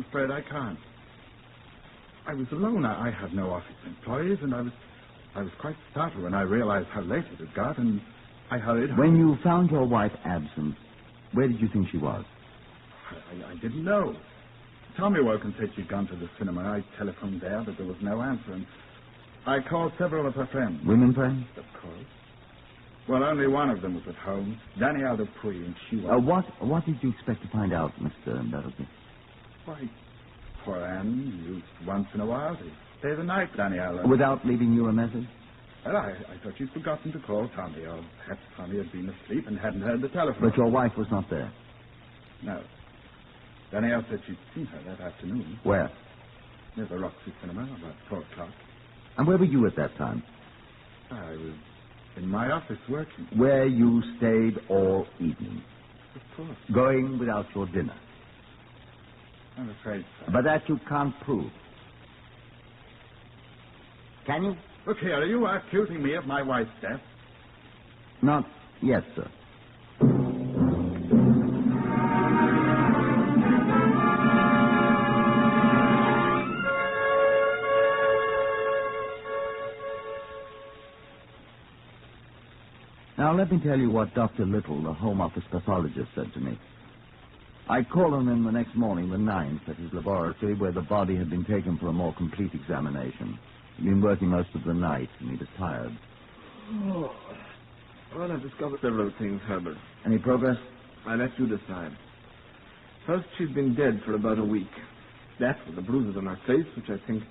I'm afraid I can't. I was alone. I had no office employees, and I was quite startled when I realized how late it had got, and I hurried home. When you found your wife absent, where did you think she was? I didn't know. Tommy woke and said she'd gone to the cinema. I telephoned there, but there was no answer, and I called several of her friends. Women friends? Of course. Well, only one of them was at home, Danielle Dupuy, and she was... What did you expect to find out, Mr. Benedictine? Why, poor Anne used once in a while to stay the night, Danielle. Without leaving you a message? Well, I thought you'd forgotten to call Tommy, or perhaps Tommy had been asleep and hadn't heard the telephone. But your wife was not there? No. Danielle said she'd seen her that afternoon. Where? Near the Roxy Cinema, about 4 o'clock. And where were you at that time? I was in my office working. Where you stayed all evening? Of course. Going without your dinner? I'm afraid so. But that you can't prove. Can you? Look here, are you accusing me of my wife's death? Not yet, sir. Now, let me tell you what Dr. Little, the Home Office pathologist, said to me. I called on him the next morning, the 9th, at his laboratory, where the body had been taken for a more complete examination. He'd been working most of the night, and he was tired. Oh. Well, I've discovered several things, Herbert. Any progress? I let you decide. First, she's been dead for about a week. That, with the bruises on her face, which I think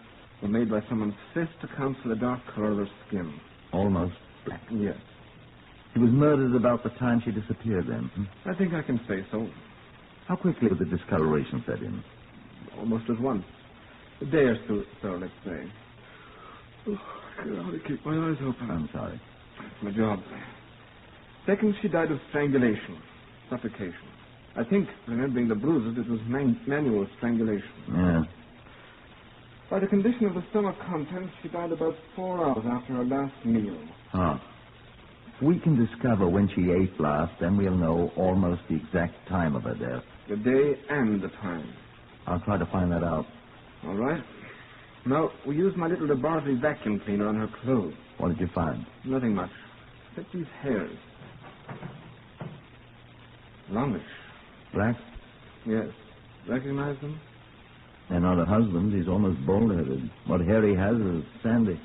were made by someone's fist, accounts for the dark color of her skin. Almost black. Yes. She was murdered about the time she disappeared, then? I think I can say so. How quickly did the discoloration set in? Almost at once. A day or so, let's say. Oh, I can't hardly keep my eyes open. I'm sorry. It's my job. Second, she died of strangulation, suffocation. I think, remembering the bruises, it was manual strangulation. Yeah. By the condition of the stomach contents, she died about 4 hours after her last meal. Huh. If we can discover when she ate last, then we'll know almost the exact time of her death. The day and the time. I'll try to find that out. All right. Now, we used my little laboratory vacuum cleaner on her clothes. What did you find? Nothing much. Except these hairs. Longish. Black? Yes. Recognize them? They're not her husband. He's almost bald-headed. What hair he has is sandy.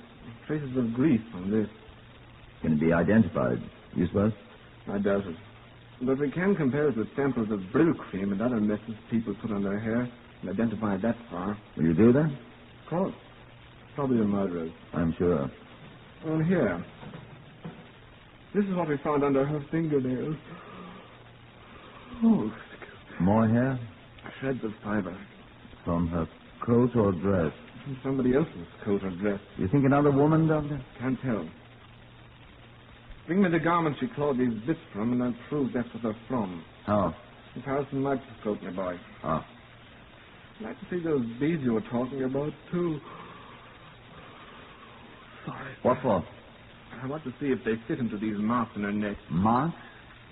Traces of grease on this. Can it be identified, you suppose? I doubt it. But we can compare it with samples of Brill cream and other messes people put on their hair and identify it that far. Will you do that? Of course. Probably the murderers. I'm sure. Oh, here. This is what we found under her fingernails. Oh, excuse me. More hair? Shreds of fiber. From her coat or dress? From somebody else's coat or dress. You think another woman, Doctor? Can't tell. Bring me the garment she clawed these bits from, and I'll prove that's what they're from. How? Comparison microscope, my boy. Oh. I'd like to see those beads you were talking about, too. Sorry. What for? I want to see if they fit into these marks in her neck. Marks?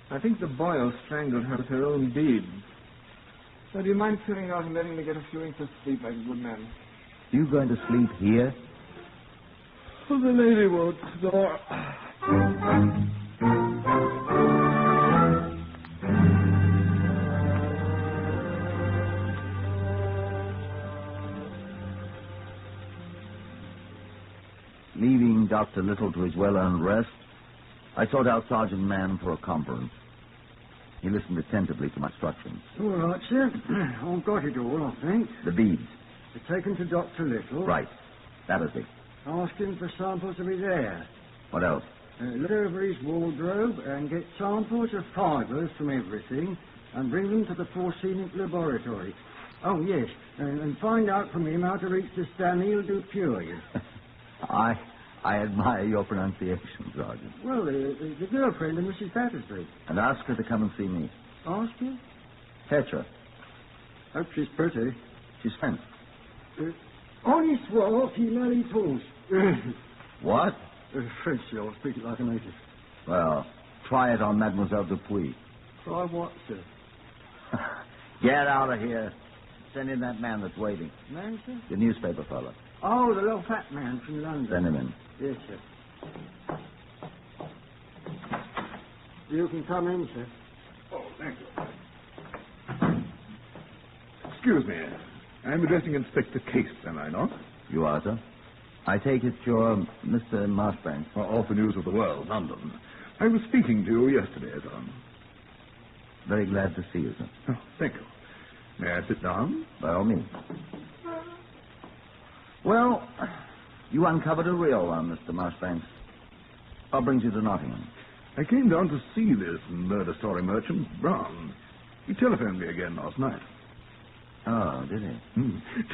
I think the boil strangled her with her own beads. So do you mind clearing out and letting me get a few winks of sleep like a good man? You going to sleep here? Oh, the lady won't snore. Leaving Dr. Little to his well-earned rest, I sought out Sergeant Mann for a conference. He listened attentively to my instructions. All right, sir. I've got it all, I think. The beads. They're taken to Dr. Little. Right. That was it. Ask him for samples of his hair. What else? Look over his wardrobe and get samples of fibres from everything and bring them to the Forcenic laboratory. Oh, yes, and find out from him how to reach the Danielle Dupuy. I admire your pronunciation, Sergeant. Well, the girlfriend of Mrs. Battersby. And ask her to come and see me. Ask her? Fetch her. Hope she's pretty. She's French. Honest what he married fools. What? French, I'll speak it like a native. Well, try it on Mademoiselle Dupuy. Try what, sir? Get out of here. Send in that man that's waiting. Man, sir? The newspaper fellow. Oh, the little fat man from London. Send him in. Yes, sir. You can come in, sir. Oh, thank you. Excuse me. I'm addressing Inspector Case, am I not? You are, sir? I take it you're Mr. Marchbanks. Of the News of the World, London. I was speaking to you yesterday, sir. Very glad to see you, sir. Oh, thank you. May I sit down? By all means. Well, you uncovered a real one, Mr. Marchbanks. What brings you to Nottingham? I came down to see this murder story merchant, Brown. He telephoned me again last night. Oh, did he?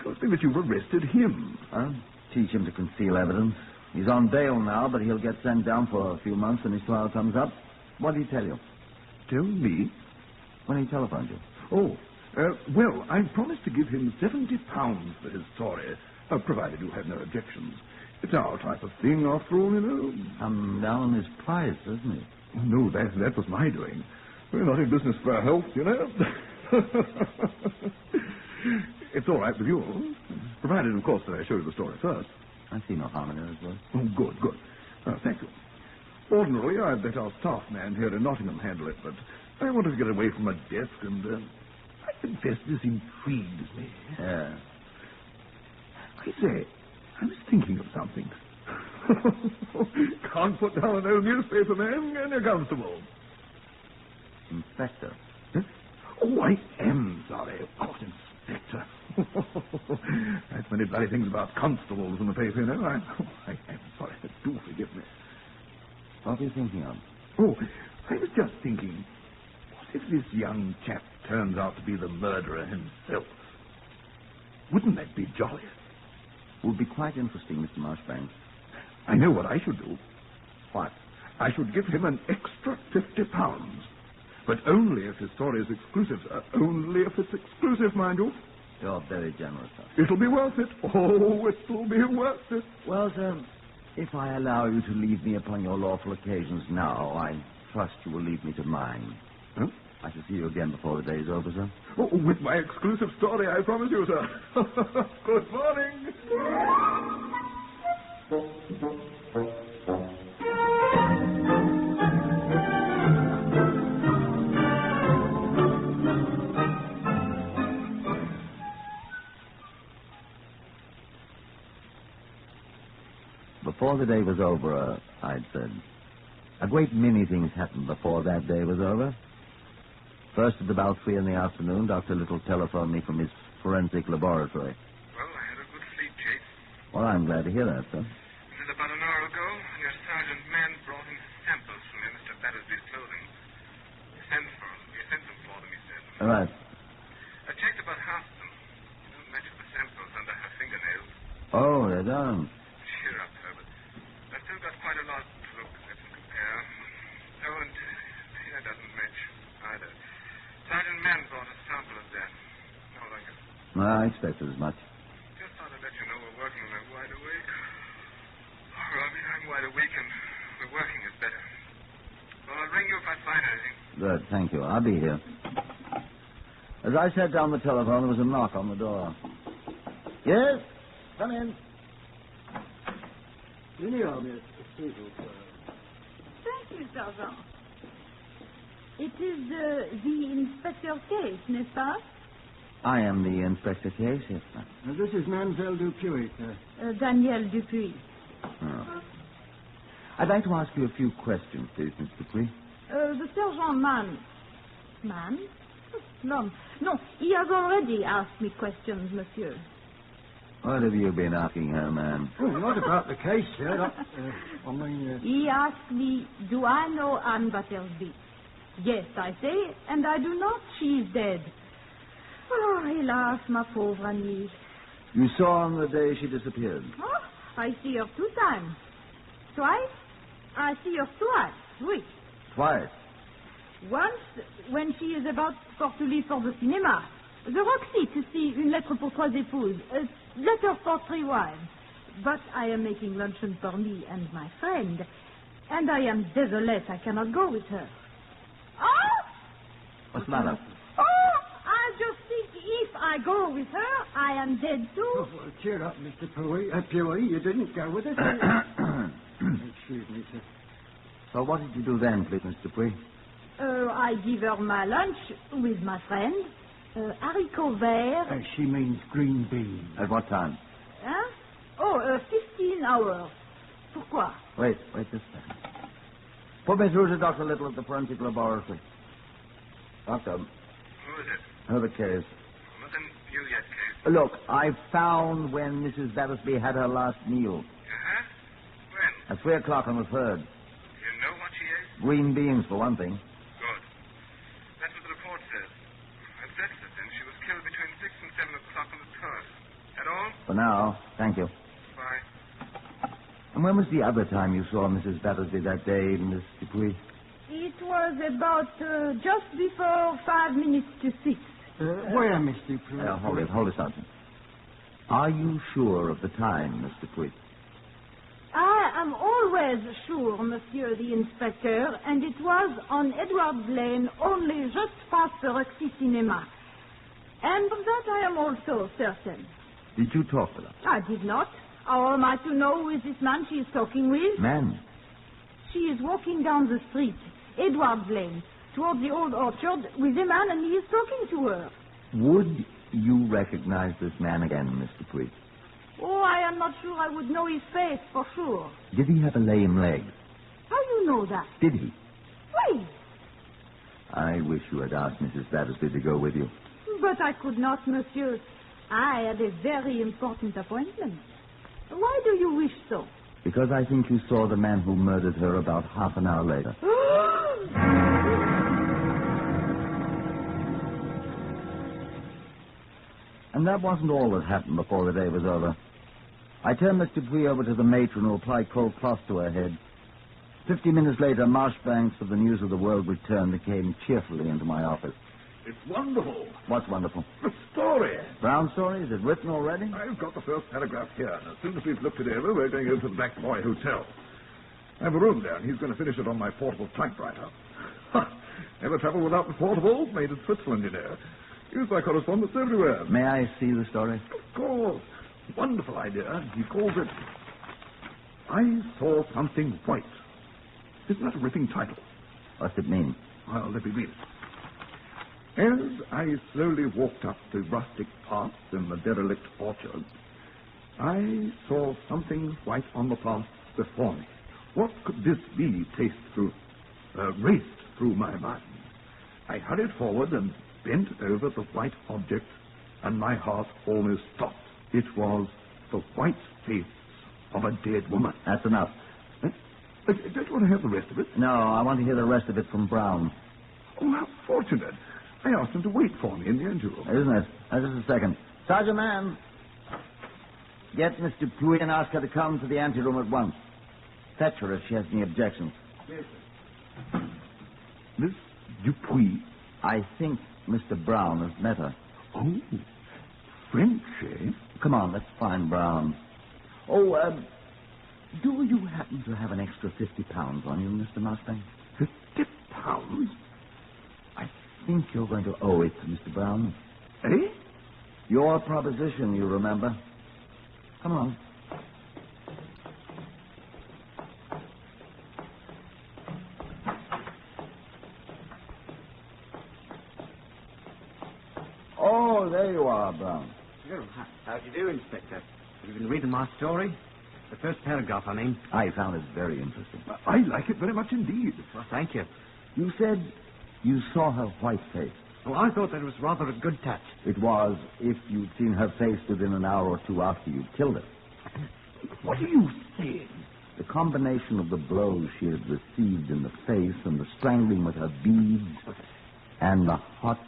Told me that you've arrested him. Well, teach him to conceal evidence. He's on bail now, but he'll get sent down for a few months when his trial comes up. What did he tell you? Tell me? When he telephoned you. Oh, well, I promised to give him £70 for his story, provided you had no objections. It's our type of thing, after all, you know. Come down his price, isn't it? Oh, no, that was my doing. We're not in business for our health, you know. It's all right with you, provided, of course, that I show you the story first. I see no harm in it as well. Oh, good. Oh, thank you. Ordinarily, I'd let our staff man here in Nottingham handle it, but I wanted to get away from my desk, and I confess this intrigues me. Yeah. I say, I was thinking of something. Can't put down an old newspaper man, can you, Constable? Inspector. Huh? Oh, I am sorry. Of course, Inspector. That's many bloody things about constables in the paper, you know. I am sorry. Do forgive me. What are you thinking of? Oh, I was just thinking, what if this young chap turns out to be the murderer himself? Wouldn't that be jolly? Would be quite interesting, Mr. Marchbanks. I know what I should do. What? I should give him an extra £50. But only if his story is exclusive, sir. Only if it's exclusive, mind you. You're very generous, sir. It'll be worth it. Oh, it'll be worth it. Well, sir, if I allow you to leave me upon your lawful occasions now, I trust you will leave me to mine. Huh? I shall see you again before the day's over, sir. Oh, with my exclusive story, I promise you, sir. Good morning. Before the day was over, I'd said, a great many things happened before that day was over. First, at about 3 in the afternoon, Dr. Little telephoned me from his forensic laboratory. Well, I had a good sleep, Chase. Well, I'm glad to hear that, sir. And then about an hour ago, your sergeant man brought in samples from Mr. Battersby's clothing. He sent them for them, he said. All right. I checked about half of them. They don't match with the samples under her fingernails. Oh, they're done. Cheer up, Herbert. I've still got quite a lot to look at and compare. Oh, and hair doesn't match either. Sergeant Mann brought a sample of that. No, like it. I expected as much. Just thought I'd let you know we're working on that wide awake. Well, I mean, I'm wide awake and we're working is better. Well, I'll ring you if I find anything. Good, thank you. I'll be here. As I sat down the telephone, there was a knock on the door. Yes? Come in. Thank you, Sergeant. It is the Inspector Case, n'est-ce pas? I am the Inspector Case, yes, sir. This is Mademoiselle Dupuy, sir. Danielle Dupuy. Oh. I'd like to ask you a few questions, please, Miss Dupuy. The Sergeant Man? No, he has already asked me questions, monsieur. What have you been asking her, ma'am? Oh, not about the case, sir. He asked me, do I know Anne Battersby? Yes, I say, and I do not. She is dead. Oh, hélas, ma pauvre amie. You saw her on the day she disappeared? Oh, I see her 2 times. Twice? I see her twice, oui. Twice? Once, when she is about to leave for the cinema. The Roxy to see Une lettre pour 3 épouses. A letter for 3 wives. But I am making luncheon for me and my friend. And I am desolate. I cannot go with her. Oh! What's the matter? Oh! I just think if I I go with her, I am dead too. Oh, well, cheer up, Mr. Pewee. You didn't go with us. Excuse me, sir. So what did you do then, please, Mr. Dupuy? I give her my lunch with my friend. Haricots verts. She means green beans. At what time? Hein? 15 hours. Pourquoi? Wait just a second. Put me through to Dr. Little at the forensic laboratory. Doctor. Who is it? Herbert Case. Nothing new yet, Case. Look, I found when Mrs. Battersby had her last meal. Uh-huh. When? At 3 o'clock on the 3rd. Do you know what she ate? Green beans, for one thing. Good. That's what the report says. At Chesterton, she was killed between 6 and 7 o'clock on the 3rd. That all? For now, thank you. Bye. And when was the other time you saw Mrs. Battersby that day, Miss Dupuy? It was about just before 5 minutes to 6. Where, Mr. Dupuy? Hold it, Sergeant. Are you sure of the time, Miss Dupuy? I am always sure, Monsieur the Inspector, and it was on Edwards Lane, only just past the Roxy Cinema. And of that I am also certain. Did you talk with her? I did not. How am I to know who is this man she is talking with? Man. She is walking down the street, Edwards Lane, towards the old orchard, with a man, and he is talking to her. Would you recognize this man again, Miss Dupuy? Oh, I am not sure I would know his face for sure. Did he have a lame leg? How you know that? Did he? Wait. I wish you had asked Mrs. Battersby to go with you. But I could not, monsieur. I had a very important appointment. Why do you wish so? Because I think you saw the man who murdered her about half an hour later. And that wasn't all that happened before the day was over. I turned Miss Dupuy over to the matron who applied cold cloth to her head. 50 minutes later, Marshbanks of the News of the World returned and came cheerfully into my office. It's wonderful. What's wonderful? The story. Brown story? Is it written already? I've got the first paragraph here, and as soon as we've looked it over, we're going over to the Black Boy Hotel. I have a room there, and he's going to finish it on my portable typewriter. Never travel without the portable. Made in Switzerland, you know. Used by correspondents everywhere. May I see the story? Of course. Wonderful idea. He calls it I Saw Something White. Isn't that a ripping title? What's it mean? Well, let me read it. As I slowly walked up the rustic paths in the derelict orchard, I saw something white on the path before me. What could this be? Raced through my mind. I hurried forward and bent over the white object, and my heart almost stopped. It was the white face of a dead woman. That's enough. Don't you want to hear the rest of it? No, I want to hear the rest of it from Brown. Oh, how fortunate. I asked him to wait for me in the anteroom. Isn't it? Just a second. Sergeant Man, get Miss Dupuy and ask her to come to the anteroom at once. Fetch her if she has any objections. Yes, sir. Miss Dupuy? I think Mr. Brown has met her. Oh, French, eh? Come on, let's find Brown. Oh, do you happen to have an extra £50 on you, Mr. Mustang? £50? I think you're going to owe it to Mr. Brown. Eh? Your proposition, you remember. Come on. Oh, there you are, Brown. Well, how do you do, Inspector? Have you been reading my story? The first paragraph, I mean. I found it very interesting. I like it very much indeed. Well, thank you. You said you saw her white face. Well, I thought that was rather a good touch. It was if you'd seen her face within an hour or two after you'd killed her. What are you saying? The combination of the blows she had received in the face and the strangling with her beads and the hot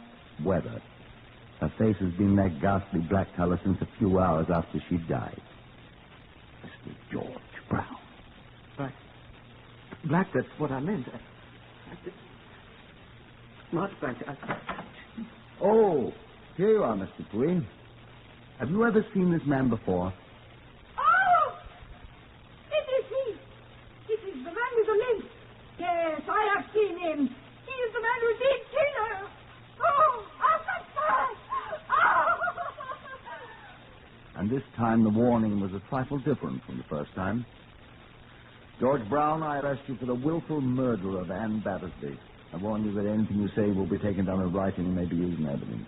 weather. Her face has been that ghastly black color since a few hours after she died. Mr. George Brown. Black, that's what I meant. Not Black. Oh, here you are, Mr. Dupuy. Have you ever seen this man before? Oh! It is he! It is the man with the limp. Yes, I have seen him. He is the man who did kill her. Oh, assassin! Oh! And this time the warning was a trifle different from the first time. George Brown, I arrest you for the willful murder of Anne Battersby. I warn you that anything you say will be taken down in writing and may be used in evidence.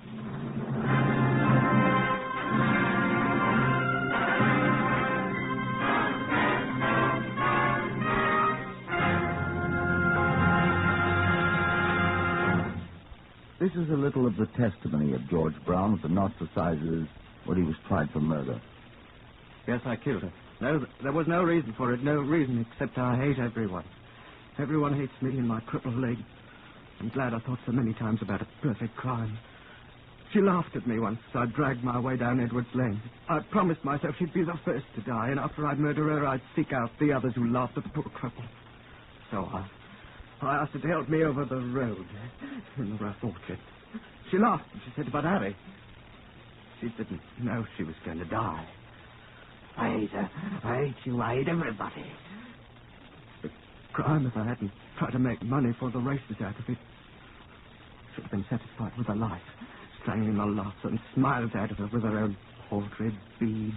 This is a little of the testimony of George Brown, but not the sizes when he was tried for murder. Yes, I killed her. No, there was no reason for it. No reason except I hate everyone. Everyone hates me and my crippled leg. I'm glad I thought so many times about a perfect crime. She laughed at me once as I dragged my way down Edwards Lane. I promised myself she'd be the first to die, and after I'd murder her, I'd seek out the others who laughed at the poor cripple. So I asked her to help me over the road in the rough orchard. She laughed and she said about Harry. She didn't know she was going to die. I hate her. I hate you. I hate everybody. It's a crime if I hadn't tried to make money for the races out of it. Should have been satisfied with her life, strangling the lots and smiles out of her with her own paltry bead.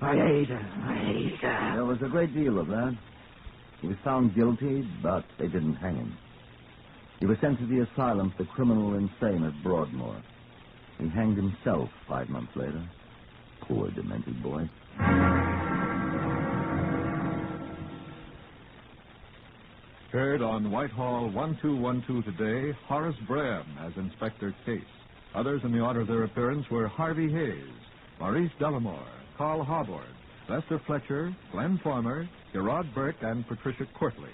I hate her. I hate her. There was a great deal of that. He was found guilty, but they didn't hang him. He was sent to the asylum for the criminal insane at Broadmoor. He hanged himself 5 months later. Poor demented boy. Heard on Whitehall 1212 today, Horace Braham as Inspector Case. Others in the order of their appearance were Harvey Hayes, Maurice Delamore, Carl Harbord, Lester Fletcher, Glenn Farmer, Gerard Burke, and Patricia Courtley.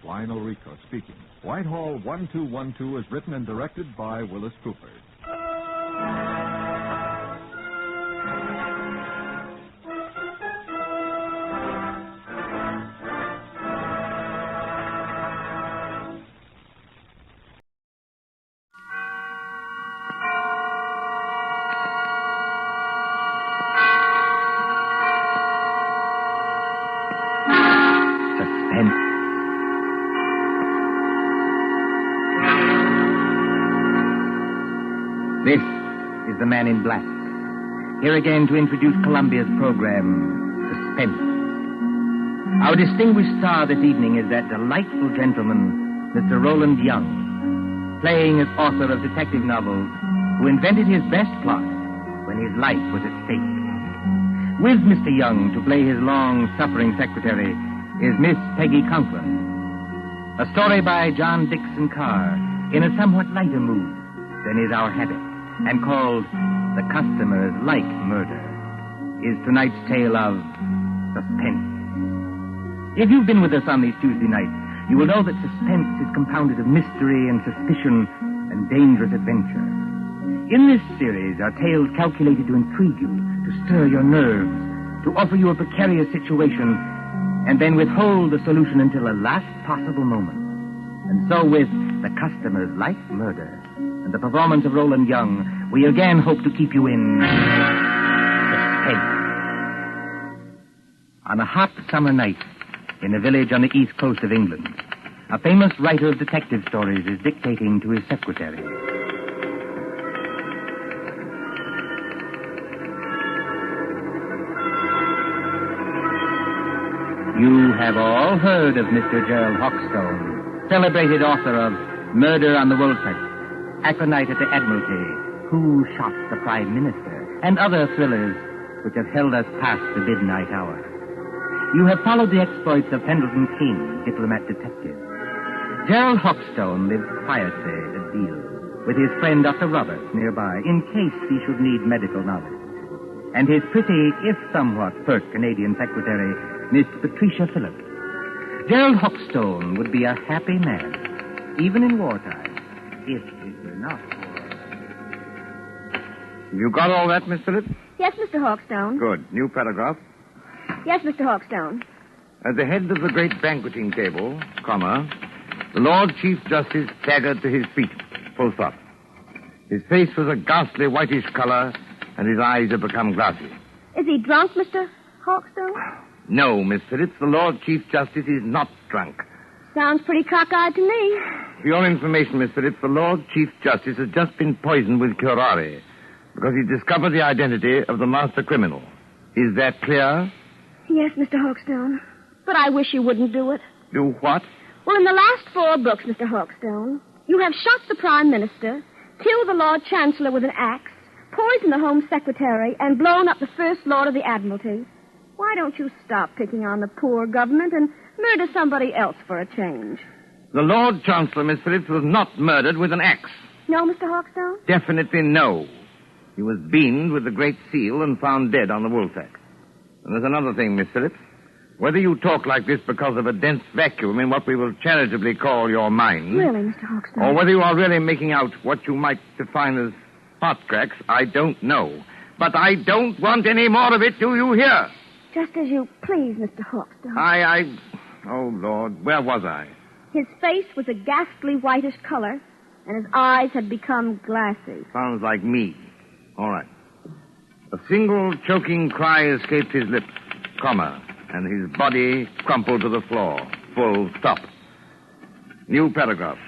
Lionel Rico speaking. Whitehall 1212 is written and directed by Willis Cooper. This is the Man in Black. Here again to introduce Columbia's program, Suspense. Our distinguished star this evening is that delightful gentleman, Mr. Roland Young, playing as author of detective novels, who invented his best plot when his life was at stake. With Mr. Young to play his long-suffering secretary is Miss Peggy Conklin. A story by John Dixon Carr in a somewhat lighter mood than is our habit, and called The Customers Like Murder, is tonight's tale of suspense. If you've been with us on these Tuesday nights, you will know that suspense is compounded of mystery and suspicion and dangerous adventure. In this series are tales calculated to intrigue you, to stir your nerves, to offer you a precarious situation, and then withhold the solution until the last possible moment. And so with The Customers Like Murder and the performance of Roland Young, we again hope to keep you in suspense. On a hot summer night in a village on the east coast of England, a famous writer of detective stories is dictating to his secretary. You have all heard of Mr. Gerald Hawkstone, celebrated author of Murder on the Woolsack, Aconite at the Admiralty, Who Shot the Prime Minister, and other thrillers which have held us past the midnight hour. You have followed the exploits of Pendleton King, diplomat detective. Gerald Hawkstone lives quietly at Deal with his friend Dr. Roberts nearby, in case he should need medical knowledge. And his pretty, if somewhat pert Canadian secretary, Miss Patricia Phillips. Gerald Hawkstone would be a happy man, even in wartime, if it were not for... You got all that, Miss Phillips? Yes, Mr. Hawkstone. Good. New paragraph. Yes, Mr. Hawkstone. At the head of the great banqueting table, comma, the Lord Chief Justice staggered to his feet, full stop. His face was a ghastly whitish color, and his eyes had become glassy. Is he drunk, Mr. Hawkstone? No, Miss Phillips, the Lord Chief Justice is not drunk. Sounds pretty cockeyed to me. For your information, Miss Phillips, the Lord Chief Justice has just been poisoned with curare because he discovered the identity of the master criminal. Is that clear? Yes, Mr. Hawkstone. But I wish you wouldn't do it. Do what? Well, in the last 4 books, Mr. Hawkstone, you have shot the Prime Minister, killed the Lord Chancellor with an axe, poisoned the Home Secretary, and blown up the First Lord of the Admiralty. Why don't you stop picking on the poor government and murder somebody else for a change? The Lord Chancellor, Miss Phillips, was not murdered with an axe. No, Mr. Hawkstone? Definitely no. He was beamed with the Great Seal and found dead on the Woolsack. And there's another thing, Miss Phillips. Whether you talk like this because of a dense vacuum in what we will charitably call your mind... Really, Mr. Hawkstone? Or whether you are really making out what you might define as hot cracks, I don't know. But I don't want any more of it, do you hear? Just as you please, Mr. Hawkstone. Oh, Lord, where was I? His face was a ghastly whitish color, and his eyes had become glassy. Sounds like me. All right. A single choking cry escaped his lips, comma, and his body crumpled to the floor. Full stop. New paragraph.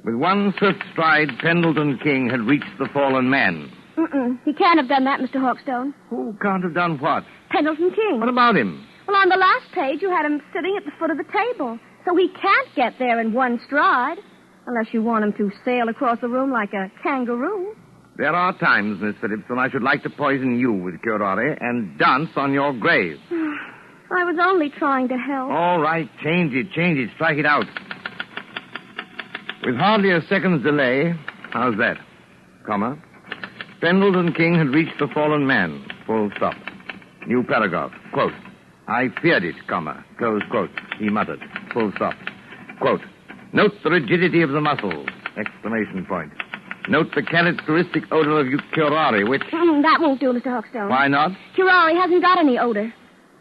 With one swift stride, Pendleton King had reached the fallen man. He can't have done that, Mr. Hawkstone. Who can't have done what? Pendleton King. What about him? Well, on the last page, you had him sitting at the foot of the table. So he can't get there in one stride. Unless you want him to sail across the room like a kangaroo. There are times, Miss Phillips, when I should like to poison you with curare and dance on your grave. I was only trying to help. All right, change it, strike it out. With hardly a second's delay, how's that? Comma. Pendleton King had reached the fallen man. Full stop. New paragraph. Quote. I feared it, comma. Close quote. He muttered. Full stop. Quote. Note the rigidity of the muscles. Exclamation point. Note the characteristic odor of curare, which... That won't do, Mr. Hawkstone. Why not? Curare hasn't got any odor.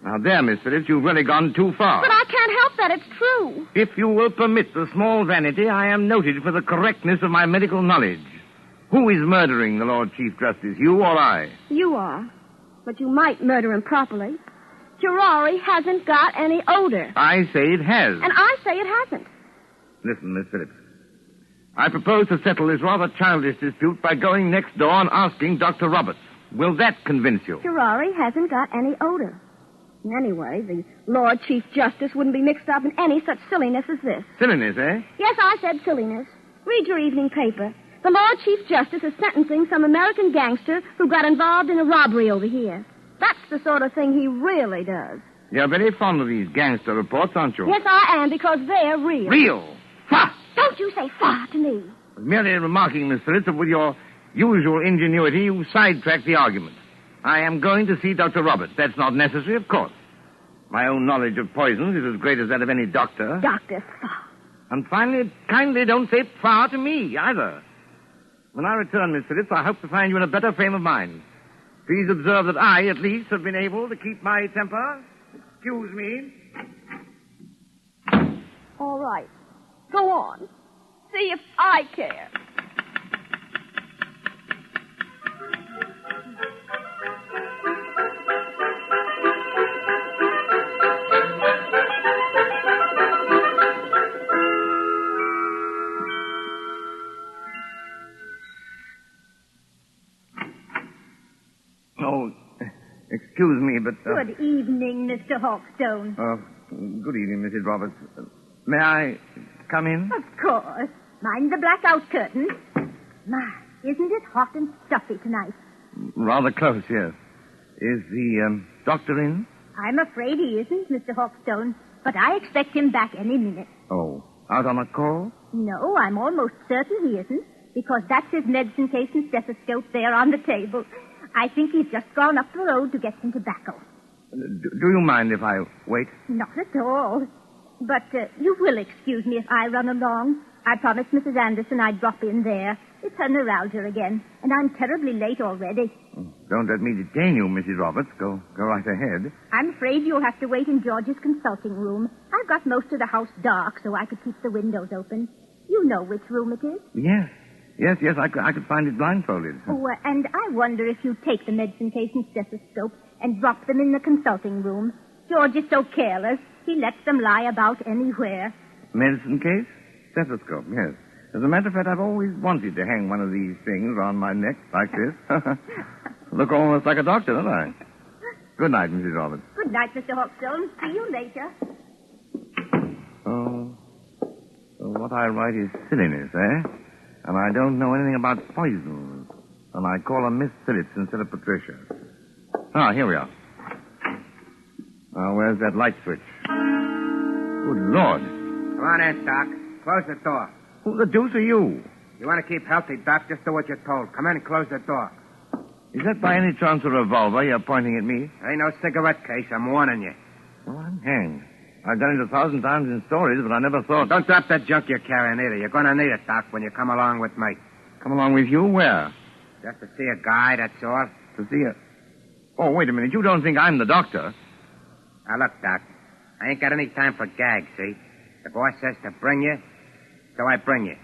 Now, there, Miss Phillips, you've really gone too far. But I can't help that. It's true. If you will permit the small vanity, I am noted for the correctness of my medical knowledge. Who is murdering the Lord Chief Justice, you or I? You are. But you might murder him properly. Curare hasn't got any odor. I say it has. And I say it hasn't. Listen, Miss Phillips. I propose to settle this rather childish dispute by going next door and asking Dr. Roberts. Will that convince you? Curare hasn't got any odor. Anyway, the Lord Chief Justice wouldn't be mixed up in any such silliness as this. Silliness, eh? Yes, I said silliness. Read your evening paper. The Lord Chief Justice is sentencing some American gangster who got involved in a robbery over here. That's the sort of thing he really does. You're very fond of these gangster reports, aren't you? Yes, I am, because they're real. Real? Ha! Don't you say fa to me. Merely remarking, Miss Phillips, that with your usual ingenuity, you sidetracked the argument. I am going to see Dr. Roberts. That's not necessary, of course. My own knowledge of poisons is as great as that of any doctor. Dr. Fa. And finally, kindly don't say fa to me, either. When I return, Miss Phillips, I hope to find you in a better frame of mind. Please observe that I, at least, have been able to keep my temper. Excuse me. All right. Go on. See if I care. Oh, excuse me, but... Good evening, Mr. Hawkstone. Good evening, Mrs. Roberts. May I come in? Of course. Mind the blackout curtains. My, isn't it hot and stuffy tonight? Rather close, yes. Is the doctor in? I'm afraid he isn't, Mr. Hawkstone, but I expect him back any minute. Oh, out on a call? No, I'm almost certain he isn't, because that's his medicine case and stethoscope there on the table. I think he's just gone up the road to get some tobacco. Do you mind if I wait? Not at all. But you will excuse me if I run along. I promised Mrs. Anderson I'd drop in there. It's her neuralgia again, and I'm terribly late already. Don't let me detain you, Mrs. Roberts. Go right ahead. I'm afraid you'll have to wait in George's consulting room. I've got most of the house dark so I could keep the windows open. You know which room it is? Yes, I could find it blindfolded. Oh, and I wonder if you'd take the medicine case and stethoscope and drop them in the consulting room. George is so careless. He lets them lie about anywhere. Medicine case? Stethoscope, yes. As a matter of fact, I've always wanted to hang one of these things around my neck like this. Look almost like a doctor, don't I? Good night, Mrs. Roberts. Good night, Mr. Hawkstone. See you later. Oh, so what I write is silliness, eh? And I don't know anything about poisons. And I call her Miss Phillips instead of Patricia. Ah, here we are. Now, where's that light switch? Good Lord. Come on in, Doc. Close the door. Who the deuce are you? You want to keep healthy, Doc? Just do what you're told. Come in and close the door. Is that by any chance a revolver you're pointing at me? Ain't no cigarette case. I'm warning you. Well, I'm hanged. I've done it 1,000 times in stories, but I never thought... Don't drop that junk you're carrying either. You're going to need it, Doc, when you come along with me. Come along with you? Where? Just to see a guy, that's all. To see a... Oh, wait a minute. You don't think I'm the doctor? Now, look, Doc. I ain't got any time for gags, see? The boss says to bring you, so I bring you.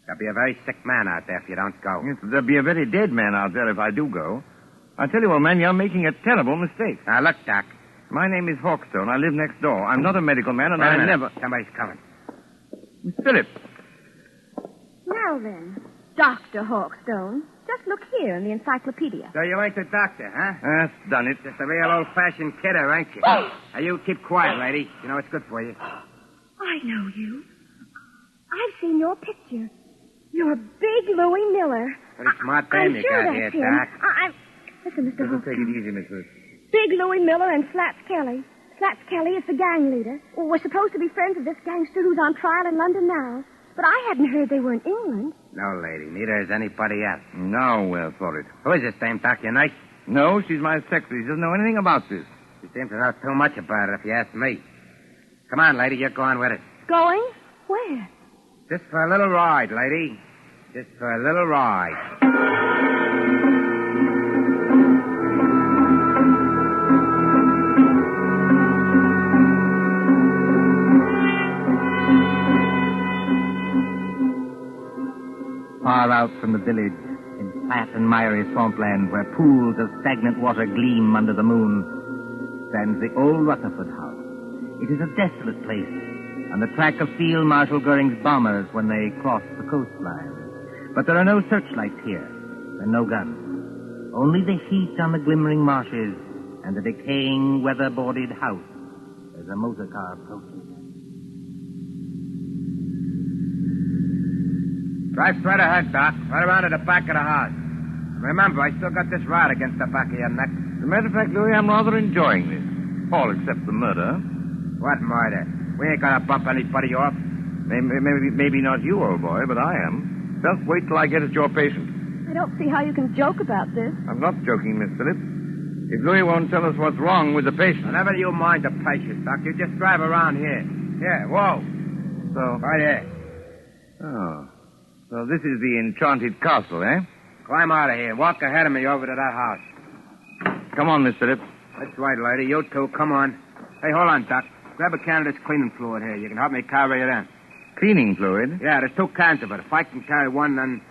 There'll be a very sick man out there if you don't go. Yes, there'll be a very dead man out there if I do go. I tell you, old man, you're making a terrible mistake. Now, look, Doc. My name is Hawkstone. I live next door. I'm not a medical man, and I never... Somebody's coming. Miss Phillips. Now then, Dr. Hawkstone, just look here in the encyclopedia. So you ain't the doctor, huh? That's done it. Just a real old-fashioned kidder, ain't you? Now, you keep quiet, lady. You know it's good for you. I know you. I've seen your picture. You're Big Louis Miller. Pretty smart dame you sure got that's here, him. Doc. Listen, Mr. Take Hawkstone. it easy, Miss Phillips. Big Louis Miller and Slats Kelly. Slats Kelly is the gang leader. Well, we're supposed to be friends of this gangster who's on trial in London now. But I hadn't heard they were in England. No, lady. Neither is anybody else. Now we're for it. Who is this dame, Doc? Your night? No, she's my secretary. She doesn't know anything about this. She seems to know too much about it, if you ask me. Come on, lady. You're going with it. Going? Where? Just for a little ride, lady. Just for a little ride. Far out from the village, in flat and miry swampland where pools of stagnant water gleam under the moon, stands the old Rutherford House. It is a desolate place, on the track of Field Marshal Goering's bombers when they cross the coastline. But there are no searchlights here, and no guns. Only the heat on the glimmering marshes and the decaying, weather-boarded house as a motor car approaches. Drive straight ahead, Doc. Right around to the back of the house. Remember, I still got this rod against the back of your neck. As a matter of fact, Louis, I'm rather enjoying this. All except the murder. What murder? We ain't gonna bump anybody off. Maybe not you, old boy, but I am. Just wait till I get at your patient. I don't see how you can joke about this. I'm not joking, Miss Phillips. If Louis won't tell us what's wrong with the patient... Never you mind the patient, Doc. You just drive around here. Here, whoa. So... Right here. Oh. So this is the enchanted castle, eh? Climb out of here. Walk ahead of me over to that house. Come on, Miss Phillips. That's right, lady. You too. Come on. Hey, hold on, Doc. Grab a can of this cleaning fluid here. You can help me carry it in. Cleaning fluid? Yeah, there's 2 cans of it. If I can carry one, then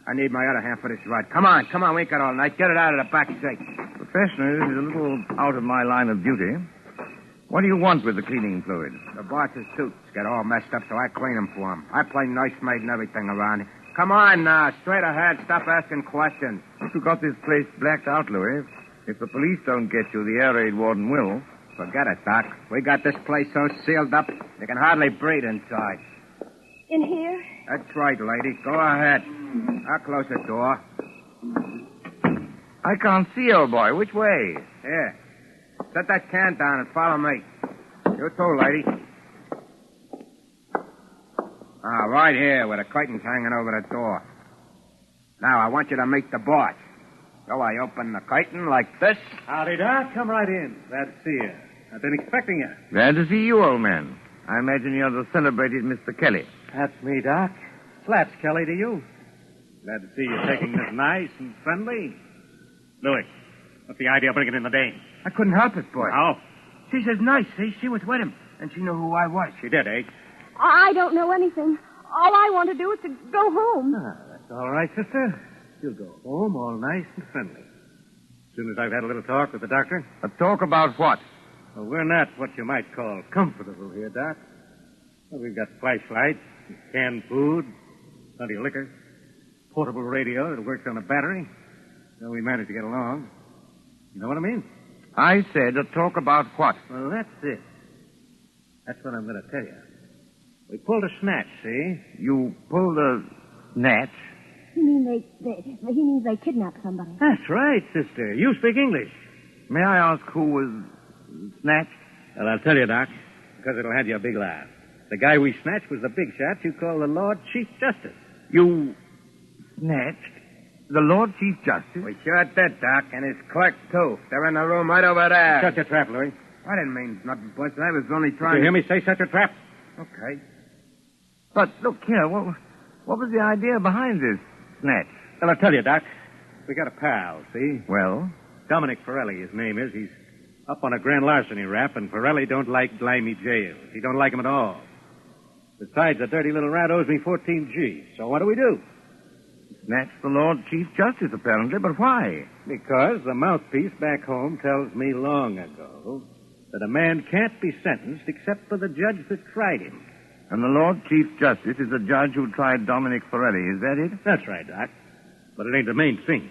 I need my other hand for this ride. Come on. We ain't got all night. Get it out of the back seat. Professionally, this is a little out of my line of duty. What do you want with the cleaning fluid? The boss's suits get all messed up, so I clean them for him. I play nursemaid and everything around here. Come on now. Straight ahead. Stop asking questions. You got this place blacked out, Louis. If the police don't get you, the air raid warden will. Forget it, Doc. We got this place so sealed up, you can hardly breathe inside. In here? That's right, lady. Go ahead. I'll close the door. I can't see, old boy. Which way? Here. Set that can down and follow me. You too, lady. Right here, where the curtain's hanging over the door. Now, I want you to meet the boss. So I open the curtain like this. Howdy, Doc. Come right in. Glad to see you. I've been expecting you. Glad to see you, old man. I imagine you're the celebrated Mr. Kelly. That's me, Doc. Slaps Kelly to you. Glad to see you taking this nice and friendly. Louis, what's the idea of bringing in the dame? I couldn't help it, boy. How? She says nice, see? She was with him, and she knew who I was. She did, eh? I don't know anything. All I want to do is to go home. That's all right, sister. You'll go home all nice and friendly. As soon as I've had a little talk with the doctor. A talk about what? Well, we're not what you might call comfortable here, Doc. Well, we've got flashlights, canned food, plenty of liquor, portable radio that works on a battery. So we managed to get along. You know what I mean? I said to talk about what? Well, that's it. That's what I'm going to tell you. We pulled a snatch, see? You pulled a snatch? He means they kidnapped somebody. That's right, sister. You speak English. May I ask who was snatched? Well, I'll tell you, Doc, because it'll have you a big laugh. The guy we snatched was the big shot you call the Lord Chief Justice. You snatched the Lord Chief Justice? We sure did, Doc, and his clerk, too. They're in the room right over there. Shut your trap, Louis. I didn't mean nothing, boss. I was only trying Did you hear me say shut your trap? Okay. But look here, what was the idea behind this snatch? Well, I'll tell you, Doc. We got a pal, see? Well? Dominic Forelli, his name is. He's up on a grand larceny rap, and Forelli don't like grimy jails. He don't like 'em at all. Besides, the dirty little rat owes me 14 G's. So what do? Snatch the Lord Chief Justice, apparently, but why? Because the mouthpiece back home tells me long ago that a man can't be sentenced except for the judge that tried him. And the Lord Chief Justice is the judge who tried Dominic Forelli, is that it? That's right, Doc. But it ain't the main thing.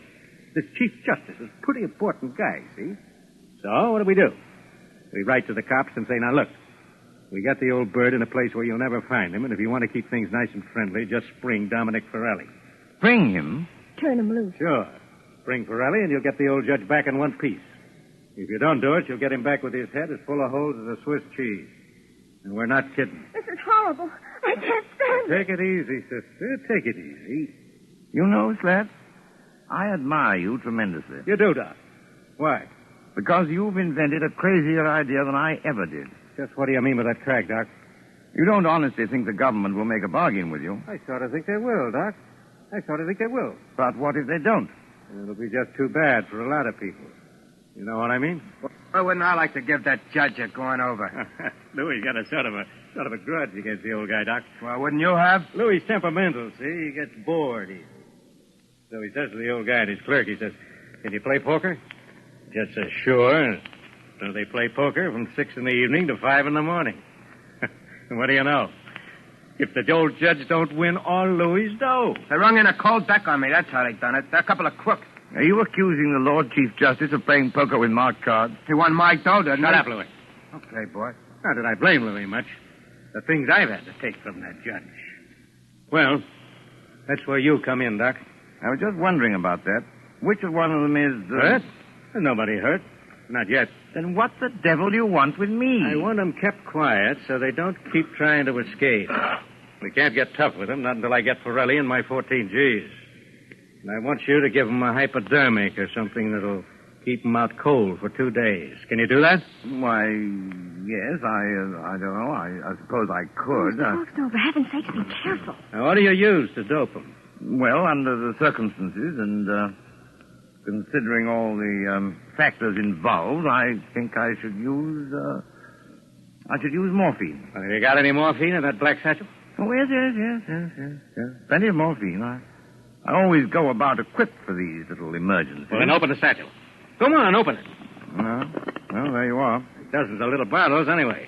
This Chief Justice is a pretty important guy, see? So, what do? We write to the cops and say, now look, we got the old bird in a place where you'll never find him, and if you want to keep things nice and friendly, just spring Dominic Forelli. Spring him? Turn him loose. Sure. Spring Forelli, and you'll get the old judge back in one piece. If you don't do it, you'll get him back with his head as full of holes as a Swiss cheese. And we're not kidding. This is horrible. I can't stand it. Take it easy, sister. Take it easy. You know, Slats, I admire you tremendously. You do, Doc. Why? Because you've invented a crazier idea than I ever did. Just what do you mean by that crack, Doc? You don't honestly think the government will make a bargain with you? I sort of think they will, Doc. I sort of think they will. But what if they don't? It'll be just too bad for a lot of people. You know what I mean? Well, wouldn't I like to give that judge a going over? Louis got a sort of a grudge against the old guy, Doc. Well, wouldn't you have? Louis' temperamental, see? He gets bored easy. So he says to the old guy and his clerk, he says, can you play poker? Just says, sure. So they play poker from 6 in the evening to 5 in the morning. And what do you know? If the old judge don't win all Louis' dough. They rung in a cold deck on me. That's how they done it. They're a couple of crooks. Are you accusing the Lord Chief Justice of playing poker with marked cards? He won my dough, didn't he? Shut up, Louis. Okay, boy. Not that I blame Louis much. The things I've had to take from that judge. Well, that's where you come in, Doc. I was just wondering about that. Which of one of them is... Hurt? There's nobody hurt. Not yet. Then what the devil do you want with me? I want them kept quiet so they don't keep trying to escape. We can't get tough with them, not until I get Forelli and my 14 G's. And I want you to give them a hypodermic or something that'll keep them out cold for 2 days. Can you do that? Why, yes, I don't know. I suppose I could. Mr. Hawkstone, for heaven's sake, be careful. Now, what do you use to dope them? Well, under the circumstances and considering all the factors involved, I think I should use morphine. Well, you got any morphine in that black satchel? Oh, yes. Plenty of morphine. I always go about equipped for these little emergencies. Well, then open the satchel. Come on, open it. Well, there you are. Dozens of little bottles, anyway.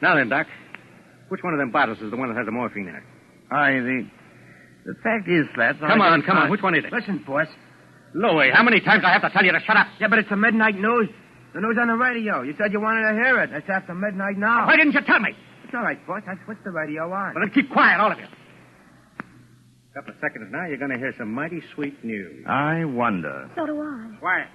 Now then, Doc, which one of them bottles is the one that has the morphine in it? The fact is, Slats... Come on. Which one is it? Listen, boss. Louis, how many times do I have to tell you to shut up? Yeah, but it's the midnight news. The news on the radio. You said you wanted to hear it. It's after midnight now. Why didn't you tell me? It's all right, boss. I switched the radio on. Well, then keep quiet, all of you. A couple of seconds now, you're going to hear some mighty sweet news. I wonder. So do I. Quiet.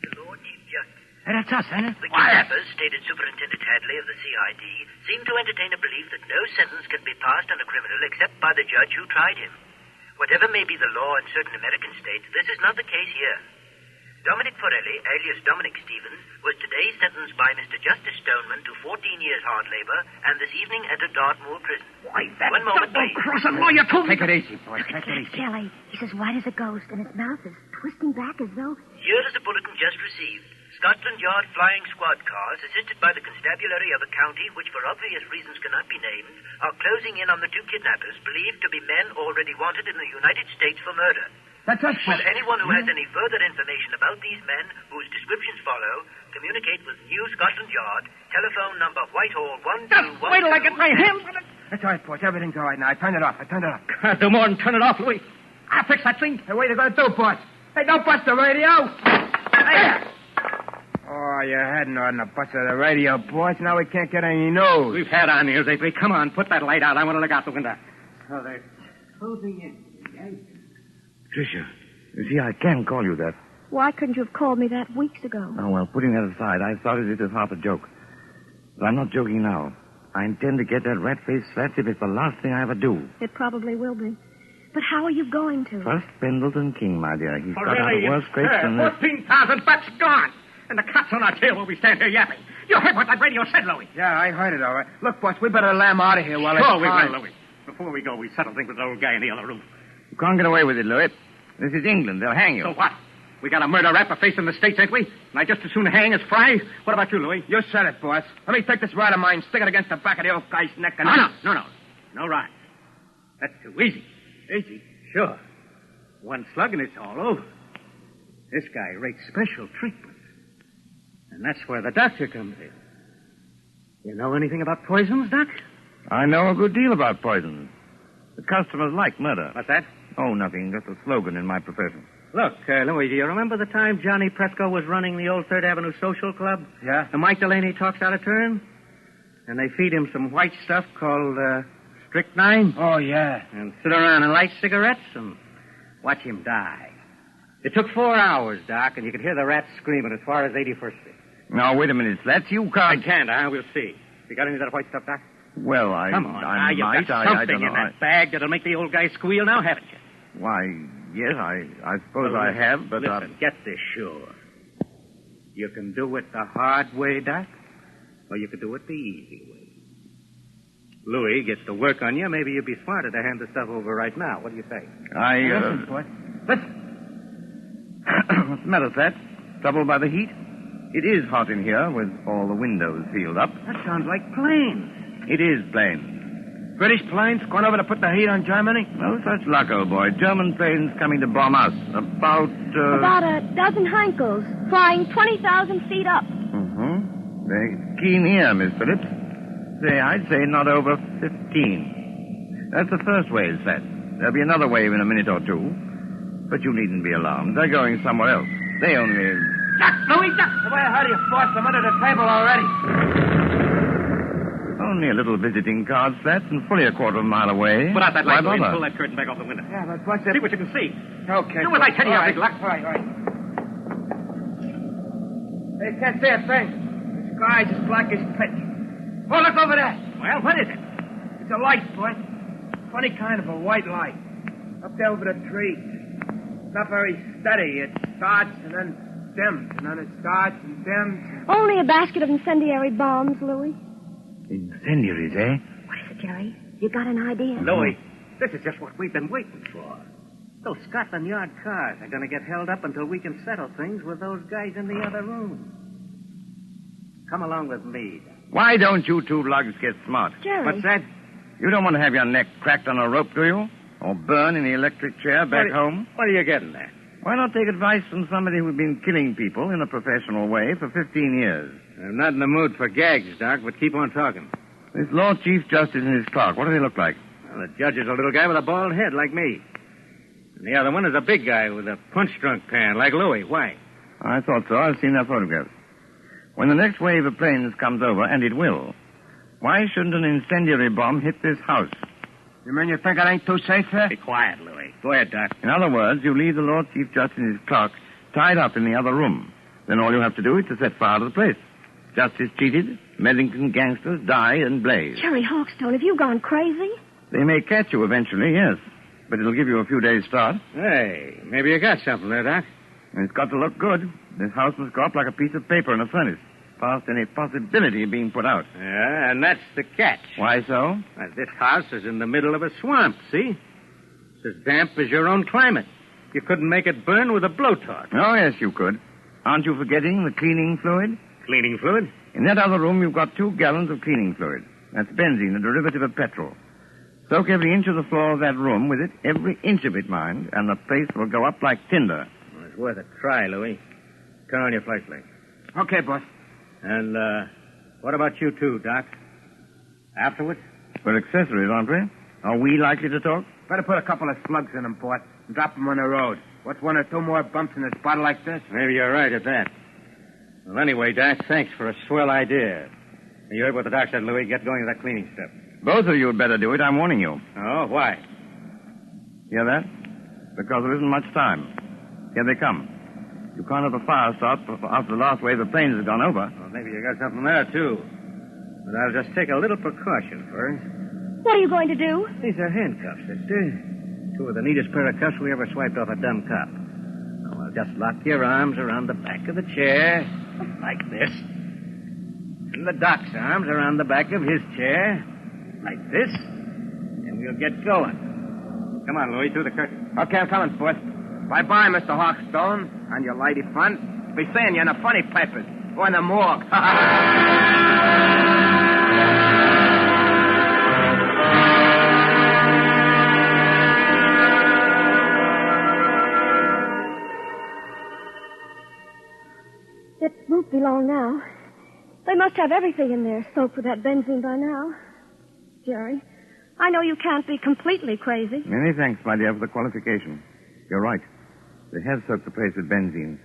The Lord Chief Justice. Hey, that's us, ain't it? The kidnappers, stated Superintendent Hadley of the CID, seem to entertain a belief that no sentence can be passed on a criminal except by the judge who tried him. Whatever may be the law in certain American states, this is not the case here. Dominic Forelli, alias Dominic Stevens, was today sentenced by Mr. Justice Stoneman to 14 years hard labor and this evening entered Dartmoor prison. Why, that One moment, please. double-crossing lawyer told me... Take it easy, boy. Look at Jack Kelly. He's as white as a ghost, and his mouth is twisting back as though... Here is a bulletin just received. Scotland Yard flying squad cars, assisted by the constabulary of a county which for obvious reasons cannot be named, are closing in on the 2 kidnappers believed to be men already wanted in the United States for murder. That's us, Should anyone who has any further information about these men, whose descriptions follow, communicate with New Scotland Yard, telephone number Whitehall 121... Wait till I get my hands on it. That's all right, boss. Everything's all right now. I turned it off. Can't do more than turn it off, Louis. I'll fix that thing. Hey, what are you going to do, boss? Hey, don't bust the radio. Oh, you hadn't on the bus of the radio, boss. Now we can't get any news. We've had our news, Avery. Come on, put that light out. I want to look out the window. Oh, they're closing in. Tricia, you see, I can call you that. Why couldn't you have called me that weeks ago? Oh, well, putting that aside, I started it as half a joke. But I'm not joking now. I intend to get that rat-faced slats if it's the last thing I ever do. It probably will be. But how are you going to? First, Pendleton King, my dear. He's got out of worse scrapes than this. 14,000 bucks gone. And the cops on our tail while we stand here yapping. You heard what that radio said, Louis. Yeah, I heard it, all right. Look, boss, we better lamb out of here while Sure, it's we time. will, Louis. Before we go, we settle things with the old guy in the other room. You can't get away with it, Louis. This is England. They'll hang you. So what? We got a murder rap for facing the States, ain't we? And I just as soon hang as fry. What about you, Louis? You said it, boss. Let me take this rod of mine, stick it against the back of the old guy's neck, and... No. No rod. That's too easy. Easy? Sure. One slug and it's all over. This guy rates special treatment. And that's where the doctor comes in. You know anything about poisons, Doc? I know a good deal about poisons. The customers like murder. What's that? Oh, nothing. Just a slogan in my profession. Look, Louis, do you remember the time Johnny Presco was running the old 3rd Avenue Social Club? Yeah? And Mike Delaney talks out of turn? And they feed him some white stuff called strychnine? Oh, yeah. And sit around and light cigarettes and watch him die. It took 4 hours, Doc, and you could hear the rats screaming as far as 81st Street. Now, wait a minute, Slats. You I can't... can't, We'll see. You got any of that white stuff, Doc? Well, Come on, you've got something in that bag that'll make the old guy squeal now, haven't you? Why, yes, I suppose I have, but... Listen, get this sure. You can do it the hard way, Doc, or you can do it the easy way. Louis gets to work on you. Maybe you'd be smarter to hand the stuff over right now. What do you say? Listen, boy. Listen. What's the matter, Slats? Troubled by the heat? It is hot in here with all the windows sealed up. That sounds like planes. It is planes. British planes going over to put the heat on Germany? No such luck, old boy. German planes coming to bomb us. About a dozen Heinkels, flying 20,000 feet up. Mm-hmm. Very keen ear, Miss Phillips. I'd say not over 15. That's the first wave, Seth. There'll be another wave in a minute or two. But you needn't be alarmed. They're going somewhere else. They only... Duck, Louis, duck! The way I heard you force them under the table already. Only a little visiting card, Slats, and fully a quarter of a mile away. Put out that light, Why Louis, and bother? pull that curtain back off the window. Yeah, but what's it? See what you can see. Okay. Do what I tell you, big luck. All right. Hey, can't see a thing. The sky's as black as pitch. Oh, look over there. Well, what is it? It's a light, boy. Funny kind of a white light. Up there over the trees. It's not very steady. It starts and then dims, and then it starts and dims. Only a basket of incendiary bombs, Louis. Incendiaries, eh? What is it, Jerry? You got an idea? Louis, this is just what we've been waiting for. Those Scotland Yard cars are going to get held up until we can settle things with those guys in the other room. Come along with me. Why don't you two lugs get smart? Jerry. What's that? You don't want to have your neck cracked on a rope, do you? Or burn in the electric chair back home? What are you getting at? Why not take advice from somebody who's been killing people in a professional way for 15 years? I'm not in the mood for gags, Doc, but keep on talking. This Lord Chief Justice and his clerk, what do they look like? Well, the judge is a little guy with a bald head like me. And the other one is a big guy with a punch-drunk pan like Louis. Why? I thought so. I've seen their photographs. When the next wave of planes comes over, and it will, why shouldn't an incendiary bomb hit this house? You mean you think it ain't too safe here? Be quiet, Louis. Go ahead, Doc. In other words, you leave the Lord Chief Justice and his clerk tied up in the other room. Then all you have to do is to set fire to the place. Justice cheated, Benedictine gangsters die and blaze. Jerry Hawkstone, have you gone crazy? They may catch you eventually, yes. But it'll give you a few days' start. Hey, maybe you got something there, Doc. And it's got to look good. This house must go up like a piece of paper in a furnace, past any possibility of being put out. Yeah, and that's the catch. Why so? Well, this house is in the middle of a swamp, see? It's as damp as your own climate. You couldn't make it burn with a blowtorch. Oh, yes, you could. Aren't you forgetting the cleaning fluid? Cleaning fluid? In that other room, you've got 2 gallons of cleaning fluid. That's benzene, a derivative of petrol. Soak every inch of the floor of that room with it, every inch of it, mind, and the place will go up like tinder. Well, it's worth a try, Louis. Turn on your flashlight. Okay, boss. And, what about you two, Doc? Afterwards? We're accessories, aren't we? Are we likely to talk? Better put a couple of slugs in them, boss, and drop them on the road. What's one or two more bumps in a spot like this? Maybe you're right at that. Well, anyway, Doc, thanks for a swell idea. You heard what the doc said, Louis. Get going to that cleaning stuff. Both of you had better do it. I'm warning you. Oh, why? Hear that? Because there isn't much time. Here they come. You can't have a fire start after the last wave of planes has gone over. Well, maybe you got something there, too. But I'll just take a little precaution first. What are you going to do? These are handcuffs, sister. Two of the neatest pair of cuffs we ever swiped off a dumb cop. Now, I'll just lock your arms around the back of the chair, like this. And the doc's arms around the back of his chair, like this. And we'll get going. Come on, Louis, through the curtain. Okay, I'm coming, Sport. Bye-bye, Mr. Hawkstone. And your lady friend. Be seeing you in the funny papers. Or in the morgue. It won't be long now. They must have everything in there soaked with that benzene by now. Jerry, I know you can't be completely crazy. Many thanks, my dear, for the qualification. You're right. They have soaked the place with benzene.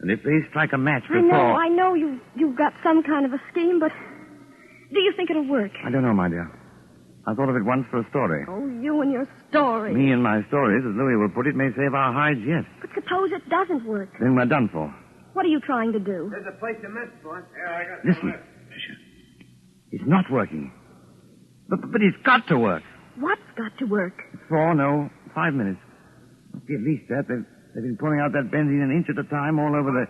And if they strike a match before... I know you've got some kind of a scheme, but do you think it'll work? I don't know, my dear. I thought of it once for a story. Oh, you and your story. Me and my stories, as Louis will put it, may save our hides yet. But suppose it doesn't work. Then we're done for. What are you trying to do? There's a place to miss, boss. Yeah, I got Listen, Patricia. It's not working. But it's got to work. What's got to work? 5 minutes. Must be at least that. They've been pouring out that benzene an inch at a time all over the...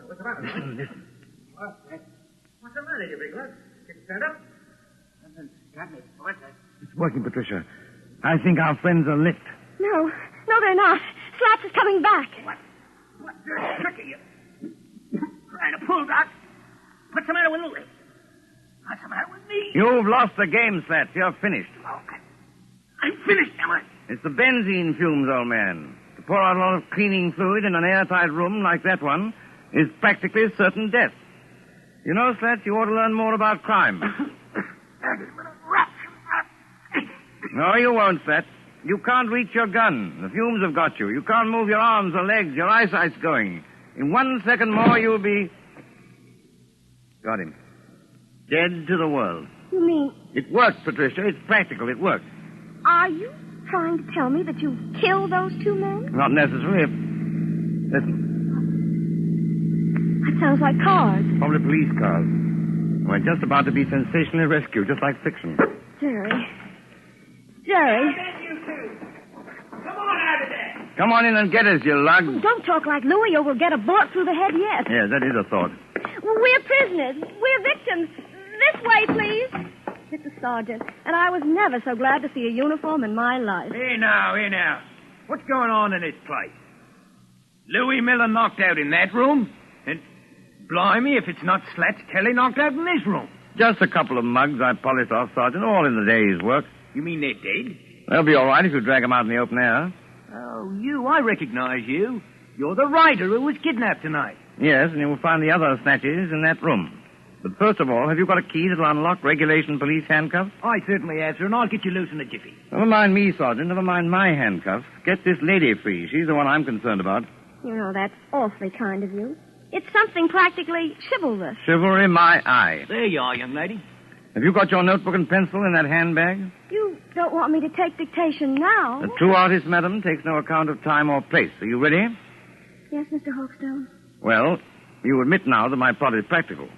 What's the matter? Listen. What's the matter, you big lad? Get set up? Nothing's got me, boss. It's working, Patricia. I think our friends are licked. No, they're not. Slaps is coming back. What dirty trick are you trying to pull, Doc? What's the matter with Louis? What's the matter with me? You've lost the game, Slats. You're finished. Oh, I'm finished, am I? It's the benzene fumes, old man. To pour out a lot of cleaning fluid in an airtight room like that one is practically certain death. You know, Slats, you ought to learn more about crime. No, you won't, Slats. You can't reach your gun. The fumes have got you. You can't move your arms or legs. Your eyesight's going. In 1 second more, you'll be... Got him. Dead to the world. You mean... It worked, Patricia. It's practical. It worked. Are you trying to tell me that you killed those two men? Not necessarily. Listen. That sounds like cars. Probably police cars. We're just about to be sensationally rescued, just like fiction. Jerry. Come on out of there. Come on in and get us, you lug. Oh, don't talk like Louis or we'll get a bullet through the head yet. Yeah, that is a thought. We're prisoners. We're victims. This way, please. It's the sergeant, and I was never so glad to see a uniform in my life. Here now. What's going on in this place? Louis Miller knocked out in that room? And blimey, if it's not Slats Kelly knocked out in this room. Just a couple of mugs I polished off, Sergeant, all in the day's work. You mean they're dead? They'll be all right if you drag them out in the open air. Oh, I recognize you. You're the rider who was kidnapped tonight. Yes, and you'll find the other snatches in that room. But first of all, have you got a key that'll unlock regulation police handcuffs? I certainly have, sir, and I'll get you loose in a jiffy. Never mind me, Sergeant. Never mind my handcuffs. Get this lady free. She's the one I'm concerned about. You know, that's awfully kind of you. It's something practically chivalrous. Chivalry, my eye. There you are, young lady. Have you got your notebook and pencil in that handbag? You don't want me to take dictation now? The true artist, madam, takes no account of time or place. Are you ready? Yes, Mr. Hawkstone. Well, you admit now that my plot is practical.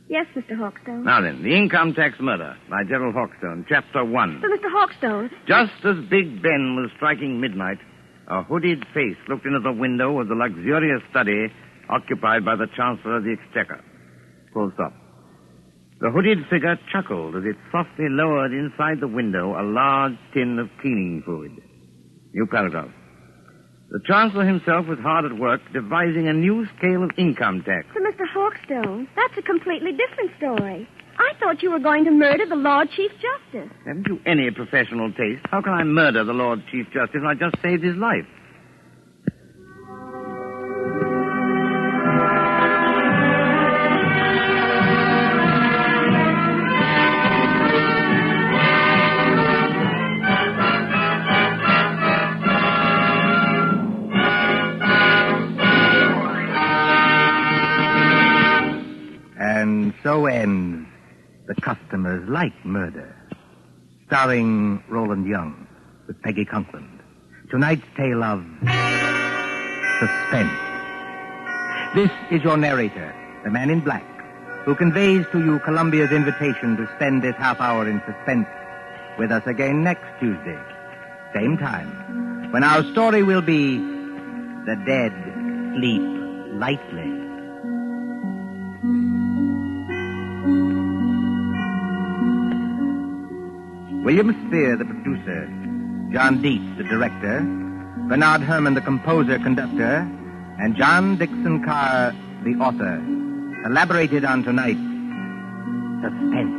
Yes, Mr. Hawkstone. Now then, The Income Tax Murder by Gerald Hawkstone, Chapter 1. But, Mr. Hawkstone... Just as Big Ben was striking midnight, a hooded face looked into the window of the luxurious study occupied by the Chancellor of the Exchequer. Full stop. The hooded figure chuckled as it softly lowered inside the window a large tin of cleaning fluid. New paragraph. The Chancellor himself was hard at work devising a new scale of income tax. But, Mr. Hawkstone, that's a completely different story. I thought you were going to murder the Lord Chief Justice. Haven't you any professional taste? How can I murder the Lord Chief Justice when I just saved his life? so ends The Customers Like Murder, starring Roland Young with Peggy Conklin. Tonight's tale of suspense. This is your narrator, the man in black, who conveys to you Columbia's invitation to spend this half hour in suspense with us again next Tuesday, same time, when our story will be The Dead Sleep Lightly. William Spear, the producer, John Dietz, the director, Bernard Herrmann, the composer-conductor, and John Dixon Carr, the author, elaborated on tonight's Suspense.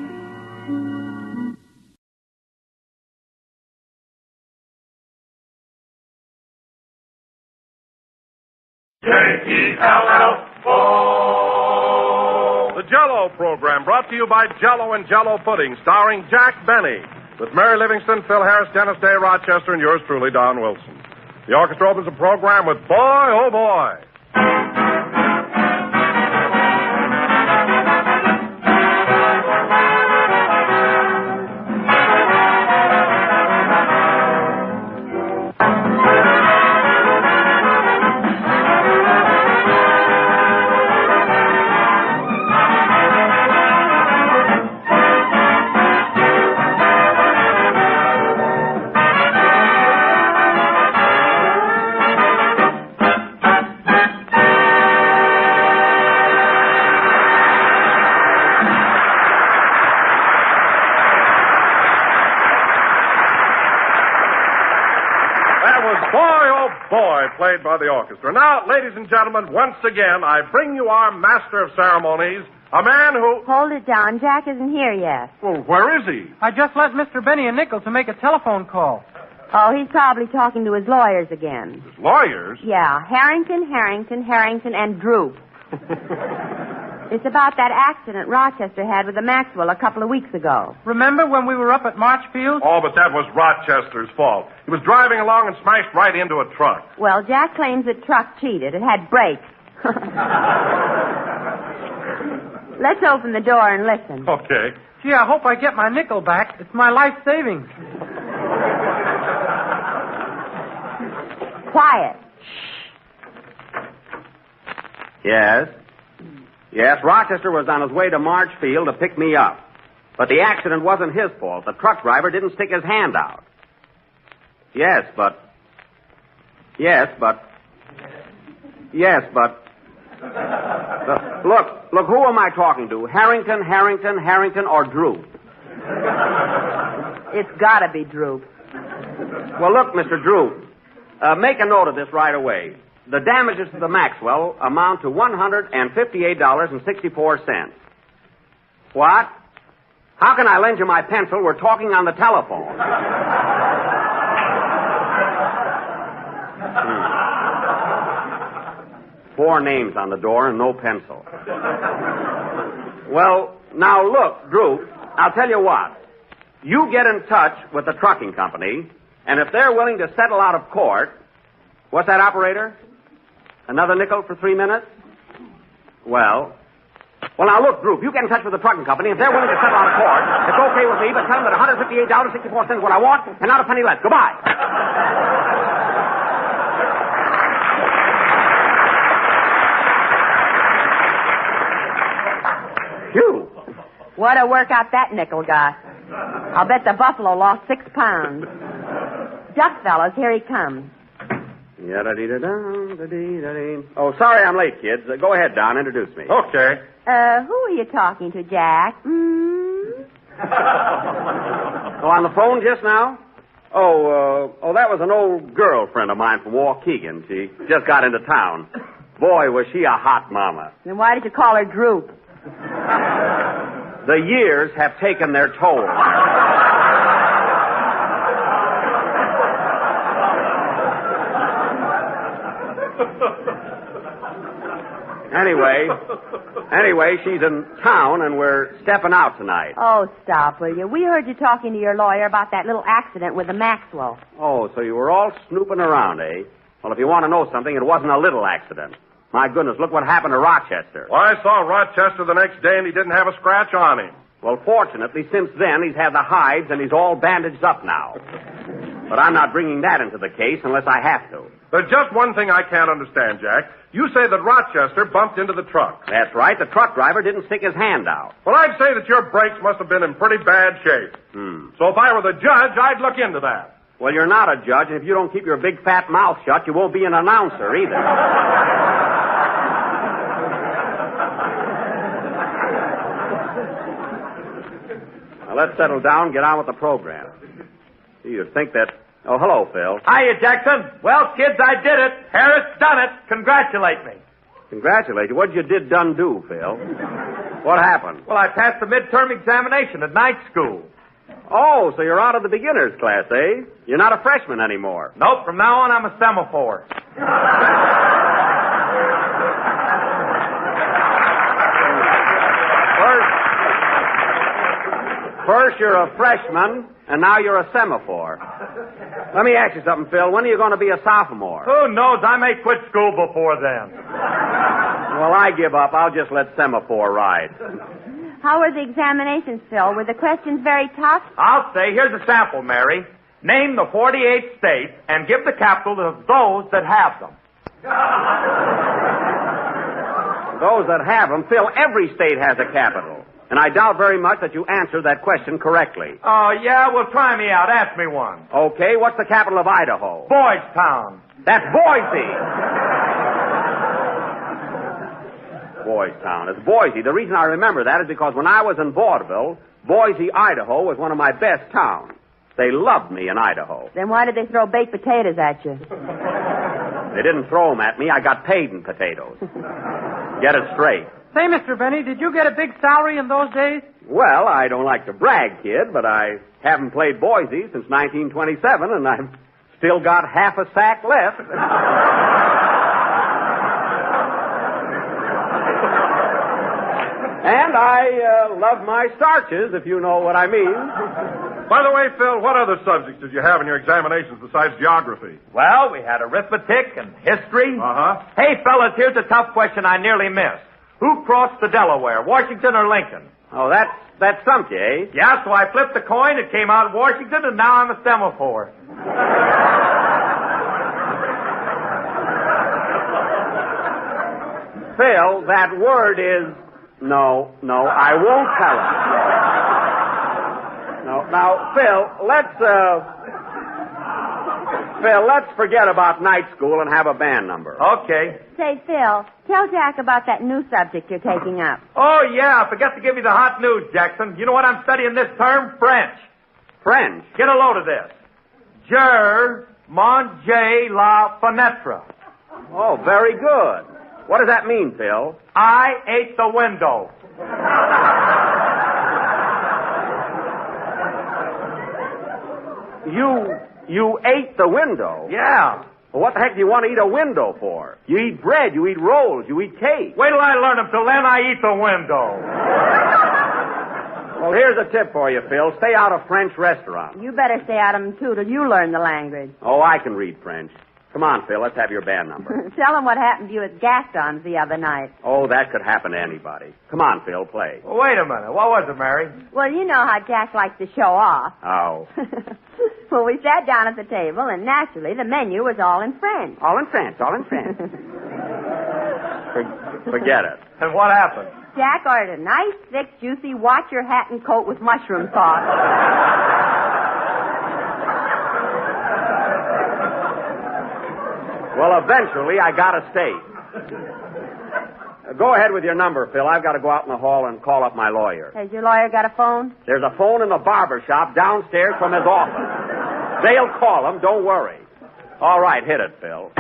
J-E-L-L-O. The Jell-O program brought to you by Jell-O and Jell-O Pudding, starring Jack Benny, with Mary Livingston, Phil Harris, Dennis Day, Rochester, and yours truly, Don Wilson. The orchestra opens the program with Boy, Oh Boy. Played by the orchestra. Now, ladies and gentlemen, once again, I bring you our master of ceremonies, a man who... Hold it down. Jack isn't here yet. Well, where is he? I just left Mr. Benny a nickel to make a telephone call. Oh, he's probably talking to his lawyers again. His lawyers? Yeah, Harrington, and Droop. It's about that accident Rochester had with the Maxwell a couple of weeks ago. Remember when we were up at Marchfield? Oh, but that was Rochester's fault. He was driving along and smashed right into a truck. Well, Jack claims the truck cheated. It had brakes. Let's open the door and listen. Okay. Gee, I hope I get my nickel back. It's my life savings. Quiet. Yes? Yes, Rochester was on his way to Marchfield to pick me up. But the accident wasn't his fault. The truck driver didn't stick his hand out. Yes, but... Look, who am I talking to? Harrington, or Droop? It's gotta be Droop. Well, look, Mr. Droop, make a note of this right away. The damages to the Maxwell amount to $158.64. What? How can I lend you my pencil? We're talking on the telephone. Four names on the door and no pencil. Well, now look, Droop, I'll tell you what. You get in touch with the trucking company, and if they're willing to settle out of court... What's that, operator? Another nickel for 3 minutes? Well, now look, Droop, you get in touch with the trucking company. If they're willing to settle out of court, it's okay with me, but tell them that $158.64 is what I want, and not a penny less. Goodbye. Phew. What a workout that nickel got. I'll bet the buffalo lost 6 pounds. Duck, fellas, here he comes. Oh, sorry I'm late, kids. Go ahead, Don. Introduce me. Okay. Who are you talking to, Jack? Oh, on the phone just now? Oh, that was an old girlfriend of mine from Waukegan. She just got into town. Boy, was she a hot mama. Then why did you call her Droop? The years have taken their toll. Anyway, she's in town, and we're stepping out tonight. Oh, stop, will you? We heard you talking to your lawyer about that little accident with the Maxwell. Oh, so you were all snooping around, eh? Well, if you want to know something, it wasn't a little accident. My goodness, look what happened to Rochester. Well, I saw Rochester the next day, and he didn't have a scratch on him. Well, fortunately, since then, he's had the hives, and he's all bandaged up now. But I'm not bringing that into the case unless I have to. There's just one thing I can't understand, Jack. You say that Rochester bumped into the truck. That's right. The truck driver didn't stick his hand out. Well, I'd say that your brakes must have been in pretty bad shape. So if I were the judge, I'd look into that. Well, you're not a judge, and if you don't keep your big fat mouth shut, you won't be an announcer either. Now, let's settle down and get on with the program. You'd think that... Oh, hello, Phil. Hiya, Jackson. Well, kids, I did it. Harris done it. Congratulate me. Congratulate you. What did you do, Phil? What happened? Well, I passed the midterm examination at night school. Oh, so you're out of the beginner's class, eh? You're not a freshman anymore. Nope, from now on I'm a semaphore. First you're a freshman, and now you're a semaphore. Let me ask you something, Phil. When are you going to be a sophomore? Who knows? I may quit school before then. Well, I give up. I'll just let semaphore ride. How were the examinations, Phil? Were the questions very tough? I'll say, here's a sample, Mary. Name the 48 states and give the capitals of those that have them. Those that have them? Phil, every state has a capital. And I doubt very much that you answered that question correctly. Oh, yeah? Well, try me out. Ask me one. Okay, what's the capital of Idaho? Boys Town. That's Boise. Boys Town. It's Boise. The reason I remember that is because when I was in vaudeville, Boise, Idaho was one of my best towns. They loved me in Idaho. Then why did they throw baked potatoes at you? They didn't throw them at me. I got paid in potatoes. Get it straight. Say, Mr. Benny, did you get a big salary in those days? Well, I don't like to brag, kid, but I haven't played Boise since 1927, and I've still got half a sack left. And I love my starches, if you know what I mean. By the way, Phil, what other subjects did you have in your examinations besides geography? Well, we had arithmetic and history. Uh-huh. Hey, fellas, here's a tough question I nearly missed. Who crossed the Delaware, Washington or Lincoln? Oh, that stumped you, eh? Yeah, so I flipped the coin, it came out Washington, and now I'm a semaphore. Phil, that word is... No, I won't tell it. No, now, Phil, let's forget about night school and have a band number. Okay. Say, Phil, tell Jack about that new subject you're taking up. Oh, yeah, I forgot to give you the hot news, Jackson. You know what I'm studying this term? French. French? Get a load of this. Je mange la fenêtre. Oh, very good. What does that mean, Phil? I ate the window. You ate the window? Yeah. Well, what the heck do you want to eat a window for? You eat bread, you eat rolls, you eat cake. Wait till I learn them. Till then, I eat the window. Well, here's a tip for you, Phil. Stay out of French restaurants. You better stay out of them, too, till you learn the language. Oh, I can read French. Come on, Phil, let's have your band number. Tell them what happened to you at Gaston's the other night. Oh, that could happen to anybody. Come on, Phil, play. Well, wait a minute. What was it, Mary? Well, you know how Jack likes to show off. Oh. Well, we sat down at the table, and naturally, the menu was all in French. All in French. Forget it. And what happened? Jack ordered a nice, thick, juicy, watch your hat and coat with mushroom sauce. Well, eventually, I got a steak. Go ahead with your number, Phil. I've got to go out in the hall and call up my lawyer. Has your lawyer got a phone? There's a phone in the barber shop downstairs from his office. They'll call him, don't worry. All right, hit it, Phil.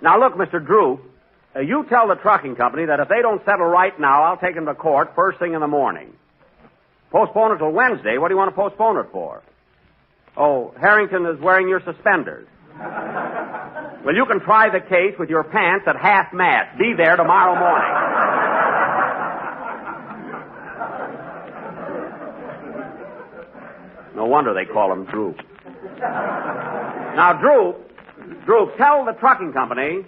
Now, look, Mr. Drew, you tell the trucking company that if they don't settle right now, I'll take them to court first thing in the morning. Postpone it till Wednesday. What do you want to postpone it for? Oh, Harrington is wearing your suspenders. Well, you can try the case with your pants at half-mast. Be there tomorrow morning. No wonder they call him Droop. Now, Droop, tell the trucking company.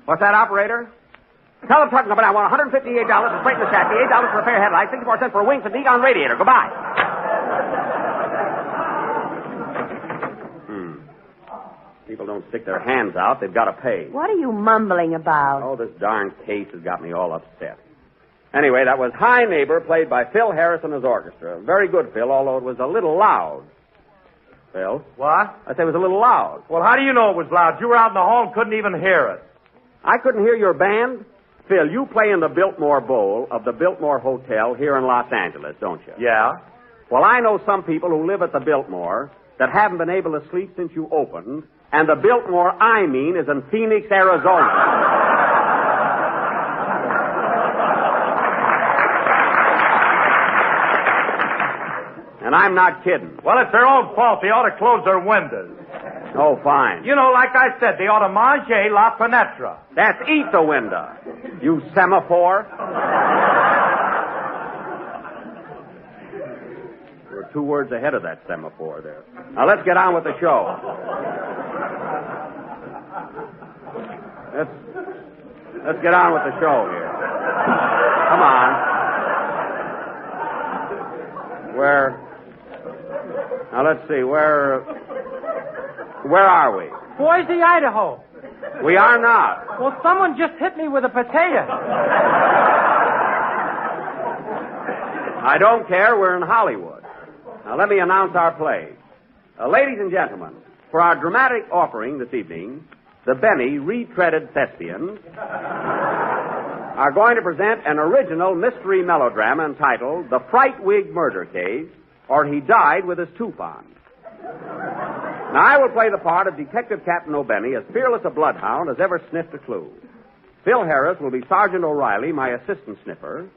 What's that, operator? Tell the trucking company I want $158 to straighten the chassis, $8 for repair headlights, 64 cents for wings and decon radiator. Goodbye. People don't stick their hands out. They've got to pay. What are you mumbling about? Oh, this darn case has got me all upset. Anyway, that was High Neighbor, played by Phil Harris and his orchestra. Very good, Phil, although it was a little loud. Phil? What? I say it was a little loud. Well, how do you know it was loud? You were out in the hall and couldn't even hear it. I couldn't hear your band? Phil, you play in the Biltmore Bowl of the Biltmore Hotel here in Los Angeles, don't you? Yeah. Well, I know some people who live at the Biltmore that haven't been able to sleep since you opened, and the Biltmore I mean is in Phoenix, Arizona. And I'm not kidding. Well, it's their own fault. They ought to close their windows. Oh, fine. You know, like I said, they ought to manger la fenetra. That's eat the window, you semaphore. We're 2 words ahead of that semaphore there. Now, let's get on with the show. Let's get on with the show here. Come on. Now, let's see, where are we? Boise, Idaho. We are not. Well, someone just hit me with a potato. I don't care. We're in Hollywood. Now, let me announce our play. Ladies and gentlemen, for our dramatic offering this evening, the Benny Retreaded Thespians are going to present an original mystery melodrama entitled The Frightwig Murder Case, or He Died with His Tooth On. Now, I will play the part of Detective Captain O'Benny, as fearless a bloodhound as ever sniffed a clue. Phil Harris will be Sergeant O'Reilly, my assistant sniffer.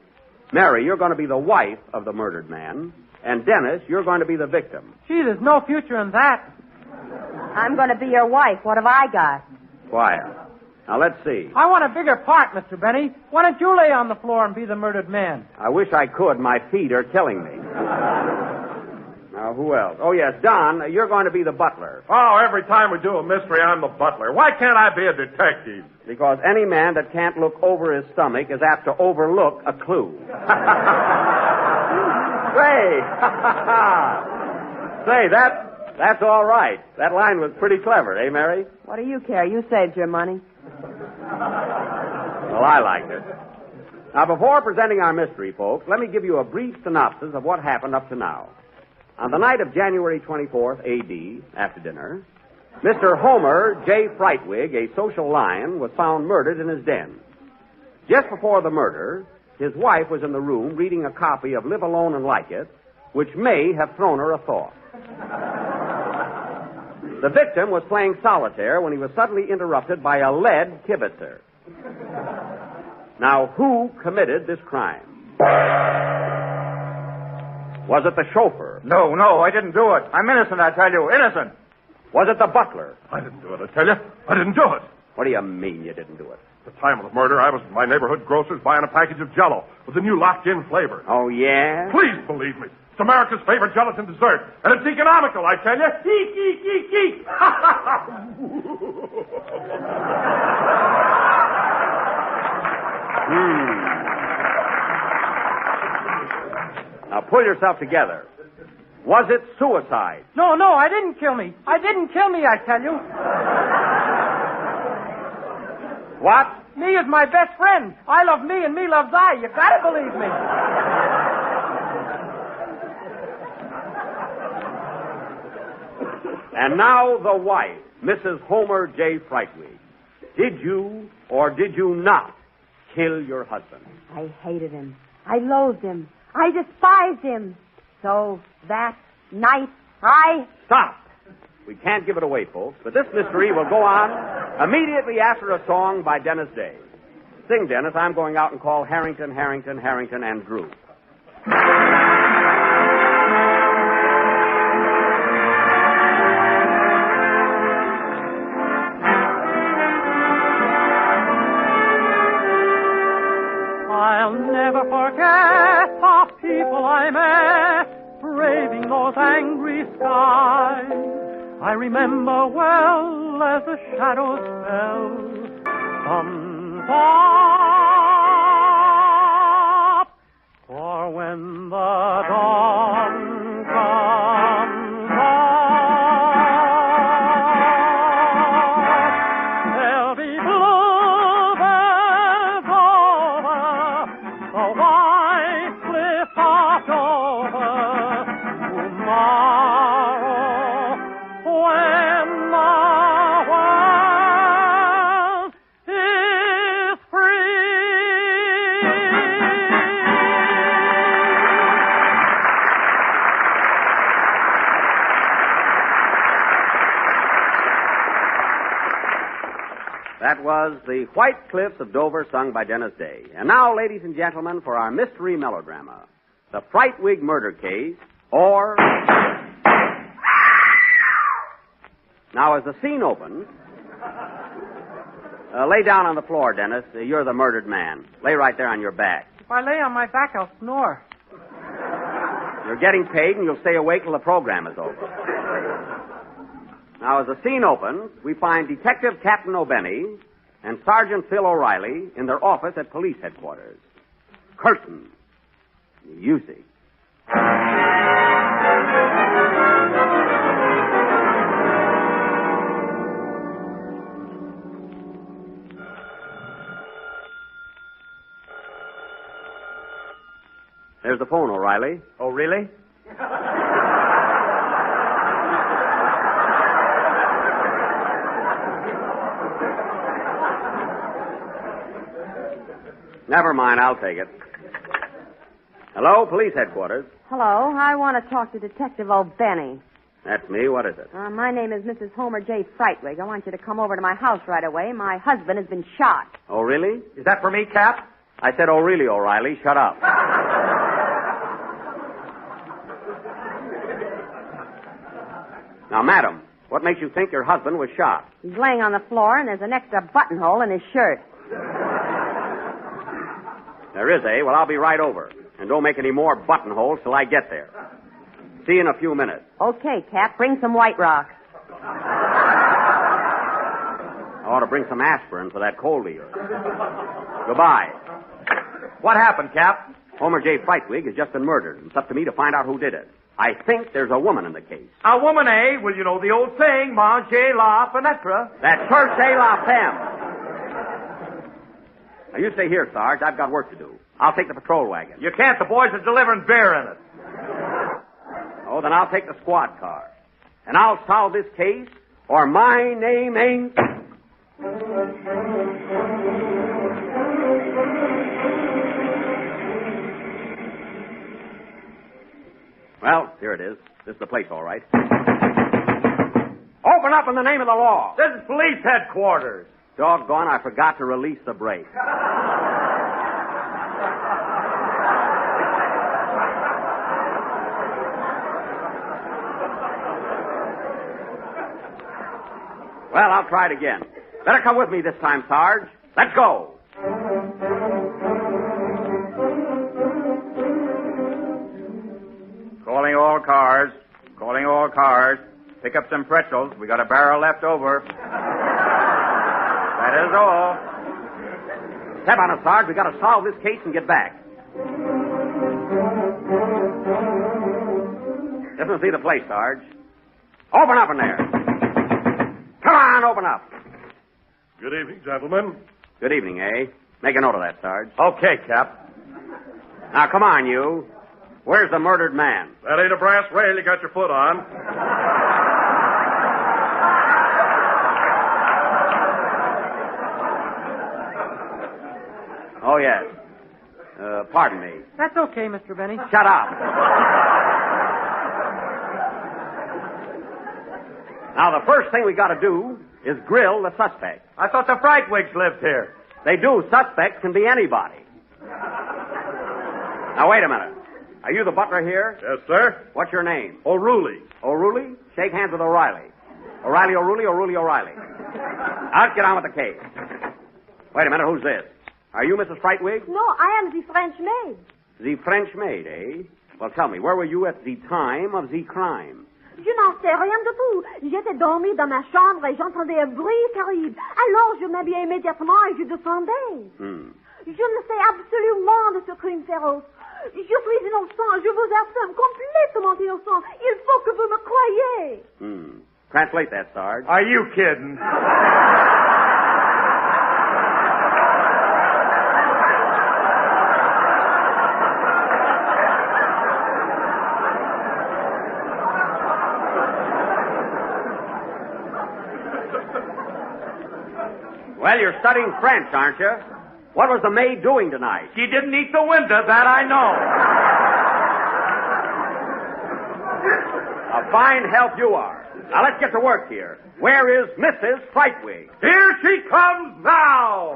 Mary, you're going to be the wife of the murdered man. And Dennis, you're going to be the victim. Gee, there's no future in that. I'm going to be your wife. What have I got? Quiet. Now, let's see. I want a bigger part, Mr. Benny. Why don't you lay on the floor and be the murdered man? I wish I could. My feet are killing me. Now, who else? Oh, yes, Don, you're going to be the butler. Oh, every time we do a mystery, I'm the butler. Why can't I be a detective? Because any man that can't look over his stomach is apt to overlook a clue. Say, that's all right. That line was pretty clever, eh, Mary? What do you care? You saved your money. Well, I liked it. Now, before presenting our mystery, folks, let me give you a brief synopsis of what happened up to now. On the night of January 24th, A.D., after dinner, Mr. Homer J. Frightwig, a social lion, was found murdered in his den. Just before the murder, his wife was in the room reading a copy of Live Alone and Like It, which may have thrown her a thought. The victim was playing solitaire when he was suddenly interrupted by a lead kibitzer. Now, who committed this crime? Was it the chauffeur? No, I didn't do it. I'm innocent, I tell you. Innocent. Was it the butler? I didn't do it, I tell you. I didn't do it. What do you mean you didn't do it? At the time of the murder, I was in my neighborhood grocer's buying a package of Jell-O with the new locked-in flavor. Oh, yeah? Please believe me. It's America's favorite gelatin dessert, and it's economical, I tell you. Eek, eek, eek, eek. Now, pull yourself together. Was it suicide? No, I didn't kill me. I didn't kill me, I tell you. What? Me is my best friend. I love me and me loves I. You gotta believe me. And now the wife, Mrs. Homer J. Frightwig. Did you or did you not kill your husband? I hated him. I loathed him. I despised him. So that night, I... Stop! We can't give it away, folks, but this mystery will go on immediately after a song by Dennis Day. Sing, Dennis. I'm going out and call Harrington, and Drew. I'll never forget the people I met, braving those angry skies. I remember well as the shadows fell. Some stop, for when the dawn comes on, there'll be bluebirds over the white cliff of Dover. Tomorrow, when the world is That was The White Cliffs of Dover, sung by Dennis Day. And now, ladies and gentlemen, for our mystery melodrama, The Frightwig Murder Case, or... Now, as the scene opens... lay down on the floor, Dennis. You're the murdered man. Lay right there on your back. If I lay on my back, I'll snore. You're getting paid, and you'll stay awake till the program is over. Now, as the scene opens, we find Detective Captain O'Benny and Sergeant Phil O'Reilly in their office at police headquarters. Curtain. Music. There's the phone, O'Reilly. Oh, really? Never mind, I'll take it. Hello, police headquarters. Hello, I want to talk to Detective O'Benny. That's me. What is it? My name is Mrs. Homer J. Frightwig. I want you to come over to my house right away. My husband has been shot. Oh, really? Is that for me, Cap? I said, oh, really, O'Reilly. Shut up. Now, madam, what makes you think your husband was shot? He's laying on the floor, and there's an extra buttonhole in his shirt. There is, eh? Well, I'll be right over. And don't make any more buttonholes till I get there. See you in a few minutes. Okay, Cap. Bring some White Rock. I ought to bring some aspirin for that cold of yours. Goodbye. What happened, Cap? Homer J. Frightwig has just been murdered. It's up to me to find out who did it. I think there's a woman in the case. A woman, eh? Well, you know the old saying, manger la fenêtre. That's cherchez la femme. Now, you stay here, Sarge. I've got work to do. I'll take the patrol wagon. You can't. The boys are delivering beer in it. Oh, then I'll take the squad car. And I'll solve this case, or my name ain't... Well, here it is. This is the place, all right. Open up in the name of the law. This is police headquarters. Doggone, I forgot to release the brake. Well, I'll try it again. Better come with me this time, Sarge. Let's go. Calling all cars. Calling all cars. Pick up some pretzels. We got a barrel left over. That is all. Step on it, Sarge. We got to solve this case and get back. This must be the place, Sarge. Open up in there. Come on, open up. Good evening, gentlemen. Good evening, eh? Make a note of that, Sarge. Okay, Cap. Now, come on, you. Where's the murdered man? That ain't a brass rail you got your foot on. Oh, yes. Pardon me. That's okay, Mr. Benny. Shut up. Now, the first thing we got to do Is Grill the suspect? I thought the Frightwigs lived here. They do. Suspects can be anybody. Now, wait a minute. Are you the butler here? Yes, sir. What's your name? O'Reilly. O'Reilly? Shake hands with O'Reilly. O'Reilly. Now, let's get on with the case. Wait a minute. Who's this? Are you Mrs. Frightwig? No, I am the French maid. The French maid, eh? Well, tell me, where were you at the time of the crime? Je n'en sais rien du tout. J'étais dormie dans ma chambre et j'entendais un bruit terrible. Alors je m'habillais immédiatement et je descendais. Je ne sais absolument de ce crime féroce. Je suis innocent, je vous affirme, complètement innocent. Il faut que vous me croyiez. Translate that, Sarge. Are you kidding? Well, you're studying French, aren't you? What was the maid doing tonight? She didn't eat the window, that I know. A fine help you are. Now, let's get to work here. Where is Mrs. Frightwig? Here she comes now!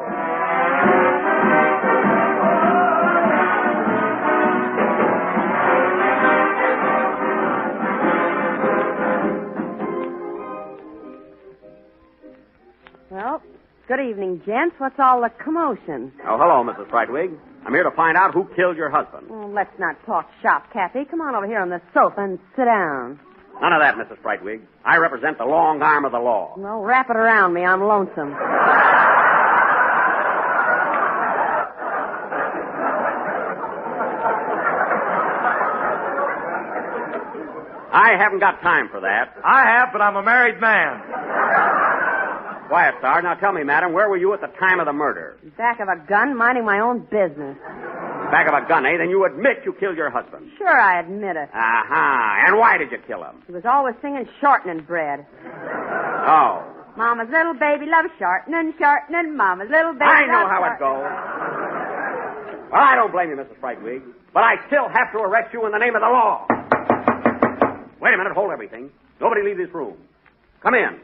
Well, good evening, gents. What's all the commotion? Oh, hello, Mrs. Frightwig. I'm here to find out who killed your husband. Oh, let's not talk shop, Kathy. Come on over here on the sofa and sit down. None of that, Mrs. Frightwig. I represent the long arm of the law. Well, wrap it around me. I'm lonesome. I haven't got time for that. I have, but I'm a married man. Quiet, Sarge. Now tell me, madam, where were you at the time of the murder? Back of a gun, minding my own business. Back of a gun, eh? Then you admit you killed your husband. Sure, I admit it. Aha. And why did you kill him? He was always singing shortening bread. Oh. Mama's little baby loves shortening, shortening. Mama's little baby I know loves how it goes. Well, I don't blame you, Mrs. Frightwig, but I still have to arrest you in the name of the law. Wait a minute. Hold everything. Nobody leave this room. Come in.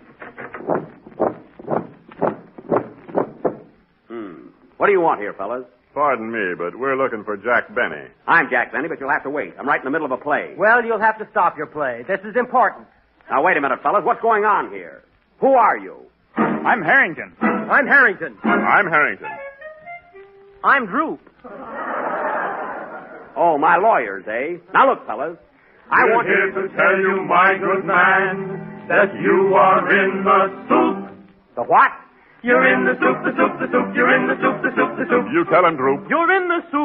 What do you want here, fellas? Pardon me, but we're looking for Jack Benny. I'm Jack Benny, but you'll have to wait. I'm right in the middle of a play. Well, you'll have to stop your play. This is important. Now, wait a minute, fellas. What's going on here? Who are you? I'm Harrington. I'm Harrington. I'm Harrington. I'm Droop. Oh, my lawyers, eh? Now, look, fellas. I want here to tell you, my good man, that you are in the soup. The what? You're in the soup, the soup, the soup. You're in the soup, the soup, the soup. You tell him, Droop. You're in the soup.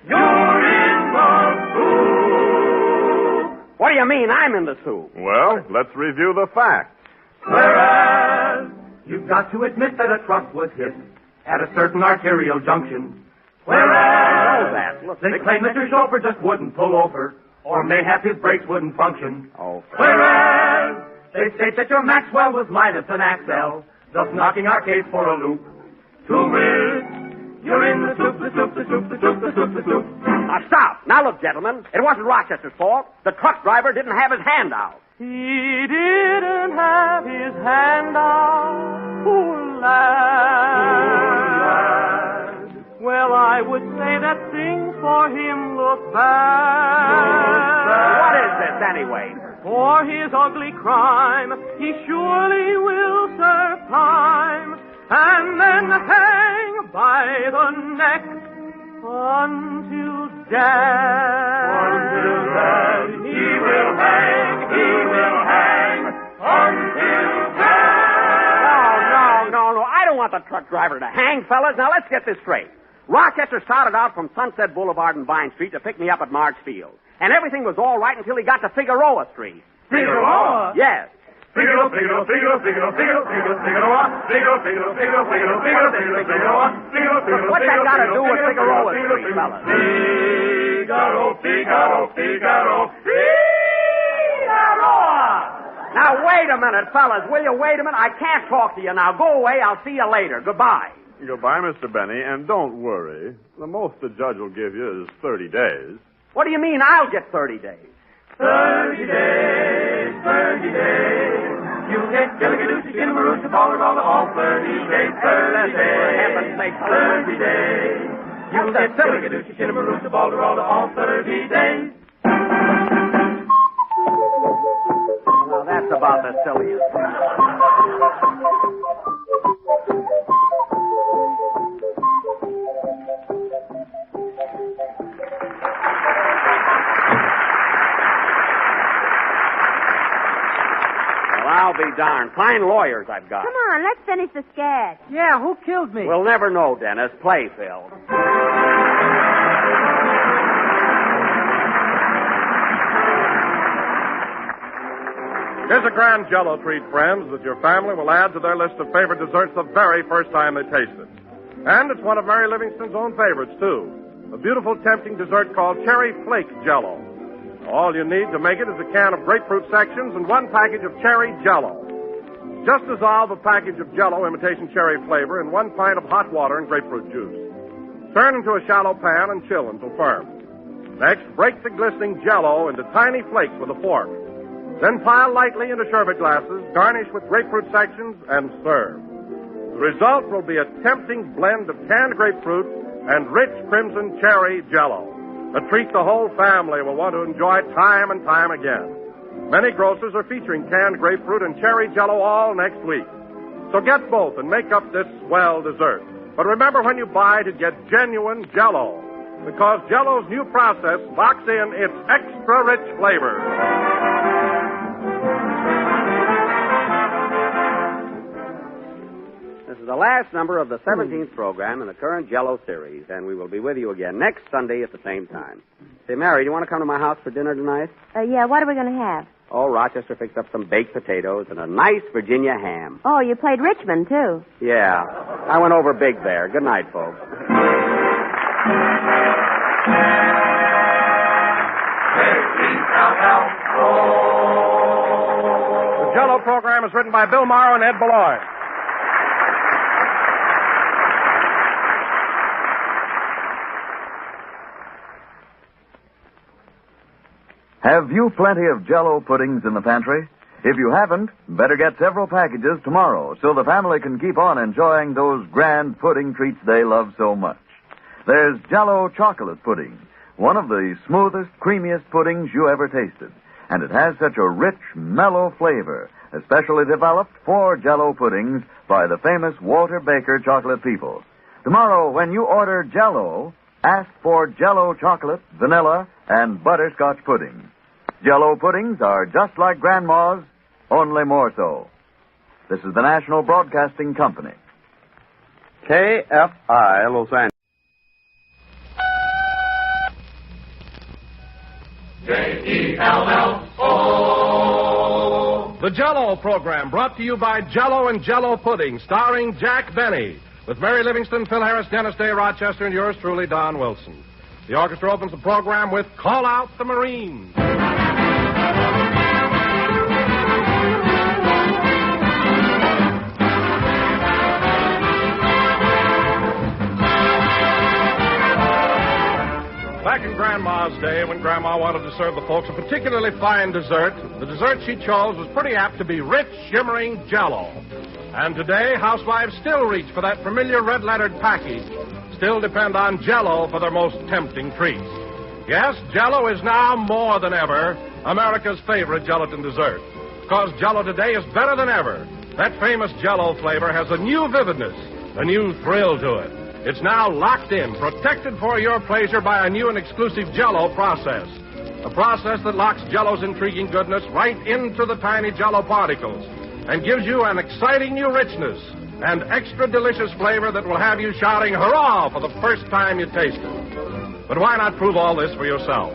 You're in the soup. What do you mean I'm in the soup? Well, let's review the facts. Whereas you've got to admit that a truck was hit at a certain arterial junction. Whereas they claim that your chauffeur just wouldn't pull over, or mayhap his brakes wouldn't function. Oh. Whereas they state that your Maxwell was minus an axle, thus knocking our case for a loop. To wit, you're in the soup, the soup, the soup, the soup, the soup, the soup. Now, stop. Now, look, gentlemen. It wasn't Rochester's fault. The truck driver didn't have his hand out. He didn't have his hand out. Poor lad. Well, I would say that things for him look bad. What is this, anyway? For his ugly crime, he surely will serve time, and then hang by the neck until death. Until death, he will hang until death. No. I don't want the truck driver to hang, fellas. Now, let's get this straight. Rochester started out from Sunset Boulevard and Vine Street to pick me up at March Field. And everything was all right until he got to Figueroa Street. Figueroa? Yes. Figueroa, Figueroa, Figueroa, Figueroa, Figueroa, Figueroa, Figueroa, Figueroa, Figueroa, Figueroa, Figueroa, Figueroa, Figueroa. What's that got to do with Figueroa Street, fellas? Figaro, Figaro, Figaro, Figueroa. Now, wait a minute, fellas. Will you wait a minute? I can't talk to you now. Go away. I'll see you later. Goodbye. Goodbye, Mr. Benny, and don't worry. The most the judge will give you is 30 days. What do you mean I'll get 30 days? 30 days, 30 days. day. Chilligadoochie, Skinnamaroochie, Balderalla, all 30 days. 30 days. 30 days. You get Chilligadoochie, Skinnamaroochie, Balderalla, all 30 days. Well, that's about the silliest. I'll be darned. Fine lawyers I've got. Come on, let's finish the sketch. Yeah, who killed me? We'll never know, Dennis. Play, Phil. Here's a grand Jell-O treat, friends, that your family will add to their list of favorite desserts the very first time they taste it. And it's one of Mary Livingston's own favorites, too. A beautiful, tempting dessert called Cherry Flake Jell-O. All you need to make it is a can of grapefruit sections and one package of cherry Jell-O. Just dissolve a package of Jell-O imitation cherry flavor in 1 pint of hot water and grapefruit juice. Turn into a shallow pan and chill until firm. Next, break the glistening Jell-O into tiny flakes with a fork. Then pile lightly into sherbet glasses, garnish with grapefruit sections, and serve. The result will be a tempting blend of canned grapefruit and rich crimson cherry Jell-O. A treat the whole family will want to enjoy time and time again. Many grocers are featuring canned grapefruit and cherry Jell-O all next week. So get both and make up this swell dessert. But remember when you buy to get genuine Jell-O, because Jell-O's new process locks in its extra rich flavor. This is the last number of the 17th program in the current Jell-O series, and we will be with you again next Sunday at the same time. Say, Mary, do you want to come to my house for dinner tonight? Yeah, what are we going to have? Oh, Rochester fixed up some baked potatoes and a nice Virginia ham. Oh, you played Richmond, too. Yeah, I went over big there. Good night, folks. The Jell-O program is written by Bill Morrow and Ed Beloy. Have you plenty of Jell-O puddings in the pantry? If you haven't, better get several packages tomorrow so the family can keep on enjoying those grand pudding treats they love so much. There's Jell-O chocolate pudding, one of the smoothest, creamiest puddings you ever tasted. And it has such a rich, mellow flavor, especially developed for Jell-O puddings by the famous Walter Baker chocolate people. Tomorrow, when you order Jell-O, ask for Jell-O chocolate, vanilla, and butterscotch pudding. Jell-O puddings are just like Grandma's, only more so. This is the National Broadcasting Company. KFI, Los Angeles. Jell-O. The Jell-O program brought to you by Jell-O and Jell-O Pudding, starring Jack Benny, with Mary Livingston, Phil Harris, Dennis Day, Rochester, and yours truly, Don Wilson. The orchestra opens the program with Call Out the Marines. Back in Grandma's day, when Grandma wanted to serve the folks a particularly fine dessert, the dessert she chose was pretty apt to be rich, shimmering Jell-O. And today, housewives still reach for that familiar red-lettered package, still depend on Jell-O for their most tempting treats. Yes, Jell-O is now more than ever America's favorite gelatin dessert. Because Jell-O today is better than ever. That famous Jell-O flavor has a new vividness, a new thrill to it. It's now locked in, protected for your pleasure by a new and exclusive Jell-O process. A process that locks Jell-O's intriguing goodness right into the tiny Jell-O particles and gives you an exciting new richness and extra delicious flavor that will have you shouting hurrah for the first time you taste it. But why not prove all this for yourself?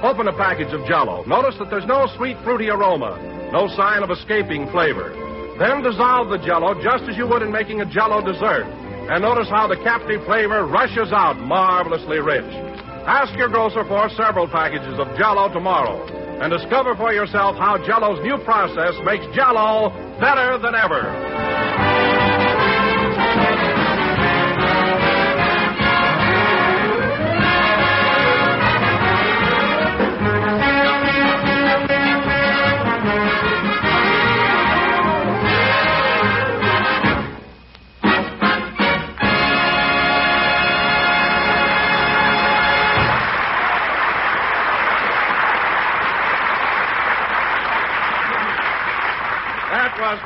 Open a package of Jell-O. Notice that there's no sweet, fruity aroma, no sign of escaping flavor. Then dissolve the Jell-O just as you would in making a Jell-O dessert. And notice how the captive flavor rushes out marvelously rich. Ask your grocer for several packages of Jell-O tomorrow and discover for yourself how Jell-O's new process makes Jell-O better than ever.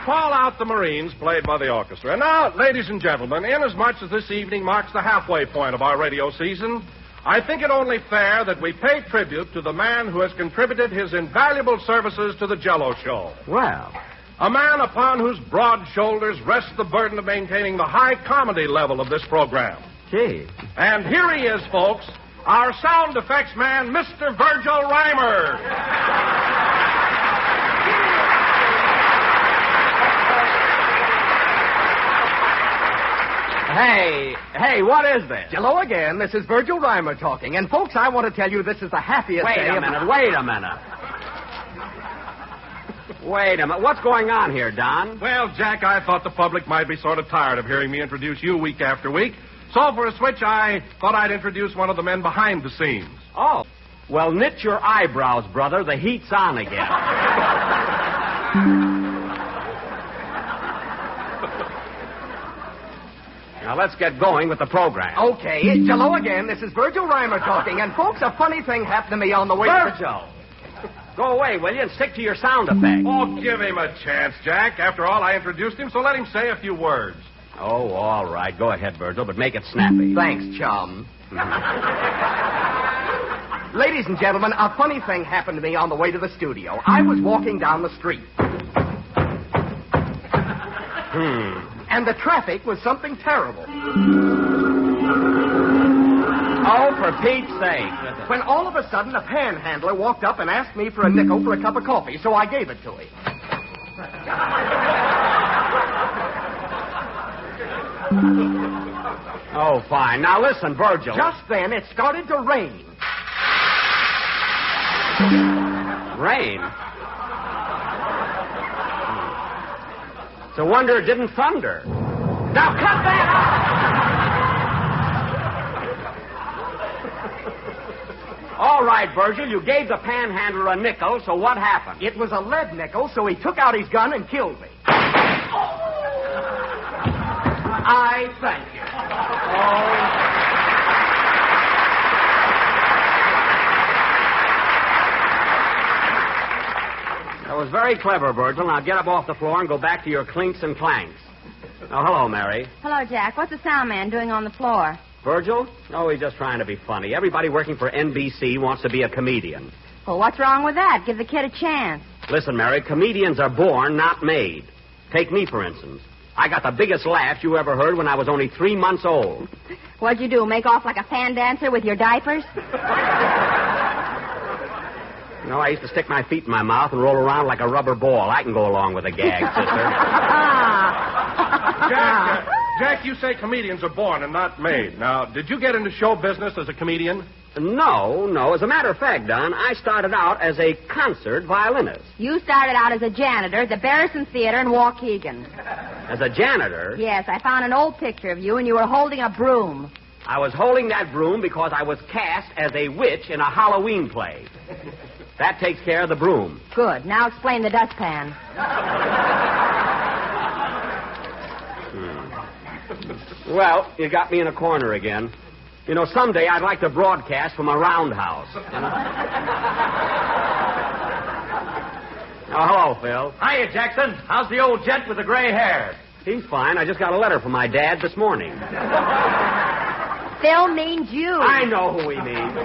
Call Out the Marines, played by the orchestra. And now, ladies and gentlemen, inasmuch as this evening marks the halfway point of our radio season, I think it only fair that we pay tribute to the man who has contributed his invaluable services to the Jell-O Show. Well, a man upon whose broad shoulders rests the burden of maintaining the high comedy level of this program. gee. And here he is, folks, our sound effects man, Mr. Virgil Reimer. Hey, what is this? Hello again. This is Virgil Reimer talking. And, folks, I want to tell you this is the happiest day Wait a minute. What's going on here, Don? Well, Jack, I thought the public might be sort of tired of hearing me introduce you week after week. So for a switch, I thought I'd introduce one of the men behind the scenes. Oh. Well, knit your eyebrows, brother. The heat's on again. Now, let's get going with the program. Okay, hello again. This is Virgil Reimer talking. And, folks, a funny thing happened to me on the way Virgil! Go away, will you, and stick to your sound effect. Oh, give him a chance, Jack. After all, I introduced him, so let him say a few words. Oh, all right. Go ahead, Virgil, but make it snappy. Thanks, chum. Ladies and gentlemen, a funny thing happened to me on the way to the studio. I was walking down the street. And the traffic was something terrible. Oh, for Pete's sake. When all of a sudden a panhandler walked up and asked me for a nickel for a cup of coffee, so I gave it to him. Oh, fine. Now listen, Virgil. Just then, it started to rain. Rain? It's a wonder it didn't thunder. Now cut that out! All right, Virgil, you gave the panhandler a nickel, so what happened? It was a lead nickel, so he took out his gun and killed me. I thank you. That was very clever, Virgil. Now get up off the floor and go back to your clinks and clanks. Oh, hello, Mary. Hello, Jack. What's the sound man doing on the floor? Virgil? Oh, he's just trying to be funny. Everybody working for NBC wants to be a comedian. Well, what's wrong with that? Give the kid a chance. Listen, Mary, comedians are born, not made. Take me, for instance. I got the biggest laugh you ever heard when I was only 3 months old. What'd you do, make off like a fan dancer with your diapers? You know, I used to stick my feet in my mouth and roll around like a rubber ball. I can go along with a gag, sister. Jack, you say comedians are born and not made. Now, did you get into show business as a comedian? No. As a matter of fact, Don, I started out as a concert violinist. You started out as a janitor at the Barrison Theater in Waukegan. As a janitor? Yes, I found an old picture of you, and you were holding a broom. I was holding that broom because I was cast as a witch in a Halloween play. That takes care of the broom. Good. Now explain the dustpan. Well, you got me in a corner again. You know, someday I'd like to broadcast from a roundhouse. Oh, hello, Phil. Hiya, Jackson. How's the old gent with the gray hair? He's fine. I just got a letter from my dad this morning. Phil means you. I know who he means.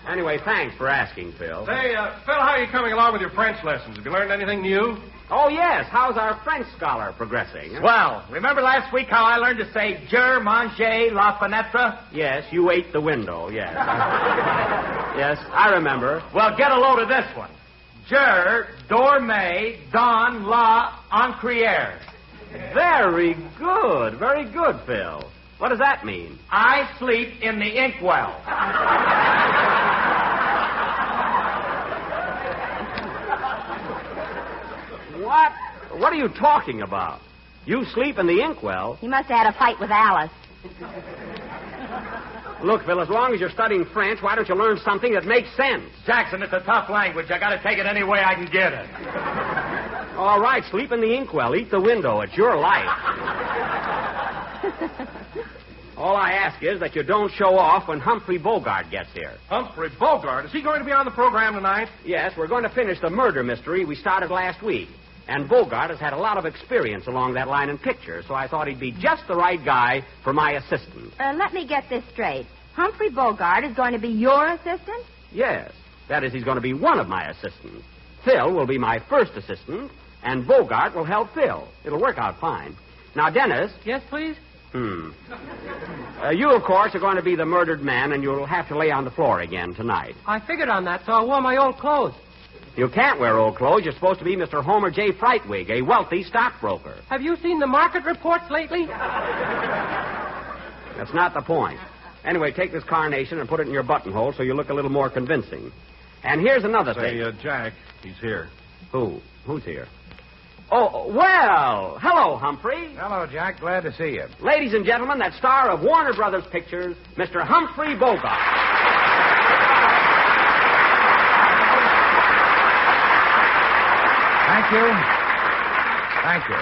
Anyway, thanks for asking, Phil. Say, Phil, how are you coming along with your French lessons? Have you learned anything new? Oh, yes. How's our French scholar progressing? Well, remember last week how I learned to say je mange la fenêtre? Yes, you ate the window, yes. Yes, I remember. Well, get a load of this one. Je dormais dans la encrière. Very good, Phil. What does that mean? I sleep in the inkwell. What? What are you talking about? You sleep in the inkwell? He must have had a fight with Alice. Look, Phil, as long as you're studying French, why don't you learn something that makes sense? Jackson, it's a tough language. I gotta take it any way I can get it. All right, sleep in the inkwell. Eat the window. It's your life. All I ask is that you don't show off when Humphrey Bogart gets here. Humphrey Bogart? Is he going to be on the program tonight? Yes, we're going to finish the murder mystery we started last week. And Bogart has had a lot of experience along that line in pictures, so I thought he'd be just the right guy for my assistant. Let me get this straight. Humphrey Bogart is going to be your assistant? Yes. That is, he's going to be one of my assistants. Phil will be my first assistant, and Bogart will help Phil. It'll work out fine. Now, Dennis. Yes, please? You, of course, are going to be the murdered man, and you'll have to lay on the floor again tonight. I figured on that, so I wore my old clothes. You can't wear old clothes. You're supposed to be Mr. Homer J. Frightwig, a wealthy stockbroker. Have you seen the market reports lately? That's not the point. Anyway, take this carnation and put it in your buttonhole so you look a little more convincing. And here's another thing. Jack, he's here. Who? Who's here? Oh, well, hello, Humphrey. Hello, Jack. Glad to see you. Ladies and gentlemen, that star of Warner Brothers Pictures, Mr. Humphrey Bogart. Thank you. Thank you.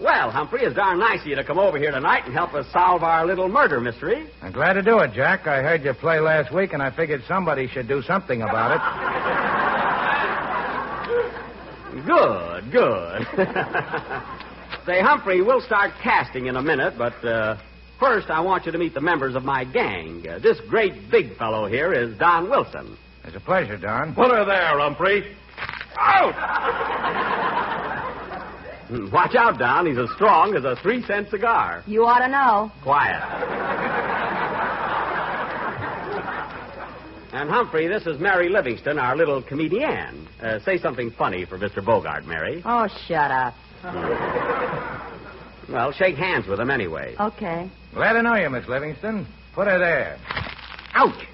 Well, Humphrey, it's darn nice of you to come over here tonight and help us solve our little murder mystery. I'm glad to do it, Jack. I heard you play last week, and I figured somebody should do something about it. Good. Say, Humphrey, we'll start casting in a minute, but first I want you to meet the members of my gang. This great big fellow here is Don Wilson. It's a pleasure, Don. Put her there, Humphrey. Out! Watch out, Don. He's as strong as a 3-cent cigar. You ought to know. Quiet. And, Humphrey, this is Mary Livingston, our little comedienne. Say something funny for Mr. Bogart, Mary. Oh, shut up. Well, shake hands with him anyway. Okay. Glad to know you, Miss Livingston. Put her there. Ouch!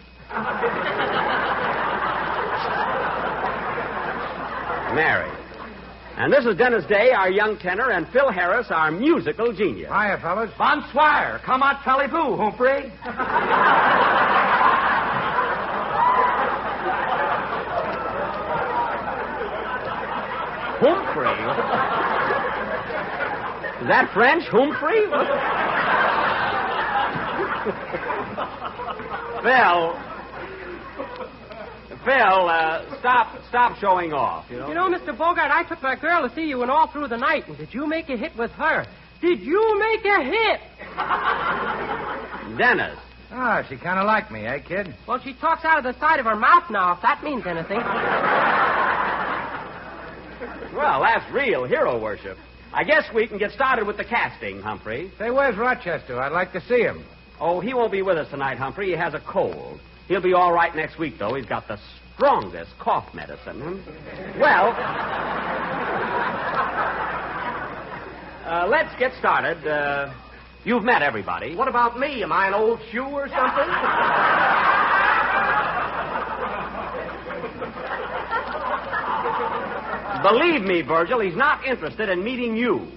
Mary. And this is Dennis Day, our young tenor, and Phil Harris, our musical genius. Hiya, fellas. Bonsoir. Come on, Talibou, Humphrey. Humphrey? Is that French, Humphrey? Phil, stop showing off, you know? You know, Mr. Bogart, I took my girl to see you and all through the night, and did you make a hit with her? Did you make a hit? Dennis. Ah, she kind of liked me, eh, kid? Well, she talks out of the side of her mouth now, if that means anything. Well, that's real hero worship. I guess we can get started with the casting, Humphrey. Say, where's Rochester? I'd like to see him. Oh, he won't be with us tonight, Humphrey. He has a cold. He'll be all right next week, though. He's got the strongest cough medicine. Well, let's get started. You've met everybody. What about me? Am I an old shoe or something? Believe me, Virgil, he's not interested in meeting you.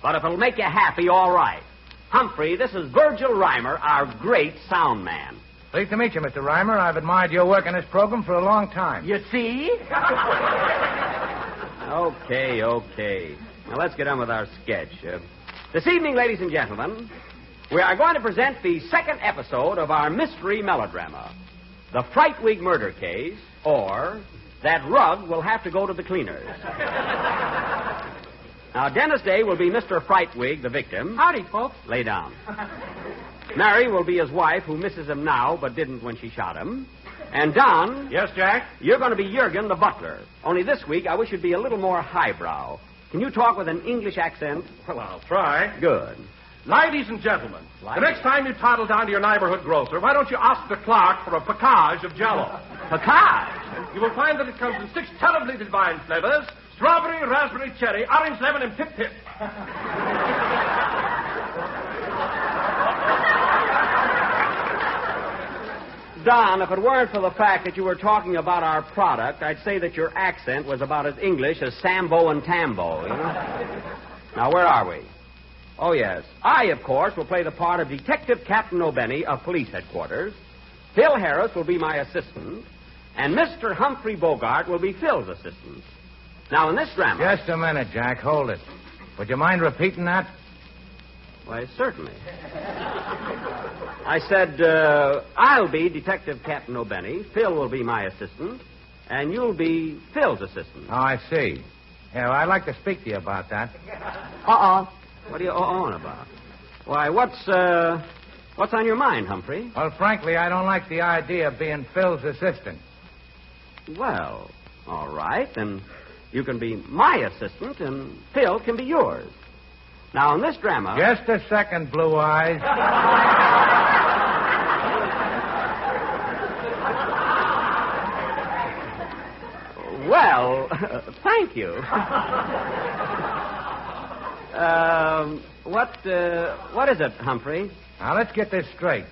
But if it'll make you happy, all right. Humphrey, this is Virgil Reimer, our great sound man. Pleased to meet you, Mr. Reimer. I've admired your work on this program for a long time. You see? Okay. Now, let's get on with our sketch. This evening, ladies and gentlemen, we are going to present the second episode of our mystery melodrama, The Frightwig Murder Case, or That Rug Will Have to Go to the Cleaners. Now, Dennis Day will be Mr. Frightwig, the victim. Howdy, folks. Lay down. Mary will be his wife, who misses him now but didn't when she shot him. And Don... Yes, Jack? You're going to be Jurgen, the butler. Only this week, I wish you'd be a little more highbrow. Can you talk with an English accent? Well, I'll try. Good. Ladies and gentlemen, the next time you toddle down to your neighborhood grocer, why don't you ask the clerk for a package of Jell-O? Package? You will find that it comes in 6 terribly divine flavors: strawberry, raspberry, cherry, orange, lemon, and pip-pip. Don, if it weren't for the fact that you were talking about our product, I'd say that your accent was about as English as Sambo and Tambo, you know? Now, where are we? Oh, yes. I, of course, will play the part of Detective Captain O'Benny of Police Headquarters. Phil Harris will be my assistant. And Mr. Humphrey Bogart will be Phil's assistant. Now, in this drama... Just a minute, Jack. Hold it. Would you mind repeating that? Why, certainly. I said, I'll be Detective Captain O'Benny, Phil will be my assistant, and you'll be Phil's assistant. Oh, I see. Yeah, well, I'd like to speak to you about that. Uh-oh. What are you uh-ohing about? Why, what's on your mind, Humphrey? Well, frankly, I don't like the idea of being Phil's assistant. Well, all right, then you can be my assistant, and Phil can be yours. Now, in this drama... Just a second, Blue Eyes. Well, thank you. What is it, Humphrey? Now, let's get this straight.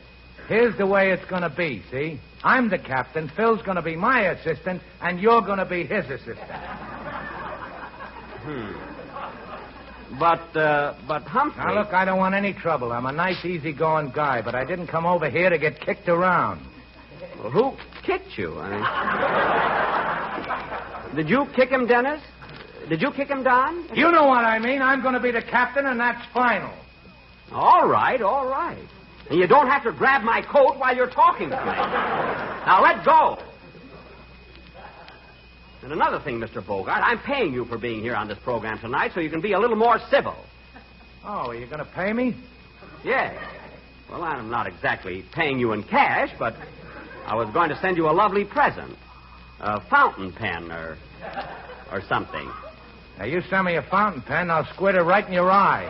Here's the way it's going to be, see? I'm the captain, Phil's going to be my assistant, and you're going to be his assistant. But Humphrey... Now, look, I don't want any trouble. I'm a nice, easygoing guy, but I didn't come over here to get kicked around. Well, who kicked you? Did you kick him, Dennis? Did you kick him, Don? You know what I mean. I'm going to be the captain, and that's final. All right. And you don't have to grab my coat while you're talking to me. Now, let go. And another thing, Mr. Bogart, I'm paying you for being here on this program tonight so you can be a little more civil. Oh, are you going to pay me? Yes. Well, I'm not exactly paying you in cash, but I was going to send you a lovely present. A fountain pen or something. Now, you send me a fountain pen, I'll squirt it right in your eye.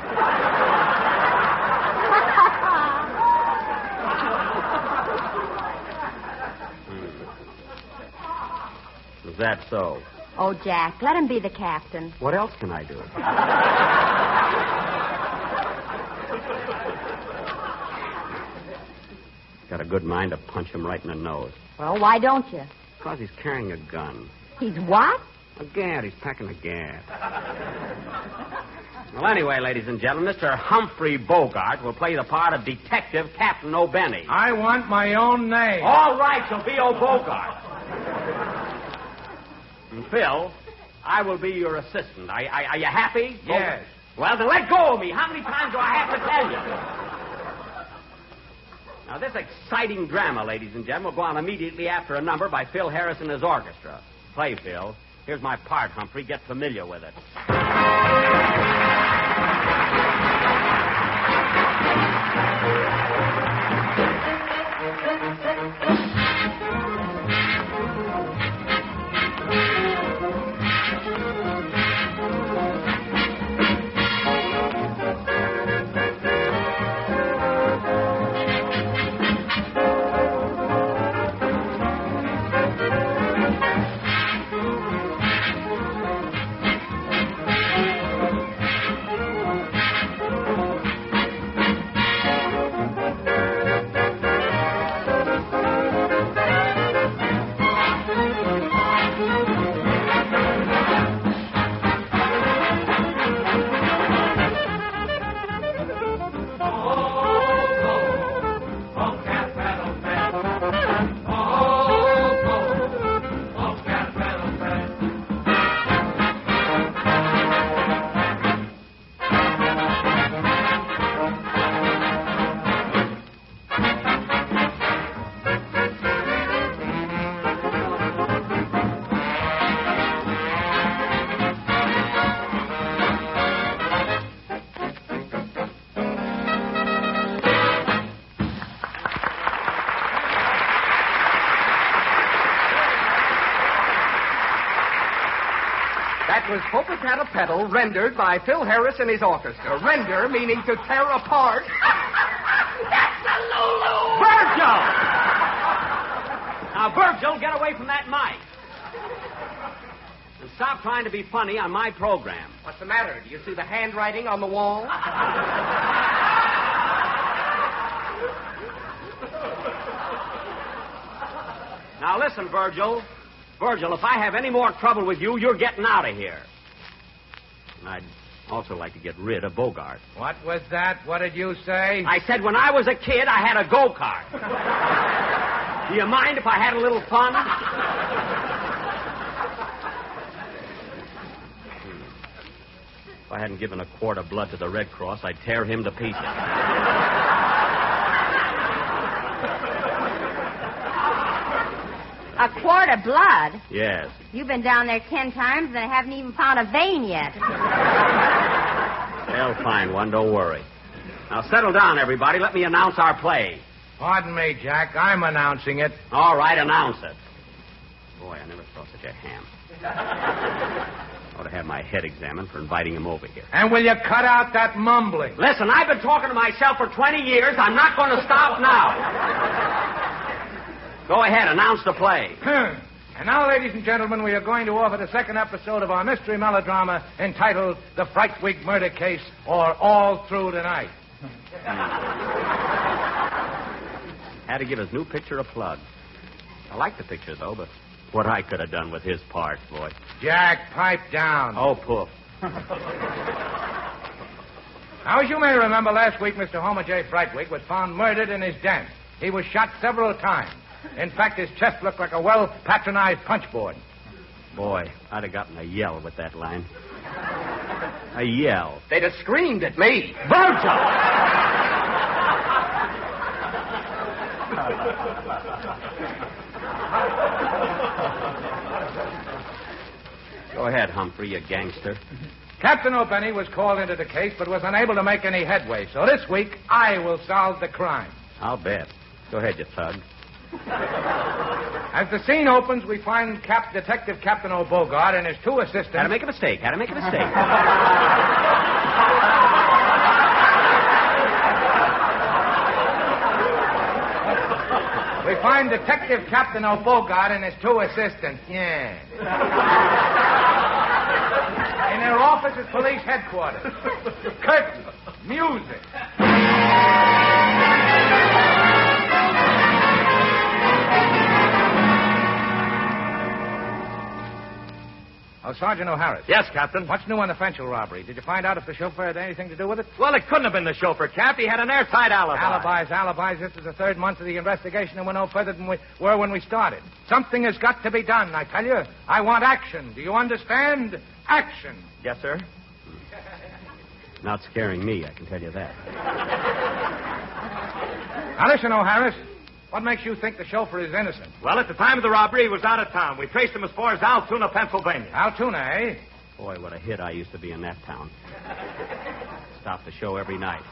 Is that so? Oh, Jack, let him be the captain. What else can I do? Got a good mind to punch him right in the nose. Well, why don't you? Because he's carrying a gun. He's what? A gad. He's packing a gad. Well, anyway, ladies and gentlemen, Mr. Humphrey Bogart will play the part of Detective Captain O'Benny. I want my own name. All right, so be O'Bogart. And Phil, I will be your assistant. Are you happy? Yes. Well, then let go of me. How many times do I have to tell you? Now, this exciting drama, ladies and gentlemen, will go on immediately after a number by Phil Harris and his orchestra. Play, Phil. Here's my part, Humphrey. Get familiar with it. Was Popocatépetl rendered by Phil Harris and his orchestra. Render meaning to tear apart. That's a Lulu! Virgil! Now, Virgil, get away from that mic. And stop trying to be funny on my program. What's the matter? Do you see the handwriting on the wall? Now, listen, Virgil. Virgil, if I have any more trouble with you, you're getting out of here. And I'd also like to get rid of Bogart. What was that? What did you say? I said when I was a kid, I had a go-kart. Do you mind if I had a little fun? If I hadn't given a quart of blood to the Red Cross, I'd tear him to pieces. A quart of blood? Yes. You've been down there 10 times and haven't even found a vein yet. They'll find one, don't worry. Now settle down, everybody. Let me announce our play. Pardon me, Jack. I'm announcing it. All right, announce it. Boy, I never saw such a ham. Ought to have my head examined for inviting him over here. And will you cut out that mumbling? Listen, I've been talking to myself for 20 years. I'm not going to stop now. Go ahead, announce the play. And now, ladies and gentlemen, we are going to offer the second episode of our mystery melodrama entitled The Frightwig Murder Case, or All Through the Night. Had to give his new picture a plug. I like the picture, though, but what I could have done with his part, boy. Jack, pipe down. Oh, poof. Now, as you may remember, last week, Mr. Homer J. Frightwig was found murdered in his den. He was shot several times. In fact, his chest looked like a well-patronized punchboard. Boy, I'd have gotten a yell with that line. A yell. They'd have screamed at me. Virgil! Go ahead, Humphrey, you gangster. Captain O'Benny was called into the case, but was unable to make any headway. So this week, I will solve the crime. I'll bet. Go ahead, you thug. As the scene opens, we find Detective Captain O'Bogart and his two assistants. Had to make a mistake. We find Detective Captain O'Bogart and his two assistants. Yeah. In their office at police headquarters. Curtain. Music. Oh, Sergeant O'Harris. Yes, Captain. What's new on the Fenchel robbery? Did you find out if the chauffeur had anything to do with it? Well, it couldn't have been the chauffeur, Cap. He had an airtight alibi. Alibis. This is the third month of the investigation, and we're no further than we were when we started. Something has got to be done, I tell you. I want action. Do you understand? Action. Yes, sir. Not scaring me, I can tell you that. Now, listen, O'Harris. What makes you think the chauffeur is innocent? Well, at the time of the robbery, he was out of town. We traced him as far as Altoona, Pennsylvania. Altoona, eh? Boy, what a hit I used to be in that town. Stop the show every night.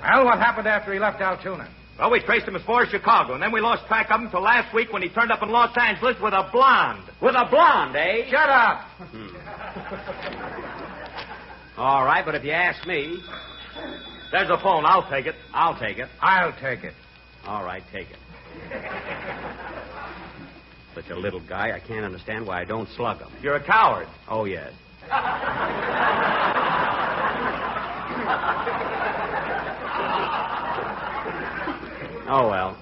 Well, what happened after he left Altoona? Well, we traced him as far as Chicago, and then we lost track of him until last week when he turned up in Los Angeles with a blonde. With a blonde, eh? Shut up! All right, but if you ask me... There's a phone. I'll take it. I'll take it. All right, take it. Such a little guy, I can't understand why I don't slug him. You're a coward. Oh, yes. Oh, well.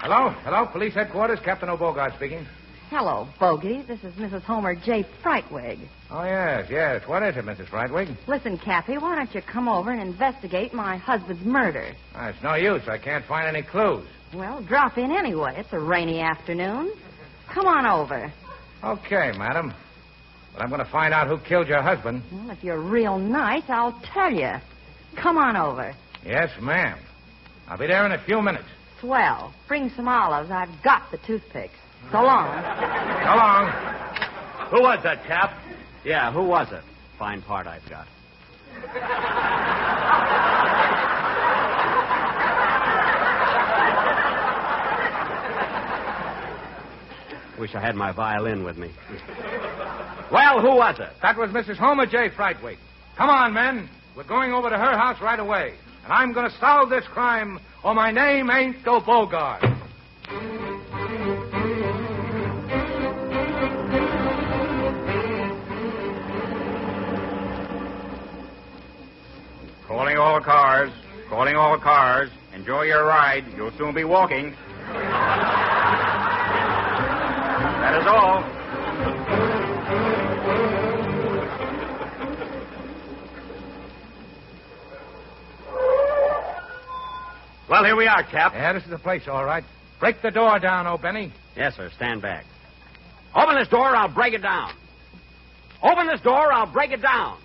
Hello, police headquarters, Captain O'Bogart speaking. Hello, Bogey. This is Mrs. Homer J. Frightwig. Oh, yes. What is it, Mrs. Frightwig? Listen, Cappy, why don't you come over and investigate my husband's murder? It's no use. I can't find any clues. Well, drop in anyway. It's a rainy afternoon. Come on over. Okay, madam. But I'm going to find out who killed your husband. Well, if you're real nice, I'll tell you. Come on over. Yes, ma'am. I'll be there in a few minutes. Swell. Bring some olives. I've got the toothpicks. So long. So long. Who was that, Cap? Yeah, who was it? Fine part I've got. Wish I had my violin with me. Well, who was it? That was Mrs. Homer J. Frightwig. Come on, men. We're going over to her house right away. And I'm going to solve this crime, or my name ain't O'Bogart. Calling all cars. Enjoy your ride. You'll soon be walking. That is all. Well, here we are, Cap. Yeah, this is the place, all right. Break the door down, O'Benny. Yes, sir. Stand back. Open this door, I'll break it down. Open this door, I'll break it down.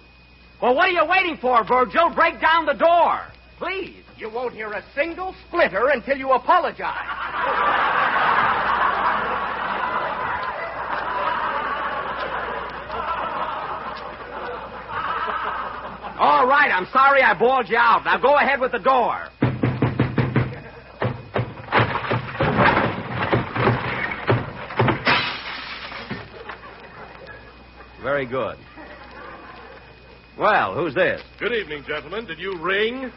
Well, what are you waiting for, Virgil? Break down the door. Please. You won't hear a single splitter until you apologize. All right, I'm sorry I bawled you out. Now go ahead with the door. Very good. Well, who's this? Good evening, gentlemen. Did you ring?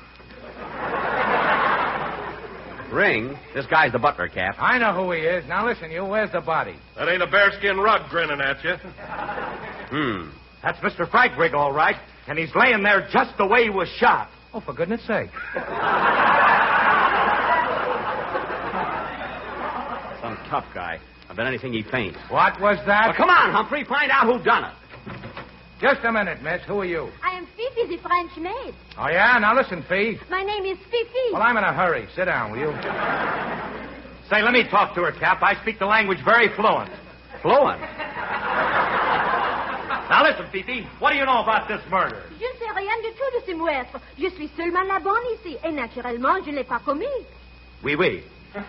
Ring? This guy's the butler, Cap. I know who he is. Now listen, you, where's the body? That ain't a bearskin rug grinning at you. That's Mr. Frightwig, all right. And he's laying there just the way he was shot. Oh, for goodness sake. Some tough guy. I bet anything he faints. What was that? Well, come on, Humphrey. Find out who done it. Just a minute, miss. Who are you? I am Fifi, the French maid. Oh, yeah? Now listen, Fee. My name is Fifi. Well, I'm in a hurry. Sit down, will you? Say, let me talk to her, Cap. I speak the language very fluent. Fluent? Now listen, Fifi. What do you know about this murder? Je ne sais rien du tout de ce meurtre. Je suis seulement la bonne ici. Et naturellement, je ne l'ai pas commis. Oui, oui. Je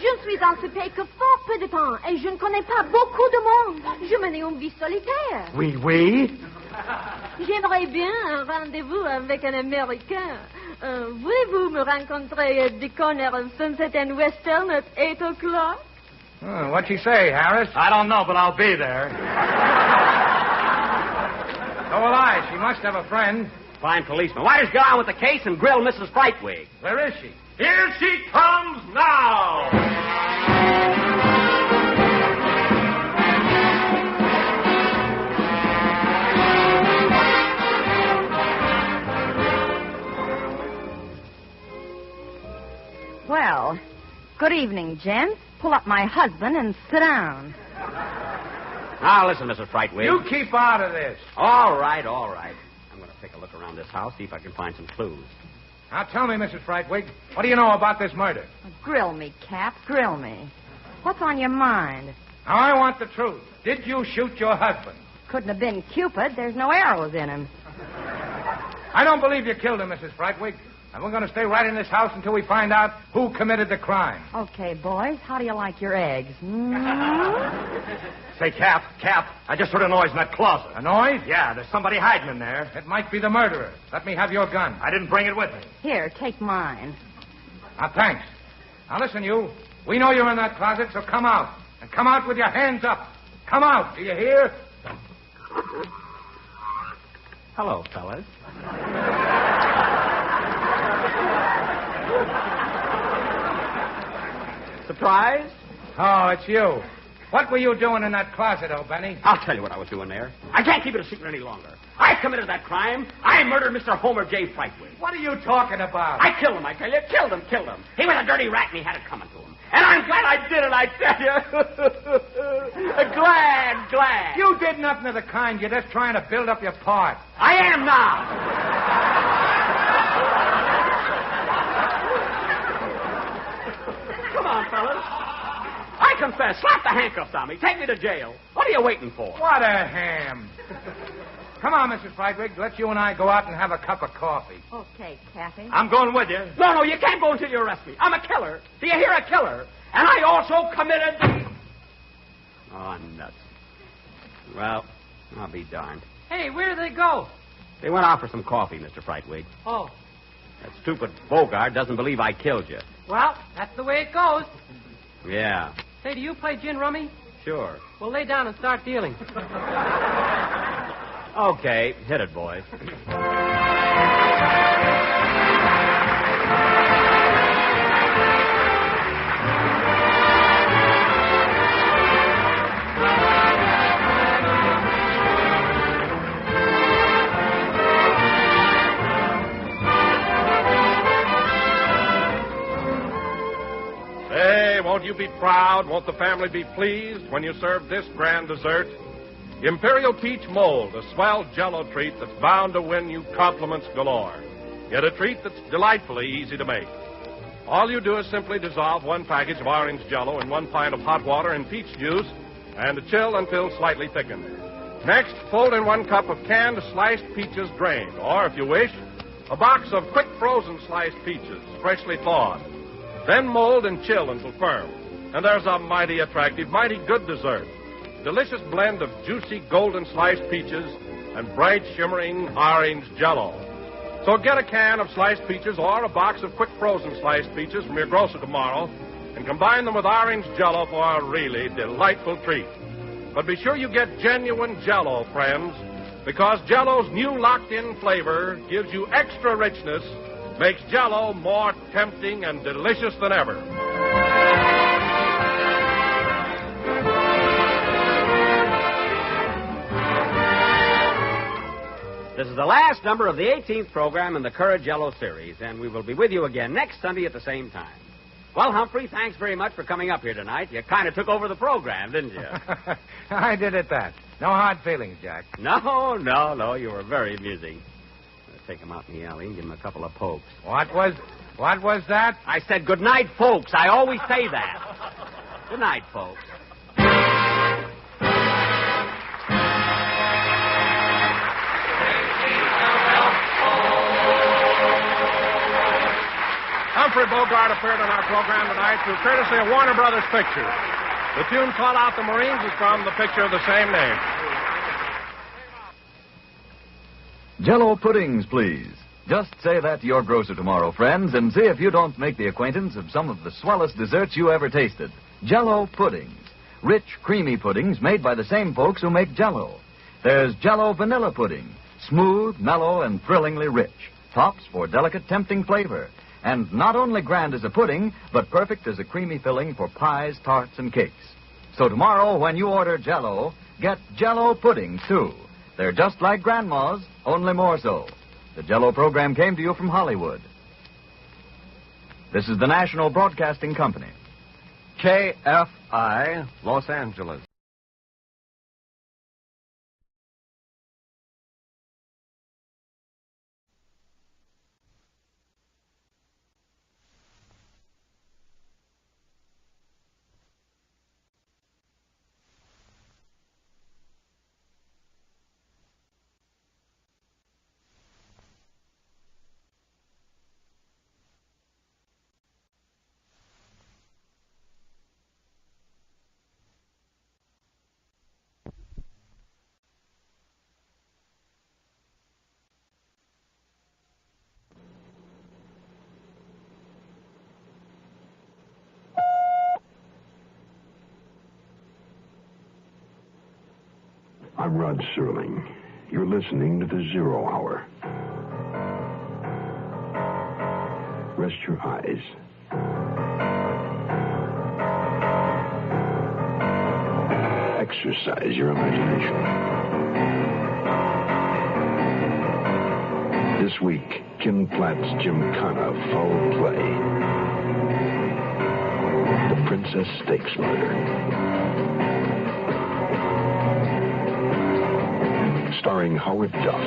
ne suis dans ce pays que fort peu de temps et je ne connais pas beaucoup de monde. Je mène une vie solitaire. Oui, oui. J'aimerais bien un rendez-vous avec un Américain. Voulez-vous me rencontrer at the corner of Sunset and Western at 8 o'clock? What'd she say, Harris? I don't know, but I'll be there. So will I. She must have a friend. Fine policeman. Why don't you get on with the case and grill Mrs. Frightwig? Where is she? Here she comes now! Well, good evening, gents. Pull up my husband and sit down. Now, listen, Mrs. Frightwig. You keep out of this. All right, all right. I'm going to take a look around this house, see if I can find some clues. Now, tell me, Mrs. Frightwig, what do you know about this murder? Grill me, Cap, grill me. What's on your mind? Now, I want the truth. Did you shoot your husband? Couldn't have been Cupid. There's no arrows in him. I don't believe you killed him, Mrs. Frightwig. And we're going to stay right in this house until we find out who committed the crime. Okay, boys, how do you like your eggs? Say, Cap, I just heard a noise in that closet. A noise? Yeah, there's somebody hiding in there. It might be the murderer. Let me have your gun. I didn't bring it with me. Here, take mine. Now, thanks. Now, listen, you. We know you're in that closet, so come out. And come out with your hands up. Come out, do you hear? Hello, fellas. Surprise? Oh, it's you. What were you doing in that closet, oh, Benny? I'll tell you what I was doing there. I can't keep it a secret any longer. I committed that crime. I murdered Mr. Homer J. Frightwig. What are you talking about? I killed him, I tell you. Killed him. He was a dirty rat, and he had it coming to him. And I'm glad I did it, I tell you. glad. You did nothing of the kind. You're just trying to build up your part. I am now. Come on, fellas. I confess. Slap the handcuffs on me. Take me to jail. What are you waiting for? What a ham. Come on, Mrs. Frightwig. Let's you and I go out and have a cup of coffee. Okay, Kathy. I'm going with you. No, you can't go until you arrest me. I'm a killer. Do you hear? A killer. And I also committed the... Oh, nuts. Well, I'll be darned. Hey, where did they go? They went out for some coffee, Mr. Frightwig. Oh. That stupid Bogart doesn't believe I killed you. Well, that's the way it goes. Yeah. Say, do you play gin rummy? Sure. Well, lay down and start dealing. Okay, hit it, boys. Won't you be proud? Won't the family be pleased when you serve this grand dessert? Imperial Peach Mold, a swell Jell-O treat that's bound to win you compliments galore. Yet a treat that's delightfully easy to make. All you do is simply dissolve 1 package of orange Jell-O in 1 pint of hot water and peach juice and chill until slightly thickened. Next, fold in 1 cup of canned sliced peaches drained, or if you wish, a box of quick frozen sliced peaches, freshly thawed. Then mold and chill until firm. And there's a mighty attractive, mighty good dessert. Delicious blend of juicy golden sliced peaches and bright, shimmering orange Jell-O. So get a can of sliced peaches or a box of quick frozen sliced peaches from your grocer tomorrow and combine them with orange Jell-O for a really delightful treat. But be sure you get genuine Jell-O, friends, because Jell-O's new locked-in flavor gives you extra richness, makes Jell-O more tempting and delicious than ever. This is the last number of the 18th program in the Courage Jell-O series, and we will be with you again next Sunday at the same time. Well, Humphrey, thanks very much for coming up here tonight. You kind of took over the program, didn't you? I did at that. No hard feelings, Jack. No. You were very amusing. Let's take him out in the alley and give him a couple of pokes. What was that? I said good night, folks. I always say that. Good night, folks. Humphrey Bogart appeared on our program tonight through courtesy of Warner Brothers Pictures. The tune Call Out the Marines is from the picture of the same name. Jell-O puddings, please. Just say that to your grocer tomorrow, friends, and see if you don't make the acquaintance of some of the swellest desserts you ever tasted. Jell-O puddings. Rich, creamy puddings made by the same folks who make Jell-O. There's Jell-O vanilla pudding. Smooth, mellow, and thrillingly rich. Tops for delicate, tempting flavor. And not only grand as a pudding, but perfect as a creamy filling for pies, tarts, and cakes. So tomorrow, when you order Jell-O, get Jell-O puddings, too. They're just like Grandma's, only more so. The Jell-O program came to you from Hollywood. This is the National Broadcasting Company. KFI, Los Angeles. I'm Rod Serling. You're listening to the Zero Hour. Rest your eyes. Exercise your imagination. This week, Ken Platt's Gymkhana Foul Play. The Princess Stakes Murder. Starring Howard Duff,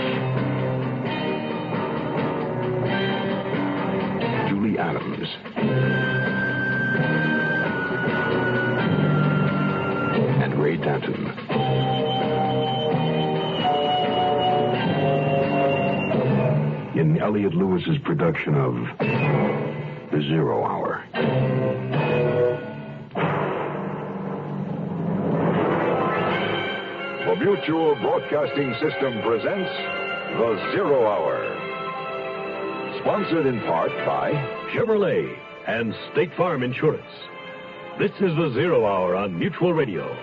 Julie Adams, and Ray Danton. In Elliot Lewis's production of The Zero Hour. The Mutual Broadcasting System presents The Zero Hour. Sponsored in part by Chevrolet and State Farm Insurance. This is The Zero Hour on Mutual Radio.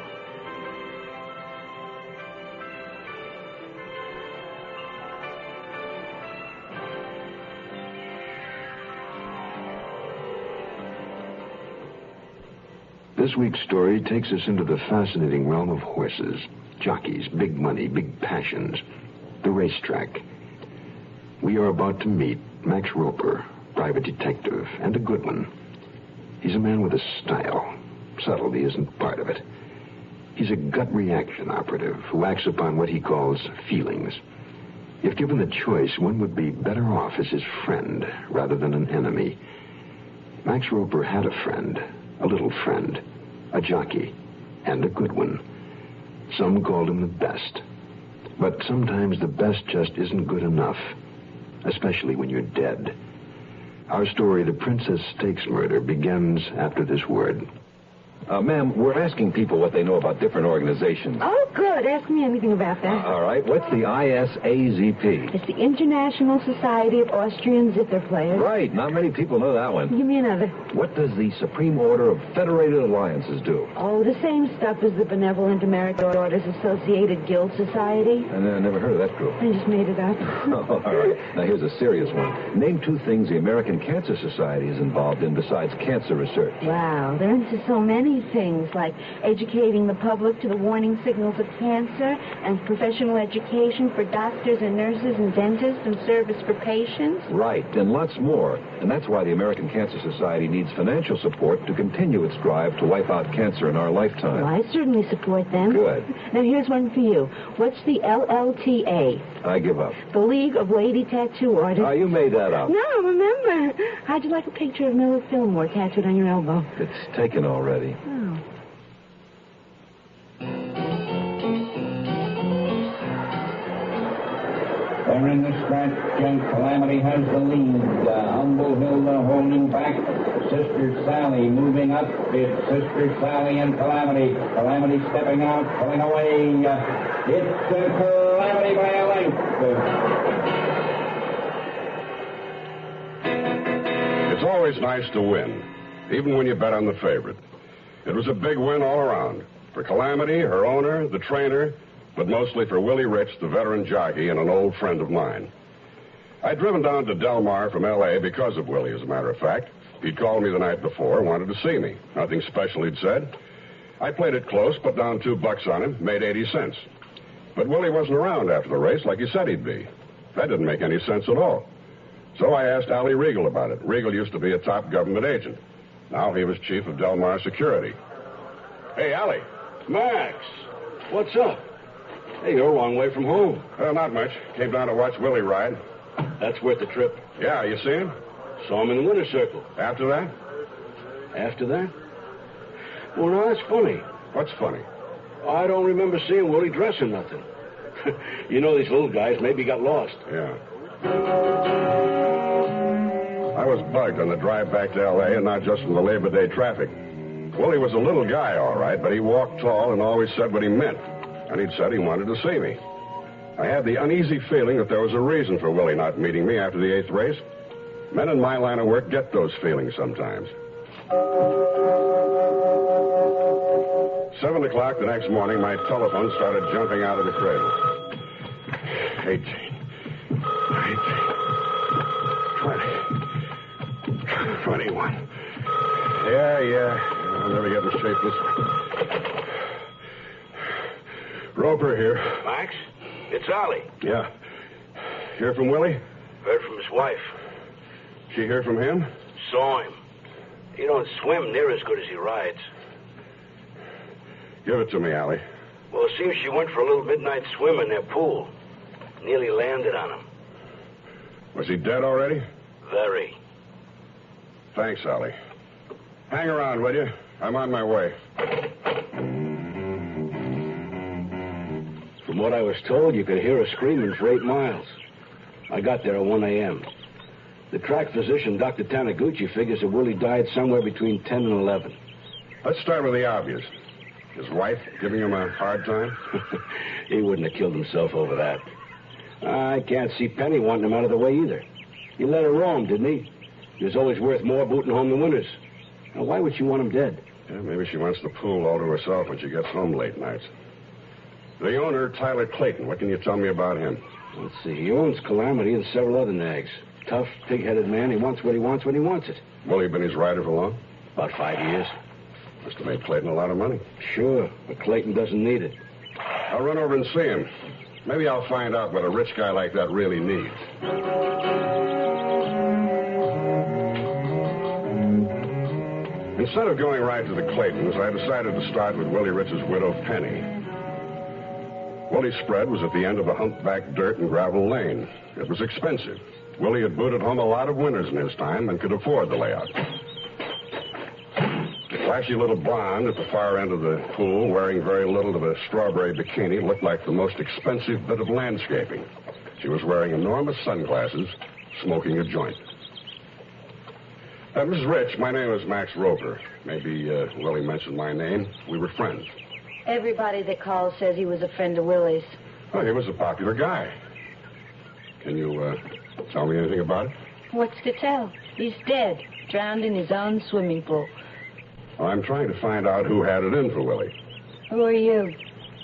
This week's story takes us into the fascinating realm of horses. Jockeys, big money, big passions, the racetrack. We are about to meet Max Roper, private detective, and a good one. He's a man with a style. Subtlety isn't part of it. He's a gut reaction operative who acts upon what he calls feelings. If given the choice, one would be better off as his friend rather than an enemy. Max Roper had a friend, a little friend, a jockey, and a good one. Some called him the best. But sometimes the best just isn't good enough, especially when you're dead. Our story, The Princess Stakes Murder, begins after this word. Ma'am, we're asking people what they know about different organizations. Oh, good. Ask me anything about that. All right. What's the ISAZP? It's the International Society of Austrian Zither Players. Right. Not many people know that one. Give me another. What does the Supreme Order of Federated Alliances do? Oh, the same stuff as the Benevolent American Orders Associated Guild Society. I never heard of that group. I just made it up. Oh, all right. Now, here's a serious one. Name 2 things the American Cancer Society is involved in besides cancer research. Wow, they're into so many things, like educating the public to the warning signals of cancer and professional education for doctors and nurses and dentists and service for patients. Right, and lots more. And that's why the American Cancer Society needs financial support to continue its drive to wipe out cancer in our lifetime. Well, I certainly support them. Good. Now, here's one for you. What's the LLTA? I give up. The League of Lady Tattoo Artists. Oh, you made that up. No, remember. How'd you like a picture of Miller Fillmore tattooed on your elbow? It's taken already. Oh. They're in the scratch, and Calamity has the lead. Humble Hilda holding back. Sister Sally moving up. It's Sister Sally and Calamity. Calamity stepping out, pulling away. It's Calamity by a length. It's always nice to win, even when you bet on the favorite. It was a big win all around. For Calamity, her owner, the trainer, but mostly for Willie Rich, the veteran jockey and an old friend of mine. I'd driven down to Del Mar from L.A. because of Willie, as a matter of fact. He'd called me the night before, wanted to see me. Nothing special, he'd said. I played it close, put down $2 on him, made 80 cents. But Willie wasn't around after the race like he said he'd be. That didn't make any sense at all. So I asked Allie Regal about it. Regal used to be a top government agent. Now he was chief of Del Mar Security. Hey, Allie. Max, what's up? Hey, you're a long way from home. Well, not much. Came down to watch Willie ride. That's worth the trip. Yeah, you see him? Saw him in the winner's circle. After that? After that? Well, no, that's funny. What's funny? I don't remember seeing Willie dressing nothing. You know these little guys maybe got lost. Yeah. I was bugged on the drive back to L.A., and not just from the Labor Day traffic. Willie was a little guy, all right, but he walked tall and always said what he meant. And he'd said he wanted to see me. I had the uneasy feeling that there was a reason for Willie not meeting me after the 8th race. Men in my line of work get those feelings sometimes. 7 o'clock the next morning, my telephone started jumping out of the cradle. 18, 19, 20, 21. Yeah. I'll never get in shape this way. Roper here. Max, it's Ollie. Yeah. Hear from Willie? Heard from his wife. She hear from him? Saw him. He don't swim near as good as he rides. Give it to me, Allie. Well, it seems she went for a little midnight swim in their pool. Nearly landed on him. Was he dead already? Very. Thanks, Allie. Hang around, will you? I'm on my way. From what I was told, you could hear her screaming for 8 miles. I got there at 1 a.m. The track physician, Dr. Taniguchi, figures that Willie died somewhere between 10 and 11. Let's start with the obvious. His wife giving him a hard time? He wouldn't have killed himself over that. I can't see Penny wanting him out of the way either. He let her roam, didn't he? He was always worth more booting home than winners. Now, why would she want him dead? Yeah, maybe she wants the pool all to herself when she gets home late nights. The owner, Tyler Clayton, what can you tell me about him? Let's see. He owns Calamity and several other nags. Tough, pig-headed man. He wants what he wants when he wants it. Willie been his rider for long? About 5 years. Must have made Clayton a lot of money. Sure, but Clayton doesn't need it. I'll run over and see him. Maybe I'll find out what a rich guy like that really needs. Instead of going right to the Claytons, I decided to start with Willie Rich's widow, Penny. Willie's spread was at the end of a humpback dirt and gravel lane. It was expensive. Willie had booted home a lot of winners in his time and could afford the layout. The flashy little blonde at the far end of the pool, wearing very little of a strawberry bikini, looked like the most expensive bit of landscaping. She was wearing enormous sunglasses, smoking a joint. Mrs. Rich, my name is Max Roper. Maybe Willie mentioned my name. We were friends. Everybody that calls says he was a friend of Willie's. Oh, he was a popular guy. Can you tell me anything about it? What's to tell? He's dead, drowned in his own swimming pool. Well, I'm trying to find out who had it in for Willie. Who are you?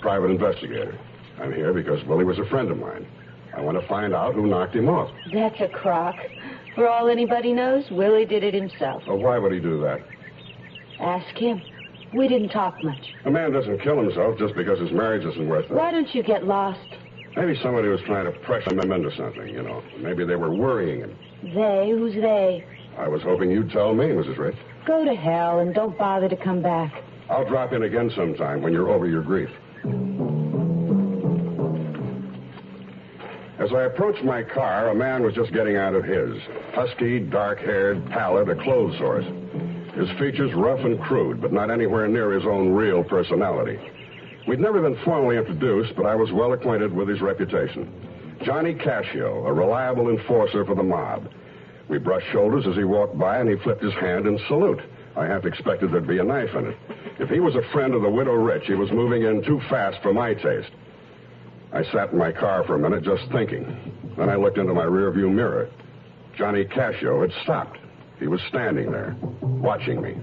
Private investigator. I'm here because Willie was a friend of mine. I want to find out who knocked him off. That's a crock. For all anybody knows, Willie did it himself. Oh, why would he do that? Ask him. We didn't talk much. A man doesn't kill himself just because his marriage isn't worth it. Why don't you get lost? Maybe somebody was trying to pressure him into something, you know. Maybe they were worrying him. They? Who's they? I was hoping you'd tell me, Mrs. Rich. Go to hell and don't bother to come back. I'll drop in again sometime when you're over your grief. As I approached my car, a man was just getting out of his. Husky, dark-haired, pallid, a clothes horse. His features rough and crude, but not anywhere near his own real personality. We'd never been formally introduced, but I was well acquainted with his reputation. Johnny Cascio, a reliable enforcer for the mob. We brushed shoulders as he walked by, and he flipped his hand in salute. I half expected there'd be a knife in it. If he was a friend of the Widow Rich, he was moving in too fast for my taste. I sat in my car for a minute just thinking. Then I looked into my rearview mirror. Johnny Cascio had stopped. He was standing there, watching me.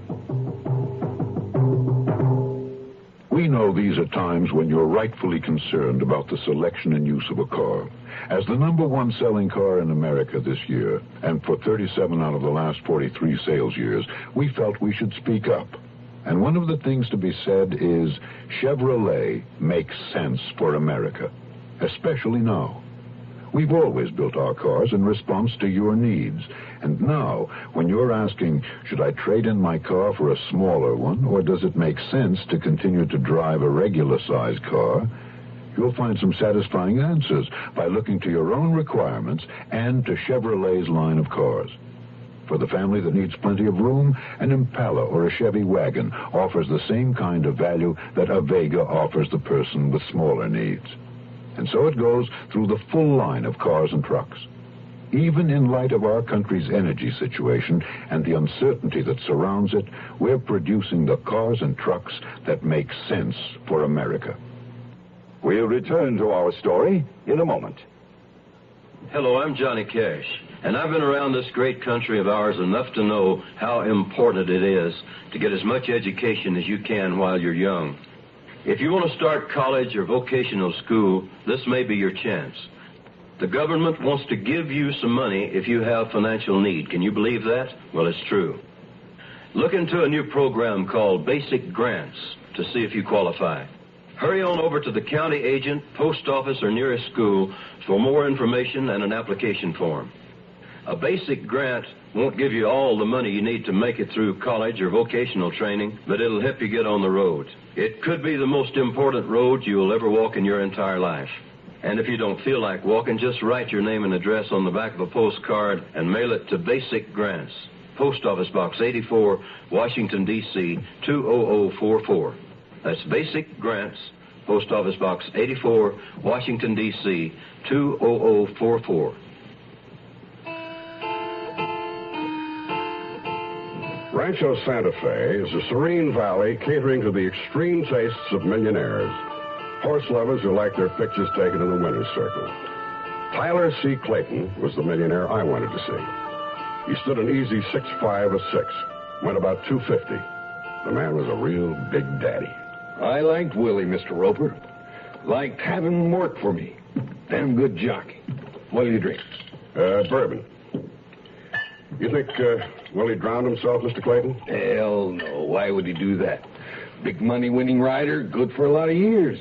We know these are times when you're rightfully concerned about the selection and use of a car. As the #1 selling car in America this year, and for 37 out of the last 43 sales years, we felt we should speak up. And one of the things to be said is Chevrolet makes sense for America, especially now. We've always built our cars in response to your needs. And now, when you're asking, should I trade in my car for a smaller one, or does it make sense to continue to drive a regular-sized car, you'll find some satisfying answers by looking to your own requirements and to Chevrolet's line of cars. For the family that needs plenty of room, an Impala or a Chevy wagon offers the same kind of value that a Vega offers the person with smaller needs. And so it goes through the full line of cars and trucks. Even in light of our country's energy situation and the uncertainty that surrounds it, we're producing the cars and trucks that make sense for America. We'll return to our story in a moment. Hello, I'm Johnny Cash, and I've been around this great country of ours enough to know how important it is to get as much education as you can while you're young. If you want to start college or vocational school, this may be your chance. The government wants to give you some money if you have financial need. Can you believe that? Well, it's true. Look into a new program called Basic Grants to see if you qualify. Hurry on over to the county agent, post office, or nearest school for more information and an application form. A basic grant won't give you all the money you need to make it through college or vocational training, but it'll help you get on the road. It could be the most important road you'll ever walk in your entire life. And if you don't feel like walking, just write your name and address on the back of a postcard and mail it to Basic Grants, Post Office Box 84, Washington, D.C., 20044. That's Basic Grants, Post Office Box 84, Washington, D.C., 20044. Rancho Santa Fe is a serene valley catering to the extreme tastes of millionaires. Horse lovers who like their pictures taken in the winner's circle. Tyler C. Clayton was the millionaire I wanted to see. He stood an easy 6'5" a 6, went about 250. The man was a real big daddy. I liked Willie, Mr. Roper. Liked having him work for me. Damn good jockey. What do you drink? Bourbon. You think Willie drowned himself, Mr. Clayton? Hell no. Why would he do that? Big money winning rider, good for a lot of years.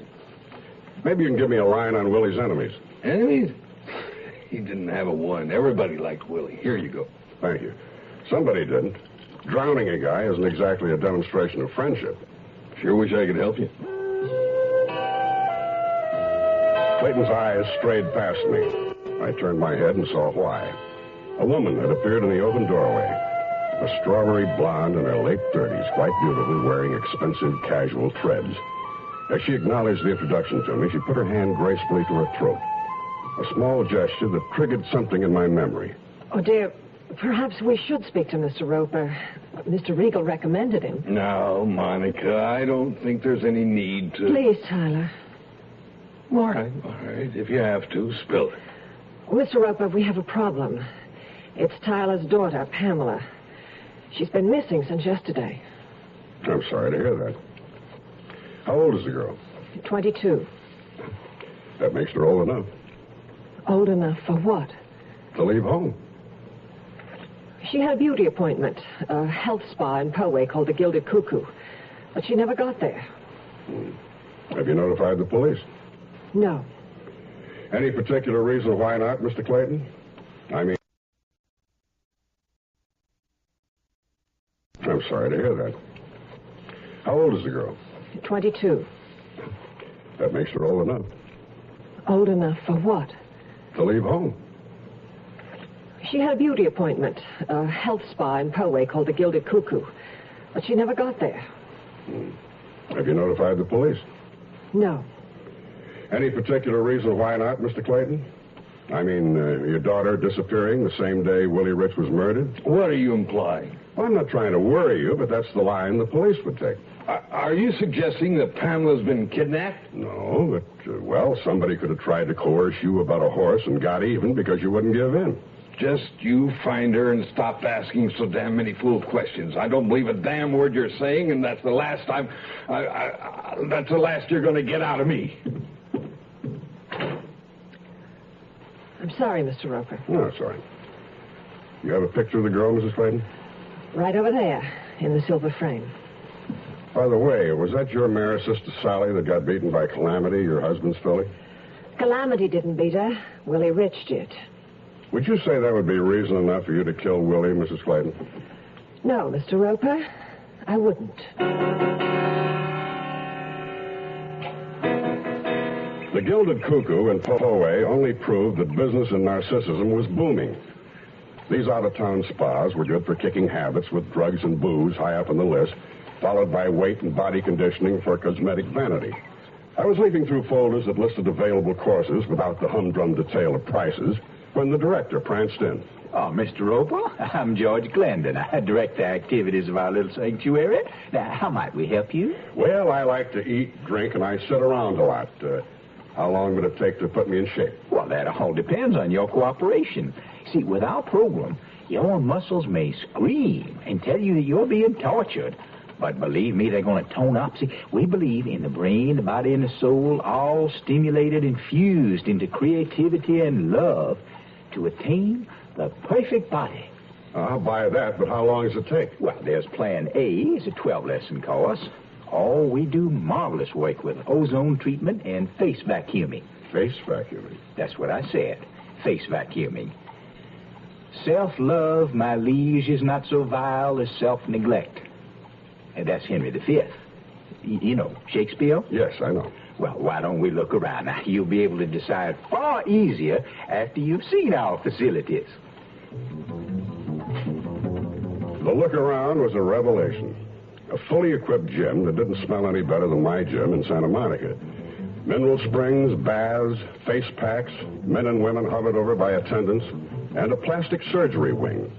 Maybe you can give me a line on Willie's enemies. Enemies? He didn't have a one. Everybody liked Willie. Here you go. Thank you. Somebody didn't. Drowning a guy isn't exactly a demonstration of friendship. Sure wish I could help you. Clayton's eyes strayed past me. I turned my head and saw why. A woman had appeared in the open doorway. A strawberry blonde in her late 30s, quite beautiful, wearing expensive casual threads. As she acknowledged the introduction to me, she put her hand gracefully to her throat. A small gesture that triggered something in my memory. Oh, dear, Perhaps we should speak to Mr. Roper. Mr. Regal recommended him. No, Monica, I don't think there's any need to... Please, Tyler. All right. If you have to, spill it. Mr. Roper, we have a problem. It's Tyler's daughter, Pamela. She's been missing since yesterday. I'm sorry to hear that. How old is the girl? 22. That makes her old enough. Old enough for what? To leave home. She had a beauty appointment, a health spa in Poway called the Gilded Cuckoo. But she never got there. Have you notified the police? No. Any particular reason why not, Mr. Clayton? I'm sorry to hear that. How old is the girl? 22. That makes her old enough. Old enough for what? To leave home. She had a beauty appointment, a health spa in Poway called the Gilded Cuckoo. But she never got there. Have you notified the police? No. Any particular reason why not, Mr. Clayton? Your daughter disappearing the same day Willie Rich was murdered? What are you implying? Well, I'm not trying to worry you, but that's the line the police would take. Are you suggesting that Pamela's been kidnapped? No, but, somebody could have tried to coerce you about a horse and got even because you wouldn't give in. Just you find her and stop asking so damn many fool questions. I don't believe a damn word you're saying, and that's the last time... that's the last you're going to get out of me. I'm sorry, Mr. Roper. No, it's all right. You have a picture of the girl, Mrs. Clayton? Right over there, in the silver frame. By the way, was that your mare, Sister Sally, that got beaten by Calamity, your husband's filly? Calamity didn't beat her. Willie Rich did. Would you say that would be reason enough for you to kill Willie, Mrs. Clayton? No, Mr. Roper, I wouldn't. The Gilded Cuckoo in Poway only proved that business in Narcissism was booming. These out-of-town spas were good for kicking habits with drugs and booze high up on the list, followed by weight and body conditioning for cosmetic vanity. I was leafing through folders that listed available courses without the humdrum detail of prices when the director pranced in. Oh, Mr. Roper, I'm George Glendon. I direct the activities of our little sanctuary. Now, how might we help you? Well, I like to eat, drink, and I sit around a lot. How long would it take to put me in shape? Well, that all depends on your cooperation. See, with our program, your muscles may scream and tell you that you're being tortured. But believe me, they're going to tone up. See, we believe in the brain, the body, and the soul, all stimulated and fused into creativity and love to attain the perfect body. I'll buy that, but how long does it take? Well, there's Plan A. It's a 12-lesson course. Oh, we do marvelous work with ozone treatment and face vacuuming. Face vacuuming? That's what I said. Face vacuuming. Self-love, my liege, is not so vile as self-neglect. And that's Henry V. You know Shakespeare? Yes, I know. Well, why don't we look around? Now, you'll be able to decide far easier after you've seen our facilities. The look around was a revelation. A fully equipped gym that didn't smell any better than my gym in Santa Monica. Mineral springs, baths, face packs, men and women hovered over by attendants, and a plastic surgery wing.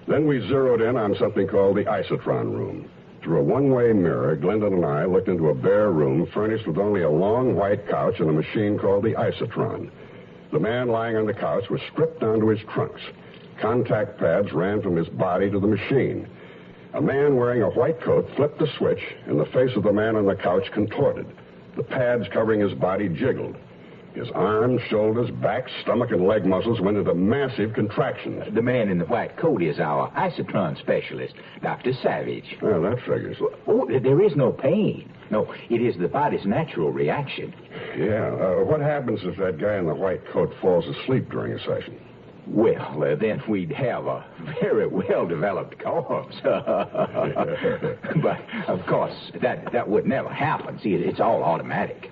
Then we zeroed in on something called the isotron room. Through a one-way mirror, Glendon and I looked into a bare room furnished with only a long white couch and a machine called the isotron. The man lying on the couch was stripped down to his trunks. Contact pads ran from his body to the machine. A man wearing a white coat flipped the switch, and the face of the man on the couch contorted. The pads covering his body jiggled. His arms, shoulders, back, stomach, and leg muscles went into massive contractions. The man in the white coat is our isotron specialist, Dr. Savage. Well, that figures. Oh, there is no pain. No, it is the body's natural reaction. Yeah. What happens if that guy in the white coat falls asleep during a session? Well, then we'd have a very well-developed corpse. But, of course, that would never happen. See, it's all automatic.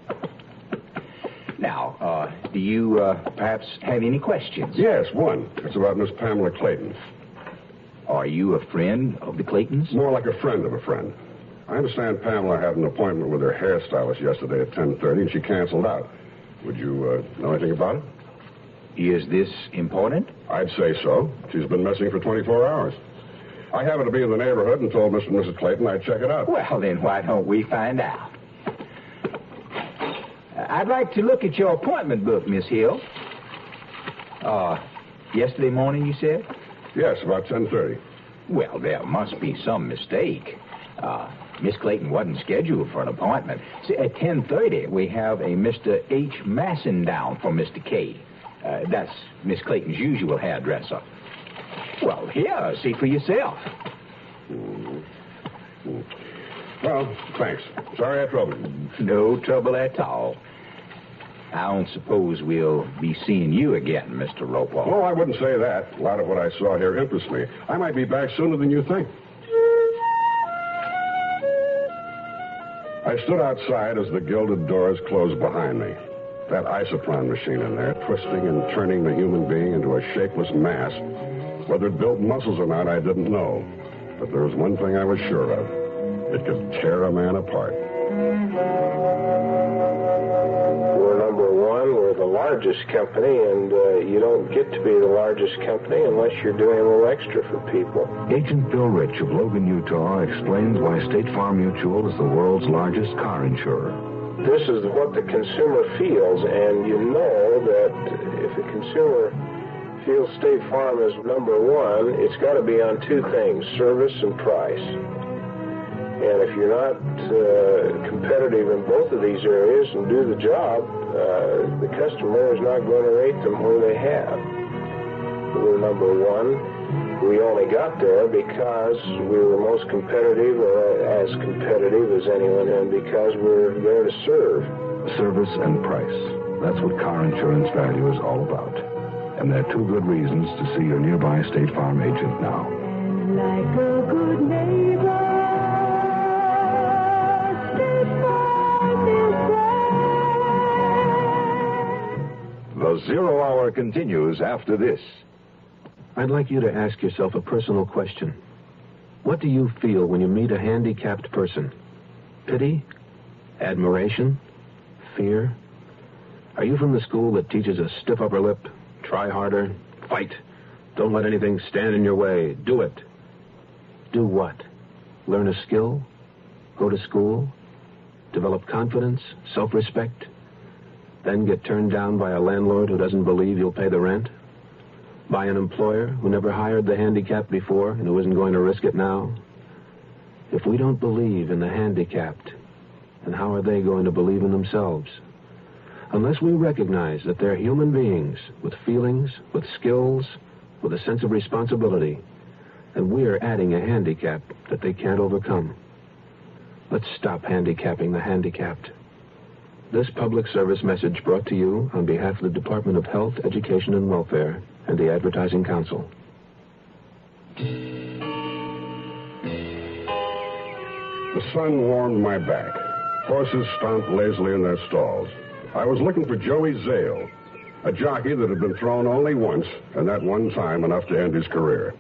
Now, do you perhaps have any questions? Yes, one. It's about Miss Pamela Clayton. Are you a friend of the Claytons? More like a friend of a friend. I understand Pamela had an appointment with her hairstylist yesterday at 10:30, and she canceled out. Would you know anything about it? Is this important? I'd say so. She's been missing for 24 hours. I happened to be in the neighborhood and told Mr. and Mrs. Clayton I'd check it out. Well, then why don't we find out? I'd like to look at your appointment book, Miss Hill. Yesterday morning, you said? Yes, about 10:30. Well, there must be some mistake. Miss Clayton wasn't scheduled for an appointment. See, at 10:30, we have a Mr. H. Masson down for Mr. K. That's Miss Clayton's usual hairdresser. Well, here, see for yourself. Well, thanks. Sorry I troubled you. No trouble at all. I don't suppose we'll be seeing you again, Mr. Roper. Oh, I wouldn't say that. A lot of what I saw here interests me. I might be back sooner than you think. I stood outside as the gilded doors closed behind me. That isopron machine in there, twisting and turning the human being into a shapeless mass. Whether it built muscles or not, I didn't know. But there was one thing I was sure of. It could tear a man apart. We're number one. We're the largest company, and you don't get to be the largest company unless you're doing a little extra for people. Agent Bill Rich of Logan, Utah, explains why State Farm Mutual is the world's largest car insurer. This is what the consumer feels, and you know that if the consumer feels State Farm is number one, it's got to be on two things, service and price. And if you're not competitive in both of these areas and do the job, the customer is not going to rate them where they have. We're number one. We only got there because we were most competitive, or as competitive as anyone, and because we're there to serve. Service and price. That's what car insurance value is all about. And there are two good reasons to see your nearby State Farm agent now. Like a good neighbor, State Farm is there. The Zero Hour continues after this. I'd like you to ask yourself a personal question. What do you feel when you meet a handicapped person? Pity? Admiration? Fear? Are you from the school that teaches a stiff upper lip, try harder, fight, don't let anything stand in your way, do it? Do what? Learn a skill? Go to school? Develop confidence, self-respect? Then get turned down by a landlord who doesn't believe you'll pay the rent? By an employer who never hired the handicapped before and who isn't going to risk it now? If we don't believe in the handicapped, then how are they going to believe in themselves? Unless we recognize that they're human beings with feelings, with skills, with a sense of responsibility, then we're adding a handicap that they can't overcome. Let's stop handicapping the handicapped. This public service message brought to you on behalf of the Department of Health, Education, and Welfare and the Advertising Council. The sun warmed my back. Horses stomped lazily in their stalls. I was looking for Joey Zale, a jockey that had been thrown only once, and that one time enough to end his career.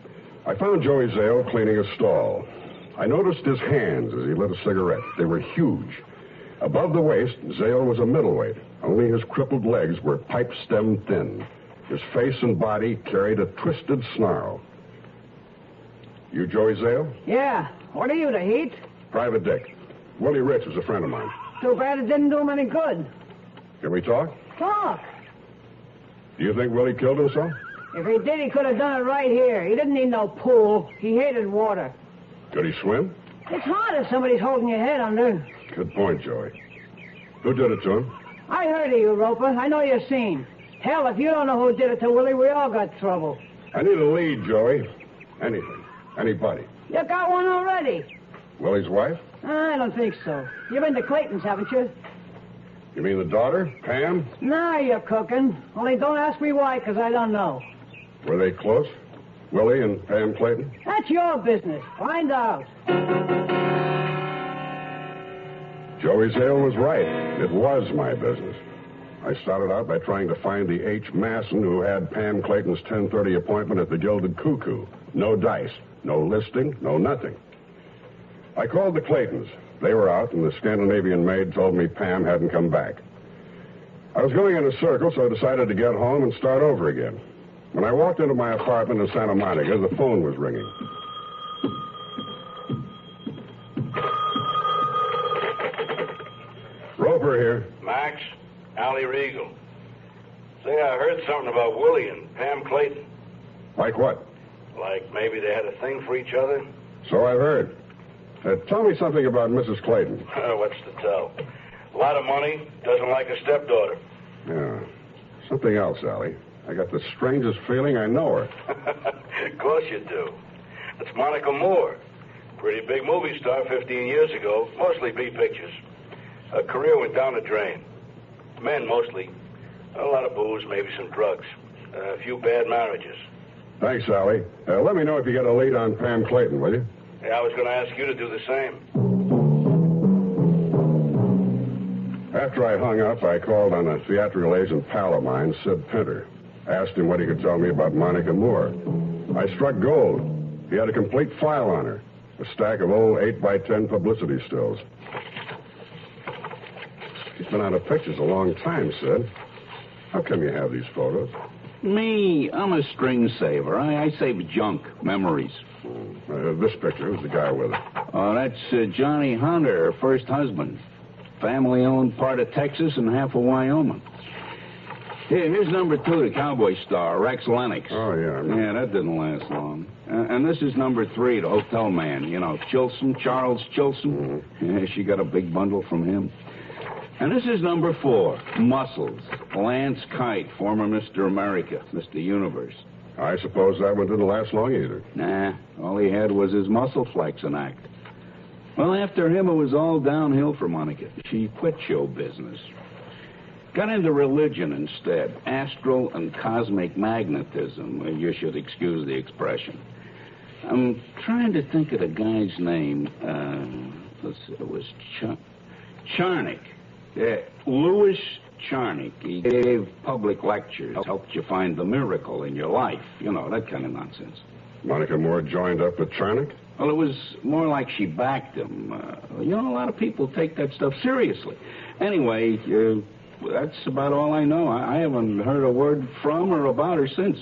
I found Joey Zale cleaning a stall. I noticed his hands as he lit a cigarette. They were huge. Above the waist, Zale was a middleweight. Only his crippled legs were pipe-stem thin. His face and body carried a twisted snarl. You Joey Zale? Yeah. What are you, the heat? Private Dick. Willie Rich was a friend of mine. Too bad it didn't do him any good. Can we talk? Talk. Do you think Willie killed himself? If he did, he could have done it right here. He didn't need no pool. He hated water. Could he swim? It's hard if somebody's holding your head under. Good point, Joey. Who did it to him? I heard of you, Roper. I know you're seen. Hell, if you don't know who did it to Willie, we all got trouble. I need a lead, Joey. Anything. Anybody. You got one already. Willie's wife? I don't think so. You've been to Clayton's, haven't you? You mean the daughter, Pam? Now you're cooking. Only don't ask me why, because I don't know. Were they close? Willie and Pam Clayton? That's your business. Find out. Joey Zale was right. It was my business. I started out by trying to find the H. Masson who had Pam Clayton's 10:30 appointment at the Gilded Cuckoo. No dice, no listing, no nothing. I called the Claytons. They were out, and the Scandinavian maid told me Pam hadn't come back. I was going in a circle, so I decided to get home and start over again. When I walked into my apartment in Santa Monica, the phone was ringing. Roper here. Max, Allie Regal. Say, I heard something about Willie and Pam Clayton. Like what? Like maybe they had a thing for each other? So I've heard. Tell me something about Mrs. Clayton. What's to tell? A lot of money, doesn't like a stepdaughter. Yeah. Something else, Allie. I got the strangest feeling I know her. Of course you do. It's Monica Moore. Pretty big movie star 15 years ago. Mostly B pictures. Her career went down the drain. Men, mostly. A lot of booze, maybe some drugs. A few bad marriages. Thanks, Allie. Let me know if you get a lead on Pam Clayton, will you? Yeah, I was going to ask you to do the same. After I hung up, I called on a theatrical agent pal of mine, Sid Pinter. Asked him what he could tell me about Monica Moore. I struck gold. He had a complete file on her. A stack of old 8x10 publicity stills. She's been out of pictures a long time, Sid. How come you have these photos? Me, I'm a string saver. I save junk, memories. This picture, who's the guy with her? Oh, that's Johnny Hunter, her first husband. Family-owned part of Texas and half of Wyoming. Here's number 2, the cowboy star, Rex Lennox. Oh, yeah. Yeah, that didn't last long. And this is number 3, the hotel man. You know, Chilson, Charles Chilson. Mm-hmm. Yeah, she got a big bundle from him. And this is number 4, Muscles. Lance Kite, former Mr. America, Mr. Universe. I suppose that one didn't last long either. Nah, all he had was his muscle flexing act. Well, after him, it was all downhill for Monica. She quit show business. Got into religion instead. Astral and cosmic magnetism. You should excuse the expression. I'm trying to think of the guy's name. It was Charnick. Yeah, Louis Charnick. He gave public lectures, helped you find the miracle in your life. You know, that kind of nonsense. Monica Moore joined up with Charnick? Well, it was more like she backed him. You know, a lot of people take that stuff seriously. Anyway, that's about all I know. I haven't heard a word from or about her since.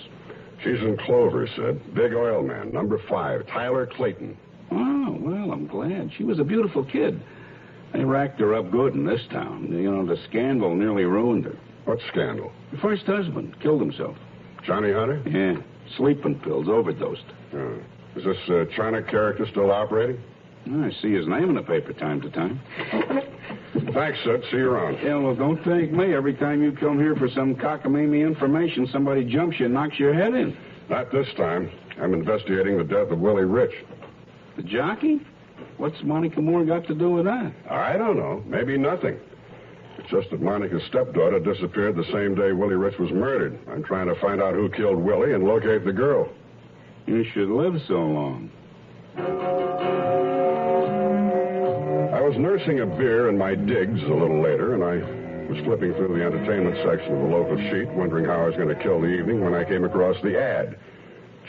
She's in Clover, Sid. Big oil man, number 5, Tyler Clayton. Oh, well, I'm glad. She was a beautiful kid. They racked her up good in this town. You know, the scandal nearly ruined her. What scandal? Her first husband killed himself. Johnny Hunter? Yeah, sleeping pills, overdosed. Is this Charnick character still operating? I see his name in the paper time to time. Thanks, Sid. See you around. Yeah, well, don't thank me. Every time you come here for some cockamamie information, somebody jumps you and knocks your head in. Not this time. I'm investigating the death of Willie Rich. The jockey? What's Monica Moore got to do with that? I don't know. Maybe nothing. It's just that Monica's stepdaughter disappeared the same day Willie Rich was murdered. I'm trying to find out who killed Willie and locate the girl. You should live so long. I was nursing a beer in my digs a little later, and I was flipping through the entertainment section of the local sheet, wondering how I was going to kill the evening, when I came across the ad.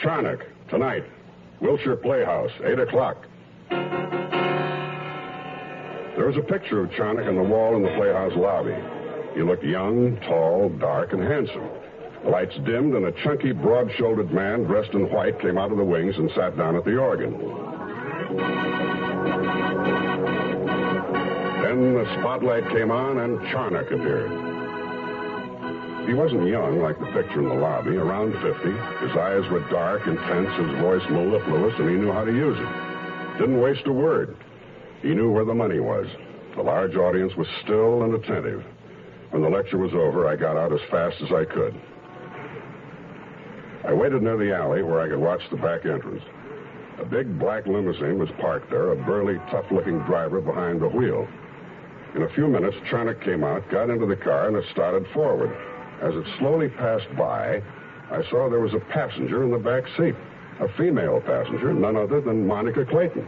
Charnick, tonight, Wilshire Playhouse, 8 o'clock. There was a picture of Charnick on the wall in the Playhouse lobby. He looked young, tall, dark, and handsome. The lights dimmed, and a chunky, broad-shouldered man dressed in white came out of the wings and sat down at the organ. Then the spotlight came on, and Charnick appeared. He wasn't young like the picture in the lobby, around 50. His eyes were dark, intense, his voice mellifluous, and he knew how to use it. Didn't waste a word. He knew where the money was. The large audience was still and attentive. When the lecture was over, I got out as fast as I could. I waited near the alley where I could watch the back entrance. A big black limousine was parked there, a burly, tough-looking driver behind the wheel. In a few minutes, Charnick came out, got into the car, and it started forward. As it slowly passed by, I saw there was a passenger in the back seat. A female passenger, none other than Monica Clayton.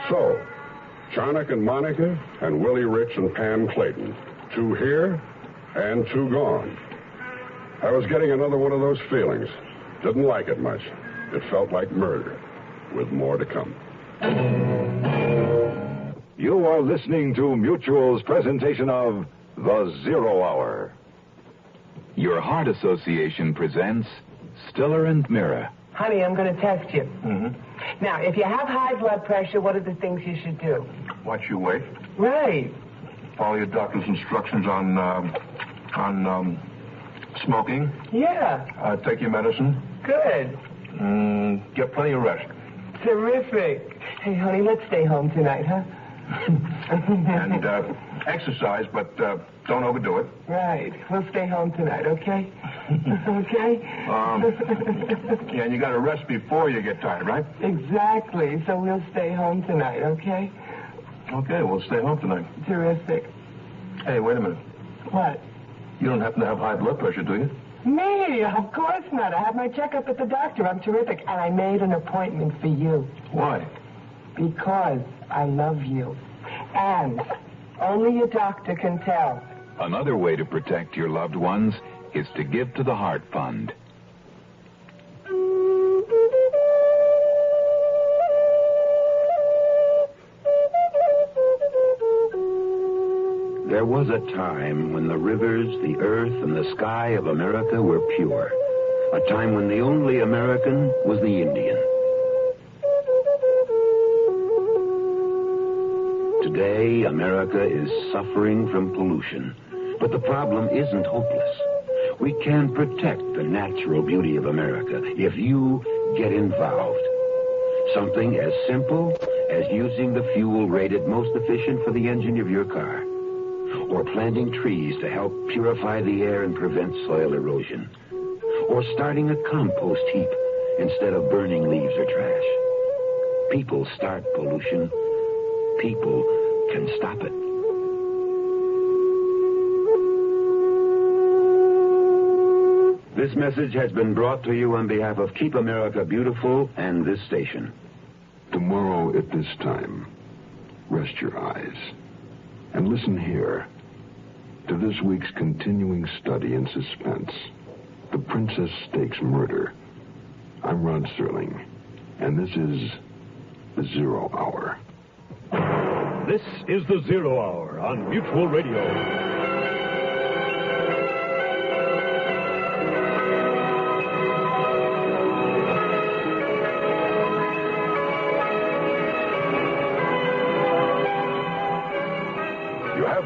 So, Charnick and Monica, and Willie Rich and Pam Clayton. 2 here and 2 gone. I was getting another one of those feelings. Didn't like it much. It felt like murder, with more to come. You are listening to Mutual's presentation of The Zero Hour. Your Heart Association presents Stiller and Mira. Honey, I'm going to test you. Mm-hmm. Now, if you have high blood pressure, what are the things you should do? Watch your weight. Right. Follow your doctor's instructions on smoking. Yeah. Take your medicine. Good. Get plenty of rest. Terrific. Hey, honey, let's stay home tonight, huh? And exercise, but don't overdo it. Right. We'll stay home tonight, okay? Okay? Yeah, and you got to rest before you get tired, right? Exactly. So we'll stay home tonight, okay? Okay, we'll stay home tonight. Terrific. Hey, wait a minute. What? You don't happen to have high blood pressure, do you? Me? Of course not. I had my checkup at the doctor. I'm terrific. And I made an appointment for you. Why? Because I love you. And only a doctor can tell. Another way to protect your loved ones is to give to the Heart Fund. There was a time when the rivers, the earth, and the sky of America were pure. A time when the only American was the Indian. Today, America is suffering from pollution. But the problem isn't hopeless. We can protect the natural beauty of America if you get involved. Something as simple as using the fuel rated most efficient for the engine of your car. Or planting trees to help purify the air and prevent soil erosion. Or starting a compost heap instead of burning leaves or trash. People start pollution. People can stop it. This message has been brought to you on behalf of Keep America Beautiful and this station. Tomorrow at this time, rest your eyes and listen here to this week's continuing study in suspense, The Princess Stakes Murder. I'm Rod Serling, and this is The Zero Hour. This is The Zero Hour on Mutual Radio.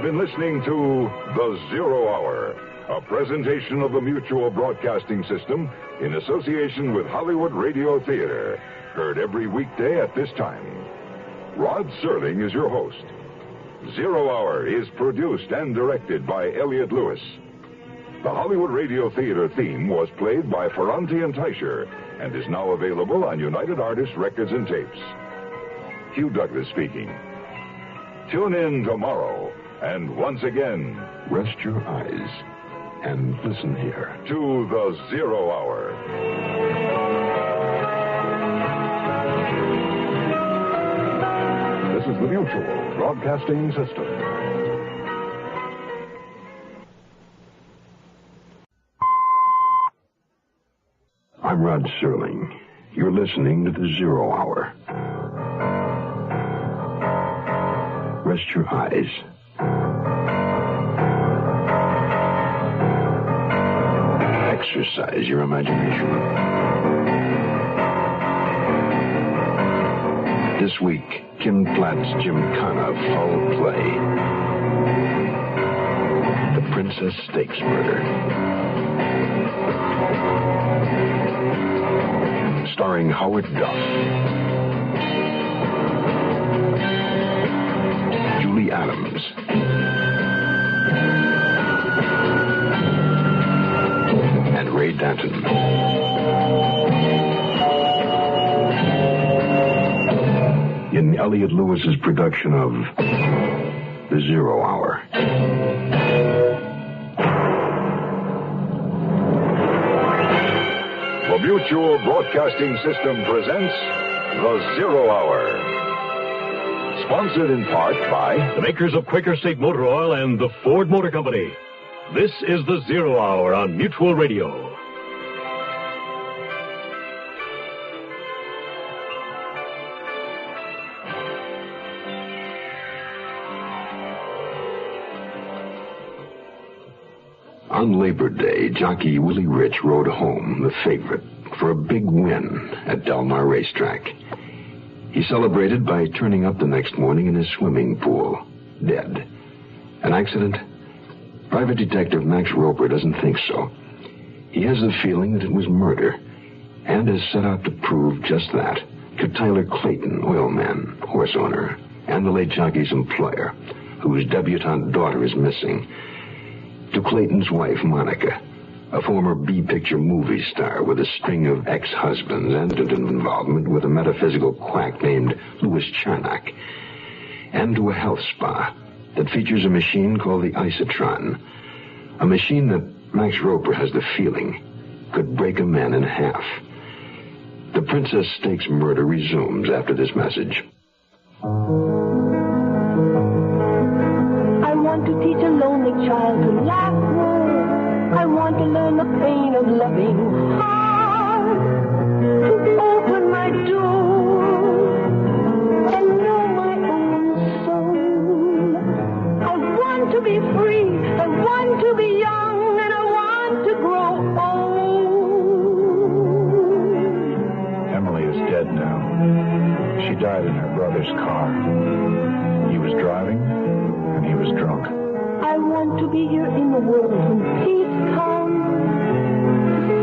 Been listening to The Zero Hour, a presentation of the Mutual Broadcasting System in association with Hollywood Radio Theater, heard every weekday at this time. Rod Serling is your host. Zero Hour is produced and directed by Elliott Lewis. The Hollywood Radio Theater theme was played by Ferranti and Teicher and is now available on United Artists Records and Tapes. Hugh Douglas speaking. Tune in tomorrow. And once again, rest your eyes and listen here to The Zero Hour. This is the Mutual Broadcasting System. I'm Rod Serling. You're listening to The Zero Hour. Rest your eyes. Exercise your imagination. This week, Kim Platt's Gymkhana Foul Play. The Princess Stakes Murder. Starring Howard Duff. Julie Adams. And Ray Danton. In Elliott Lewis's production of The Zero Hour. The Mutual Broadcasting System presents The Zero Hour. Sponsored in part by the makers of Quaker State Motor Oil and the Ford Motor Company. This is The Zero Hour on Mutual Radio. On Labor Day, jockey Willie Rich rode home, the favorite, for a big win at Del Mar Racetrack. He celebrated by turning up the next morning in his swimming pool, dead. An accident? Private Detective Max Roper doesn't think so. He has the feeling that it was murder, and has set out to prove just that to Tyler Clayton, oilman, horse owner, and the late jockey's employer, whose debutante daughter is missing. To Clayton's wife, Monica, a former B-picture movie star with a string of ex-husbands and an involvement with a metaphysical quack named Louis Charnock. And to a health spa that features a machine called the Isotron, a machine that Max Roper has the feeling could break a man in half. The Princess Stakes murder resumes after this message. I want to teach a lonely child to laugh more. I want to learn the pain of loving hard, to open my door and know my own soul. I want to be free, I want to be young, and I want to grow old. Emily is dead now. She died in her brother's car. He was driving, and he was drunk. I want to be here in the world when peace comes.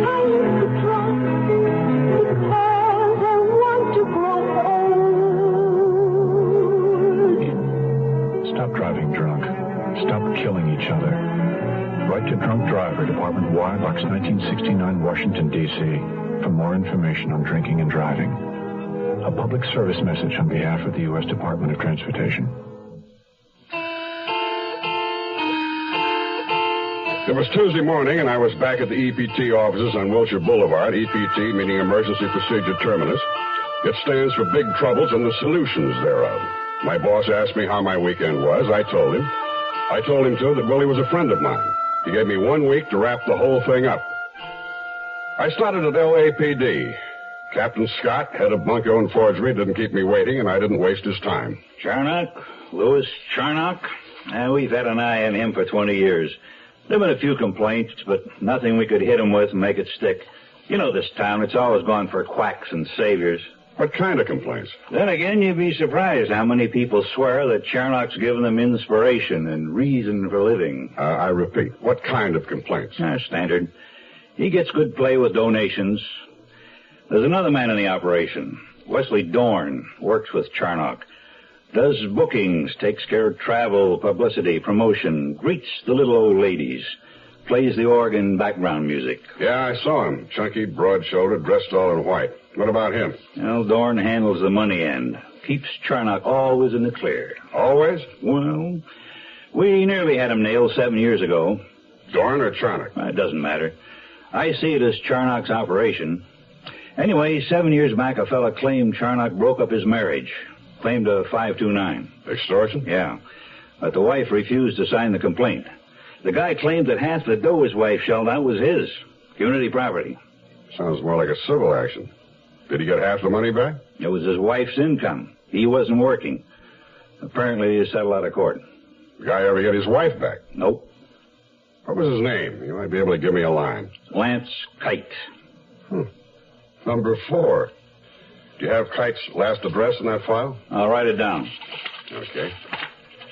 Silence the drop, because I want to grow old. Stop driving drunk. Stop killing each other. Write to Drunk Driver, Department Y, Box 1969, Washington, D.C. for more information on drinking and driving. A public service message on behalf of the U.S. Department of Transportation. It was Tuesday morning, and I was back at the EPT offices on Wilshire Boulevard, EPT meaning Emergency Procedure Terminus. It stands for Big Troubles and the Solutions thereof. My boss asked me how my weekend was. I told him. I told him, too, that Willie was a friend of mine. He gave me 1 week to wrap the whole thing up. I started at LAPD. Captain Scott, head of bunco and forgery, didn't keep me waiting, and I didn't waste his time. Charnock? Louis Charnock? We've had an eye on him for 20 years. There have been a few complaints, but nothing we could hit him with and make it stick. You know this town, it's always gone for quacks and saviors. What kind of complaints? Then again, you'd be surprised how many people swear that Charnock's given them inspiration and reason for living. I repeat, what kind of complaints? Standard. He gets good play with donations. There's another man in the operation, Wesley Dorn, works with Charnock. Does bookings, takes care of travel, publicity, promotion, greets the little old ladies, plays the organ background music. Yeah, I saw him. Chunky, broad-shouldered, dressed all in white. What about him? Well, Dorn handles the money end. Keeps Charnock always in the clear. Always? Well, we nearly had him nailed 7 years ago. Dorn or Charnock? It doesn't matter. I see it as Charnock's operation. Anyway, 7 years back, a fella claimed Charnock broke up his marriage. Claimed a 529. Extortion? Yeah. But the wife refused to sign the complaint. The guy claimed that half the dough his wife shelled out was his. Community property. Sounds more like a civil action. Did he get half the money back? It was his wife's income. He wasn't working. Apparently, he settled out of court. The guy ever get his wife back? Nope. What was his name? You might be able to give me a line. Lance Kite. Number 4. Do you have Kite's last address in that file? I'll write it down. Okay.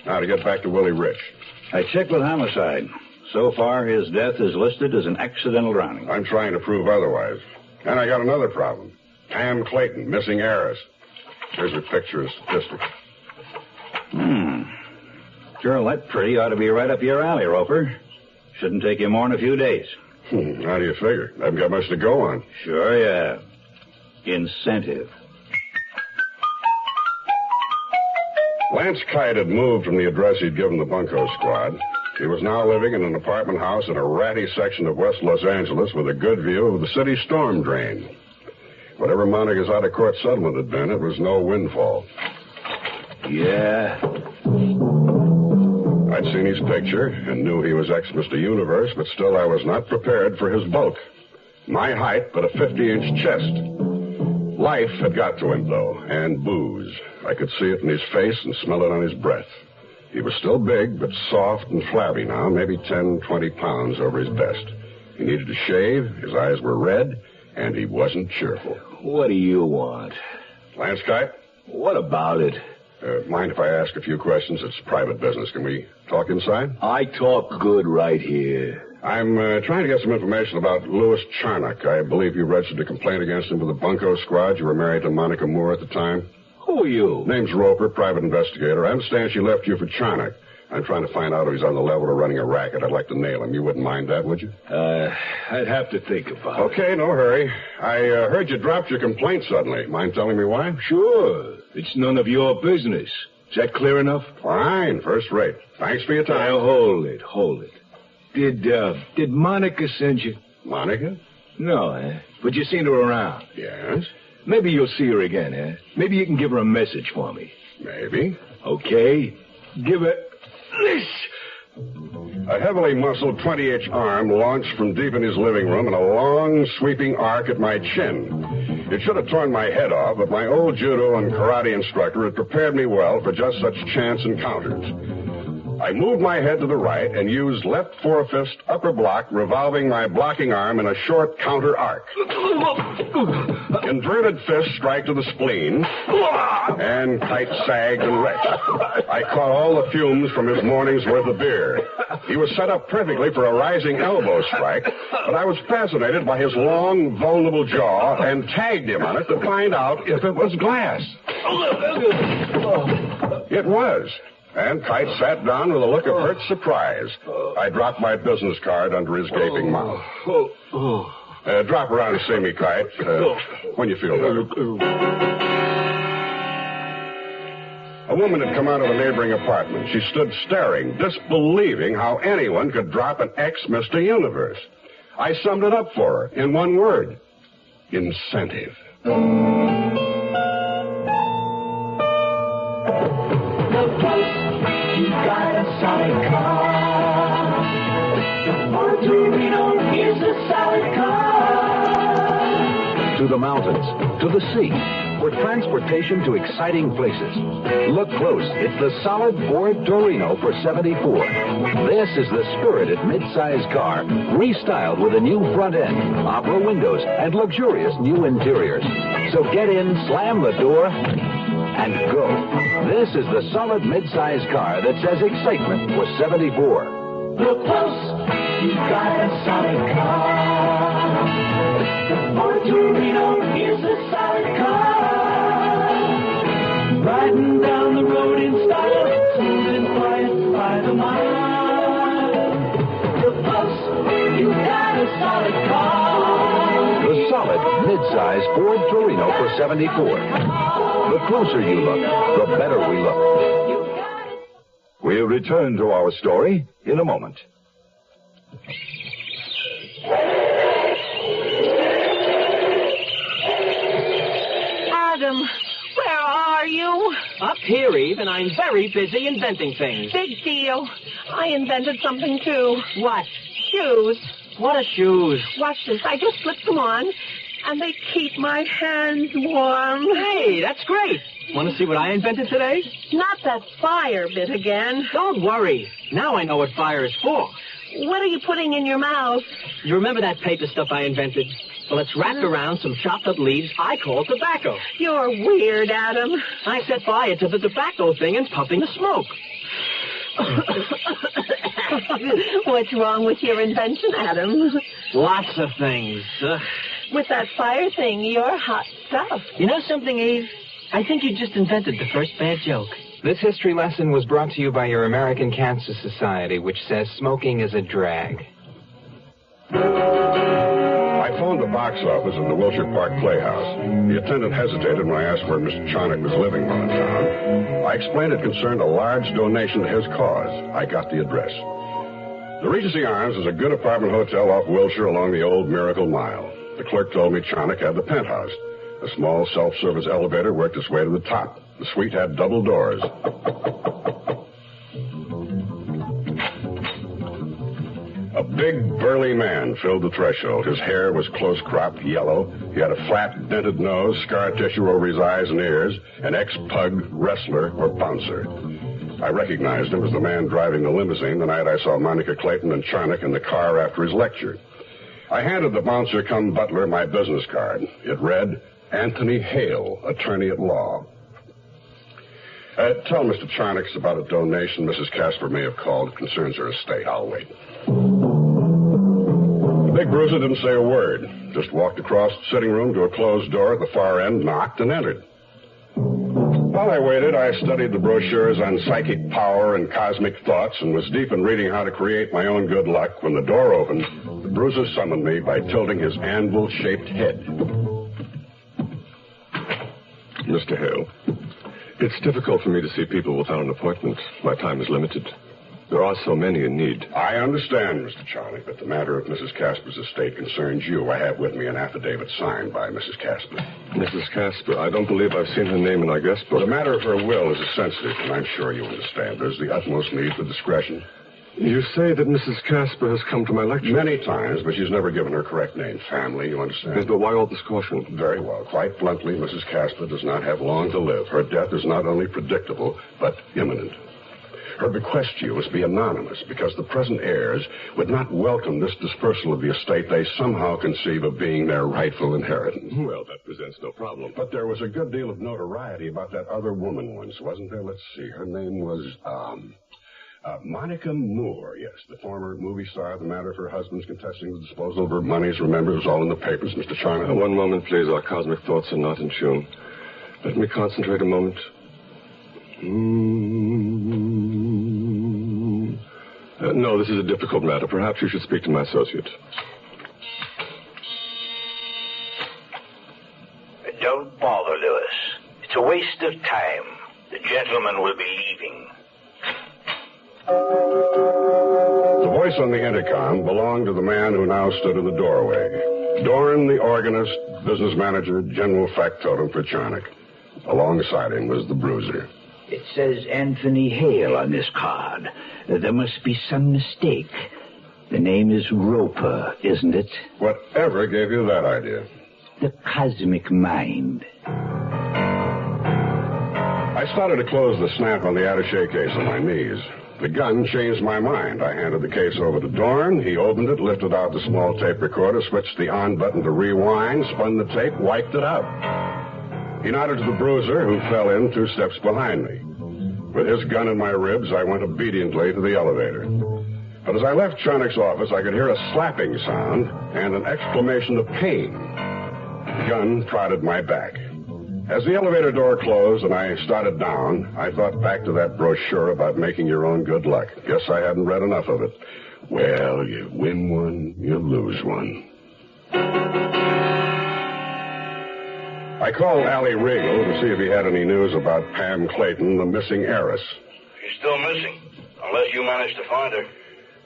Now to get back to Willie Rich. I checked with homicide. So far, his death is listed as an accidental drowning. I'm trying to prove otherwise. And I got another problem. Pam Clayton, missing heiress. Here's her picture and statistics. Girl that pretty ought to be right up your alley, Roper. Shouldn't take you more than a few days. How do you figure? I haven't got much to go on. Sure, yeah. Incentive. Lance Kite had moved from the address he'd given the bunco squad. He was now living in an apartment house in a ratty section of West Los Angeles with a good view of the city storm drain. Whatever Monica's out-of-court settlement had been, it was no windfall. Yeah. I'd seen his picture and knew he was ex-Mr. Universe, but still I was not prepared for his bulk. My height, but a 50-inch chest. Life had got to him, though, and booze. I could see it in his face and smell it on his breath. He was still big, but soft and flabby now, maybe 10, 20 pounds over his best. He needed to shave, his eyes were red, and he wasn't cheerful. What do you want? Lance Kite? What about it? Mind if I ask a few questions? It's private business. Can we talk inside? I talk good right here. I'm trying to get some information about Louis Charnock. I believe you registered a complaint against him with the Bunko Squad. You were married to Monica Moore at the time. Who are you? Name's Roper, private investigator. I understand she left you for Charnock. I'm trying to find out if he's on the level of running a racket. I'd like to nail him. You wouldn't mind that, would you? I'd have to think about it. Okay, no hurry. I heard you dropped your complaint suddenly. Mind telling me why? Sure. It's none of your business. Is that clear enough? Fine, first rate. Thanks for your time. Now, hold it. Did Monica send you? Monica? No, But you seen her around? Yes. Maybe you'll see her again, Maybe you can give her a message for me. Maybe. Okay. Give her this. A heavily muscled 20-inch arm launched from deep in his living room in a long, sweeping arc at my chin. It should have torn my head off, but my old judo and karate instructor had prepared me well for just such chance encounters. I moved my head to the right and used left forefist upper block, revolving my blocking arm in a short counter arc. Inverted fist strike to the spleen, and Kite sagged and retched. I caught all the fumes from his morning's worth of beer. He was set up perfectly for a rising elbow strike, but I was fascinated by his long, vulnerable jaw and tagged him on it to find out if it was glass. It was. And Kite sat down with a look of hurt surprise. I dropped my business card under his gaping mouth. Drop around and see me, Kite, when you feel better. A woman had come out of a neighboring apartment. She stood staring, disbelieving how anyone could drop an ex-Mr. Universe. I summed it up for her in one word: incentive. You got a solid car. For Torino, here's a solid car. To the mountains, to the sea, for transportation to exciting places. Look close. It's the solid Ford Torino for $74. This is the spirited mid-size car, restyled with a new front end, opera windows, and luxurious new interiors. So get in, slam the door, and go. This is the solid mid-size car that says excitement for $74. Look close, you got a solid car. For Torino, here's a solid car. Riding down the road in style, smooth and quiet by the mile. Look close, you got a solid car. The solid mid-size Ford Torino for $74. The closer you look, the better we look. We'll return to our story in a moment. Adam, where are you? Up here, Eve, and I'm very busy inventing things. Big deal. I invented something, too. What? Shoes. What are shoes? Watch this. I just slipped them on, and they keep my hands warm. Hey, that's great. Want to see what I invented today? Not that fire bit again. Don't worry. Now I know what fire is for. What are you putting in your mouth? You remember that paper stuff I invented? Well, it's wrapped around some chopped up leaves I call tobacco. You're weird, Adam. I set fire to the tobacco thing and puffing the smoke. What's wrong with your invention, Adam? Lots of things. With that fire thing, you're hot stuff. You know something, Eve? I think you just invented the first bad joke. This history lesson was brought to you by your American Cancer Society, which says smoking is a drag. I phoned the box office at the Wilshire Park Playhouse. The attendant hesitated when I asked where Mr. Charnock was living while in town. I explained it concerned a large donation to his cause. I got the address. The Regency Arms is a good apartment hotel off Wilshire along the old Miracle Mile. The clerk told me Charnock had the penthouse. A small self-service elevator worked its way to the top. The suite had double doors. A big, burly man filled the threshold. His hair was close-cropped, yellow. He had a flat, dented nose, scar tissue over his eyes and ears, an ex-pug, wrestler, or bouncer. I recognized him as the man driving the limousine the night I saw Monica Clayton and Charnock in the car after his lecture. I handed the bouncer cum butler my business card. It read, Anthony Hale, attorney at law. Tell Mr. Charnock about a donation Mrs. Casper may have called. It concerns her estate. I'll wait. The big bruiser didn't say a word. Just walked across the sitting room to a closed door at the far end, knocked, and entered. While I waited, I studied the brochures on psychic power and cosmic thoughts and was deep in reading how to create my own good luck when the door opened. The bruiser summoned me by tilting his anvil-shaped head. Mr. Hale, it's difficult for me to see people without an appointment. My time is limited. There are so many in need. I understand, Mr. Charlie, but the matter of Mrs. Casper's estate concerns you. I have with me an affidavit signed by Mrs. Casper. Mrs. Casper, I don't believe I've seen her name in our guest book. The matter of her will is sensitive, and I'm sure you understand. There's the utmost need for discretion. You say that Mrs. Casper has come to my lecture? Many times, but she's never given her correct name. Family, you understand? Yes, but why all this caution? Very well. Quite bluntly, Mrs. Casper does not have long to live. Her death is not only predictable, but imminent. Her bequest to you must be anonymous because the present heirs would not welcome this dispersal of the estate they somehow conceive of being their rightful inheritance. Well, that presents no problem. But there was a good deal of notoriety about that other woman once, wasn't there? Let's see. Her name was, Monica Moore, yes, the former movie star. The matter of her husband's contesting the disposal of her monies. Remember, it was all in the papers, Mr. Charnock. One moment, please. Our cosmic thoughts are not in tune. Let me concentrate a moment. No, this is a difficult matter. Perhaps you should speak to my associate. Don't bother, Lewis. It's a waste of time. The gentleman will be leaving. The voice on the intercom belonged to the man who now stood in the doorway. Doran, the organist, business manager, general factotum for Charnock. Alongside him was the bruiser. It says Anthony Hale on this card. There must be some mistake. The name is Roper, isn't it? Whatever gave you that idea? The cosmic mind. I started to close the snap on the attaché case on my knees. The gun changed my mind. I handed the case over to Dorn. He opened it, lifted out the small tape recorder, switched the on button to rewind, spun the tape, wiped it out. He nodded to the bruiser, who fell in 2 steps behind me. With his gun in my ribs, I went obediently to the elevator. But as I left Charnock's office, I could hear a slapping sound and an exclamation of pain. The gun prodded my back. As the elevator door closed and I started down, I thought back to that brochure about making your own good luck. Guess I hadn't read enough of it. Well, you win one, you lose one. I called Allie Regal to see if he had any news about Pam Clayton, the missing heiress. She's still missing, unless you managed to find her.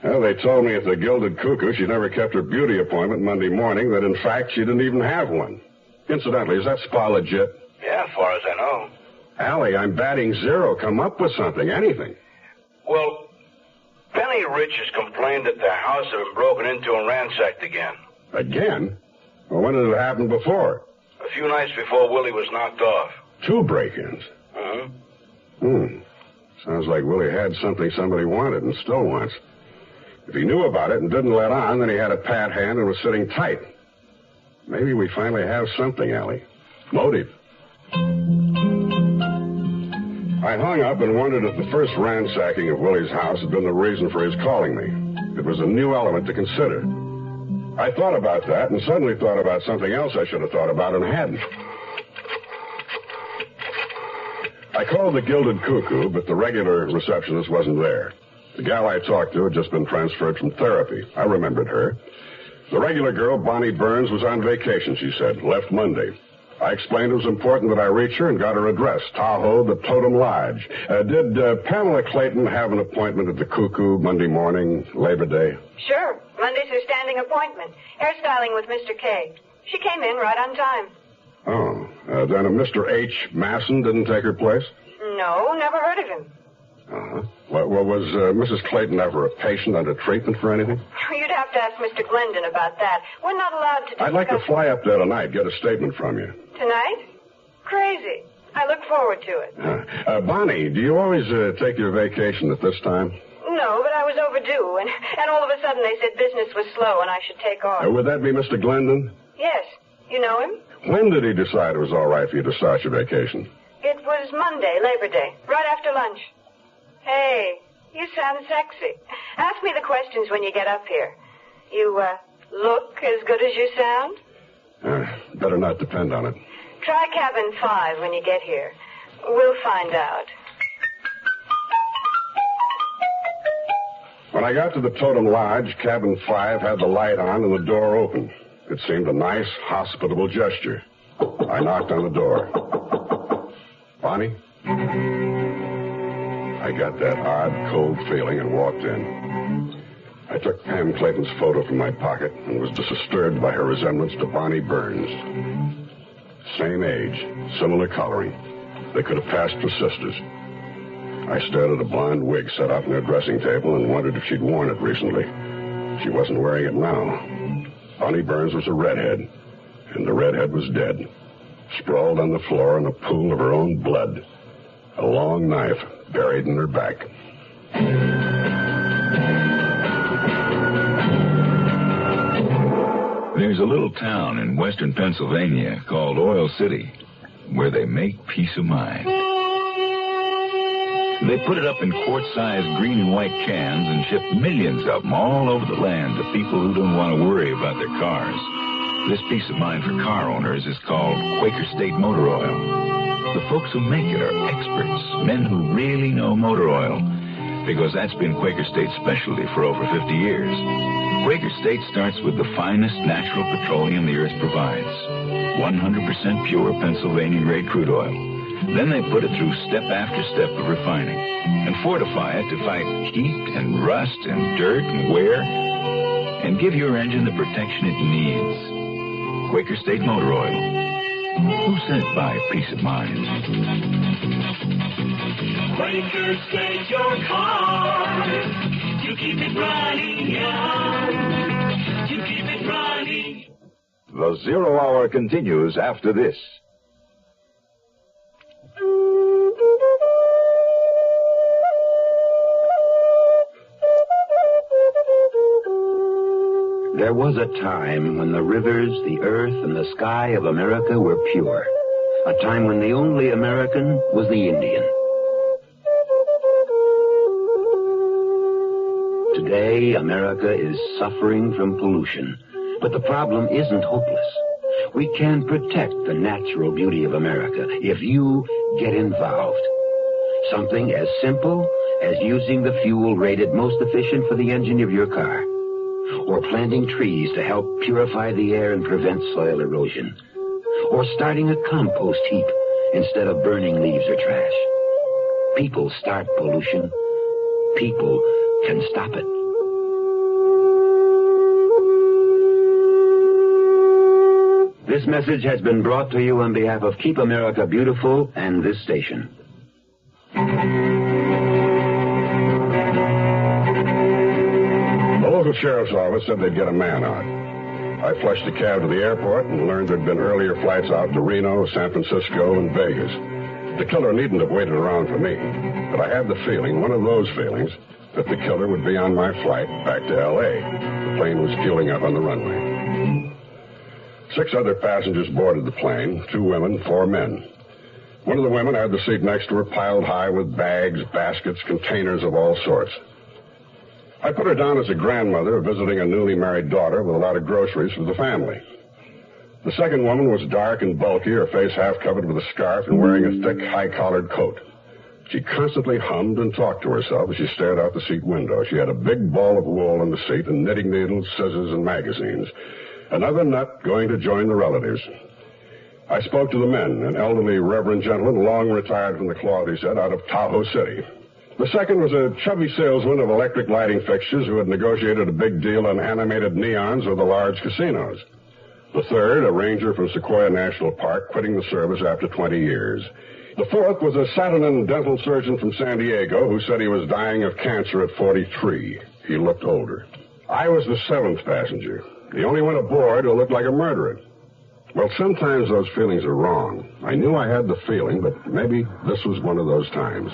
Well, they told me at the Gilded Cuckoo she never kept her beauty appointment Monday morning, that in fact she didn't even have one. Incidentally, is that spa legit? Yeah, as far as I know. Allie, I'm batting 0. Come up with something, anything. Well, Penny Rich has complained that their house had been broken into and ransacked again. Again? Well, when did it happen before? A few nights before Willie was knocked off. 2 break-ins? Sounds like Willie had something somebody wanted and still wants. If he knew about it and didn't let on, then he had a pat hand and was sitting tight. Maybe we finally have something, Allie. Motive. I hung up and wondered if the first ransacking of Willie's house had been the reason for his calling me. It was a new element to consider. I thought about that and suddenly thought about something else I should have thought about and hadn't. I called the Gilded Cuckoo, but the regular receptionist wasn't there. The gal I talked to had just been transferred from therapy. I remembered her. The regular girl, Bonnie Burns, was on vacation, she said. Left Monday. I explained it was important that I reach her and got her address, Tahoe, the Totem Lodge. Did Pamela Clayton have an appointment at the Cuckoo Monday morning, Labor Day? Sure. Monday's her standing appointment. Hairstyling with Mr. K. She came in right on time. Oh. Then a Mr. H. Masson didn't take her place? No, never heard of him. Uh-huh. Well, was Mrs. Clayton ever a patient under treatment for anything? You'd have to ask Mr. Glendon about that. We're not allowed to discuss... I'd like to fly up there tonight, get a statement from you. Tonight? Crazy. I I look forward to it. Bonnie, do you always take your vacation at this time? No, but I was overdue, and all of a sudden they said business was slow and I should take off. Would that be Mr. Glendon? Yes. You know him? When did he decide it was all right for you to start your vacation? It was Monday, Labor Day, right after lunch. Hey, you sound sexy. Ask me the questions when you get up here. You, look as good as you sound? Better not depend on it. Try cabin 5 when you get here. We'll find out. When I got to the Totem Lodge, cabin 5 had the light on and the door open. It seemed a nice, hospitable gesture. I knocked on the door. Bonnie? I got that odd, cold feeling and walked in. I took Pam Clayton's photo from my pocket and was disturbed by her resemblance to Bonnie Burns. Same age, similar coloring. They could have passed for sisters. I stared at a blonde wig set up in her dressing table and wondered if she'd worn it recently. She wasn't wearing it now. Bonnie Burns was a redhead, and the redhead was dead, sprawled on the floor in a pool of her own blood, a long knife buried in her back. There's a little town in western Pennsylvania called Oil City where they make peace of mind. They put it up in quart-sized green and white cans and ship millions of them all over the land to people who don't want to worry about their cars. This peace of mind for car owners is called Quaker State Motor Oil. The folks who make it are experts, men who really know motor oil, because that's been Quaker State's specialty for over 50 years. Quaker State starts with the finest natural petroleum the earth provides, 100% pure Pennsylvania-grade crude oil. Then they put it through step after step of refining and fortify it to fight heat and rust and dirt and wear and give your engine the protection it needs. Quaker State Motor Oil. Who says buy peace of mind? Quaker State your car to keep it running, young, to keep it running. The Zero Hour continues after this. There was a time when the rivers, the earth, and the sky of America were pure. A time when the only American was the Indian. Today, America is suffering from pollution. But the problem isn't hopeless. We can protect the natural beauty of America if you get involved. Something as simple as using the fuel rated most efficient for the engine of your car. Or planting trees to help purify the air and prevent soil erosion. Or starting a compost heap instead of burning leaves or trash. People start pollution. People can stop it. This message has been brought to you on behalf of Keep America Beautiful and this station. The local sheriff's office said they'd get a man out. I flushed a cab to the airport and learned there'd been earlier flights out to Reno, San Francisco, and Vegas. The killer needn't have waited around for me, but I had the feeling, one of those feelings, that the killer would be on my flight back to L.A. The plane was fueling up on the runway. 6 other passengers boarded the plane, 2 women, 4 men. One of the women had the seat next to her piled high with bags, baskets, containers of all sorts. I put her down as a grandmother visiting a newly married daughter with a lot of groceries for the family. The second woman was dark and bulky, her face half covered with a scarf and wearing a thick, high-collared coat. She constantly hummed and talked to herself as she stared out the seat window. She had a big ball of wool in the seat and knitting needles, scissors, and magazines. Another nut going to join the relatives. I spoke to the men, an elderly reverend gentleman, long retired from the cloth, he said, out of Tahoe City. The second was a chubby salesman of electric lighting fixtures who had negotiated a big deal on animated neons with the large casinos. The third, a ranger from Sequoia National Park, quitting the service after 20 years. The fourth was a Saturnine dental surgeon from San Diego who said he was dying of cancer at 43. He looked older. I was the 7th passenger. The only one aboard who looked like a murderer. Well, sometimes those feelings are wrong. I knew I had the feeling, but maybe this was one of those times.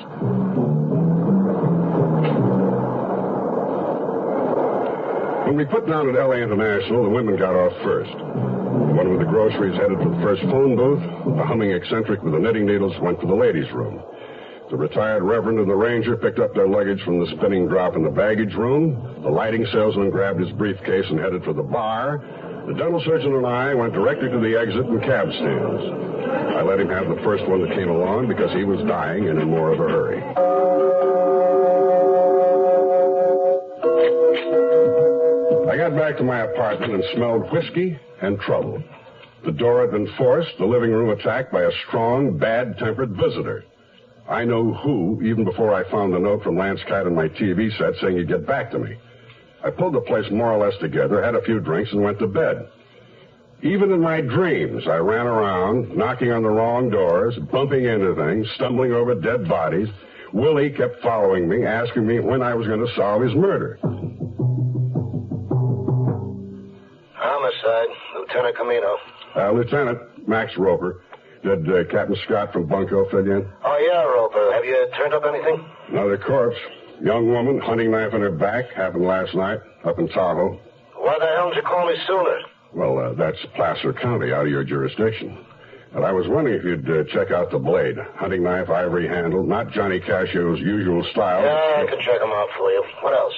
When we put down at L.A. International, the women got off first. The one with the groceries headed for the first phone booth. The humming eccentric with the knitting needles went for the ladies' room. The retired reverend and the ranger picked up their luggage from the spinning drop in the baggage room. The lighting salesman grabbed his briefcase and headed for the bar. The dental surgeon and I went directly to the exit and cab stands. I let him have the first one that came along because he was dying and in more of a hurry. I got back to my apartment and smelled whiskey and trouble. The door had been forced, the living room attacked by a strong, bad-tempered visitor. I knew who, even before I found the note from Lance Kite on my TV set saying he'd get back to me. I pulled the place more or less together, had a few drinks, and went to bed. Even in my dreams, I ran around, knocking on the wrong doors, bumping into things, stumbling over dead bodies. Willie kept following me, asking me when I was going to solve his murder. Homicide, Lieutenant Camino. Lieutenant Max Roper. Did Captain Scott from Bunko fill you in? Oh, yeah, Roper. Have you turned up anything? Another corpse. Young woman, hunting knife in her back. Happened last night, up in Tahoe. Why the hell didn't you call me sooner? Well, that's Placer County, out of your jurisdiction. And I was wondering if you'd check out the blade. Hunting knife, ivory handle, not Johnny Cashew's usual style. Yeah, I can check him out for you. What else?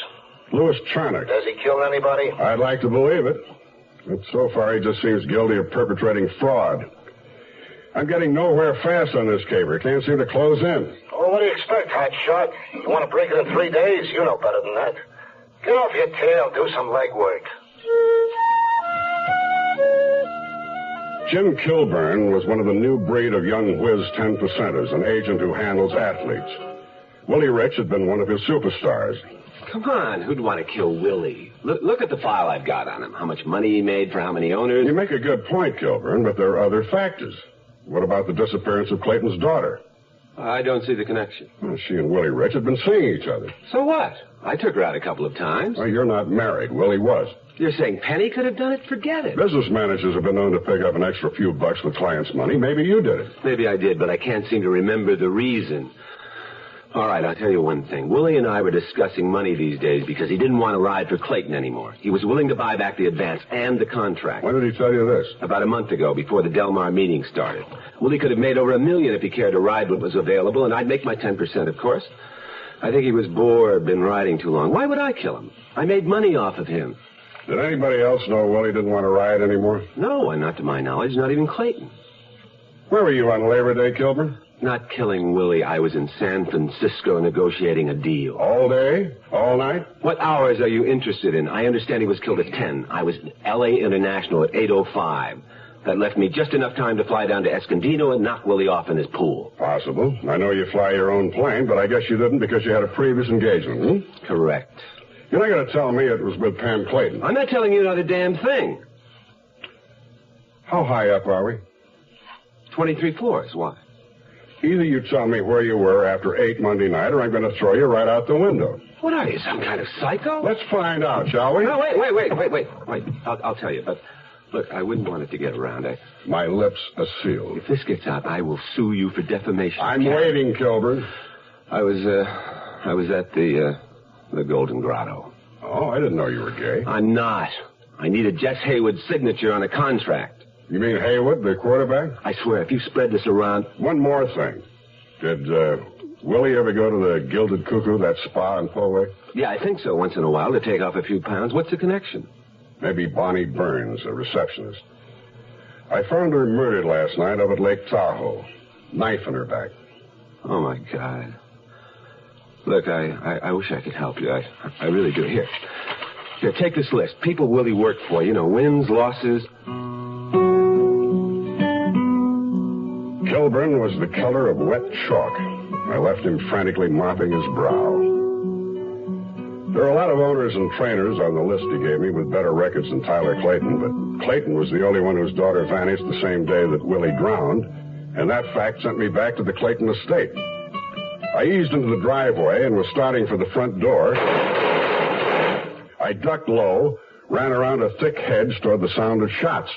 Louis Charnock. Has he killed anybody? I'd like to believe it. But so far, he just seems guilty of perpetrating fraud. I'm getting nowhere fast on this caper. Can't seem to close in. Oh, what do you expect, hot shot? You want to break it in 3 days? You know better than that. Get off your tail, do some legwork. Jim Kilburn was one of the new breed of young whiz 10%ers, an agent who handles athletes. Willie Rich had been one of his superstars. Come on, who'd want to kill Willie? Look at the file I've got on him. How much money he made for how many owners. You make a good point, Kilburn, but there are other factors. What about the disappearance of Clayton's daughter? I don't see the connection. Well, she and Willie Rich had been seeing each other. So what? I took her out a couple of times. Well, you're not married. Willie was. You're saying Penny could have done it? Forget it. Business managers have been known to pick up an extra few bucks with clients' money. Maybe you did it. Maybe I did, but I can't seem to remember the reason. All right, I'll tell you one thing. Willie and I were discussing money these days because he didn't want to ride for Clayton anymore. He was willing to buy back the advance and the contract. When did he tell you this? About a month ago, before the Del Mar meeting started. Willie could have made over $1 million if he cared to ride what was available, and I'd make my 10%, of course. I think he was bored, been riding too long. Why would I kill him? I made money off of him. Did anybody else know Willie didn't want to ride anymore? No, not to my knowledge, not even Clayton. Where were you on Labor Day, Kilburn? Not killing Willie. I was in San Francisco negotiating a deal. All day? All night? What hours are you interested in? I understand he was killed at 10. I was at L.A. International at 8:05. That left me just enough time to fly down to Escondido and knock Willie off in his pool. Possible. I know you fly your own plane, but I guess you didn't because you had a previous engagement, Correct. You're not going to tell me it was with Pam Clayton. I'm not telling you not a damn thing. How high up are we? 23 floors. Why? Either you tell me where you were after 8 Monday night, or I'm going to throw you right out the window. What are you, some kind of psycho? Let's find out, shall we? No, wait. I'll tell you, but look, I wouldn't want it to get around. My lips are sealed. If this gets out, I will sue you for defamation. I'm waiting, Kilburn. I was at the Golden Grotto. Oh, I didn't know you were gay. I'm not. I needed Jess Haywood's signature on a contract. You mean Haywood, the quarterback? I swear, if you spread this around... One more thing. Did Willie ever go to the Gilded Cuckoo, that spa in Poway? Yeah, I think so, once in a while, to take off a few pounds. What's the connection? Maybe Bonnie Burns, a receptionist. I found her murdered last night up at Lake Tahoe. Knife in her back. Oh, my God. Look, I wish I could help you. I really do. Here, take this list. People Willie worked for, wins, losses... Kilburn was the color of wet chalk. I left him frantically mopping his brow. There are a lot of owners and trainers on the list he gave me with better records than Tyler Clayton, but Clayton was the only one whose daughter vanished the same day that Willie drowned, and that fact sent me back to the Clayton estate. I eased into the driveway and was starting for the front door. I ducked low, ran around a thick hedge toward the sound of shots.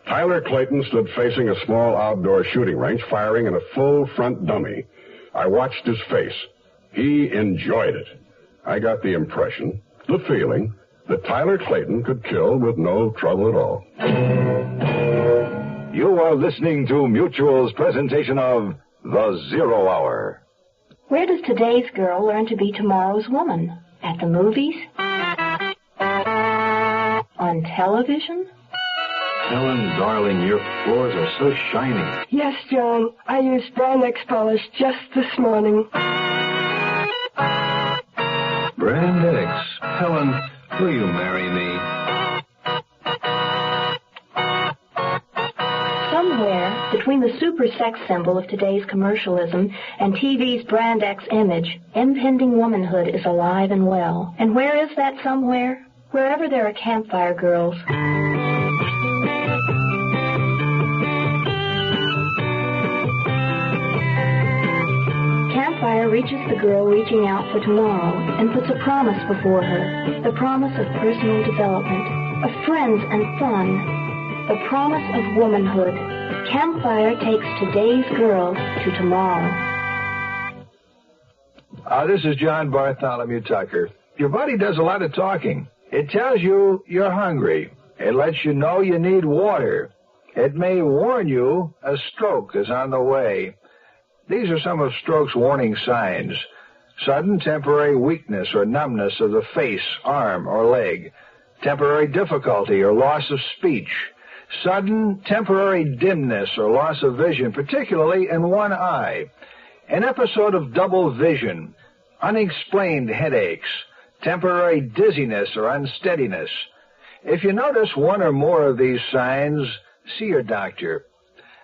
Tyler Clayton stood facing a small outdoor shooting range, firing in a full front dummy. I watched his face. He enjoyed it. I got the impression, the feeling, that Tyler Clayton could kill with no trouble at all. You are listening to Mutual's presentation of The Zero Hour. Where does today's girl learn to be tomorrow's woman? At the movies? On television? Helen, darling, your floors are so shiny. Yes, John. I used Brandex polish just this morning. Brandex. Helen, will you marry me? Somewhere between the super sex symbol of today's commercialism and TV's Brandex image, impending womanhood is alive and well. And where is that somewhere? Wherever there are campfire girls. Campfire reaches the girl reaching out for tomorrow and puts a promise before her. The promise of personal development, of friends and fun. The promise of womanhood. Campfire takes today's girl to tomorrow. This is John Bartholomew Tucker. Your body does a lot of talking. It tells you you're hungry. It lets you know you need water. It may warn you a stroke is on the way. These are some of stroke's warning signs. Sudden temporary weakness or numbness of the face, arm, or leg. Temporary difficulty or loss of speech. Sudden temporary dimness or loss of vision, particularly in one eye. An episode of double vision. Unexplained headaches. Temporary dizziness or unsteadiness. If you notice one or more of these signs, see your doctor.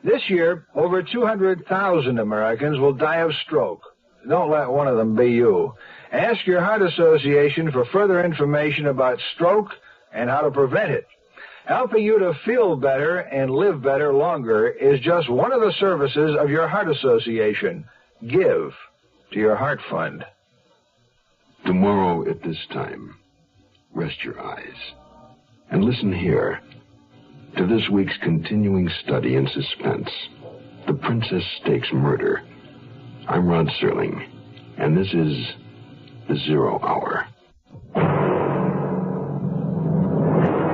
This year, over 200,000 Americans will die of stroke. Don't let one of them be you. Ask your heart association for further information about stroke and how to prevent it. Helping you to feel better and live better longer is just one of the services of your heart association. Give to your heart fund. Tomorrow at this time, rest your eyes and listen here to this week's continuing study in suspense, The Princess Stakes Murder. I'm Rod Serling, and this is The Zero Hour.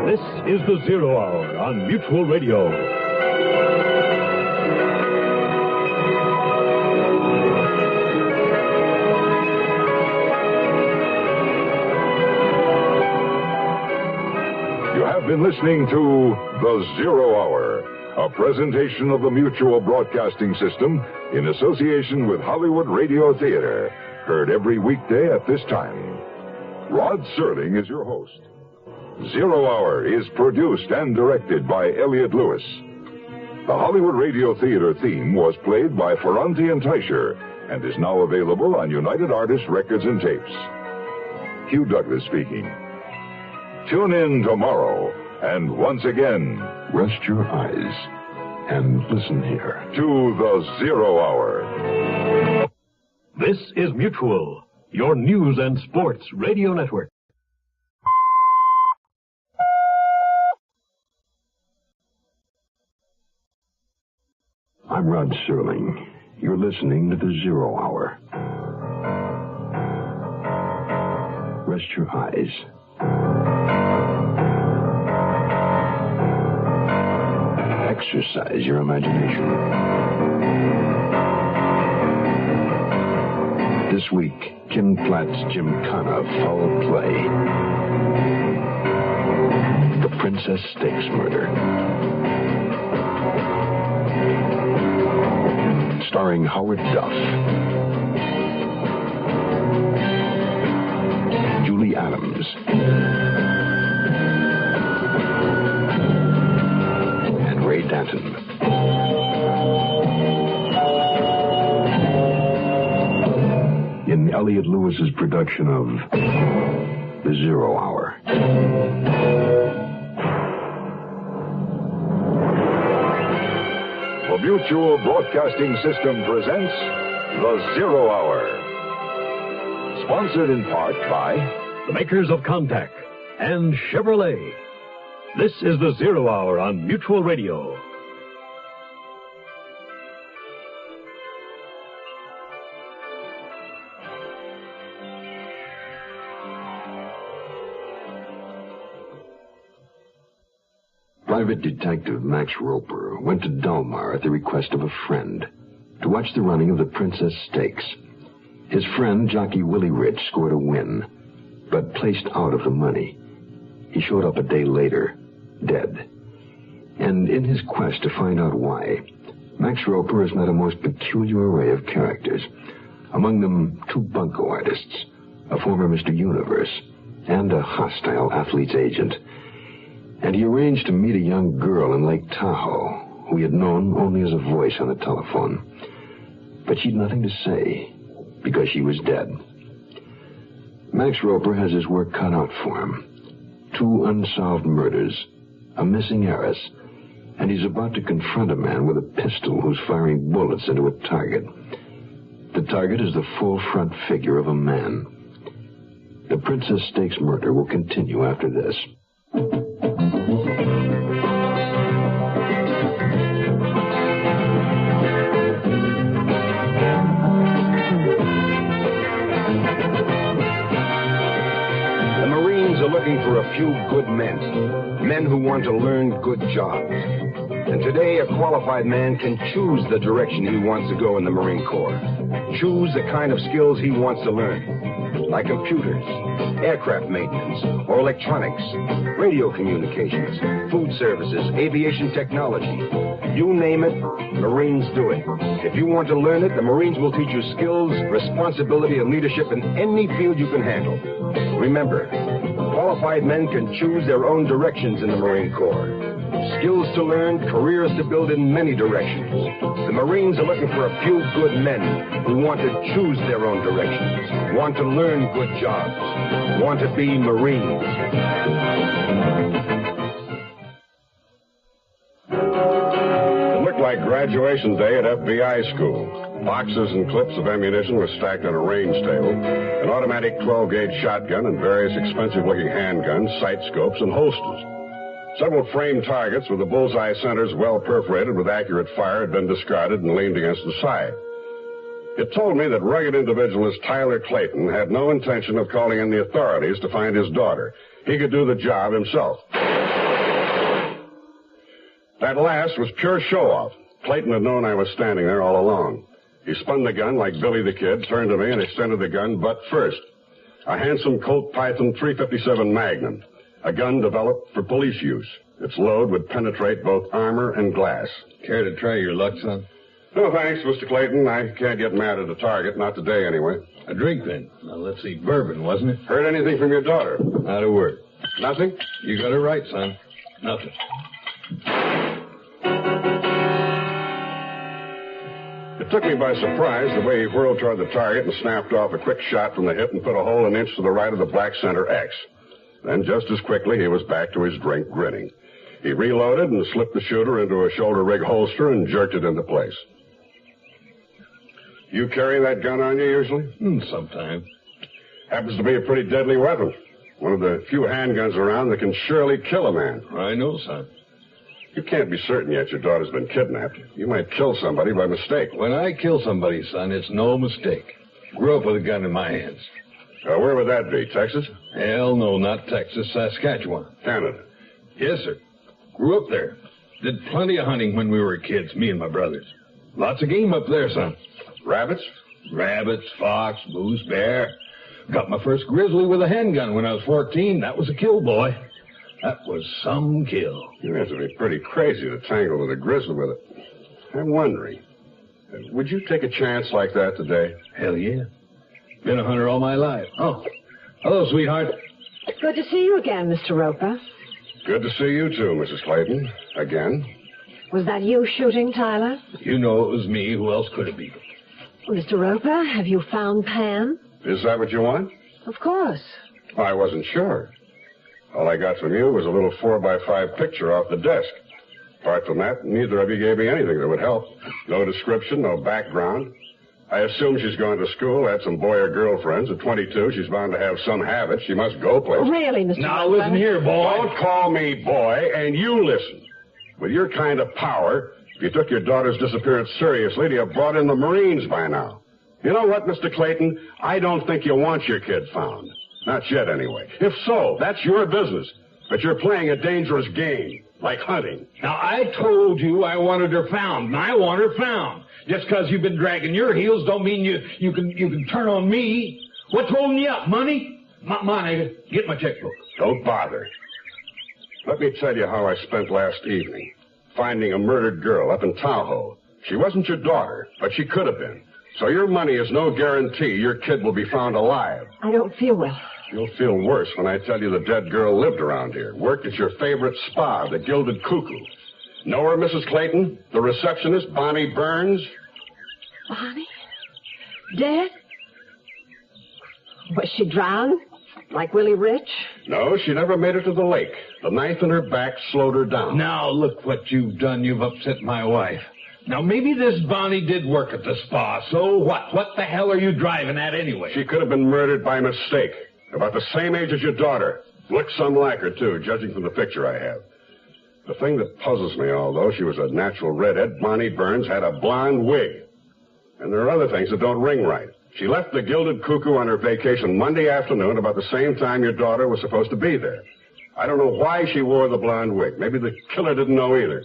This is The Zero Hour on Mutual Radio. You have been listening to The Zero Hour, a presentation of the Mutual Broadcasting System in association with Hollywood Radio Theater, heard every weekday at this time. Rod Serling is your host. Zero Hour is produced and directed by Elliott Lewis. The Hollywood Radio Theater theme was played by Ferranti and Teicher and is now available on United Artists Records and Tapes. Hugh Douglas speaking. Tune in tomorrow, and once again, rest your eyes and listen here to The Zero Hour. This is Mutual, your news and sports radio network. I'm Rod Serling. You're listening to The Zero Hour. Rest your eyes. Exercise your imagination. This week, Ken Platt's Gymkhana Foul Play. The Princess Stakes Murder. Starring Howard Duff, Julie Adams, and Ray Danton. In Elliott Lewis's production of The Zero Hour. The Mutual Broadcasting System presents The Zero Hour. Sponsored in part by the makers of Contact and Chevrolet. This is the Zero Hour on Mutual Radio. Private Detective Max Roper went to Delmar at the request of a friend to watch the running of the Princess Stakes. His friend, jockey Willie Rich, scored a win, but placed out of the money. He showed up a day later, dead. And in his quest to find out why, Max Roper has met a most peculiar array of characters. Among them, 2 bunco artists, a former Mr. Universe, and a hostile athlete's agent. And he arranged to meet a young girl in Lake Tahoe who he had known only as a voice on the telephone. But she'd nothing to say because she was dead. Max Roper has his work cut out for him. 2 unsolved murders, a missing heiress, and he's about to confront a man with a pistol who's firing bullets into a target. The target is the full front figure of a man. The Princess Stakes murder will continue after this. Looking for a few good men who want to learn good jobs. And today, a qualified man can choose the direction he wants to go in the Marine Corps. Choose the kind of skills he wants to learn, like computers, aircraft maintenance, or electronics, radio communications, food services, aviation technology. You name it, Marines do it. If you want to learn it, the Marines will teach you skills, responsibility, and leadership in any field you can handle. Remember, qualified men can choose their own directions in the Marine Corps. Skills to learn, careers to build in many directions. The Marines are looking for a few good men who want to choose their own directions, want to learn good jobs, want to be Marines. It looked like graduation day at FBI school. Boxes and clips of ammunition were stacked on a range table. An automatic 12-gauge shotgun and various expensive-looking handguns, sight scopes, and holsters. Several framed targets with the bullseye centers well perforated with accurate fire had been discarded and leaned against the side. It told me that rugged individualist Tyler Clayton had no intention of calling in the authorities to find his daughter. He could do the job himself. That last was pure show-off. Clayton had known I was standing there all along. He spun the gun like Billy the Kid, turned to me, and extended the gun butt first. A handsome Colt Python .357 Magnum, a gun developed for police use. Its load would penetrate both armor and glass. Care to try your luck, son? No, thanks, Mr. Clayton. I can't get mad at a target, not today anyway. A drink, then. Now, let's see, bourbon, wasn't it? Heard anything from your daughter? Not a word. Nothing? You got it right, son. Nothing. It took me by surprise the way he whirled toward the target and snapped off a quick shot from the hip and put a hole an inch to the right of the black center X. Then just as quickly, he was back to his drink, grinning. He reloaded and slipped the shooter into a shoulder rig holster and jerked it into place. You carry that gun on you usually? Sometimes. Happens to be a pretty deadly weapon. One of the few handguns around that can surely kill a man. I know, son. You can't be certain yet your daughter's been kidnapped. You might kill somebody by mistake. When I kill somebody, son, it's no mistake. Grew up with a gun in my hands. Where would that be, Texas? Hell no, not Texas, Saskatchewan. Canada? Yes, sir. Grew up there. Did plenty of hunting when we were kids, me and my brothers. Lots of game up there, son. Rabbits? Rabbits, fox, moose, bear. Got my first grizzly with a handgun when I was 14. That was a kill, boy. That was some kill. You have to be pretty crazy to tangle with a grizzly with it. I'm wondering, would you take a chance like that today? Hell yeah. Been a hunter all my life. Oh, hello, sweetheart. Good to see you again, Mr. Roper. Good to see you too, Mrs. Clayton. Again. Was that you shooting, Tyler? You know it was me. Who else could it be? Mr. Roper, have you found Pam? Is that what you want? Of course. I wasn't sure. All I got from you was a little 4x5 picture off the desk. Apart from that, neither of you gave me anything that would help. No description, no background. I assume she's going to school, had some boy or girl friends. At 22, she's bound to have some habit. She must go places. Really, Mr. Now, Roper? listen here, boy. Don't call me boy, and you listen. With your kind of power, if you took your daughter's disappearance seriously, you'd have brought in the Marines by now. You know what, Mr. Clayton? I don't think you want your kid found. Not yet, anyway. If so, that's your business. But you're playing a dangerous game, like hunting. Now, I told you I wanted her found, and I want her found. Just because you've been dragging your heels don't mean you can turn on me. What's holding you up, money? Monica, get my checkbook. Don't bother. Let me tell you how I spent last evening. Finding a murdered girl up in Tahoe. She wasn't your daughter, but she could have been. So your money is no guarantee your kid will be found alive. I don't feel well. You'll feel worse when I tell you the dead girl lived around here. Worked at your favorite spa, the Gilded Cuckoo. Know her, Mrs. Clayton? The receptionist, Bonnie Burns? Bonnie? Dead? Was she drowned? Like Willie Rich? No, she never made it to the lake. The knife in her back slowed her down. Now, look what you've done. You've upset my wife. Now, maybe this Bonnie did work at the spa. So what? What the hell are you driving at anyway? She could have been murdered by mistake. About the same age as your daughter. Looks some like her, too, judging from the picture I have. The thing that puzzles me, although she was a natural redhead, Bonnie Burns had a blonde wig. And there are other things that don't ring right. She left the Gilded Cuckoo on her vacation Monday afternoon about the same time your daughter was supposed to be there. I don't know why she wore the blonde wig. Maybe the killer didn't know either.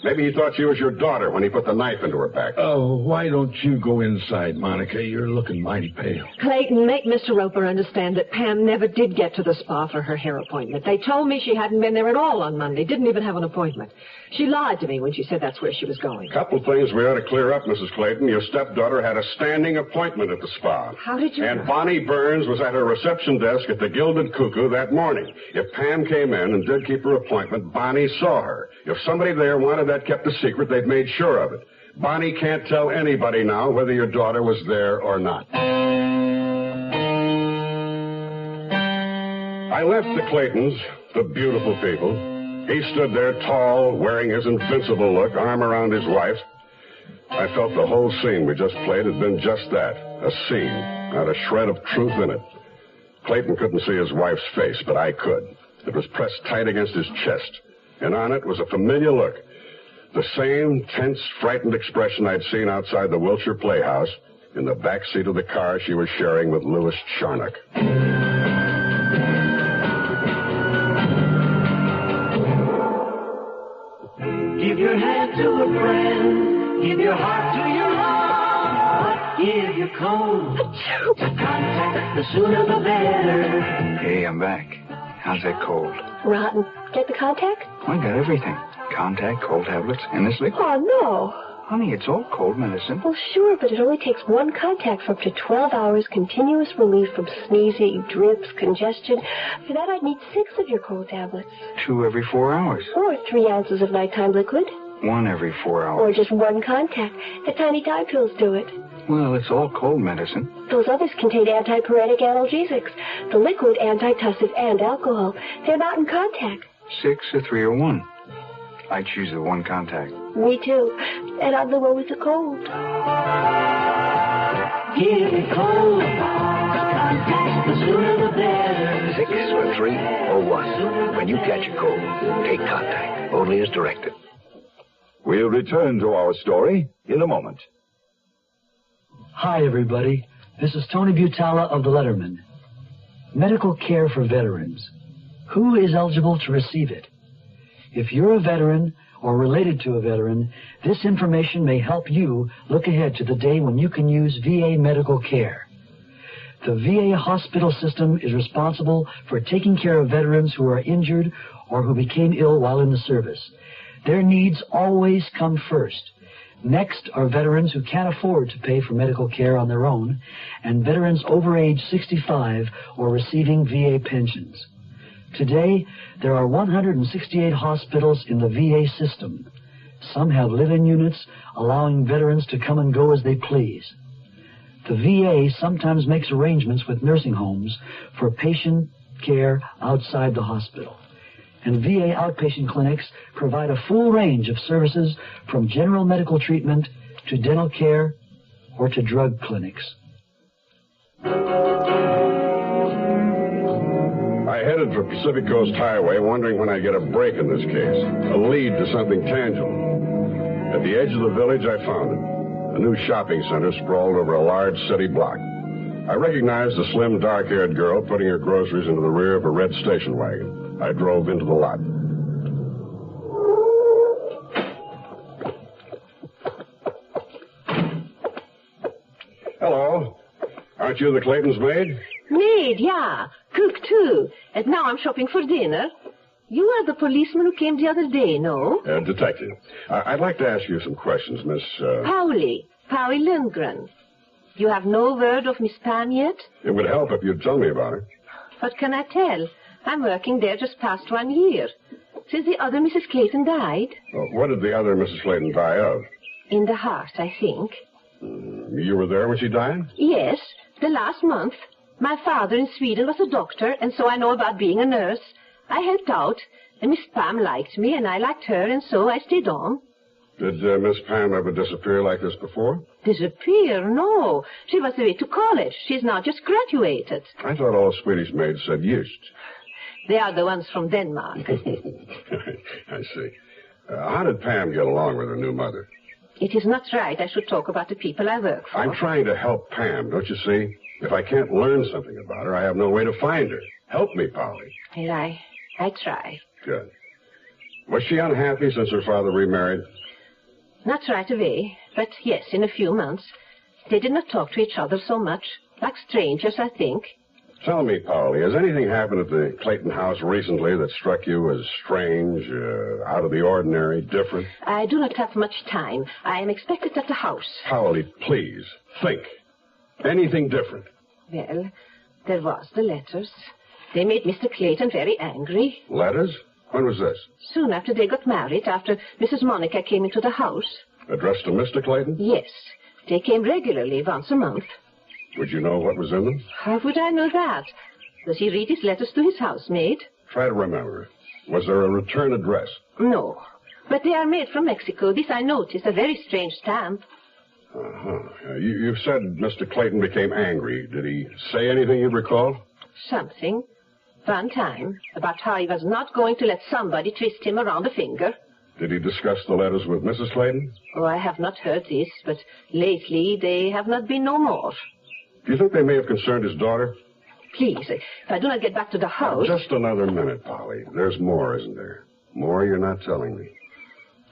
Maybe he thought she was your daughter when he put the knife into her back. Oh, why don't you go inside, Monica? You're looking mighty pale. Clayton, make Mr. Roper understand that Pam never did get to the spa for her hair appointment. They told me she hadn't been there at all on Monday, didn't even have an appointment. She lied to me when she said that's where she was going. Couple things we ought to clear up, Mrs. Clayton. Your stepdaughter had a standing appointment at the spa. How did you And know? Bonnie Burns was at her reception desk at the Gilded Cuckoo that morning. If Pam came in and did keep her appointment, Bonnie saw her. If somebody there wanted that kept a secret, they've made sure of it. Bonnie can't tell anybody now whether your daughter was there or not. I left the Claytons, the beautiful people. He stood there tall, wearing his invincible look, arm around his wife. I felt the whole scene we just played had been just that, a scene, not a shred of truth in it. Clayton couldn't see his wife's face, but I could. It was pressed tight against his chest, and on it was a familiar look. The same tense, frightened expression I'd seen outside the Wilshire Playhouse in the back seat of the car she was sharing with Louis Charnock. Give your hand to a friend. Give your heart to your heart. Give your cold to contact. The sooner the better. Hey, I'm back. How's that cold? Rotten. Get the contact? I got everything. Contact, cold tablets, and this liquid. Oh, no. Honey, it's all cold medicine. Well, sure, but it only takes one contact for up to 12 hours continuous relief from sneezing, drips, congestion. For that, I'd need 6 of your cold tablets. 2 every 4 hours. Or 3 ounces of nighttime liquid. 1 every 4 hours. Or just 1 contact. The tiny Tide pills do it. Well, it's all cold medicine. Those others contain antipyretic analgesics. The liquid, antitussive, and alcohol. They're not in contact. 6 or 3 or 1. I choose the 1 contact. Me too. And I'm the one with the cold. Give me cold contact. The sooner the better. 6 or 3 or 1. When you catch a cold, take contact. Only as directed. We'll return to our story in a moment. Hi, everybody. This is Tony Butala of the Letterman. Medical care for veterans. Who is eligible to receive it? If you're a veteran or related to a veteran, this information may help you look ahead to the day when you can use VA medical care. The VA hospital system is responsible for taking care of veterans who are injured or who became ill while in the service. Their needs always come first. Next are veterans who can't afford to pay for medical care on their own, and veterans over age 65 or receiving VA pensions. Today, there are 168 hospitals in the VA system. Some have live-in units, allowing veterans to come and go as they please. The VA sometimes makes arrangements with nursing homes for patient care outside the hospital. And VA outpatient clinics provide a full range of services from general medical treatment to dental care or to drug clinics. I headed for Pacific Coast Highway, wondering when I'd get a break in this case, a lead to something tangible. At the edge of the village, I found it. A new shopping center sprawled over a large city block. I recognized a slim, dark-haired girl putting her groceries into the rear of a red station wagon. I drove into the lot. Hello. Aren't you the Clayton's maid? Maid, yeah. Cook, too. And now I'm shopping for dinner. You are the policeman who came the other day, no? Detective. I'd like to ask you some questions, Miss... Pauli Lundgren. You have no word of Miss Pam yet? It would help if you'd tell me about her. What can I tell? I'm working there just past 1 year. Since the other Mrs. Clayton died. Well, what did the other Mrs. Clayton die of? In the heart, I think. You were there when she died? Yes, the last month. My father in Sweden was a doctor, and so I know about being a nurse. I helped out, and Miss Pam liked me, and I liked her, and so I stayed on. Did Miss Pam ever disappear like this before? Disappear? No. She was away to college. She's now just graduated. I thought all Swedish maids said just. They are the ones from Denmark. I see. How did Pam get along with her new mother? It is not right I should talk about the people I work for. I'm trying to help Pam, don't you see? If I can't learn something about her, I have no way to find her. Help me, Polly. Well, I try. Good. Was she unhappy since her father remarried? Not right away, but yes, in a few months. They did not talk to each other so much. Like strangers, I think. Tell me, Polly, has anything happened at the Clayton house recently that struck you as strange, out of the ordinary, different? I do not have much time. I am expected at the house. Polly, please, think. Anything different? Well, there was the letters. They made Mr. Clayton very angry. Letters? When was this? Soon after they got married, after Mrs. Monica came into the house. Addressed to Mr. Clayton? Yes. They came regularly, once a month. Would you know what was in them? How would I know that? Does he read his letters to his housemaid? Try to remember. Was there a return address? No. But they are made from Mexico. This I noticed. A very strange stamp. Uh-huh. You've said Mr. Clayton became angry. Did he say anything you recall? Something. One time. About how he was not going to let somebody twist him around the finger. Did he discuss the letters with Mrs. Clayton? Oh, I have not heard this, but lately they have not been no more. Do you think they may have concerned his daughter? Please, if I do not get back to the house... Just another minute, Polly. There's more, isn't there? More you're not telling me.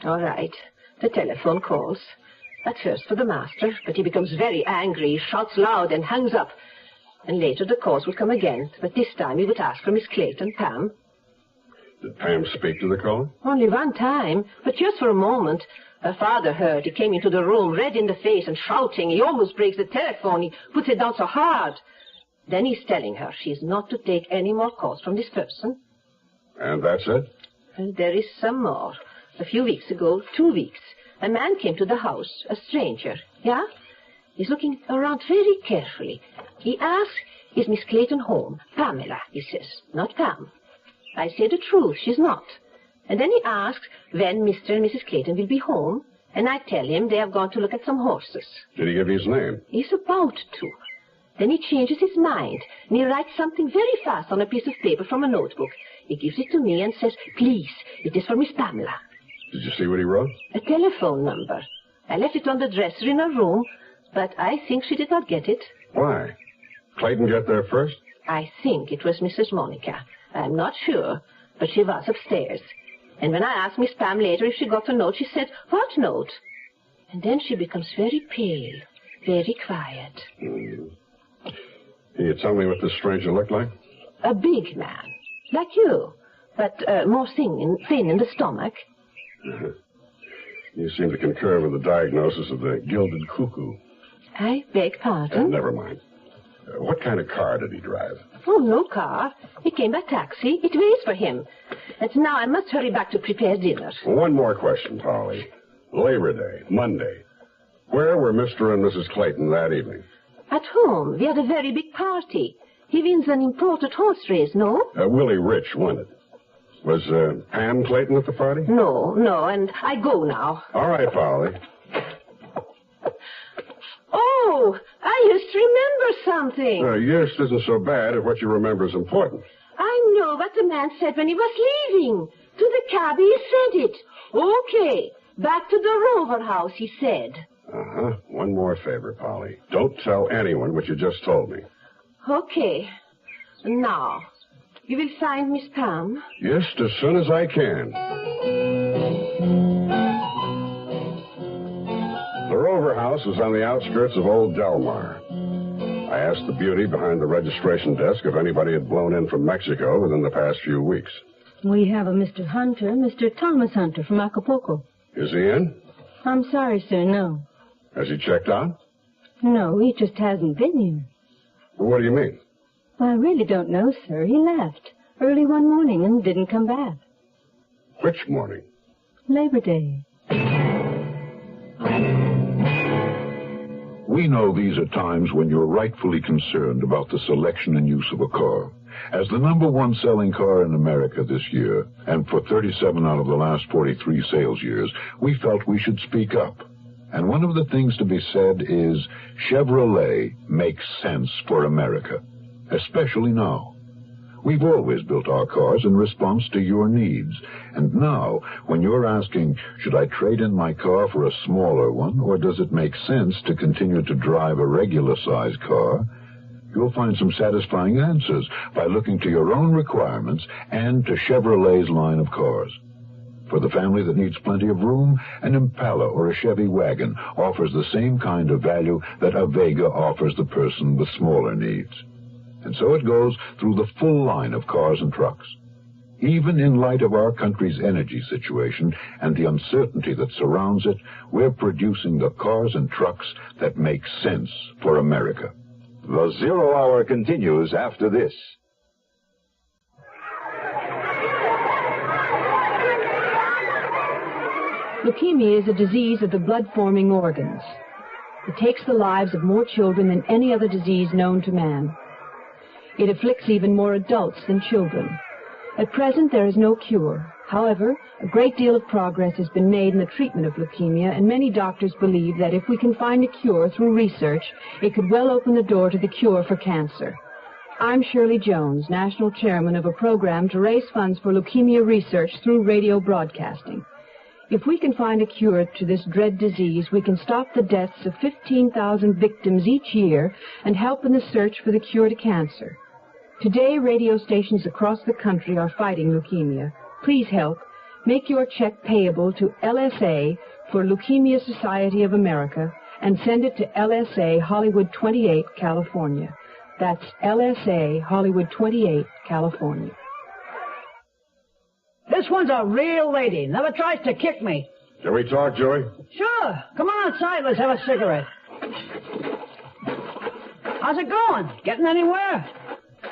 All right. The telephone calls. At first for the master, but he becomes very angry, shouts loud and hangs up. And later the calls would come again, but this time he would ask for Miss Clayton, Pam. Did Pam speak to the call? Only one time, but just for a moment. Her father heard. He came into the room, red in the face and shouting. He almost breaks the telephone. He puts it down so hard. Then he's telling her she's not to take any more calls from this person. And that's it? And there is some more. A few weeks ago, 2 weeks, a man came to the house, a stranger. Yeah? He's looking around very carefully. He asks, is Miss Clayton home? Pamela, he says, not Pam. I say the truth, she's not. And then he asks when Mr. and Mrs. Clayton will be home, and I tell him they have gone to look at some horses. Did he give you his name? He's about to. Then he changes his mind, and he writes something very fast on a piece of paper from a notebook. He gives it to me and says, please, it is for Miss Pamela. Did you see what he wrote? A telephone number. I left it on the dresser in her room, but I think she did not get it. Why? Clayton get there first? I think it was Mrs. Monica. I'm not sure, but she was upstairs. And when I asked Miss Pam later if she got the note, she said, what note? And then she becomes very pale, very quiet. Can you tell me what this stranger looked like? A big man, like you, but more thin in the stomach. Uh-huh. You seem to concur with the diagnosis of the gilded cuckoo. I beg pardon? Never mind. What kind of car did he drive? Oh, no car. He came by taxi. It waits for him. And now I must hurry back to prepare dinner. One more question, Polly. Labor Day, Monday. Where were Mr. and Mrs. Clayton that evening? At home. We had a very big party. He wins an imported horse race, no? Willie Rich won it. Was Pam Clayton at the party? No, and I go now. All right, Polly. Oh, Oh, I just remember something. Yes isn't so bad if what you remember is important. I know what the man said when he was leaving. To the cabby, he said it. Okay, back to the Rover House, he said. Uh-huh. One more favor, Polly. Don't tell anyone what you just told me. Okay. Now, you will find Miss Pam? Yes, as soon as I can. The Rover House is on the outskirts of Old Delmar. I asked the beauty behind the registration desk if anybody had blown in from Mexico within the past few weeks. We have a Mr. Hunter, Mr. Thomas Hunter from Acapulco. Is he in? I'm sorry, sir, no. Has he checked out? No, he just hasn't been here. Well, what do you mean? I really don't know, sir. He left early one morning and didn't come back. Which morning? Labor Day. We know these are times when you're rightfully concerned about the selection and use of a car. As the #1 selling car in America this year, and for 37 out of the last 43 sales years, we felt we should speak up. And one of the things to be said is Chevrolet makes sense for America, especially now. We've always built our cars in response to your needs. And now, when you're asking, should I trade in my car for a smaller one, or does it make sense to continue to drive a regular-sized car, you'll find some satisfying answers by looking to your own requirements and to Chevrolet's line of cars. For the family that needs plenty of room, an Impala or a Chevy wagon offers the same kind of value that a Vega offers the person with smaller needs. And so it goes through the full line of cars and trucks. Even in light of our country's energy situation and the uncertainty that surrounds it, we're producing the cars and trucks that make sense for America. The Zero Hour continues after this. Leukemia is a disease of the blood-forming organs. It takes the lives of more children than any other disease known to man. It afflicts even more adults than children. At present, there is no cure. However, a great deal of progress has been made in the treatment of leukemia, and many doctors believe that if we can find a cure through research, it could well open the door to the cure for cancer. I'm Shirley Jones, National Chairman of a program to raise funds for leukemia research through radio broadcasting. If we can find a cure to this dread disease, we can stop the deaths of 15,000 victims each year and help in the search for the cure to cancer. Today, radio stations across the country are fighting leukemia. Please help. Make your check payable to LSA for Leukemia Society of America and send it to LSA Hollywood 28, California. That's LSA Hollywood 28, California. This one's a real lady. Never tries to kick me. Can we talk, Joey? Sure. Come on outside. Let's have a cigarette. How's it going? Getting anywhere?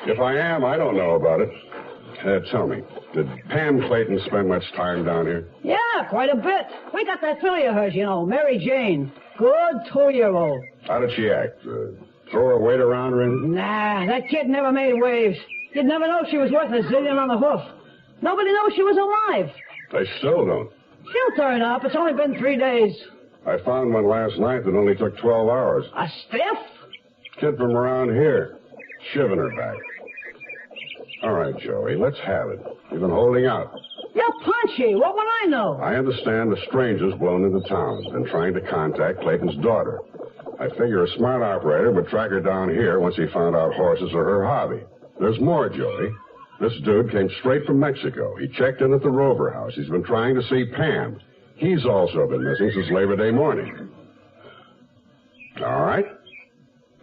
If I am, I don't know about it. Tell me, did Pam Clayton spend much time down here? Yeah, quite a bit. We got that filly of hers, you know, Mary Jane. Good 2-year-old. How did she act? Throw her weight around or anything? Nah, that kid never made waves. You'd never know she was worth a zillion on the hoof. Nobody knows she was alive. They still don't. She'll turn up. It's only been 3 days. I found one last night that only took 12 hours. A stiff? Kid from around here. Shiving her back. All right, Joey, let's have it. You've been holding out. You're punchy. What would I know? I understand the stranger's blown into town and trying to contact Clayton's daughter. I figure a smart operator would track her down here once he found out horses are her hobby. There's more, Joey. This dude came straight from Mexico. He checked in at the Rover House. He's been trying to see Pam. He's also been missing since Labor Day morning. All right.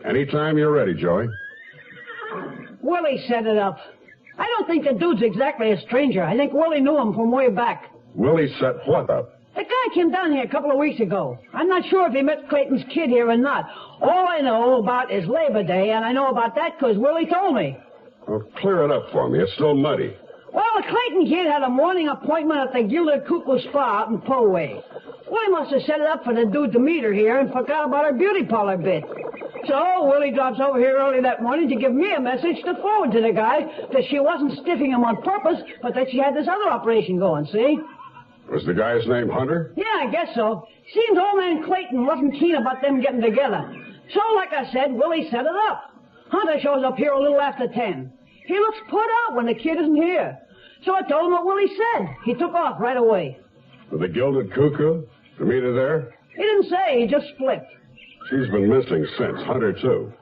Anytime you're ready, Joey. Willie set it up. I don't think the dude's exactly a stranger. I think Willie knew him from way back. Willie set what up? The guy came down here a couple of weeks ago. I'm not sure if he met Clayton's kid here or not. All I know about is Labor Day, and I know about that because Willie told me. Well, clear it up for me. It's still muddy. Well, the Clayton kid had a morning appointment at the Gilded Cuckoo Spa out in Poway. Willie must have set it up for the dude to meet her here and forgot about her beauty parlor bit. So Willie drops over here early that morning to give me a message to forward to the guy that she wasn't stiffing him on purpose, but that she had this other operation going, see? Was the guy's name Hunter? Yeah, I guess so. Seems old man Clayton wasn't keen about them getting together. So, like I said, Willie set it up. Hunter shows up here a little after 10. He looks put out when the kid isn't here. So I told him what Willie said. He took off right away. With the Gilded Cuckoo? To meet her there? He didn't say. He just split. She's been missing since. Hunter, too.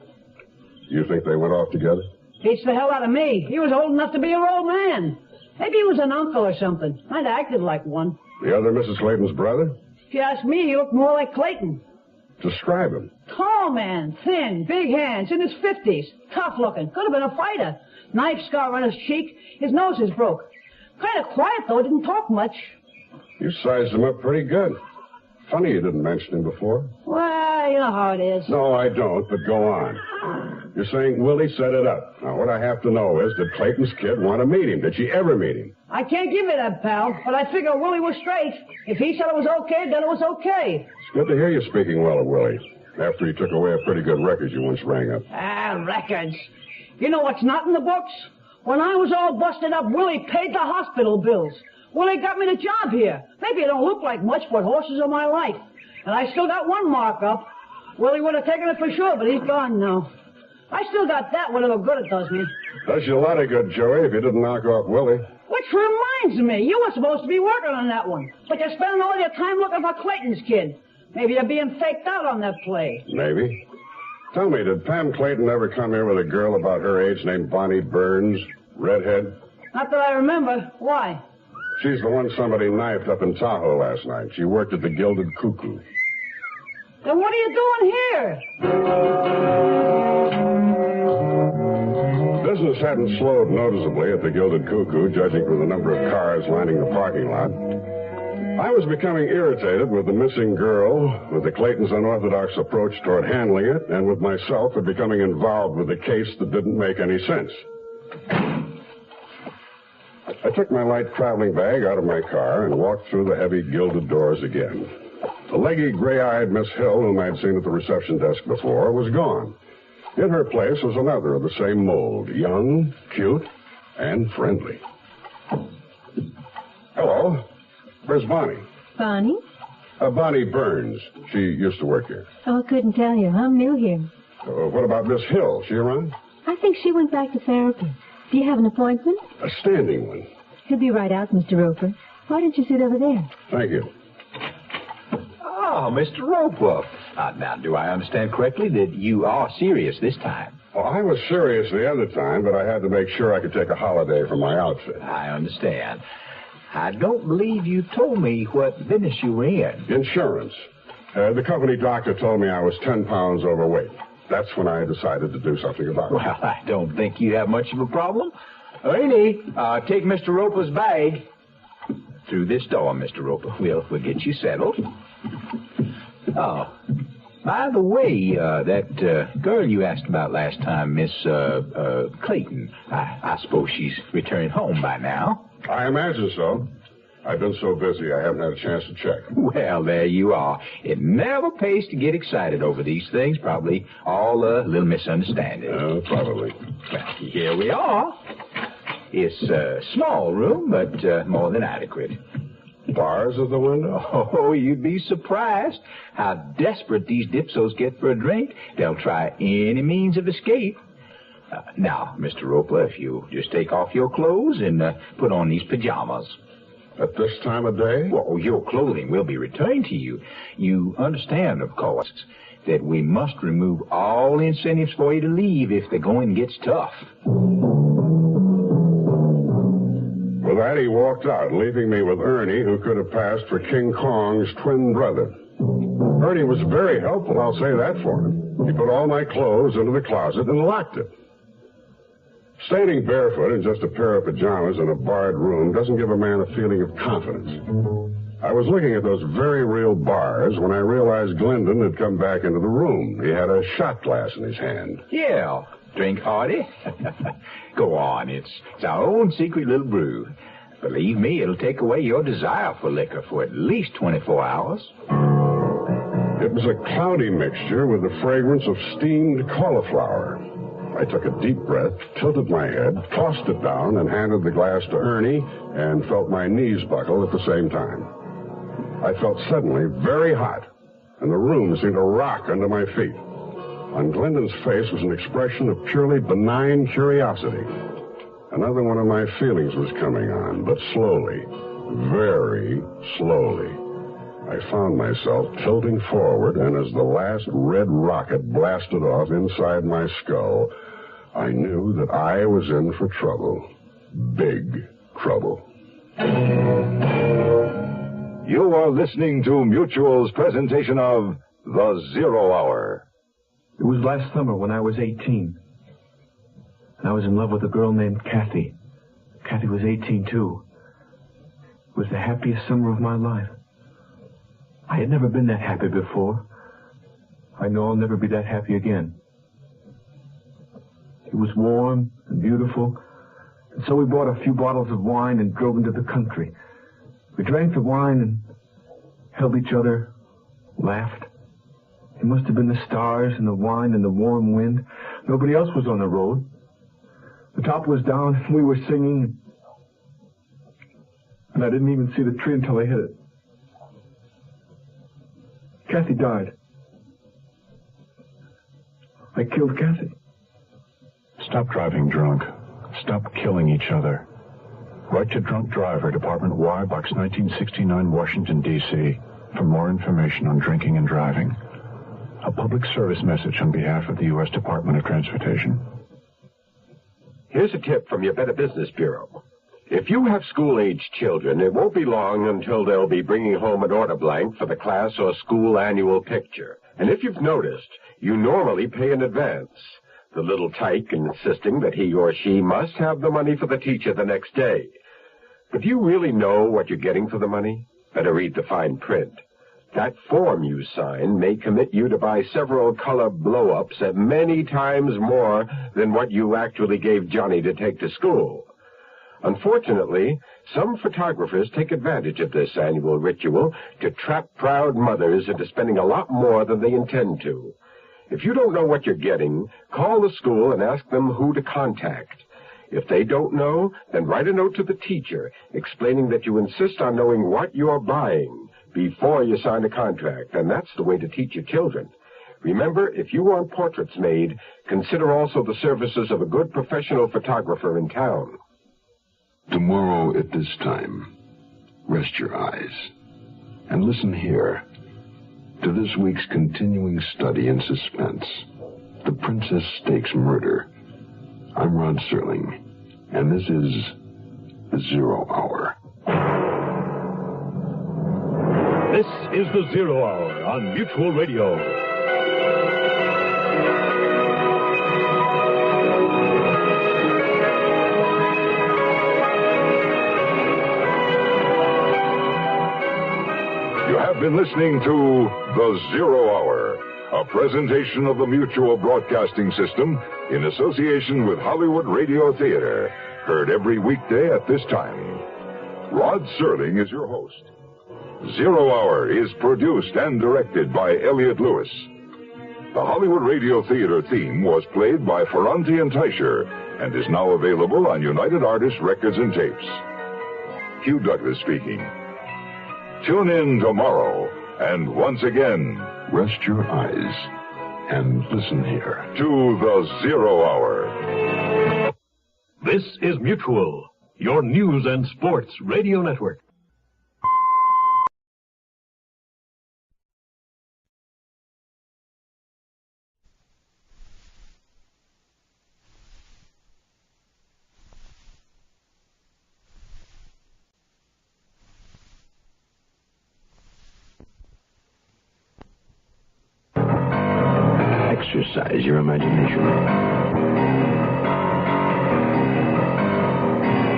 You think they went off together? Beats the hell out of me. He was old enough to be your old man. Maybe he was an uncle or something. I'd acted like one. The other Mrs. Clayton's brother? If you ask me, he looked more like Clayton. Describe him. Tall man, thin, big hands, in his 50s. Tough looking. Could have been a fighter. Knife scar on his cheek. His nose is broke. Kind of quiet, though. Didn't talk much. You sized him up pretty good. Funny you didn't mention him before. Well, you know how it is. No, I don't, but go on. You're saying Willie set it up. Now, what I have to know is, did Clayton's kid want to meet him? Did she ever meet him? I can't give you that, pal, but I figure Willie was straight. If he said it was okay, then it was okay. It's good to hear you speaking well of Willie, after he took away a pretty good record you once rang up. Records. You know what's not in the books? When I was all busted up, Willie paid the hospital bills. Willie got me the job here. Maybe it don't look like much, but horses are my life. And I still got one mark up. Willie would have taken it for sure, but he's gone now. I still got that, whatever good it does me. Does you a lot of good, Joey, if you didn't knock off Willie. Which reminds me, you were supposed to be working on that one. But you're spending all your time looking for Clayton's kid. Maybe you're being faked out on that play. Maybe. Tell me, did Pam Clayton ever come here with a girl about her age named Bonnie Burns, redhead? Not that I remember. Why? She's the one somebody knifed up in Tahoe last night. She worked at the Gilded Cuckoo. Then what are you doing here? Business hadn't slowed noticeably at the Gilded Cuckoo, judging from the number of cars lining the parking lot. I was becoming irritated with the missing girl, with the Claytons' unorthodox approach toward handling it, and with myself for becoming involved with a case that didn't make any sense. I took my light traveling bag out of my car and walked through the heavy gilded doors again. The leggy, gray-eyed Miss Hill, whom I'd seen at the reception desk before, was gone. In her place was another of the same mold, young, cute, and friendly. Hello. Where's Bonnie? Bonnie? Bonnie Burns. She used to work here. Oh, I couldn't tell you. I'm new here. What about Miss Hill? She around? I think she went back to therapy. Do you have an appointment? A standing one. He'll be right out, Mr. Roper. Why don't you sit over there? Thank you. Oh, Mr. Roper. Now, do I understand correctly that you are serious this time? Well, I was serious the other time, but I had to make sure I could take a holiday from my outfit. I understand. I don't believe you told me what business you were in. Insurance. The company doctor told me I was 10 pounds overweight. That's when I decided to do something about it. Well, I don't think you have much of a problem. Ernie, take Mr. Roper's bag. Through this door, Mr. Roper. We'll get you settled. Oh, by the way, that girl you asked about last time, Miss Clayton, I suppose she's returned home by now. I imagine so. I've been so busy I haven't had a chance to check. Well, there you are. It never pays to get excited over these things. Probably all a little misunderstanding. Probably. Well, here we are. It's a small room, but more than adequate. Bars at the window? Oh, you'd be surprised how desperate these dipsos get for a drink. They'll try any means of escape. Now, Mr. Roper, if you just take off your clothes and put on these pajamas. At this time of day? Well, your clothing will be returned to you. You understand, of course, that we must remove all incentives for you to leave if the going gets tough. With that, he walked out, leaving me with Ernie, who could have passed for King Kong's twin brother. Ernie was very helpful, I'll say that for him. He put all my clothes into the closet and locked it. Standing barefoot in just a pair of pajamas in a barred room doesn't give a man a feeling of confidence. I was looking at those very real bars when I realized Glendon had come back into the room. He had a shot glass in his hand. Yeah, drink hearty. Go on, it's our own secret little brew. Believe me, it'll take away your desire for liquor for at least 24 hours. It was a cloudy mixture with the fragrance of steamed cauliflower. I took a deep breath, tilted my head, tossed it down, and handed the glass to Ernie, and felt my knees buckle at the same time. I felt suddenly very hot, and the room seemed to rock under my feet. On Glendon's face was an expression of purely benign curiosity. Another one of my feelings was coming on, but slowly, very slowly. I found myself tilting forward, and as the last red rocket blasted off inside my skull, I knew that I was in for trouble. Big trouble. You are listening to Mutual's presentation of The Zero Hour. It was last summer when I was 18. And I was in love with a girl named Kathy. Kathy was 18, too. It was the happiest summer of my life. I had never been that happy before. I know I'll never be that happy again. It was warm and beautiful, and so we bought a few bottles of wine and drove into the country. We drank the wine and held each other, laughed. It must have been the stars and the wine and the warm wind. Nobody else was on the road. The top was down, and we were singing, and I didn't even see the tree until I hit it. Kathy died. I killed Kathy. Stop driving drunk. Stop killing each other. Write to Drunk Driver, Department Y, Box 1969, Washington, D.C., for more information on drinking and driving. A public service message on behalf of the U.S. Department of Transportation. Here's a tip from your Better Business Bureau. If you have school-aged children, it won't be long until they'll be bringing home an order blank for the class or school annual picture. And if you've noticed, you normally pay in advance, the little tyke insisting that he or she must have the money for the teacher the next day. But do you really know what you're getting for the money? Better read the fine print. That form you sign may commit you to buy several color blow-ups at many times more than what you actually gave Johnny to take to school. Unfortunately, some photographers take advantage of this annual ritual to trap proud mothers into spending a lot more than they intend to. If you don't know what you're getting, call the school and ask them who to contact. If they don't know, then write a note to the teacher explaining that you insist on knowing what you're buying before you sign a contract, and that's the way to teach your children. Remember, if you want portraits made, consider also the services of a good professional photographer in town. Tomorrow at this time, rest your eyes and listen here to this week's continuing study in suspense, The Princess Stakes Murder. I'm Rod Serling, and this is The Zero Hour. This is The Zero Hour on Mutual Radio. You have been listening to The Zero Hour, a presentation of the Mutual Broadcasting System in association with Hollywood Radio Theater, heard every weekday at this time. Rod Serling is your host. Zero Hour is produced and directed by Elliott Lewis. The Hollywood Radio Theater theme was played by Ferranti and Teicher and is now available on United Artists Records and Tapes. Hugh Douglas speaking. Tune in tomorrow, and once again, rest your eyes and listen here to The Zero Hour. This is Mutual, your news and sports radio network. Exercise your imagination.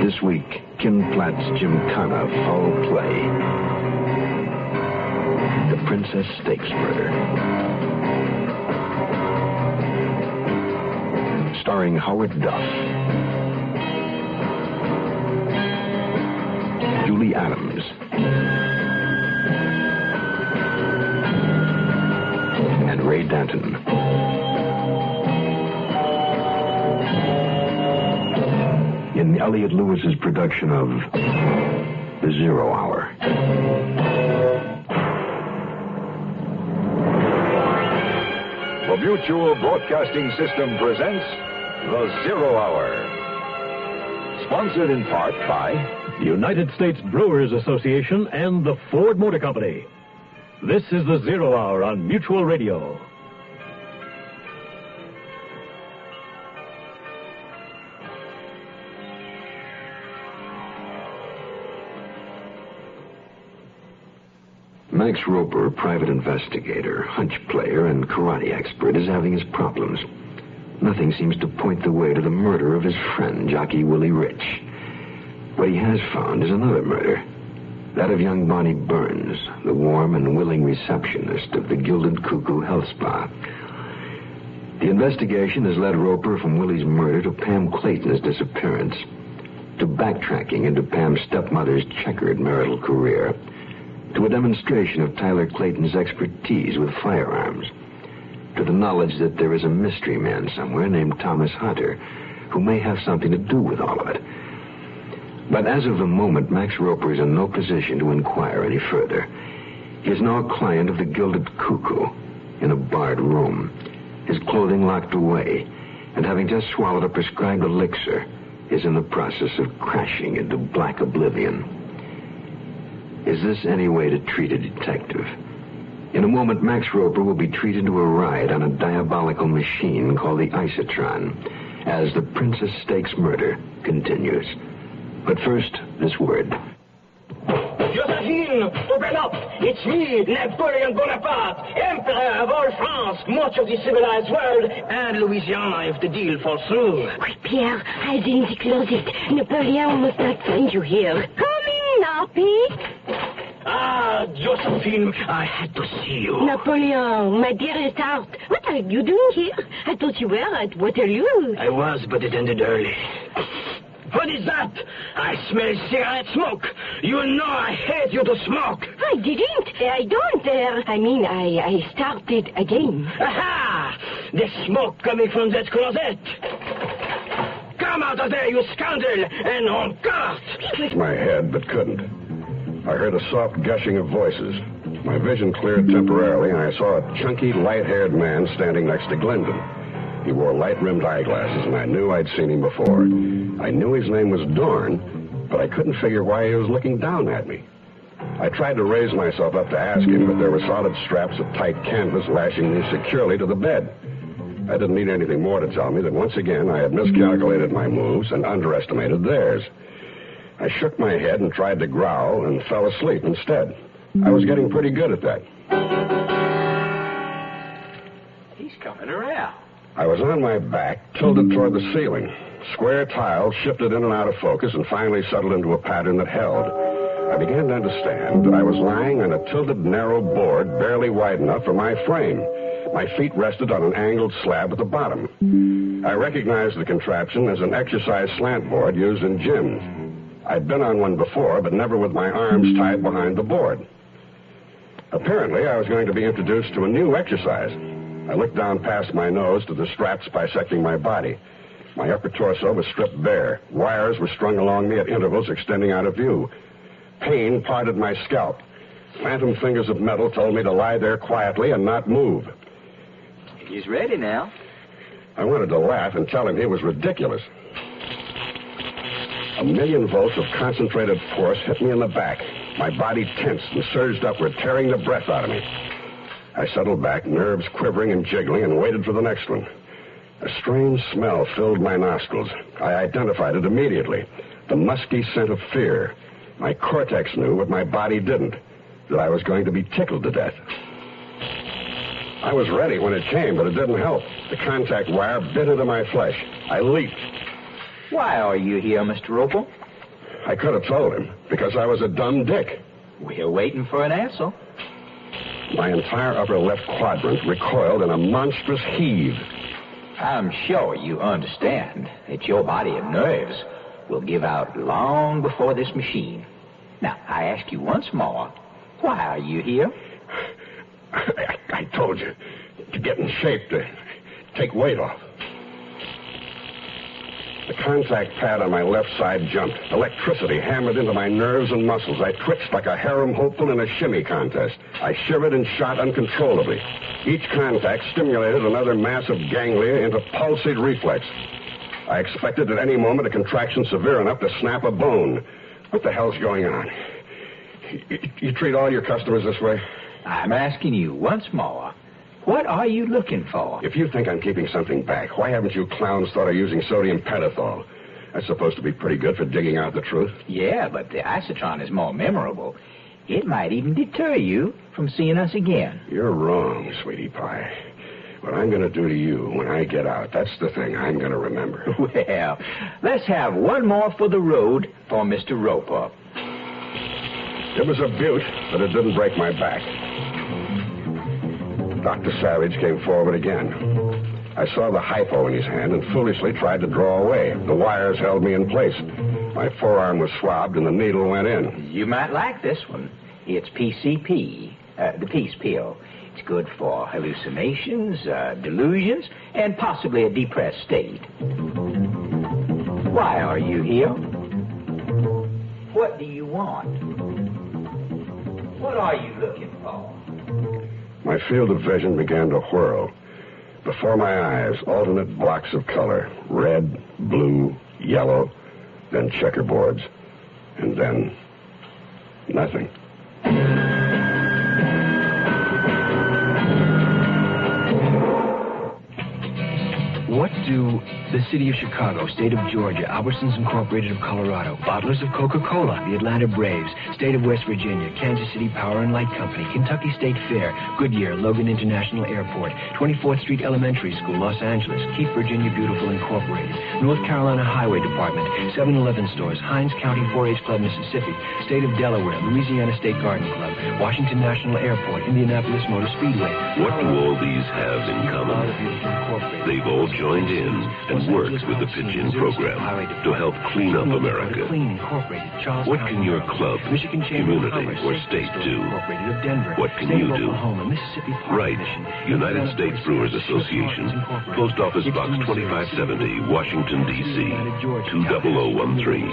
This week, Kim Platt's Gymkhana Foul Play. The Princess Stakes Murder. Starring Howard Duff, Julie Adams, and Ray Danton. In Elliott Lewis's production of The Zero Hour. The Mutual Broadcasting System presents The Zero Hour. Sponsored in part by the United States Brewers Association and the Ford Motor Company. This is The Zero Hour on Mutual Radio. Max Roper, private investigator, hunch player, and karate expert, is having his problems. Nothing seems to point the way to the murder of his friend, jockey Willie Rich. What he has found is another murder. That of young Bonnie Burns, the warm and willing receptionist of the Gilded Cuckoo Health Spa. The investigation has led Roper from Willie's murder to Pam Clayton's disappearance, to backtracking into Pam's stepmother's checkered marital career, to a demonstration of Tyler Clayton's expertise with firearms, to the knowledge that there is a mystery man somewhere named Thomas Hunter who may have something to do with all of it. But as of the moment, Max Roper is in no position to inquire any further. He is now a client of the Gilded Cuckoo in a barred room, his clothing locked away, and having just swallowed a prescribed elixir, is in the process of crashing into black oblivion. Is this any way to treat a detective? In a moment, Max Roper will be treated to a ride on a diabolical machine called the Isotron, as the Princess Stakes murder continues. But first, this word. Josephine, open up! It's me, Napoleon Bonaparte, Emperor of all France, much of the civilized world, and Louisiana if the deal falls through. Quick, Pierre, hide in the closet. Napoleon must not find you here. Come in, Nappy. Ah, Josephine, I had to see you. Napoleon, my dearest heart, what are you doing here? I thought you were at Waterloo. I was, but it ended early. What is that? I smell cigarette smoke. You know I hate you to smoke. I didn't. I don't. I started again. Aha! The smoke coming from that closet. Come out of there, you scoundrel, and on guard. My head, but couldn't. I heard a soft gushing of voices. My vision cleared temporarily, and I saw a chunky, light-haired man standing next to Glendon. He wore light-rimmed eyeglasses, and I knew I'd seen him before. I knew his name was Dorn, but I couldn't figure why he was looking down at me. I tried to raise myself up to ask him, but there were solid straps of tight canvas lashing me securely to the bed. I didn't need anything more to tell me that once again I had miscalculated my moves and underestimated theirs. I shook my head and tried to growl and fell asleep instead. I was getting pretty good at that. He's coming around. I was on my back, tilted toward the ceiling. Square tiles shifted in and out of focus and finally settled into a pattern that held. I began to understand that I was lying on a tilted, narrow board barely wide enough for my frame. My feet rested on an angled slab at the bottom. I recognized the contraption as an exercise slant board used in gyms. I'd been on one before, but never with my arms tied behind the board. Apparently, I was going to be introduced to a new exercise. I looked down past my nose to the straps bisecting my body. My upper torso was stripped bare. Wires were strung along me at intervals extending out of view. Pain parted my scalp. Phantom fingers of metal told me to lie there quietly and not move. He's ready now. I wanted to laugh and tell him he was ridiculous. 1,000,000 volts of concentrated force hit me in the back. My body tensed and surged upward, tearing the breath out of me. I settled back, nerves quivering and jiggling, and waited for the next one. A strange smell filled my nostrils. I identified it immediately. The musky scent of fear. My cortex knew what my body didn't, that I was going to be tickled to death. I was ready when it came, but it didn't help. The contact wire bit into my flesh. I leaped. Why are you here, Mr. Roper? I could have told him, because I was a dumb dick. We're waiting for an answer. My entire upper left quadrant recoiled in a monstrous heave. I'm sure you understand that your body and nerves will give out long before this machine. Now, I ask you once more, why are you here? I told you, to get in shape, to take weight off. The contact pad on my left side jumped. Electricity hammered into my nerves and muscles. I twitched like a harem hopeful in a shimmy contest. I shivered and shot uncontrollably. Each contact stimulated another mass of ganglia into pulsate reflex. I expected at any moment a contraction severe enough to snap a bone. What the hell's going on? You treat all your customers this way? I'm asking you once more, what are you looking for? If you think I'm keeping something back, why haven't you clowns thought of using sodium pentothal? That's supposed to be pretty good for digging out the truth. Yeah, but the isotron is more memorable. It might even deter you from seeing us again. You're wrong, sweetie pie. What I'm going to do to you when I get out, that's the thing I'm going to remember. Well, let's have one more for the road for Mr. Roper. It was a beaut, but it didn't break my back. Dr. Savage came forward again. I saw the hypo in his hand and foolishly tried to draw away. The wires held me in place. My forearm was swabbed and the needle went in. You might like this one. It's PCP, the peace pill. It's good for hallucinations, delusions, and possibly a depressed state. Why are you here? What do you want? What are you looking for? My field of vision began to whirl. Before my eyes, alternate blocks of color. Red, blue, yellow, then checkerboards, and then nothing. What do the City of Chicago, State of Georgia, Albertsons Incorporated of Colorado, Bottlers of Coca-Cola, the Atlanta Braves, State of West Virginia, Kansas City Power and Light Company, Kentucky State Fair, Goodyear, Logan International Airport, 24th Street Elementary School, Los Angeles, Keith Virginia Beautiful Incorporated, North Carolina Highway Department, 7-Eleven stores, Hines County 4-H Club, Mississippi, State of Delaware, Louisiana State Garden Club, Washington National Airport, Indianapolis Motor Speedway. What do all these have in common? They've all joined in and worked with the Pigeon program to help clean up America. What can your club, community, or state do? What can you do? Right. United States Brewers Association, Post Office Box 2570, Washington, D.C., 20013.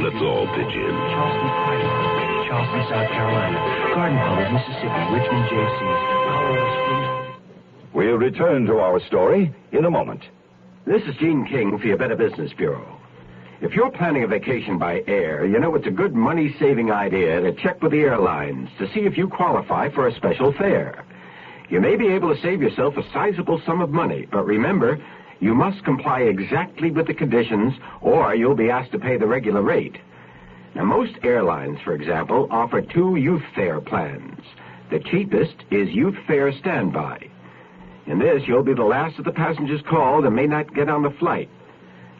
Let's all pitch in. Charleston, South Carolina, Garden Palms, Mississippi, Richmond, J.C., Colorado Springs. We'll return to our story in a moment. This is Gene King for your Better Business Bureau. If you're planning a vacation by air, you know it's a good money-saving idea to check with the airlines to see if you qualify for a special fare. You may be able to save yourself a sizable sum of money, but remember, you must comply exactly with the conditions or you'll be asked to pay the regular rate. Now, most airlines, for example, offer 2 youth fare plans. The cheapest is Youth Fare Standby. In this, you'll be the last of the passengers called and may not get on the flight.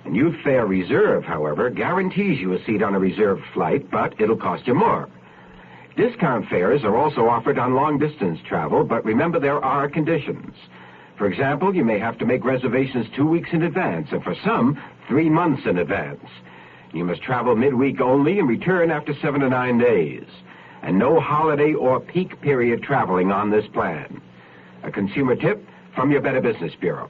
And Youth Fare Reserve, however, guarantees you a seat on a reserved flight, but it'll cost you more. Discount fares are also offered on long-distance travel, but remember there are conditions. For example, you may have to make reservations 2 weeks in advance, and for some, 3 months in advance. You must travel midweek only and return after 7 to 9 days. And no holiday or peak period traveling on this plan. A consumer tip from your Better Business Bureau.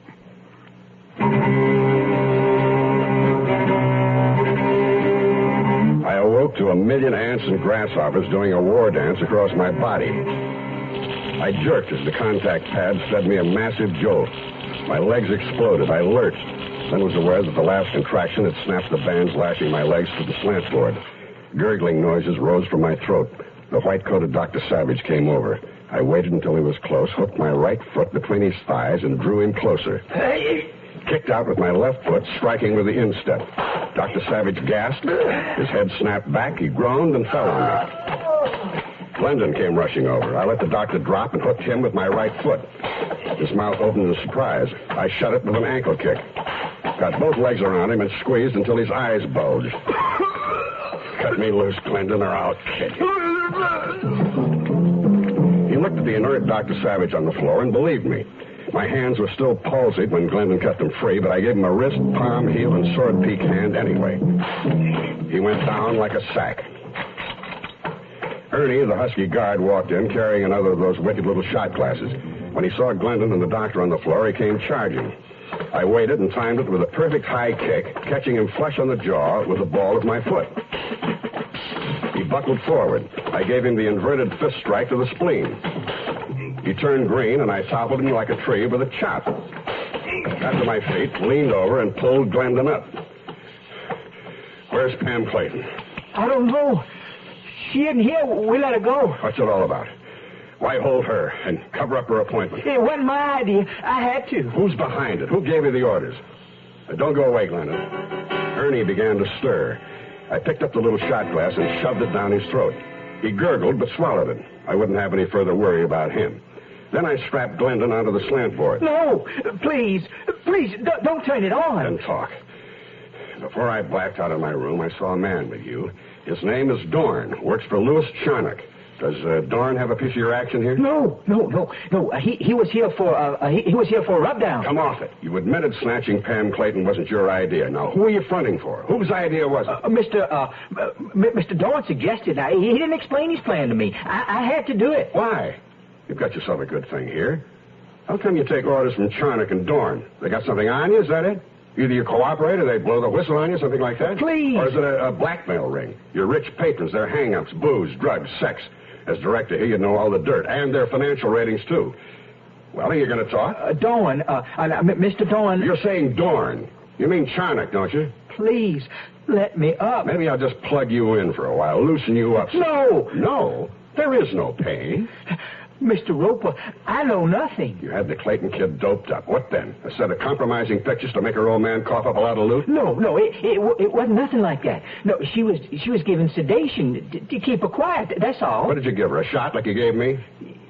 I awoke to a million ants and grasshoppers doing a war dance across my body. I jerked as the contact pad fed me a massive jolt. My legs exploded. I lurched, then was aware that the last contraction had snapped the bands lashing my legs to the slant board. Gurgling noises rose from my throat. The white-coated Dr. Savage came over. I waited until he was close, hooked my right foot between his thighs, and drew him closer. Hey! Kicked out with my left foot, striking with the instep. Dr. Savage gasped. His head snapped back. He groaned and fell on me. Glendon came rushing over. I let the doctor drop and hooked him with my right foot. His mouth opened in surprise. I shut it with an ankle kick. Got both legs around him and squeezed until his eyes bulged. Cut me loose, Glendon, or I'll kill you. He looked at the inert Dr. Savage on the floor and believed me. My hands were still palsied when Glendon cut them free, but I gave him a wrist, palm, heel, and sword peak hand anyway. He went down like a sack. Ernie, the husky guard, walked in carrying another of those wicked little shot glasses. When he saw Glendon and the doctor on the floor, he came charging. I waited and timed it with a perfect high kick, catching him flush on the jaw with the ball of my foot. He buckled forward. I gave him the inverted fist strike to the spleen. He turned green, and I toppled him like a tree with a chop. Got to my feet, leaned over, and pulled Glendon up. Where's Pam Clayton? I don't know. She isn't here. We let her go. What's it all about? Why hold her and cover up her appointment? It wasn't my idea. I had to. Who's behind it? Who gave you the orders? Don't go away, Glendon. Ernie began to stir. I picked up the little shot glass and shoved it down his throat. He gurgled but swallowed it. I wouldn't have any further worry about him. Then I strapped Glendon onto the slant board. No, please, don't turn it on. Then talk. Before I blacked out of my room, I saw a man with you. His name is Dorn. Works for Louis Charnock. Does Dorn have a piece of your action here? No. He was here for a rub-down. Come off it. You admitted snatching Pam Clayton wasn't your idea. Now, who are you fronting for? Whose idea was it? Mr. Dorn suggested. He didn't explain his plan to me. I had to do it. Why? You've got yourself a good thing here. How come you take orders from Charnock and Dorn? They got something on you, is that it? Either you cooperate or they blow the whistle on you, something like that? Please. Or is it a blackmail ring? Your rich patrons, their hang-ups, booze, drugs, sex. As director here, you know all the dirt, and their financial ratings, too. Well, are you going to talk? Dorn, Mr. Dorn. You're saying Dorn. You mean Charnock, don't you? Please, let me up. Maybe I'll just plug you in for a while, loosen you up. No! No? There is no pain. Mr. Roper, I know nothing. You had the Clayton kid doped up. What then? A set of compromising pictures to make her old man cough up a lot of loot? No, it wasn't nothing like that. No, she was given sedation to keep her quiet. That's all. What did you give her? A shot like you gave me?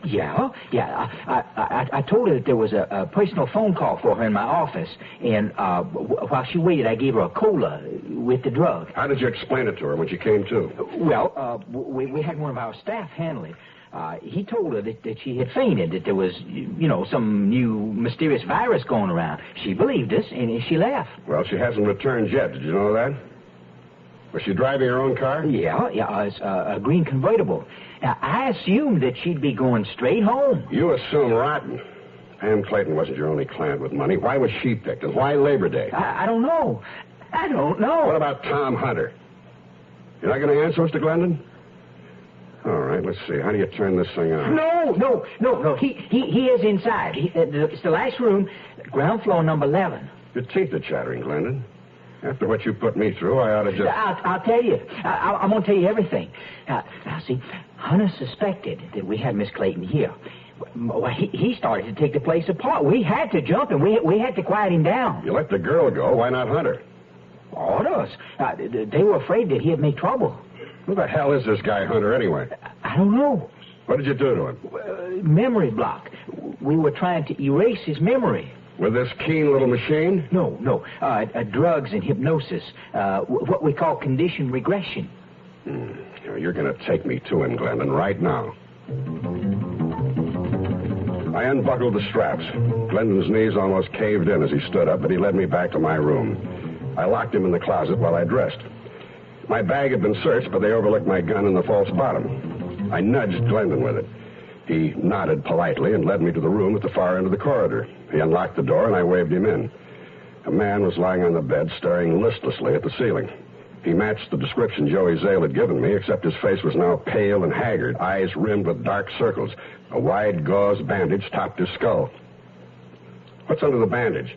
Yeah. I told her that there was a personal phone call for her in my office, and while she waited, I gave her a cola with the drug. How did you explain it to her when she came to? Well, we had one of our staff handle it. He told her that she had fainted, that there was, some new mysterious virus going around. She believed us, and she left. Well, she hasn't returned yet. Did you know that? Was she driving her own car? Yeah, it's a green convertible. Now, I assumed that she'd be going straight home. You assume rotten. Pam Clayton wasn't your only client with money. Why was she picked, and why Labor Day? I don't know. I don't know. What about Tom Hunter? You're not going to answer, Mr. Glendon? All right, let's see. How do you turn this thing on? No. He is inside. It's the last room, ground floor, number 11. Your teeth are chattering, Glendon. After what you put me through, I ought to just... I'll tell you. I'm going to tell you everything. Now, see, Hunter suspected that we had Miss Clayton here. Well, he started to take the place apart. We had to jump him. We had to quiet him down. You let the girl go. Why not Hunter? Orders. They were afraid that he'd make trouble. Who the hell is this guy Hunter, anyway? I don't know. What did you do to him? Memory block. We were trying to erase his memory. With this keen little machine? No. Drugs and hypnosis. What we call conditioned regression. You're going to take me to him, Glendon, right now. I unbuckled the straps. Glendon's knees almost caved in as he stood up, but he led me back to my room. I locked him in the closet while I dressed. My bag had been searched, but they overlooked my gun and the false bottom. I nudged Glendon with it. He nodded politely and led me to the room at the far end of the corridor. He unlocked the door, and I waved him in. A man was lying on the bed, staring listlessly at the ceiling. He matched the description Joey Zale had given me, except his face was now pale and haggard, eyes rimmed with dark circles. A wide gauze bandage topped his skull. What's under the bandage?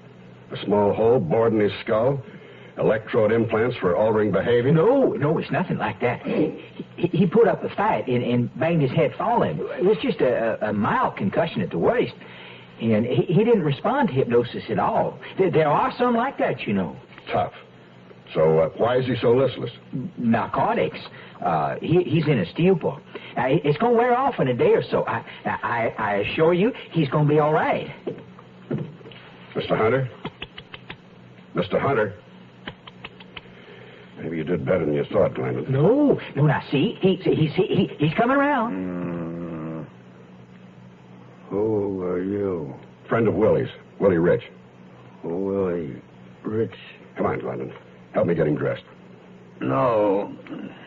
A small hole bored in his skull? Electrode implants for altering behavior? No, it's nothing like that. He put up a fight and banged his head falling. It was just a mild concussion at the worst. And he didn't respond to hypnosis at all. There are some like that, you know. Tough. So why is he so listless? Narcotics. He's in a stupor. It's going to wear off in a day or so. I assure you, he's going to be all right. Mr. Hunter? Mr. Hunter? Maybe you did better than you thought, Glendon. No, now see, he's coming around. Who are you? Friend of Willie's, Willie Rich. Willie Rich? Come on, Glendon. Help me get him dressed. No,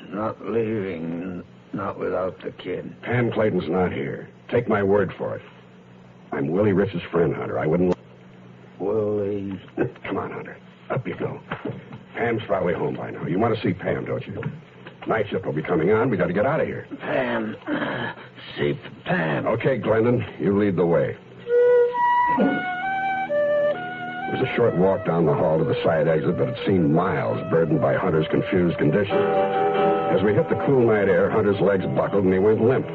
not leaving, not without the kid. Pam Clayton's not here. Take my word for it. I'm Willie Rich's friend, Hunter. I wouldn't... Willie... Up you go. Pam's probably home by now. You want to see Pam, don't you? Night shift will be coming on. We got to get out of here. Pam. See Pam. Okay, Glendon, you lead the way. It was a short walk down the hall to the side exit, but it seemed miles, burdened by Hunter's confused condition. As we hit the cool night air, Hunter's legs buckled and he went limp.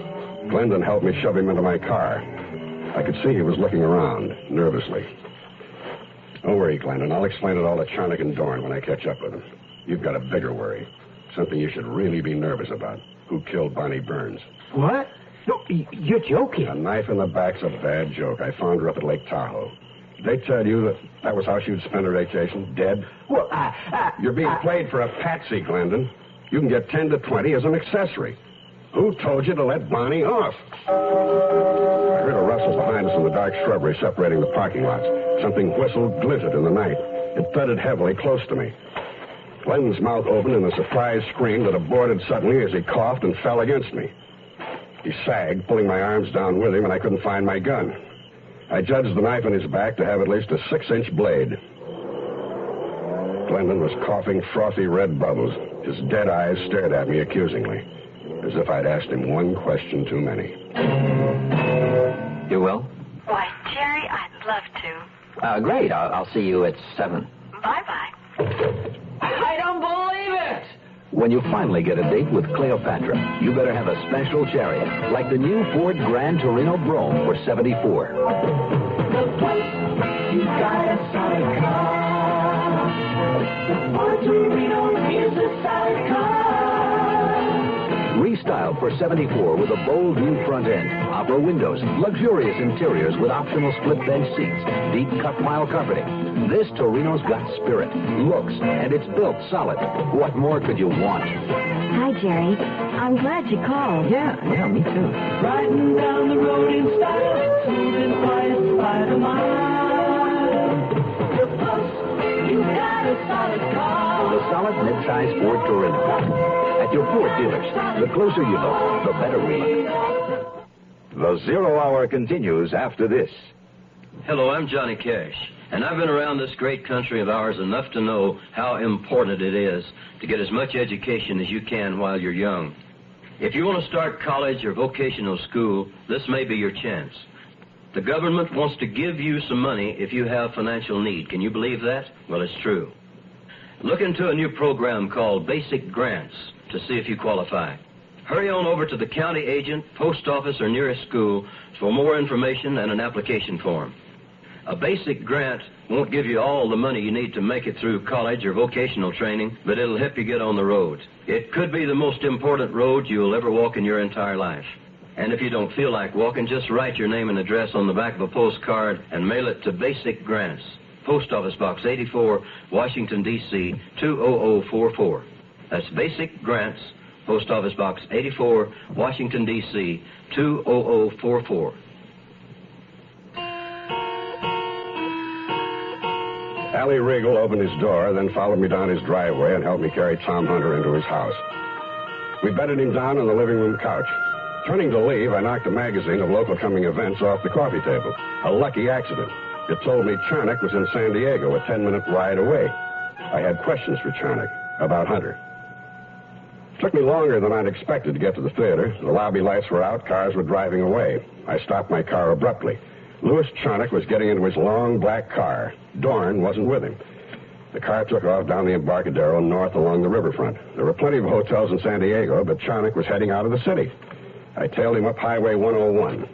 Glendon helped me shove him into my car. I could see he was looking around, nervously. Don't worry, Glendon. I'll explain it all to Charnock and Dorn when I catch up with them. You've got a bigger worry. Something you should really be nervous about. Who killed Bonnie Burns? What? No, you're joking. A knife in the back's a bad joke. I found her up at Lake Tahoe. Did they tell you that was how she would spend her vacation? Dead? Well, You're being played for a patsy, Glendon. You can get 10 to 20 as an accessory. Who told you to let Bonnie off? I heard a rustle behind us in the dark shrubbery separating the parking lots. Something whistled, glinted in the night. It thudded heavily close to me. Glendon's mouth opened in a surprised scream that aborted suddenly as he coughed and fell against me. He sagged, pulling my arms down with him, and I couldn't find my gun. I judged the knife in his back to have at least a 6-inch blade. Glendon was coughing frothy red bubbles. His dead eyes stared at me accusingly, as if I'd asked him one question too many. You will? Why, Jerry, I'd love to. Great. I'll see you at 7. Bye-bye. I don't believe it! When you finally get a date with Cleopatra, you better have a special chariot, like the new Ford Grand Torino Brougham for $74. The place you got a solid car. The Ford Torino is a solid car. Restyled for $74 with a bold new front end, opera windows, luxurious interiors with optional split bench seats, deep cut pile carpeting. This Torino's got spirit, looks, and it's built solid. What more could you want? Hi, Jerry. I'm glad you called. Yeah, me too. Riding down the road in style, moving quiet by the mile. The post, you got a solid car. The solid mid-size Ford Torino. At your Ford dealers, the closer you look, the better we look. The Zero Hour continues after this. Hello, I'm Johnny Cash, and I've been around this great country of ours enough to know how important it is to get as much education as you can while you're young. If you want to start college or vocational school, this may be your chance. The government wants to give you some money if you have financial need. Can you believe that? Well, it's true. Look into a new program called Basic Grants to see if you qualify. Hurry on over to the county agent, post office, or nearest school for more information and an application form. A basic grant won't give you all the money you need to make it through college or vocational training, but it'll help you get on the road. It could be the most important road you'll ever walk in your entire life. And if you don't feel like walking, just write your name and address on the back of a postcard and mail it to Basic Grants, Post Office Box 84, Washington, D.C., 20044. That's Basic Grants, Post Office Box 84, Washington, D.C., 20044. Allie Regal opened his door, then followed me down his driveway and helped me carry Tom Hunter into his house. We bedded him down on the living room couch. Turning to leave, I knocked a magazine of local coming events off the coffee table. A lucky accident. It told me Charnock was in San Diego, a 10-minute ride away. I had questions for Charnock about Hunter. It took me longer than I'd expected to get to the theater. The lobby lights were out, cars were driving away. I stopped my car abruptly. Louis Charnock was getting into his long black car. Dorn wasn't with him. The car took off down the Embarcadero north along the riverfront. There were plenty of hotels in San Diego, but Charnock was heading out of the city. I tailed him up Highway 101.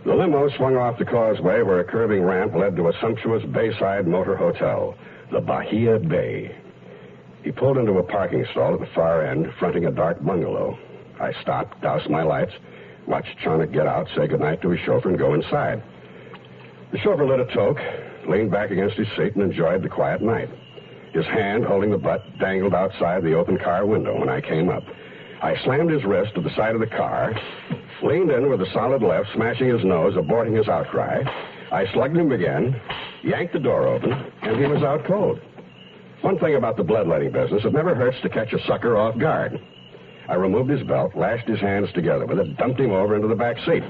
The limo swung off the causeway where a curving ramp led to a sumptuous bayside motor hotel, the Bahia Bay. He pulled into a parking stall at the far end, fronting a dark bungalow. I stopped, doused my lights, watched Charnock get out, say goodnight to his chauffeur, and go inside. The chauffeur lit a toke, leaned back against his seat, and enjoyed the quiet night. His hand, holding the butt, dangled outside the open car window when I came up. I slammed his wrist to the side of the car, leaned in with a solid left, smashing his nose, aborting his outcry. I slugged him again, yanked the door open, and he was out cold. One thing about the bloodletting business, it never hurts to catch a sucker off guard. I removed his belt, lashed his hands together with it, dumped him over into the back seat.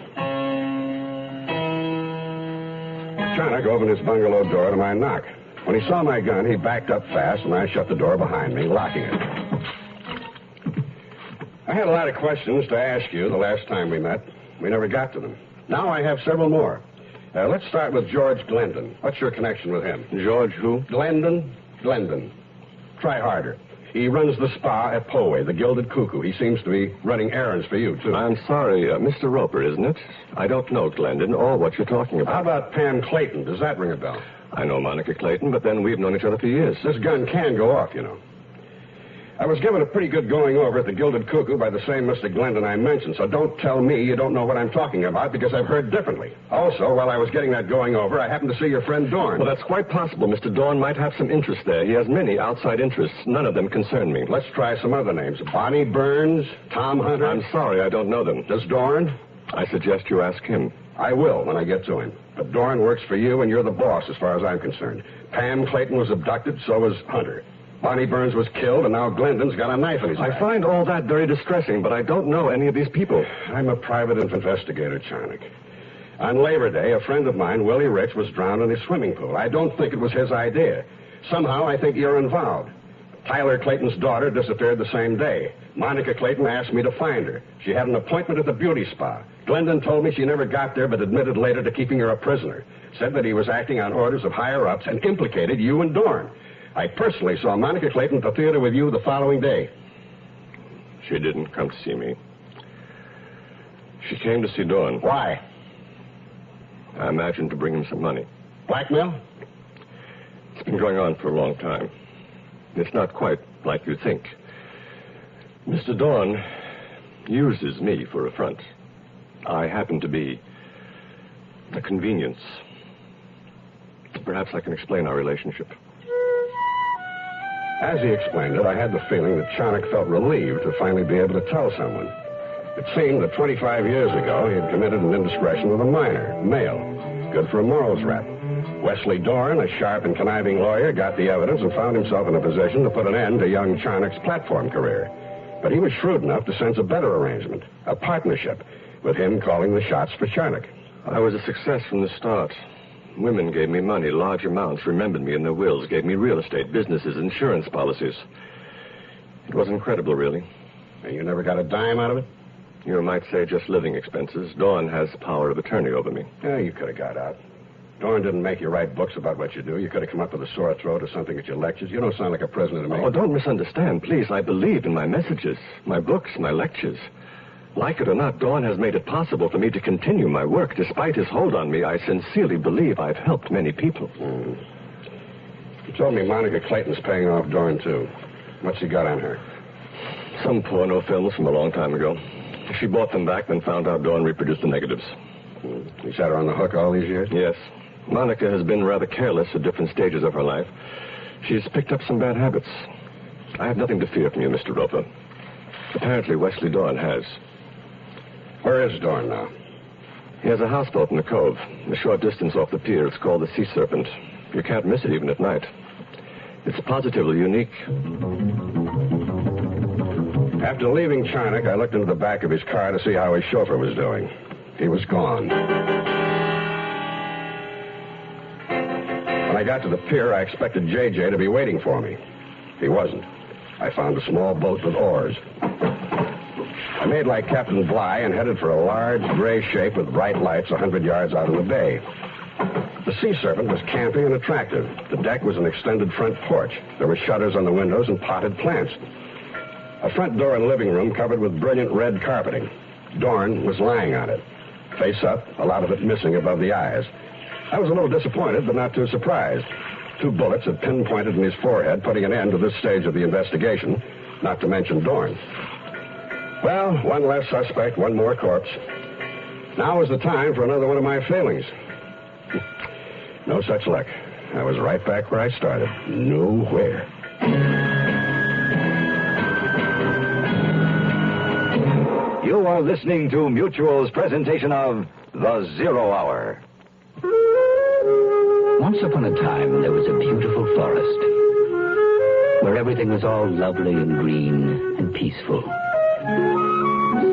Charnock opened his bungalow door to my knock. When he saw my gun, he backed up fast, and I shut the door behind me, locking it. I had a lot of questions to ask you the last time we met. We never got to them. Now I have several more. Let's start with George Glendon. What's your connection with him? George who? Glendon. Try harder. He runs the spa at Poway, the Gilded Cuckoo. He seems to be running errands for you, too. I'm sorry, Mr. Roper, isn't it? I don't know Glendon or what you're talking about. How about Pam Clayton? Does that ring a bell? I know Monica Clayton, but then we've known each other for years. This gun can go off, you know. I was given a pretty good going over at the Gilded Cuckoo by the same Mr. Glendon I mentioned, so don't tell me you don't know what I'm talking about, because I've heard differently. Also, while I was getting that going over, I happened to see your friend Dorn. Well, that's quite possible. Mr. Dorn might have some interest there. He has many outside interests. None of them concern me. Let's try some other names. Bonnie Burns, Tom Hunter. I'm sorry, I don't know them. Does Dorn? I suggest you ask him. I will when I get to him. But Dorn works for you, and you're the boss as far as I'm concerned. Pam Clayton was abducted, so was Hunter. Bonnie Burns was killed, and now Glendon's got a knife in his back. I find all that very distressing, but I don't know any of these people. I'm a private investigator, Charnock. On Labor Day, a friend of mine, Willie Rich, was drowned in his swimming pool. I don't think it was his idea. Somehow, I think you're involved. Tyler Clayton's daughter disappeared the same day. Monica Clayton asked me to find her. She had an appointment at the beauty spa. Glendon told me she never got there, but admitted later to keeping her a prisoner. Said that he was acting on orders of higher-ups and implicated you and Dorn. I personally saw Monica Clayton at the theater with you the following day. She didn't come to see me. She came to see Dorn. Why? I imagined to bring him some money. Blackmail? It's been going on for a long time. It's not quite like you think. Mr. Dorn uses me for a front. I happen to be a convenience. Perhaps I can explain our relationship. As he explained it, I had the feeling that Charnock felt relieved to finally be able to tell someone. It seemed that 25 years ago, he had committed an indiscretion with a minor, male. Good for a morals rap. Wesley Dorn, a sharp and conniving lawyer, got the evidence and found himself in a position to put an end to young Charnock's platform career. But he was shrewd enough to sense a better arrangement, a partnership, with him calling the shots for Charnock. I was a success from the start. Women gave me money, large amounts, remembered me in their wills, gave me real estate, businesses, insurance policies. It was incredible, really. And you never got a dime out of it? You might say just living expenses. Dorn has power of attorney over me. Yeah, you could have got out. Dorn didn't make you write books about what you do. You could have come up with a sore throat or something at your lectures. You don't sound like a prisoner to me. Oh, don't misunderstand, please. I believe in my messages, my books, my lectures. Like it or not, Dorn has made it possible for me to continue my work. Despite his hold on me, I sincerely believe I've helped many people. You told me Monica Clayton's paying off Dorn, too. What's he got on her? Some porno films from a long time ago. She bought them back, then found out Dorn reproduced the negatives. He's had her on the hook all these years? Yes. Monica has been rather careless at different stages of her life. She's picked up some bad habits. I have nothing to fear from you, Mr. Roper. Apparently, Wesley Dorn has. Where is Dorn now? He has a houseboat in the cove, a short distance off the pier. It's called the Sea Serpent. You can't miss it even at night. It's positively unique. After leaving Charnock, I looked into the back of his car to see how his chauffeur was doing. He was gone. When I got to the pier, I expected J.J. to be waiting for me. He wasn't. I found a small boat with oars. I made like Captain Bligh and headed for a large gray shape with bright lights 100 yards out in the bay. The Sea Serpent was camping and attractive. The deck was an extended front porch. There were shutters on the windows and potted plants. A front door and living room covered with brilliant red carpeting. Dorn was lying on it, face up, a lot of it missing above the eyes. I was a little disappointed, but not too surprised. 2 bullets had pinpointed in his forehead, putting an end to this stage of the investigation, not to mention Dorn. Well, one less suspect, one more corpse. Now is the time for another one of my failings. No such luck. I was right back where I started. Nowhere. You are listening to Mutual's presentation of The Zero Hour. Once upon a time, there was a beautiful forest where everything was all lovely and green and peaceful.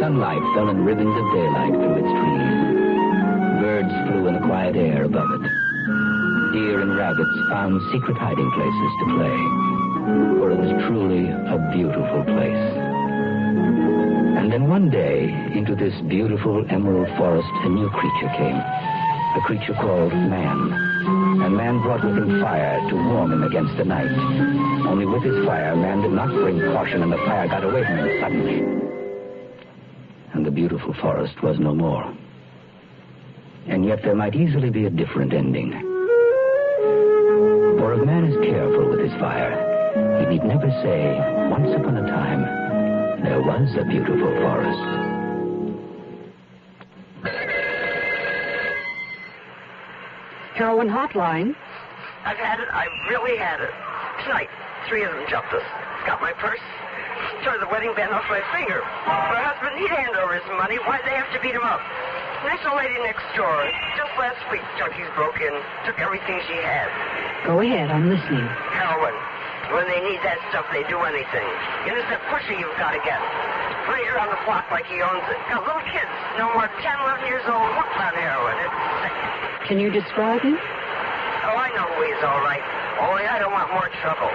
Sunlight fell in ribbons of daylight through its trees. Birds flew in the quiet air above it. deer and rabbits found secret hiding places to play, for it was truly a beautiful place. And then one day, into this beautiful emerald forest, a new creature came, a creature called man. And man brought with him fire to warm him against the night. Only with his fire, man did not bring caution, and the fire got away from him suddenly. And the beautiful forest was no more. And yet there might easily be a different ending. For if man is careful with his fire, he need never say, once upon a time, there was a beautiful forest. Heroin hotline. I've had it. I really had it. Tonight, 3 of them jumped us. Got my purse. Tore the wedding band off my finger. My husband, he'd hand over his money. Why'd they have to beat him up? There's a lady next door. Just last week, junkies broke in. Took everything she had. Go ahead. I'm listening. Heroin. When they need that stuff, they do anything. And it's that pusher you've got to get. Right around the block like he owns it. Got little kids, no more 10, 11 years old, hooked on heroin. It's sick. Can you describe him? Oh, I know who he is, all right. Only I don't want more trouble.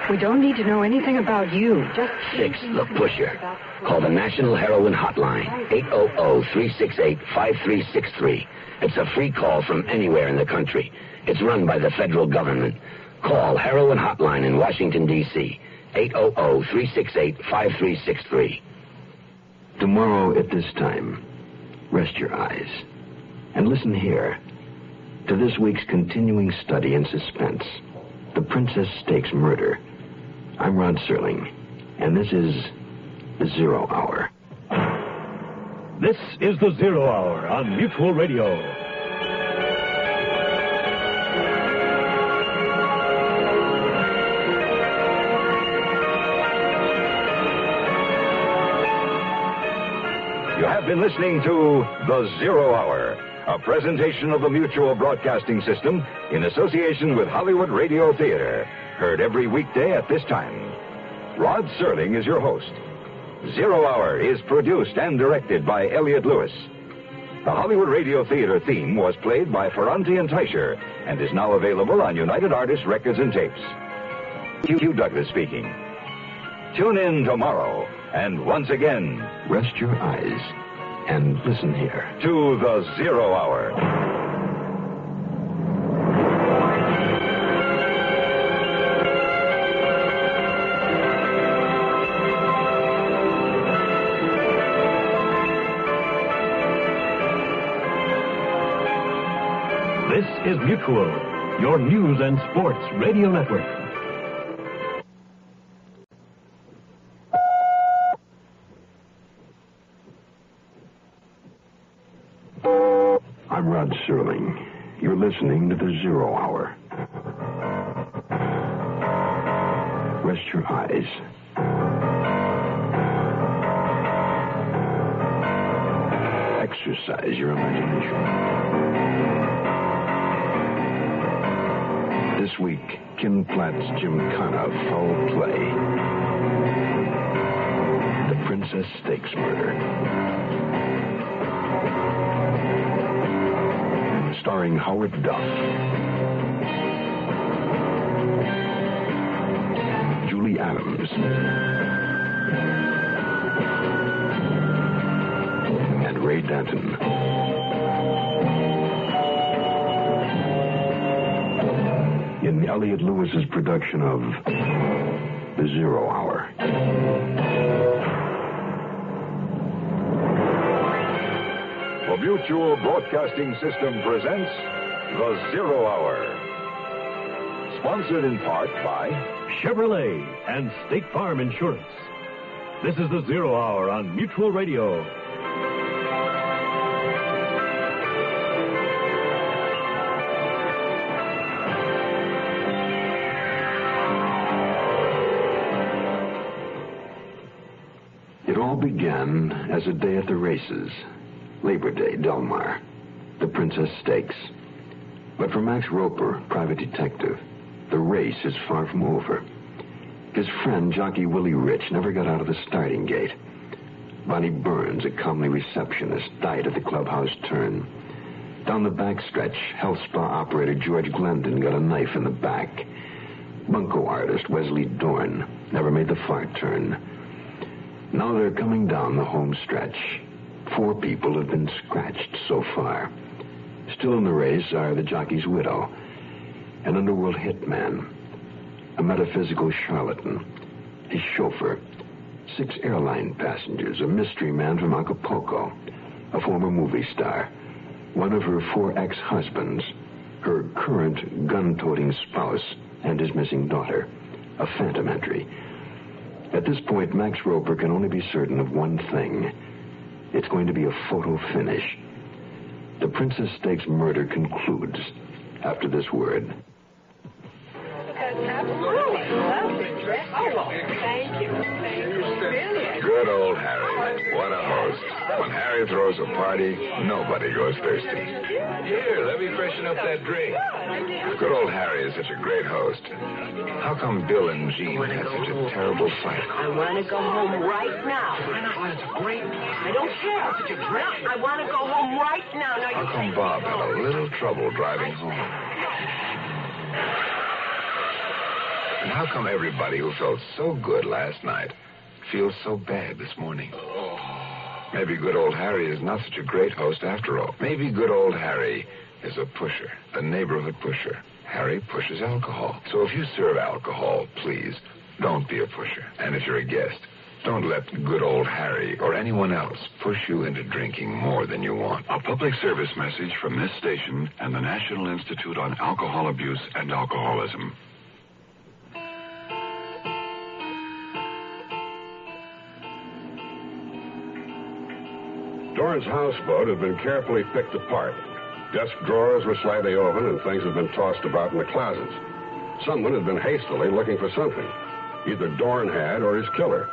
We don't need to know anything about you. Just Fix the pusher. Call the National Heroin Hotline, 800-368-5363. It's a free call from anywhere in the country. It's run by the federal government. Call Heroin Hotline in Washington, D.C., 800-368-5363. Tomorrow at this time, rest your eyes and listen here to this week's continuing study in suspense, The Princess Stakes Murder. I'm Rod Serling, and this is The Zero Hour. This is The Zero Hour on Mutual Radio. You have been listening to The Zero Hour, a presentation of the Mutual Broadcasting System in association with Hollywood Radio Theater, heard every weekday at this time. Rod Serling is your host. Zero Hour is produced and directed by Elliott Lewis. The Hollywood Radio Theater theme was played by Ferranti and Teicher and is now available on United Artists Records and Tapes. Hugh Douglas speaking. Tune in tomorrow, and once again, rest your eyes and listen here to The Zero Hour. This is Mutual, your news and sports radio network. I'm Rod Serling. You're listening to The Zero Hour. Rest your eyes. Exercise your imagination. This week, Ken Platt's Gymkhana Foul Play. The Princess Stakes Murder. Starring Howard Duff, Julie Adams, and Ray Danton. In Elliott Lewis's production of The Zero Hour. The Mutual Broadcasting System presents The Zero Hour. Sponsored in part by Chevrolet and State Farm Insurance. This is The Zero Hour on Mutual Radio. It all began as a day at the races. Labor Day, Del Mar, the Princess Stakes. But for Max Roper, private detective, the race is far from over. His friend, jockey Willie Rich, never got out of the starting gate. Bonnie Burns, a comely receptionist, died at the clubhouse turn. Down the backstretch, health spa operator George Glendon got a knife in the back. Bunco artist Wesley Dorn never made the far turn. Now they're coming down the home stretch. 4 people have been scratched so far. Still in the race are the jockey's widow, an underworld hitman, a metaphysical charlatan, his chauffeur, 6 airline passengers, a mystery man from Acapulco, a former movie star, one of her 4 ex-husbands, her current gun-toting spouse, and his missing daughter, a phantom entry. At this point, Max Roper can only be certain of one thing. It's going to be a photo finish. The Princess Stakes murder concludes after this word. Absolutely. Lovely dress. Oh, thank you. Really? Good old Harry. What a host. When Harry throws a party, nobody goes thirsty. Here, let me freshen up that drink. Good old Harry is such a great host. How come Bill and Jean had such a terrible fight? I want to go home right now. It's a great... I don't care. Such a great... I want to go home right now. How come Bob had a little trouble driving home? And how come everybody who felt so good last night feels so bad this morning? Maybe good old Harry is not such a great host after all. Maybe good old Harry is a pusher, a neighborhood pusher. Harry pushes alcohol. So if you serve alcohol, please, don't be a pusher. And if you're a guest, don't let good old Harry or anyone else push you into drinking more than you want. A public service message from this station and the National Institute on Alcohol Abuse and Alcoholism. Dorn's houseboat had been carefully picked apart. Desk drawers were slightly open and things had been tossed about in the closets. Someone had been hastily looking for something. Either Dorn had or his killer.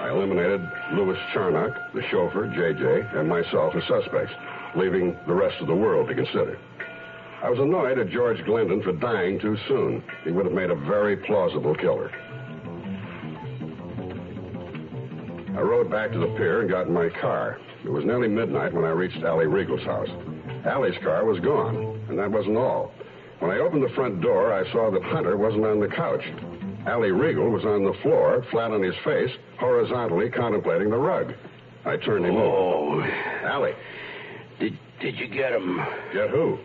I eliminated Louis Charnock, the chauffeur, J.J., and myself as suspects, leaving the rest of the world to consider. I was annoyed at George Glendon for dying too soon. He would have made a very plausible killer. I rode back to the pier and got in my car. It was nearly midnight when I reached Allie Regal's house. Allie's car was gone, and that wasn't all. When I opened the front door, I saw that Hunter wasn't on the couch. Allie Regal was on the floor, flat on his face, horizontally contemplating the rug. I turned him over. Allie. Did you get him? Get who?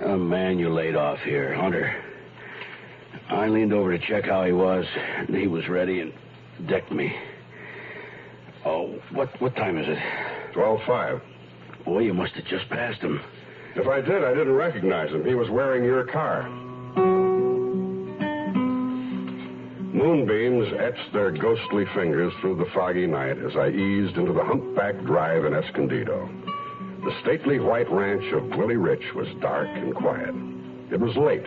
A man you laid off here, Hunter. I leaned over to check how he was, and he was ready and decked me. Oh, what time is it? 12:05. Boy, you must have just passed him. If I did, I didn't recognize him. He was wearing your car. Moonbeams etched their ghostly fingers through the foggy night as I eased into the humpback drive in Escondido. The stately white ranch of Willie Rich was dark and quiet. It was late,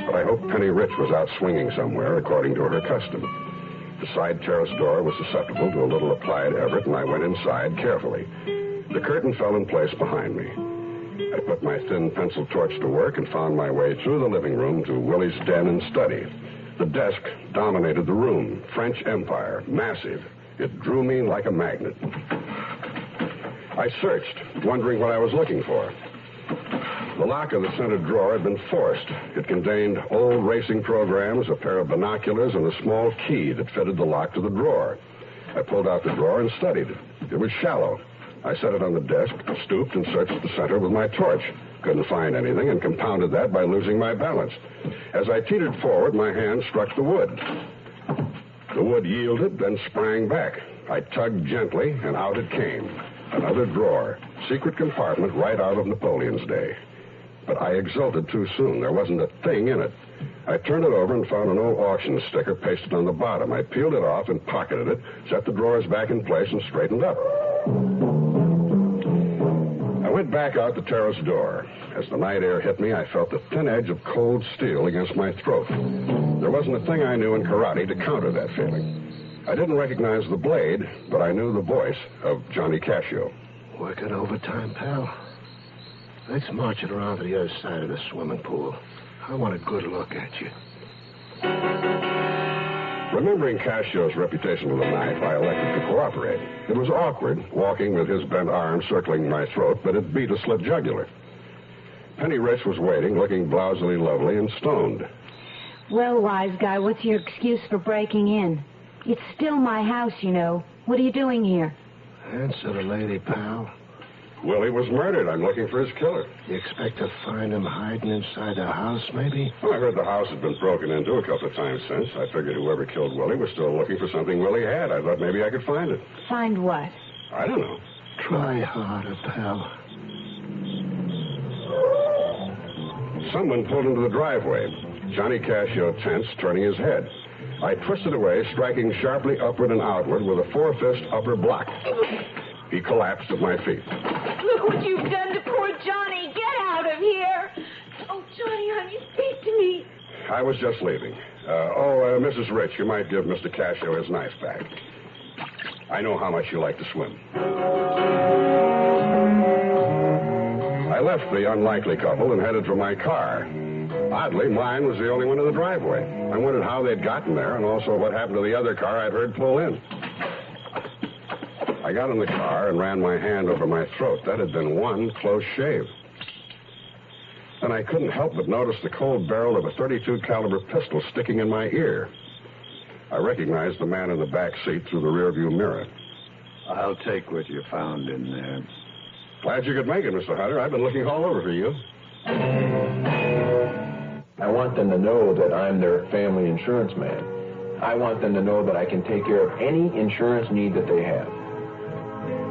but I hoped Penny Rich was out swinging somewhere according to her custom. The side terrace door was susceptible to a little applied effort, and I went inside carefully. The curtain fell in place behind me. I put my thin pencil torch to work and found my way through the living room to Willie's den and study. The desk dominated the room. French Empire, massive. It drew me like a magnet. I searched, wondering what I was looking for. The lock of the center drawer had been forced. It contained old racing programs, a pair of binoculars, and a small key that fitted the lock to the drawer. I pulled out the drawer and studied it. It was shallow. I set it on the desk, stooped, and searched the center with my torch. Couldn't find anything, and compounded that by losing my balance. As I teetered forward, my hand struck the wood. The wood yielded, then sprang back. I tugged gently, and out it came. Another drawer. Secret compartment right out of Napoleon's day. But I exulted too soon. There wasn't a thing in it. I turned it over and found an old auction sticker pasted on the bottom. I peeled it off and pocketed it, set the drawers back in place, and straightened up. I went back out the terrace door. As the night air hit me, I felt the thin edge of cold steel against my throat. There wasn't a thing I knew in karate to counter that feeling. I didn't recognize the blade, but I knew the voice of Johnny Cascio. Working overtime, pal. Let's march it around to the other side of the swimming pool. I want a good look at you. Remembering Cascio's reputation with a knife, I elected to cooperate. It was awkward, walking with his bent arm circling my throat, but it beat a slit jugular. Penny Rich was waiting, looking blousily lovely and stoned. Well, wise guy, what's your excuse for breaking in? It's still my house, you know. What are you doing here? Answer the lady, pal. Willie was murdered. I'm looking for his killer. You expect to find him hiding inside the house, maybe? Well, I heard the house had been broken into a couple of times since. I figured whoever killed Willie was still looking for something Willie had. I thought maybe I could find it. Find what? I don't know. Try harder, pal. Someone pulled into the driveway. Johnny Cascio tense, turning his head. I twisted away, striking sharply upward and outward with a 4-fist upper block. He collapsed at my feet. Look what you've done to poor Johnny. Get out of here. Oh, Johnny, honey, speak to me. I was just leaving. Mrs. Rich, you might give Mr. Cascio his knife back. I know how much you like to swim. I left the unlikely couple and headed for my car. Oddly, mine was the only one in the driveway. I wondered how they'd gotten there and also what happened to the other car I'd heard pull in. I got in the car and ran my hand over my throat. That had been one close shave. Then I couldn't help but notice the cold barrel of a .32 caliber pistol sticking in my ear. I recognized the man in the back seat through the rearview mirror. I'll take what you found in there. Glad you could make it, Mr. Hunter. I've been looking all over for you. I want them to know that I'm their family insurance man. I want them to know that I can take care of any insurance need that they have.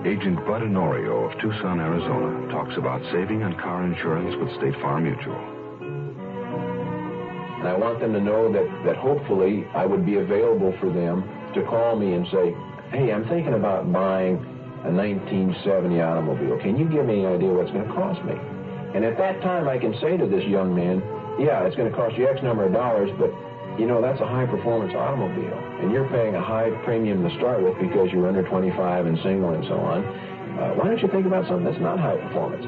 Agent Bud Honorio of Tucson, Arizona, talks about saving on car insurance with State Farm Mutual. And I want them to know that hopefully I would be available for them to call me and say, hey, I'm thinking about buying a 1970 automobile. Can you give me an idea what it's going to cost me? And at that time, I can say to this young man, yeah, it's going to cost you X number of dollars, but, you know, that's a high-performance automobile. And you're paying a high premium to start with because you're under 25 and single and so on. Why don't you think about something that's not high performance?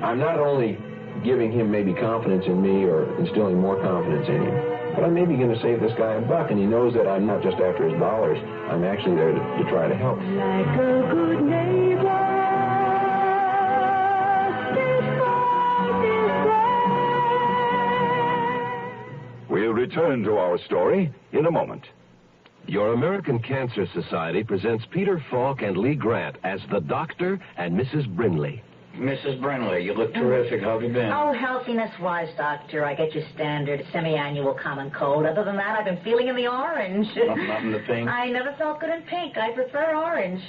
I'm not only giving him maybe confidence in me or instilling more confidence in him, but I'm maybe going to save this guy a buck, and he knows that I'm not just after his dollars. I'm actually there to try to help. Like a good neighbor. We'll return to our story in a moment. Your American Cancer Society presents Peter Falk and Lee Grant as the Doctor and Mrs. Brinley. Mrs. Brinley, you look terrific. How have you been? Oh, healthiness-wise, Doctor. I get your standard semi-annual common cold. Other than that, I've been feeling in the orange. Not in the pink? I never felt good in pink. I prefer orange.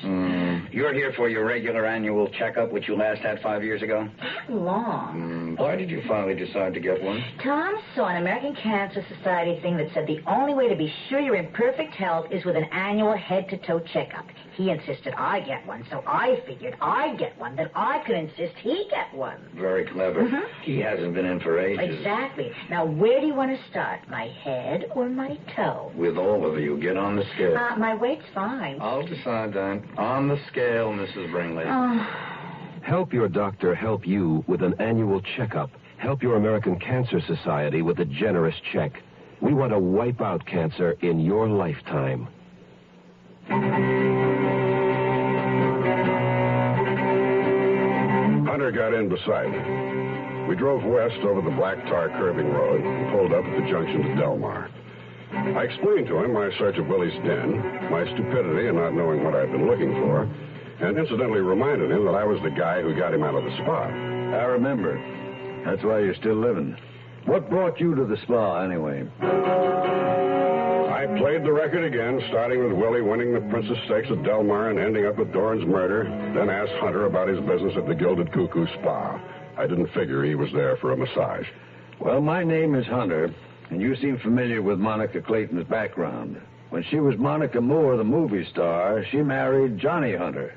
You're here for your regular annual checkup, which you last had 5 years ago? Long. Why did you finally decide to get one? Tom saw an American Cancer Society thing that said the only way to be sure you're in perfect health is with an annual head-to-toe checkup. He insisted I get one, so I figured I'd get one, then I could insist he get one. Very clever. He hasn't been in for ages. Exactly. Now, where do you want to start? My head or my toe? With all of you, get on the scale. My weight's fine. I'll decide that. On the scale, Mrs. Brinley. Help your doctor help you with an annual checkup. Help your American Cancer Society with a generous check. We want to wipe out cancer in your lifetime. Hunter got in beside me. We drove west over the black tar curving road and pulled up at the junction to Delmar. I explained to him my search of Willie's den, my stupidity in not knowing what I'd been looking for, and incidentally reminded him that I was the guy who got him out of the spa. I remember. That's why you're still living. What brought you to the spa, anyway? I played the record again, starting with Willie winning the Princess Stakes at Delmar and ending up with Dorn's murder, then asked Hunter about his business at the Gilded Cuckoo Spa. I didn't figure he was there for a massage. Well, my name is Hunter, and you seem familiar with Monica Clayton's background. When she was Monica Moore, the movie star, she married Johnny Hunter.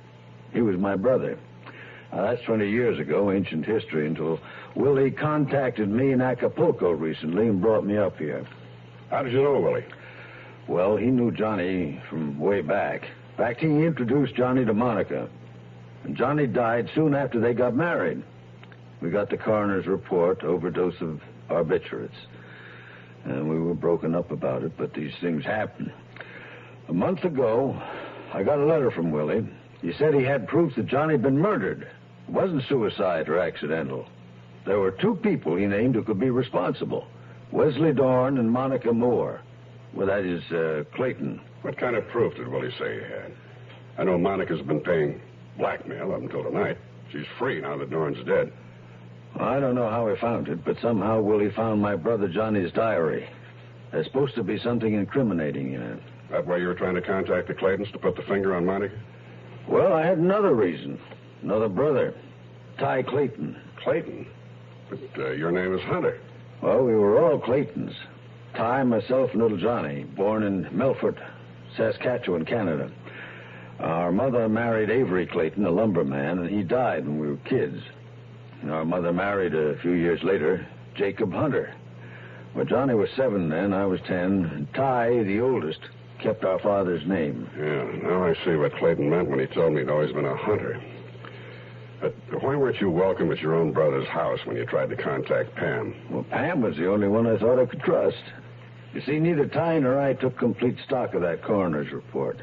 He was my brother. That's 20 years ago, ancient history, until Willie contacted me in Acapulco recently and brought me up here. How did you know Willie? Well, he knew Johnny from way back. In fact, he introduced Johnny to Monica. And Johnny died soon after they got married. We got the coroner's report, overdose of barbiturates. And we were broken up about it, but these things happen. A month ago, I got a letter from Willie. He said he had proof that Johnny had been murdered. It wasn't suicide or accidental. There were two people he named who could be responsible. Wesley Dorn and Monica Moore. Well, that is, Clayton. What kind of proof did Willie say he had? I know Monica's been paying blackmail up until tonight. She's free now that Dorn's dead. Well, I don't know how he found it, but somehow Willie found my brother Johnny's diary. There's supposed to be something incriminating in it. That why you were trying to contact the Claytons to put the finger on Monica? Well, I had another reason. Another brother. Ty Clayton. Clayton? But your name is Hunter. Well, we were all Claytons. Ty, myself, and little Johnny, born in Melfort, Saskatchewan, Canada. Our mother married Avery Clayton, a lumberman, and he died when we were kids. And our mother married a few years later Jacob Hunter. Well, Johnny was 7 then, I was 10, and Ty, the oldest, kept our father's name. Yeah, now I see what Clayton meant when he told me he'd always been a hunter. But why weren't you welcome at your own brother's house when you tried to contact Pam? Well, Pam was the only one I thought I could trust. You see, neither Ty nor I took complete stock of that coroner's report.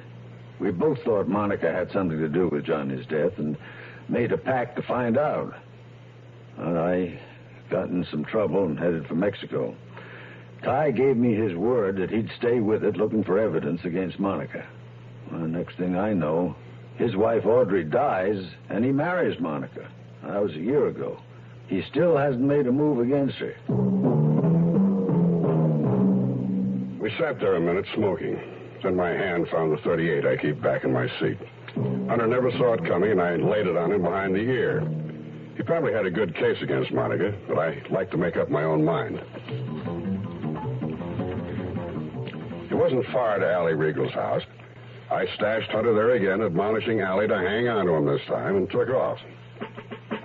We both thought Monica had something to do with Johnny's death and made a pact to find out. And I got in some trouble and headed for Mexico. Ty gave me his word that he'd stay with it looking for evidence against Monica. Well, the next thing I know, his wife Audrey dies and he marries Monica. That was a year ago. He still hasn't made a move against her. We sat there a minute smoking. Then my hand found the .38 I keep back in my seat. Hunter never saw it coming, and I laid it on him behind the ear. He probably had a good case against Monica, but I like to make up my own mind. It wasn't far to Allie Regal's house. I stashed Hunter there again, admonishing Allie to hang on to him this time, and took off.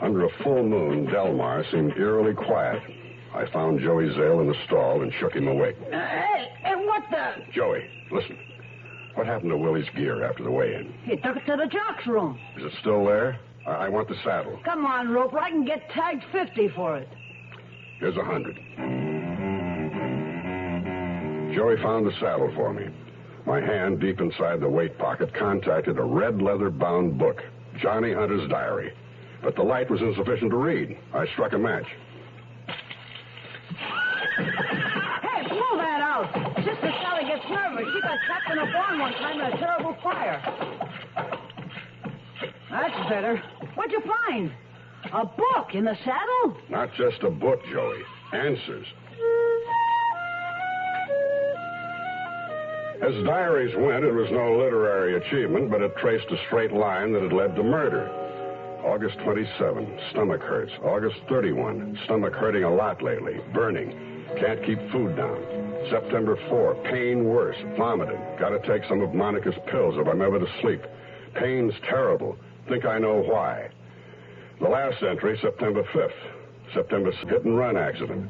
Under a full moon, Delmar seemed eerily quiet. I found Joey Zale in the stall and shook him awake. Hey, what the? Joey, listen. What happened to Willie's gear after the weigh-in? He took it to the jock's room. Is it still there? I want the saddle. Come on, Roper. I can get tagged 50 for it. Here's 100. Joey found the saddle for me. My hand, deep inside the weight pocket, contacted a red leather-bound book, Johnny Hunter's diary. But the light was insufficient to read. I struck a match. Hey, blow that out. Sister Sally gets nervous. She got trapped in a barn one time in a terrible fire. That's better. What'd you find? A book in the saddle? Not just a book, Joey. Answers. As diaries went, it was no literary achievement, but it traced a straight line that had led to murder. August 27, stomach hurts. August 31, stomach hurting a lot lately. Burning. Can't keep food down. September 4, pain worse. Vomiting. Gotta take some of Monica's pills if I'm ever to sleep. Pain's terrible. Think I know why. The last entry, September 5th. September hit-and-run accident.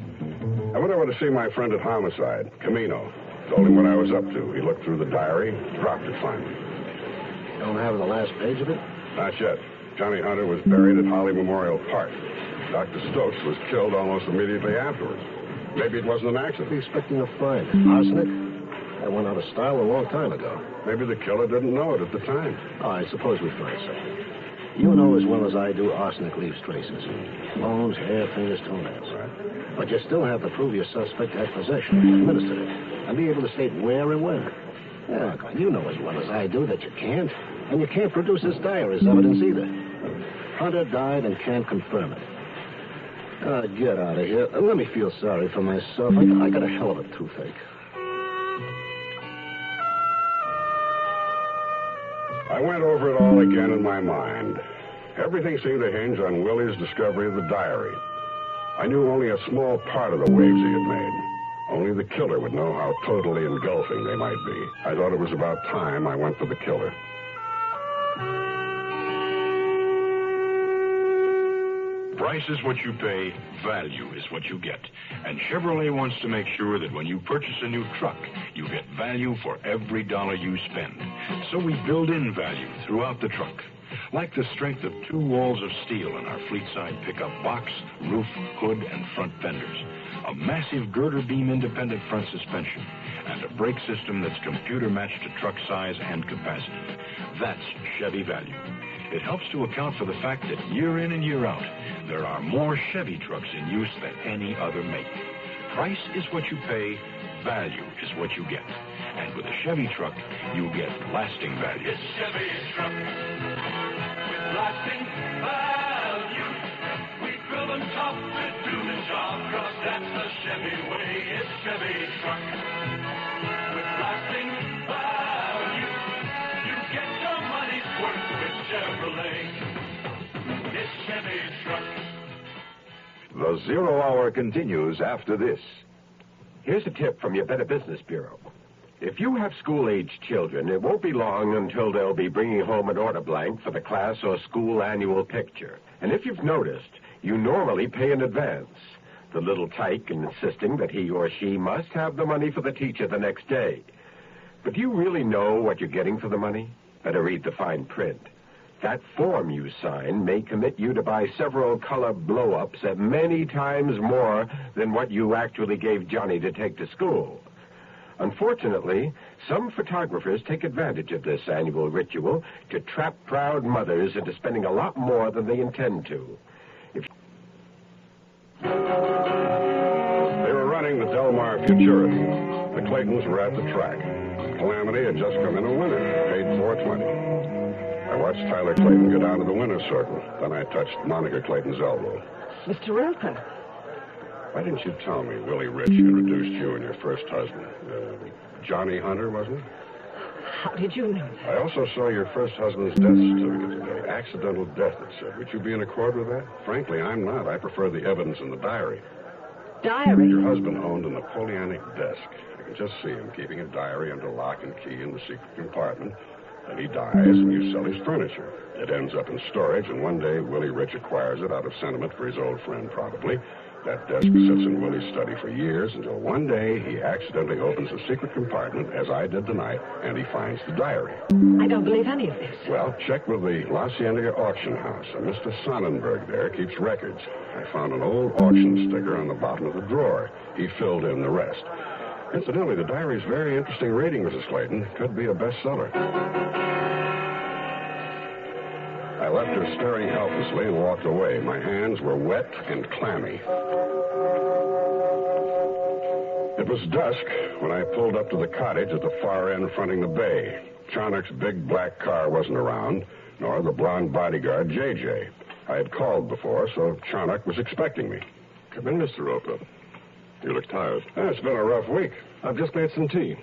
I went over to see my friend at Homicide, Camino. Told him what I was up to. He looked through the diary, dropped it finally. Don't have the last page of it? Not yet. Johnny Hunter was buried at Holly Memorial Park. Dr. Stokes was killed almost immediately afterwards. Maybe it wasn't an accident. What are you expecting to find? Arsenic? That went out of style a long time ago. Maybe the killer didn't know it at the time. All right, suppose we find something. You know as well as I do arsenic leaves traces. Bones, hair, fingers, toenails. Right. But you still have to prove your suspect had possession, administered it, and be able to state where and when. Yeah, you know as well as I do that you can't. And you can't produce his diary as evidence either. Hunter died and can't confirm it. Get out of here. Let me feel sorry for myself. I got a hell of a toothache. I went over it all again in my mind. Everything seemed to hinge on Willie's discovery of the diary. I knew only a small part of the waves he had made. Only the killer would know how totally engulfing they might be. I thought it was about time I went for the killer. Price is what you pay, value is what you get. And Chevrolet wants to make sure that when you purchase a new truck, you get value for every dollar you spend. So we build in value throughout the truck. Like the strength of 2 walls of steel in our fleet-side pickup box, roof, hood, and front fenders. A massive girder beam independent front suspension. And a brake system that's computer matched to truck size and capacity. That's Chevy value. It helps to account for the fact that year in and year out, there are more Chevy trucks in use than any other make. Price is what you pay, value is what you get. And with a Chevy truck, you get lasting value. It's Chevy truck with lasting value. We drill them tough to do the job, 'cause that's the Chevy way. It's Chevy truck with lasting value. You get your money's worth with Chevrolet. It's Chevy truck. The Zero Hour continues after this. Here's a tip from your Better Business Bureau. If you have school-aged children, it won't be long until they'll be bringing home an order blank for the class or school annual picture. And if you've noticed, you normally pay in advance, the little tyke insisting that he or she must have the money for the teacher the next day. But do you really know what you're getting for the money? Better read the fine print. That form you sign may commit you to buy several color blow-ups at many times more than what you actually gave Johnny to take to school. Unfortunately, some photographers take advantage of this annual ritual to trap proud mothers into spending a lot more than they intend to. They were running the Del Mar Futurity. The Claytons were at the track. Calamity had just come in a winner, paid $4.20. I watched Tyler Clayton go down to the winner's circle. Then I touched Monica Clayton's elbow. Mr. Roper. Why didn't you tell me Willie Rich introduced you and your first husband? Johnny Hunter, wasn't it? How did you know? I also saw your first husband's death certificate today. Accidental death, it said. Would you be in accord with that? Frankly, I'm not. I prefer the evidence in the diary. Diary? Your husband owned a Napoleonic desk. I can just see him keeping a diary under lock and key in the secret compartment. Then he dies, and you sell his furniture. It ends up in storage, and one day Willie Rich acquires it out of sentiment for his old friend, probably. That desk sits in Willie's study for years until one day he accidentally opens a secret compartment, as I did tonight, and he finds the diary. I don't believe any of this. Well, check with the La Cienega auction house. Mr. Sonnenberg there keeps records. I found an old auction sticker on the bottom of the drawer. He filled in the rest. Incidentally, the diary's very interesting reading, Mrs. Clayton. Could be a bestseller. I left her staring helplessly and walked away. My hands were wet and clammy. It was dusk when I pulled up to the cottage at the far end fronting the bay. Charnock's big black car wasn't around, nor the blonde bodyguard, J.J. I had called before, so Charnock was expecting me. Come in, Mr. Roper. You look tired. It's been a rough week. I've just made some tea.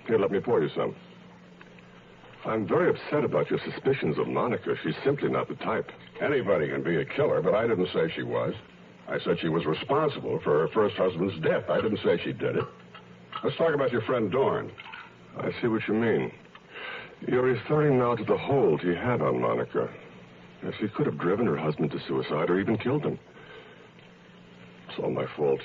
Here, let me pour you some. I'm very upset about your suspicions of Monica. She's simply not the type. Anybody can be a killer, but I didn't say she was. I said she was responsible for her first husband's death. I didn't say she did it. Let's talk about your friend Dorn. I see what you mean. You're referring now to the hold he had on Monica. Yes, he could have driven her husband to suicide or even killed him. It's all my fault.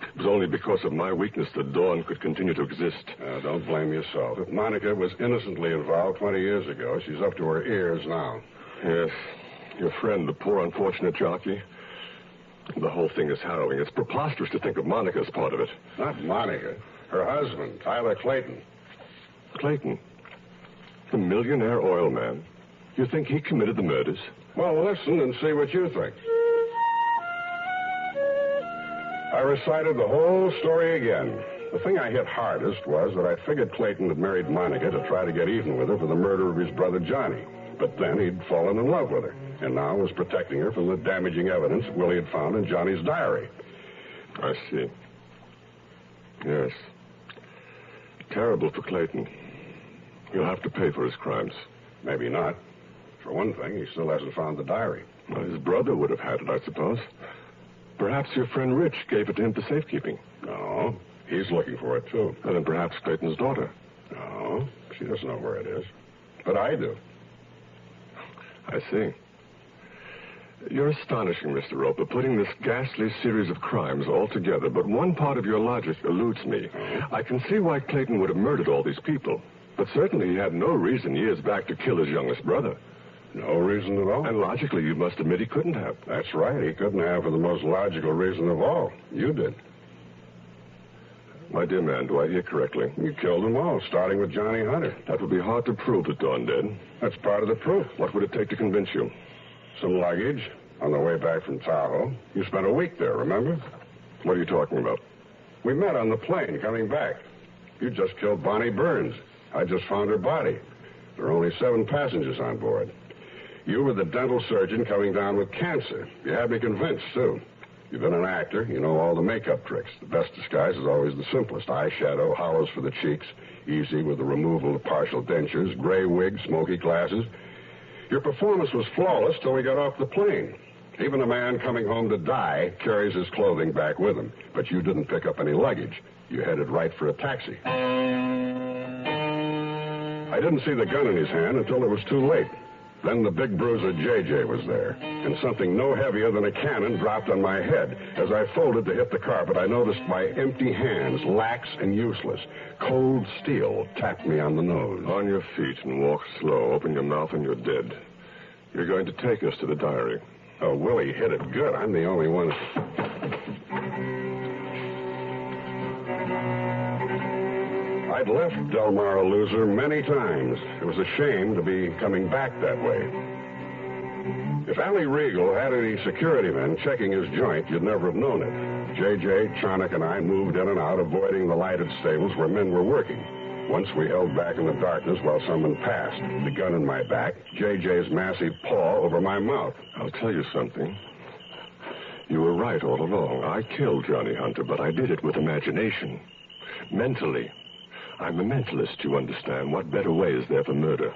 It was only because of my weakness that Dawn could continue to exist. Don't blame yourself. If Monica was innocently involved 20 years ago, she's up to her ears now. Yes. Your friend, the poor unfortunate jockey. The whole thing is harrowing. It's preposterous to think of Monica as part of it. Not Monica. Her husband, Tyler Clayton. Clayton? The millionaire oil man. You think he committed the murders? Well, listen and see what you think. I recited the whole story again. The thing I hit hardest was that I figured Clayton had married Monica to try to get even with her for the murder of his brother Johnny. But then he'd fallen in love with her, and now was protecting her from the damaging evidence Willie had found in Johnny's diary. I see. Yes. Terrible for Clayton. He'll have to pay for his crimes. Maybe not. For one thing, he still hasn't found the diary. Well, his brother would have had it, I suppose. Perhaps your friend Rich gave it to him for safekeeping. No, he's looking for it, too. And then perhaps Clayton's daughter. No, she doesn't know where it is. But I do. I see. You're astonishing, Mr. Roper, putting this ghastly series of crimes all together, but one part of your logic eludes me. I can see why Clayton would have murdered all these people, but certainly he had no reason years back to kill his youngest brother. No reason at all? And logically, you must admit he couldn't have. That's right. He couldn't have for the most logical reason of all. You did. My dear man, do I hear correctly? You killed them all, starting with Johnny Hunter. That would be hard to prove that Dawn did. That's part of the proof. What would it take to convince you? Some luggage on the way back from Tahoe. You spent a week there, remember? What are you talking about? We met on the plane coming back. You just killed Bonnie Burns. I just found her body. There are only 7 passengers on board. You were the dental surgeon coming down with cancer. You had me convinced, too. You've been an actor. You know all the makeup tricks. The best disguise is always the simplest. Eyeshadow, hollows for the cheeks, easy with the removal of partial dentures, gray wig, smoky glasses. Your performance was flawless till we got off the plane. Even a man coming home to die carries his clothing back with him. But you didn't pick up any luggage. You headed right for a taxi. I didn't see the gun in his hand until it was too late. Then the big bruiser J.J. was there, and something no heavier than a cannon dropped on my head. As I folded to hit the carpet, I noticed my empty hands, lax and useless. Cold steel tapped me on the nose. On your feet and walk slow. Open your mouth and you're dead. You're going to take us to the diary. Oh, Willie hit it good. I'm the only one. I'd left Del Mar a loser many times. It was a shame to be coming back that way. If Allie Regal had any security men checking his joint, you'd never have known it. J.J., Charnock, and I moved in and out, avoiding the lighted stables where men were working. Once we held back in the darkness while someone passed, the gun in my back, J.J.'s massive paw over my mouth. I'll tell you something. You were right all along. I killed Johnny Hunter, but I did it with imagination. Mentally. I'm a mentalist, you understand. What better way is there for murder?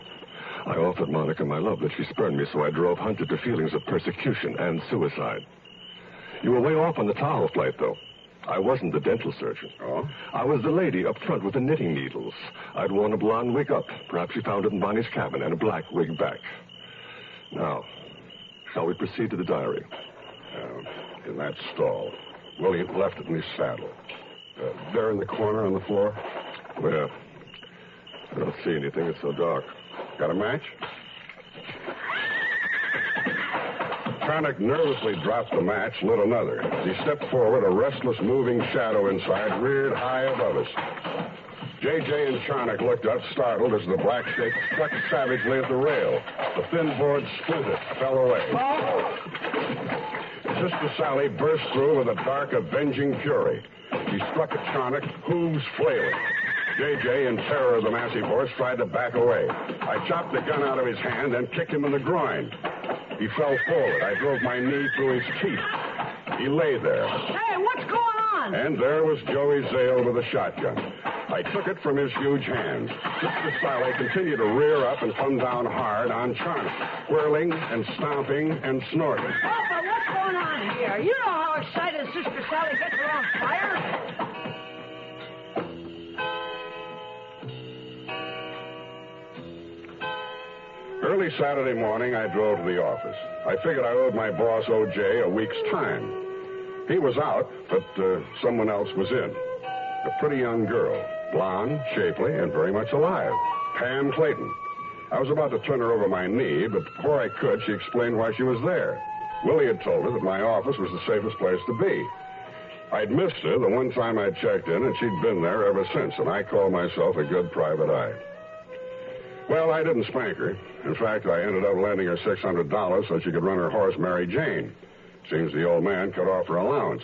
I offered Monica my love, but she spurned me, so I drove Hunter to feelings of persecution and suicide. You were way off on the Tahoe flight, though. I wasn't the dental surgeon. Oh? I was the lady up front with the knitting needles. I'd worn a blonde wig up. Perhaps you found it in Bonnie's cabin, and a black wig back. Now, shall we proceed to the diary? In that stall. Willie left it in his saddle. There in the corner on the floor? Where? I don't see anything. It's so dark. Got a match? Charnock nervously dropped the match, lit another. As he stepped forward, a restless, moving shadow inside reared high above us. J.J. and Charnock looked up, startled, as the black shape struck savagely at the rail. The thin board splintered, fell away. Sister Sally burst through with a dark, avenging fury. She struck at Charnock, hooves flailing. J.J., in terror of the massive horse, tried to back away. I chopped the gun out of his hand and kicked him in the groin. He fell forward. I drove my knee through his teeth. He lay there. Hey, what's going on? And there was Joey Zale with a shotgun. I took it from his huge hands. Sister Sally continued to rear up and come down hard on Charnock, whirling and stomping and snorting. Papa, what's going on here? You know how excited Sister Sally gets around fire? Early Saturday morning, I drove to the office. I figured I owed my boss, O.J., a week's time. He was out, but someone else was in. A pretty young girl, blonde, shapely, and very much alive. Pam Clayton. I was about to turn her over my knee, but before I could, she explained why she was there. Willie had told her that my office was the safest place to be. I'd missed her the one time I'd checked in, and she'd been there ever since, and I called myself a good private eye. Well, I didn't spank her. In fact, I ended up lending her $600 so she could run her horse, Mary Jane. Seems the old man cut off her allowance.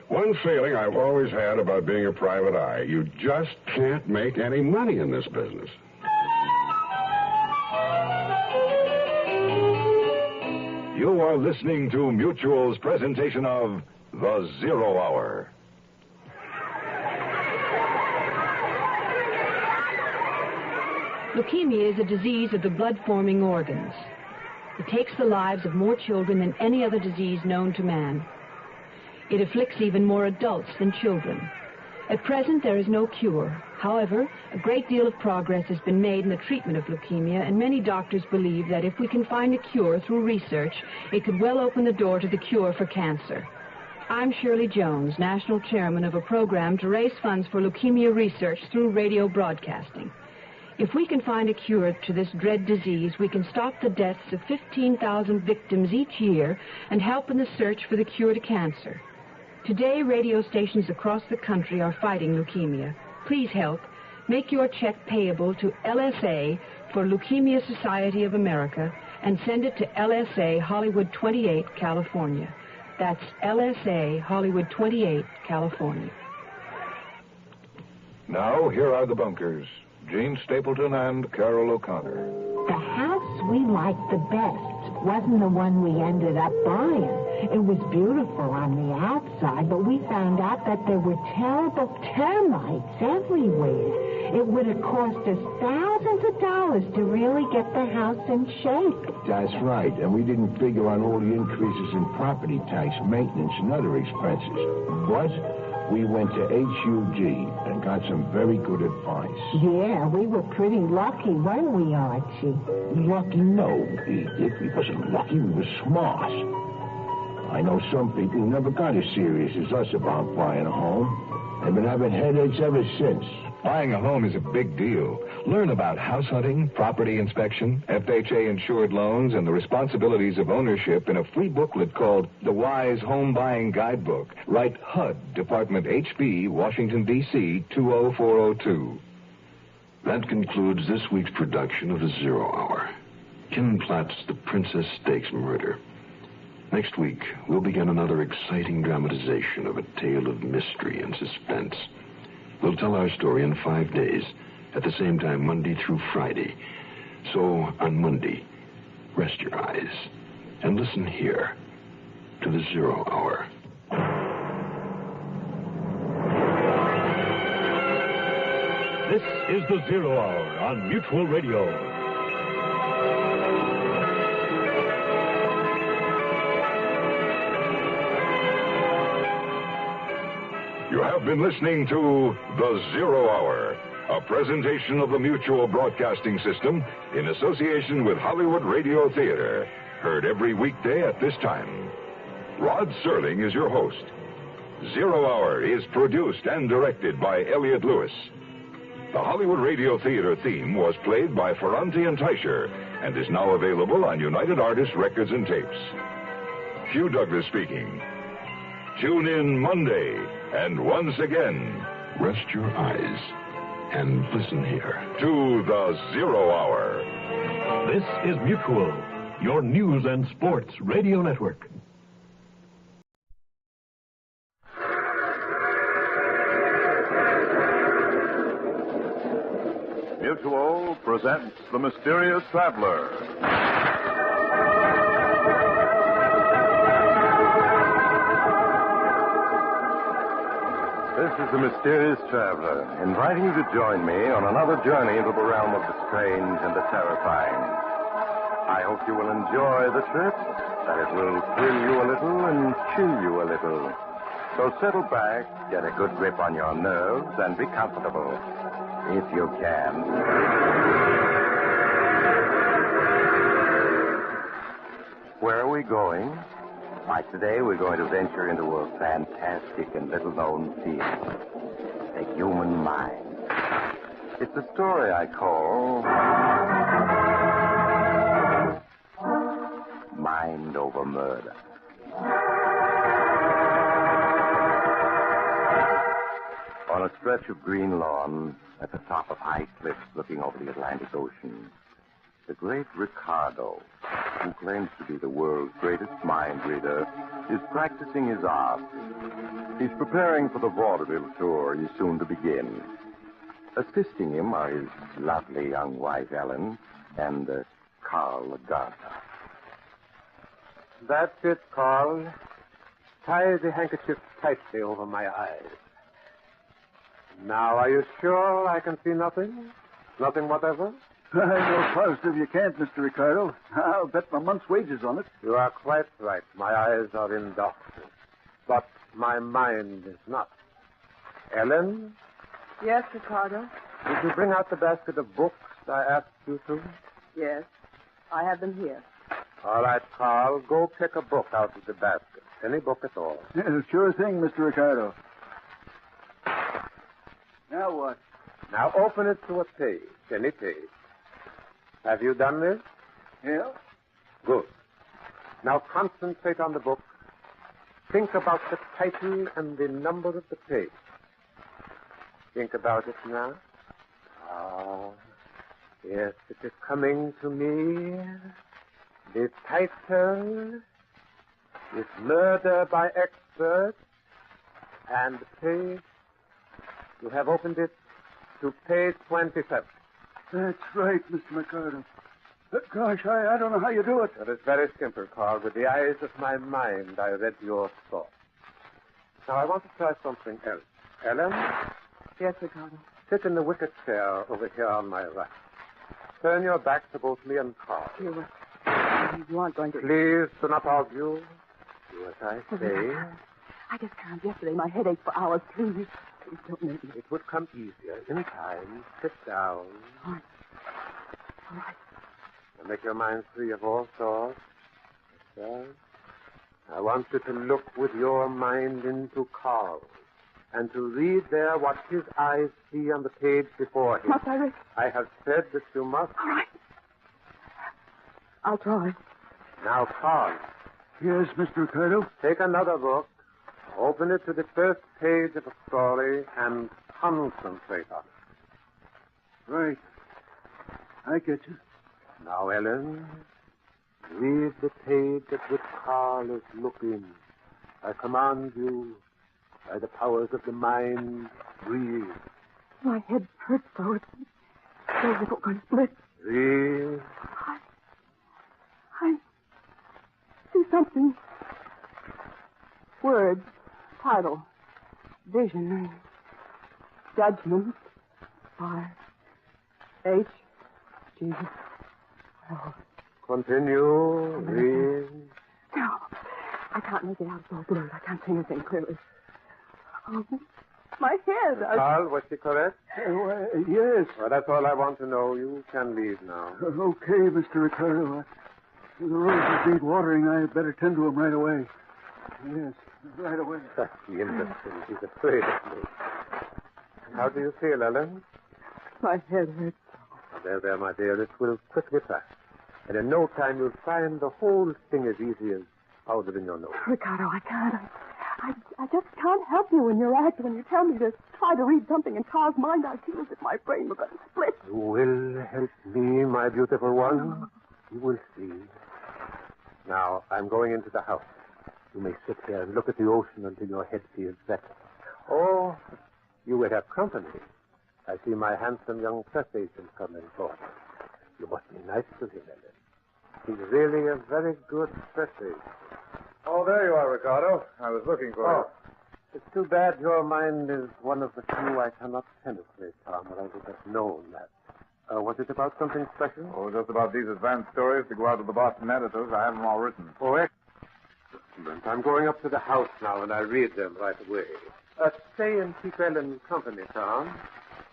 One feeling I've always had about being a private eye, you just can't make any money in this business. You are listening to Mutual's presentation of The Zero Hour. Leukemia is a disease of the blood-forming organs. It takes the lives of more children than any other disease known to man. It afflicts even more adults than children. At present, there is no cure. However, a great deal of progress has been made in the treatment of leukemia, and many doctors believe that if we can find a cure through research, it could well open the door to the cure for cancer. I'm Shirley Jones, National Chairman of a program to raise funds for leukemia research through radio broadcasting. If we can find a cure to this dread disease, we can stop the deaths of 15,000 victims each year and help in the search for the cure to cancer. Today, radio stations across the country are fighting leukemia. Please help. Make your check payable to LSA for Leukemia Society of America and send it to LSA Hollywood 28, California. That's LSA Hollywood 28, California. Now, here are the bunkers. Gene Stapleton and Carol O'Connor. The house we liked the best wasn't the one we ended up buying. It was beautiful on the outside, but we found out that there were terrible termites everywhere. It would have cost us thousands of dollars to really get the house in shape. That's right, and we didn't figure on all the increases in property tax, maintenance, and other expenses. But we went to HUG and got some very good advice. Yeah, we were pretty lucky, weren't we, Archie? Lucky? No, Edith. We wasn't lucky. We were smart. I know some people who never got as serious as us about buying a home. They've been having headaches ever since. Buying a home is a big deal. Learn about house hunting, property inspection, FHA-insured loans, and the responsibilities of ownership in a free booklet called The Wise Home Buying Guidebook. Write HUD, Department HB, Washington, D.C., 20402. That concludes this week's production of The Zero Hour. Ken Platt's The Princess Stakes Murder. Next week, we'll begin another exciting dramatization of a tale of mystery and suspense. We'll tell our story in 5 days, at the same time Monday through Friday. So, on Monday, rest your eyes and listen here to The Zero Hour. This is The Zero Hour on Mutual Radio. You have been listening to The Zero Hour, a presentation of the Mutual Broadcasting System in association with Hollywood Radio Theater, heard every weekday at this time. Rod Serling is your host. Zero Hour is produced and directed by Elliott Lewis. The Hollywood Radio Theater theme was played by Ferranti and Teicher and is now available on United Artists Records and Tapes. Hugh Douglas speaking. Tune in Monday, and once again, rest your eyes and listen here to The Zero Hour. This is Mutual, your news and sports radio network. Mutual presents The Mysterious Traveler. This is The Mysterious Traveler, inviting you to join me on another journey into the realm of the strange and the terrifying. I hope you will enjoy the trip, that it will thrill you a little and chill you a little. So settle back, get a good grip on your nerves, and be comfortable, if you can. Where are we going? Why, today we're going to venture into a fantastic and little-known field, the human mind. It's a story I call Mind Over Murder. On a stretch of green lawn, at the top of high cliffs looking over the Atlantic Ocean, the great Ricardo, who claims to be the world's greatest mind reader, is practicing his art. He's preparing for the vaudeville tour he's soon to begin. Assisting him are his lovely young wife, Ellen, and Carl, the gardener. That's it, Carl. Tie the handkerchief tightly over my eyes. Now, are you sure I can see nothing? Nothing whatever? I know positive you can't, Mr. Ricardo. I'll bet my month's wages on it. You are quite right. My eyes are in darkness. But my mind is not. Ellen? Yes, Ricardo? Did you bring out the basket of books I asked you to? Yes, I have them here. All right, Carl, go pick a book out of the basket. Any book at all. Yeah, sure thing, Mr. Ricardo. Now what? Now open it to a page, any page. Have you done this? Yeah. Good. Now concentrate on the book Think about the title and the number of the page. Think about it now. Ah, yes, it is coming to me. The title is Murder by Expert, and the page, you have opened it to page 27. That's right, Mr. Ricardo. Gosh, I don't know how you do it. That is very simple, Carl. With the eyes of my mind, I read your thoughts. Now, I want to try something else. Ellen? Yes, Ricardo. Sit in the wicker chair over here on my right. Turn your back to both me and Carl. You aren't going to... Please do not argue. Do as I say. I just can't. Yesterday, my head ached for hours. Please don't make me. It would come easier in time. Sit down. All right. Now make your mind free of all thoughts. Well, I want you to look with your mind into Carl and to read there what his eyes see on the page before him. Must I read? I have said that you must. All right. I'll try. Now, Carl. Yes, Mr. Ricardo? Take another book, open it to the first page of a story, and concentrate on it. Right. I get you. Now, Ellen, read the page at which Carl is looking. I command you, by the powers of the mind, read. My head hurts so. It's so as if it going to split. Read. I see something. Words, title, vision, judgment, by H. G. Oh. Continue. Read. No, I can't make it out. It's all blurred. I can't see anything clearly. Oh, my head. Carl, was she correct? Yes. Well, that's all I want to know. You can leave now. Okay, Mr. Ricardo. The roses need watering. I better tend to them right away. Yes, right away. That's the innocent. He's afraid of me. How do you feel, Ellen? My head hurts. There, my dear. It will quickly pass. And in no time you'll find the whole thing as easy as powder in your nose. Ricardo, I can't. I just can't help you in your act. When you tell me to try to read something in Carl's mind, I feel as if my brain were going to split. You will help me, my beautiful one. You will see. Now, I'm going into the house. You may sit here and look at the ocean until your head feels better. Oh, you will have company. I see my handsome young press agent coming forward. You must be nice to him, Ellen. He's really a very good press agent. Oh, there you are, Ricardo. I was looking for you. It's too bad your mind is one of the few I cannot penetrate, Tom, or I would have known that. Was it about something special? Oh, just about these advanced stories to go out to the Boston editors. I have them all written. Oh, excellent. I'm going up to the house now, and I'll read them right away. Stay and keep Ellen company, Tom.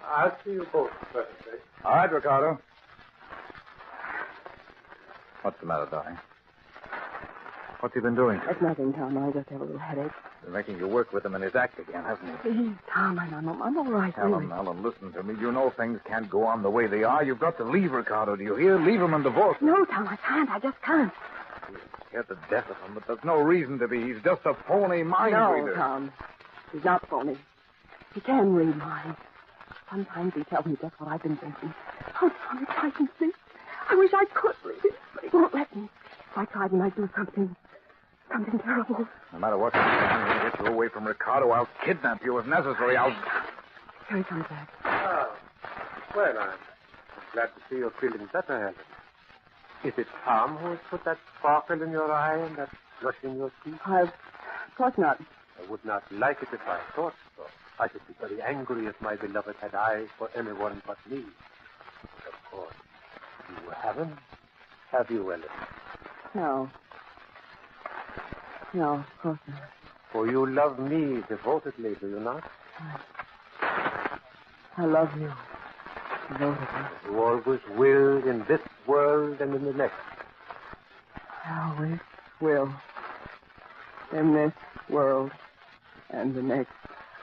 I'll see you both presently. All right, Ricardo. What's the matter, darling? What's he been doing? It's nothing, Tom. I just have a little headache. He's making you work with him in his act again, hasn't he? Please, Tom, I'm all right. Ellen, listen to me. You know things can't go on the way they are. You've got to leave Ricardo. Do you hear? Leave him and divorce him. No, Tom, I can't. I just can't. You're scared to death of him, but there's no reason to be. He's just a phony mind reader. No, Tom. He's not phony. He can read minds. Sometimes he tells me just what I've been thinking. Oh, Tom, it frightens me. I wish I could read it, but he won't let me. If I tried, he might do something terrible. No matter what you're saying, I'm going to get you away from Ricardo. I'll kidnap you if necessary. Here he comes back. Oh, well, I'm glad to see you're feeling better, Helen. Is it Tom who has put that sparkle in your eye and that flush in your cheek? Of course not. I would not like it if I thought so. I should be very angry if my beloved had eyes for anyone but me. Of course, you haven't, have you, Ellen? No. No, of course not. For you love me devotedly, do you not? I love you devotedly. You always will in this world and in the next. I always will in this world and the next.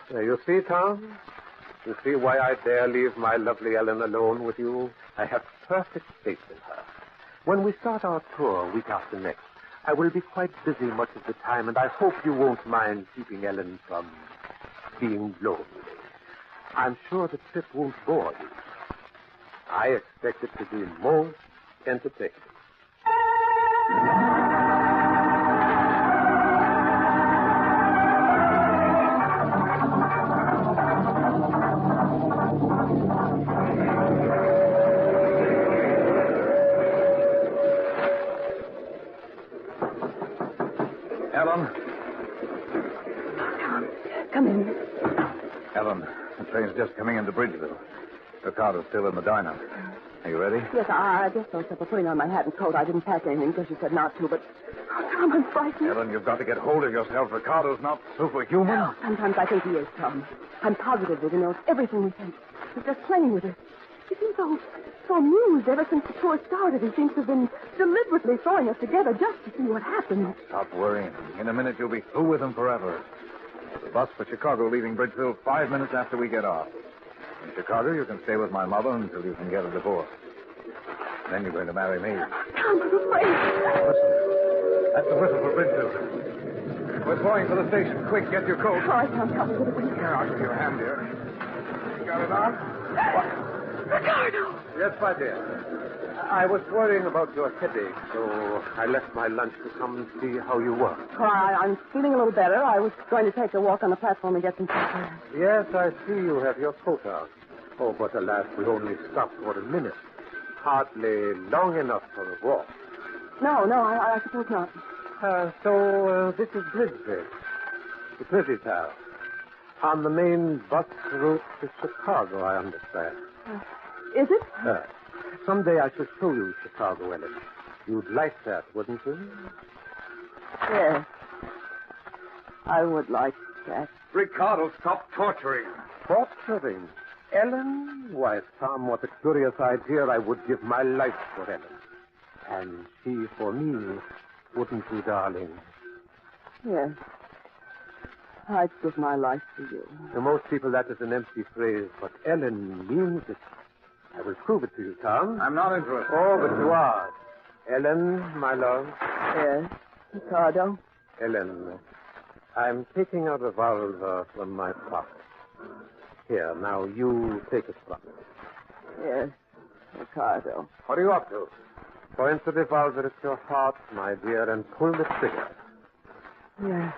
You see, Tom? You see why I dare leave my lovely Ellen alone with you? I have perfect faith in her. When we start our tour week after next, I will be quite busy much of the time, and I hope you won't mind keeping Ellen from being lonely. I'm sure the trip won't bore you. I expect it to be most entertaining. Ellen? Tom, come in. Ellen, the train's just coming into Bridgeville. Ricardo's still in the diner. Are you ready? Yes, I just so except for putting on my hat and coat. I didn't pack anything because you said not to, but... Oh, Tom, I'm frightened. Ellen, you've got to get hold of yourself. Ricardo's not superhuman. No, sometimes I think he is, Tom. I'm positive that he knows everything we think. He's just playing with us. He seems so amused ever since the tour started. He seems to have been deliberately throwing us together just to see what happens. Stop worrying. In a minute, you'll be through with him forever. The bus for Chicago leaving Bridgeville 5 minutes after we get off. In Chicago, you can stay with my mother until you can get a divorce. Then you're going to marry me. Tom, I'm afraid. Listen. That's the whistle for Bridgeville. We're going for the station. Quick, get your coat. All right, Tom, help me with it. Here, I'll give you a hand here. You got it on? What? Ricardo! Yes, my dear. I was worrying about your headache, so I left my lunch to come and see how you were. Well, I'm feeling a little better. I was going to take a walk on the platform and get some fresh air. Yes, I see you have your coat out. Oh, but alas, we only stopped for a minute. Hardly long enough for a walk. No, I suppose not. So this is Bridgeville. The Privy House. On the main bus route to Chicago, I understand. Is it? Someday I shall show you Chicago, Ellen. You'd like that, wouldn't you? Yes. I would like that. Ricardo, stop torturing. Torturing? Ellen? Why, Tom, what a curious idea. I would give my life for Ellen. And she for me, wouldn't you, darling? Yes. I'd give my life for you. To most people, that is an empty phrase, but Ellen means it. I will prove it to you, Tom. I'm not interested. Oh, but you are. Ellen, my love. Yes, Ricardo. Ellen, I'm taking a revolver from my pocket. Here, now you take it from me. Yes, Ricardo. What are you up to? Point the revolver at your heart, my dear, and pull the trigger. Yes,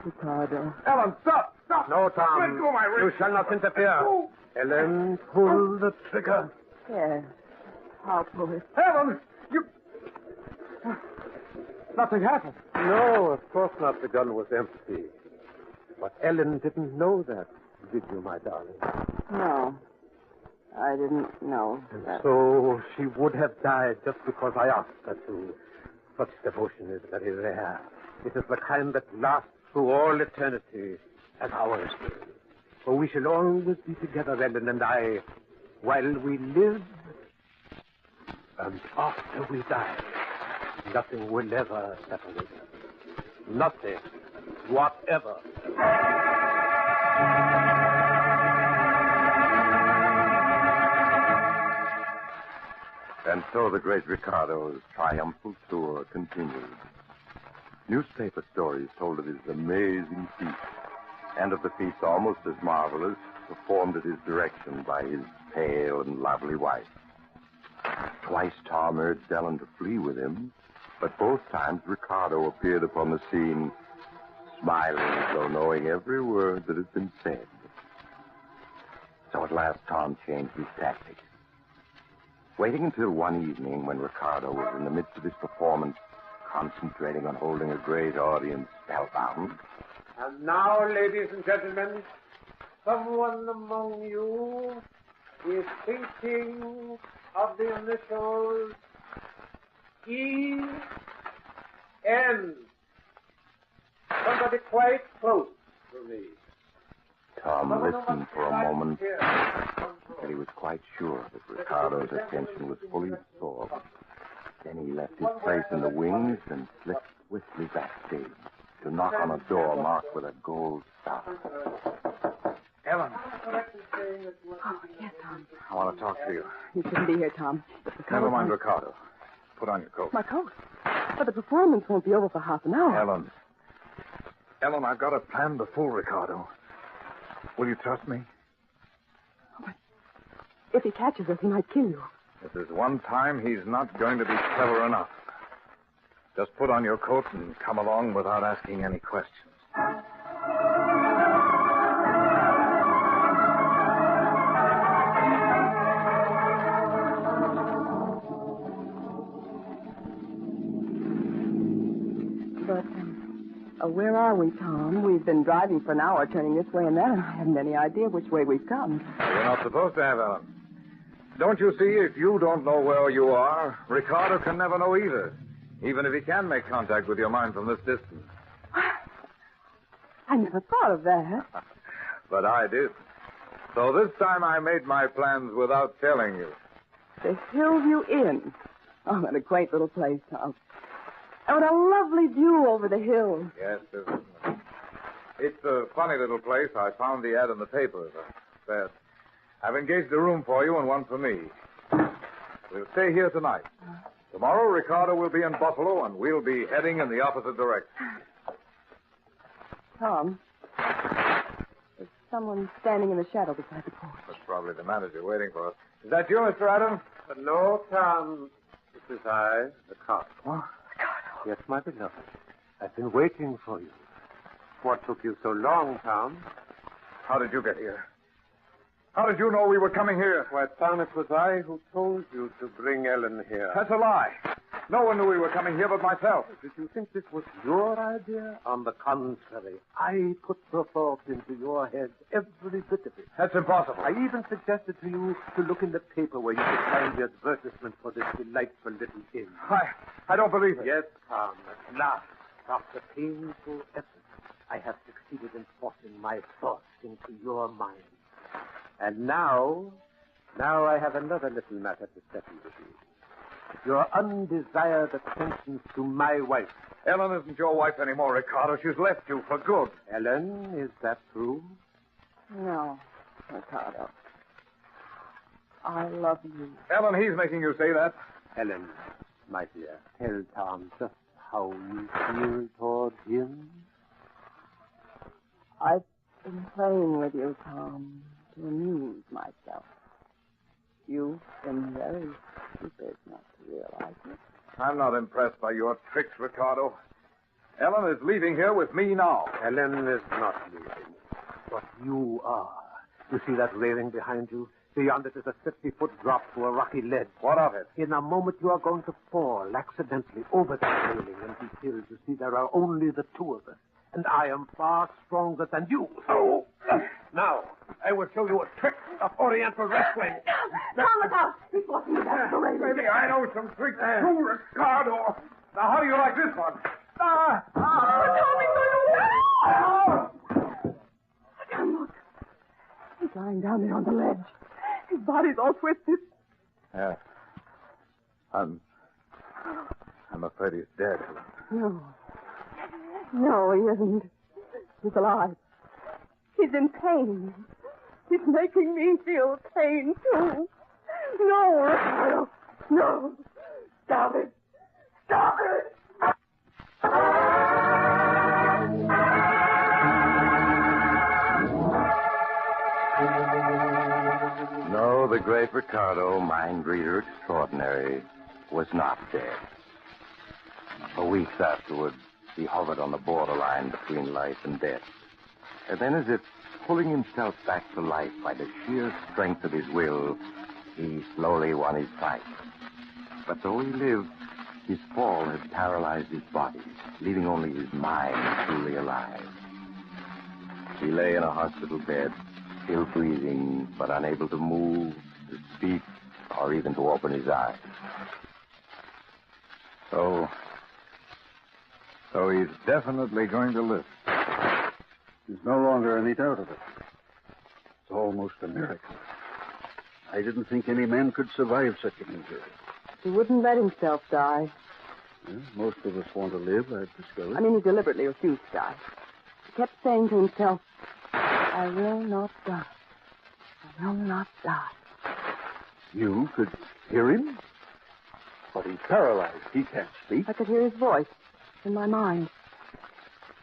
Ricardo. Ellen, stop! Stop! No, Tom. Let go my wrist. You shall not interfere. Oh. Ellen, pull the trigger. Yes, I'll pull it. Ellen, you... Nothing happened. No, of course not. The gun was empty. But Ellen didn't know that, did you, my darling? No, I didn't know that. So she would have died just because I asked her to. Such devotion is very rare. It is the kind that lasts through all eternity, as ours will. For we shall always be together, Ellen and I, while we live and after we die. Nothing will ever separate us. Nothing whatever. And so the great Ricardo's triumphal tour continued. Newspaper stories told of his amazing feat, and of the feats almost as marvelous performed at his direction by his pale and lovely wife. Twice Tom urged Ellen to flee with him, but both times Ricardo appeared upon the scene, smiling as though knowing every word that had been said. So at last Tom changed his tactics. Waiting until one evening when Ricardo was in the midst of his performance, concentrating on holding a great audience spellbound. And now, ladies and gentlemen, someone among you is thinking of the initials E.N. Somebody quite close to me. Tom listened for a moment, but he was quite sure that Ricardo's attention was fully absorbed. Then he left his place in the wings and slipped swiftly backstage to knock on a door marked with a gold star. Ellen. Oh, yes, Tom. I want to talk to you. You shouldn't be here, Tom. Never mind Ricardo. Put on your coat. My coat? But the performance won't be over for half an hour. Ellen, I've got a plan to fool Ricardo. Will you trust me? But if he catches us, he might kill you. If there's one time he's not going to be clever enough. Just put on your coat and come along without asking any questions. Where are we, Tom? We've been driving for an hour, turning this way and that, and I haven't any idea which way we've come. You're not supposed to have, Ellen. Don't you see, if you don't know where you are, Ricardo can never know either, even if he can make contact with your mind from this distance. I never thought of that. But I did. So this time I made my plans without telling you. The Hillview Inn. Oh, what a quaint little place, Tom. And what a lovely view over the hills. Yes, isn't it? It's a funny little place. I found the ad in the papers. I've engaged a room for you and one for me. We'll stay here tonight. Tomorrow, Ricardo will be in Buffalo, and we'll be heading in the opposite direction. Tom, there's someone standing in the shadow beside the porch. That's probably the manager waiting for us. Is that you, Mr. Adams? No, Tom. This is I, the cop. What? Yes, my beloved. I've been waiting for you. What took you so long, Tom? How did you get here? How did you know we were coming here? Why, Tom, it was I who told you to bring Ellen here. That's a lie. No one knew we were coming here but myself. Did you think this was your idea? On the contrary, I put the thought into your head, every bit of it. That's impossible. I even suggested to you to look in the paper where you could find the advertisement for this delightful little inn. I don't believe it. Yes, Tom, at last, after painful effort, I have succeeded in forcing my thoughts into your mind. And now I have another little matter to settle with you. Your undesired attentions to my wife. Ellen isn't your wife anymore, Ricardo. She's left you for good. Ellen, is that true? No, Ricardo. I love you. Ellen, he's making you say that. Ellen, my dear, tell Tom just how you feel toward him. I've been playing with you, Tom, to amuse myself. You've been very stupid not to realize it. I'm not impressed by your tricks, Ricardo. Ellen is leaving here with me now. Ellen is not leaving, but you are. You see that railing behind you? Beyond it is a 50-foot drop to a rocky ledge. What of it? In a moment you are going to fall accidentally over that railing and be killed. You see, there are only the two of us. And I am far stronger than you. So, now, I will show you a trick of Oriental wrestling. Tom, look out! He's walking me back to the railing. Maybe I know some tricks too, Ricardo. Now, how do you like this one? Tom, look. He's lying down there on the ledge. His body's all twisted. Yeah. I'm afraid he's dead. No, he isn't. He's alive. He's in pain. He's making me feel pain, too. No, Ricardo. No. Stop it. Stop it. No, the great Ricardo, mind reader extraordinary, was not dead. For weeks afterward, he hovered on the borderline between life and death. And then, as if pulling himself back to life by the sheer strength of his will, he slowly won his fight. But though he lived, his fall had paralyzed his body, leaving only his mind truly alive. He lay in a hospital bed, still breathing, but unable to move, to speak, or even to open his eyes. So he's definitely going to live. There's no longer any doubt of it. It's almost a miracle. I didn't think any man could survive such an injury. He wouldn't let himself die. Well, most of us want to live, I've discovered. I mean, he deliberately refused to die. He kept saying to himself, I will not die. I will not die. You could hear him? But he's paralyzed. He can't speak. I could hear his voice in my mind.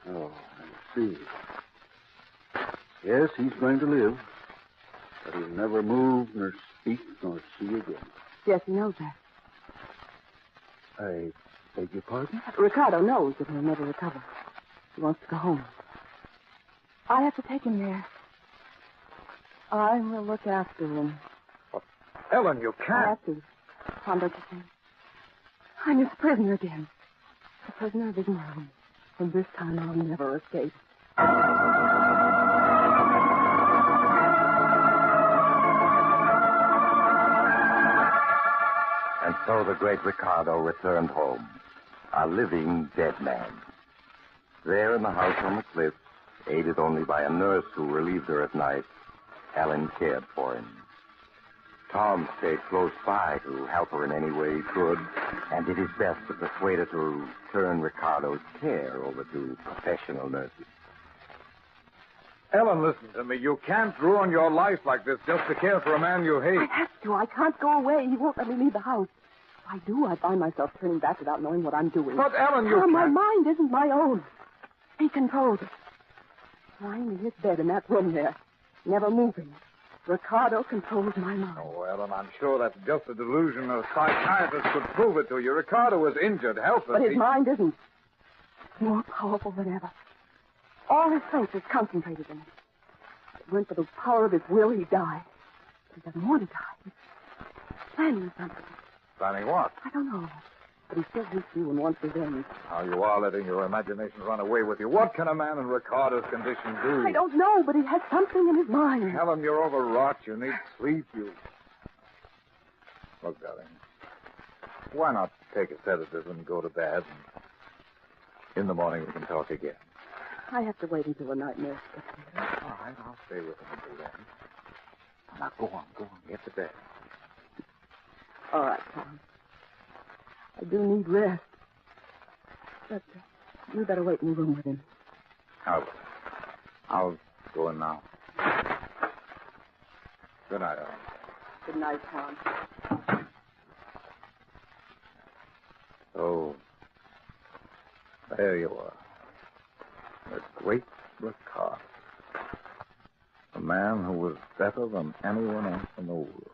Oh, I see. Yes, he's going to live. But he'll never move, nor speak, nor see again. Yes, he knows that. I beg your pardon? Ricardo knows that he'll never recover. He wants to go home. I have to take him there. I will look after him. Ellen, you I can't. have to. Tom, don't you see? I'm his prisoner again. The prisoner of his mind. And this time I'll never escape. And so the great Ricardo returned home, a living dead man. There in the house on the cliffs, aided only by a nurse who relieved her at night, Ellen cared for him. Tom stayed close by to help her in any way he could, and did his best to persuade her to turn Ricardo's care over to professional nurses. Ellen, listen to me. You can't ruin your life like this just to care for a man you hate. I have to. I can't go away. He won't let me leave the house. If I do, I find myself turning back without knowing what I'm doing. But, Ellen, you My can't. mind isn't my own. He controls it. Lying in his bed in that room there, never moving. Ricardo controls my mind. Oh, Ellen, I'm sure that's just a delusion. A psychiatrist could prove it to you. Ricardo was injured, helpless. But his mind isn't. More powerful than ever. All his strength is concentrated in it. If it weren't for the power of his will, he'd die. But he doesn't want to die. He's planning something. Planning what? I don't know. But he still hates you and wants revenge. How you are letting your imagination run away with you. What can a man in Ricardo's condition do? I don't know, but he has something in his mind. Helen, you're overwrought. You need sleep. Look, darling. Why not take a sedative and go to bed? And in the morning we can talk again. I have to wait until the night nurse gets here. All right, I'll stay with him until then. Now, go on. Get to bed. All right, Tom. I do need rest. But you better wait in the room with him. I'll go in now. Good night, Ellen. Good night, Tom. So, there you are. The great Ricardo. A man who was better than anyone else in the world.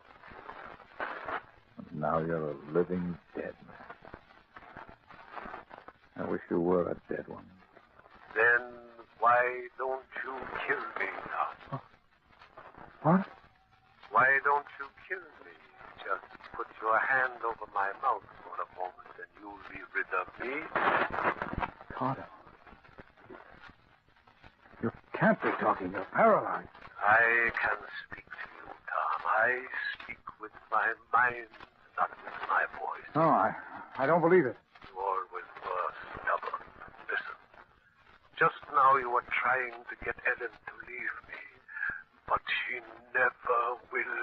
And now you're a living dead man. I wish you were a dead one. Then why don't you kill me, Tom? What? Why don't you kill me? Just put your hand over my mouth for a moment and you'll be rid of me. Ricardo. You can't be talking. You're paralyzed. I can speak to you, Tom. I speak with my mind, not with my voice. No, I don't believe it. You always were stubborn. Listen. Just now you were trying to get Ellen to leave me. But she never will.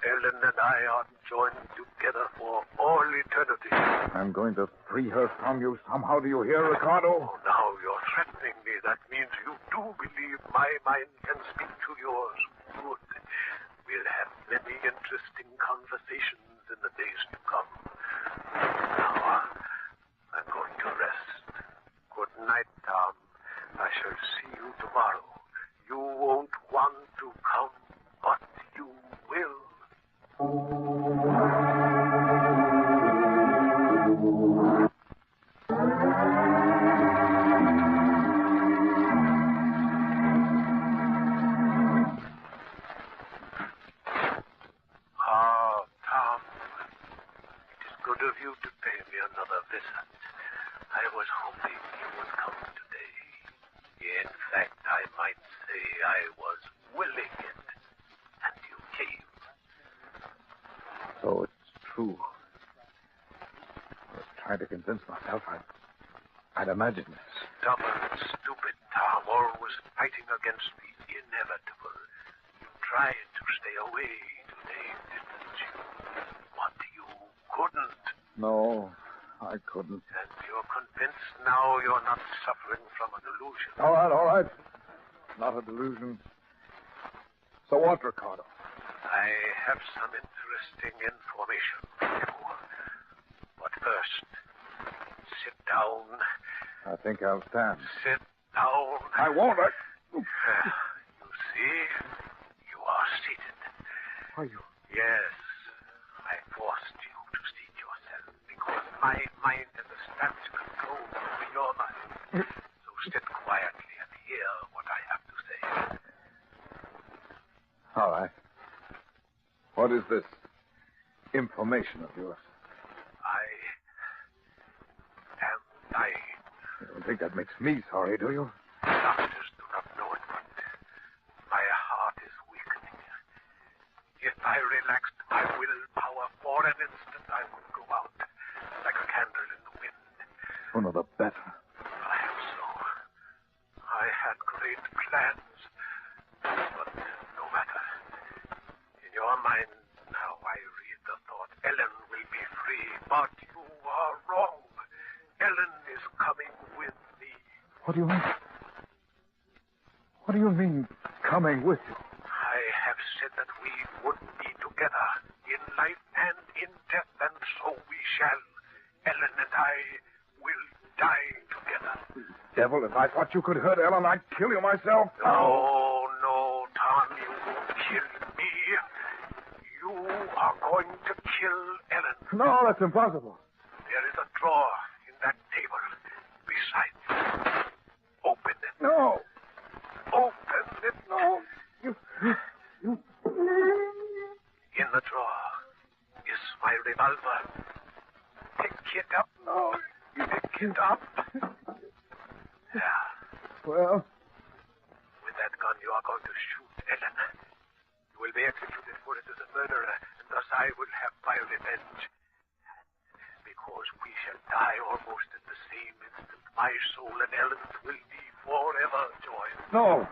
Ellen and I are joined together for all eternity. I'm going to free her from you somehow. Do you hear, Ricardo? Oh, now you're threatening me. That means you do believe my mind can speak to yours. Good. We'll have many interesting conversations in the days to come. Now, I'm going to rest. Good night, Tom. I shall see you tomorrow. You won't want to come, but you will. Ah, Tom. It is good of you to pay me another visit. I was hoping you would come today. In fact, I might say I was willing it, and you came. So it's true. I was trying to convince myself I'd imagined this. Stubborn, stupid Tom, always fighting against the inevitable. You tried to stay away today, didn't you? But you couldn't. No, I couldn't. And you're convinced now you're not suffering from a delusion. All right. Not a delusion. So what, Ricardo? I have some interesting information for you. But first. Sit down. I think I'll stand. Sit down. I won't. You see, you are seated. Are you? Yes. I forced you to seat yourself because my mind understands control over your mind. So sit quietly and hear what I have to say. All right. What is this information of yours? I am dying. You don't think that makes me sorry, do you? Doctors do not know it, but my heart is weakening. If I relaxed my willpower for an instant, I would go out like a candle in the wind. Sooner the better. Perhaps so. I had great plans, but no matter. In your mind now I read the thought, Ellen will be free, but you are wrong. Ellen is coming with me. What do you mean? What do you mean, coming with you? I have said that we would be together in life and in death, and so we shall. Ellen and I will die together. Devil, if I thought you could hurt Ellen, I'd kill you myself. No, no, Tom, you won't kill me. You are going to kill Ellen. No, that's impossible. There is a drawer in that table beside you. Open it. No. Open it. No. In the drawer is my revolver. Pick it up. No. Pick it up. Yeah. Well? With that gun, you are going to shoot Ellen. You will be executed for it as a murderer, and thus I will have my revenge. Because we shall die almost at the same instant, my soul and Ellen's will be forever joined. No.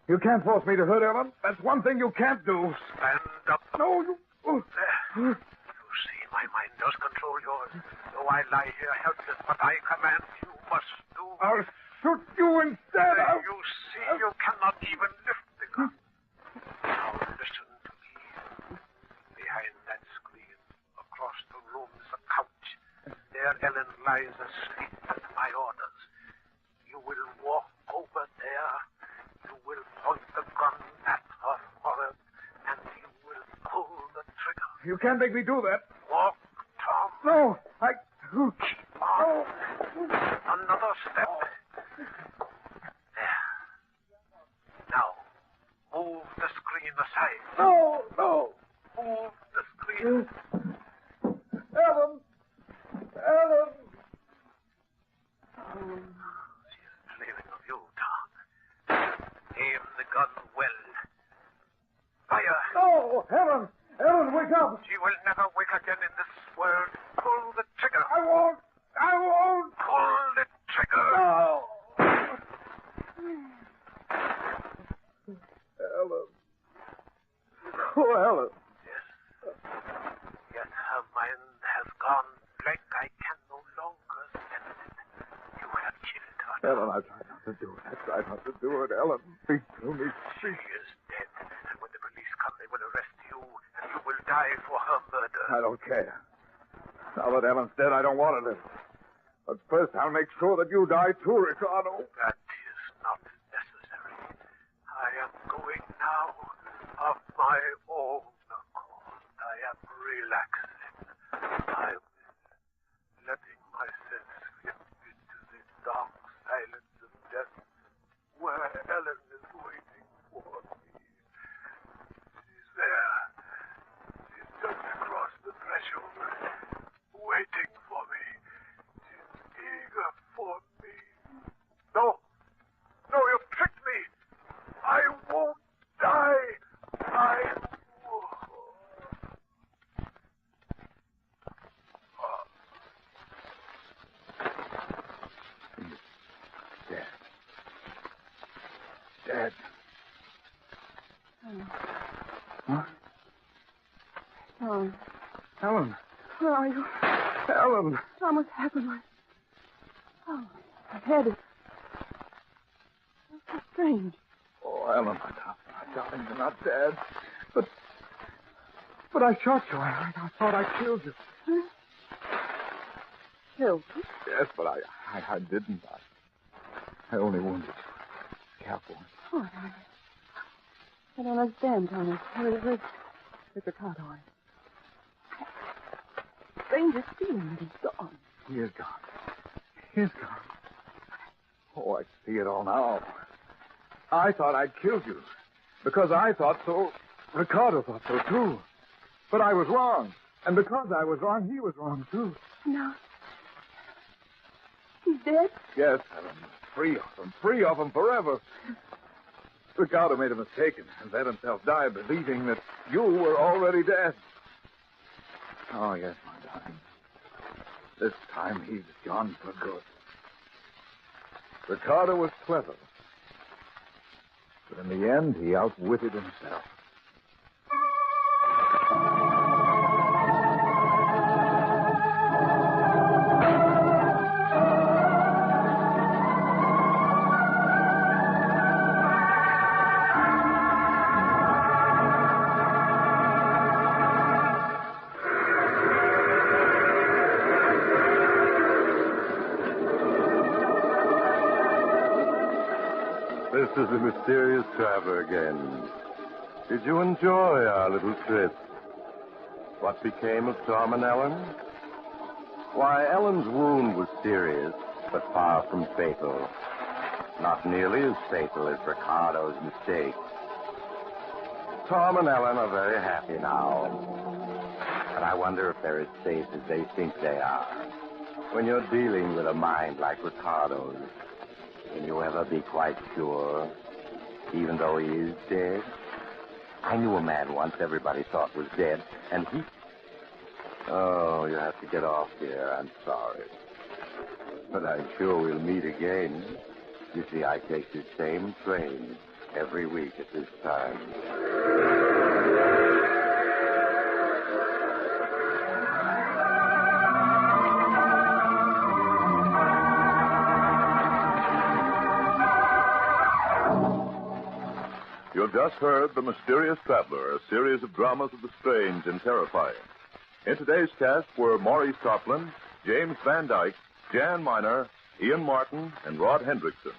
You can't force me to hurt Ellen. That's one thing you can't do. Stand up. No, you... There. You see, my mind does control yours. Though I lie here helpless, but I command you must do. I'll shoot you instead. You see, you cannot even lift the gun. Now listen to me. Behind that screen, across the room, is a couch. There Ellen lies asleep at my orders. You will walk over there. You will point the gun at her forehead, and you will pull the trigger. You can't make me do that. Walk, Tom. No, I... Oh. Another step. There. Now, move the screen aside. No. Move the screen. Ellen. She's dreaming of you, Tom. Aim the gun well. Fire. No, Ellen, wake up. She will never wake again in this world. Pull the trigger. I won't. Pull the trigger. No. Ellen. Oh, Ellen. Yes, her mind has gone blank. I can no longer sense it. You have killed her. Ellen, I tried not to do it. Ellen, speak to me. She is dead. And when the police come, they will arrest you, and you will die for her murder. I don't care. Now that Ellen's dead, I don't want to live. But first, I'll make sure that you die too, Ricardo. That is not necessary. I am going now of my own accord. I am relaxing. I am letting myself slip into the dark silence of death, where Ellen is waiting for me. She's there. She's just across the threshold, waiting for me. She's eager for me. No, you've tricked me. I won't die. I won't. Dead. Oh. Huh? Oh. Ellen. Where are you? Ellen. Tom, what's happened? My head is... That's so strange. Oh, Ellen, my darling, you're not dead. But I shot you. I thought I killed you. Huh? killed you? Yes, but I didn't. I only wounded you. Careful. Oh, I don't understand, Tony. Where's Ricardo? Strangest feeling, he's gone. He is gone. He's gone. Oh, I see it all now. I thought I'd killed you. Because I thought so, Ricardo thought so, too. But I was wrong. And because I was wrong, he was wrong, too. No. He's dead? Yes, Helen. Free of him forever. Ricardo made a mistake and let himself die, believing that you were already dead. Oh, yes, my darling. This time he's gone for good. Ricardo was clever. But in the end, he outwitted himself. This is the mysterious traveler again. Did you enjoy our little trip? What became of Tom and Ellen? Why, Ellen's wound was serious, but far from fatal. Not nearly as fatal as Ricardo's mistake. Tom and Ellen are very happy now. But I wonder if they're as safe as they think they are. When you're dealing with a mind like Ricardo's, can you ever be quite sure, even though he is dead? I knew a man once everybody thought was dead, and he... Oh, you have to get off here. I'm sorry. But I'm sure we'll meet again. You see, I take the same train every week at this time. You've just heard The Mysterious Traveler, a series of dramas of the strange and terrifying. In today's cast were Maurice Toplin, James Van Dyke, Jan Miner, Ian Martin, and Rod Hendrickson.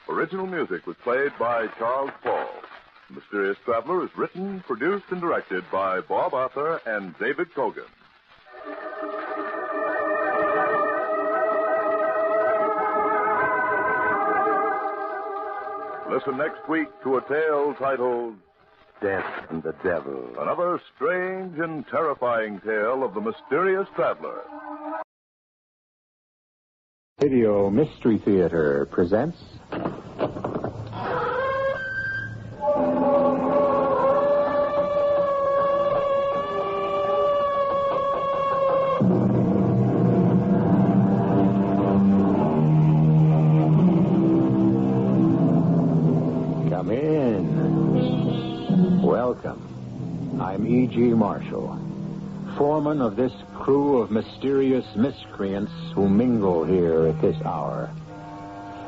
Original music was played by Charles Paul. The Mysterious Traveler is written, produced, and directed by Bob Arthur and David Kogan. Listen next week to a tale titled Death and the Devil. Another strange and terrifying tale of the Mysterious Traveler. Radio Mystery Theater presents... Come in. Welcome. I'm E.G. Marshall, foreman of this crew of mysterious miscreants who mingle here at this hour.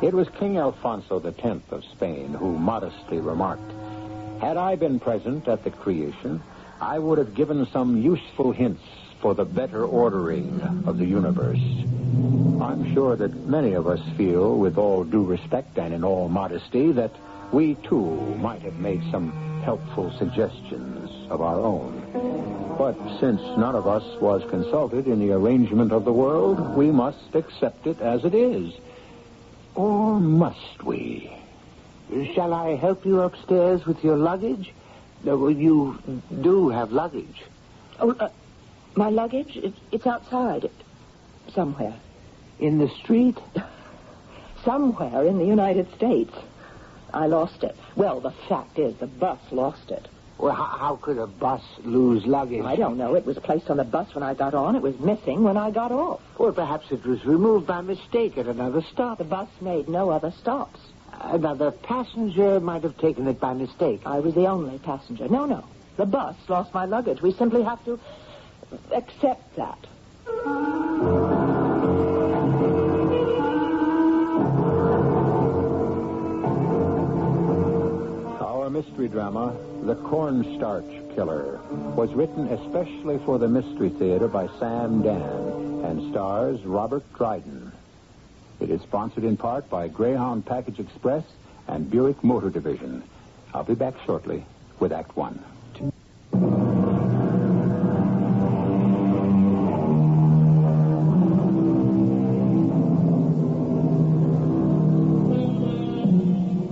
It was King Alfonso X of Spain who modestly remarked, "Had I been present at the creation, I would have given some useful hints for the better ordering of the universe." I'm sure that many of us feel, with all due respect and in all modesty, that we, too, might have made some helpful suggestions of our own. But since none of us was consulted in the arrangement of the world, we must accept it as it is. Or must we? Shall I help you upstairs with your luggage? You do have luggage. Oh, my luggage? It's outside. Somewhere. In the street? Somewhere in the United States. I lost it. Well, the fact is, the bus lost it. Well, how could a bus lose luggage? I don't know. It was placed on the bus when I got on. It was missing when I got off. Or perhaps it was removed by mistake at another stop. The bus made no other stops. Another passenger might have taken it by mistake. I was the only passenger. No. The bus lost my luggage. We simply have to accept that. Our mystery drama, The Cornstarch Killer, was written especially for the Mystery Theater by Sam Dan and stars Robert Dryden. It is sponsored in part by Greyhound Package Express and Buick Motor Division. I'll be back shortly with Act One.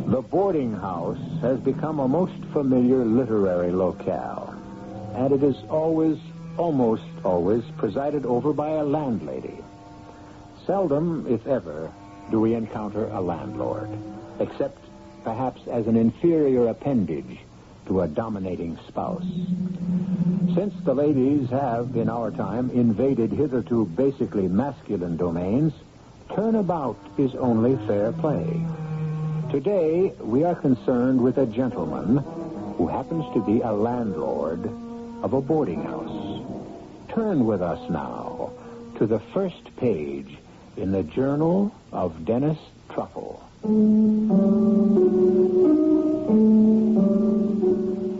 The boarding house has become a most familiar literary locale, and it is almost always, presided over by a landlady. Seldom, if ever, do we encounter a landlord, except perhaps as an inferior appendage to a dominating spouse. Since the ladies have, in our time, invaded hitherto basically masculine domains, turnabout is only fair play. Today, we are concerned with a gentleman who happens to be a landlord of a boarding house. Turn with us now to the first page in the Journal of Dennis Truffle.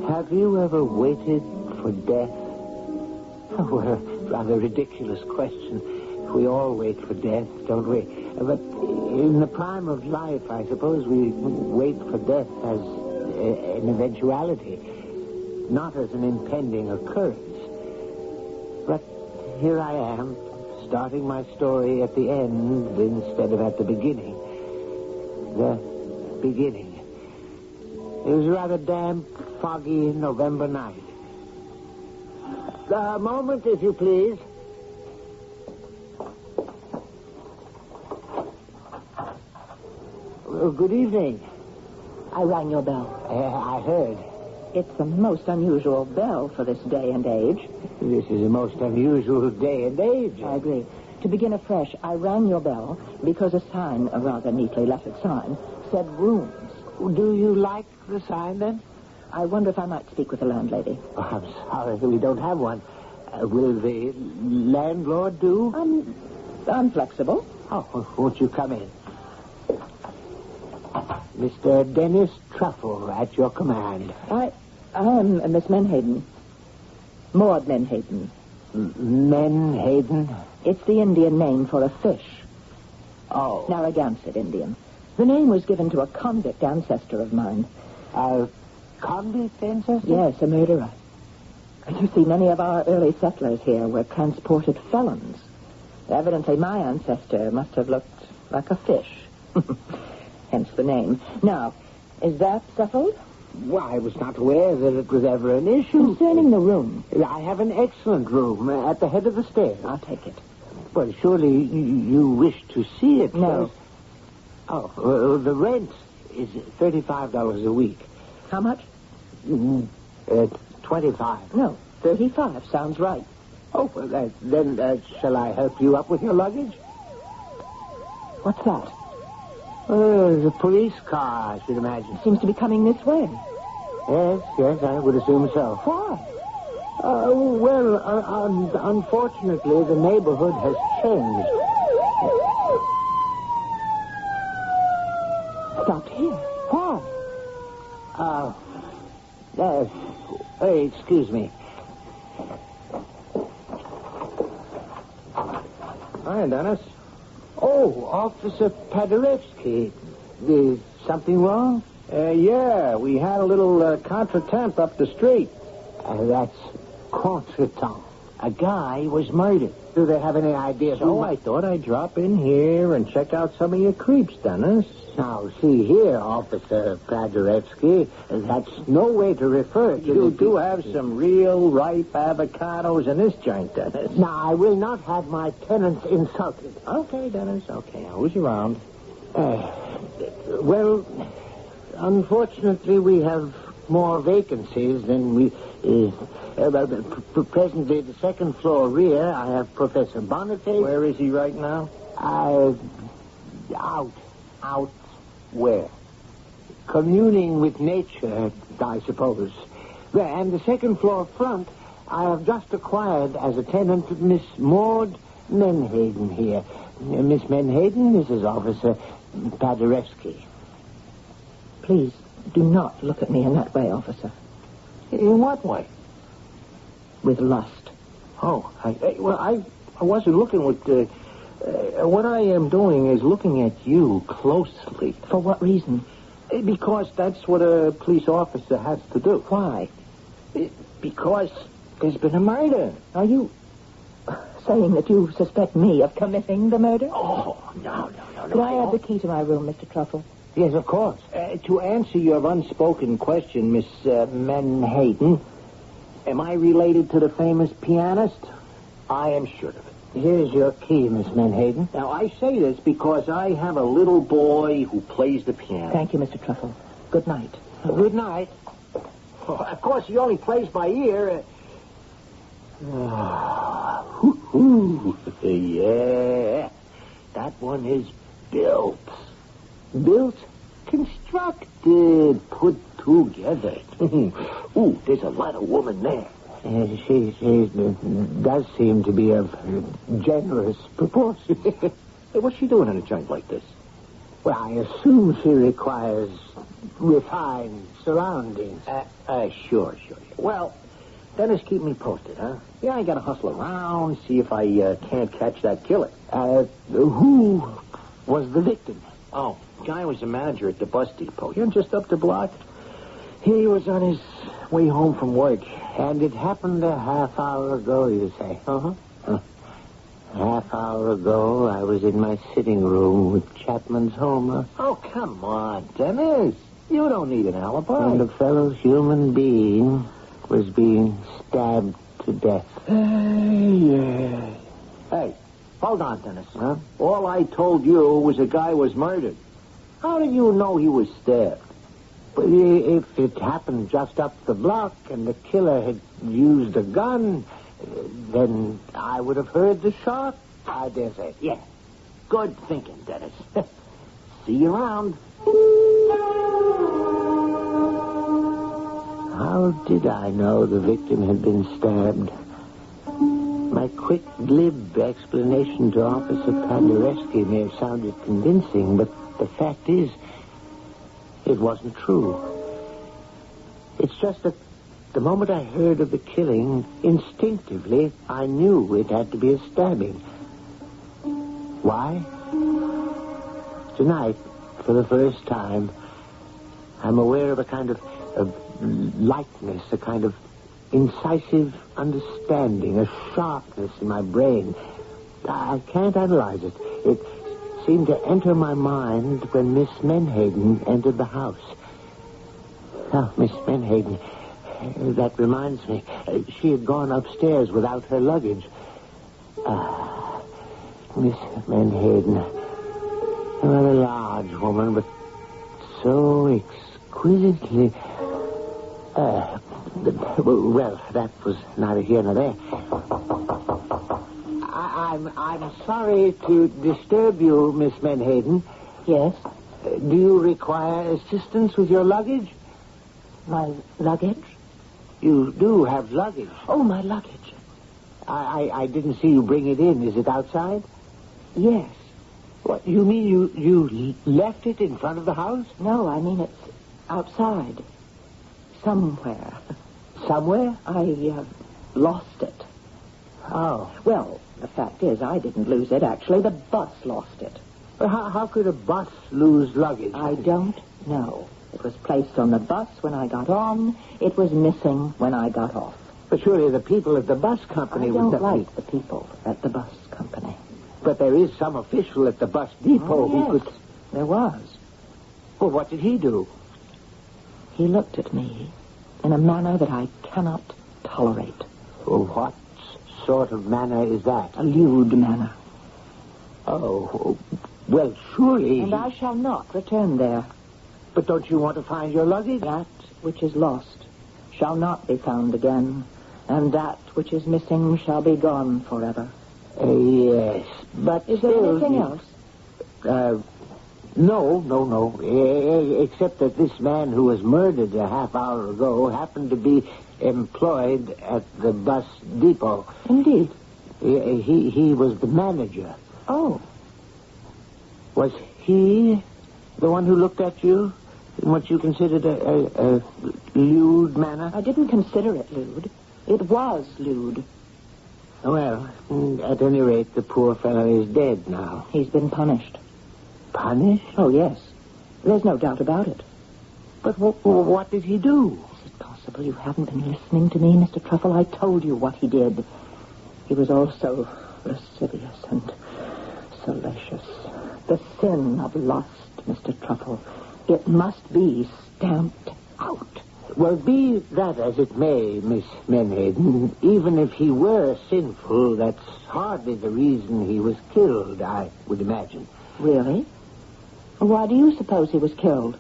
Have you ever waited for death? Well, a rather ridiculous question. We all wait for death, don't we? But in the prime of life, I suppose we wait for death as an eventuality, not as an impending occurrence. But here I am, starting my story at the end instead of at the beginning. The beginning. It was a rather damp, foggy November night. A moment, if you please. Good evening. I rang your bell. I heard. It's a most unusual bell for this day and age. This is a most unusual day and age. I agree. To begin afresh, I rang your bell because a sign, a rather neatly lettered sign, said rooms. Do you like the sign, then? I wonder if I might speak with the landlady. Oh, I'm sorry, we don't have one. Will the landlord do? I'm flexible. Oh, won't you come in? Mr. Dennis Truffle, at your command. I am Miss Menhaden. Maud Menhaden. Menhaden? It's the Indian name for a fish. Oh. Narragansett Indian. The name was given to a convict ancestor of mine. A convict ancestor? Yes, a murderer. You see, many of our early settlers here were transported felons. Evidently, my ancestor must have looked like a fish. Hence the name. Now, is that settled? Well, I was not aware that it was ever an issue. Concerning the room. I have an excellent room at the head of the stairs. I'll take it. Well, surely you wish to see it. No. Oh, the rent is $35 a week. How much? 25. No, 35 sounds right. Oh, well, then shall I help you up with your luggage? What's that? The police car, I should imagine. Seems to be coming this way. Yes, I would assume so. Why? Unfortunately, the neighborhood has changed. Stopped here. Why? Excuse me. Hi, Dennis. Oh, Officer Paderewski. Is something wrong? Yeah, we had a little contretemps up the street. That's contretemps. A guy was murdered. Do they have any idea So I thought I'd drop in here and check out some of your creeps, Dennis. Now, see here, Officer Paderewski, that's no way to refer to... You do have some real ripe avocados in this joint, Dennis. Now, I will not have my tenants insulted. Okay, Dennis, okay. Who's around? Well, unfortunately, we have more vacancies than we... presently, the second floor rear, I have Professor Boniface. Where is he right now? Out. Where? Communing with nature, I suppose. And the second floor front, I have just acquired as a tenant Miss Maud Menhaden here. Miss Menhaden, this is Officer Paderewski. Please, do not look at me in that way, officer. In what way? With lust. Oh, I wasn't looking with... what I am doing is looking at you closely. For what reason? Because that's what a police officer has to do. Why? Because there's been a murder. Are you saying that you suspect me of committing the murder? Oh, no. Could I have the key to my room, Mr. Truffle? Yes, of course. To answer your unspoken question, Miss Menhaden, am I related to the famous pianist? I am sure of it. Here's your key, Miss Menhaden. Now, I say this because I have a little boy who plays the piano. Thank you, Mr. Truffle. Good night. Good night. Oh, of course, he only plays by ear. Yeah. That one is built. Built, constructed, put together. Ooh, there's a lot of woman there. She does seem to be of generous proportions. Hey, what's she doing in a joint like this? Well, I assume she requires refined surroundings. Sure. Well, Dennis, keep me posted, huh? Yeah, I gotta hustle around, see if I can't catch that killer. Who was the victim? Oh, guy was a manager at the bus depot. You're just up the block. He was on his way home from work. And it happened a half hour ago, you say? Uh-huh. Half hour ago, I was in my sitting room with Chapman's Homer. Oh, come on, Dennis. You don't need an alibi. And the fellow's human being was being stabbed to death. Yeah. Hey, hold on, Dennis. Huh? All I told you was a guy was murdered. How did you know he was stabbed? But if it happened just up the block and the killer had used a gun, then I would have heard the shot, I dare say. Yeah. Good thinking, Dennis. See you around. How did I know the victim had been stabbed? My quick, glib explanation to Officer Pandareski may have sounded convincing, but the fact is, it wasn't true. It's just that the moment I heard of the killing, instinctively, I knew it had to be a stabbing. Why? Tonight, for the first time, I'm aware of a kind of lightness, a kind of incisive understanding, a sharpness in my brain. I can't analyze it. It seemed to enter my mind when Miss Menhaden entered the house. Oh, Miss Menhaden, that reminds me. She had gone upstairs without her luggage. Miss Menhaden, a rather large woman, but so exquisitely... well, that was neither here nor there. I'm sorry to disturb you, Miss Menhaden. Yes? Do you require assistance with your luggage? My luggage? You do have luggage. Oh, my luggage. I didn't see you bring it in. Is it outside? Yes. What, you mean you left it in front of the house? No, I mean it's outside. Somewhere. Somewhere? I lost it. Oh. Well, the fact is, I didn't lose it, actually. The bus lost it. But how could a bus lose luggage? I don't know. It was placed on the bus when I got on. It was missing when I got off. But surely the people at the bus company would... I don't like the people at the bus company. But there is some official at the bus depot who could... There was. Well, what did he do? He looked at me in a manner that I cannot tolerate. Well, what sort of manner is that? A lewd manner. Oh, well, surely... And I shall not return there. But don't you want to find your luggage? That which is lost shall not be found again, and that which is missing shall be gone forever. Yes, but... Is there anything else? No. Except that this man who was murdered a half hour ago happened to be employed at the bus depot. Indeed. He was the manager. Oh. Was he the one who looked at you in what you considered a lewd manner? I didn't consider it lewd. It was lewd. Well, at any rate, the poor fellow is dead now. He's been punished. Punished? Oh, yes. There's no doubt about it. But what did he do? Is it possible you haven't been listening to me, Mr. Truffle? I told you what he did. He was also lascivious and salacious. The sin of lust, Mr. Truffle. It must be stamped out. Well, be that as it may, Miss Menhaden, even if he were sinful, that's hardly the reason he was killed, I would imagine. Really? Why do you suppose he was killed?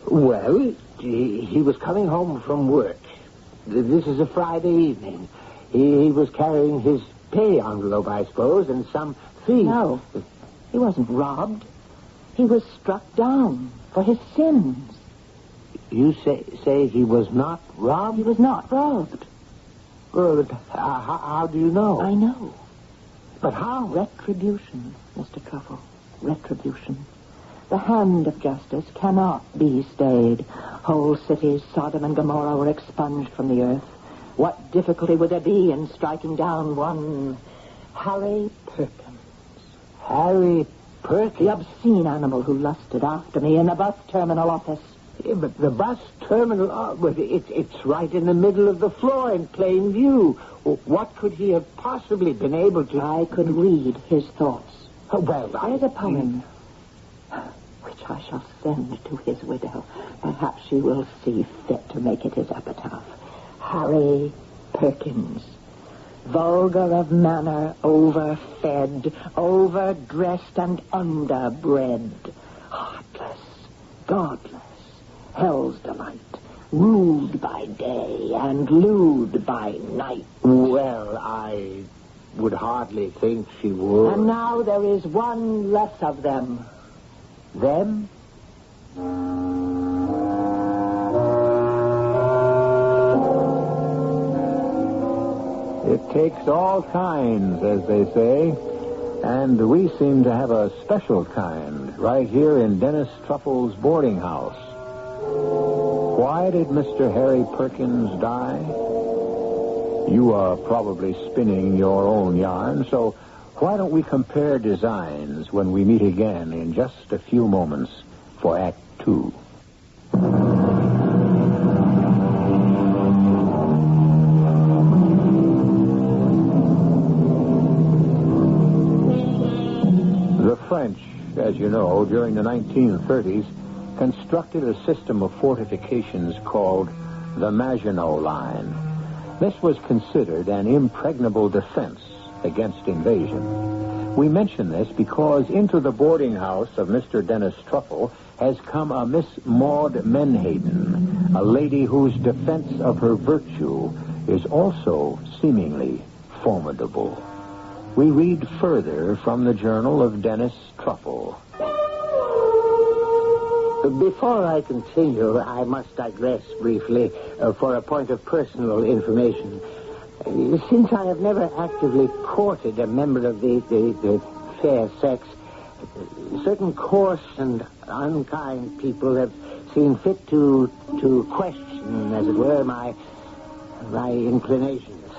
Well, he was coming home from work. This is a Friday evening. He was carrying his pay envelope, I suppose, and some thief... No, he wasn't robbed. He was struck down for his sins. You say he was not robbed? He was not robbed. Well, how do you know? I know. But how? Retribution, Mr. Truffle. Retribution. The hand of justice cannot be stayed. Whole cities, Sodom and Gomorrah, were expunged from the earth. What difficulty would there be in striking down one Harry Perkins? Harry Perkins? The obscene animal who lusted after me in the bus terminal office. Yeah, but the bus terminal, it's right in the middle of the floor in plain view. What could he have possibly been able to... I could read his thoughts. Oh, well, There's a poem which I shall send to his widow. Perhaps she will see fit to make it his epitaph. Harry Perkins, vulgar of manner, overfed, overdressed and underbred, heartless, godless, hell's delight, wooed by day and lewd by night. Well, I would hardly think she would. And now there is one less of them. Them? It takes all kinds, as they say, and we seem to have a special kind right here in Dennis Truffle's boarding house. Why did Mr. Harry Perkins die? You are probably spinning your own yarn, so why don't we compare designs when we meet again in just a few moments for Act 2. The French, as you know, during the 1930s, constructed a system of fortifications called the Maginot Line. This was considered an impregnable defense against invasion. We mention this because into the boarding house of Mr. Dennis Truffle has come a Miss Maud Menhaden, a lady whose defense of her virtue is also seemingly formidable. We read further from the Journal of Dennis Truffle. Before I continue, I must digress briefly for a point of personal information. Since I have never actively courted a member of the fair sex, certain coarse and unkind people have seen fit to question, as it were, my inclinations.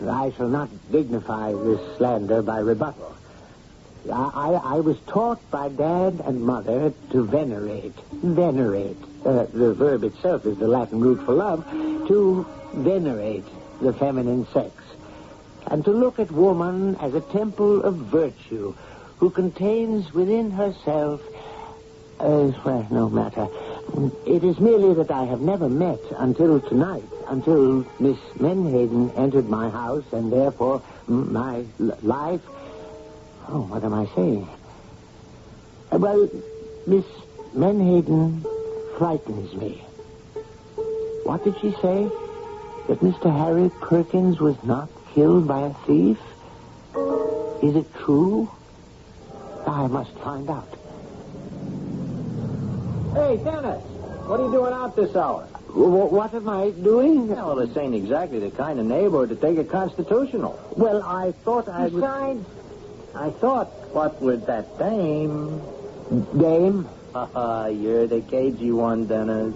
I shall not dignify this slander by rebuttal. I was taught by Dad and Mother to venerate. The verb itself is the Latin root for love. To venerate the feminine sex. And to look at woman as a temple of virtue who contains within herself... well, no matter. It is merely that I have never met until tonight, until Miss Menhaden entered my house and therefore my life... Oh, what am I saying? Well, Miss Menhaden frightens me. What did she say? That Mr. Harry Perkins was not killed by a thief? Is it true? I must find out. Hey, Dennis, what are you doing out this hour? What am I doing? Well, this ain't exactly the kind of neighborhood to take a constitutional. Well, I thought I would... Besides, I thought, what with that dame... Dame? You're the cagey one, Dennis.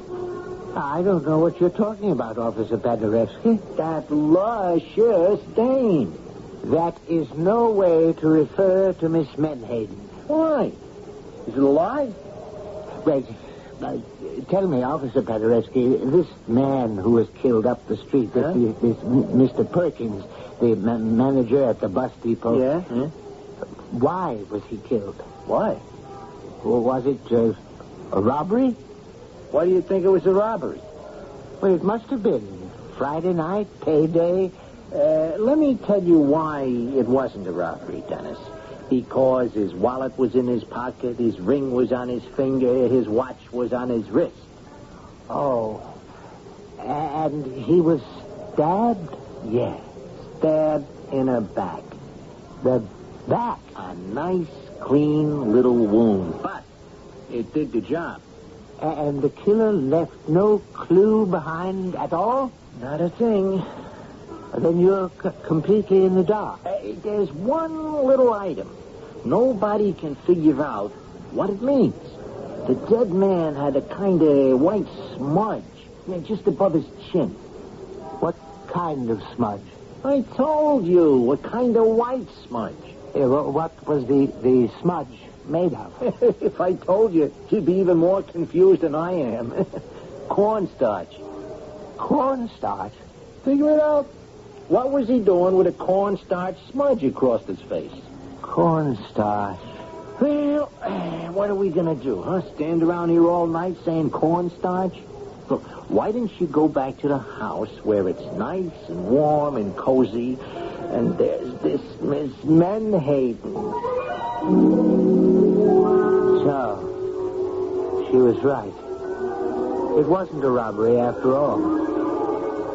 I don't know what you're talking about, Officer Paderewski. That luscious dame. That is no way to refer to Miss Menhaden. Why? Is it a lie? Wait. Tell me, Officer Paderewski, this man who was killed up the street, this Mr. Perkins, the manager at the bus depot. Yeah? Why was he killed? Why? Or was it a robbery? Why do you think it was a robbery? Well, it must have been. Friday night, payday. Let me tell you why it wasn't a robbery, Dennis. Because his wallet was in his pocket, his ring was on his finger, his watch was on his wrist. Oh. And he was stabbed? Yes. Stabbed in the back. The back? A nice, clean little wound. But it did the job. And the killer left no clue behind at all? Not a thing. Then you're completely in the dark. There's one little item. Nobody can figure out what it means. The dead man had a kind of white smudge just above his chin. What kind of smudge? I told you, a kind of white smudge. What was the smudge made of? If I told you, you'd be even more confused than I am. Cornstarch. Cornstarch? Figure it out. What was he doing with a cornstarch smudge across his face? Cornstarch. Well, what are we going to do, huh? Stand around here all night saying cornstarch? Look, why didn't you go back to the house where it's nice and warm and cozy, and there's this Miss Menhaden? So, she was right. It wasn't a robbery after all.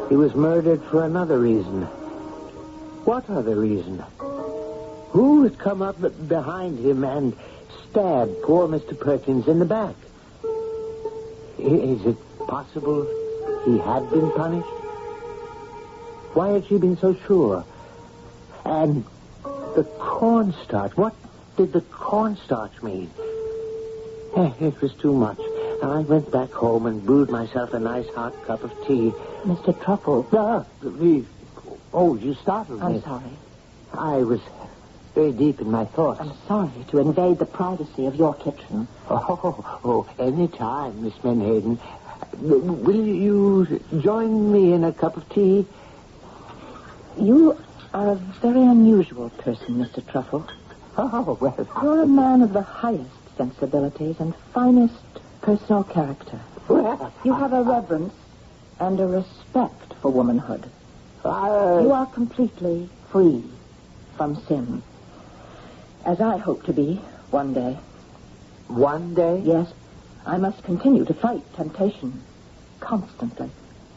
He was murdered for another reason. What other reason? Who had come up behind him and stabbed poor Mr. Perkins in the back? Is it possible he had been punished? Why had she been so sure? And the cornstarch, what did the cornstarch mean? It was too much. I went back home and brewed myself a nice hot cup of tea. Mr. Truffle. You startled me. I'm sorry. I was very deep in my thoughts. I'm sorry to invade the privacy of your kitchen. Any time, Miss Menhaden. Will you join me in a cup of tea? You are a very unusual person, Mr. Truffle. Oh, well. You're a man of the highest sensibilities and finest personal character. You have a reverence and a respect for womanhood. You are completely free from sin. As I hope to be one day. One day? Yes. I must continue to fight temptation constantly.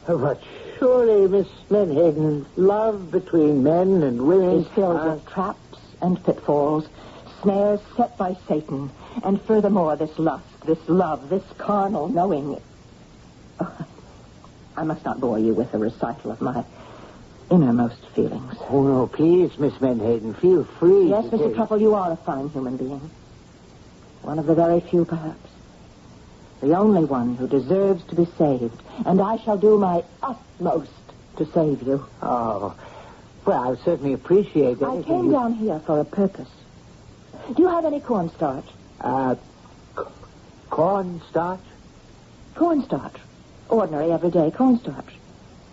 But surely, Miss Menhaden, love between men and women is filled with traps and pitfalls, snares set by Satan, and furthermore this lust, this love, this carnal knowing. I must not bore you with a recital of my innermost feelings. Oh, no, please, Miss Menhaden, feel free. Yes, Mr. Truffle, you are a fine human being. One of the very few, perhaps. The only one who deserves to be saved. And I shall do my utmost to save you. Oh, well, I certainly appreciate that. I came down here for a purpose. Do you have any cornstarch? Cornstarch? Cornstarch. Ordinary, everyday cornstarch.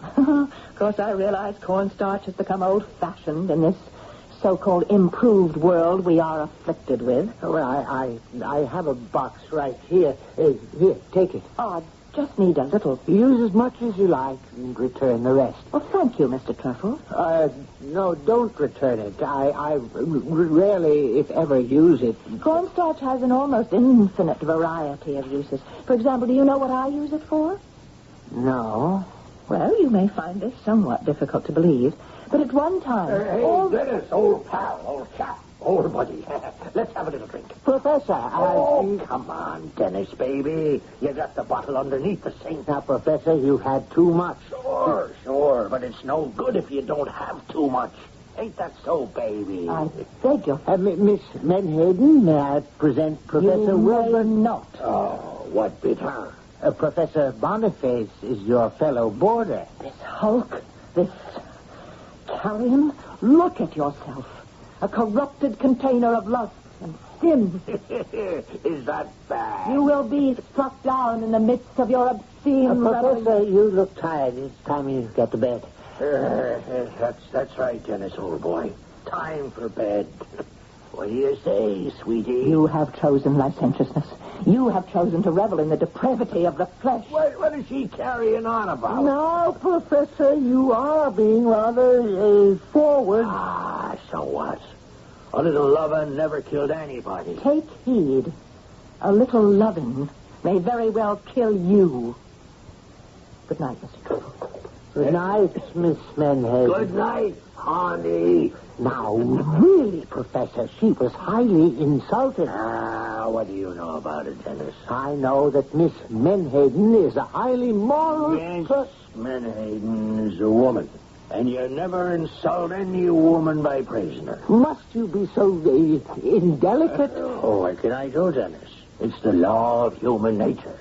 Of course, I realize cornstarch has become old-fashioned in this so-called improved world we are afflicted with. Well, I have a box right here. Here, take it. Oh, I just need a little. Use as much as you like and return the rest. Well, thank you, Mr. Truffle. No, don't return it. I rarely, if ever, use it. Cornstarch has an almost infinite variety of uses. For example, do you know what I use it for? No. Well, you may find this somewhat difficult to believe, but at one time... Hey, Dennis, old pal, old chap, old buddy. Let's have a little drink. Professor, Come on, Dennis, baby. You got the bottle underneath the sink. Now, Professor, you've had too much. Sure, but it's no good if you don't have too much. Ain't that so, baby? I beg your... Miss Menhaden, may I present Professor Wilbur? Not. Oh, what bit her? Professor Boniface is your fellow boarder. This hulk, this carrion, Look at yourself. A corrupted container of lust and sin. Is that bad? You will be struck down in the midst of your obscene Professor, you look tired. It's time you get to bed. That's right, Dennis, old boy. Time for bed. What do you say, sweetie? You have chosen licentiousness. You have chosen to revel in the depravity of the flesh. What is she carrying on about? Now, Professor, you are being rather forward. Ah, so what? A little loving never killed anybody. Take heed. A little loving may very well kill you. Good night, Mr. Truffle. Good night, Miss Menhaden. Good night, honey. Now, really, Professor, she was highly insulted. What do you know about it, Dennis? I know that Miss Menhaden is a highly moral... Yes, Menhaden is a woman. And you never insult any woman by praising her. Must you be so indelicate? What can I do, Dennis? It's the law of human nature.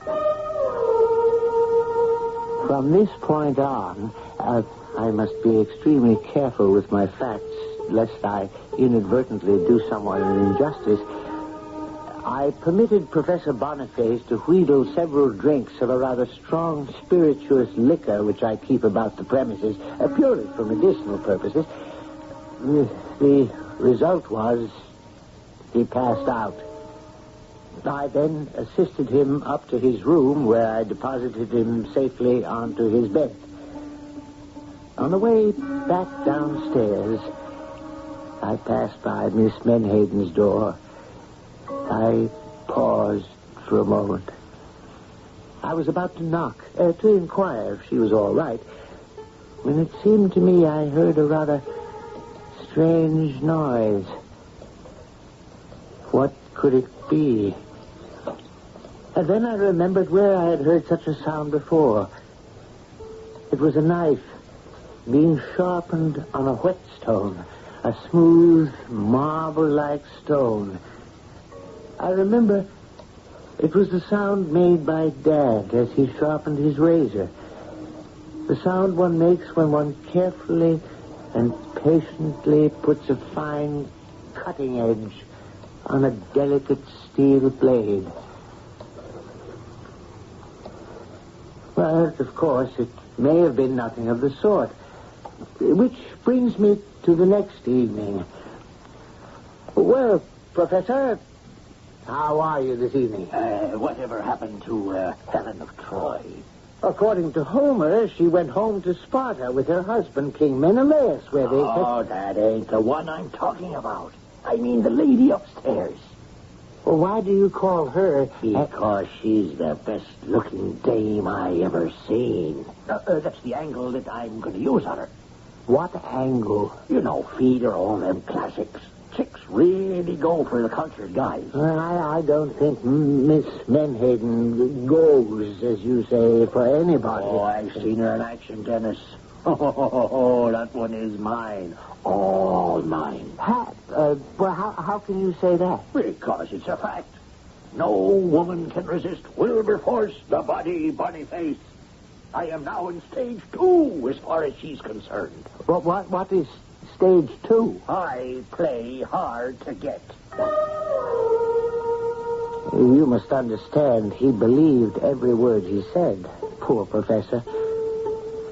From this point on, I must be extremely careful with my facts, lest I inadvertently do someone an injustice. I permitted Professor Boniface to wheedle several drinks of a rather strong spirituous liquor which I keep about the premises, purely for medicinal purposes. The result was he passed out. I then assisted him up to his room, where I deposited him safely onto his bed. On the way back downstairs, I passed by Miss Menhaden's door. I paused for a moment. I was about to knock, to inquire if she was all right, when it seemed to me I heard a rather strange noise. What could it be? And then I remembered where I had heard such a sound before. It was a knife being sharpened on a whetstone, a smooth, marble-like stone. I remember it was the sound made by Dad as he sharpened his razor. The sound one makes when one carefully and patiently puts a fine cutting edge on a delicate steel blade. But, of course, it may have been nothing of the sort. Which brings me to the next evening. Well, Professor, how are you this evening? Whatever happened to Helen of Troy? According to Homer, she went home to Sparta with her husband, King Menelaus, where they... Oh, that ain't the one I'm talking about. I mean the lady upstairs. Well, why do you call her... Because she's the best-looking dame I ever seen. That's the angle that I'm going to use on her. What angle? You know, feed her all them classics. Chicks really go for the cultured guys. Well, I don't think Miss Menhaden goes, as you say, for anybody. Oh, I've seen her in action, Dennis. Oh, that one is mine. All mine. Well, how can you say that? Because it's a fact. No woman can resist Wilberforce, the body Boniface. I am now in stage 2, as far as she's concerned. What is stage 2? I play hard to get. You must understand, he believed every word he said. Poor Professor.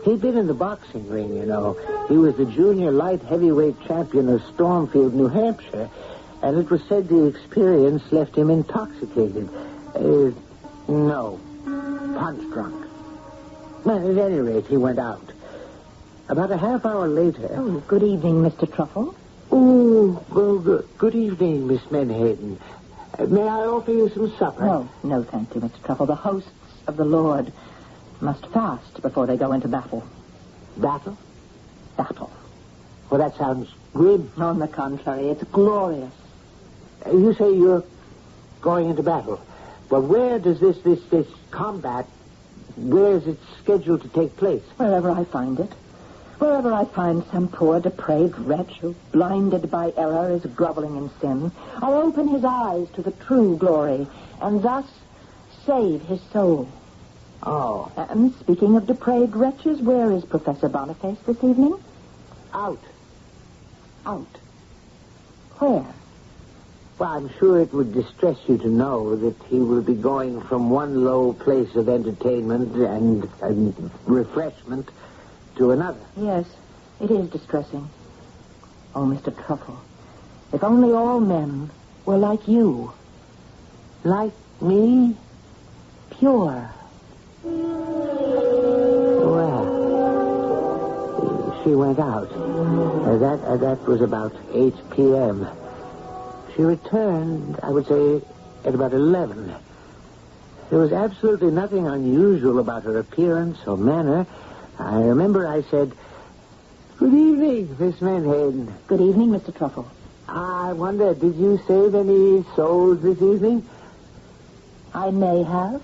He'd been in the boxing ring, you know. He was the junior light heavyweight champion of Stormfield, New Hampshire, and it was said the experience left him intoxicated. No, punch drunk. Well, at any rate, he went out. About a half hour later... Oh, good evening, Mr. Truffle. Oh, well, good evening, Miss Menhaden. May I offer you some supper? No, thank you, Mr. Truffle. The hosts of the Lord must fast before they go into battle. Battle? Battle. Well, that sounds grim. On the contrary, it's glorious. You say you're going into battle. Well, where does this combat, where is it scheduled to take place? Wherever I find it. Wherever I find some poor, depraved wretch who, blinded by error, is groveling in sin, I'll open his eyes to the true glory, and thus save his soul. Oh. And speaking of depraved wretches, where is Professor Boniface this evening? Out. Out? Where? Well, I'm sure it would distress you to know that he will be going from one low place of entertainment and refreshment to another. Yes, it is distressing. Oh, Mr. Truffle, if only all men were like you. Like me? Pure. Well, she went out. That was about 8 p.m. She returned, I would say, at about 11. There was absolutely nothing unusual about her appearance or manner. I remember I said, "Good evening, Miss Menhaden." Good evening, Mr. Truffle. I wonder, did you save any souls this evening? I may have.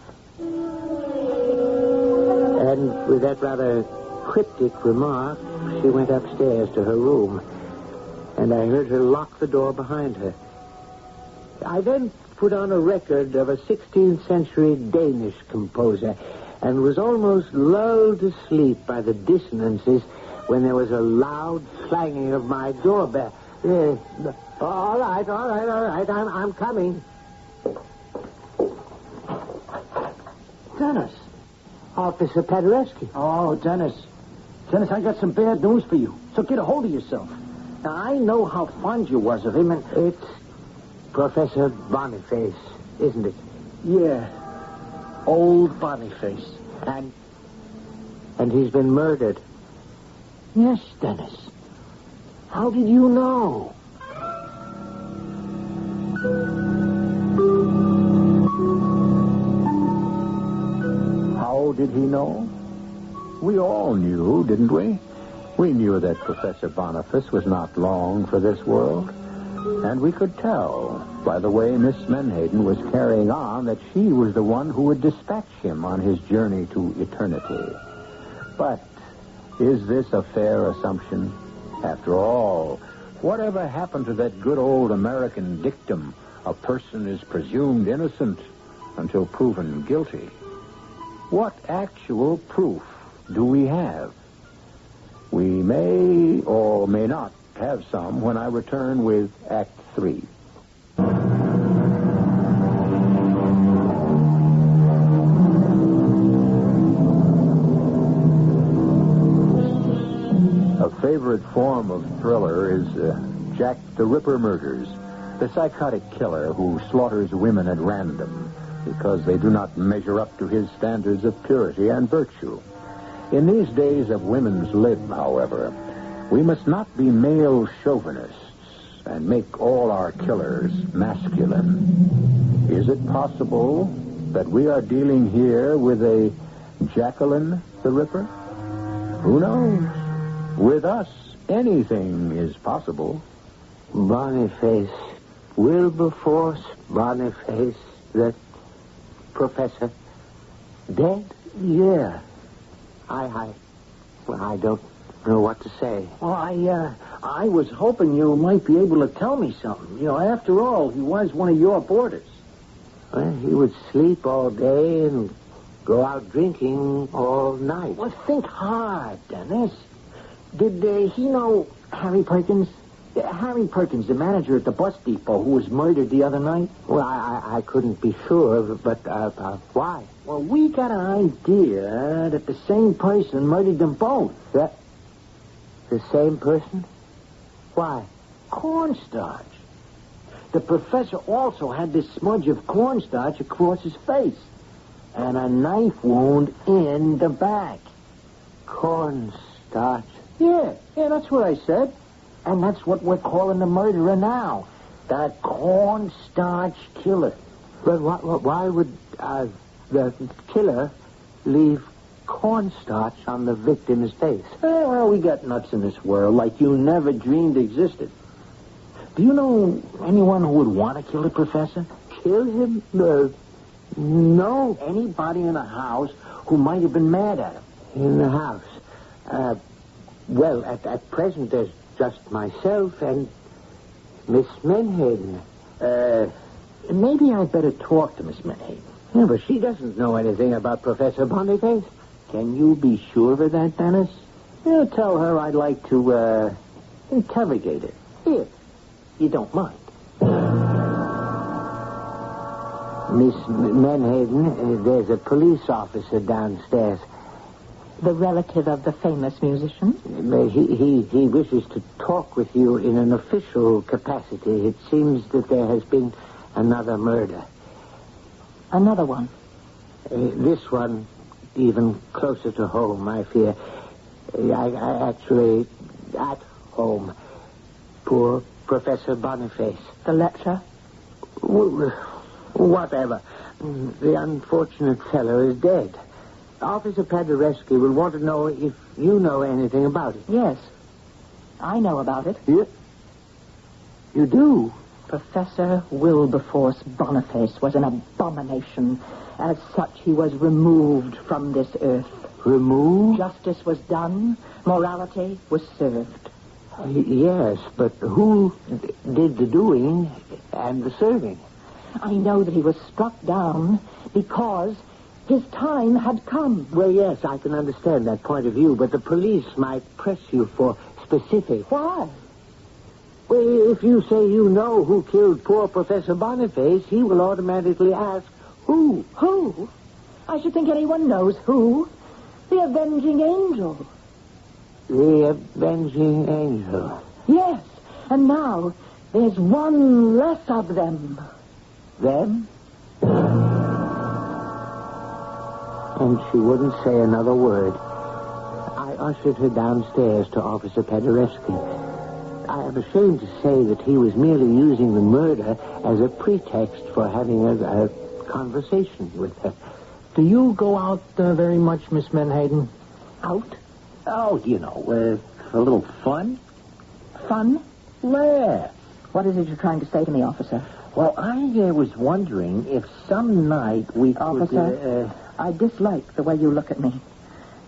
And with that rather cryptic remark, she went upstairs to her room, and I heard her lock the door behind her. I then put on a record of a 16th century Danish composer and was almost lulled to sleep by the dissonances when there was a loud clanging of my doorbell. All right. I'm coming. Dennis. Officer Paderewski. Oh, Dennis. Dennis, I got some bad news for you. So get a hold of yourself. Now, I know how fond you was of him, and... It's Professor Boniface, isn't it? Yeah. Old Boniface. And he's been murdered. Yes, Dennis. How did you know? How did he know? We all knew, didn't we? We knew that Professor Boniface was not long for this world. And we could tell by the way Miss Menhaden was carrying on that she was the one who would dispatch him on his journey to eternity. But is this a fair assumption? After all, whatever happened to that good old American dictum, a person is presumed innocent until proven guilty? What actual proof do we have? We may or may not have some when I return with Act 3. A favorite form of thriller is Jack the Ripper Murders, the psychotic killer who slaughters women at random because they do not measure up to his standards of purity and virtue. In these days of women's lib, however, we must not be male chauvinists and make all our killers masculine. Is it possible that we are dealing here with a Jacqueline the Ripper? Who knows? With us, anything is possible. Boniface. Wilberforce Boniface, the professor. Dead? Yeah. I don't know what to say. Well, I was hoping you might be able to tell me something. You know, after all, he was one of your boarders. Well, he would sleep all day and go out drinking all night. Well, think hard, Dennis. Did he know Harry Perkins? Harry Perkins, the manager at the bus depot who was murdered the other night? Well, I couldn't be sure, but why? Well, we got an idea that the same person murdered them both. That the same person? Why? Cornstarch. The professor also had this smudge of cornstarch across his face and a knife wound in the back. Cornstarch? Yeah, that's what I said. And that's what we're calling the murderer now. The cornstarch killer. But why would the killer leave cornstarch on the victim's face? Well, we got nuts in this world like you never dreamed existed. Do you know anyone who would want to kill the professor? Kill him? No. Anybody in the house who might have been mad at him. In the house? Well, at present, there's just myself and Miss Menhaden. Maybe I'd better talk to Miss Menhaden. Yeah, but she doesn't know anything about Professor Boniface. Can you be sure of that, Dennis? Tell her I'd like to interrogate her. If you don't mind. Miss Menhaden, there's a police officer downstairs. The relative of the famous musician? He wishes to talk with you in an official capacity. It seems that there has been another murder. Another one? This one even closer to home, I fear. I actually at home. Poor Professor Boniface. The lecturer? Whatever. The unfortunate fellow is dead. Officer Paderewski will want to know if you know anything about it. Yes. I know about it. You do? Professor Wilberforce Boniface was an abomination. As such, he was removed from this earth. Removed? Justice was done. Morality was served. Yes, but who did the doing and the serving? I know that he was struck down because his time had come. Well, yes, I can understand that point of view, but the police might press you for specifics. Why? Well, if you say you know who killed poor Professor Boniface, he will automatically ask, who? Who? I should think anyone knows who. The avenging angel. The avenging angel? Yes, and now there's one less of them. Them? And she wouldn't say another word. I ushered her downstairs to Officer Paderewski. I am ashamed to say that he was merely using the murder as a pretext for having a conversation with her. Do you go out very much, Miss Menhaden? Out? Oh, you know, a little fun. Fun? Laugh. What is it you're trying to say to me, officer? Well, I was wondering if some night we could... Officer, I dislike the way you look at me.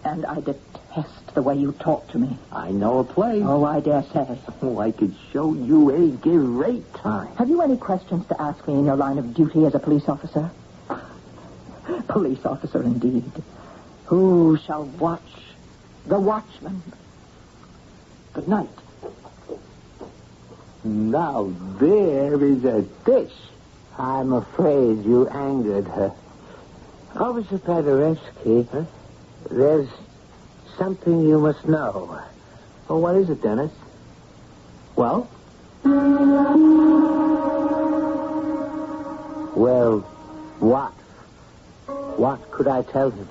And I detest the way you talk to me. I know a place. Oh, I dare say. Oh, I could show you a great time. Have you any questions to ask me in your line of duty as a police officer? Police officer, indeed. Who shall watch the watchman? Good night. Now, there is a dish. I'm afraid you angered her. Officer Paderewski, there's something you must know. Oh, what is it, Dennis? Well? Well, what? What could I tell him?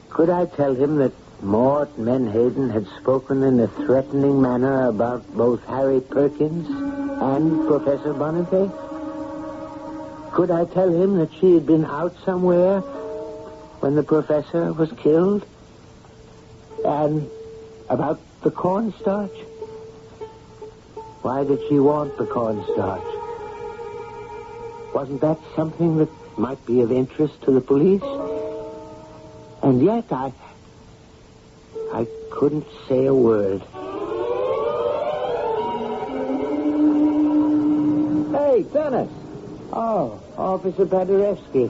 Could I tell him that Mort Menhaden had spoken in a threatening manner about both Harry Perkins and Professor Boniface? Could I tell him that she had been out somewhere when the professor was killed? And about the cornstarch? Why did she want the cornstarch? Wasn't that something that might be of interest to the police? And yet I couldn't say a word. Hey, Dennis. Oh, Officer Paderewski.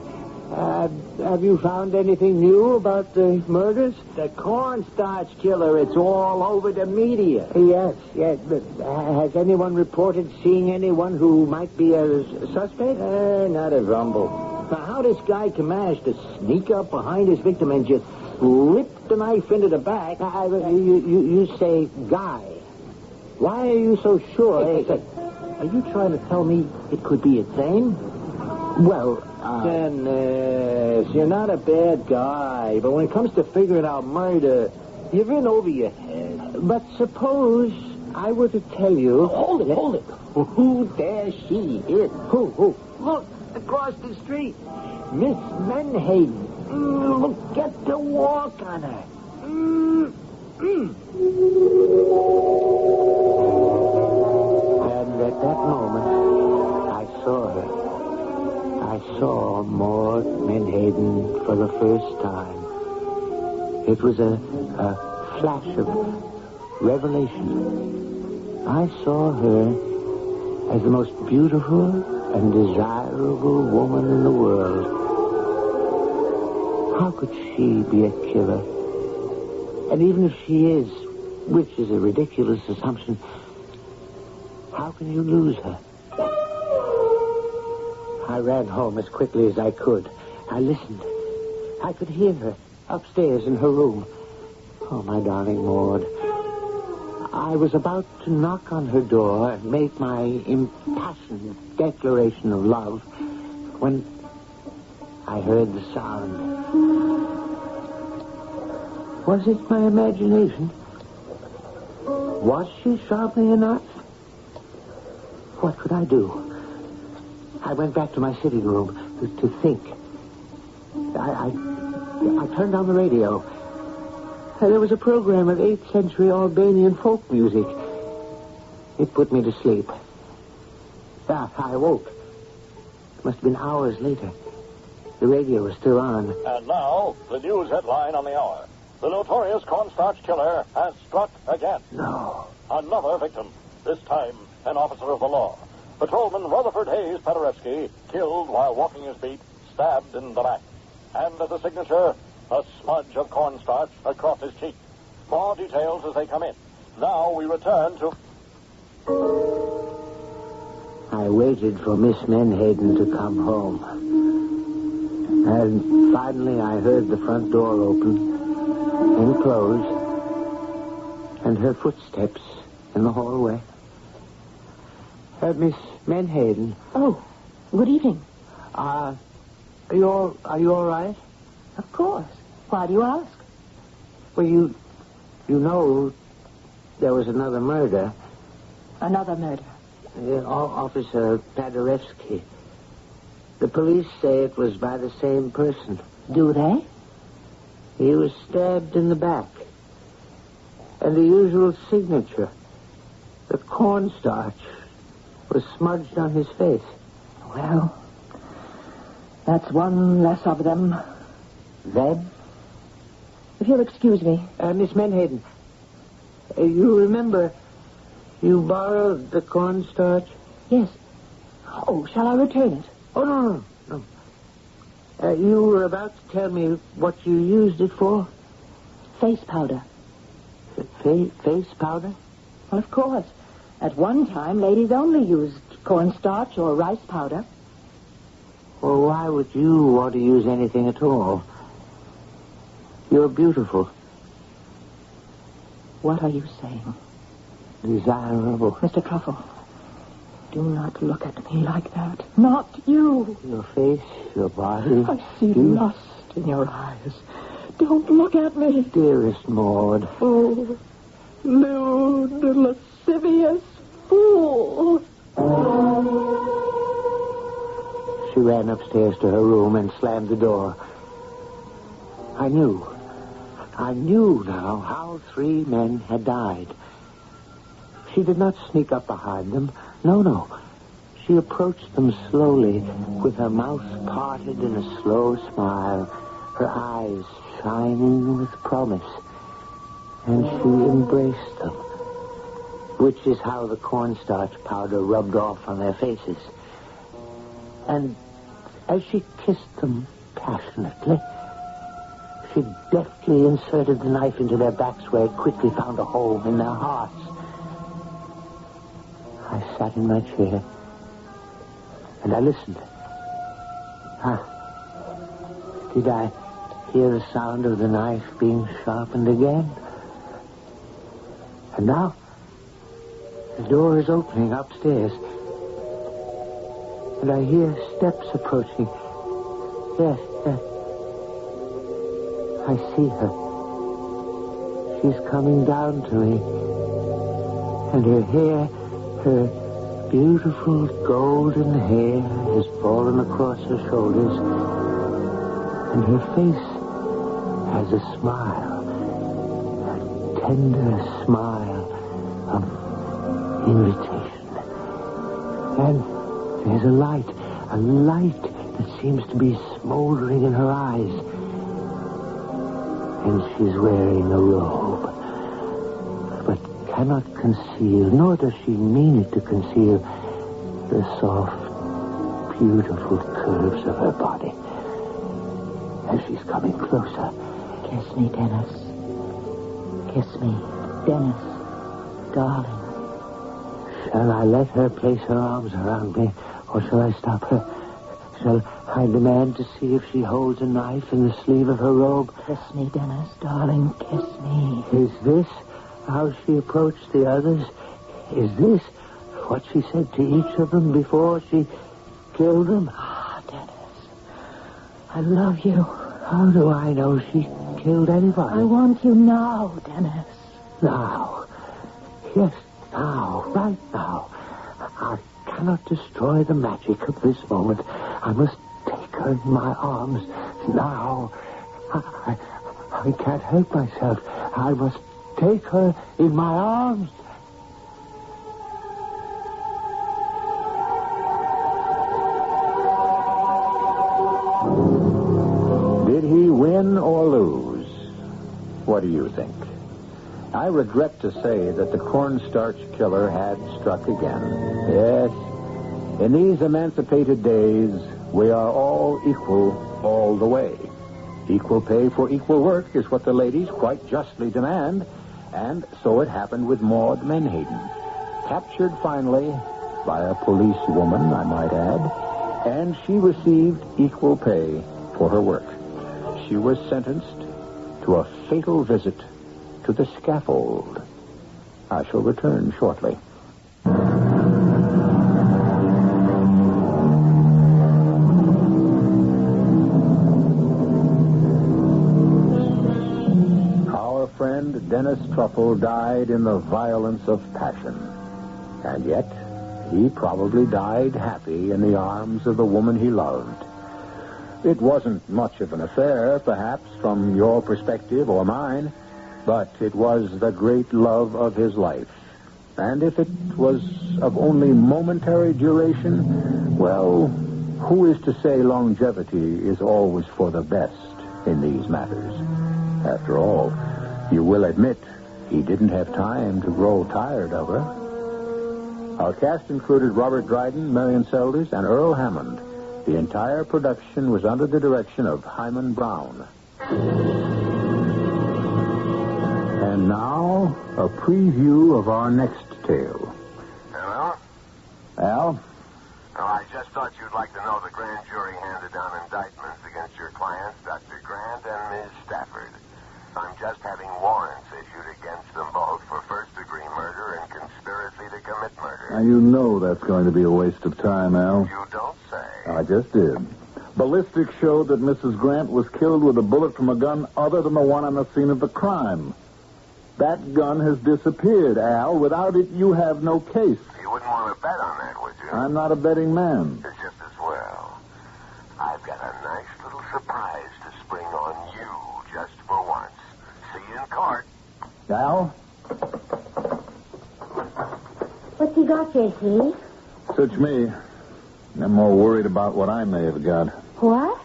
Have you found anything new about the murders? The cornstarch killer. It's all over the media. Yes. But has anyone reported seeing anyone who might be a suspect? Not a rumble. Now, how this guy can manage to sneak up behind his victim and just slip the knife into the back... You say guy. Why are you so sure? Are you trying to tell me it could be a thing? Well, Dennis, you're not a bad guy, but when it comes to figuring out murder, you're in over your head. But suppose I were to tell you... Hold it. Who there she is? Who? Look, across the street. Miss Menhaden. Look, get to walk on her. And at that moment, I saw her. I saw Mort Menhaden for the first time. It was a flash of revelation. I saw her as the most beautiful and desirable woman in the world. How could she be a killer? And even if she is, which is a ridiculous assumption, How can you lose her? I ran home as quickly as I could. I listened. I could hear her upstairs in her room. Oh, my darling Maud. I was about to knock on her door and make my impassioned declaration of love when I heard the sound. Was it my imagination? Was she sharply enough? What could I do? I went back to my sitting room to think. I turned on the radio. There was a program of 8th century Albanian folk music. It put me to sleep. I awoke. It must have been hours later. The radio was still on. And now, the news headline on the hour. The notorious cornstarch killer has struck again. No. Another victim. This time, an officer of the law. Patrolman Rutherford Hayes Paderewski, killed while walking his beat, stabbed in the back. And as a signature, a smudge of cornstarch across his cheek. More details as they come in. Now we return to... I waited for Miss Menhaden to come home. And finally I heard the front door open and close, and her footsteps in the hallway. Miss Menhaden. Oh, good evening. Are you all right? Of course. Why do you ask? Well, you know there was another murder. Another murder? Officer Paderewski. The police say it was by the same person. Do they? He was stabbed in the back. And the usual signature, the cornstarch, was smudged on his face. Well, that's one less of them. Then? If you'll excuse me. Miss Menhaden, you remember you borrowed the cornstarch? Yes. Oh, shall I return it? Oh, no. You were about to tell me what you used it for? Face powder. Face powder? Well, of course. At one time, ladies only used cornstarch or rice powder. Well, why would you want to use anything at all? You're beautiful. What are you saying? Desirable. Mr. Truffle, do not look at me like that. Not you. Your face, your body. I see lust in your eyes. Don't look at me. Dearest Maud. Oh, lewd, lascivious fool. She ran upstairs to her room and slammed the door. I knew now how 3 men had died. She did not sneak up behind them. No. She approached them slowly, with her mouth parted in a slow smile, her eyes shining with promise. And she embraced them, which is how the cornstarch powder rubbed off on their faces. And as she kissed them passionately, she deftly inserted the knife into their backs where it quickly found a hole in their hearts. I sat in my chair, and I listened. Did I hear the sound of the knife being sharpened again? And now, the door is opening upstairs, and I hear steps approaching. Yes. I see her. She's coming down to me, and her hair, her beautiful golden hair, has fallen across her shoulders, and her face has a smile, a tender smile of invitation. And there's a light that seems to be smoldering in her eyes. And she's wearing a robe, but cannot conceal, nor does she mean it to conceal, the soft, beautiful curves of her body. As she's coming closer. Kiss me, Dennis. Kiss me, Dennis, darling. Shall I let her place her arms around me, or shall I stop her? Shall I demand to see if she holds a knife in the sleeve of her robe? Kiss me, Dennis, darling, kiss me. Is this how she approached the others? Is this what she said to each of them before she killed them? Ah, Dennis, I love you. How do I know she killed anybody? I want you now, Dennis. Now. Yes, now. Right now. I cannot destroy the magic of this moment. I must take her in my arms now. I can't help myself. I must take her in my arms. Did he win or lose? What do you think? I regret to say that the cornstarch killer had struck again. Yes, in these emancipated days, we are all equal all the way. Equal pay for equal work is what the ladies quite justly demand, and so it happened with Maud Menhaden. Captured finally by a policewoman, I might add, and she received equal pay for her work. She was sentenced to a fatal visit to the scaffold. I shall return shortly. Our friend Dennis Truffle died in the violence of passion. And yet, he probably died happy in the arms of the woman he loved. It wasn't much of an affair, perhaps, from your perspective or mine, but it was the great love of his life. And if it was of only momentary duration, well, who is to say longevity is always for the best in these matters? After all, you will admit he didn't have time to grow tired of her. Our cast included Robert Dryden, Marion Selders, and Earl Hammond. The entire production was under the direction of Hyman Brown. And now, a preview of our next tale. Hello? Al? Oh, I just thought you'd like to know the grand jury handed down indictments against your clients, Dr. Grant and Ms. Stafford. I'm just having warrants issued against them both for first-degree murder and conspiracy to commit murder. Now, you know that's going to be a waste of time, Al. You don't say. I just did. Ballistics showed that Mrs. Grant was killed with a bullet from a gun other than the one on the scene of the crime. That gun has disappeared, Al. Without it, you have no case. You wouldn't want to bet on that, would you? I'm not a betting man. It's just as well. I've got a nice little surprise to spring on you just for once. See you in court. Al? What's he got, J.C.? Such me. I'm more worried about what I may have got. What?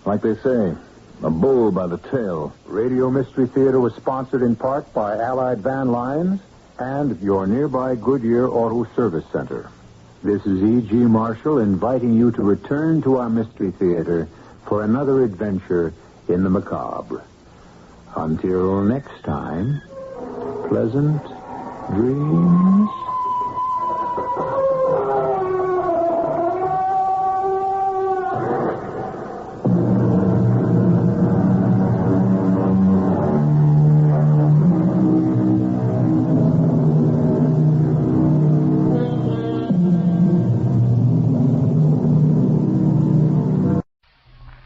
Like they say, a bull by the tail. Radio Mystery Theater was sponsored in part by Allied Van Lines and your nearby Goodyear Auto Service Center. This is E.G. Marshall inviting you to return to our Mystery Theater for another adventure in the macabre. Until next time, pleasant dreams.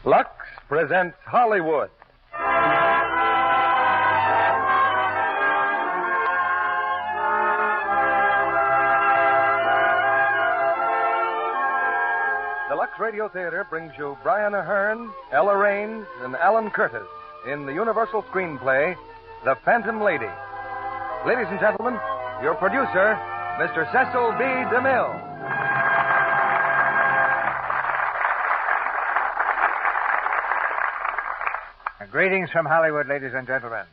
Lux presents Hollywood. The Lux Radio Theater brings you Brian Ahern, Ella Raines, and Alan Curtis in the Universal screenplay, The Phantom Lady. Ladies and gentlemen, your producer, Mr. Cecil B. DeMille. Greetings from Hollywood, ladies and gentlemen.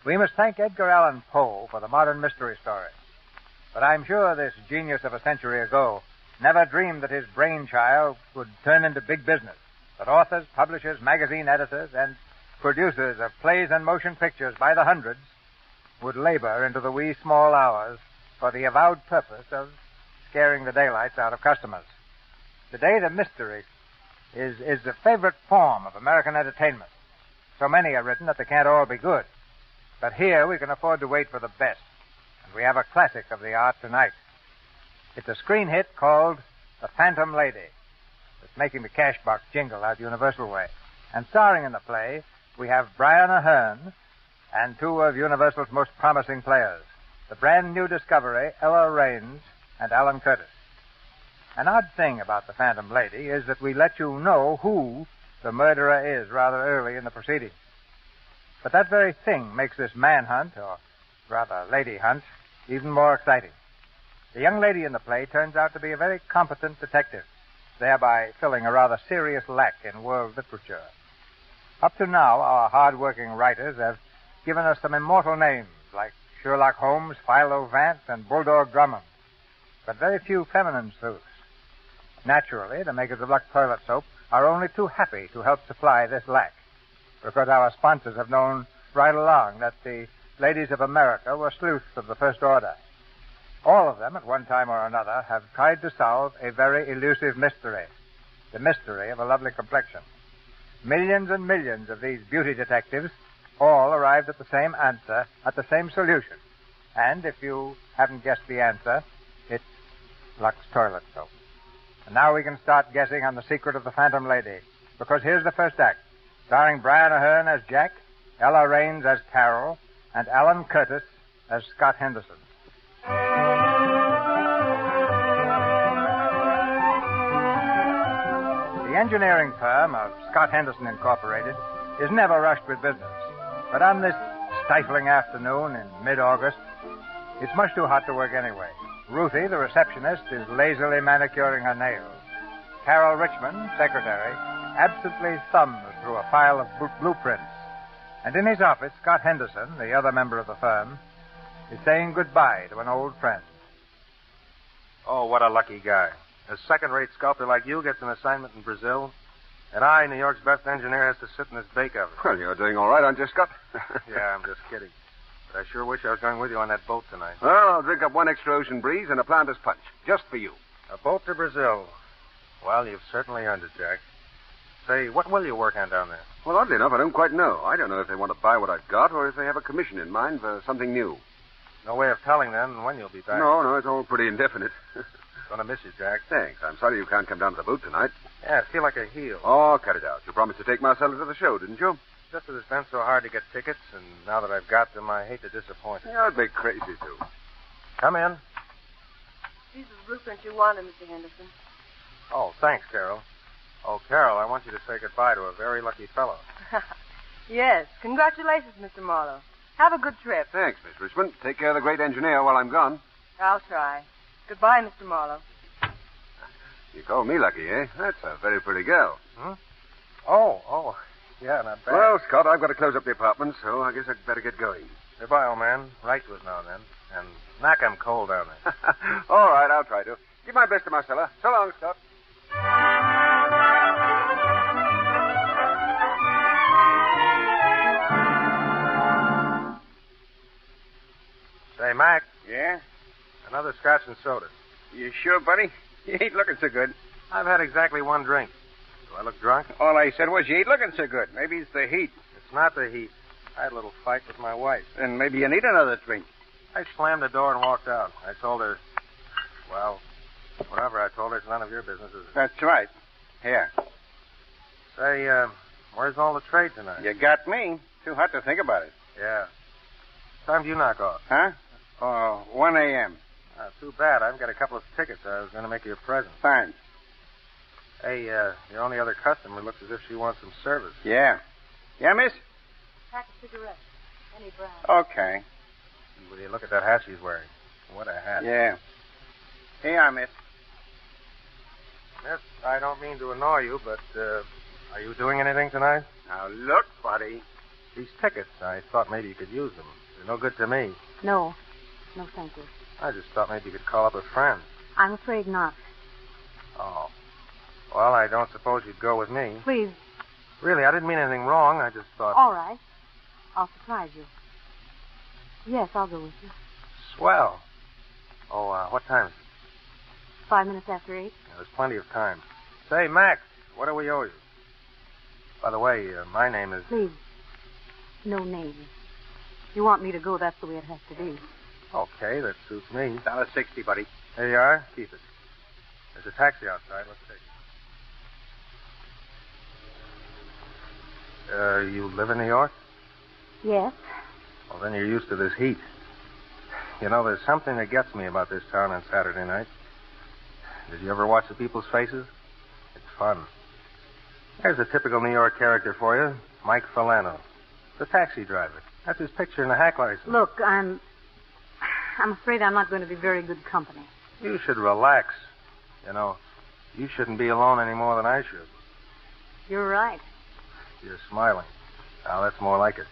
We must thank Edgar Allan Poe for the modern mystery story. But I'm sure this genius of a century ago never dreamed that his brainchild would turn into big business, that authors, publishers, magazine editors, and producers of plays and motion pictures by the hundreds would labor into the wee small hours for the avowed purpose of scaring the daylights out of customers. Today, the mystery is the favorite form of American entertainment. So many are written that they can't all be good. But here we can afford to wait for the best. And we have a classic of the art tonight. It's a screen hit called The Phantom Lady. It's making the cash box jingle out Universal way. And starring in the play, we have Brian Ahern and two of Universal's most promising players, the brand new discovery, Ella Raines and Alan Curtis. An odd thing about The Phantom Lady is that we let you know who the murderer is rather early in the proceedings. But that very thing makes this manhunt, or rather lady hunt, even more exciting. The young lady in the play turns out to be a very competent detective, thereby filling a rather serious lack in world literature. Up to now, our hard-working writers have given us some immortal names like Sherlock Holmes, Philo Vance, and Bulldog Drummond, but very few feminine sleuths. Naturally, the makers of Lux Toilet Soap are only too happy to help supply this lack, because our sponsors have known right along that the ladies of America were sleuths of the first order. All of them, at one time or another, have tried to solve a very elusive mystery, the mystery of a lovely complexion. Millions and millions of these beauty detectives all arrived at the same answer, at the same solution. And if you haven't guessed the answer, it's Lux Toilet Soap. And now we can start guessing on the secret of the Phantom Lady, because here's the first act, starring Brian Ahern as Jack, Ella Raines as Carol, and Alan Curtis as Scott Henderson. The engineering firm of Scott Henderson Incorporated is never rushed with business. But on this stifling afternoon in mid-August, it's much too hot to work anyway. Ruthie, the receptionist, is lazily manicuring her nails. Carol Richmond, secretary, absently thumbs through a file of blueprints. And in his office, Scott Henderson, the other member of the firm, is saying goodbye to an old friend. Oh, what a lucky guy. A second-rate sculptor like you gets an assignment in Brazil, and I, New York's best engineer, has to sit in this bake oven. Well, you're doing all right, aren't you, Scott? Yeah, I'm just kidding. But I sure wish I was going with you on that boat tonight. Well, I'll drink up one extra ocean breeze and a planter's punch, just for you. A boat to Brazil. Well, you've certainly earned it, Jack. Say, what will you work on down there? Well, oddly enough, I don't quite know. I don't know if they want to buy what I've got or if they have a commission in mind for something new. No way of telling, then, when you'll be back. No, it's all pretty indefinite. Gonna miss you, Jack. Thanks. I'm sorry you can't come down to the booth tonight. Yeah, I feel like a heel. Oh, cut it out. You promised to take Marcella to the show, didn't you? Just as it's been so hard to get tickets, and now that I've got them, I hate to disappoint you. Yeah, I'd be crazy to. Come in. These are the blueprints you wanted, Mr. Henderson. Oh, thanks, Carol. Oh, Carol, I want you to say goodbye to a very lucky fellow. Yes. Congratulations, Mr. Marlowe. Have a good trip. Thanks, Miss Richmond. Take care of the great engineer while I'm gone. I'll try. Goodbye, Mr. Marlowe. You call me lucky, eh? That's a very pretty girl. Hmm? Oh. Yeah, not bad. Well, Scott, I've got to close up the apartment, so I guess I'd better get going. Goodbye, old man. Write to us now and then. And knock 'em cold down there. All right, I'll try to. Give my best to Marcella. So long, Scott. Say, Mac. Yeah? Another scotch and soda. You sure, buddy? You ain't looking so good. I've had exactly one drink. Do I look drunk? All I said was you ain't looking so good. Maybe it's the heat. It's not the heat. I had a little fight with my wife. Then maybe you need another drink. I slammed the door and walked out. I told her, well, whatever I told her, it's none of your business, is it? That's right. Here. Say, where's all the trade tonight? You got me. Too hot to think about it. Yeah. What time do you knock off? Huh? 1 a.m. Too bad. I've got a couple of tickets. I was going to make you a present. Fine. Hey, your only other customer looks as if she wants some service. Yeah. Yeah, miss? Pack of cigarettes. Any brand. Okay. Will you look at that hat she's wearing? What a hat. Yeah. Here, miss. Miss, I don't mean to annoy you, but, are you doing anything tonight? Now, look, buddy. These tickets, I thought maybe you could use them. They're no good to me. No. No, thank you. I just thought maybe you could call up a friend. I'm afraid not. Oh. Well, I don't suppose you'd go with me. Please. Really, I didn't mean anything wrong. I just thought... All right. I'll surprise you. Yes, I'll go with you. Swell. Oh, what time is it? 5 minutes after 8. Yeah, there's plenty of time. Say, Max, what do we owe you? By the way, my name is... Please, no name. You want me to go, that's the way it has to be. Okay, that suits me. $1.60, buddy. There you are. Keep it. There's a taxi outside. Let's take it. You live in New York? Yes. Well, then you're used to this heat. You know, there's something that gets me about this town on Saturday night. Did you ever watch the people's faces? It's fun. There's a typical New York character for you, Mike Filano, the taxi driver. That's his picture in the hack license. Look, I'm afraid I'm not going to be very good company. You should relax. You know, you shouldn't be alone any more than I should. You're right. You're smiling. Now, that's more like it.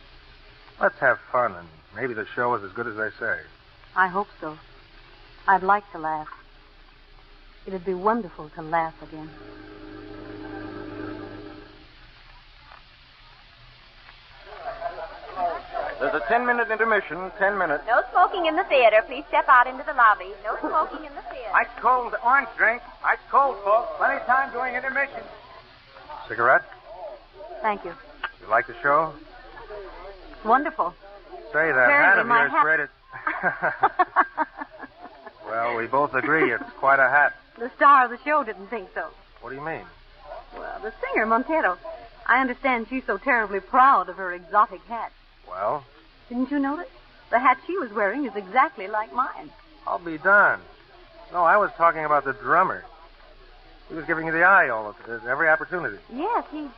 Let's have fun, and maybe the show is as good as they say. I hope so. I'd like to laugh. It'd be wonderful to laugh again. There's a 10-minute intermission. 10 minutes. No smoking in the theater. Please step out into the lobby. No smoking in the theater. Ice cold orange drink. Ice cold, folks. Plenty of time during intermission. Cigarette? Thank you. You like the show? Wonderful. Say, that hat of yours created... Well, we both agree it's quite a hat. The star of the show didn't think so. What do you mean? Well, the singer, Montero. I understand she's so terribly proud of her exotic hat. Well? Didn't you notice? The hat she was wearing is exactly like mine. I'll be darned. No, I was talking about the drummer. He was giving you the eye every opportunity. Yes, he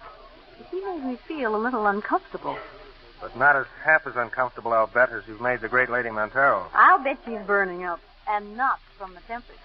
made me feel a little uncomfortable. But not as half as uncomfortable, I'll bet, as you've made the great Lady Montero. I'll bet she's burning up, and not from the temperature.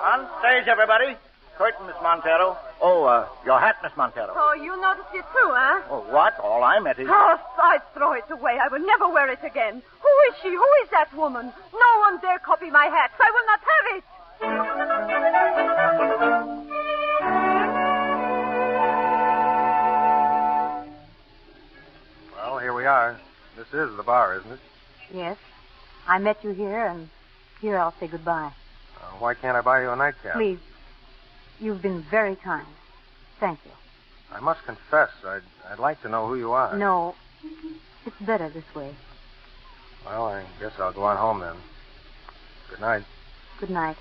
On stage, everybody. Curtain, Miss Montero. Oh, your hat, Miss Montero. Oh, you noticed it too, huh? Oh, what? All I meant is... Oh, I'd throw it away. I will never wear it again. Who is she? Who is that woman? No one dare copy my hats. I will not have it. Well, here we are. This is the bar, isn't it? Yes. I met you here, and here I'll say goodbye. Why can't I buy you a nightcap? Please. You've been very kind. Thank you. I must confess, I'd like to know who you are. No. It's better this way. Well, I guess I'll go on home then. Good night. Good night.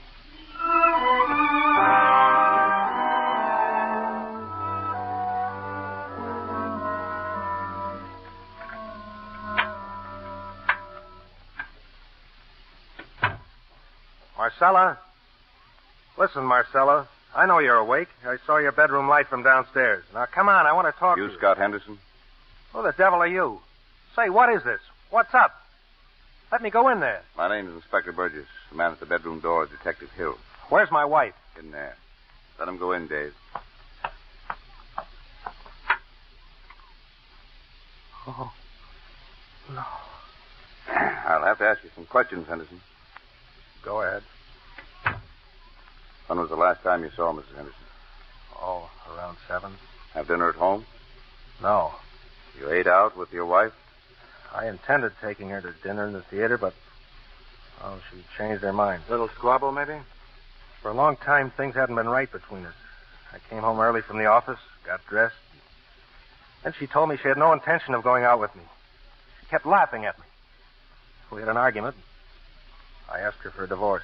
Marcella? Listen, Marcella. I know you're awake. I saw your bedroom light from downstairs. Now, come on. I want to talk to you. You, Scott Henderson? Who the devil are you? Say, what is this? What's up? Let me go in there. My name is Inspector Burgess. The man at the bedroom door is Detective Hill. Where's my wife? In there. Let him go in, Dave. Oh, no. I'll have to ask you some questions, Henderson. Go ahead. When was the last time you saw Mrs. Henderson? Oh, around 7. Have dinner at home? No. You ate out with your wife? I intended taking her to dinner in the theater, but... Oh, she changed her mind. Little squabble, maybe? For a long time, things hadn't been right between us. I came home early from the office, got dressed. Then she told me she had no intention of going out with me. She kept laughing at me. We had an argument. I asked her for a divorce.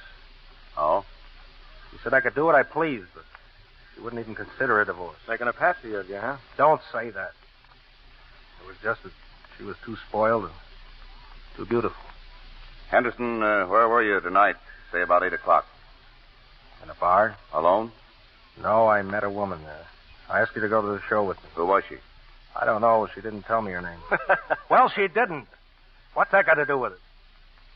Oh? She said I could do what I pleased, but she wouldn't even consider a divorce. Making a patsy of you, huh? Don't say that. It was just that she was too spoiled and too beautiful. Henderson, where were you tonight? Say about 8 o'clock. In a bar? Alone? No, I met a woman there. I asked her to go to the show with me. Who was she? I don't know. She didn't tell me her name. Well, she didn't. What's that got to do with it?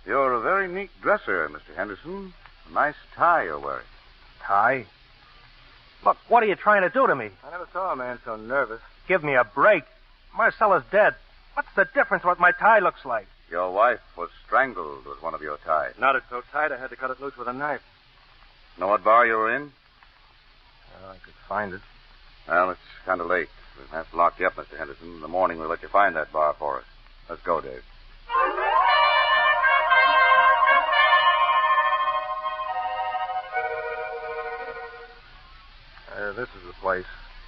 You're a very neat dresser, Mr. Henderson. A nice tie you're wearing. Tie? Look, what are you trying to do to me? I never saw a man so nervous. Give me a break. Marcella's dead. What's the difference what my tie looks like? Your wife was strangled with one of your ties. Knotted so tight I had to cut it loose with a knife. Know what bar you were in? I could find it. Well, it's kind of late. We'll have to lock you up, Mr. Henderson. In the morning, we'll let you find that bar for us. Let's go, Dave. This is the place.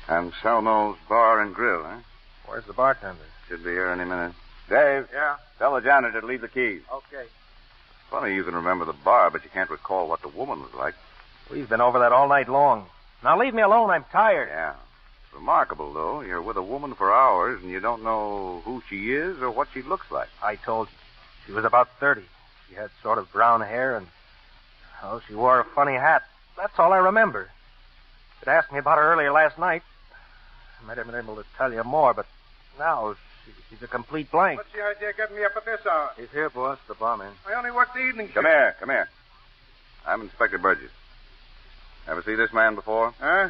Anselmo's Bar and Grill, huh? Where's the bartender? Should be here any minute. Dave. Yeah? Tell the janitor to leave the keys. Okay. Funny you can remember the bar, but you can't recall what the woman was like. We've been over that all night long. Now leave me alone. I'm tired. Yeah. It's remarkable, though. You're with a woman for hours, and you don't know who she is or what she looks like. I told you. She was about 30. She had sort of brown hair, and, she wore a funny hat. That's all I remember. You'd asked me about her earlier last night. I might have been able to tell you more, but now she's a complete blank. What's the idea of getting me up at this hour? He's here, boss, the barman. I only work the evening shift. Come here. I'm Inspector Burgess. Ever see this man before? Huh?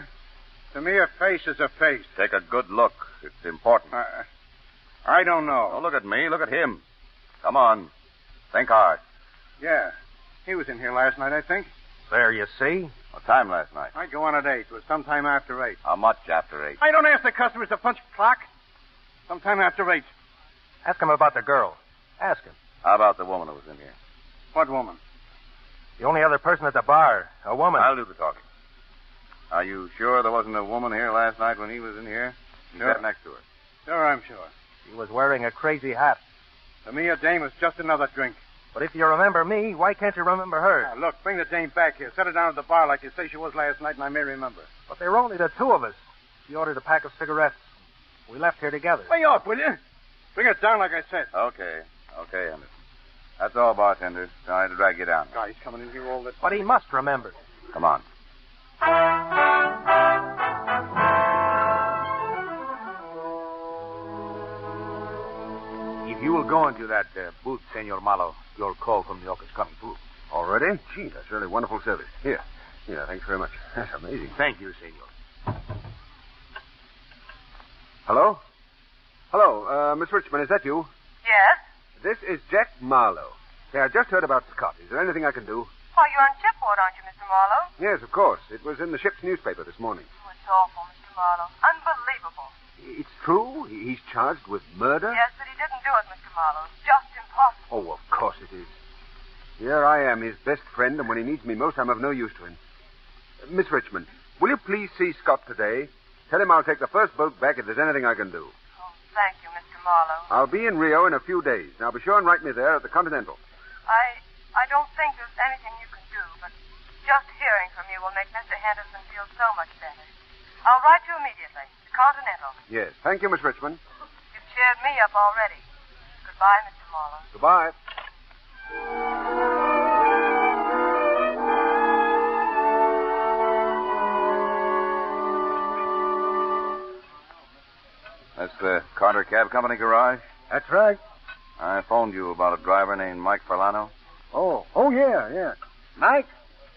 To me, a face is a face. Take a good look. It's important. I don't know. Don't look at me. Look at him. Come on. Think hard. Yeah. He was in here last night, I think. There, you see? What time last night? I'd go on at 8. It was sometime after 8. How much after 8? I don't ask the customers to punch clock. Sometime after 8. Ask him about the girl. Ask him. How about the woman who was in here? What woman? The only other person at the bar. A woman. I'll do the talking. Are you sure there wasn't a woman here last night when he was in here? You Sure. sat next to her. Sure, I'm sure. She was wearing a crazy hat. To me, a dame is just another drink. But if you remember me, why can't you remember her? Now, look, bring the dame back here. Set her down at the bar like you say she was last night, and I may remember. But there were only the two of us. She ordered a pack of cigarettes. We left here together. Lay off, will you? Bring it down like I said. Okay, Anderson. That's all, bartender. Sorry to drag you down. Guy's coming in here all the time. But he must remember. Come on. If you will go into that booth, Senor Malo, your call from New York is coming through. Already? Gee, that's really wonderful service. Here. Yeah, thanks very much. That's amazing. Thank you, Senor. Hello? Hello, Miss Richmond, is that you? Yes? This is Jack Marlowe. Say, I just heard about Scott. Is there anything I can do? Oh, you're on shipboard, aren't you, Mr. Marlowe? Yes, of course. It was in the ship's newspaper this morning. Oh, it's awful, Mr. Marlowe. Unbelievable. It's true? He's charged with murder? Yes, but he didn't do it, Mr. Marlowe. It's just impossible. Oh, of course it is. Here I am, his best friend, and when he needs me most, I'm of no use to him. Miss Richmond, will you please see Scott today? Tell him I'll take the first boat back if there's anything I can do. Oh, thank you, Mr. Marlowe. I'll be in Rio in a few days. Now, be sure and write me there at the Continental. I don't think there's anything you can do, but just hearing from you will make Mr. Henderson feel so much better. I'll write you immediately. The Continental. Yes. Thank you, Miss Richmond. You've cheered me up already. Goodbye, Mr. Marlowe. Goodbye. That's the Carter Cab Company garage? That's right. I phoned you about a driver named Mike Ferlano. Oh, yeah. Mike,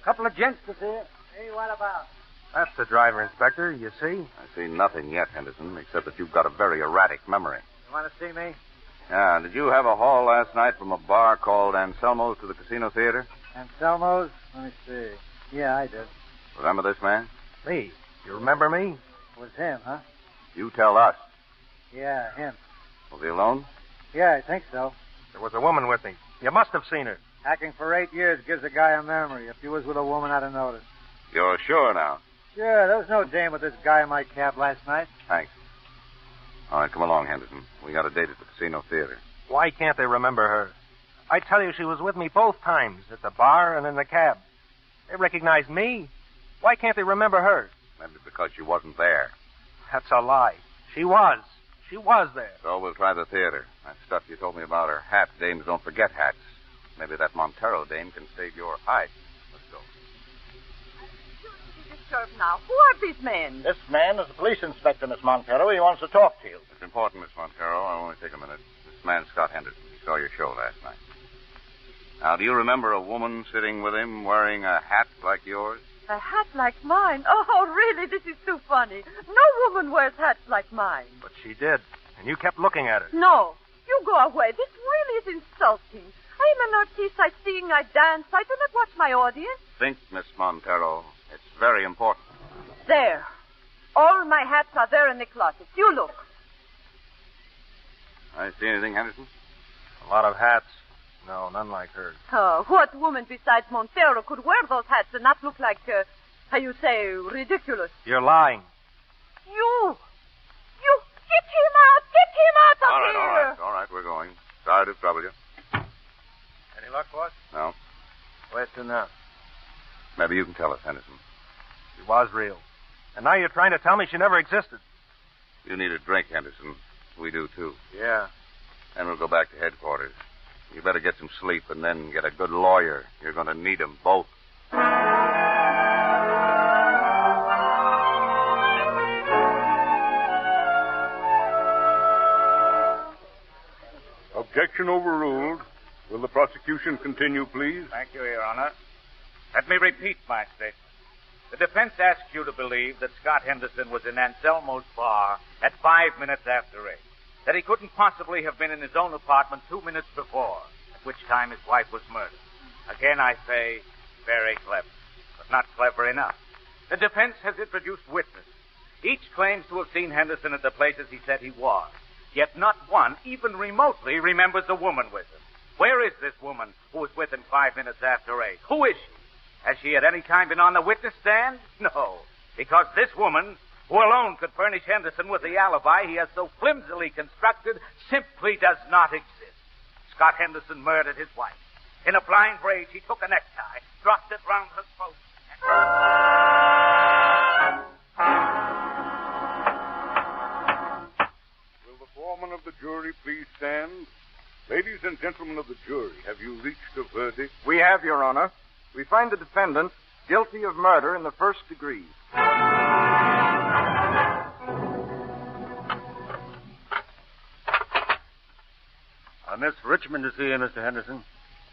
couple of gents to see you. Hey, what about? That's the driver, Inspector. You see? I see nothing yet, Henderson, except that you've got a very erratic memory. You want to see me? Yeah, did you have a haul last night from a bar called Anselmo's to the Casino Theater? Anselmo's? Let me see. Yeah, I did. Remember this man? Me? You remember me? It was him, huh? You tell us. Yeah, him. Was he alone? Yeah, I think so. There was a woman with me. You must have seen her. Hacking for 8 years gives a guy a memory. If he was with a woman, I'd have noticed. You're sure now? Sure, there was no dame with this guy in my cab last night. Thanks. All right, come along, Henderson. We got a date at the Casino Theater. Why can't they remember her? I tell you, she was with me both times, at the bar and in the cab. They recognized me. Why can't they remember her? Maybe because she wasn't there. That's a lie. She was. She was there. So we'll try the theater. That stuff you told me about her hat. Dames don't forget hats. Maybe that Montero dame can save your hide. Let's go. Now, who are these men? This man is the police inspector, Miss Montero. He wants to talk to you. It's important, Miss Montero. I'll only take a minute. This man, Scott Henderson. He saw your show last night. Now, do you remember a woman sitting with him wearing a hat like yours? A hat like mine? Oh, really? This is too funny. No woman wears hats like mine. But she did. And you kept looking at her. No. You go away. This really is insulting. I am an artiste. I sing, I dance. I do not watch my audience. Think, Miss Montero. It's very important. There. All my hats are there in the closet. You look. I see anything, Henderson? A lot of hats. No, none like hers. Oh, what woman besides Montero could wear those hats and not look like, how you say, ridiculous? You're lying. You get him out! Get him out of here! All right, we're going. Sorry to trouble you. Any luck, boss? No. Where's to now? Maybe you can tell us, Henderson. She was real. And now you're trying to tell me she never existed. You need a drink, Henderson. We do, too. Yeah. Then we'll go back to headquarters. You better get some sleep and then get a good lawyer. You're going to need them both. Objection overruled. Will the prosecution continue, please? Thank you, Your Honor. Let me repeat my statement. The defense asks you to believe that Scott Henderson was in Anselmo's bar at 5 minutes after 8. That he couldn't possibly have been in his own apartment 2 minutes before, at which time his wife was murdered. Again, I say, very clever, but not clever enough. The defense has introduced witnesses. Each claims to have seen Henderson at the places he said he was. Yet not one, even remotely, remembers a woman with him. Where is this woman who was with him 5 minutes after 8? Who is she? Has she at any time been on the witness stand? No, because this woman, who alone could furnish Henderson with the alibi he has so flimsily constructed, simply does not exist. Scott Henderson murdered his wife. In a blind rage, he took a necktie, dropped it round her throat, Will the foreman of the jury please stand? Ladies and gentlemen of the jury, have you reached a verdict? We have, Your Honor. We find the defendant guilty of murder in the first degree. Miss Richmond to see you, Mr. Henderson.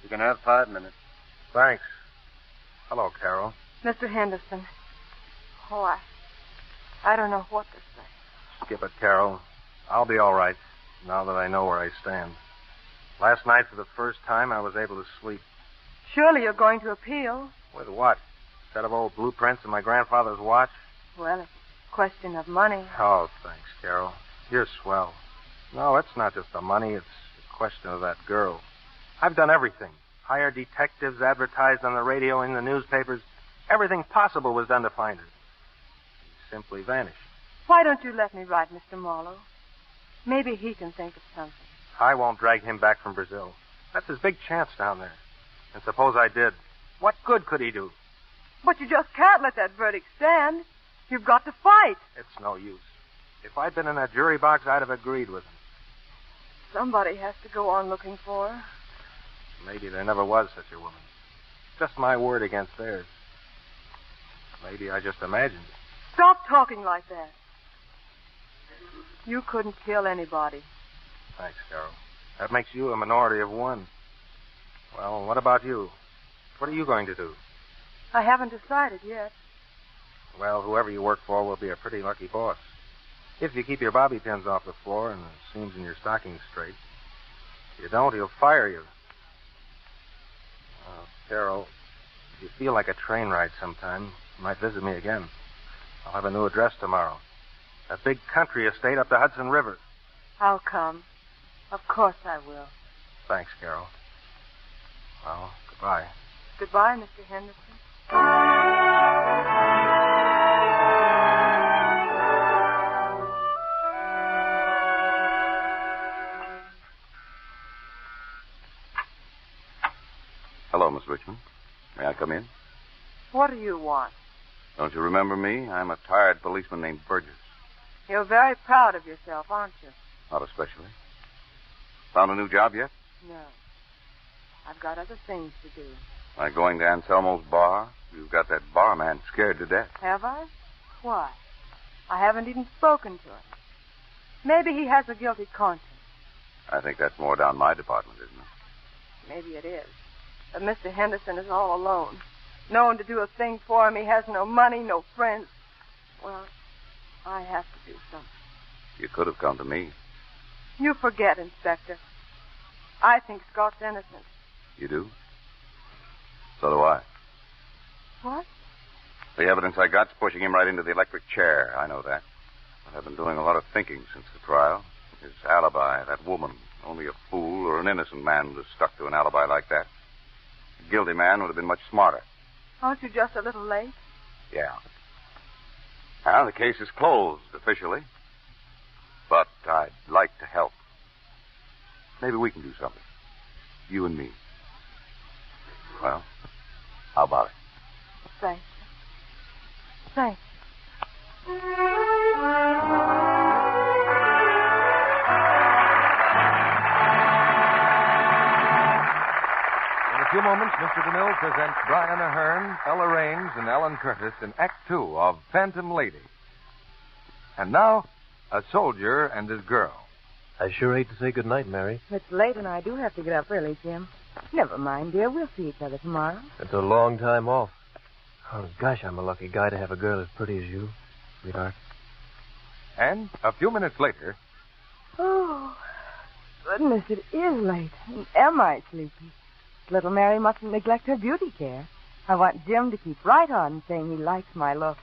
You can have 5 minutes. Thanks. Hello, Carol. Mr. Henderson. Oh, I don't know what to say. Skip it, Carol. I'll be all right now that I know where I stand. Last night, for the first time, I was able to sleep. Surely you're going to appeal. With what? A set of old blueprints and my grandfather's watch? Well, it's a question of money. Oh, thanks, Carol. You're swell. No, it's not just the money. It's a question of that girl. I've done everything. Hired detectives, advertised on the radio, in the newspapers. Everything possible was done to find her. She simply vanished. Why don't you let me write Mr. Marlowe? Maybe he can think of something. I won't drag him back from Brazil. That's his big chance down there. And suppose I did. What good could he do? But you just can't let that verdict stand. You've got to fight. It's no use. If I'd been in that jury box, I'd have agreed with him. Somebody has to go on looking for her. Maybe there never was such a woman. Just my word against theirs. Maybe I just imagined it. Stop talking like that. You couldn't kill anybody. Thanks, Carol. That makes you a minority of one. Well, what about you? What are you going to do? I haven't decided yet. Well, whoever you work for will be a pretty lucky boss. If you keep your bobby pins off the floor and the seams in your stockings straight. If you don't, he'll fire you. Carol, if you feel like a train ride sometime, you might visit me again. I'll have a new address tomorrow. A big country estate up the Hudson River. I'll come. Of course I will. Thanks, Carol. Well, goodbye. Goodbye, Mr. Henderson. Hello, Miss Richmond. May I come in? What do you want? Don't you remember me? I'm a tired policeman named Burgess. You're very proud of yourself, aren't you? Not especially. Found a new job yet? No. I've got other things to do. Like going to Anselmo's bar? You've got that barman scared to death. Have I? Why? I haven't even spoken to him. Maybe he has a guilty conscience. I think that's more down my department, isn't it? Maybe it is. But Mr. Henderson is all alone. No one to do a thing for him. He has no money, no friends. Well, I have to do something. You could have come to me. You forget, Inspector. I think Scott's innocent. You do? So do I. What? The evidence I got's pushing him right into the electric chair. I know that. But I've been doing a lot of thinking since the trial. His alibi, that woman. Only a fool or an innocent man would have stuck to an alibi like that. A guilty man would have been much smarter. Aren't you just a little late? Yeah. Now, the case is closed officially. But I'd like to help. Maybe we can do something. You and me. Well, how about it? Thanks. Thanks. In a few moments, Mr. DeMille presents Brian Ahern, Ella Raines, and Alan Curtis in Act Two of Phantom Lady. And now, a soldier and his girl. I sure hate to say goodnight, Mary. It's late and I do have to get up early, Jim. Never mind, dear. We'll see each other tomorrow. It's a long time off. Oh, gosh, I'm a lucky guy to have a girl as pretty as you, sweetheart. And a few minutes later... Oh, goodness, it is late. And am I sleepy? Little Mary mustn't neglect her beauty care. I want Jim to keep right on saying he likes my look.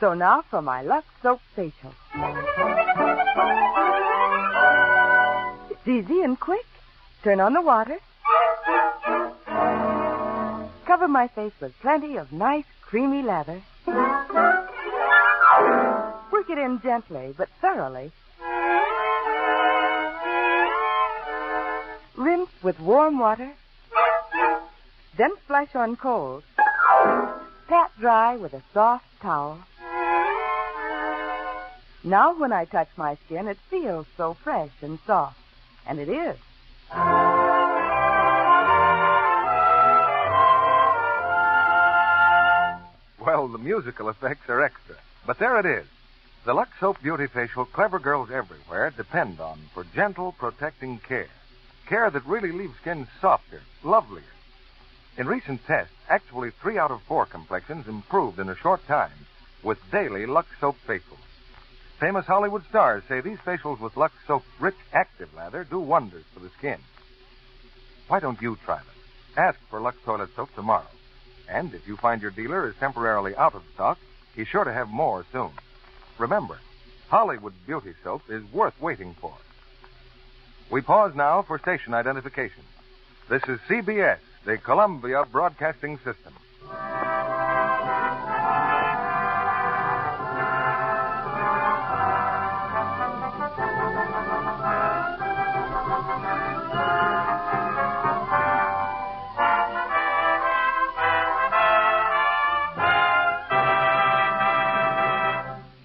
So now for my Lux Soap Facial. It's easy and quick. Turn on the water. Cover my face with plenty of nice, creamy lather. Work it in gently, but thoroughly. Rinse with warm water. Then splash on cold. Pat dry with a soft towel. Now when I touch my skin, it feels so fresh and soft. And it is. Well, the musical effects are extra. But there it is. The Lux Soap Beauty Facial clever girls everywhere depend on for gentle, protecting care. Care that really leaves skin softer, lovelier. In recent tests, actually 3 out of 4 complexions improved in a short time with daily Lux Soap facials. Famous Hollywood stars say these facials with Lux Soap's rich, active lather do wonders for the skin. Why don't you try them? Ask for Lux Toilet Soap tomorrow. And if you find your dealer is temporarily out of stock, he's sure to have more soon. Remember, Hollywood Beauty Soap is worth waiting for. We pause now for station identification. This is CBS, the Columbia Broadcasting System.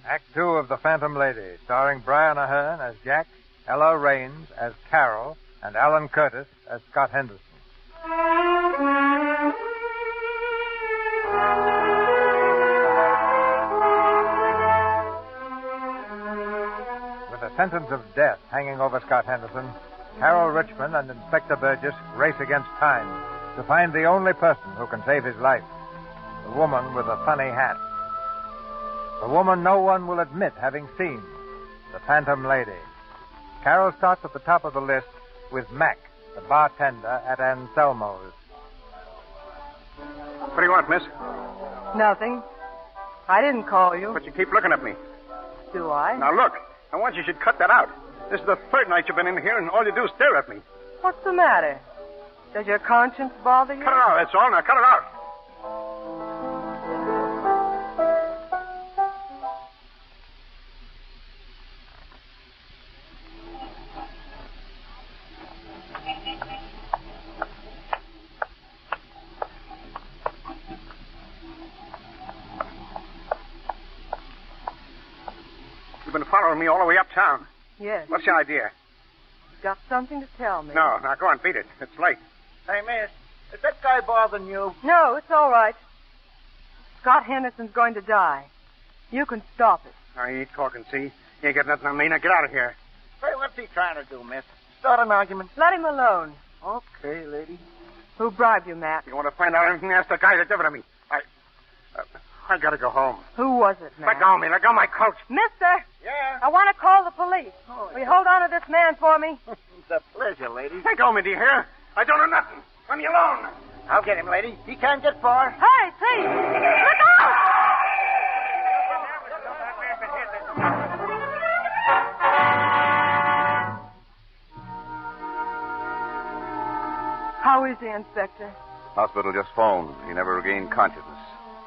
Act Two of The Phantom Lady, starring Brian Ahern as Jack, Ella Raines as Carol, and Alan Curtis as Scott Henderson. With a sentence of death hanging over Scott Henderson, Carol Richmond and Inspector Burgess race against time to find the only person who can save his life, the woman with a funny hat. The woman no one will admit having seen, the Phantom Lady. Carol starts at the top of the list with Mac, the bartender at Anselmo's. What do you want, miss? Nothing. I didn't call you. But you keep looking at me. Do I? Now, look. I want you should cut that out. This is the third night you've been in here, and all you do is stare at me. What's the matter? Does your conscience bother you? Cut it out, that's all. Now, cut it out. You've been following me all the way uptown. Yes. What's your idea? You've got something to tell me. No, now go on, beat it. It's late. Hey, miss, is that guy bothering you? No, it's all right. Scott Henderson's going to die. You can stop it. Now, you ain't talking, see? You ain't got nothing on me. Now, get out of here. Hey, what's he trying to do, miss? Start an argument? Let him alone. Okay, lady. Who bribed you, Mac? You want to find out anything? Ask the guy that did it to me. I gotta go home. Who was it, Mac? Let go of me. Let go of my coat. Mister! Yeah? I want to call the police. Will you hold on to this man for me? a pleasure, lady. Let go, me, do you hear? I don't know nothing. Let me alone. I'll get him, lady. He can't get far. Hey, please. Look out! How is he, Inspector? Hospital just phoned. He never regained consciousness.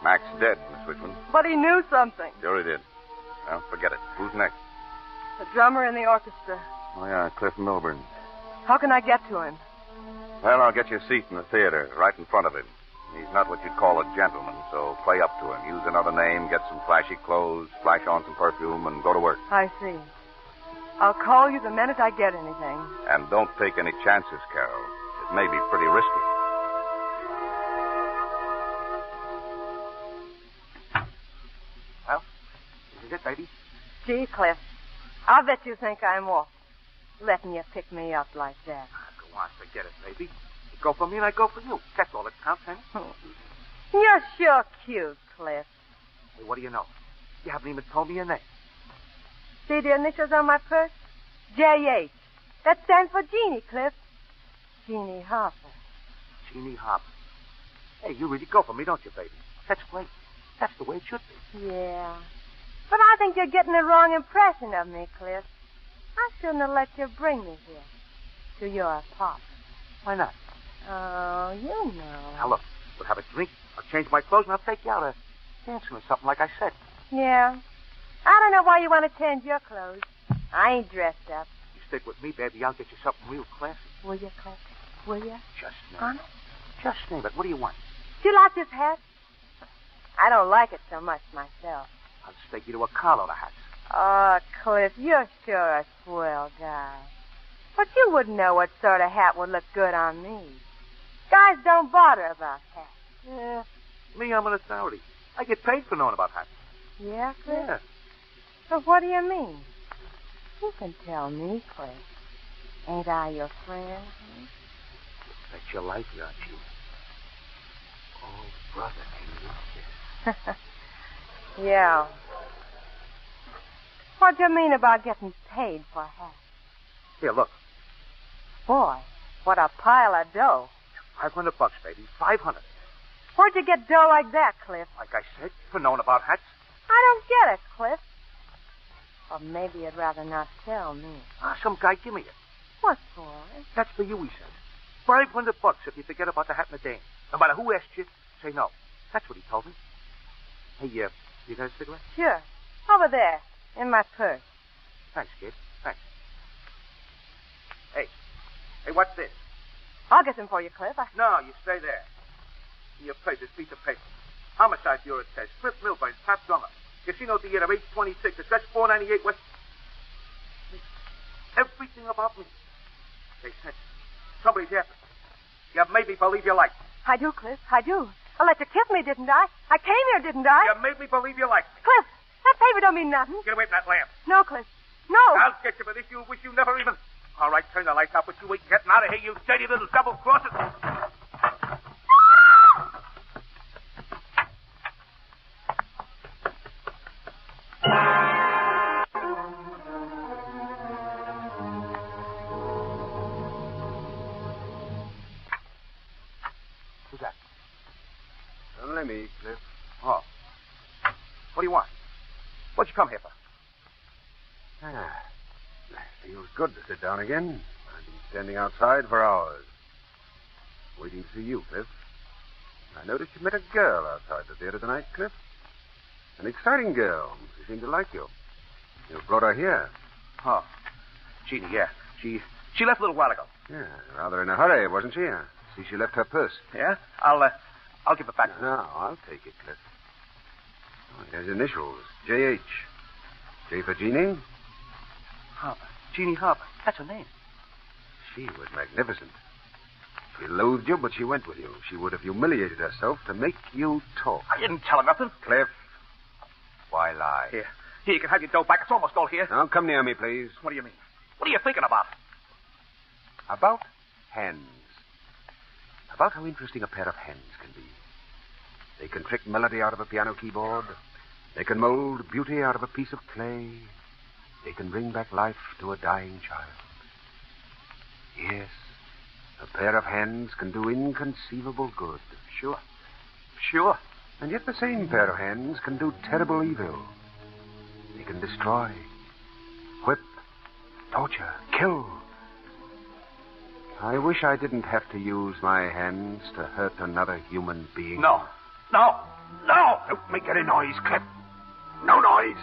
Mac's dead, Miss Richmond. But he knew something. Sure he did. Well, forget it. Who's next? The drummer in the orchestra. Oh, yeah, Cliff Milburn. How can I get to him? Well, I'll get you a seat in the theater, right in front of him. He's not what you'd call a gentleman, so play up to him. Use another name, get some flashy clothes, splash on some perfume, and go to work. I see. I'll call you the minute I get anything. And don't take any chances, Carol. It may be pretty risky. Well, this is it, baby. Gee, Cliff, I'll bet you think I'm off, letting you pick me up like that. Go on, forget it, baby. You go for me and I go for you. That's all that counts, huh? You're sure cute, Cliff. Hey, what do you know? You haven't even told me your name. See the initials on my purse? J.H. That stands for Jeannie, Cliff. Jeannie Harper. Jeannie Harper. Hey, you really go for me, don't you, baby? That's great. That's the way it should be. Yeah. But I think you're getting the wrong impression of me, Cliff. I shouldn't have let you bring me here. To your apartment. Why not? Oh, you know. Now, look. We'll have a drink. I'll change my clothes and I'll take you out dancing or something like I said. Yeah. I don't know why you want to change your clothes. I ain't dressed up. You stick with me, baby. I'll get you something real classy. Will you, Cliff? Will you? Just name Honest? it. Just name it. What do you want? Do you like this hat? I don't like it so much myself. I'll stake you to a carload of hats. Oh, Cliff, you're sure a swell guy. But you wouldn't know what sort of hat would look good on me. Guys don't bother about hats. Yeah. Me, I'm an authority. I get paid for knowing about hats. Yeah, Cliff? Yeah. So what do you mean? You can tell me, Cliff. Ain't I your friend? Bet your life, aren't you? Oh, brother, can you kiss? Yeah. What do you mean about getting paid for hats? Here, look. Boy, what a pile of dough. $500, baby. 500. Where'd you get dough like that, Cliff? Like I said, for knowing about hats. I don't get it, Cliff. Or maybe you'd rather not tell me. Some guy give me it. What for? That's for you, he said. $500 if you forget about the hat and the dame. No matter who asked you, say no. That's what he told me. Hey, you got a cigarette? Sure. Over there, in my purse. Thanks, kid. Thanks. Hey, what's this? I'll get them for you, Cliff. No, you stay there. In your place, this piece of paper. Homicide Bureau test. Cliff Milburn, top drummer. Casino Theater, 826. Address 498 West. Everything about me. They said somebody's after me. You made me believe you liked me. I do, Cliff. I do. I let you kiss me, didn't I? I came here, didn't I? You made me believe you liked me. Cliff, that paper don't mean nothing. Get away from that lamp. No, Cliff. No. I'll get you for this. You wish you never even... All right, turn the lights out, but you ain't getting out of here, you dirty little double-crosser. Who's that? Only me, Cliff. Oh. What do you want? What'd you come here for? Feels good to sit down again. I've been standing outside for hours. Waiting to see you, Cliff. I noticed you met a girl outside the theater tonight, Cliff. An exciting girl. She seemed to like you. You brought her here. Oh. Jeannie, yeah. She left a little while ago. Yeah, rather in a hurry, wasn't she? I see she left her purse. Yeah? I'll give it back to her. No, I'll take it, Cliff. Oh, here's initials. J.H. J for Jeannie? Harper. Jeannie Harper. That's her name. She was magnificent. She loathed you, but she went with you. She would have humiliated herself to make you talk. I didn't tell her nothing. Cliff, why lie? Here, you can have your dough back. It's almost all here. Now, come near me, please. What do you mean? What are you thinking about? About hands. About how interesting a pair of hands can be. They can trick melody out of a piano keyboard. They can mold beauty out of a piece of clay. They can bring back life to a dying child. Yes. A pair of hands can do inconceivable good. Sure. Sure. And yet the same pair of hands can do terrible evil. They can destroy, whip, torture, kill. I wish I didn't have to use my hands to hurt another human being. No. No. No! Don't make any noise, Cliff. No noise.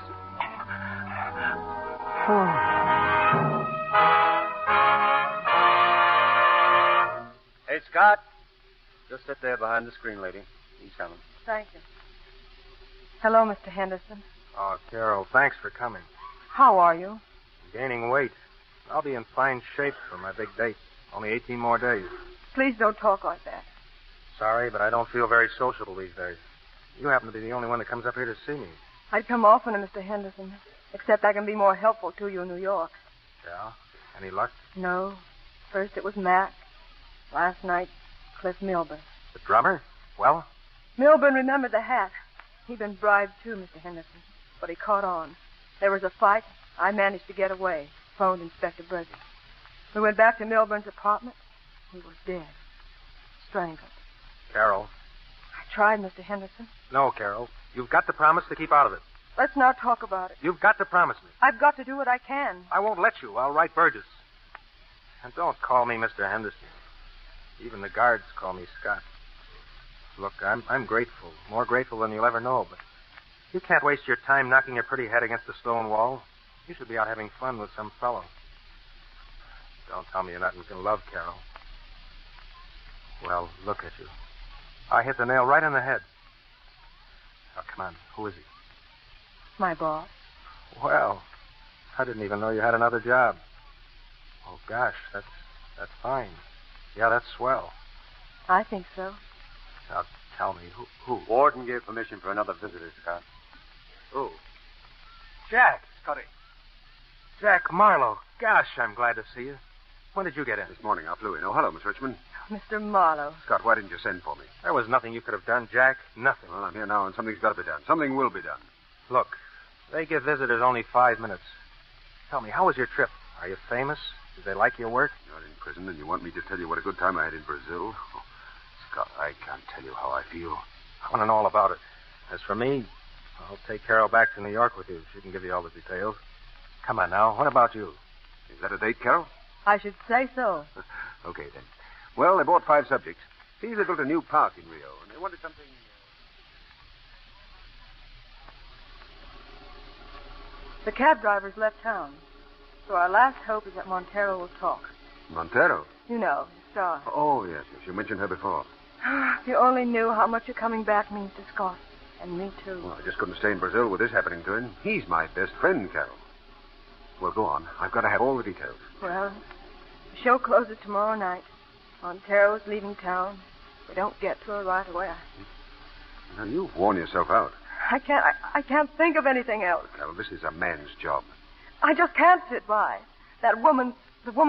Hey, Scott. Just sit there behind the screen, lady. He's coming. Thank you. Hello, Mr. Henderson. Oh, Carol, thanks for coming. How are you? Gaining weight. I'll be in fine shape for my big date. Only 18 more days. Please don't talk like that. Sorry, but I don't feel very sociable these days. You happen to be the only one that comes up here to see me. I'd come often, Mr. Henderson, except I can be more helpful to you in New York. Yeah? Any luck? No. First it was Mac. Last night, Cliff Milburn. The drummer? Well? Milburn remembered the hat. He'd been bribed too, Mr. Henderson, but he caught on. There was a fight. I managed to get away. Phoned Inspector Burgess. We went back to Milburn's apartment. He was dead. Strangled. Carol. I tried, Mr. Henderson. No, Carol. You've got to promise to keep out of it. Let's not talk about it. You've got to promise me. I've got to do what I can. I won't let you. I'll write Burgess. And don't call me Mr. Henderson. Even the guards call me Scott. Look, I'm grateful. More grateful than you'll ever know, but you can't waste your time knocking your pretty head against the stone wall. You should be out having fun with some fellow. Don't tell me you're not in love, Carol. Well, look at you. I hit the nail right on the head. Now, come on. Who is he? My boss. Well, I didn't even know you had another job. Oh, gosh, that's fine. Yeah, that's swell. I think so. Now, tell me, who? Warden gave permission for another visitor, Scott. Who? Jack. Scotty. Jack Marlowe. Gosh, I'm glad to see you. When did you get in? This morning I flew in. Oh, hello, Miss Richmond. Mr. Marlowe. Scott, why didn't you send for me? There was nothing you could have done, Jack. Nothing. Well, I'm here now, and something's got to be done. Something will be done. Look, they give visitors only 5 minutes. Tell me, how was your trip? Are you famous? Did they like your work? You're in prison, and you want me to tell you what a good time I had in Brazil? Oh, Scott, I can't tell you how I feel. I want to know all about it. As for me, I'll take Carol back to New York with you. She can give you all the details. Come on now. What about you? Is that a date, Carol? I should say so. Okay, then. Well, they bought 5 subjects. See, they built a new park in Rio, and they wanted something... The cab drivers left town, so our last hope is that Montero will talk. Montero? You know, the star. Oh, yes. You mentioned her before. If you only knew how much your coming back means to Scott, and me too. Well, I just couldn't stay in Brazil with this happening to him. He's my best friend, Carol. Well, go on. I've got to have all the details. Well, the show closes tomorrow night. Montero's leaving town. If we don't get to her right away, Now, you've worn yourself out. I can't think of anything else. Carol, this is a man's job. I just can't sit by. The woman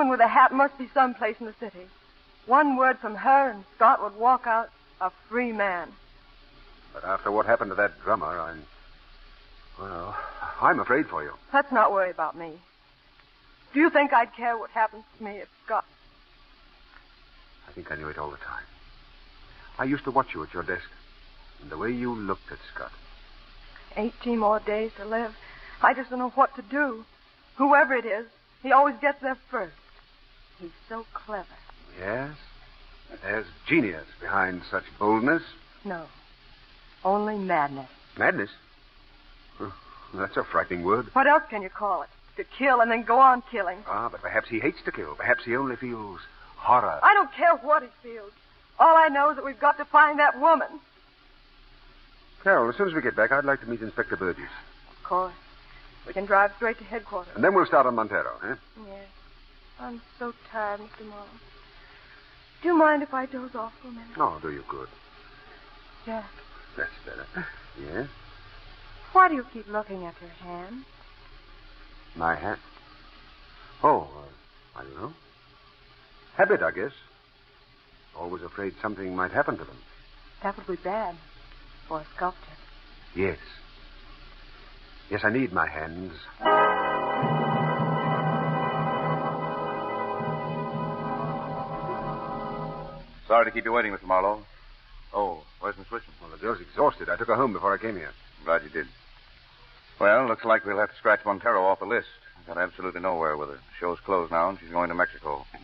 with the hat must be someplace in the city. One word from her and Scott would walk out a free man. But after what happened to that drummer, I'm afraid for you. Let's not worry about me. Do you think I'd care what happens to me if Scott... I think I knew it all the time. I used to watch you at your desk, and the way you looked at Scott. 18 more days to live. I just don't know what to do. Whoever it is, he always gets there first. He's so clever. Yes? There's genius behind such boldness. No. Only madness. Madness? That's a frightening word. What else can you call it? To kill and then go on killing. Ah, but perhaps he hates to kill. Perhaps he only feels horror. I don't care what he feels. All I know is that we've got to find that woman. Carol, as soon as we get back, I'd like to meet Inspector Burgess. Of course. We can drive straight to headquarters. And then we'll start on Montero, eh? Yes. I'm so tired, Mr. Morrow. Do you mind if I doze off for a minute? Oh, do you good. Jack. That's better. Yes? Why do you keep looking at your hand? My hat? Oh, I don't know. Habit, I guess. Always afraid something might happen to them. That would be bad for a sculptor. Yes. Yes, I need my hands. Sorry to keep you waiting, Mr. Marlowe. Oh, where's Miss Richmond? Well, the girl's exhausted. I took her home before I came here. Glad you did. Well, looks like we'll have to scratch Montero off the list. Got absolutely nowhere with her. The show's closed now, and she's going to Mexico. If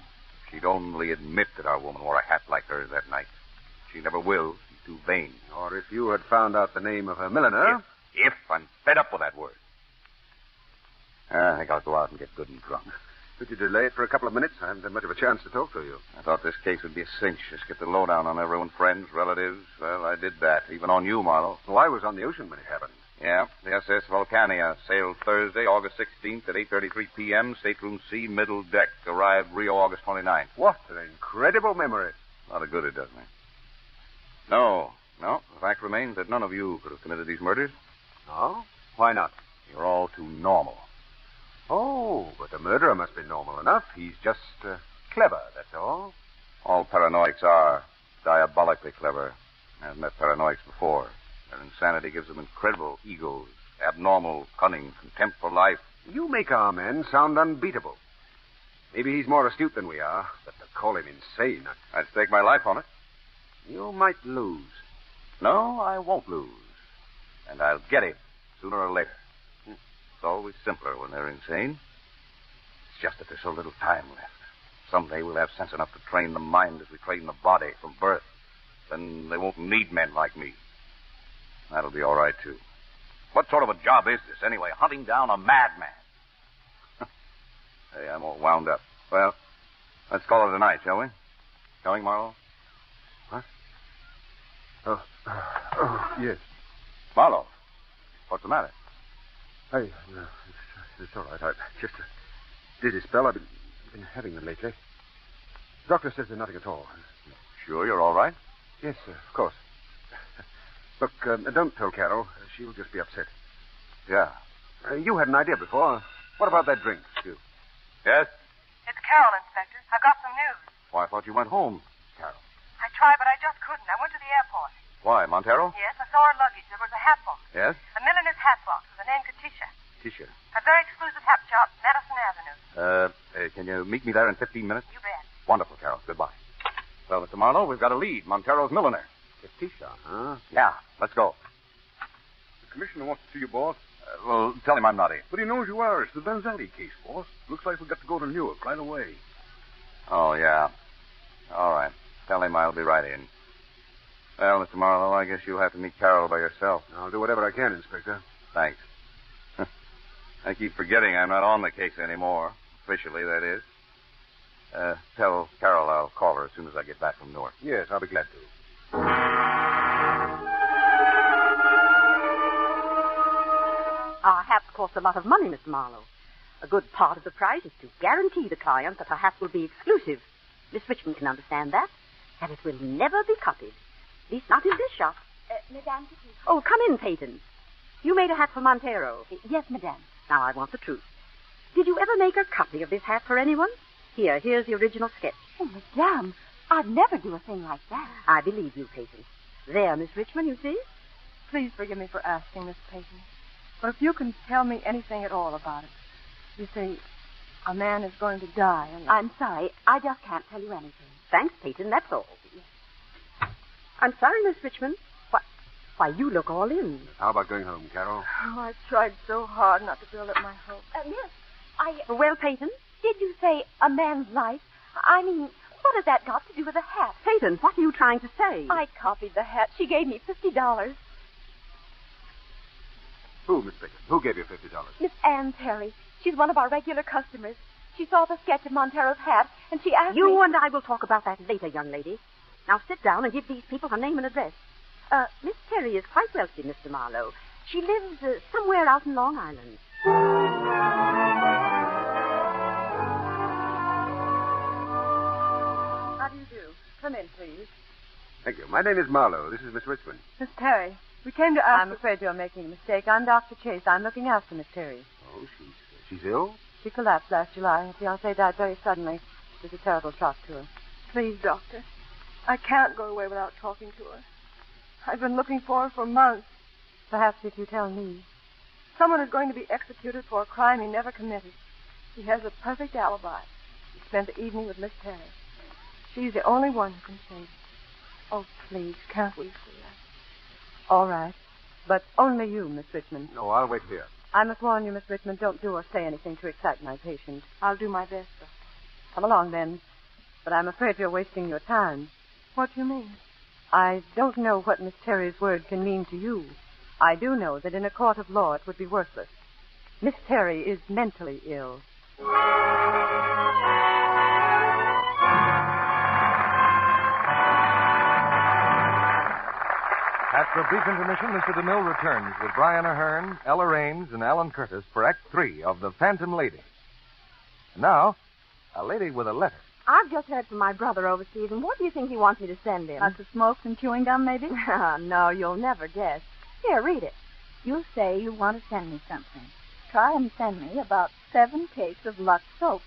she'd only admit that our woman wore a hat like hers that night. She never will. She's too vain. Or if you had found out the name of her milliner. If I'm fed up with that word. I think I'll go out and get good and drunk. Could you delay it for a couple of minutes? I haven't had much of a chance to talk to you. I thought this case would be a cinch. Just get the lowdown on everyone, friends, relatives. Well, I did that. Even on you, Marlowe. Well, I was on the ocean when it happened. Yeah, the SS Vulcania sailed Thursday, August 16th at 8:33 p.m., stateroom C, middle deck. Arrived Rio, August 29th. What an incredible memory. A lot of good it does me. No. The fact remains that none of you could have committed these murders. No? Why not? You're all too normal. Oh, but the murderer must be normal enough. He's just clever, that's all. All paranoics are diabolically clever. I've met paranoics before. Their insanity gives them incredible egos, abnormal cunning, contempt for life. You make our man sound unbeatable. Maybe he's more astute than we are, but to call him insane... I'd stake my life on it. You might lose. No, I won't lose. And I'll get him, sooner or later. It's always simpler when they're insane. It's just that there's so little time left. Someday we'll have sense enough to train the mind as we train the body from birth. Then they won't need men like me. That'll be all right, too. What sort of a job is this, anyway? Hunting down a madman. Hey, I'm all wound up. Well, let's call it a night, shall we? Coming, Marlowe? What? Oh, yes. Marlowe, what's the matter? Hey, no, it's all right. I just did a spell. I've been having them lately. The doctor says there's nothing at all. Sure you're all right? Yes, sir, of course. Look, don't tell Carol. She'll just be upset. Yeah. You had an idea before. What about that drink, Stu? Yes? It's Carol, Inspector. I've got some news. Why, I thought you went home, Carol. I tried, but I just couldn't. I went to the airport. Why, Montero? Yes, I saw her luggage. There was a hat box. Yes? A milliner's hat box with the name Katisha. Tisha. A very exclusive hat shop, Madison Avenue. Can you meet me there in 15 minutes? You bet. Wonderful, Carol. Goodbye. Well, Mr. Marlowe, we've got a lead. Montero's milliner. Katisha, huh? Yeah, let's go. The commissioner wants to see you, boss. Well, tell him I'm not in. But he knows you are. It's the Vanzetti case, boss. Looks like we've got to go to Newark right away. Oh, yeah. All right. Tell him I'll be right in. Well, Mr. Marlowe, I guess you'll have to meet Carol by yourself. I'll do whatever I can, Inspector. Thanks. I keep forgetting I'm not on the case anymore. Officially, that is. Tell Carol I'll call her as soon as I get back from Newark. Yes, I'll be glad to. Our hats cost a lot of money, Mr. Marlowe. A good part of the price is to guarantee the client that her hat will be exclusive. Miss Richmond can understand that. That it will never be copied. At least not in this shop. Madame. Oh, come in, Peyton. You made a hat for Montero. Yes, Madame. Now I want the truth. Did you ever make a copy of this hat for anyone? Here's the original sketch. Oh, Madame, I'd never do a thing like that. I believe you, Peyton. There, Miss Richmond, you see? Please forgive me for asking, Miss Peyton. But if you can tell me anything at all about it. You see, a man is going to die. And I'm sorry. I just can't tell you anything. Thanks, Peyton. That's all. I'm sorry, Miss Richmond. Why, you look all in. How about going home, Carol? Oh, I tried so hard not to build up my hopes. Miss, Well, Peyton? Did you say a man's life? I mean, what has that got to do with a hat? Peyton, what are you trying to say? I copied the hat. She gave me $50. Who, Miss Baker? Who gave you $50? Miss Ann Terry. She's one of our regular customers. She saw the sketch of Montero's hat, and she asked me... You and I will talk about that later, young lady. Now sit down and give these people her name and address. Miss Terry is quite wealthy, Mr. Marlowe. She lives somewhere out in Long Island. How do you do? Come in, please. Thank you. My name is Marlowe. This is Miss Richmond. Miss Terry, we came to ask... I'm afraid you're making a mistake. I'm Dr. Chase. I'm looking after Miss Terry. Oh, she's ill? She collapsed last July. Her fiancé died very suddenly. It was a terrible shock to her. Please, Doctor. I can't go away without talking to her. I've been looking for her for months. Perhaps if you tell me. Someone is going to be executed for a crime he never committed. He has a perfect alibi. He spent the evening with Miss Terry. She's the only one who can save him. Oh, please, can't we see her? All right. But only you, Miss Richmond. No, I'll wait here. I must warn you, Miss Richmond, don't do or say anything to excite my patient. I'll do my best, sir. Come along, then. But I'm afraid you're wasting your time. What do you mean? I don't know what Miss Terry's word can mean to you. I do know that in a court of law it would be worthless. Miss Terry is mentally ill. After a brief intermission, Mr. DeMille returns with Brian Ahern, Ella Raines, and Alan Curtis for Act 3 of The Phantom Lady. And now, a lady with a letter. I've just heard from my brother overseas, and what do you think he wants me to send him? Lots of smokes and chewing gum, maybe? No, you'll never guess. Here, read it. You say you want to send me something. Try and send me about 7 cakes of Lux soap.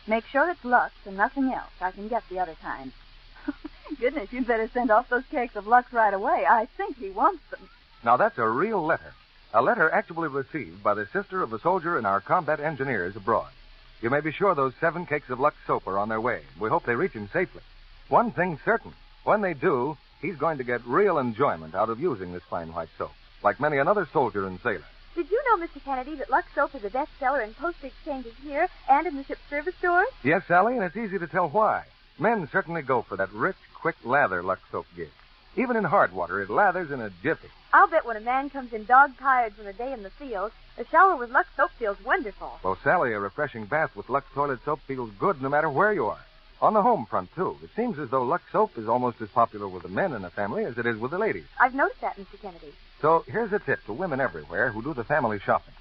Make sure it's Lux and nothing else. I can get the other kind. Goodness, you'd better send off those cakes of Lux right away. I think he wants them. Now, that's a real letter. A letter actually received by the sister of a soldier in our combat engineers abroad. You may be sure those 7 cakes of Lux soap are on their way. We hope they reach him safely. One thing's certain. When they do, he's going to get real enjoyment out of using this fine white soap, like many another soldier and sailor. Did you know, Mr. Kennedy, that Lux soap is a bestseller in postage exchanges here and in the ship service stores? Yes, Sally, and it's easy to tell why. Men certainly go for that rich, quick lather Lux soap gives. Even in hard water, it lathers in a jiffy. I'll bet when a man comes in dog-tired from a day in the field, a shower with Lux soap feels wonderful. Well, Sally, a refreshing bath with Lux toilet soap feels good no matter where you are. On the home front, too. It seems as though Lux soap is almost as popular with the men in a family as it is with the ladies. I've noticed that, Mr. Kennedy. So here's a tip to women everywhere who do the family shopping.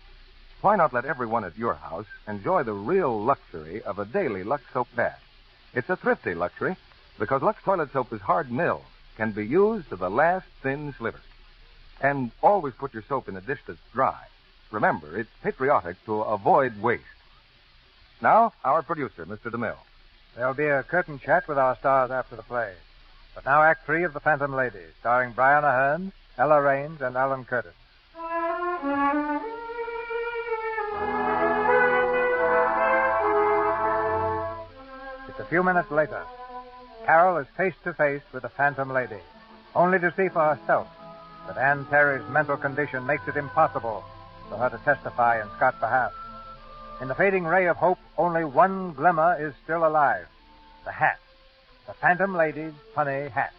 Why not let everyone at your house enjoy the real luxury of a daily Lux soap bath? It's a thrifty luxury because Lux toilet soap is hard milled, can be used to the last thin sliver. And always put your soap in a dish that's dry. Remember, it's patriotic to avoid waste. Now, our producer, Mr. DeMille. There'll be a curtain chat with our stars after the play. But now Act 3 of The Phantom Lady, starring Brian Ahern, Ella Raines, and Alan Curtis. It's a few minutes later. Carol is face to face with the Phantom Lady, only to see for herself that Anne Terry's mental condition makes it impossible for her to testify in Scott's behalf. In the fading ray of hope, only one glimmer is still alive. The hat. The Phantom Lady's punny hat.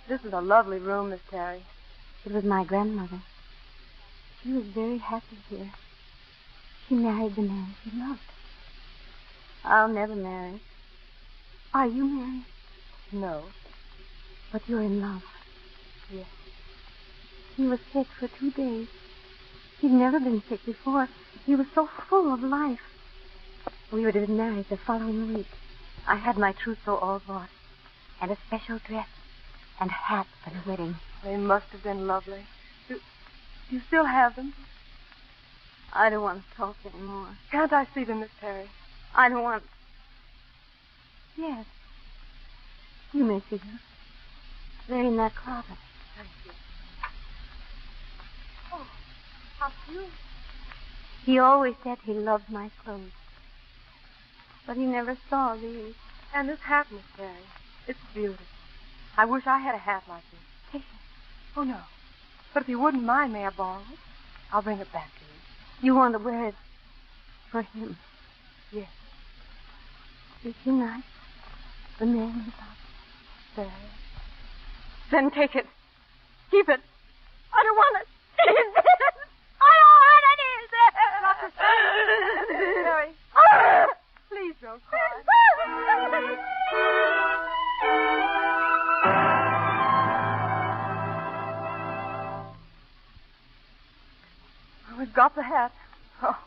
This is a lovely room, Miss Terry. It was my grandmother. She was very happy here. She married the man she loved. I'll never marry. Are you married? No. But you're in love. Yes. He was sick for 2 days. He'd never been sick before. He was so full of life. We were to be married the following week. I had my trousseau all bought, and a special dress, and a hat for the wedding. They must have been lovely. Do you still have them? I don't want to talk anymore. Can't I see them, Miss Terry? I don't want... Yes. You may see them. They're in that closet. Thank you. Oh, how cute. He always said he loved my clothes. But he never saw these. And this hat, Miss Terry. It's beautiful. I wish I had a hat like this. Take it. Oh, no. But if you wouldn't mind, may I borrow it? I'll bring it back to you. You want to wear it for him? Yes. Is he nice? The man you love? Very. Then take it. Keep it. I don't want it. I don't want it either. Terry. Please don't cry. We've got the hat. Oh,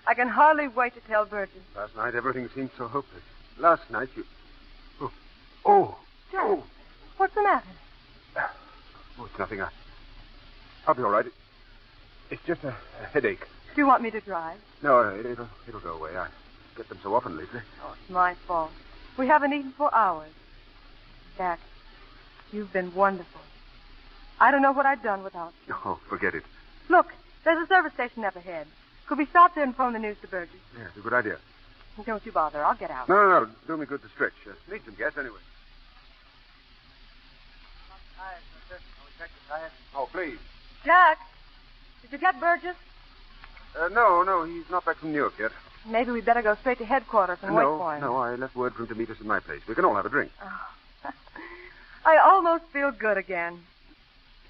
I can hardly wait to tell Burgess. Last night, everything seemed so hopeless. Last night, you... Oh. Jack, what's the matter? Oh, it's nothing. I'll be all right. It's just a headache. Do you want me to drive? No, it'll go away. I get them so often lately. Oh, it's my fault. We haven't eaten for hours. Jack, you've been wonderful. I don't know what I'd done without you. Oh, forget it. Look, there's a service station up ahead. Could we stop there and phone the news to Burgess? Yeah, it's a good idea. Don't you bother. I'll get out. No. Do me good to stretch. Need some gas anyway. Tires, mister. Can we check the tires? Oh, please. Jack, did you get Burgess? No, he's not back from New York yet. Maybe we'd better go straight to headquarters and wait for him. No, I left word for him to meet us at my place. We can all have a drink. Oh. I almost feel good again.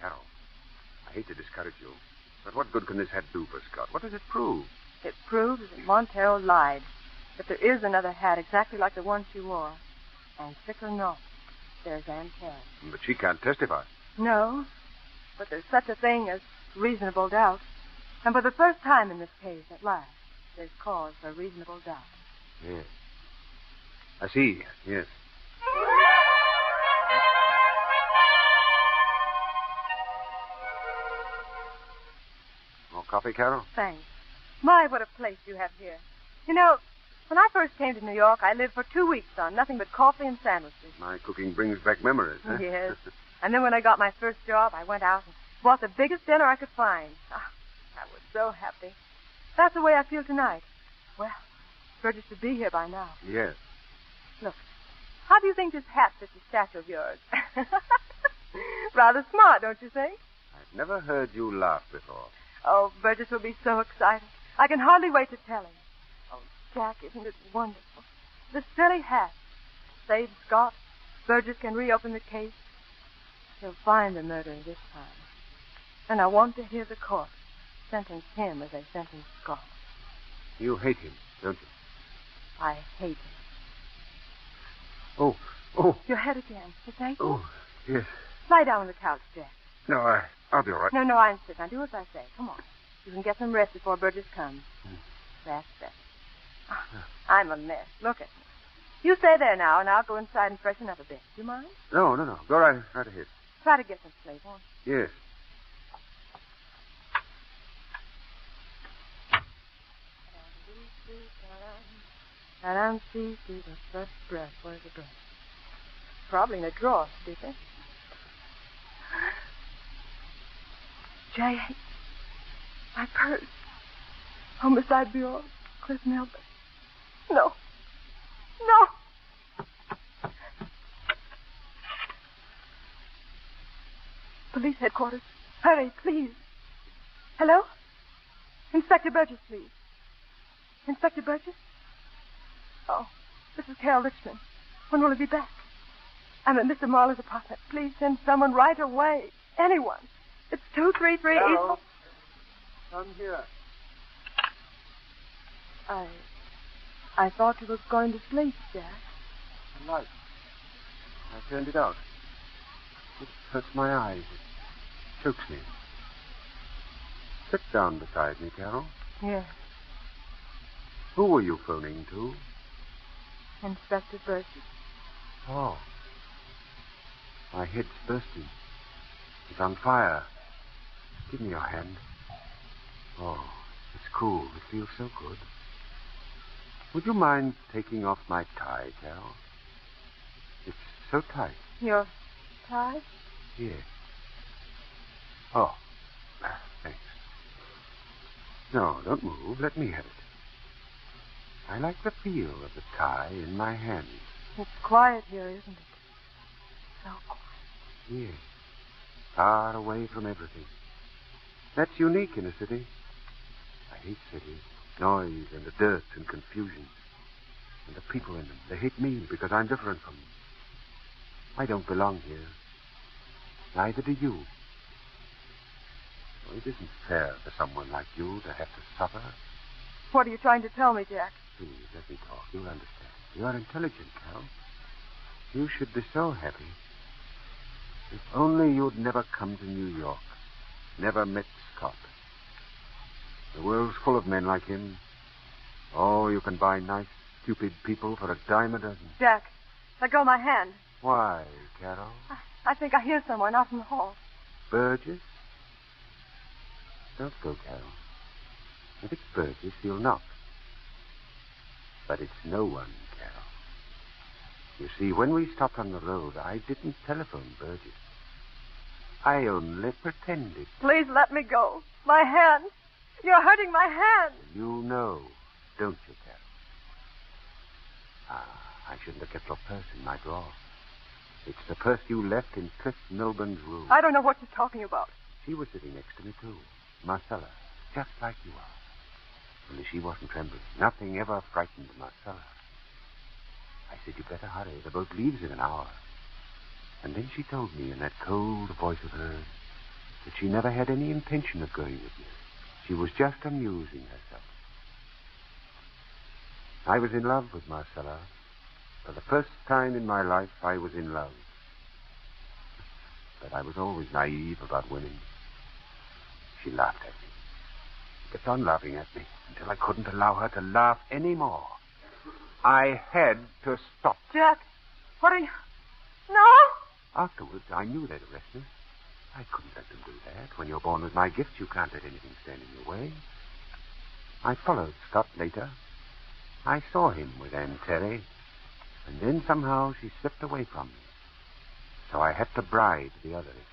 Carol, I hate to discourage you, but what good can this hat do for Scott? What does it prove? It proves that Montero lied. That there is another hat exactly like the one she wore. And sick or not, there's Aunt Carol. But she can't testify. No, but there's such a thing as reasonable doubt. And for the first time in this case, at last, there's cause for reasonable doubt. Yes. I see, yes. More coffee, Carol? Thanks. My, what a place you have here. You know, when I first came to New York, I lived for 2 weeks on nothing but coffee and sandwiches. My cooking brings back memories, huh? Yes. And then when I got my first job, I went out and bought the biggest dinner I could find. Oh, I was so happy. That's the way I feel tonight. Well, Burgess should be here by now. Yes. Look, how do you think this hat fits the statue of yours? Rather smart, don't you think? I've never heard you laugh before. Oh, Burgess will be so excited. I can hardly wait to tell him. Oh, Jack, isn't it wonderful? The silly hat. Save Scott. Burgess can reopen the case. He'll find the murderer this time. And I want to hear the court sentence him as they sentenced Scott. You hate him, don't you? I hate him. Oh. Your head again. Is that Oh, yes. Lie down on the couch, Jack. No, I'll be all right. No, I insist. Now do as I say. Come on. You can get some rest before Burgess comes. That's better. Oh, I'm a mess. Look at me. You stay there now, and I'll go inside and freshen up a bit. Do you mind? No. Go right ahead. Try to get some sleep, won't you? Yes. I don't see through the first breath. Where's the breath? Probably in a drawer, Stephen. Jay, my purse. Homicide Bureau, Cliff Melvin. No. Police headquarters. Hurry, please. Hello? Inspector Burgess, please. Inspector Burgess? Oh, this is Carol Richmond. When will he be back? I'm at Mr. Marlowe's apartment. Please send someone right away. Anyone. It's 233 Carol, East... come here. I thought you were going to sleep, Jack. The light. I turned it out. It hurts my eyes. It chokes me. Sit down beside me, Carol. Yes. Who were you phoning to? Inspector Burgess. Oh. My head's bursting. It's on fire. Give me your hand. Oh, it's cool. It feels so good. Would you mind taking off my tie, Carol? It's so tight. Your tie? Yes. Oh, thanks. No, don't move. Let me have it. I like the feel of the tie in my hand. It's quiet here, isn't it? So quiet. Yes. Far away from everything. That's unique in a city. I hate cities. Noise and the dirt and confusion. And the people in them. They hate me because I'm different from them. I don't belong here. Neither do you. Well, it isn't fair for someone like you to have to suffer. What are you trying to tell me, Jack? Please, let me talk. You'll understand. You are intelligent, Carol. You should be so happy. If only you'd never come to New York. Never met Scott. The world's full of men like him. Oh, you can buy nice, stupid people for a dime a dozen. Jack, let go of my hand. Why, Carol? I think I hear someone out in the hall. Burgess? Don't go, Carol. If it's Burgess, he'll knock. But it's no one, Carol. You see, when we stopped on the road, I didn't telephone Burgess. I only pretended. Please let me go. My hand. You're hurting my hand. You know, don't you, Carol? I shouldn't have kept your purse in my drawer. It's the purse you left in Cliff Milburn's room. I don't know what you're talking about. She was sitting next to me, too. Marcella, just like you are. Only she wasn't trembling. Nothing ever frightened Marcella. I said, you better hurry. The boat leaves in an hour. And then she told me in that cold voice of hers that she never had any intention of going with me. She was just amusing herself. I was in love with Marcella. For the first time in my life, I was in love. But I was always naive about women. She laughed at me. She kept on laughing at me until I couldn't allow her to laugh any more. I had to stop. Jack, what are you... No! Afterwards, I knew they'd arrest me. I couldn't let them do that. When you're born with my gifts, you can't let anything stand in your way. I followed Scott later. I saw him with Aunt Terry. And then somehow she slipped away from me. So I had to bribe the others.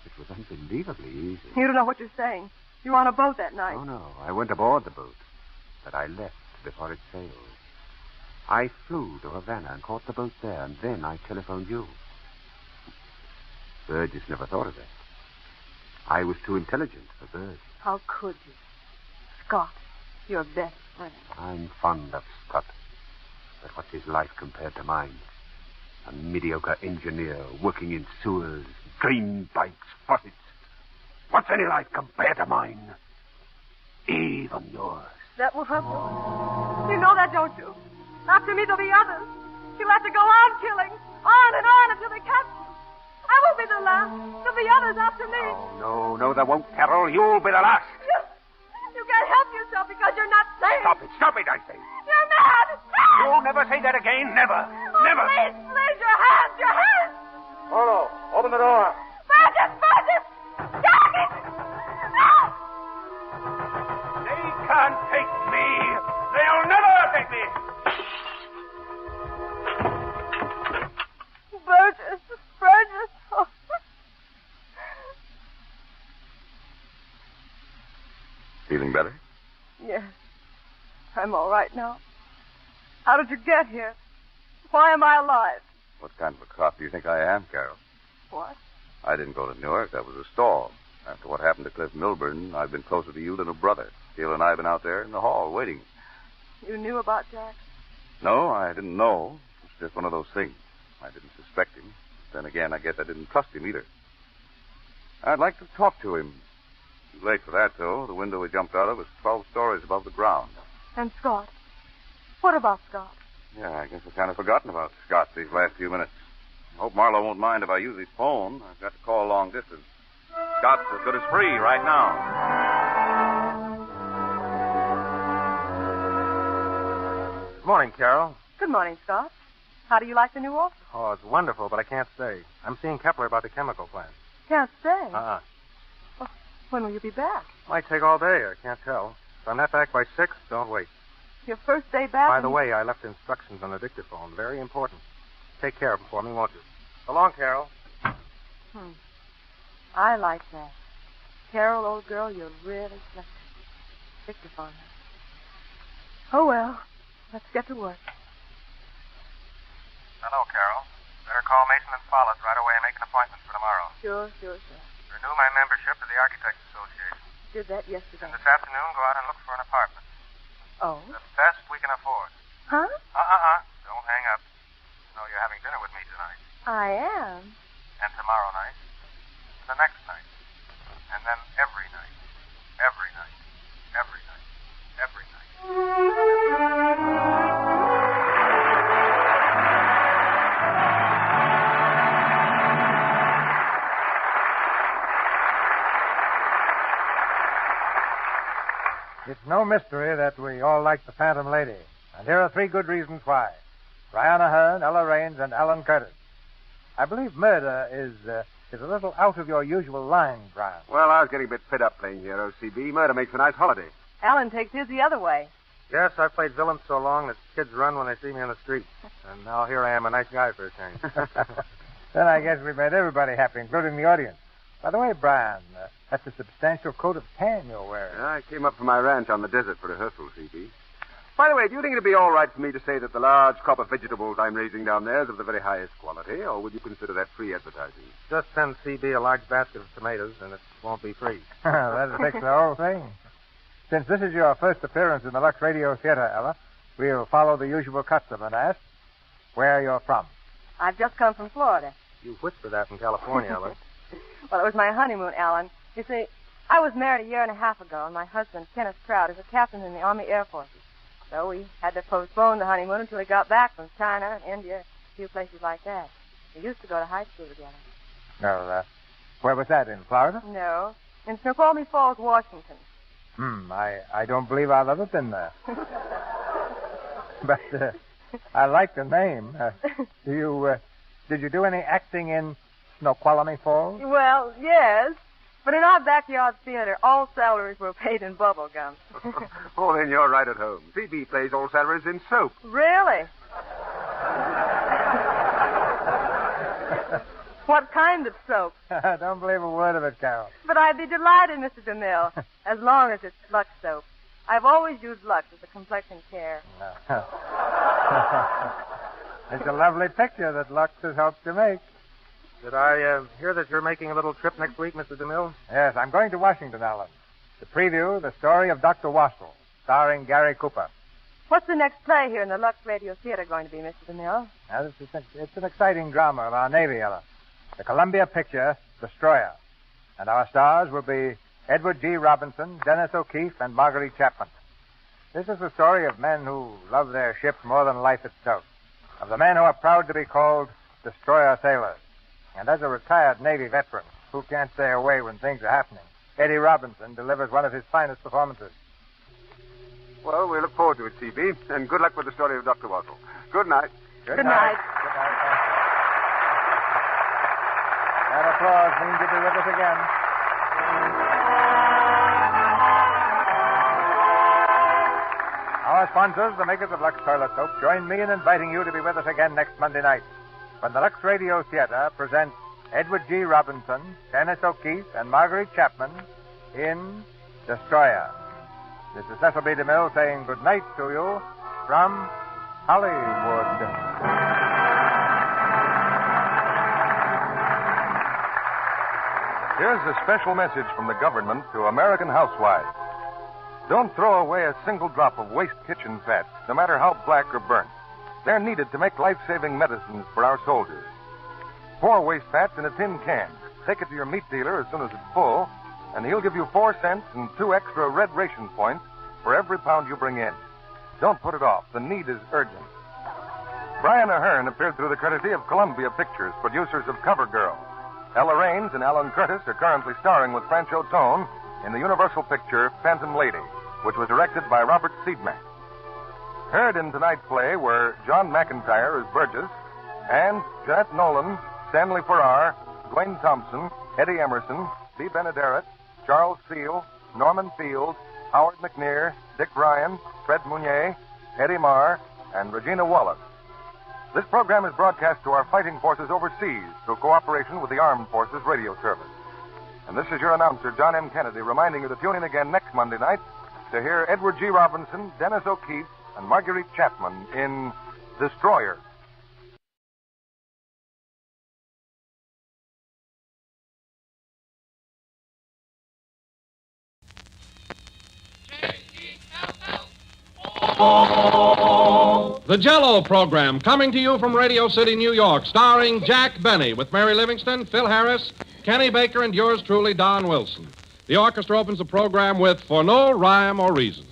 It was unbelievably easy. You don't know what you're saying. You were on a boat that night. Oh, no. I went aboard the boat. But I left before it sailed. I flew to Havana and caught the boat there, and then I telephoned you. Burgess never thought of that. I was too intelligent for Burgess. How could you? Scott, your best friend. I'm fond of Scott. But what's his life compared to mine? A mediocre engineer working in sewers, drain pipes, faucets. What's any life compared to mine? Even yours. That will help you. You know that, don't you? After me, there'll be others. You'll have to go on killing, on and on until they catch you. I won't be the last. There'll be others after me. Oh, no, there won't, Carol. You'll be the last. You can't help yourself because you're not sane. Stop it, I say. You're mad. You'll never say that again. Never. Oh, Never. Please, your hands. Polo, open the door. Burgess! Jack! No! They can't take me. They'll never take me. Burgess. Oh. Feeling better? Yes. I'm all right now. How did you get here? Why am I alive? What kind of a cop do you think I am, Carol? What? I didn't go to Newark. That was a stall. After what happened to Cliff Milburn, I've been closer to you than a brother. Steele and I have been out there in the hall waiting. You knew about Jack? No, I didn't know. It's just one of those things. I didn't suspect him. Then again, I guess I didn't trust him either. I'd like to talk to him. Too late for that, though. The window we jumped out of was 12 stories above the ground. And Scott? What about Scott? Yeah, I guess I've kind of forgotten about Scott these last few minutes. I hope Marlowe won't mind if I use his phone. I've got to call long distance. Scott's as good as free right now. Good morning, Carol. Good morning, Scott. How do you like the new office? Oh, it's wonderful, but I can't stay. I'm seeing Kepler about the chemical plant. Can't stay? Uh-uh. Well, when will you be back? Might take all day. I can't tell. If I'm not back by 6, don't wait. Your first day back? By the way, I left instructions on the dictaphone. Very important. Take care of them for me, won't you? So long, Carol. I like that. Carol, old girl, you're really clever. Dictaphone. Oh, well. Let's get to work. Hello, Carol. Better call Mason and Follett right away and make an appointment for tomorrow. Sure. Renew my membership to the Architects Association. Did that yesterday. And this afternoon, go out and look for an apartment. Oh? The best we can afford. Huh? Don't hang up. No, you're having dinner with me tonight. I am. And tomorrow night. And the next night. And then every night. Every night. Every night. Every night. It's no mystery that we all like the Phantom Lady. And here are 3 good reasons why. Brian Ahern, Ella Raines, and Alan Curtis. I believe murder is a little out of your usual line, Brian. Well, I was getting a bit fed up playing hero, CB. Murder makes a nice holiday. Alan takes his the other way. Yes, I've played villain so long that kids run when they see me on the street. And now here I am, a nice guy for a change. Then I guess we've made everybody happy, including the audience. By the way, Brian, that's a substantial coat of tan you're wearing. I came up from my ranch on the desert for rehearsal, CB. By the way, do you think it'd be all right for me to say that the large crop of vegetables I'm raising down there is of the very highest quality, or would you consider that free advertising? Just send CB a large basket of tomatoes, and it won't be free. That'll fix the whole thing. Since this is your first appearance in the Lux Radio Theater, Ella, we'll follow the usual custom and ask where you're from. I've just come from Florida. You whisper that in California, Ellen. Well, it was my honeymoon, Alan. You see, I was married a year and a half ago, and my husband, Kenneth Proud, is a captain in the Army Air Forces. So we had to postpone the honeymoon until we got back from China and India, a few places like that. We used to go to high school together. Well, where was that, in Florida? No, in Snoqualmie Falls, Washington. I don't believe I've ever been there. But I like the name. Did you do any acting in Snoqualmie Falls? Well, yes. But in our backyard theater, all salaries were paid in bubble gum. Oh, then you're right at home. CB plays all salaries in soap. Really? What kind of soap? I don't believe a word of it, Carol. But I'd be delighted, Mr. DeMille, as long as it's Lux soap. I've always used Lux as a complexion care. It's a lovely picture that Lux has helped to make. Did I hear that you're making a little trip next week, Mr. DeMille? Yes, I'm going to Washington, Alan, to preview the story of Dr. Wassel, starring Gary Cooper. What's the next play here in the Lux Radio Theater going to be, Mr. DeMille? Now, it's an exciting drama of our Navy, Ella. The Columbia picture, Destroyer. And our stars will be Edward G. Robinson, Dennis O'Keefe, and Marguerite Chapman. This is the story of men who love their ships more than life itself, of the men who are proud to be called destroyer sailors. And as a retired Navy veteran who can't stay away when things are happening, Eddie Robinson delivers one of his finest performances. Well, we look forward to it, CB, and good luck with the story of Dr. Wassel. Good night. Good night. Good night. That applause means you'll be with us again. Our sponsors, the makers of Lux Toilet Soap, join me in inviting you to be with us again next Monday night when the Lux Radio Theater presents Edward G. Robinson, Dennis O'Keefe, and Marguerite Chapman in Destroyer. This is Cecil B. DeMille saying good night to you from Hollywood. Here's a special message from the government to American housewives. Don't throw away a single drop of waste kitchen fat, no matter how black or burnt. They're needed to make life-saving medicines for our soldiers. Pour waste fats in a tin can. Take it to your meat dealer as soon as it's full, and he'll give you 4 cents and 2 extra red ration points for every pound you bring in. Don't put it off. The need is urgent. Brian Ahern appeared through the courtesy of Columbia Pictures, producers of CoverGirl. Ella Raines and Alan Curtis are currently starring with Francho Tone in the Universal picture Phantom Lady, which was directed by Robert Siedmack. Heard in tonight's play were John McIntyre as Burgess, and Jeanette Nolan, Stanley Farrar, Dwayne Thompson, Eddie Emerson, Bea Benaderet, Charles Seal, Norman Field, Howard McNear, Dick Ryan, Fred Mounier, Eddie Marr, and Regina Wallace. This program is broadcast to our fighting forces overseas through cooperation with the Armed Forces Radio Service. And this is your announcer, John M. Kennedy, reminding you to tune in again next Monday night to hear Edward G. Robinson, Dennis O'Keefe, and Marguerite Chapman in Destroyer. The Jell-O program, coming to you from Radio City, New York, starring Jack Benny with Mary Livingston, Phil Harris, Kenny Baker, and yours truly, Don Wilson. The orchestra opens the program with For No Rhyme or Reason.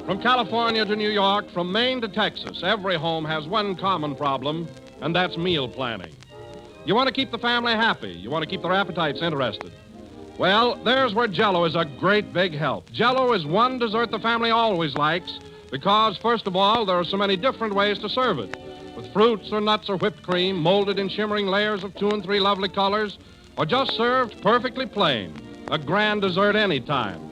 From California to New York, from Maine to Texas, every home has one common problem, and that's meal planning. You want to keep the family happy. You want to keep their appetites interested. Well, there's where Jell-O is a great big help. Jell-O is one dessert the family always likes because, first of all, there are so many different ways to serve it. With fruits or nuts or whipped cream, molded in shimmering layers of 2 and 3 lovely colors, or just served perfectly plain. A grand dessert any time.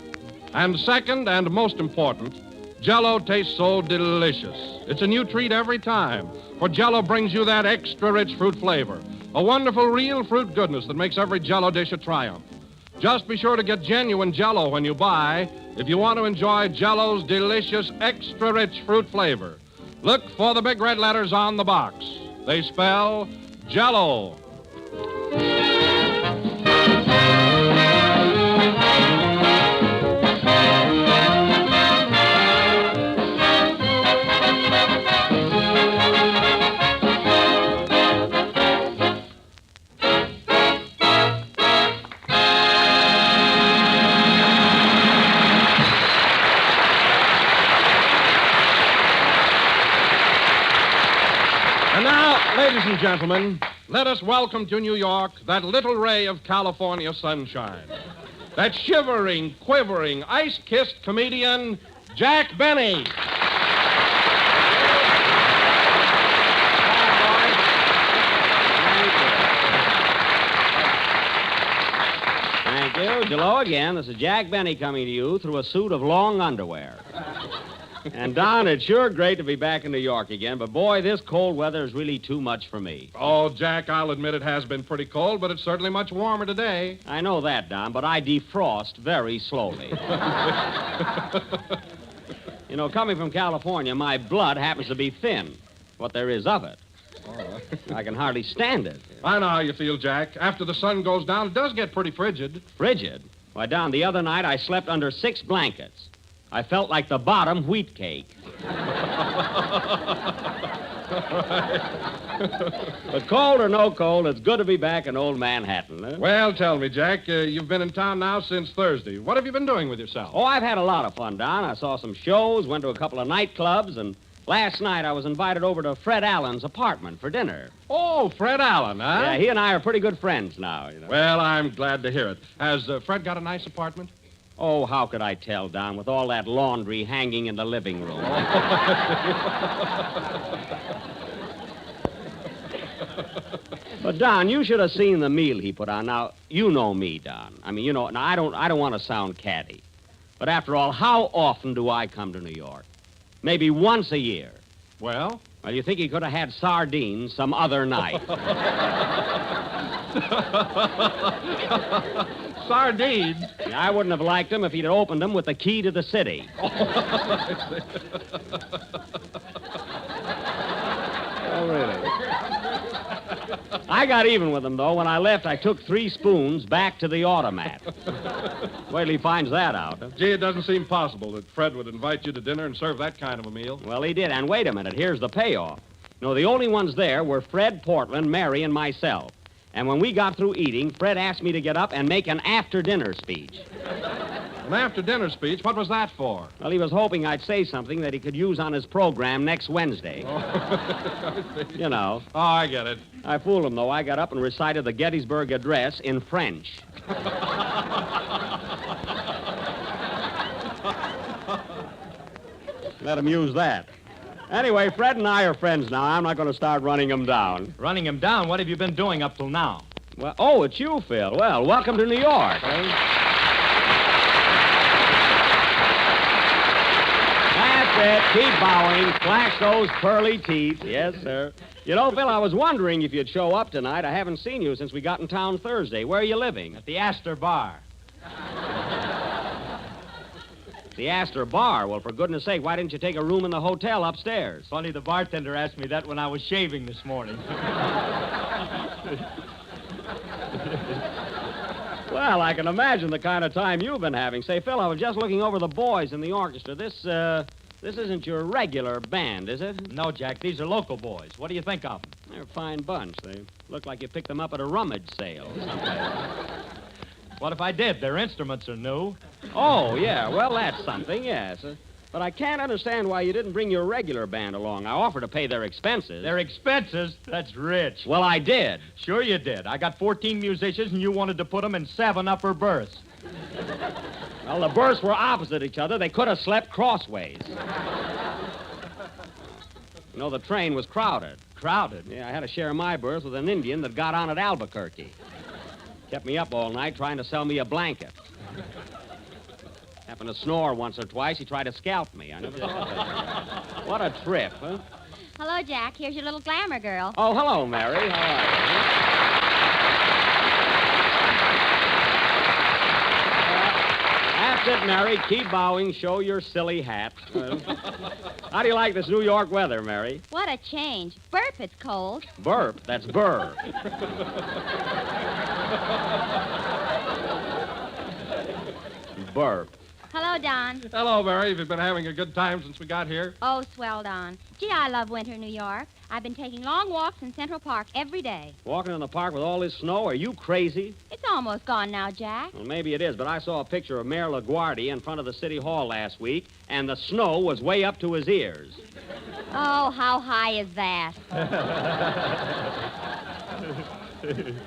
And second, and most important, Jell-O tastes so delicious. It's a new treat every time, for Jell-O brings you that extra rich fruit flavor, a wonderful real fruit goodness that makes every Jell-O dish a triumph. Just be sure to get genuine Jell-O when you buy if you want to enjoy Jell-O's delicious extra rich fruit flavor. Look for the big red letters on the box. They spell Jell-O. Ladies and gentlemen, let us welcome to New York that little ray of California sunshine. That shivering, quivering, ice-kissed comedian, Jack Benny. Thank you. Hello again. This is Jack Benny coming to you through a suit of long underwear. And, Don, it's sure great to be back in New York again, but, boy, this cold weather is really too much for me. Oh, Jack, I'll admit it has been pretty cold, but it's certainly much warmer today. I know that, Don, but I defrost very slowly. You know, coming from California, my blood happens to be thin, what there is of it. Oh. I can hardly stand it. I know how you feel, Jack. After the sun goes down, it does get pretty frigid. Frigid? Why, Don, the other night I slept under 6 blankets. I felt like the bottom wheat cake. But cold or no cold, it's good to be back in old Manhattan. Huh? Well, tell me, Jack, you've been in town now since Thursday. What have you been doing with yourself? Oh, I've had a lot of fun, Don. I saw some shows, went to a couple of nightclubs, and last night I was invited over to Fred Allen's apartment for dinner. Oh, Fred Allen, huh? Yeah, he and I are pretty good friends now, you know. Well, I'm glad to hear it. Has Fred got a nice apartment? Oh, how could I tell, Don, with all that laundry hanging in the living room? But, Don, you should have seen the meal he put on. Now, you know me, Don. I mean, you know, now, I don't want to sound catty. But after all, how often do I come to New York? Maybe once a year. Well? Well, you think he could have had sardines some other night. Sardines? I wouldn't have liked them if he'd opened them with the key to the city. Oh, really? I got even with him, though. When I left, I took 3 spoons back to the automat. Wait till he finds that out. Huh? Gee, it doesn't seem possible that Fred would invite you to dinner and serve that kind of a meal. Well, he did. And wait a minute. Here's the payoff. No, the only ones there were Fred, Portland, Mary, and myself. And when we got through eating, Fred asked me to get up and make an after-dinner speech. An after-dinner speech? What was that for? Well, he was hoping I'd say something that he could use on his program next Wednesday. Oh. You know. Oh, I get it. I fooled him, though. I got up and recited the Gettysburg Address in French. Let him use that. Anyway, Fred and I are friends now. I'm not going to start running him down. Running him down? What have you been doing up till now? Well, oh, it's you, Phil. Well, welcome to New York. That's it. Keep bowing. Flash those pearly teeth. Yes, sir. You know, Phil, I was wondering if you'd show up tonight. I haven't seen you since we got in town Thursday. Where are you living? At the Astor Bar. The Astor Bar? Well, for goodness sake, why didn't you take a room in the hotel upstairs? Funny, the bartender asked me that when I was shaving this morning. Well, I can imagine the kind of time you've been having. Say, Phil, I was just looking over the boys in the orchestra. This isn't your regular band, is it? No, Jack, these are local boys. What do you think of them? They're a fine bunch. They look like you picked them up at a rummage sale. What if I did? Their instruments are new. Oh, yeah. Well, that's something, yes. But I can't understand why you didn't bring your regular band along. I offered to pay their expenses. Their expenses? That's rich. Well, I did. Sure you did. I got 14 musicians, and you wanted to put them in 7 upper berths. Well, the berths were opposite each other. They could have slept crossways. You know, the train was crowded. Crowded? Yeah, I had to share my berth with an Indian that got on at Albuquerque. Kept me up all night trying to sell me a blanket. Happened to snore once or twice. He tried to scalp me. I never saw that. What a trip, huh? Hello, Jack. Here's your little glamour girl. Oh, hello, Mary. How are you? That's it, Mary. Keep bowing. Show your silly hat. How do you like this New York weather, Mary? What a change. Burp, it's cold. Burp? That's burr. Burp. Hello, Don. Hello, Mary. Have you been having a good time since we got here? Oh, swell, Don. Gee, I love winter New York. I've been taking long walks in Central Park every day. Walking in the park with all this snow? Are you crazy? It's almost gone now, Jack. Well, maybe it is, but I saw a picture of Mayor LaGuardia in front of the City Hall last week, and the snow was way up to his ears. Oh, how high is that?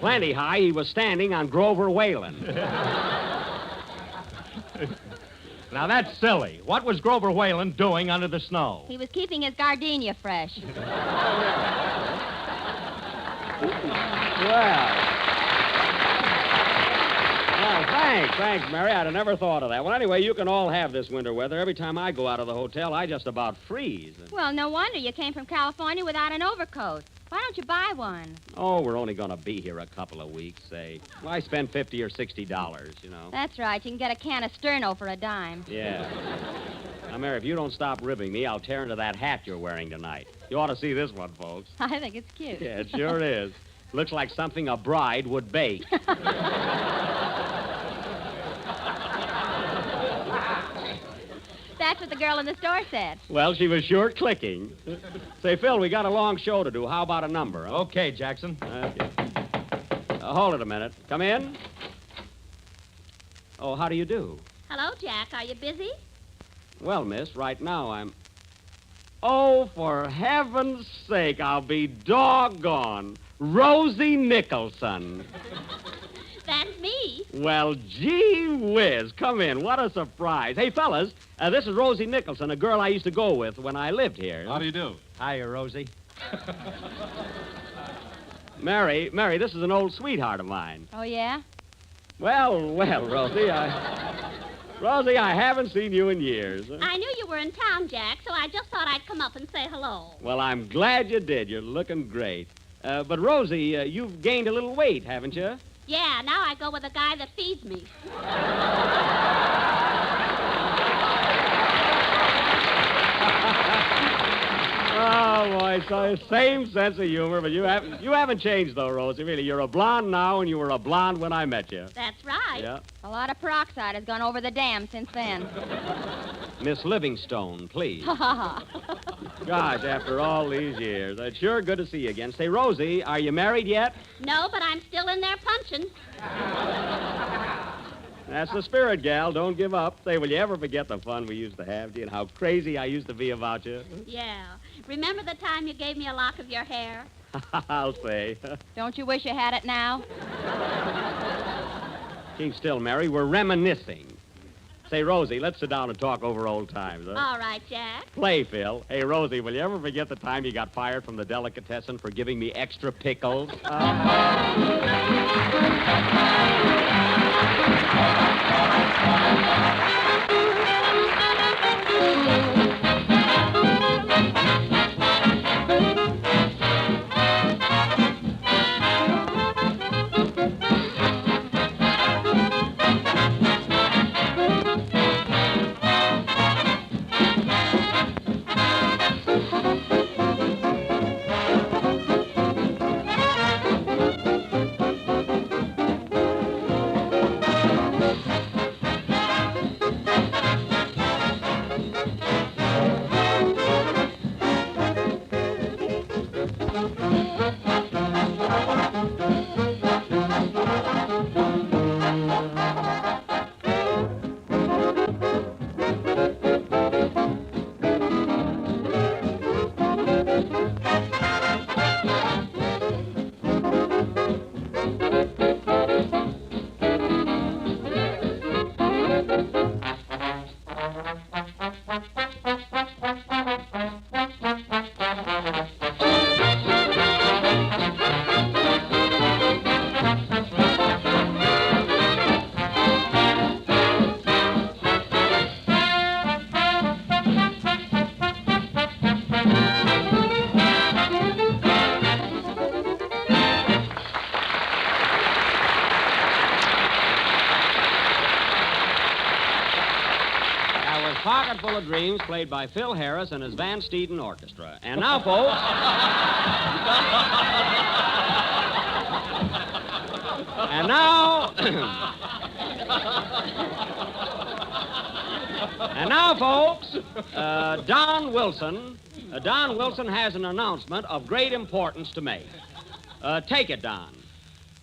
Plenty high. He was standing on Grover Whalen. Now, that's silly. What was Grover Whalen doing under the snow? He was keeping his gardenia fresh. Well, thanks, Mary. I'd have never thought of that. Well, anyway, you can all have this winter weather. Every time I go out of the hotel, I just about freeze. Well, no wonder you came from California without an overcoat. Why don't you buy one? Oh, we're only going to be here a couple of weeks, say. Why spend $50 or $60, you know? That's right. You can get a can of Sterno for a dime. Yeah. Now, Mary, if you don't stop ribbing me, I'll tear into that hat you're wearing tonight. You ought to see this one, folks. I think it's cute. Yeah, it sure is. Looks like something a bride would bake. That's what the girl in the store said. Well, she was sure clicking. Say, Phil, we got a long show to do. How about a number? Huh? Okay, Jackson. Okay. Hold it a minute. Come in. Oh, how do you do? Hello, Jack. Are you busy? Well, miss, right now I'm... Oh, for heaven's sake, I'll be doggone. Rosie Nicholson. That's me. Well, gee whiz. Come in. What a surprise. Hey, fellas, this is Rosie Nicholson, a girl I used to go with when I lived here. How do you do? Hiya, Rosie. Mary, this is an old sweetheart of mine. Oh, yeah? Well, Rosie, Rosie, I haven't seen you in years. I knew you were in town, Jack, so I just thought I'd come up and say hello. Well, I'm glad you did. You're looking great. But, Rosie, you've gained a little weight, haven't you? Yeah, now I go with a guy that feeds me. Oh, boy, so same sense of humor, but you haven't changed, though, Rosie, really. You're a blonde now, and you were a blonde when I met you. That's right. Yeah. A lot of peroxide has gone over the dam since then. Miss Livingstone, please. Ha, ha, ha. Gosh, after all these years, it's sure good to see you again. Say, Rosie, are you married yet? No, but I'm still in there punching. That's the spirit, gal. Don't give up. Say, will you ever forget the fun we used to have, dear, and how crazy I used to be about you? Yeah. Remember the time you gave me a lock of your hair? I'll say. Don't you wish you had it now? Keep still, Mary. We're reminiscing. Say, Rosie, let's sit down and talk over old times, huh? All right, Jack. Play, Phil. Hey, Rosie, will you ever forget the time you got fired from the delicatessen for giving me extra pickles? Field of Dreams, played by Phil Harris and his Van Steeden Orchestra. And now, folks... and now... and now, folks, Don Wilson... Don Wilson has an announcement of great importance to make. Take it, Don.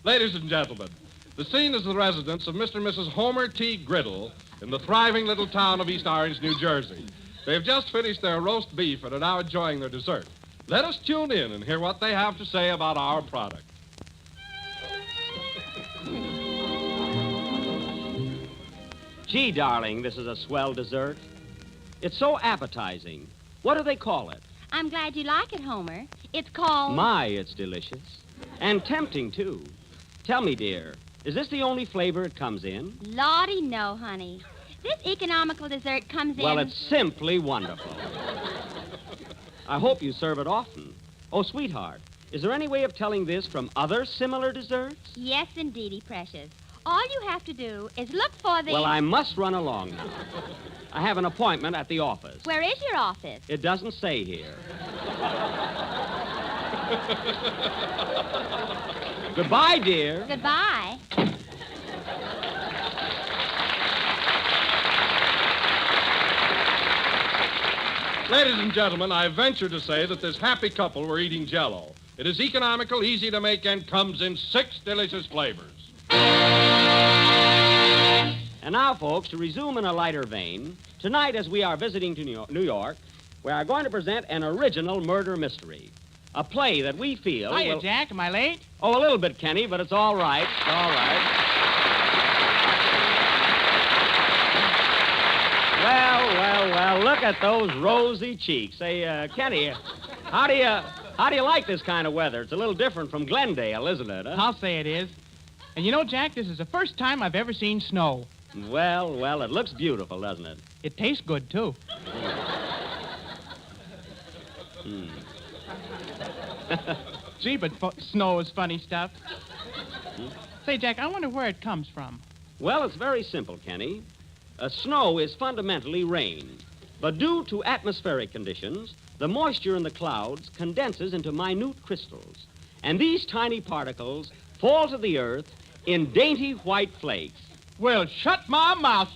Ladies and gentlemen, the scene is the residence of Mr. and Mrs. Homer T. Griddle in the thriving little town of East Orange, New Jersey. They've just finished their roast beef and are now enjoying their dessert. Let us tune in and hear what they have to say about our product. Gee, darling, this is a swell dessert. It's so appetizing. What do they call it? I'm glad you like it, Homer. It's called... My, it's delicious. And tempting, too. Tell me, dear, is this the only flavor it comes in? Lordy, no, honey. This economical dessert comes in... Well, it's simply wonderful. I hope you serve it often. Oh, sweetheart, is there any way of telling this from other similar desserts? Yes, indeedy, precious. All you have to do is look for the... Well, I must run along now. I have an appointment at the office. Where is your office? It doesn't say here. Goodbye, dear. Goodbye. Ladies and gentlemen, I venture to say that this happy couple were eating Jell-O. It is economical, easy to make, and comes in 6 delicious flavors. And now, folks, to resume in a lighter vein, tonight as we are visiting to New York, we are going to present an original murder mystery. A play that we feel... Hiya, Jack. Am I late? Oh, a little bit, Kenny, but it's all right. It's all right. Well, look at those rosy cheeks. Say, Kenny, how do you like this kind of weather? It's a little different from Glendale, isn't it? Huh? I'll say it is. And you know, Jack, this is the first time I've ever seen snow. Well, it looks beautiful, doesn't it? It tastes good, too. Gee, but snow is funny stuff. Say, Jack, I wonder where it comes from. Well, it's very simple, Kenny. Snow is fundamentally rain. But due to atmospheric conditions, the moisture in the clouds condenses into minute crystals. And these tiny particles fall to the earth in dainty white flakes. Well, shut my mouth.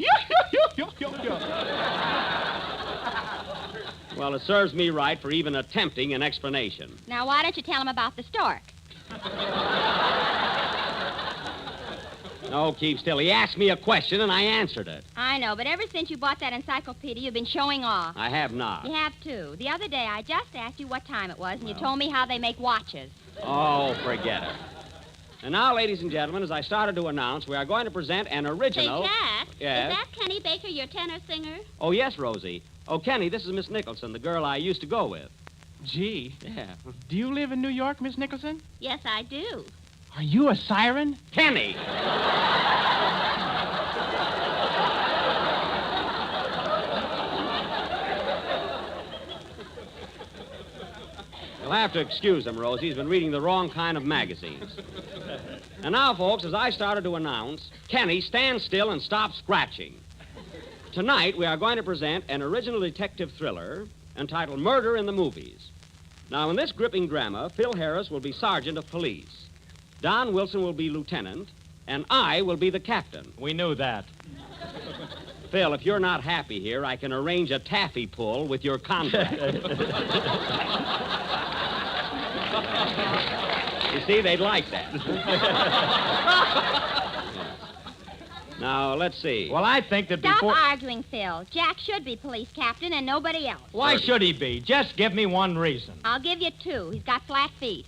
Well, it serves me right for even attempting an explanation. Now, why don't you tell him about the stork? No, keep still. He asked me a question, and I answered it. I know, but ever since you bought that encyclopedia, you've been showing off. I have not. You have, too. The other day, I just asked you what time it was, and you told me how they make watches. Oh, forget it. And now, ladies and gentlemen, as I started to announce, we are going to present an original... Say, Jack, yes? Is that Kenny Baker, your tenor singer? Oh, yes, Rosie. Oh, Kenny, this is Miss Nicholson, the girl I used to go with. Gee. Yeah. Do you live in New York, Miss Nicholson? Yes, I do. Are you a siren? Kenny! You'll have to excuse him, Rosie. He's been reading the wrong kind of magazines. And now, folks, as I started to announce, Kenny, stand still and stop scratching. Tonight, we are going to present an original detective thriller entitled Murder in the Movies. Now, in this gripping drama, Phil Harris will be sergeant of police. Don Wilson will be lieutenant, and I will be the captain. We knew that. Phil, if you're not happy here, I can arrange a taffy pull with your contract. You see, they'd like that. Now, let's see. Well, I think that Stop before... arguing, Phil. Jack should be police captain and nobody else. Why should he be? Just give me one reason. I'll give you 2. He's got flat feet.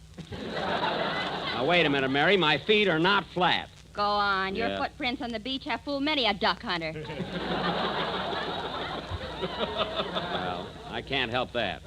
Now, wait a minute, Mary. My feet are not flat. Go on. Your Yeah. footprints on the beach have fooled many a duck hunter. Well, I can't help that.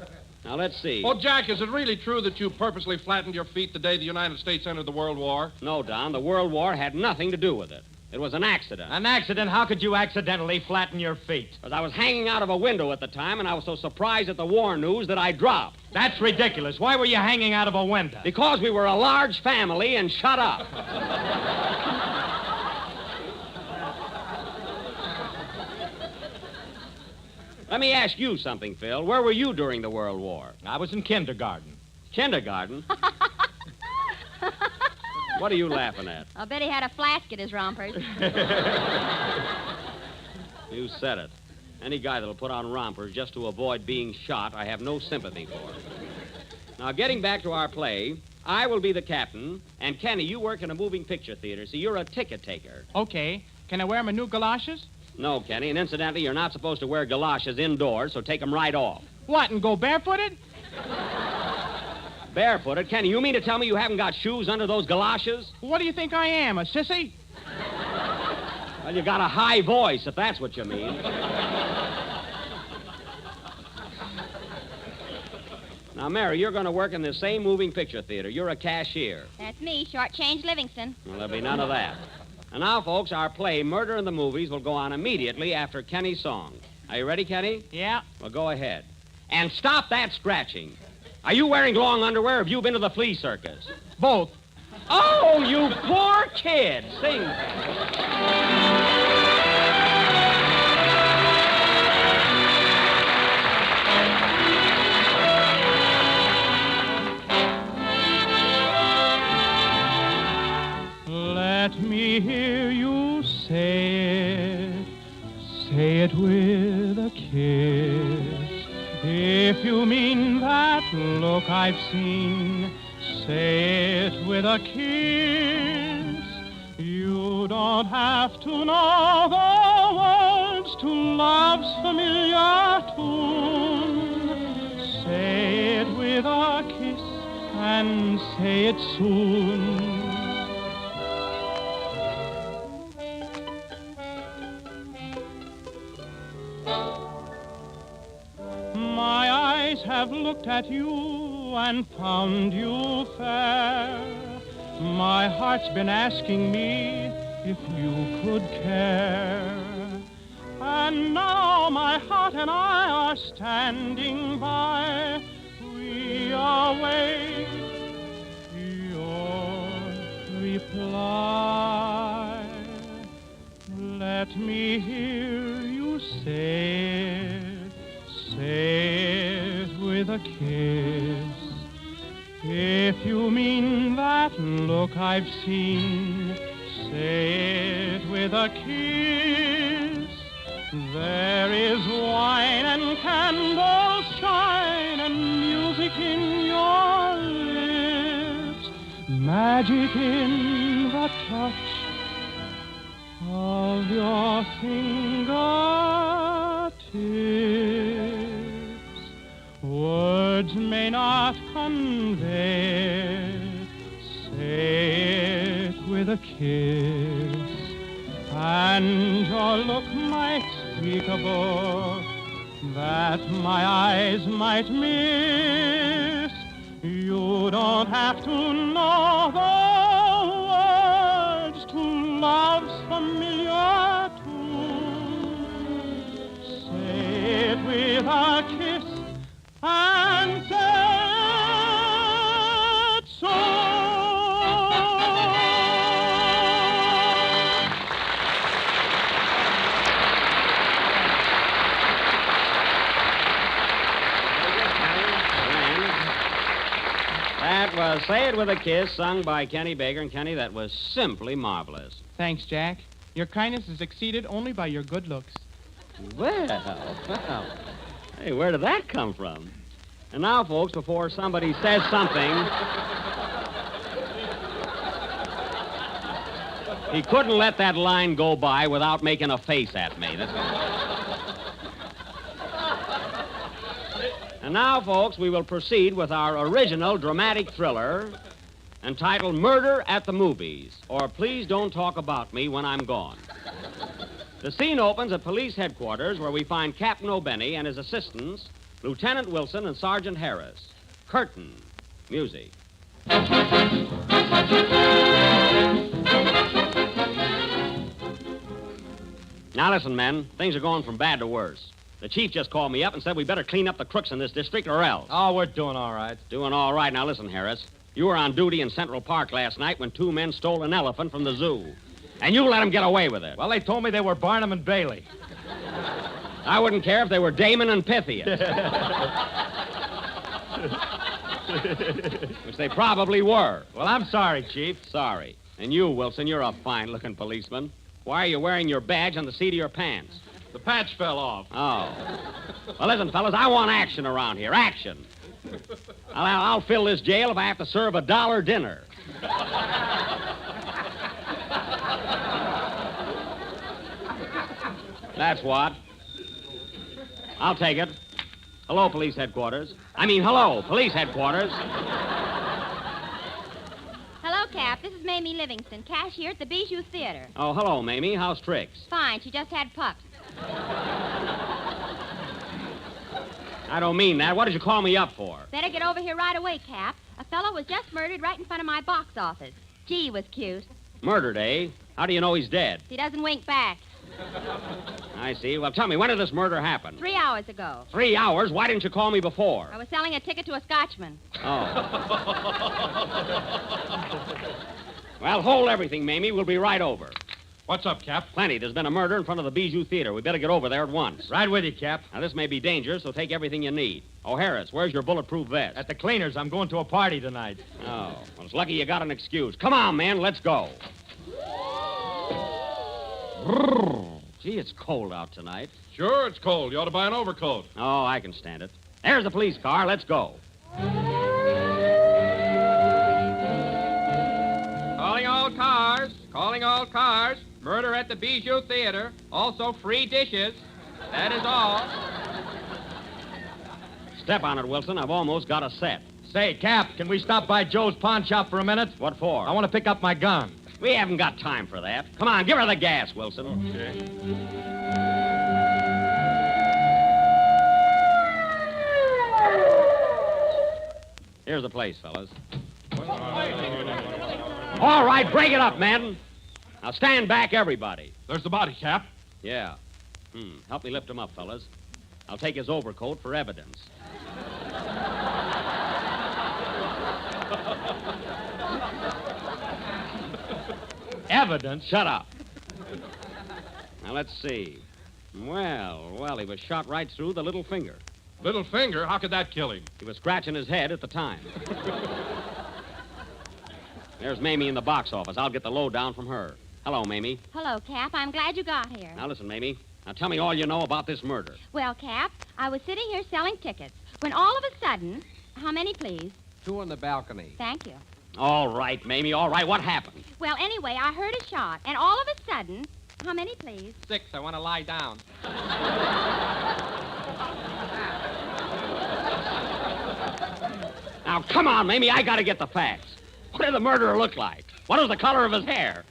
Now, let's see. Oh, Jack, is it really true that you purposely flattened your feet the day the United States entered the World War? No, Don. The World War had nothing to do with it. It was an accident. An accident? How could you accidentally flatten your feet? Because I was hanging out of a window at the time, and I was so surprised at the war news that I dropped. That's ridiculous. Why were you hanging out of a window? Because we were a large family, and shut up. Let me ask you something, Phil. Where were you during the World War? I was in kindergarten. Kindergarten? What are you laughing at? I'll bet he had a flask at his rompers. You said it. Any guy that'll put on rompers just to avoid being shot, I have no sympathy for. Now, getting back to our play, I will be the captain, and Kenny, you work in a moving picture theater, so you're a ticket taker. Okay. Can I wear my new galoshes? No, Kenny, and incidentally, you're not supposed to wear galoshes indoors, so take them right off. What, and go barefooted? Barefooted? Kenny, you mean to tell me you haven't got shoes under those galoshes? What do you think I am, a sissy? Well, you got a high voice, if that's what you mean. Now, Mary, you're going to work in the same moving picture theater. You're a cashier. That's me, Shortchange Livingston. Well, there'll be none of that. And now, folks, our play, Murder in the Movies, will go on immediately after Kenny's song. Are you ready, Kenny? Yeah. Well, go ahead. And stop that scratching. Are you wearing long underwear or have you been to the flea circus? Both. Oh, you poor kid. Sing. Let me hear you say it with a kiss. If you mean that look I've seen, say it with a kiss. You don't have to know the words to love's familiar tune. Say it with a kiss and say it soon. My eyes have looked at you and found you fair. My heart's been asking me if you could care. And now my heart and I are standing by. We await your reply. Let me hear you say it with a kiss. If you mean that look I've seen, say it with a kiss. There is wine and candles shine and music in your lips, magic in the touch of your fingertips. Words may not convey, say it with a kiss, and your look might speak a book that my eyes might miss. You don't have to know the words to love's familiar tune. Say it with a kiss and say it so. That was Say It With a Kiss, sung by Kenny Baker. And, Kenny, that was simply marvelous. Thanks, Jack. Your kindness is exceeded only by your good looks. Well. Hey, where did that come from? And now, folks, before somebody says something, he couldn't let that line go by without making a face at me. And now, folks, we will proceed with our original dramatic thriller entitled Murder at the Movies, or Please Don't Talk About Me When I'm Gone. The scene opens at police headquarters where we find Captain O'Benny and his assistants, Lieutenant Wilson and Sergeant Harris. Curtain. Music. Now listen, men. Things are going from bad to worse. The chief just called me up and said we better clean up the crooks in this district or else. Oh, we're doing all right. Doing all right. Now listen, Harris. You were on duty in Central Park last night when two men stole an elephant from the zoo. And you let them get away with it. Well, they told me they were Barnum and Bailey. I wouldn't care if they were Damon and Pythias. Which they probably were. Well, I'm sorry, Chief. Sorry. And you, Wilson, you're a fine-looking policeman. Why are you wearing your badge on the seat of your pants? The patch fell off. Oh. Well, listen, fellas, I want action around here. Action. I'll fill this jail if I have to serve $1 dinner. That's what. I'll take it. Hello, police headquarters. Hello, police headquarters. Hello, Cap. This is Mamie Livingston, cashier at the Bijou Theater. Oh, hello, Mamie. How's Trix? Fine. She just had pups. I don't mean that. What did you call me up for? Better get over here right away, Cap. A fellow was just murdered right in front of my box office. Gee, was cute. Murdered, eh? How do you know he's dead? He doesn't wink back. I see. Well, tell me, when did this murder happen? 3 hours ago. 3 hours? Why didn't you call me before? I was selling a ticket to a Scotchman. Oh. Well, hold everything, Mamie. We'll be right over. What's up, Cap? Plenty. There's been a murder in front of the Bijou Theater. We better get over there at once. Right with you, Cap. Now, this may be dangerous, so take everything you need. Oh, Harris, where's your bulletproof vest? At the cleaners. I'm going to a party tonight. Oh, well, it's lucky you got an excuse. Come on, man. Let's go. Gee, it's cold out tonight. Sure, it's cold. You ought to buy an overcoat. Oh, I can stand it. There's the police car. Let's go. Calling all cars. Calling all cars. Murder at the Bijou Theater. Also free dishes. That is all. Step on it, Wilson. I've almost got a set. Say, Cap, can we stop by Joe's pawn shop for a minute? What for? I want to pick up my gun. We haven't got time for that. Come on, give her the gas, Wilson. Okay. Here's the place, fellas. All right, break it up, men. Now stand back, everybody. There's the body, Cap. Yeah. Help me lift him up, fellas. I'll take his overcoat for evidence. Evidence? Shut up. Now, let's see. Well, he was shot right through the little finger. Little finger? How could that kill him? He was scratching his head at the time. There's Mamie in the box office. I'll get the lowdown from her. Hello, Mamie. Hello, Cap. I'm glad you got here. Now, listen, Mamie. Now, tell me all you know about this murder. Well, Cap, I was sitting here selling tickets when all of a sudden... How many, please? 2 on the balcony. Thank you. All right, Mamie, all right. What happened? Well, anyway, I heard a shot, and all of a sudden... How many, please? 6. I want to lie down. Now, come on, Mamie. I got to get the facts. What did the murderer look like? What was the color of his hair?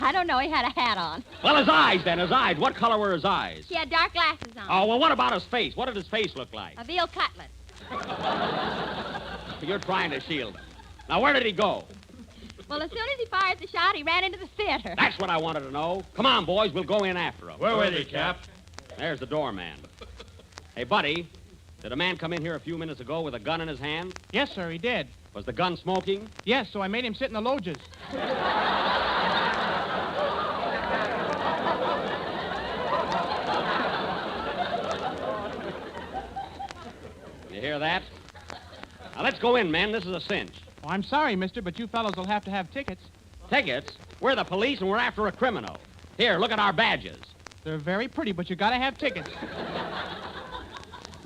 I don't know. He had a hat on. Well, his eyes, then. His eyes. What color were his eyes? He had dark glasses on. Oh, well, what about his face? What did his face look like? A veal cutlet. You're trying to shield him. Now, where did he go? Well, as soon as he fired the shot, he ran into the theater. That's what I wanted to know. Come on, boys. We'll go in after him. We're with you, Cap. There's the doorman. Hey, Buddy, did a man come in here a few minutes ago with a gun in his hand? Yes, sir, he did. Was the gun smoking? Yes, so I made him sit in the loges. You hear that? Now, let's go in, men. This is a cinch. Oh, I'm sorry, mister, but you fellows will have to have tickets. Tickets? We're the police, and we're after a criminal. Here, look at our badges. They're very pretty, but you gotta have tickets.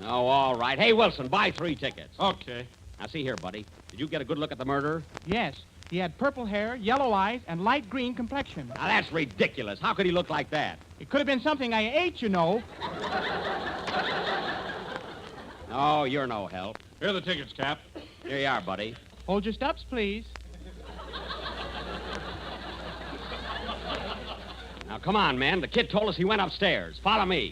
Oh, all right. Hey, Wilson, buy 3 tickets. Okay. Now, see here, buddy. Did you get a good look at the murderer? Yes. He had purple hair, yellow eyes, and light green complexion. Now, that's ridiculous. How could he look like that? It could have been something I ate, you know. Oh, you're no help. Here are the tickets, Cap. Here you are, buddy. Hold your steps, please. Now, come on, man. The kid told us he went upstairs. Follow me.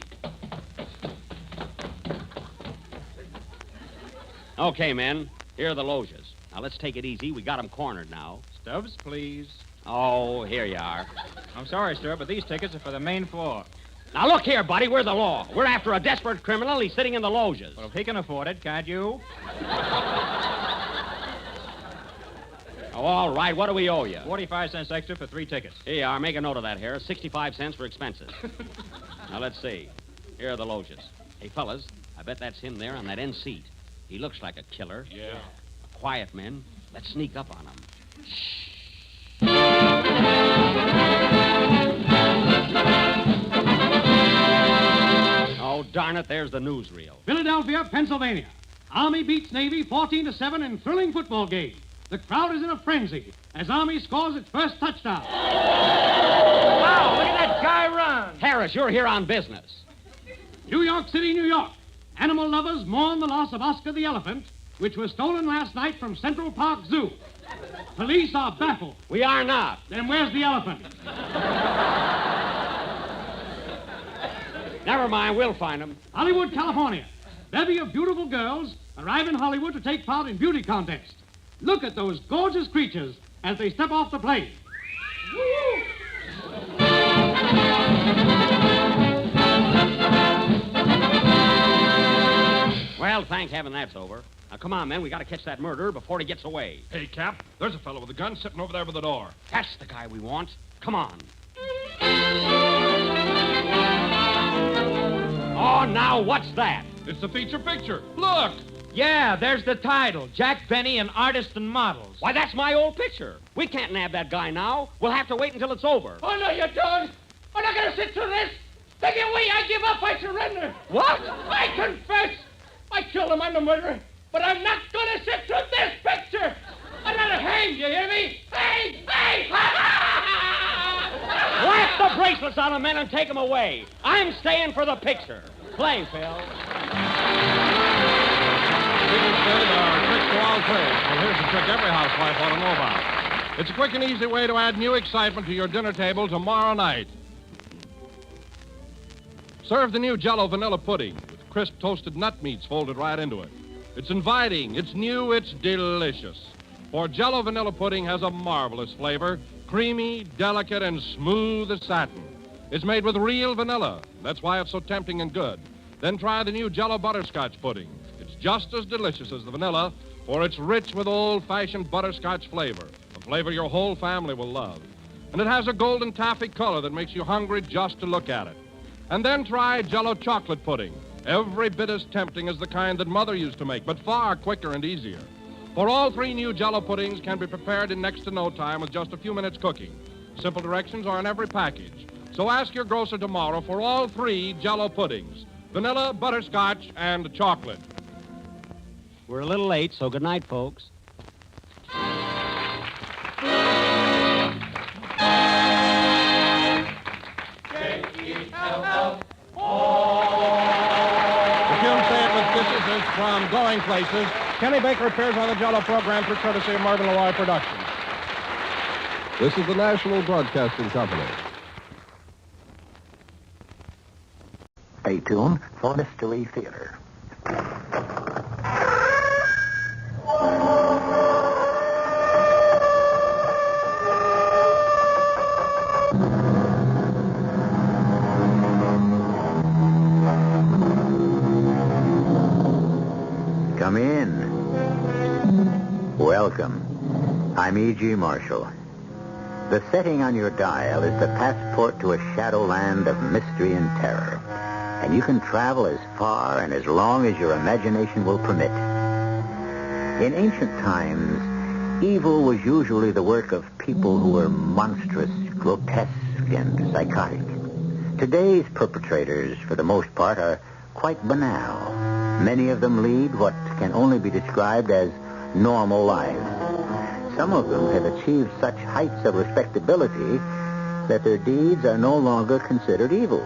Okay, men. Here are the loges. Now, let's take it easy. We got him cornered now. Stubs, please. Oh, here you are. I'm sorry, sir, but these tickets are for the main floor. Now, look here, buddy. We're the law. We're after a desperate criminal. He's sitting in the loges. Well, if he can afford it, can't you? Oh, all right. What do we owe you? 45 cents extra for 3 tickets. Here you are. Make a note of that, Harris. 65 cents for expenses. Now, let's see. Here are the loges. Hey, fellas, I bet that's him there on that end seat. He looks like a killer. Yeah. Quiet, men. Let's sneak up on him. Oh, darn it, there's the newsreel. Philadelphia, Pennsylvania. Army beats Navy 14-7 in thrilling football game. The crowd is in a frenzy as Army scores its first touchdown. Wow, look at that guy run. Harris, you're here on business. New York City, New York. Animal lovers mourn the loss of Oscar the elephant, which was stolen last night from Central Park Zoo. Police are baffled. We are not. Then where's the elephant? Never mind, we'll find him. Hollywood, California. Bevy of beautiful girls arrive in Hollywood to take part in beauty contest. Look at those gorgeous creatures as they step off the plane. Well, thank heaven that's over. Now, come on, men. We got to catch that murderer before he gets away. Hey, Cap, there's a fellow with a gun sitting over there by the door. That's the guy we want. Come on. Oh, now what's that? It's the feature picture. Look! Yeah, there's the title. Jack Benny and Artists and Models. Why, that's my old picture. We can't nab that guy now. We'll have to wait until it's over. Oh, no, you don't. I'm not going to sit through this. Take it away. I give up. I surrender. What? I confess. I killed him. I'm the murderer. But I'm not going to sit through this picture. I'm not hanged, you hear me? Hang! Hang! Slap the bracelets on them, men, and take them away. I'm staying for the picture. Play, Phil. People say there are tricks to all trades. Well, here's a trick every housewife ought to know about. It's a quick and easy way to add new excitement to your dinner table tomorrow night. Serve the new Jell-O vanilla pudding with crisp toasted nut meats folded right into it. It's inviting, it's new, it's delicious. For Jell-O vanilla pudding has a marvelous flavor, creamy, delicate, and smooth as satin. It's made with real vanilla. That's why it's so tempting and good. Then try the new Jell-O butterscotch pudding. It's just as delicious as the vanilla, for it's rich with old-fashioned butterscotch flavor, a flavor your whole family will love. And it has a golden taffy color that makes you hungry just to look at it. And then try Jell-O chocolate pudding. Every bit as tempting as the kind that Mother used to make, but far quicker and easier. For all three new Jell-O puddings can be prepared in next to no time with just a few minutes cooking. Simple directions are in every package. So ask your grocer tomorrow for all three Jell-O puddings. Vanilla, butterscotch, and chocolate. We're a little late, so good night, folks. Is from Going Places. Kenny Baker appears on the Jell-O program for courtesy of Marvin Leroy Productions. This is the National Broadcasting Company. Stay tuned for Mystery Theater. Come in. Welcome. I'm E.G. Marshall. The setting on your dial is the passport to a shadowland of mystery and terror. And you can travel as far and as long as your imagination will permit. In ancient times, evil was usually the work of people who were monstrous, grotesque, and psychotic. Today's perpetrators, for the most part, are quite banal. Many of them lead what can only be described as normal lives. Some of them have achieved such heights of respectability that their deeds are no longer considered evil.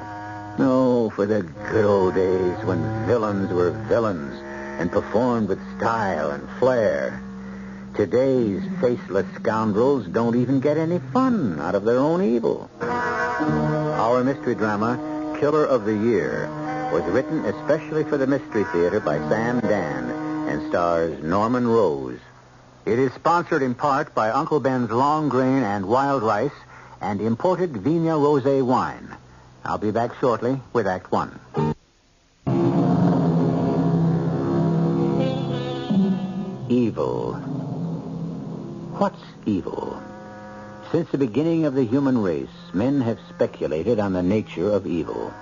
No, for the good old days when villains were villains and performed with style and flair. Today's faceless scoundrels don't even get any fun out of their own evil. Our mystery drama, Killer of the Year, was written especially for the Mystery Theater by Sam Dan and stars Norman Rose. It is sponsored in part by Uncle Ben's Long Grain and Wild Rice and imported Vigna Rosé wine. I'll be back shortly with Act One. Evil. What's evil? Since the beginning of the human race, men have speculated on the nature of evil.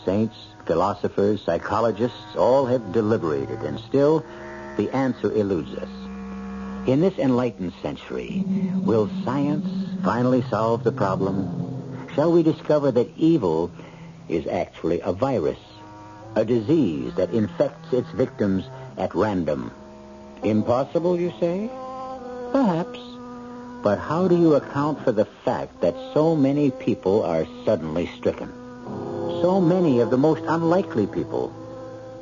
saints, philosophers, psychologists, all have deliberated, and still the answer eludes us. In this enlightened century, will science finally solve the problem? Shall we discover that evil is actually a virus, a disease that infects its victims at random? Impossible, you say? Perhaps. But how do you account for the fact that so many people are suddenly stricken? So many of the most unlikely people.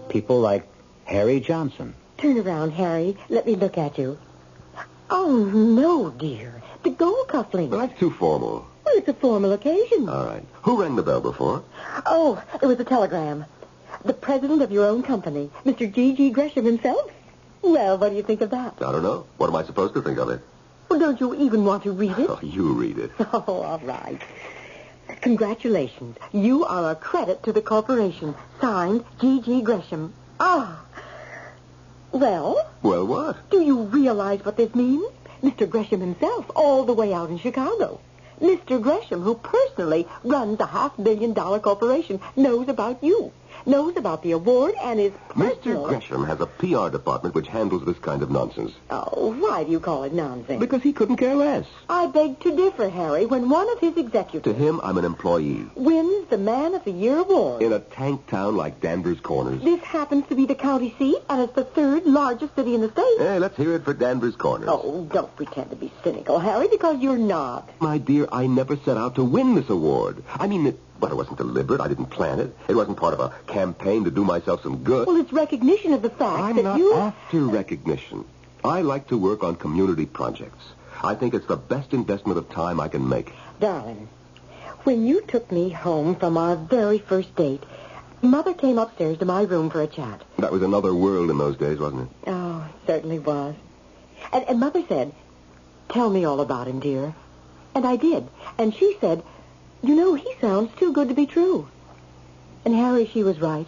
People like Harry Johnson. Turn around, Harry. Let me look at you. Oh, no, dear. The gold cufflink. Well, that's too formal. Well, it's a formal occasion. All right. Who rang the bell before? Oh, it was a telegram. The president of your own company, Mr. G.G. Gresham himself. Well, what do you think of that? I don't know. What am I supposed to think of it? Well, don't you even want to read it? Oh, you read it. Oh, all right. Congratulations. You are a credit to the corporation. Signed, G.G. Gresham. Ah. Well? Well, what? Do you realize what this means? Mr. Gresham himself, all the way out in Chicago. Mr. Gresham, who personally runs a $500 million corporation, knows about you, knows about the award, and is personal. Mr. Gresham has a PR department which handles this kind of nonsense. Oh, why do you call it nonsense? Because he couldn't care less. I beg to differ, Harry. When one of his executives... To him, I'm an employee. ...wins the Man of the Year award... In a tank town like Danvers Corners. This happens to be the county seat, and it's the third largest city in the state. Hey, let's hear it for Danvers Corners. Oh, don't pretend to be cynical, Harry, because you're not. My dear, I never set out to win this award. I mean, it wasn't deliberate. I didn't plan it. It wasn't part of a campaign to do myself some good. Well, it's recognition of the fact that you... I'm not after recognition. I like to work on community projects. I think it's the best investment of time I can make. Darling, when you took me home from our very first date, Mother came upstairs to my room for a chat. That was another world in those days, wasn't it? Oh, it certainly was. And Mother said, "Tell me all about him, dear." And I did. And she said, "You know, he sounds too good to be true." And Harry, she was right.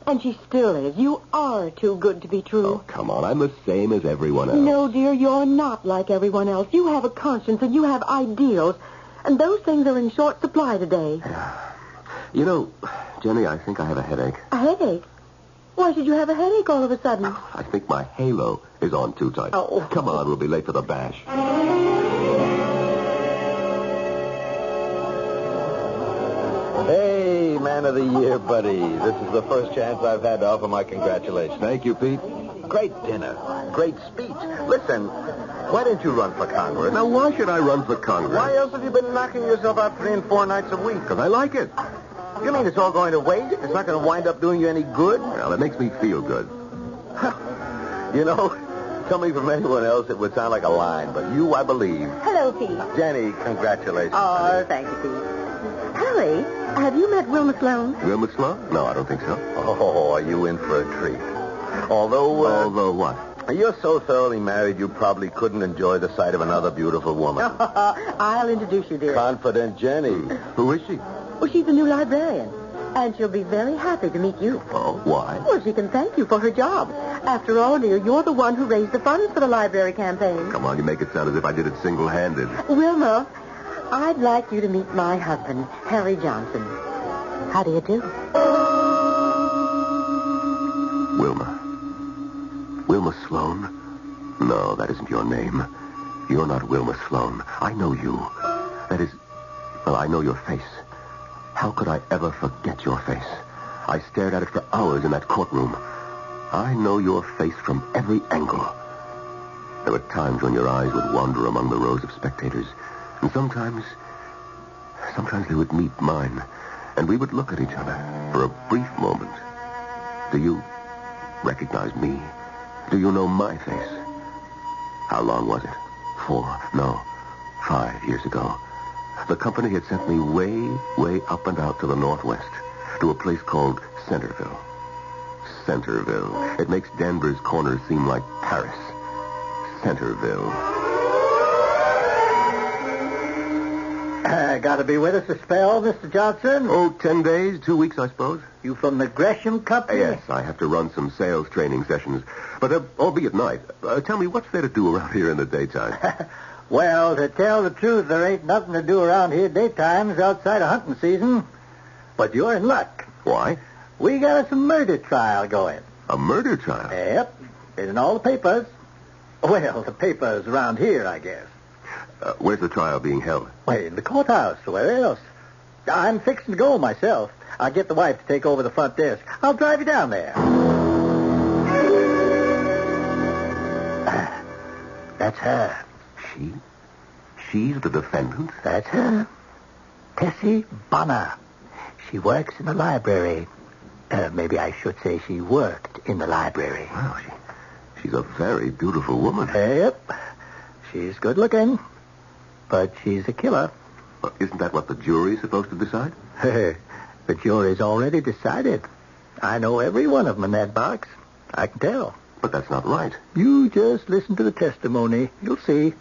And she still is. You are too good to be true. Oh, come on. I'm the same as everyone else. No, dear, you're not like everyone else. You have a conscience and you have ideals. And those things are in short supply today. You know, Jenny, I think I have a headache. A headache? Why should you have a headache all of a sudden? I think my halo is on too tight. Oh. Come on, we'll be late for the bash. Hey, Man of the Year, buddy. This is the first chance I've had to offer my congratulations. Thank you, Pete. Great dinner. Great speech. Listen, why didn't you run for Congress? Now, why should I run for Congress? Why else have you been knocking yourself out 3 and 4 nights a week? Because I like it. You mean it's all going to waste? It's not going to wind up doing you any good? Well, it makes me feel good. You know, coming from anyone else, it would sound like a line, but you, I believe. Hello, Pete. Jenny, congratulations. Oh, thank you, Pete. Harry, have you met Wilma Sloan? Wilma Sloan? No, I don't think so. Oh, are you in for a treat? Although... Although what? You're so thoroughly married, you probably couldn't enjoy the sight of another beautiful woman. I'll introduce you, dear. Confident Jenny. Who is she? Well, she's the new librarian. And she'll be very happy to meet you. Oh, why? Well, she can thank you for her job. After all, dear, you're the one who raised the funds for the library campaign. Come on, you make it sound as if I did it single-handed. Wilma, I'd like you to meet my husband, Harry Johnson. How do you do? Wilma. Wilma Sloan? No, that isn't your name. You're not Wilma Sloan. I know you. That is... Well, I know your face. How could I ever forget your face? I stared at it for hours in that courtroom. I know your face from every angle. There were times when your eyes would wander among the rows of spectators. And sometimes they would meet mine. And we would look at each other for a brief moment. Do you recognize me? Do you know my face? How long was it? 4, no, 5 years ago. The company had sent me way up and out to the northwest, to a place called Centerville. Centerville. It makes Danvers Corners seem like Paris. Centerville. Got to be with us a spell, Mr. Johnson? Oh, 10 days, 2 weeks, I suppose. You from the Gresham Company? Yes, I have to run some sales training sessions, but all be at night. Tell me, what's there to do around here in the daytime? Well, to tell the truth, there ain't nothing to do around here daytimes outside of hunting season. But you're in luck. Why? We got a murder trial going. A murder trial? Yep. It's in all the papers. Well, the papers around here, I guess. Where's the trial being held? Well, in the courthouse. Where else? I'm fixing to go myself. I'll get the wife to take over the front desk. I'll drive you down there. That's her. She's the defendant? That's her. Tessie Bonner. She works in the library. Maybe I should say she worked in the library. Well, she's a very beautiful woman. Yep. She's good looking. But she's a killer. Well, isn't that what the jury's supposed to decide? The jury's already decided. I know every one of them in that box. I can tell. But that's not right. You just listen to the testimony. You'll see.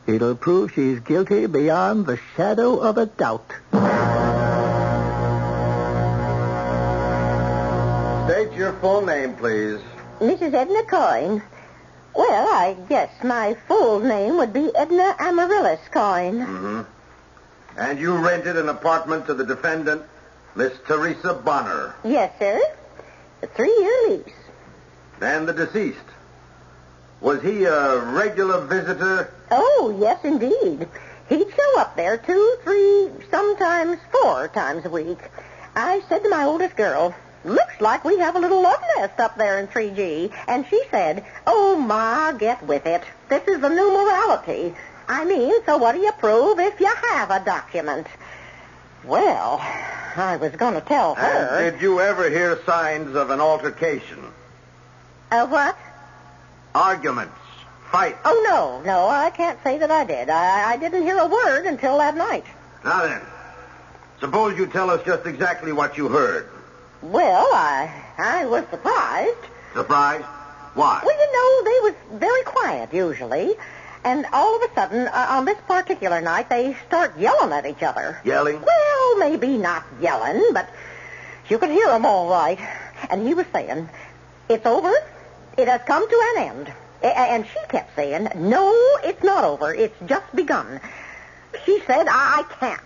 It'll prove she's guilty beyond the shadow of a doubt. State your full name, please. Mrs. Edna Coyne. Well, I guess my full name would be Edna Amaryllis Coyne. Mm-hmm. And you rented an apartment to the defendant, Miss Teresa Bonner. Yes, sir. A 3-year lease. And the deceased. Was he a regular visitor? Oh, yes, indeed. He'd show up there 2, 3, sometimes 4 times a week. I said to my oldest girl, looks like we have a little love nest up there in 3G. And she said, oh, Ma, get with it. This is the new morality. I mean, so what do you prove if you have a document? Well, I was going to tell her. And did you ever hear signs of an altercation? What? Arguments. Fight. Oh, no, I can't say that I did. I didn't hear a word until that night. Now then, suppose you tell us just exactly what you heard. Well, I was surprised. Surprised? Why? Well, you know, they was very quiet usually. And all of a sudden, on this particular night, they start yelling at each other. Yelling? Well, maybe not yelling, but you could hear them all right. And he was saying, it's over. It has come to an end. And she kept saying, no, it's not over. It's just begun. She said, I can't.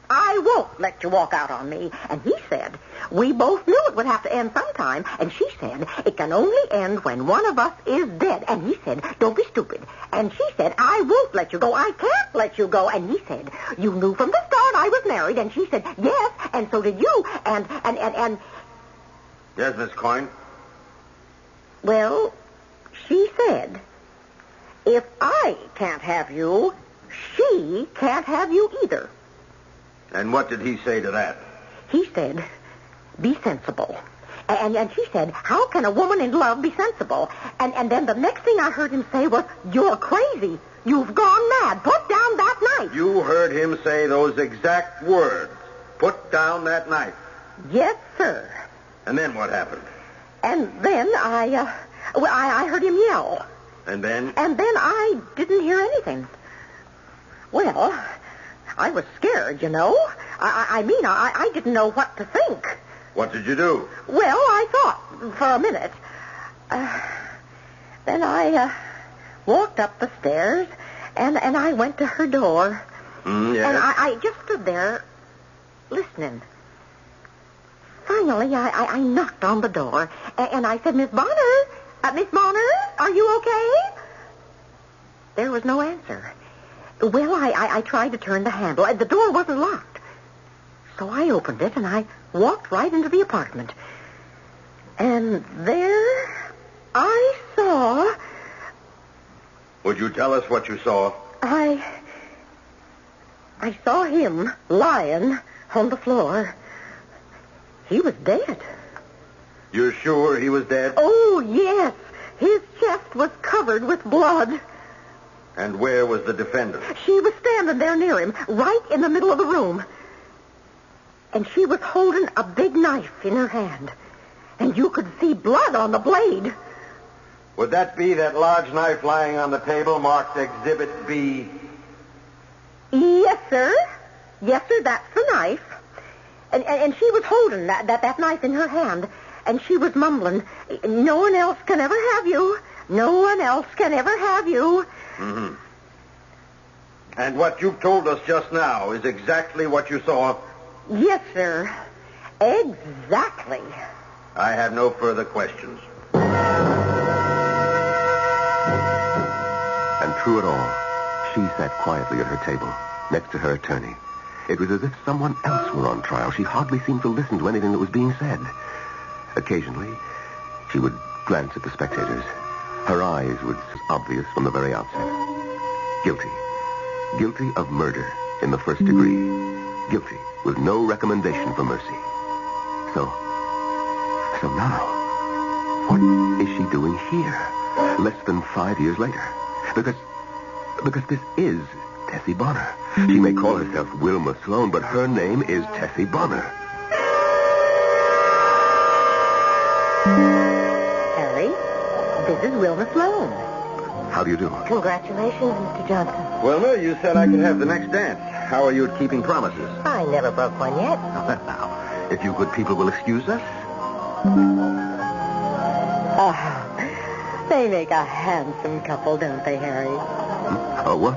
I won't let you walk out on me. And he said, we both knew it would have to end sometime. And she said, it can only end when one of us is dead. And he said, don't be stupid. And she said, I won't let you go. I can't let you go. And he said, you knew from the start I was married. And she said, yes, and so did you. And... Yes, Miss Coyne? Well, she said, if I can't have you, she can't have you either. And what did he say to that? He said, be sensible. And she said, how can a woman in love be sensible? And then the next thing I heard him say was, you're crazy. You've gone mad. Put down that knife. You heard him say those exact words. Put down that knife. Yes, sir. And then what happened? And then I heard him yell. And then? And then I didn't hear anything. Well, I was scared, you know. I didn't know what to think. What did you do? Well, I thought for a minute. Then I walked up the stairs, and I went to her door. Yes. And I just stood there listening. Finally, I knocked on the door, and I said, Miss Bonner, Miss Bonner, are you okay? There was no answer. Well, I tried to turn the handle. The door wasn't locked. So I opened it, and I walked right into the apartment. And there I saw... Would you tell us what you saw? I saw him lying on the floor. He was dead. You're sure he was dead? Oh, yes. His chest was covered with blood. And where was the defendant? She was standing there near him, right in the middle of the room. And she was holding a big knife in her hand. And you could see blood on the blade. Would that be that large knife lying on the table marked Exhibit B? Yes, sir. Yes, sir, that's the knife. And she was holding that knife in her hand. And she was mumbling, no one else can ever have you. No one else can ever have you. Mm-hmm. And what you've told us just now is exactly what you saw? Yes, sir. Exactly. I have no further questions. And through it all, she sat quietly at her table, next to her attorney. It was as if someone else were on trial. She hardly seemed to listen to anything that was being said. Occasionally, she would glance at the spectators. Her eyes were obvious from the very outset. Guilty. Guilty of murder in the first degree. Guilty, with no recommendation for mercy. So now, what is she doing here, less than 5 years later? Because this is Tessie Bonner. She may call herself Wilma Sloane, but her name is Tessie Bonner. Harry, this is Wilma Sloane. How do you do? Congratulations, Mr. Johnson. Wilma, you said I could have the next dance. How are you at keeping promises? I never broke one yet. Now, if you good people will excuse us. They make a handsome couple, don't they, Harry? Oh, what?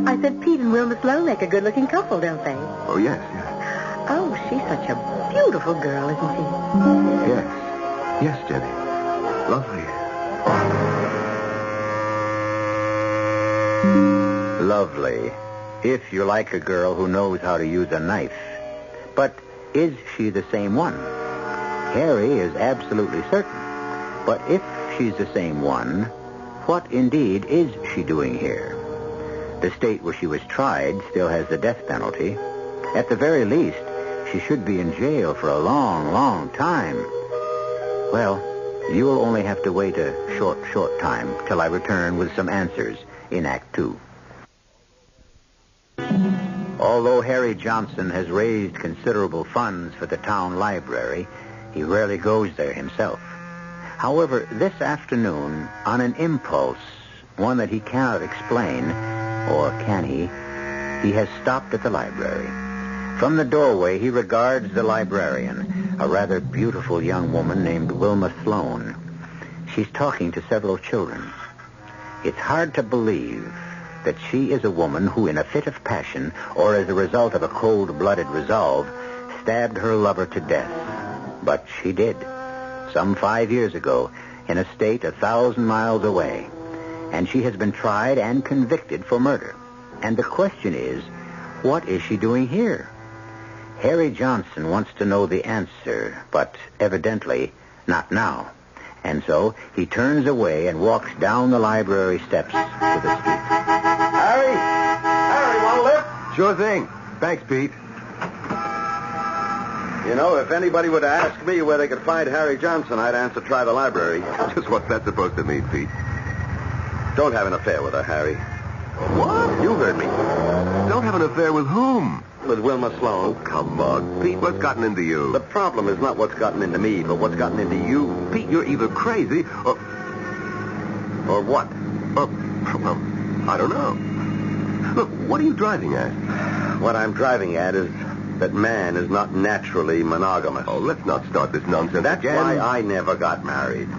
I said Pete and Wilma Sloane make a good-looking couple, don't they? Oh, yes. Oh, she's such a beautiful girl, isn't she? Yes, Jenny. Lovely. Lovely. If you like a girl who knows how to use a knife. But is she the same one? Harry is absolutely certain. But if she's the same one, what indeed is she doing here? The state where she was tried still has the death penalty. At the very least, she should be in jail for a long, long time. Well, you'll only have to wait a short time till I return with some answers in Act 2. Although Harry Johnson has raised considerable funds for the town library, he rarely goes there himself. However, this afternoon, on an impulse, one that he cannot explain, or can he has stopped at the library. From the doorway, he regards the librarian, a rather beautiful young woman named Wilma Sloane. She's talking to several children. It's hard to believe that she is a woman who, in a fit of passion, or as a result of a cold-blooded resolve, stabbed her lover to death. But she did, some 5 years ago, in a state 1,000 miles away. And she has been tried and convicted for murder. And the question is, what is she doing here? Harry Johnson wants to know the answer, but evidently not now. And so he turns away and walks down the library steps to the street. Harry, want a lift? Sure thing. Thanks, Pete. You know, if anybody were to ask me where they could find Harry Johnson, I'd answer try the library. Just what's that supposed to mean, Pete? Don't have an affair with her, Harry. What? You heard me. Don't have an affair with whom? With Wilma Sloane. Oh, come on, Pete. What's gotten into you? The problem is not what's gotten into me, but what's gotten into you. Pete, you're either crazy or... Or what? Well, I don't know. Look, what are you driving at? What I'm driving at is that man is not naturally monogamous. Oh, let's not start this nonsense That's again. why I never got married.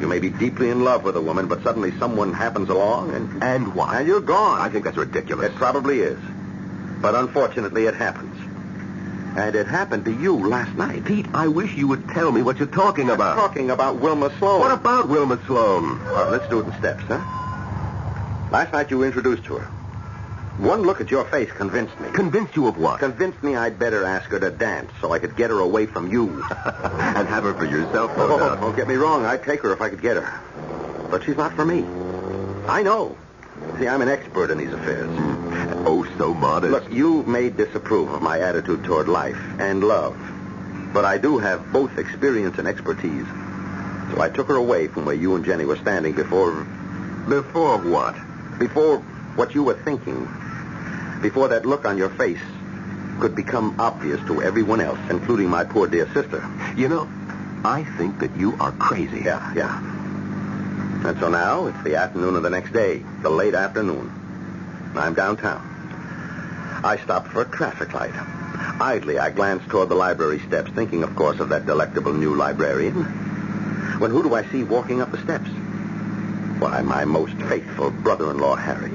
You may be deeply in love with a woman, but suddenly someone happens along and... And what? And you're gone. I think that's ridiculous. It probably is. But unfortunately, it happens. And it happened to you last night. Pete, I wish you would tell me what you're talking about. I'm talking about Wilma Sloane. What about Wilma Sloane? All right, let's do it in steps, huh? Last night you were introduced to her. One look at your face convinced me. Convinced you of what? Convinced me I'd better ask her to dance so I could get her away from you. And have her for yourself, no doubt. Don't get me wrong. I'd take her if I could get her. But she's not for me. I know. See, I'm an expert in these affairs. Oh, so modest. Look, you may disapprove of my attitude toward life and love, but I do have both experience and expertise. So I took her away from where you and Jenny were standing before... Before what? Before what you were thinking. Before that look on your face could become obvious to everyone else, including my poor dear sister. You know, I think that you are crazy. Yeah. And so now it's the afternoon of the next day, the late afternoon. I'm downtown. I stopped for a traffic light. Idly, I glanced toward the library steps, thinking, of course, of that delectable new librarian. When who do I see walking up the steps? Why, my most faithful brother-in-law, Harry.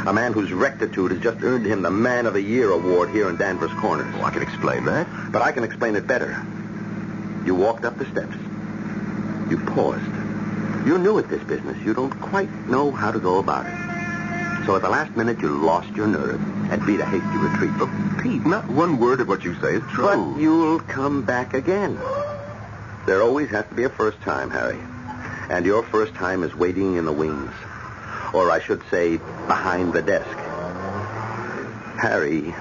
A man whose rectitude has just earned him the Man of the Year award here in Danvers Corners. Oh, I can explain that. But I can explain it better. You walked up the steps. You paused. You're new at this business. You don't quite know how to go about it. So at the last minute, you lost your nerve and beat a hasty retreat. But, Pete, not one word of what you say is true. But you'll come back again. There always has to be a first time, Harry. And your first time is waiting in the wings. Or I should say, behind the desk. Harry,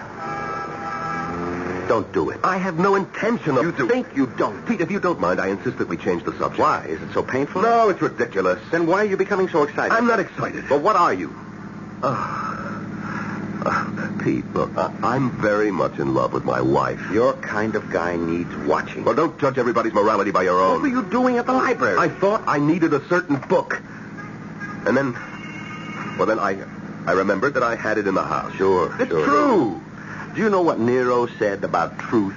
don't do it. I have no intention of... You think you don't. Pete, if you don't mind, I insist that we change the subject. Why? Is it so painful? No, it's ridiculous. Then why are you becoming so excited? I'm not excited. But what are you? Pete, look, I'm very much in love with my wife. Your kind of guy needs watching. Well, don't judge everybody's morality by your own. What were you doing at the library? I thought I needed a certain book. And then... Well, then I remembered that I had it in the house. Sure. It's true. Do you know what Nero said about truth?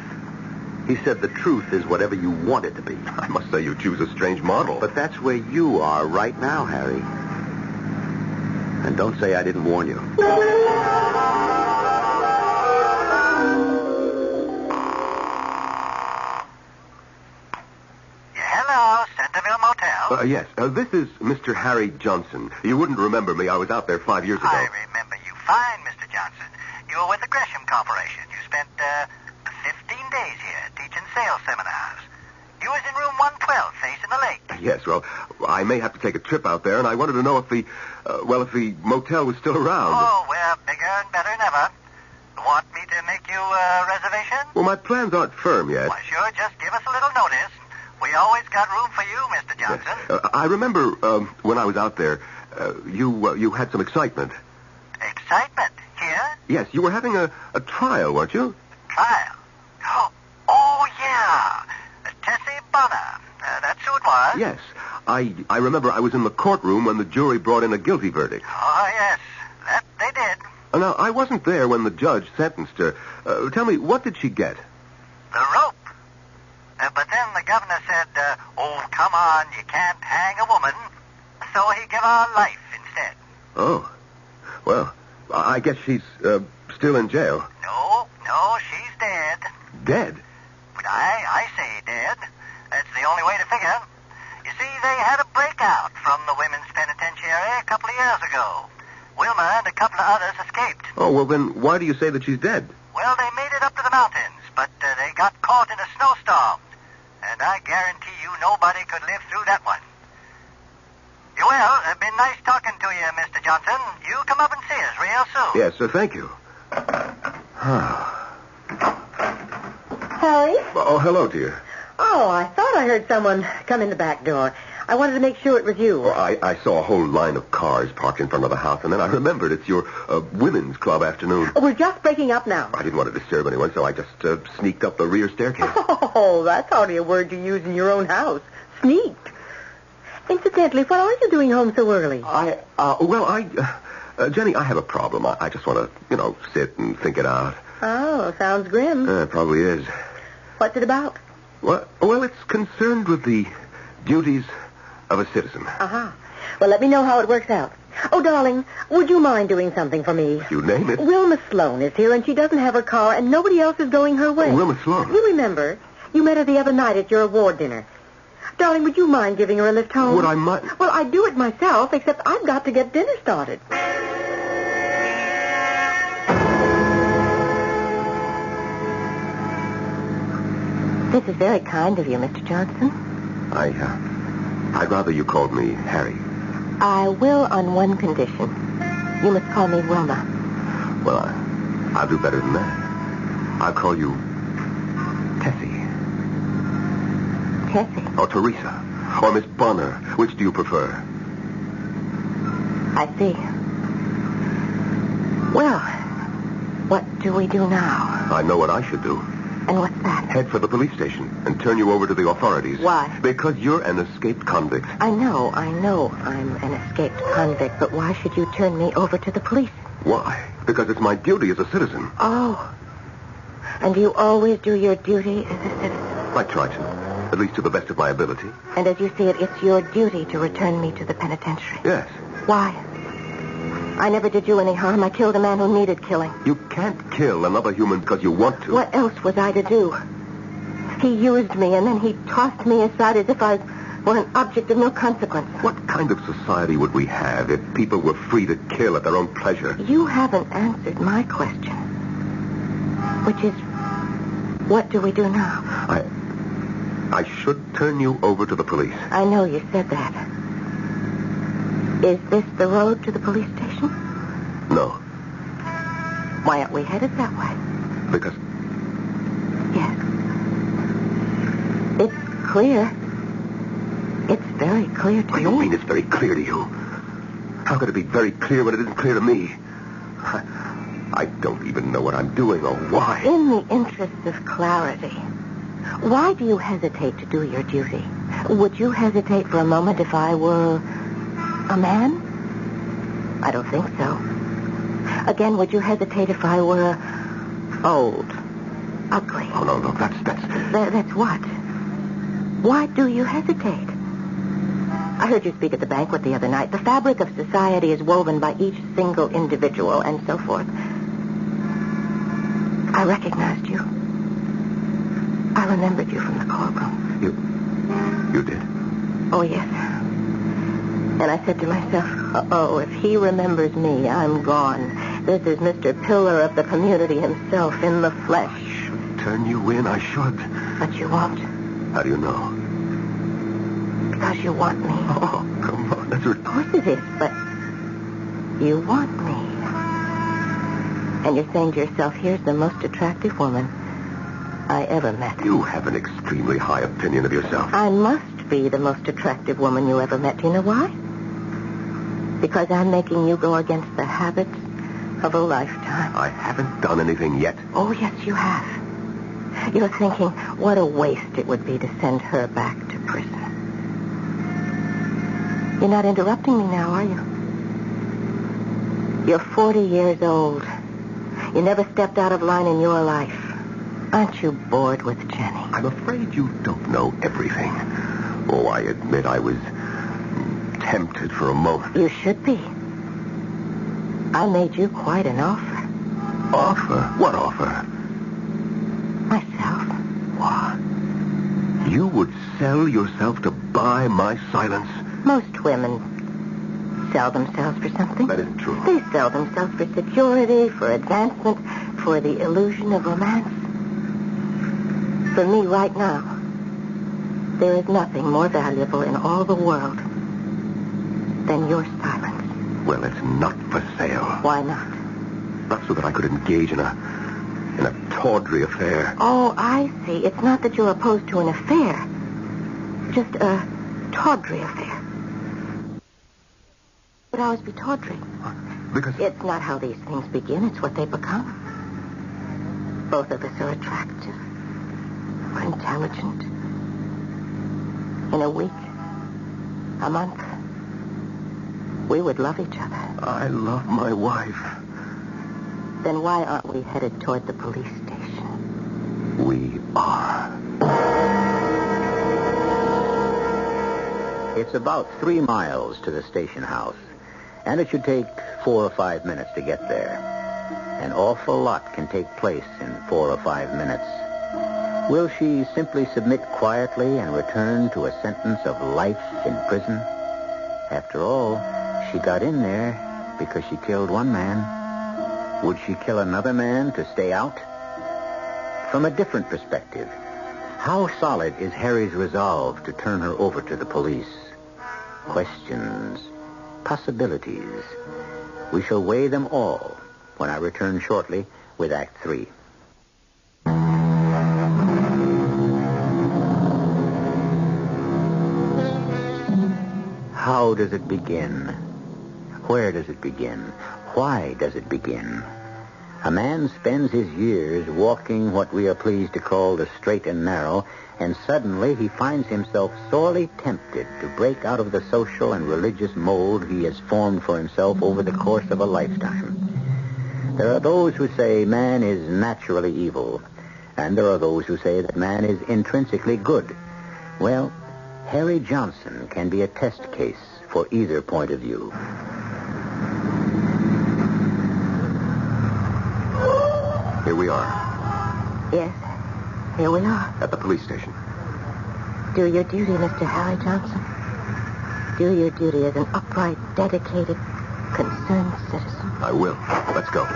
He said the truth is whatever you want it to be. I must say you choose a strange model. But that's where you are right now, Harry. And don't say I didn't warn you. Hello, Centerville Motel. Yes, this is Mr. Harry Johnson. You wouldn't remember me. I was out there 5 years ago. I remember you fine, Mr. Johnson. You were with the Gresham Corporation. You spent 15 days here teaching sales seminars. You was in room 112 facing the lake. Yes, well, I may have to take a trip out there, and I wanted to know if the motel was still around. Oh, we're bigger and better than ever. Want me to make you a reservation? Well, my plans aren't firm yet. Why, sure, just give us a little notice. We always got room for you, Mr. Johnson. I remember when I was out there, you had some excitement. Excitement? Here? Yes, you were having a trial, weren't you? Trial? Oh, yeah. Tessie Bonner. That's who it was. Yes. I remember I was in the courtroom when the jury brought in a guilty verdict. Oh, yes. That they did. Now, I wasn't there when the judge sentenced her. Tell me, what did she get? The rope. But then the governor said, oh, come on, you can't hang a woman. So he gave her life instead. Oh. Well, I guess she's still in jail. No, she's dead. Dead? But I say dead. That's the only way to figure. You see, they had a breakout from the women's penitentiary a couple of years ago. Wilma and a couple of others escaped. Oh, well, then why do you say that she's dead? Well, they made it up to the mountains, but they got caught in a snowstorm. And I guarantee you nobody could live through that one. Well, it's been nice talking to you, Mr. Johnson. You come up and see us real soon. Yes, thank you. Harry? Oh, hello, dear. Oh, I thought I heard someone come in the back door. I wanted to make sure it was you. Well, I saw a whole line of cars parked in front of the house, and then I remembered it's your women's club afternoon. We're just breaking up now. I didn't want to disturb anyone, so I just sneaked up the rear staircase. Oh, that's hardly a word you use in your own house. Sneaked. Incidentally, what are you doing home so early? Jenny, I have a problem. I just want to, sit and think it out. Oh, sounds grim. It probably is. What's it about? Well, it's concerned with the duties of a citizen. Uh-huh. Well, let me know how it works out. Oh, darling, would you mind doing something for me? You name it. Wilma Sloan is here, and she doesn't have her car, and nobody else is going her way. Oh, Wilma Sloan? You remember? You met her the other night at your award dinner. Darling, would you mind giving her a lift home? Would I mind? Well, I'd do it myself, except I've got to get dinner started. This is very kind of you, Mr. Johnson. I'd rather you called me Harry. I will on one condition. You must call me Wilma. Well, I'll do better than that. I'll call you Tessie. Tessie? Or Teresa. Or Miss Bonner. Which do you prefer? I see. Well, what do we do now? I know what I should do. And what's that? Head for the police station and turn you over to the authorities. Why? Because you're an escaped convict. I know I'm an escaped convict, but why should you turn me over to the police? Why? Because it's my duty as a citizen. Oh. And do you always do your duty as a citizen? I try to, at least to the best of my ability. And as you see it, it's your duty to return me to the penitentiary. Yes. Why? I never did you any harm. I killed a man who needed killing. You can't kill another human because you want to. What else was I to do? He used me, and then he tossed me aside as if I were an object of no consequence. What kind of society would we have if people were free to kill at their own pleasure? You haven't answered my question, which is, what do we do now? I should turn you over to the police. I know you said that. Is this the road to the police station? No. Why aren't we headed that way? Because... Yes. It's clear. It's very clear to me. What do you mean it's very clear to you? How could it be very clear when it isn't clear to me? I don't even know what I'm doing or why. In the interests of clarity, why do you hesitate to do your duty? Would you hesitate for a moment if I were a man? I don't think so. Again, would you hesitate if I were old, ugly? Oh, no, that's... That's what? Why do you hesitate? I heard you speak at the banquet the other night. The fabric of society is woven by each single individual and so forth. I recognized you. I remembered you from the courtroom. You did? Oh, yes. And I said to myself, if he remembers me, I'm gone. This is Mr. Pillar of the community himself in the flesh. I should turn you in, I should. But you won't. How do you know? Because you want me. Oh, come on, that's Of course it is, but you want me. And you're saying to yourself, here's the most attractive woman I ever met. You have an extremely high opinion of yourself. I must be the most attractive woman you ever met. Do you know why? Because I'm making you go against the habits of a lifetime. I haven't done anything yet. Oh, yes, you have. You're thinking, what a waste it would be to send her back to prison. You're not interrupting me now, are you? You're 40 years old. You never stepped out of line in your life. Aren't you bored with Jenny? I'm afraid you don't know everything. Oh, I admit I was tempted for a moment. You should be. I made you quite an offer. Offer? What offer? Myself. What? You would sell yourself to buy my silence? Most women sell themselves for something. That isn't true. They sell themselves for security, for advancement, for the illusion of romance. For me right now, there is nothing more valuable in all the world than your silence. Well, it's not for sale. Why not? Not so that I could engage in a tawdry affair. Oh, I see. It's not that you're opposed to an affair. Just a tawdry affair. Would always be tawdry. Because... It's not how these things begin. It's what they become. Both of us are attractive. We're intelligent. In a week, a month, we would love each other. I love my wife. Then why aren't we headed toward the police station? We are. It's about 3 miles to the station house, and it should take 4 or 5 minutes to get there. An awful lot can take place in 4 or 5 minutes. Will she simply submit quietly and return to a sentence of life in prison? After all, she got in there because she killed one man. Would she kill another man to stay out? From a different perspective, how solid is Harry's resolve to turn her over to the police? Questions, possibilities. We shall weigh them all when I return shortly with Act 3. How does it begin? Where does it begin? Why does it begin? A man spends his years walking what we are pleased to call the straight and narrow, and suddenly he finds himself sorely tempted to break out of the social and religious mold he has formed for himself over the course of a lifetime. There are those who say man is naturally evil, and there are those who say that man is intrinsically good. Well, Harry Johnson can be a test case for either point of view. we are. Yes, here we are. At the police station. Do your duty, Mr. Harry Johnson. Do your duty as an upright, dedicated, concerned citizen. I will. Let's go.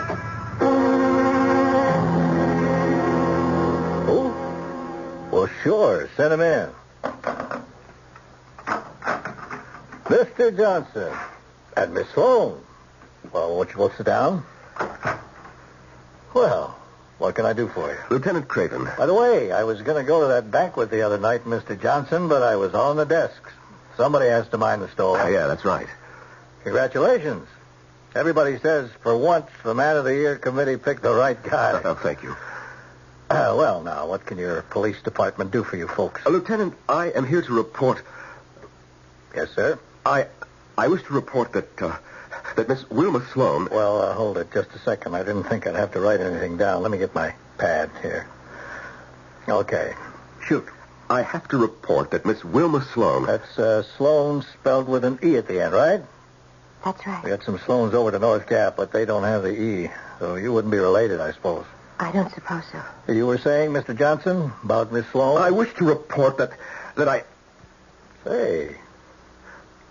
Oh? Well, sure. Send him in. Mr. Johnson. And Miss Sloan. Well, won't you both sit down? Well, what can I do for you? Lieutenant Craven. By the way, I was going to go to that banquet the other night, Mr. Johnson, but I was on the desks. Somebody has to mind the stove. Yeah, that's right. Congratulations. Everybody says, for once, the Man of the Year committee picked the right guy. Oh, thank you. Well, now, what can your police department do for you folks? Lieutenant, I am here to report... Yes, sir? I wish to report that Miss Wilma Sloan... Well, hold it just a second. I didn't think I'd have to write anything down. Let me get my pad here. Okay. Shoot. I have to report that Miss Wilma Sloan... That's Sloan spelled with an E at the end, right? That's right. We got some Sloans over to North Cap, but they don't have the E. So you wouldn't be related, I suppose. I don't suppose so. You were saying, Mr. Johnson, about Miss Sloan? I wish to report that I... Say,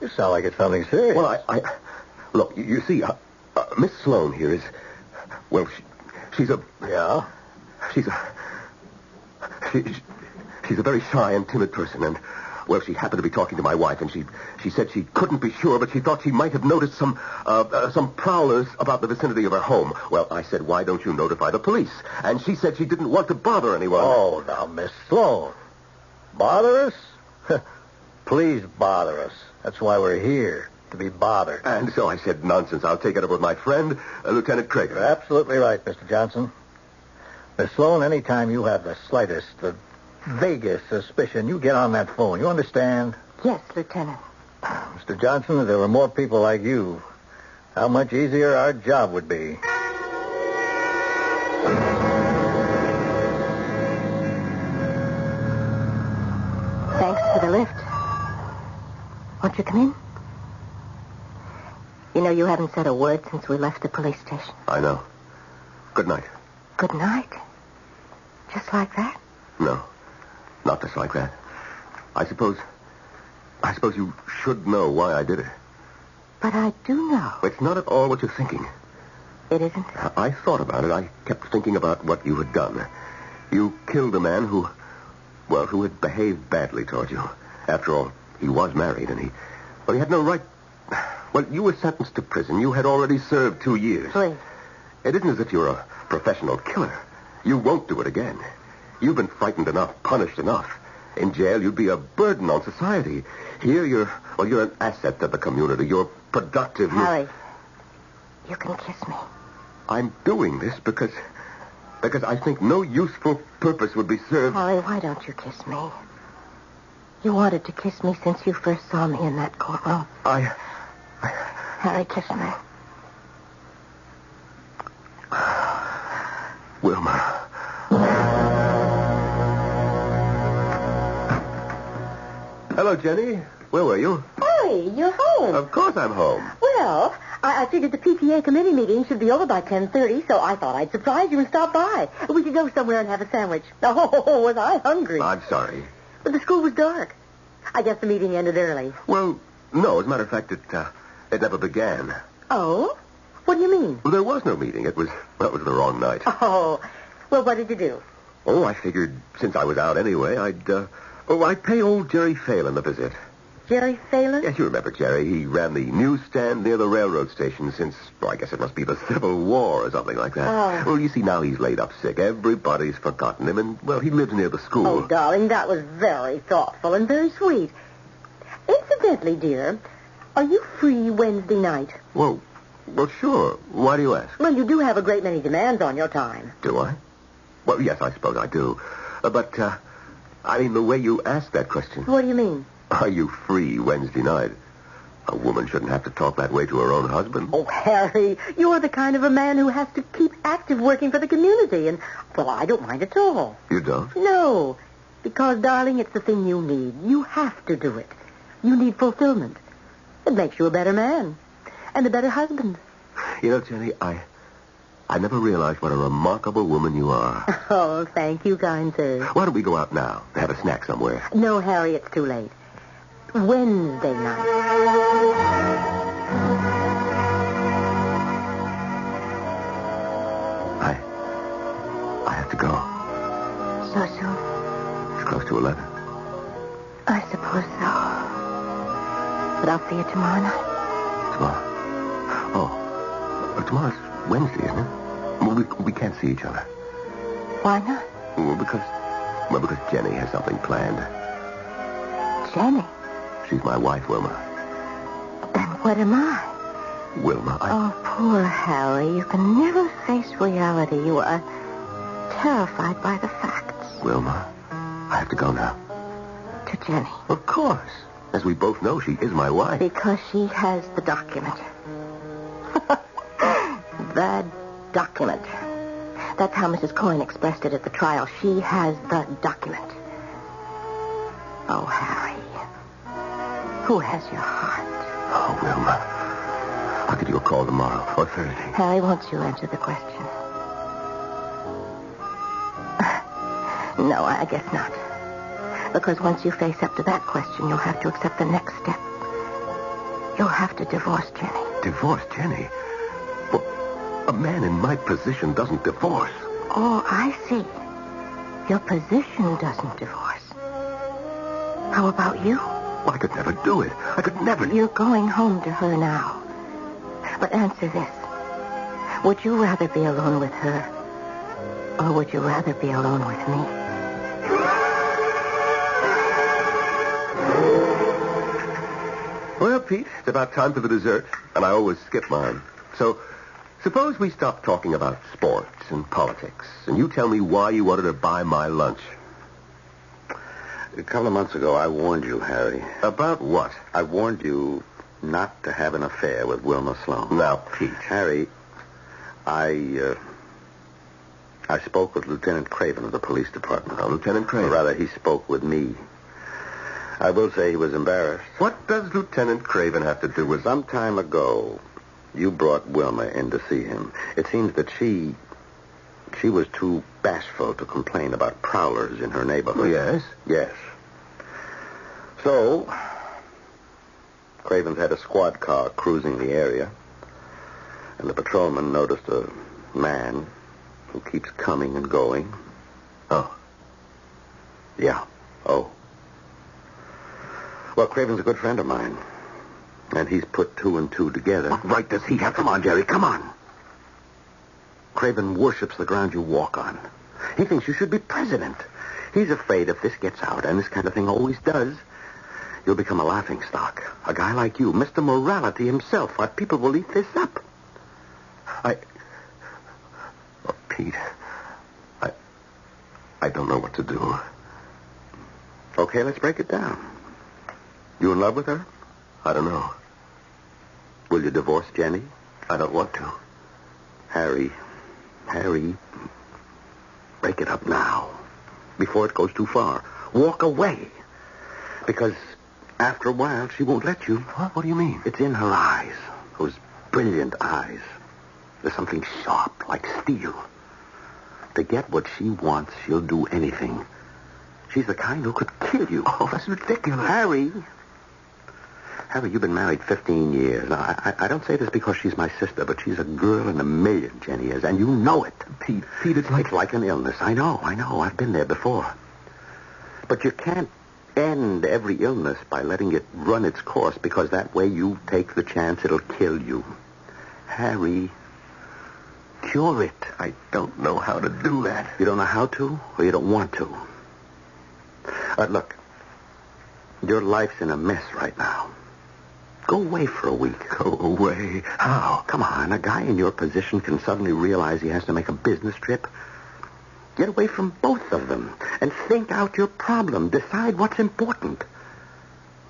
you sound like it's something serious. Well, I... Look, you see, Miss Sloan here is... Well, she's a... Yeah? She's a very shy and timid person, and... Well, she happened to be talking to my wife, and she said she couldn't be sure, but she thought she might have noticed some prowlers about the vicinity of her home. Well, I said, why don't you notify the police? And she said she didn't want to bother anyone. Oh, now, Miss Sloan. Bother us? Please bother us. That's why we're here, to be bothered. And so I said, nonsense. I'll take it up with my friend, Lieutenant Craig. You're absolutely right, Mr. Johnson. Miss Sloan, anytime you have the slightest, the vaguest suspicion, you get on that phone. You understand? Yes, Lieutenant. Mr. Johnson, if there were more people like you, how much easier our job would be. Thanks for the lift. Won't you come in? You know, you haven't said a word since we left the police station. I know. Good night. Good night? Just like that? No. Not just like that. I suppose you should know why I did it. But I do know. It's not at all what you're thinking. It isn't? I thought about it. I kept thinking about what you had done. You killed a man who had behaved badly toward you. After all, he was married, and he had no right... Well, you were sentenced to prison. You had already served 2 years. Please. It isn't as if you're a professional killer. You won't do it again. You've been frightened enough, punished enough. In jail, you'd be a burden on society. Here, you're an asset to the community. You're productive. Harry, you can kiss me. I'm doing this because I think no useful purpose would be served. Harry, why don't you kiss me? You wanted to kiss me since you first saw me in that courtroom. Harry, kiss me. Wilma. Hello, Jenny. Where were you? Harry, you're home. Of course I'm home. Well, I figured the PTA committee meeting should be over by 10:30, so I thought I'd surprise you and stop by. We could go somewhere and have a sandwich. Oh, was I hungry. I'm sorry. But the school was dark. I guess the meeting ended early. Well, no. As a matter of fact, it never began. Oh? What do you mean? Well, there was no meeting. It was the wrong night. Oh. Well, what did you do? Oh, I figured since I was out anyway, I'd pay old Jerry Phelan a visit. Jerry Phelan? Yes, you remember Jerry. He ran the newsstand near the railroad station since, I guess it must be the Civil War or something like that. Oh. Well, you see, now he's laid up sick. Everybody's forgotten him, and, well, he lives near the school. Oh, darling, that was very thoughtful and very sweet. Incidentally, dear, are you free Wednesday night? Well, sure. Why do you ask? Well, you do have a great many demands on your time. Do I? Well, yes, I suppose I do. But I mean, the way you ask that question. What do you mean? Are you free Wednesday night? A woman shouldn't have to talk that way to her own husband. Oh, Harry, you're the kind of a man who has to keep active working for the community, and, well, I don't mind at all. You don't? No, because, darling, it's the thing you need. You have to do it. You need fulfillment. It makes you a better man and a better husband. You know, Jenny, I I never realized what a remarkable woman you are. Oh, thank you, kind sir. Why don't we go out now to have a snack somewhere? No, Harry, it's too late. Wednesday night. I have to go. So soon? It's close to 11. I suppose so. But I'll see you tomorrow night. Tomorrow? Oh, tomorrow's Wednesday, isn't it? Well, we can't see each other. Why not? Well, because Jenny has something planned. Jenny? She's my wife, Wilma. And what am I? Wilma, Oh, poor Harry. You can never face reality. You are terrified by the facts. Wilma, I have to go now. To Jenny. Of course. As we both know, she is my wife. Because she has the document. The document. That's how Mrs. Coyne expressed it at the trial. She has the document. Oh, Harry. Who has your heart? Oh, Wilma. I'll give you a call tomorrow or Thursday. Harry, won't you answer the question? No, I guess not. Because once you face up to that question, you'll have to accept the next step. You'll have to divorce Jenny. Divorce Jenny? Well, a man in my position doesn't divorce. Oh, I see. Your position doesn't divorce. How about you? Well, I could never do it. I could never... You're going home to her now. But answer this. Would you rather be alone with her, or would you rather be alone with me? Well, Pete, it's about time for the dessert, and I always skip mine. So, suppose we stop talking about sports and politics, and you tell me why you wanted to buy my lunch. A couple of months ago, I warned you, Harry. About what? I warned you not to have an affair with Wilma Sloan. Now, Pete. Harry, I spoke with Lieutenant Craven of the police department. Oh, Lieutenant Craven? Or rather, he spoke with me. I will say he was embarrassed. What does Lieutenant Craven have to do with... Some time ago, you brought Wilma in to see him. It seems that she was too bashful to complain about prowlers in her neighborhood. Oh, yes? Yes. So, Craven's had a squad car cruising the area, and the patrolman noticed a man who keeps coming and going. Oh. Yeah. Oh. Well, Craven's a good friend of mine, and he's put two and two together. What right does he have? Come on, Jerry, come on. Craven worships the ground you walk on. He thinks you should be president. He's afraid if this gets out, and this kind of thing always does, you'll become a laughingstock. A guy like you, Mr. Morality himself. Why, people will eat this up. Oh, Pete, I don't know what to do. Okay, let's break it down. You in love with her? I don't know. Will you divorce Jenny? I don't want to. Harry, break it up now, before it goes too far. Walk away. Because after a while, she won't let you. What? What do you mean? It's in her eyes. Those brilliant eyes. There's something sharp, like steel. To get what she wants, she'll do anything. She's the kind who could kill you. Oh, that's ridiculous. Harry, you've been married 15 years. Now, I don't say this because she's my sister, but she's a girl in a million, Jenny is, and you know it. Pete, it's like an illness. I know. I've been there before. But you can't end every illness by letting it run its course, because that way you take the chance it'll kill you. Harry, cure it. I don't know how to do that. You don't know how to, or you don't want to? Look, your life's in a mess right now. Go away for a week. Go away? How? Come on, a guy in your position can suddenly realize he has to make a business trip. Get away from both of them and think out your problem. Decide what's important.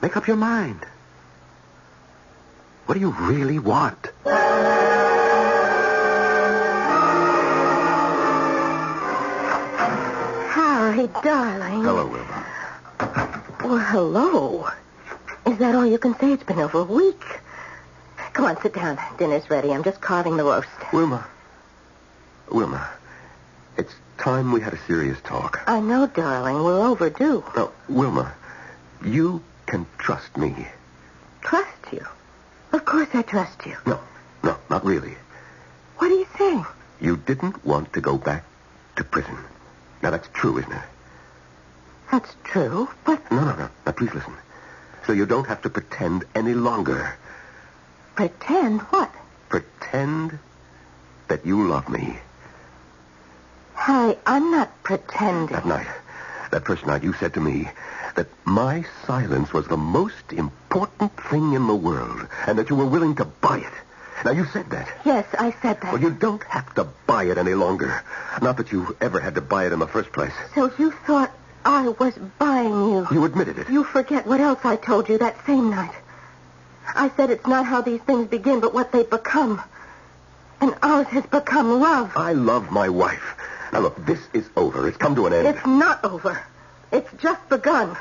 Make up your mind. What do you really want? Harry, darling. Hello, Wilma. Well, hello. Is that all you can say? It's been over a week. Come on, sit down. Dinner's ready. I'm just carving the roast. Wilma, Wilma, it's time we had a serious talk. I know, darling. We're overdue. Now, Wilma, you can trust me. Trust you? Of course I trust you. No, not really. What are you saying? You didn't want to go back to prison. Now, that's true, isn't it? That's true, but... No. Now, please listen. So you don't have to pretend any longer. Pretend what? Pretend that you love me. Harry, I'm not pretending. That first night, you said to me that my silence was the most important thing in the world, and that you were willing to buy it. Now, you said that. Yes, I said that. Well, you don't have to buy it any longer. Not that you ever had to buy it in the first place. So you thought I was buying you. You admitted it. You forget what else I told you that same night. I said it's not how these things begin, but what they become. And ours has become love. I love my wife. Now, look, this is over. It's come to an end. It's not over. It's just begun.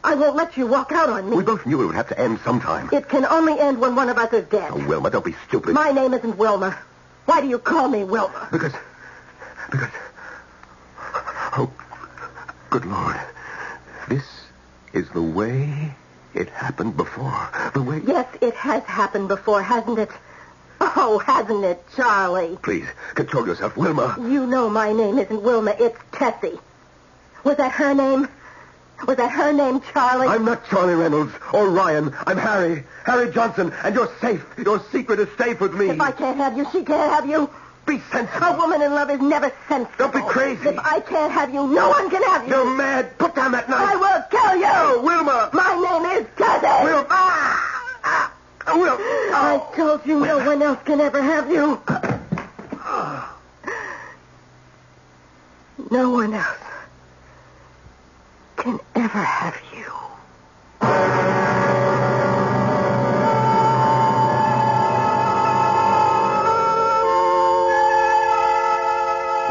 I won't let you walk out on me. We both knew it would have to end sometime. It can only end when one of us is dead. Oh, Wilma, don't be stupid. My name isn't Wilma. Why do you call me Wilma? Because... Oh, good Lord. This is the way it happened before. The way... Yes, it has happened before, hasn't it? Oh, hasn't it, Charlie? Please, control yourself, Wilma. You know my name isn't Wilma, it's Tessie. Was that her name? Was that her name, Charlie? I'm not Charlie Reynolds or Ryan. I'm Harry Johnson, and you're safe. Your secret is safe with me. If I can't have you, she can't have you. Be sensible. A woman in love is never sensible. Don't be crazy. If I can't have you, no one can have you. You're mad. Put down that knife. I will kill you. No, Wilma. My name is Tessie. Wilma. I told you no one else can ever have you. No one else can ever have you.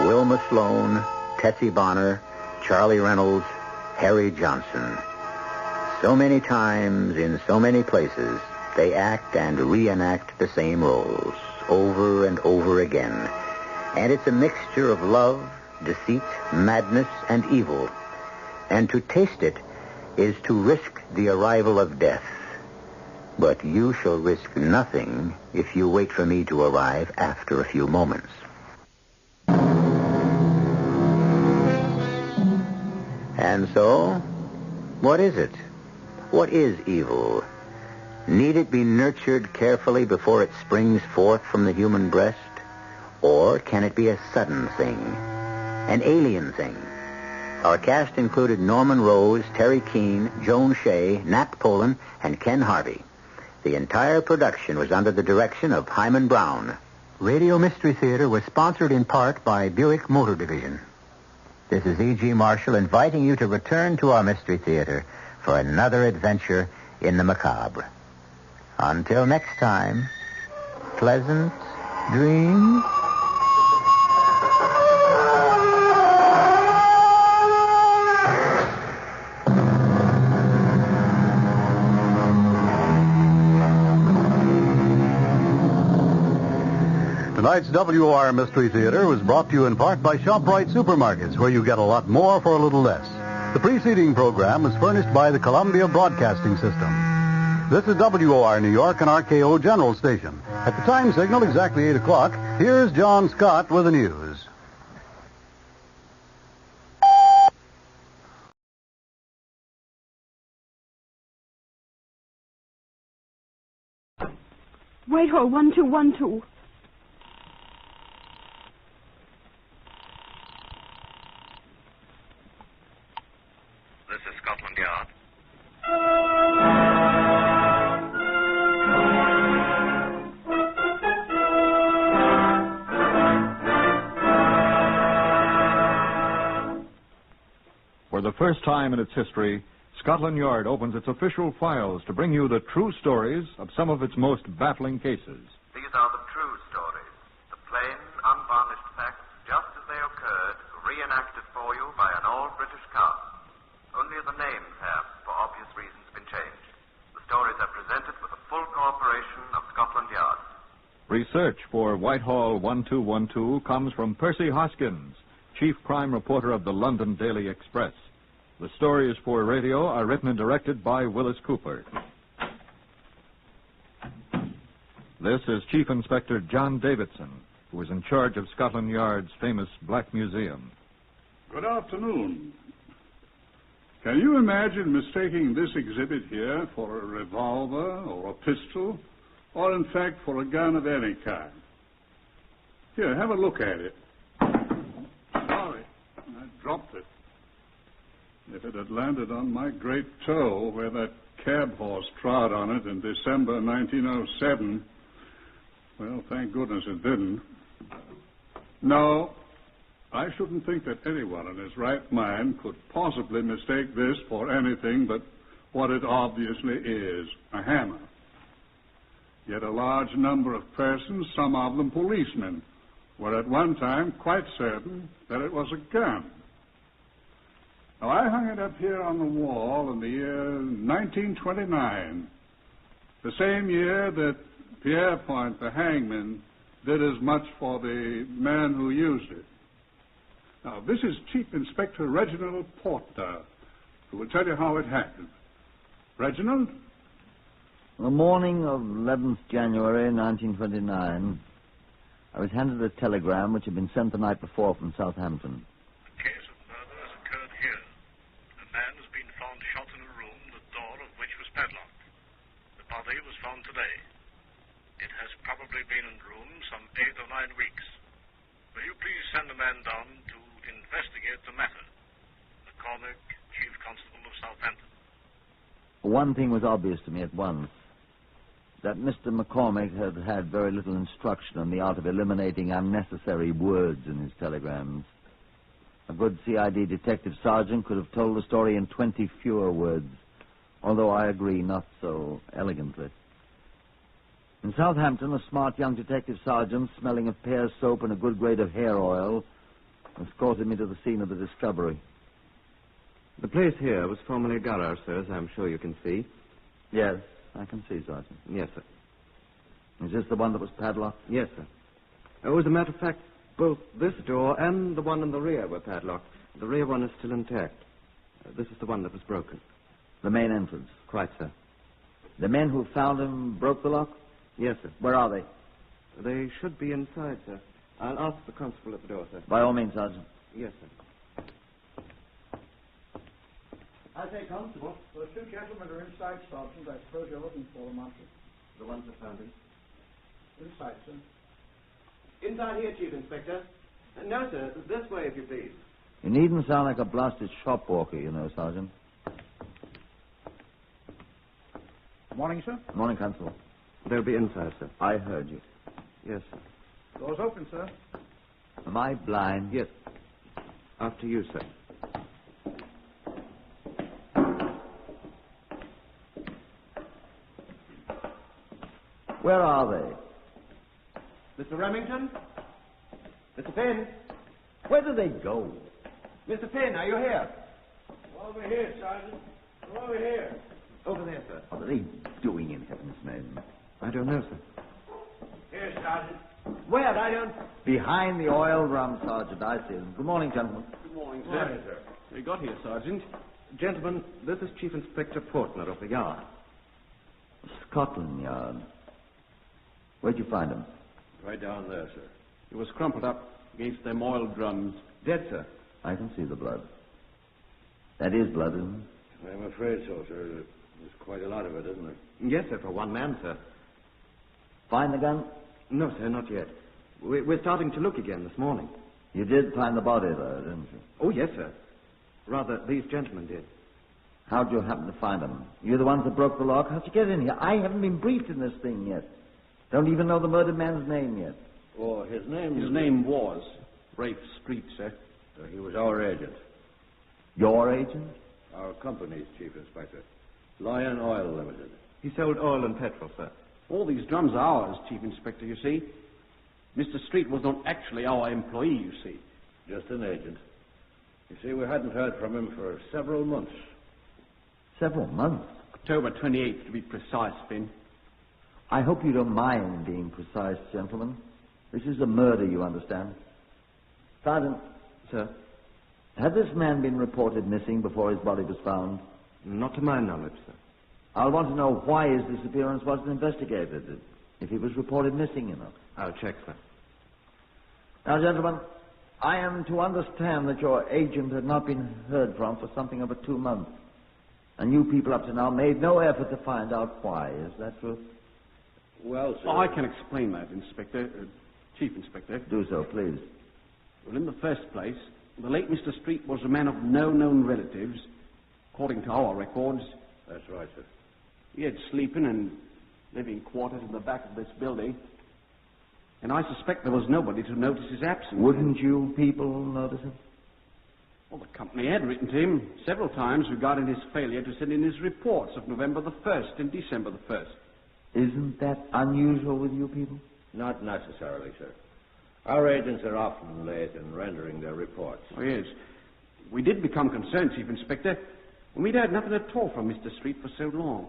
Wilma Sloan, Tessie Bonner, Charlie Reynolds, Harry Johnson. So many times, in so many places, they act and reenact the same roles, over and over again. And it's a mixture of love, deceit, madness, and evil. And to taste it is to risk the arrival of death. But you shall risk nothing if you wait for me to arrive after a few moments. And so, what is it? What is evil? Need it be nurtured carefully before it springs forth from the human breast? Or can it be a sudden thing, an alien thing? Our cast included Norman Rose, Terry Keane, Joan Shea, Nat Polan, and Ken Harvey. The entire production was under the direction of Hyman Brown. Radio Mystery Theater was sponsored in part by Buick Motor Division. This is E.G. Marshall inviting you to return to our Mystery Theater for another adventure in the macabre. Until next time, pleasant dreams. Tonight's WOR Mystery Theater was brought to you in part by ShopRite Supermarkets, where you get a lot more for a little less. The preceding program was furnished by the Columbia Broadcasting System. This is WOR New York and RKO General Station. At the time signal, exactly 8 o'clock, here's John Scott with the news. Whitehall 1212. This is Scotland Yard. For the first time in its history, Scotland Yard opens its official files to bring you the true stories of some of its most baffling cases. These are the true stories, the plain, unvarnished facts, just as they occurred, reenacted for you by an all-British cast. Only the names have, for obvious reasons, been changed. The stories are presented with the full cooperation of Scotland Yard. Research for Whitehall 1212 comes from Percy Hoskins, chief crime reporter of the London Daily Express. The stories for radio are written and directed by Willis Cooper. This is Chief Inspector John Davidson, who is in charge of Scotland Yard's famous Black Museum. Good afternoon. Can you imagine mistaking this exhibit here for a revolver or a pistol, or in fact for a gun of any kind? Here, have a look at it. Sorry, I dropped it. If it had landed on my great toe where that cab horse trod on it in December 1907, well, thank goodness it didn't. No, I shouldn't think that anyone in his right mind could possibly mistake this for anything but what it obviously is, a hammer. Yet a large number of persons, some of them policemen, were at one time quite certain that it was a gun. Now, I hung it up here on the wall in the year 1929, the same year that Pierrepoint, the hangman, did as much for the man who used it. Now, this is Chief Inspector Reginald Porter, who will tell you how it happened. Reginald? On the morning of 11th January, 1929, I was handed a telegram which had been sent the night before from Southampton. A case of murder has occurred here. A man has been found shot in a room, the door of which was padlocked. The body was found today. It has probably been in the room some 8 or 9 weeks. Will you please send a man down to investigate the matter? McCormick, Chief Constable of Southampton. One thing was obvious to me at once, that Mr. McCormick had had very little instruction on the art of eliminating unnecessary words in his telegrams. A good CID detective sergeant could have told the story in 20 fewer words, although I agree not so elegantly. In Southampton, a smart young detective sergeant, smelling of pear soap and a good grade of hair oil, escorted me to the scene of the discovery. The place here was formerly a garage, sir, as I'm sure you can see. Yes, I can see, Sergeant. Yes, sir. Is this the one that was padlocked? Yes, sir. Oh, as a matter of fact, both this door and the one in the rear were padlocked. The rear one is still intact. This is the one that was broken. The main entrance? Quite, sir. The men who found him broke the lock? Yes, sir. Where are they? They should be inside, sir. I'll ask the constable at the door, sir. By all means, Sergeant. Yes, sir. I say, Constable, those 2 gentlemen are inside, Sergeant. I suppose you're looking for them, aren't you? The ones that found him? Inside, sir. Inside here, Chief Inspector. No, sir. This way, if you please. You needn't sound like a blasted shop walker, you know, Sergeant. Morning, sir. Morning, Constable. They'll be inside, sir. I heard you. Yes, sir. Door's open, sir. Am I blind? Yes. After you, sir. Where are they? Mr. Remington? Mr. Finn? Where do they go? Mr. Finn, are you here? Over here, Sergeant. Over here. Over there, sir. What are they doing in heaven's name? I don't know, sir. Here, Sergeant. Where? I don't... Behind the oil drum, Sergeant. I see them. Good morning, gentlemen. Good morning, sir. Morning, sir. We got here, Sergeant. Gentlemen, this is Chief Inspector Portner of the Yard. Scotland Yard. Where'd you find him? Right down there, sir. He was crumpled up against them oil drums. Dead, sir. I can see the blood. That is blood, isn't it? I'm afraid so, sir. There's quite a lot of it, isn't there? Yes, sir, for one man, sir. Find the gun? No, sir, not yet. We're starting to look again this morning. You did find the body, though, didn't you? Oh, yes, sir. Rather, these gentlemen did. How'd you happen to find them? You're the ones that broke the lock? How'd you get in here? I haven't been briefed in this thing yet. Don't even know the murdered man's name yet. Oh, his name... His name was Rafe Street, sir. He was our agent. Your agent? Our company's chief inspector. Lion Oil Limited. He sold oil and petrol, sir. All these drums are ours, Chief Inspector, you see. Mr. Street was not actually our employee, you see. Just an agent. You see, we hadn't heard from him for several months. Several months? October 28th, to be precise, Finn. I hope you don't mind being precise, gentlemen. This is a murder, you understand. Sergeant. Sir? Had this man been reported missing before his body was found? Not to my knowledge, sir. I'll want to know why his disappearance wasn't investigated, if he was reported missing, you know. I'll check, sir. Now, gentlemen, I am to understand that your agent had not been heard from for something over 2 months. And you people up to now made no effort to find out why. Is that true? Well, sir. Oh, I can explain that, Chief Inspector. Do so, please. Well, in the first place, the late Mr. Street was a man of no known relatives, according to our records. That's right, sir. He had sleeping and living quarters in the back of this building. And I suspect there was nobody to notice his absence. Wouldn't you people notice him? Well, the company had written to him several times regarding his failure to send in his reports of November the 1st and December the 1st. Isn't that unusual with you people? Not necessarily, sir. Our agents are often late in rendering their reports. Oh, yes. We did become concerned, Chief Inspector, when we'd heard nothing at all from Mr. Street for so long.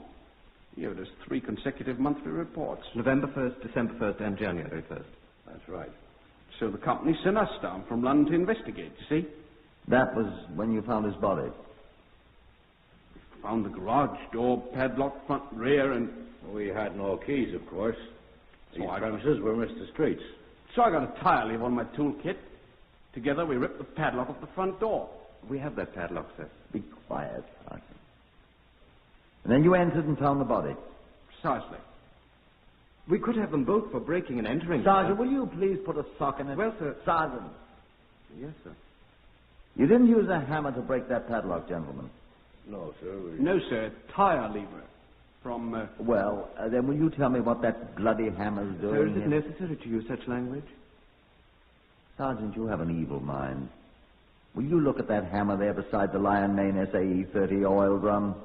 He owed us 3 consecutive monthly reports. November 1st, December 1st, and January 1st. That's right. So the company sent us down from London to investigate, you see. That was when you found his body? We found the garage door padlocked front and rear, and... We had no keys, of course. These premises were Mr. Street's. So I got a tire lever on my toolkit. Together we ripped the padlock off the front door. We have that padlock, sir. Be quiet, Sergeant. And then you entered and found the body? Precisely. We could have them both for breaking and entering. Sergeant, will you please put a sock in it? Well, sir. Sergeant. Yes, sir. You didn't use a hammer to break that padlock, gentlemen? No, sir. No, sir. Tire lever. From, Well, then will you tell me what that bloody hammer's doing? Sir, is it necessary to use such language? Sergeant, you have an evil mind. Will you look at that hammer there beside the Lion Mane SAE-30 oil drum?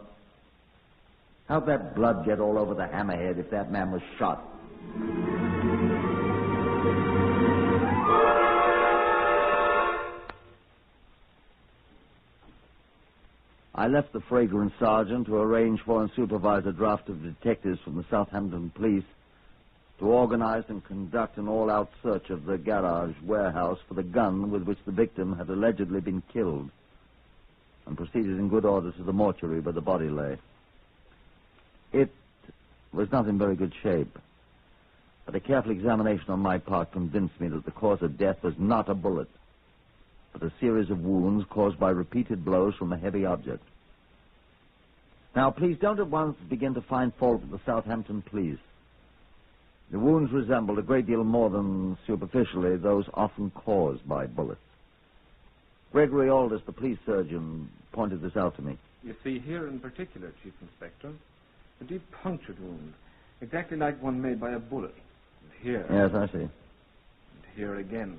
How'd that blood get all over the hammerhead if that man was shot? I left the fragrant sergeant to arrange for and supervise a draft of detectives from the Southampton police to organize and conduct an all-out search of the garage warehouse for the gun with which the victim had allegedly been killed, and proceeded in good order to the mortuary where the body lay. It was not in very good shape, but a careful examination on my part convinced me that the cause of death was not a bullet, but a series of wounds caused by repeated blows from a heavy object. Now, please don't at once begin to find fault with the Southampton police. The wounds resembled a great deal more than superficially those often caused by bullets. Gregory Aldous, the police surgeon, pointed this out to me. You see, here in particular, Chief Inspector, a deep punctured wound, exactly like one made by a bullet. And here... Yes, I see. And here again.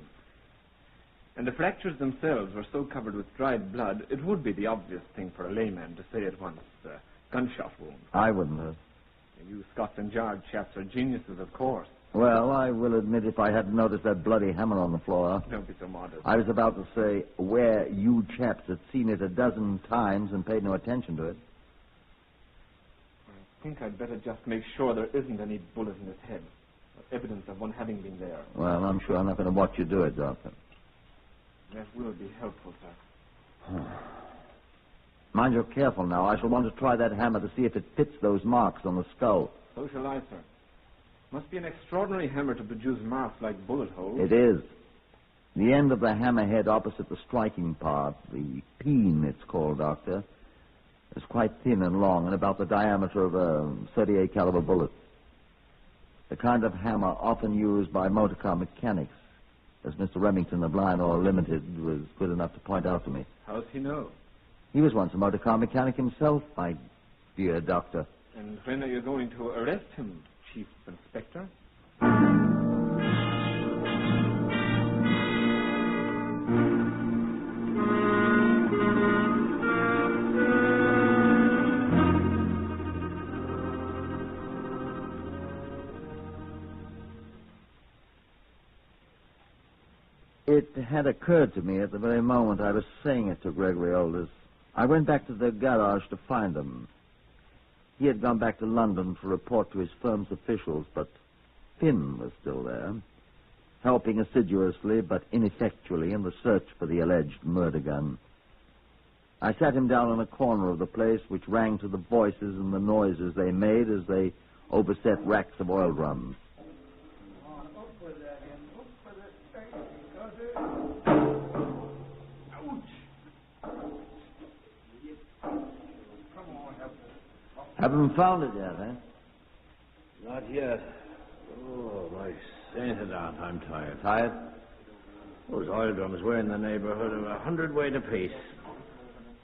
And the fractures themselves were so covered with dried blood, it would be the obvious thing for a layman to say at once, gunshot wound. I wouldn't have. You Scotland Yard chaps are geniuses, of course. Well, I will admit if I hadn't noticed that bloody hammer on the floor. Don't be so modest. I was about to say where you chaps had seen it a dozen times and paid no attention to it. I think I'd better just make sure there isn't any bullet in his head. Or evidence of one having been there. Well, I'm sure I'm not going to watch you do it, Doctor. That will be helpful, sir. Mind you're careful now. I shall want to try that hammer to see if it fits those marks on the skull. So shall I, sir. Must be an extraordinary hammer to produce marks like bullet holes. It is. The end of the hammerhead opposite the striking part, the peen it's called, Doctor, is quite thin and long and about the diameter of a .38 caliber bullet. The kind of hammer often used by motor car mechanics, as Mr. Remington of Lionel Limited was good enough to point out to me. How does he know? He was once a motor car mechanic himself, my dear Doctor. And when are you going to arrest him, Chief Inspector? It had occurred to me at the very moment I was saying it to Gregory Aldous. I went back to the garage to find them. He had gone back to London to report to his firm's officials, but Finn was still there, helping assiduously but ineffectually in the search for the alleged murder gun. I sat him down in a corner of the place which rang to the voices and the noises they made as they overset racks of oil drums. Haven't found it yet, eh? Not yet. Oh, my sainted aunt, I'm tired. Tired? Those oil drums were in the neighborhood of 100 weight apiece.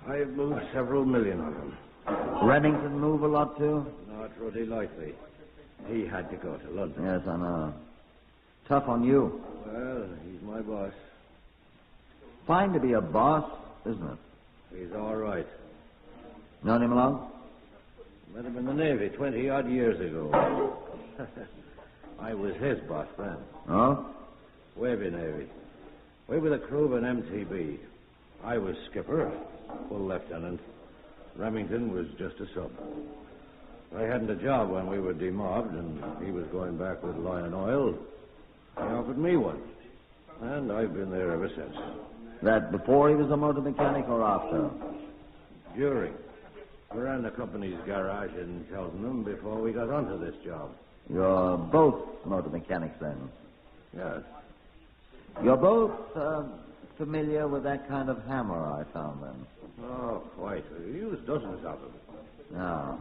I've moved several million of them. Remington move a lot, too? Not really likely. He had to go to London. Yes, I know. Tough on you. Well, he's my boss. Fine to be a boss, isn't it? He's all right. Known him long? Met him in the Navy 20-odd years ago. I was his boss then. Oh? Wavy Navy. We were the crew of an MTB. I was skipper, full lieutenant. Remington was just a sub. I hadn't a job when we were demobbed, and he was going back with Lion Oil. He offered me one, and I've been there ever since. That before he was a motor mechanic or after? During. We ran the company's garage in Cheltenham before we got onto this job. You're both motor mechanics, then? Yes. You're both familiar with that kind of hammer I found, then? Oh, quite. We used dozens of them. No.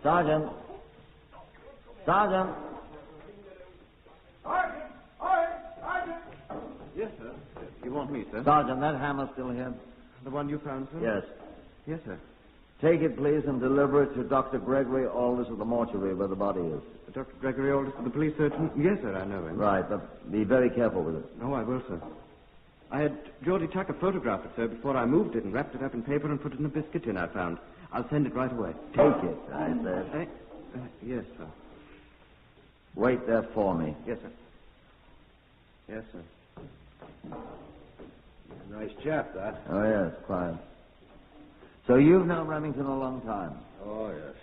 Sergeant! Sergeant! Yes, sir. You want me, sir? Sergeant, that hammer's still here? The one you found, sir? Yes. Yes, sir. Take it, please, and deliver it to Dr. Gregory Aldous of the mortuary where the body is. Dr. Gregory Aldous, the police surgeon? Yes, sir, I know him. Right, but be very careful with it. Oh, I will, sir. I had Geordie Tucker photograph it, sir, before I moved it and wrapped it up in paper and put it in a biscuit tin I found. I'll send it right away. Take it, I said. Yes, sir. Wait there for me. Yes, sir. Yes, sir. Nice chap, that. Oh, yes, quite. So you've known Remington a long time? Oh, yes.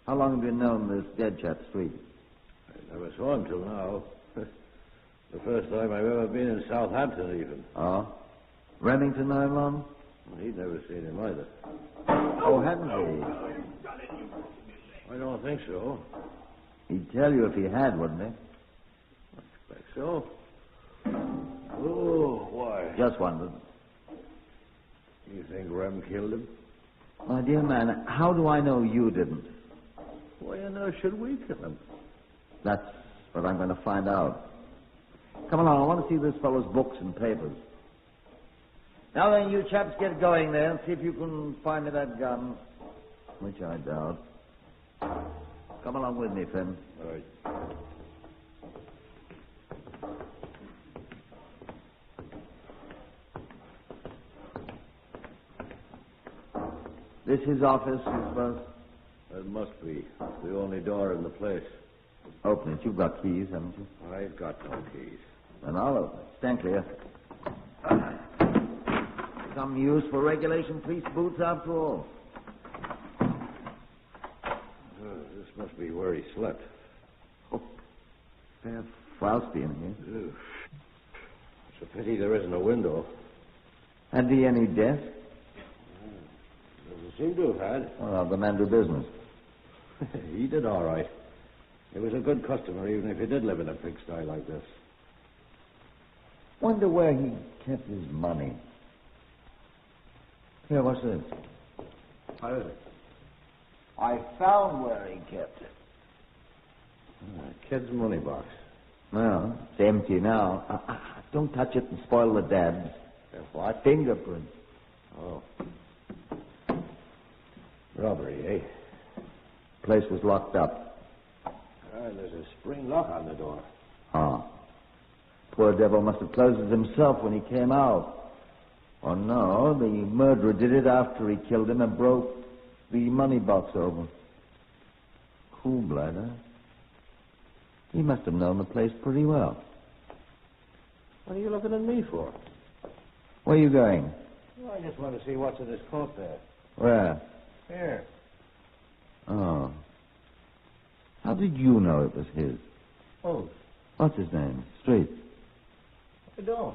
How long have you known this dead chap, Street? I never saw him till now. The first time I've ever been in Southampton, even. Oh? Remington know him long? Well, he'd never seen him either. Oh, hadn't he? I don't think so. He'd tell you if he had, wouldn't he? I expect so. Oh, why? Just wondered. You think Rem killed him? My dear man, how do I know you didn't? Why on earth should we kill him? That's what I'm going to find out. Come along, I want to see this fellow's books and papers. Now then, you chaps get going there and see if you can find me that gun, which I doubt. Come along with me, Finn. All right. This his office, you suppose? That must be. It's the only door in the place. Open it. You've got keys, haven't you? I've got no keys. Then I'll open it. Stand clear. Some use for regulation police boots, after all. This must be where he slept. Oh, fair frosty in here. Ugh. It's a pity there isn't a window. Had he any desk? Doesn't seem to have had. Well, the man do business. He did all right. He was a good customer, even if he did live in a pigsty like this. Wonder where he kept his money. Here, what's this? How is it? I found where he kept it. Kid's money box. Well, it's empty now. Don't touch it and spoil the dabs. What? Fingerprints. Oh. Robbery, eh? Place was locked up. There's a spring lock on the door. Ah. Poor devil must have closed it himself when he came out. Oh, no, the murderer did it after he killed him and broke the money box open. Cool blood, huh? He must have known the place pretty well. What are you looking at me for? Where are you going? Well, I just want to see what's in his coat there. Where? Here. Oh. How did you know it was his? Oh, What's his name? Street. I don't.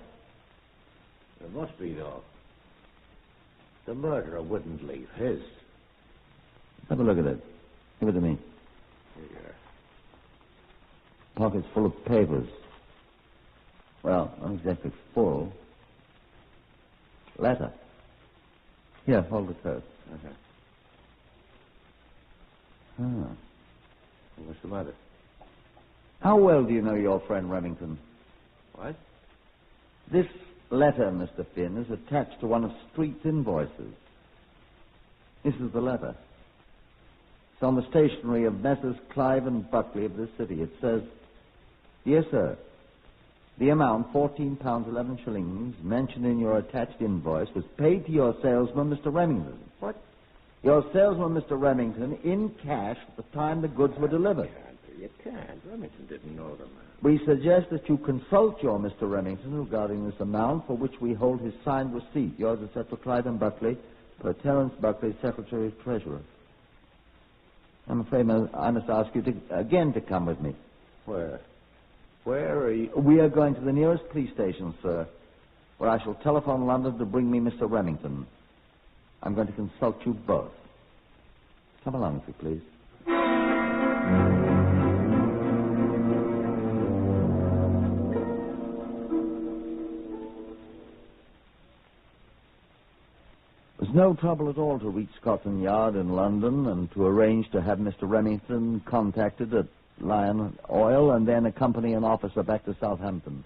It must be, though. The murderer wouldn't leave his. Have a look at it. Give it to me. Here. Pockets full of papers. Well, not exactly full. Letter. Here, hold it first. Okay. Ah. What's the matter? How well do you know your friend Remington? What? This letter, Mr. Finn, is attached to one of Street's invoices. This is the letter. It's on the stationery of Messrs. Clive and Buckley of this city. It says, Dear Sir, the amount, £14 11 shillings, mentioned in your attached invoice, was paid to your salesman, Mr. Remington. What? Your salesman, Mr. Remington, in cash at the time the goods were delivered. You can't. Remington didn't know the man. We suggest that you consult your Mr. Remington regarding this amount, for which we hold his signed receipt. Yours is set for Clive and Buckley, per Terence Buckley, Secretary of Treasurer. I'm afraid I must ask you again to come with me. Where? Where are you? We are going to the nearest police station, sir, where I shall telephone London to bring me Mr. Remington. I'm going to consult you both. Come along, if you please. There's no trouble at all to reach Scotland Yard in London and to arrange to have Mr. Remington contacted at Lion Oil and then accompany an officer back to Southampton.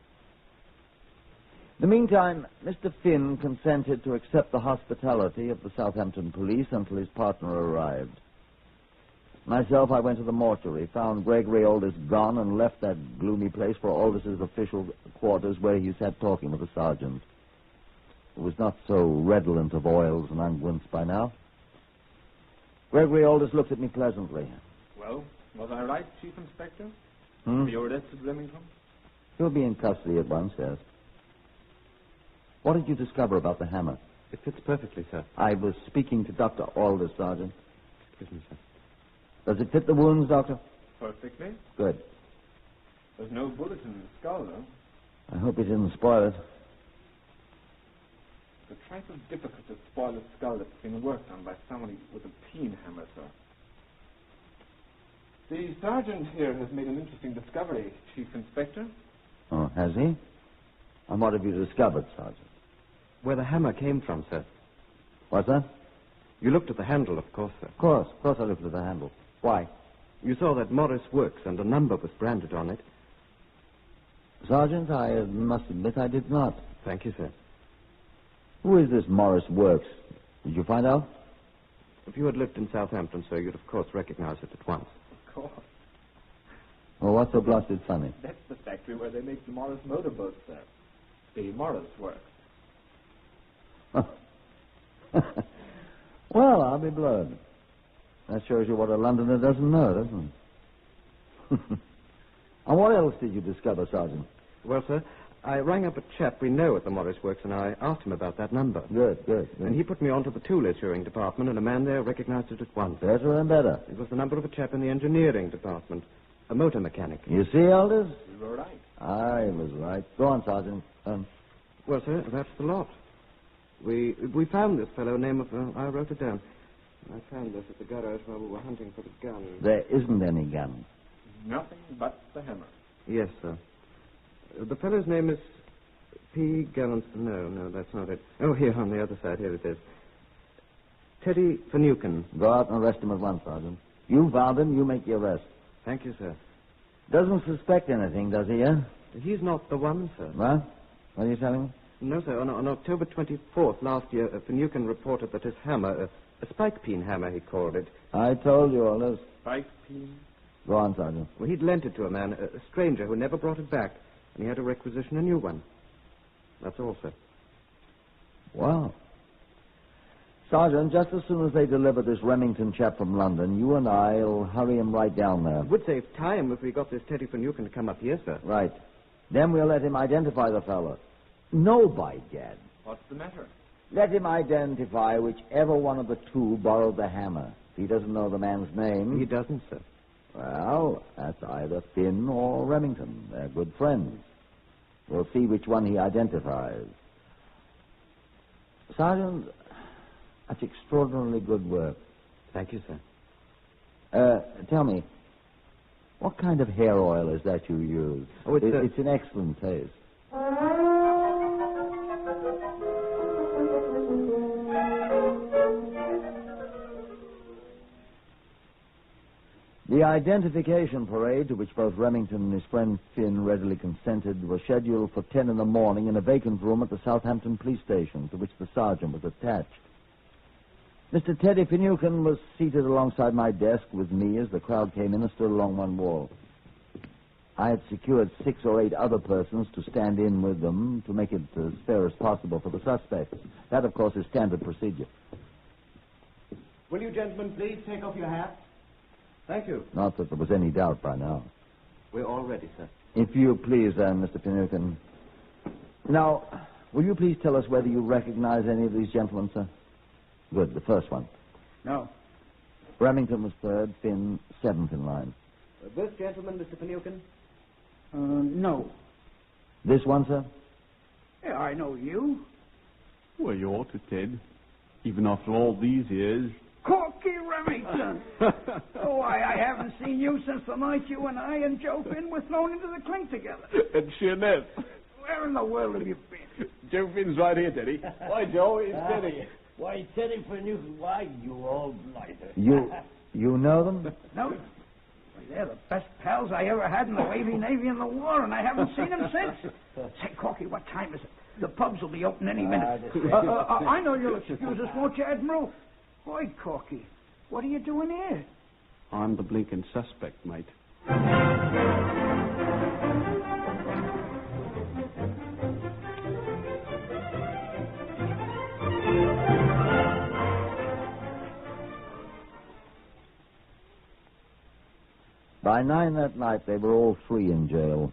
In the meantime, Mr. Finn consented to accept the hospitality of the Southampton police until his partner arrived. Myself, I went to the mortuary, found Gregory Aldous gone, and left that gloomy place for Aldous' official quarters where he sat talking with the sergeant, who was not so redolent of oils and unguents by now. Gregory Aldous looked at me pleasantly. Well, was I right, Chief Inspector? You arrested Remington? He'll be in custody at once, yes. What did you discover about the hammer? It fits perfectly, sir. I was speaking to Dr. Aldous, Sergeant. Excuse me, sir. Does it fit the wounds, Doctor? Perfectly. Good. There's no bullet in the skull, though. I hope he didn't spoil it. It's a trifle difficult to spoil a skull that's been worked on by somebody with a peen hammer, sir. The sergeant here has made an interesting discovery, Chief Inspector. Oh, has he? And what have you discovered, Sergeant? Where the hammer came from, sir. What's that? You looked at the handle, of course, sir. Of course I looked at the handle. Why? You saw that Morris Works and a number was branded on it. Sergeant, I must admit I did not. Thank you, sir. Who is this Morris Works? Did you find out? If you had lived in Southampton, sir, you'd of course recognize it at once. Of course. Well, what's so blasted funny? That's the factory where they make the Morris motorboats, sir. The Morris Works. Well, I'll be blowed. That shows you what a Londoner doesn't know, doesn't it? And what else did you discover, Sergeant? Well, sir, I rang up a chap we know at the Morris Works, and I asked him about that number. Good. And he put me on to the tool issuing department, and a man there recognized it at once. Better and better. It was the number of a chap in the engineering department, a motor mechanic. You see, Aldous? You were right. I was right. Go on, Sergeant. Well, sir, that's the lot. We found this fellow, name of... I wrote it down. I found this at the garage while we were hunting for the gun. There isn't any gun. Nothing but the hammer. Yes, sir. The fellow's name is P. Gallant... No, that's not it. Oh, here, on the other side. Here it is. Teddy Finucane. Go out and arrest him at once, Sergeant. You found him, you make the arrest. Thank you, sir. Doesn't suspect anything, does he, eh? He's not the one, sir. What? What are you telling me? No, sir. On October 24th last year, Finucane reported that his hammer, a spike peen hammer, he called it. I told you, Aldous. Spike peen? Go on, Sergeant. Well, he'd lent it to a man, a stranger who never brought it back, and he had to requisition a new one. That's all, sir. Wow. Sergeant, just as soon as they deliver this Remington chap from London, you and I'll hurry him right down there. It would save time if we got this Teddy Finucane to come up here, sir. Right. Then we'll let him identify the fellow. No, by gad. What's the matter? Let him identify whichever one of the two borrowed the hammer. If He doesn't know the man's name? He doesn't, sir. Well, that's either Finn or Remington. They're good friends. We'll see which one he identifies. Sergeant, that's extraordinarily good work. Thank you, sir. Tell me, what kind of hair oil is that you use? Oh, it's an excellent taste. The identification parade, to which both Remington and his friend Finn readily consented, was scheduled for 10 in the morning in a vacant room at the Southampton police station, to which the sergeant was attached. Mr. Teddy Finucane was seated alongside my desk with me as the crowd came in and stood along one wall. I had secured 6 or 8 other persons to stand in with them to make it as fair as possible for the suspects. That, of course, is standard procedure. Will you gentlemen please take off your hats? Thank you. Not that there was any doubt by now. We're all ready, sir. If you please, Mr. Finucane. Now, will you please tell us whether you recognize any of these gentlemen, sir? Good, the first one. No. Remington was third, Finn seventh in line. This gentleman, Mr. Finucane? No. This one, sir? Yeah, I know you. Well, you ought to, Ted. Even after all these years. Corky Remington! Oh, I haven't seen you since the night you and I and Joe Finn were thrown into the clink together. And Sheerness. Where in the world have you been? Joe Finn's right here, Teddy. Why, Joe, it's Teddy. Why, Teddy Finucane, why, you old blighter. You know them? No. Why, they're the best pals I ever had in the Wavy Navy in the war, and I haven't seen them since. Say, Corky, what time is it? The pubs will be open any minute. I know you'll excuse us, won't you, Admiral? Boy, Corky, what are you doing here? I'm the blinking suspect, mate. By 9 that night, they were all 3 in jail.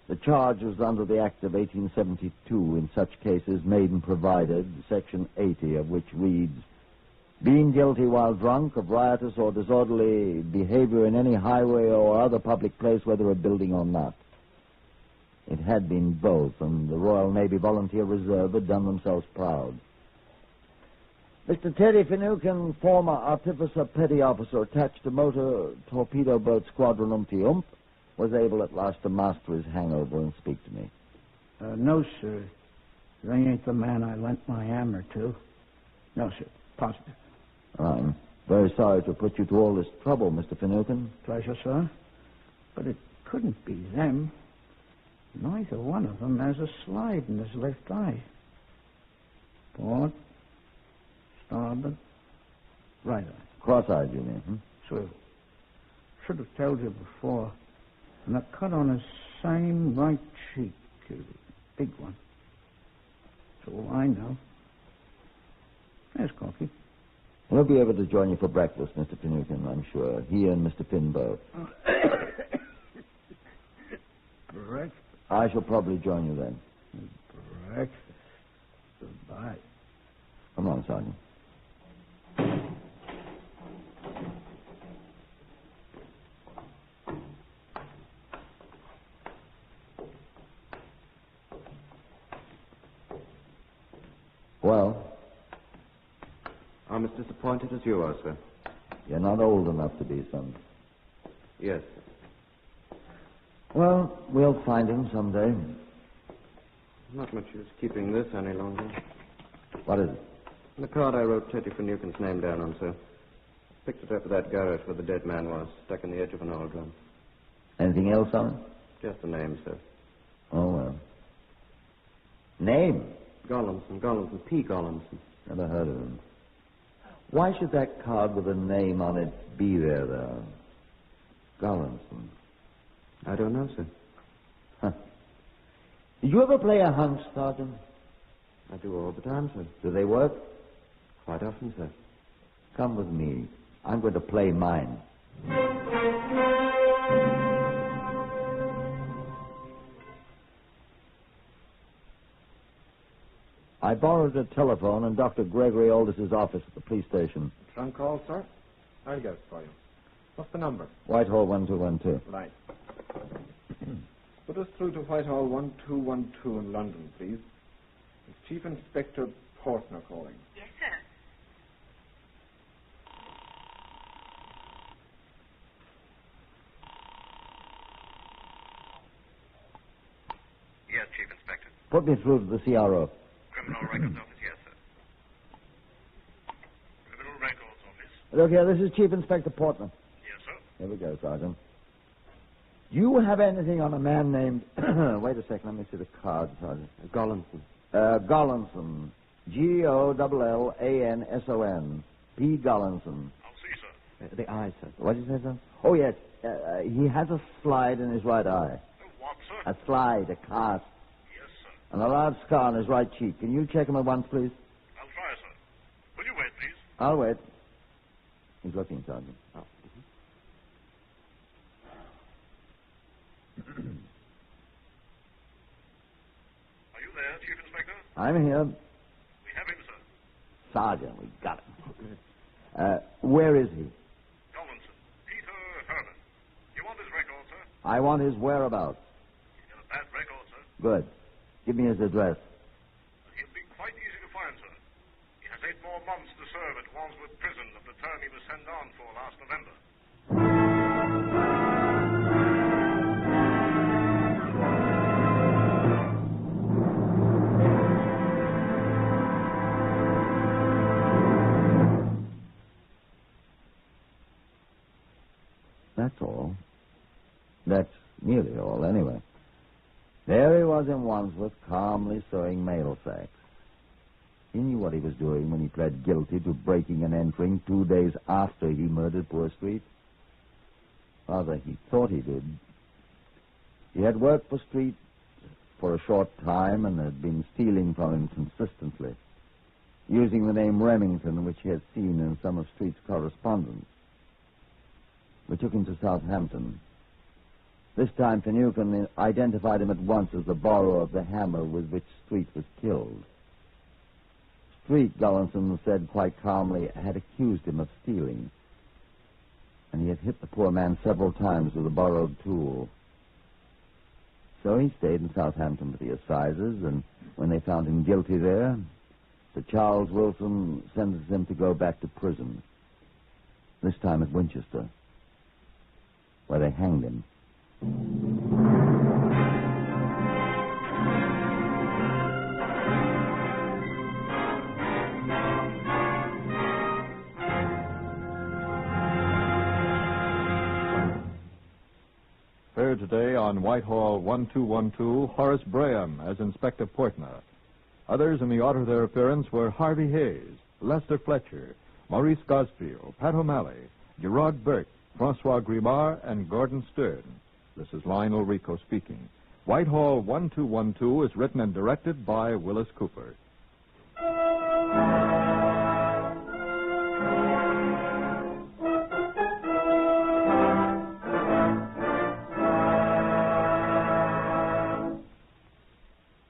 The charge was under the Act of 1872 in such cases made and provided, Section 80 of which reads, being guilty while drunk of riotous or disorderly behavior in any highway or other public place, whether a building or not. It had been both, and the Royal Navy Volunteer Reserve had done themselves proud. Mr. Teddy Finucane, former artificer petty officer attached to motor torpedo boat squadron Ump, was able at last to master his hangover and speak to me. No, sir. They ain't the man I lent my hammer to. No, sir. Positive. I'm very sorry to put you to all this trouble, Mr. Finucane. Pleasure, sir. But it couldn't be them. Neither one of them has a slide in his left eye. Port, starboard, right eye. Cross-eyed, you mean? Swivel. Should have told you before. And a cut on his same right cheek. Big one. That's all I know. There's Corky. We'll be able to join you for breakfast, Mr. Finucane, I'm sure. He and Mr. Finn both. Breakfast? I shall probably join you then. Breakfast. Goodbye. Come on, Sergeant. Well? I'm as disappointed as you are, sir. You're not old enough to be, son. Yes. Well, we'll find him someday. Not much use keeping this any longer. What is it? The card I wrote Teddy Finucane's name down on, sir. Picked it up at that garage where the dead man was, stuck in the edge of an oil drum. Anything else on it? Just the name, sir. Oh, well. Name? Gollinson, P. Gollinson. Never heard of him. Why should that card with a name on it be there, though? Gollinson. I don't know, sir. Huh. Did you ever play a hunch, Sergeant? I do all the time, sir. Do they work? Quite often, sir. Come with me. I'm going to play mine. I borrowed a telephone in Dr. Gregory Aldous' office at the police station. Trunk call, sir? I'll guess for you. What's the number? Whitehall 1212. Right. Put us through to Whitehall 1212 in London, please. It's Chief Inspector Portner calling. Yes, sir. Yes, Chief Inspector. Put me through to the CRO. Criminal Records Office, yes, sir. Criminal Records Office. Look here, this is Chief Inspector Portner. Yes, sir. Here we go, Sergeant. Do you have anything on a man named... Wait a second, let me see the card, Sergeant. Gollinson. Gollinson. Gollanson. P. Gollinson. I'll see, sir. The eye, sir. What did you say, sir? Oh, yes. He has a slide in his right eye. What, sir? A slide, a cast. Yes, sir. And a large scar on his right cheek. Can you check him at once, please? I'll try, sir. Will you wait, please? I'll wait. He's looking, Sergeant. Oh. Are you there, Chief Inspector? I'm here. We have him, sir. Sergeant, we got him. Where is he? Collinson. Peter Herman. You want his record, sir? I want his whereabouts. He's got a bad record, sir. Good. Give me his address. He'll be quite easy to find, sir. He has 8 more months to serve at Wandsworth Prison of the term he was sent on for last November. That's all. That's nearly all, anyway. There he was in Wandsworth, calmly sewing mail sacks. He knew what he was doing when he pled guilty to breaking and entering 2 days after he murdered poor Street. Rather, he thought he did. He had worked for Street for a short time and had been stealing from him consistently, using the name Remington, which he had seen in some of Street's correspondence. We took him to Southampton. This time, Finucane identified him at once as the borrower of the hammer with which Street was killed. Street, Gollinson said quite calmly, had accused him of stealing, and he had hit the poor man several times with a borrowed tool. So he stayed in Southampton for the assizes, and when they found him guilty there, Sir Charles Wilson sentenced him to go back to prison, this time at Winchester, where they hanged him. Heard today on Whitehall 1212, Horace Braham as Inspector Portner. Others in the order of their appearance were Harvey Hayes, Lester Fletcher, Maurice Gosfield, Pat O'Malley, Gerard Burke, Francois Grimard, and Gordon Stern. This is Lionel Rico speaking. Whitehall 1212 is written and directed by Willis Cooper.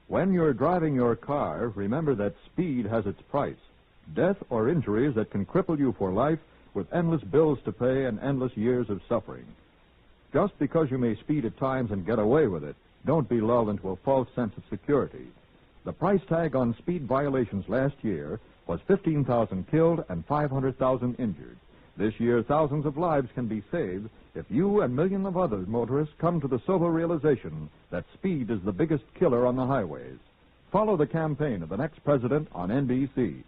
When you're driving your car, remember that speed has its price. Death or injuries that can cripple you for life with endless bills to pay and endless years of suffering. Just because you may speed at times and get away with it, don't be lulled into a false sense of security. The price tag on speed violations last year was 15,000 killed and 500,000 injured. This year, thousands of lives can be saved if you and millions of other motorists come to the sober realization that speed is the biggest killer on the highways. Follow the campaign of the next president on NBC.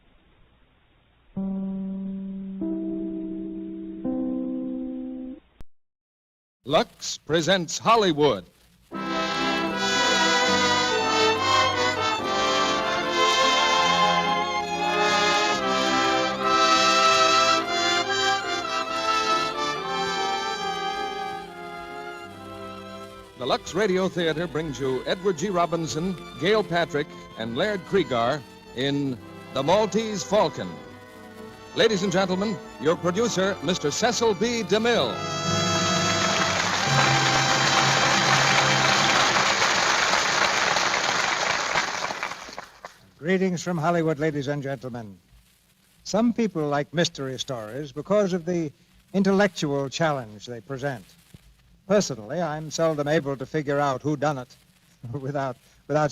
Lux presents Hollywood. The Lux Radio Theater brings you Edward G. Robinson, Gail Patrick, and Laird Cregar in The Maltese Falcon. Ladies and gentlemen, your producer, Mr. Cecil B. DeMille. Greetings from Hollywood, ladies and gentlemen. Some people like mystery stories because of the intellectual challenge they present. Personally, I'm seldom able to figure out who done it without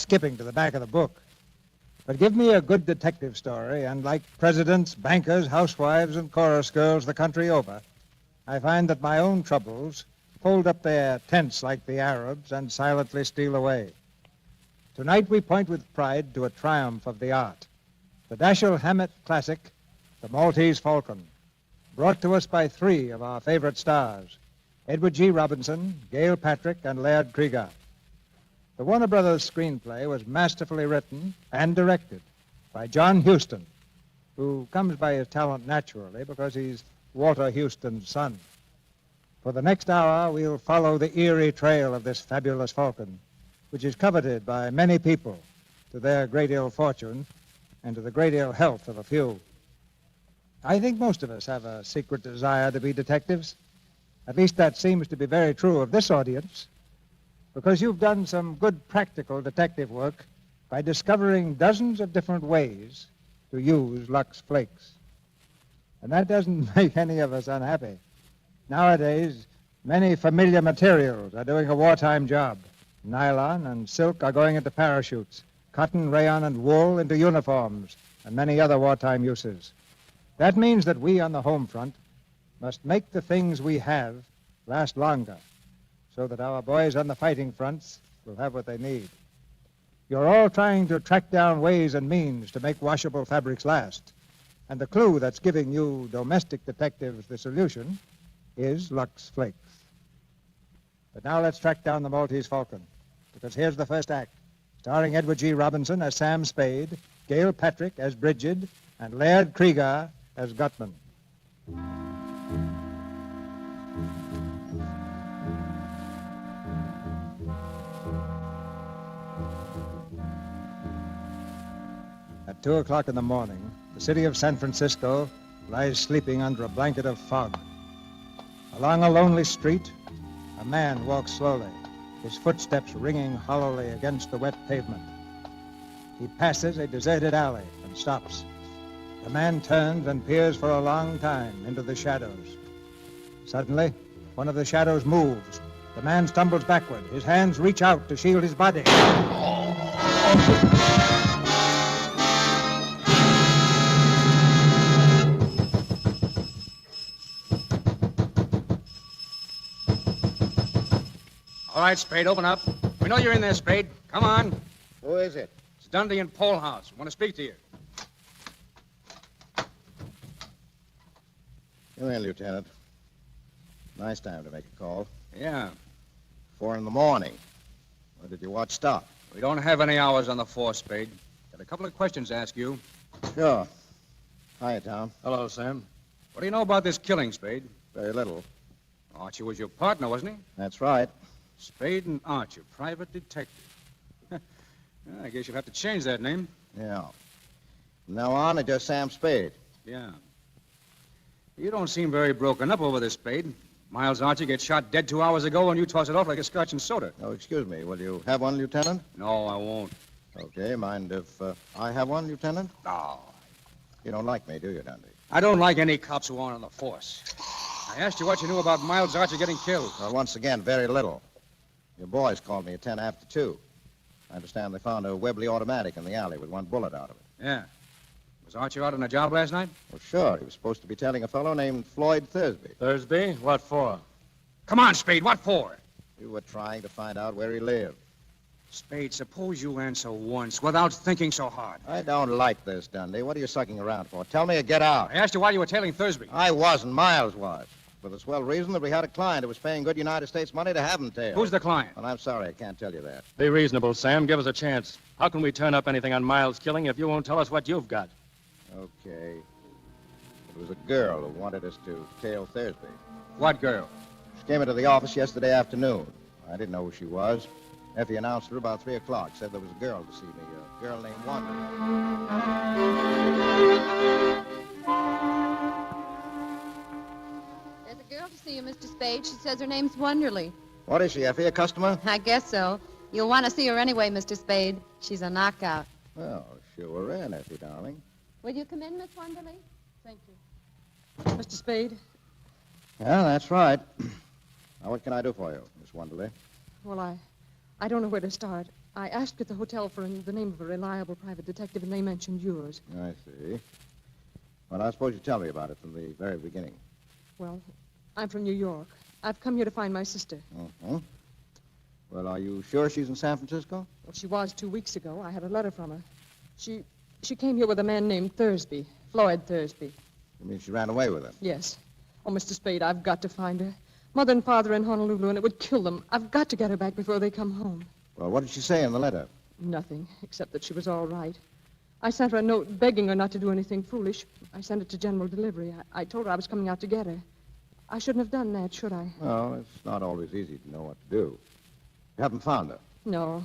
skipping to the back of the book. But give me a good detective story, and like presidents, bankers, housewives, and chorus girls the country over, I find that my own troubles fold up their tents like the Arabs and silently steal away. Tonight we point with pride to a triumph of the art, the Dashiell Hammett classic, The Maltese Falcon, brought to us by three of our favorite stars, Edward G. Robinson, Gail Patrick, and Laird Krieger. The Warner Brothers screenplay was masterfully written and directed by John Huston, who comes by his talent naturally because he's Walter Huston's son. For the next hour, we'll follow the eerie trail of this fabulous falcon, which is coveted by many people to their great ill fortune and to the great ill health of a few. I think most of us have a secret desire to be detectives. At least that seems to be very true of this audience, because you've done some good practical detective work by discovering dozens of different ways to use Lux Flakes. And that doesn't make any of us unhappy. Nowadays, many familiar materials are doing a wartime job. Nylon and silk are going into parachutes, cotton, rayon, and wool into uniforms, and many other wartime uses. That means that we on the home front must make the things we have last longer, so that our boys on the fighting fronts will have what they need. You're all trying to track down ways and means to make washable fabrics last. And the clue that's giving you domestic detectives the solution is Lux Flakes. But now let's track down the Maltese Falcon, because here's the first act, starring Edward G. Robinson as Sam Spade, Gail Patrick as Bridget, and Laird Krieger as Gutman. At 2 o'clock in the morning, the city of San Francisco lies sleeping under a blanket of fog. Along a lonely street, a man walks slowly, his footsteps ringing hollowly against the wet pavement. He passes a deserted alley and stops. The man turns and peers for a long time into the shadows. Suddenly, one of the shadows moves. The man stumbles backward. His hands reach out to shield his body. All right, Spade, open up. We know you're in there, Spade. Come on. Who is it? It's Dundee and Polehouse. Want to speak to you. Come in, Lieutenant. Nice time to make a call. Yeah. 4 in the morning. Where did your watch stop? We don't have any hours on the force, Spade. Got a couple of questions to ask you. Sure. Hi, Tom. Hello, Sam. What do you know about this killing, Spade? Very little. Archie was your partner, wasn't he? That's right. Spade and Archie, private detective. I guess you'll have to change that name. Yeah. From now on, it's just Sam Spade. Yeah. You don't seem very broken up over this, Spade. Miles Archie gets shot dead 2 hours ago, and you toss it off like a scotch and soda. Oh, excuse me. Will you have one, Lieutenant? No, I won't. Okay. Mind if I have one, Lieutenant? No. You don't like me, do you, Dundee? I don't like any cops who aren't on the force. I asked you what you knew about Miles Archie getting killed. Well, once again, very little. Your boys called me at 10 after 2. I understand they found a Webley automatic in the alley with one bullet out of it. Yeah. Was Archie out on a job last night? Well, sure. He was supposed to be tailing a fellow named Floyd Thursby. Thursby? What for? Come on, Spade, what for? We were trying to find out where he lived. Spade, suppose you answer once without thinking so hard. I don't like this, Dundee. What are you sucking around for? Tell me or get out. I asked you why you were tailing Thursby. I wasn't. Miles was. For the swell reason that we had a client who was paying good United States money to have him tailed. Who's the client? Well, I'm sorry. I can't tell you that. Be reasonable, Sam. Give us a chance. How can we turn up anything on Miles' killing if you won't tell us what you've got? Okay. It was a girl who wanted us to tail Thursby. What girl? She came into the office yesterday afternoon. I didn't know who she was. Effie announced her about 3 o'clock. Said there was a girl to see me, a girl named Wanda. There's a girl to see you, Mr. Spade. She says her name's Wonderly. What is she, Effie, a customer? I guess so. You'll want to see her anyway, Mr. Spade. She's a knockout. Well, sure in, Effie, darling. Will you come in, Miss Wonderly? Thank you. Mr. Spade, Yeah, that's right. Now, what can I do for you, Miss Wonderly? Well, I don't know where to start. I asked at the hotel for the name of a reliable private detective, and they mentioned yours. I see. Well, I suppose you tell me about it from the very beginning. Well, I'm from New York. I've come here to find my sister. Mm-hmm. Well, are you sure she's in San Francisco? Well, she was 2 weeks ago. I had a letter from her. She came here with a man named Thursby, Floyd Thursby. You mean she ran away with him? Yes. Oh, Mr. Spade, I've got to find her. Mother and father in Honolulu, and it would kill them. I've got to get her back before they come home. Well, what did she say in the letter? Nothing, except that she was all right. I sent her a note begging her not to do anything foolish. I sent it to General Delivery. I told her I was coming out to get her. I shouldn't have done that, should I? Well, it's not always easy to know what to do. You haven't found her? No.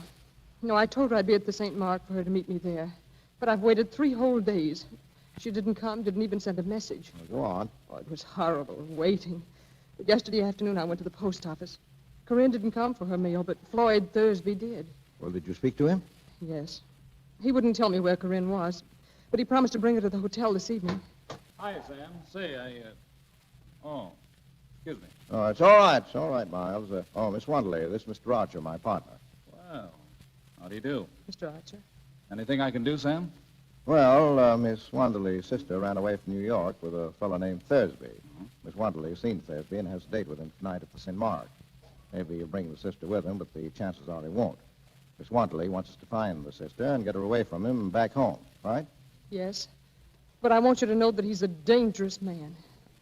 No, I told her I'd be at the St. Mark for her to meet me there. But I've waited 3 whole days. She didn't come, didn't even send a message. Well, go on. Oh, it was horrible, waiting. But yesterday afternoon, I went to the post office. Corinne didn't come for her mail, but Floyd Thursby did. Well, did you speak to him? Yes. He wouldn't tell me where Corinne was, but he promised to bring her to the hotel this evening. Hi, Sam. Say, Oh, excuse me. Oh, it's all right, Miles. Miss Wonderly, this is Mr. Archer, my partner. Well, how do you do? Mr. Archer. Anything I can do, Sam? Well, Miss Wonderly's sister ran away from New York with a fellow named Thursby. Mm-hmm. Miss Wonderly has seen Thursby and has a date with him tonight at the St. Mark. Maybe he'll bring the sister with him, but the chances are he won't. Miss Wonderly wants us to find the sister and get her away from him and back home, right? Yes. But I want you to know that he's a dangerous man.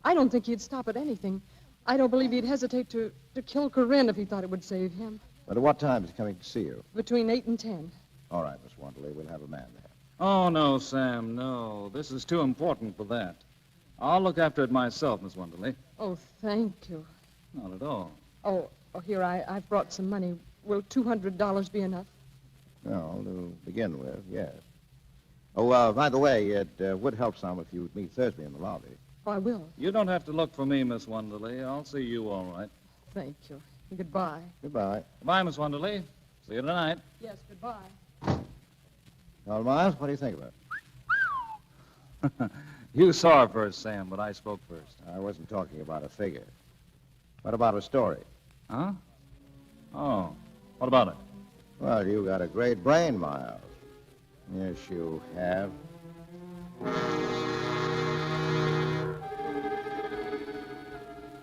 I don't think he'd stop at anything. I don't believe he'd hesitate to kill Corinne if he thought it would save him. But at what time is he coming to see you? Between 8 and 10. All right, Miss Wonderly, we'll have a man there. Oh, no, Sam, no. This is too important for that. I'll look after it myself, Miss Wonderly. Oh, thank you. Not at all. Oh, here, I've brought some money. Will $200 be enough? No, to begin with, yes. Oh, by the way, it would help some if you would meet Thursby in the lobby. Oh, I will. You don't have to look for me, Miss Wonderly. I'll see you all right. Thank you. Goodbye. Goodbye. Goodbye, Miss Wonderly. See you tonight. Yes, goodbye. Well, Miles, what do you think of it? You saw her first, Sam, but I spoke first. I wasn't talking about a figure. What about a story? Huh? Oh, what about it? Well, you got a great brain, Miles. Yes, you have.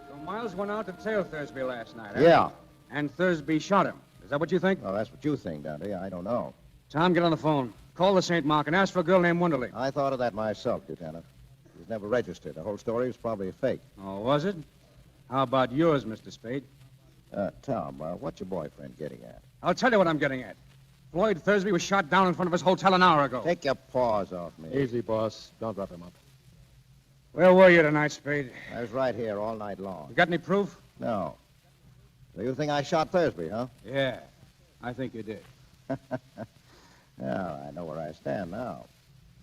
So Miles went out to tail Thursby last night, huh? Yeah. And Thursby shot him. Is that what you think? Well, that's what you think, Dante. I don't know. Tom, get on the phone. Call the St. Mark and ask for a girl named Wonderly. I thought of that myself, Lieutenant. She was never registered. The whole story was probably a fake. Oh, was it? How about yours, Mr. Spade? Tom, what's your boyfriend getting at? I'll tell you what I'm getting at. Floyd Thursby was shot down in front of his hotel an hour ago. Take your paws off me. Easy, boss. Don't rough him up. Where were you tonight, Spade? I was right here all night long. You got any proof? No. So you think I shot Thursby, huh? Yeah, I think you did. Yeah, I know where I stand now.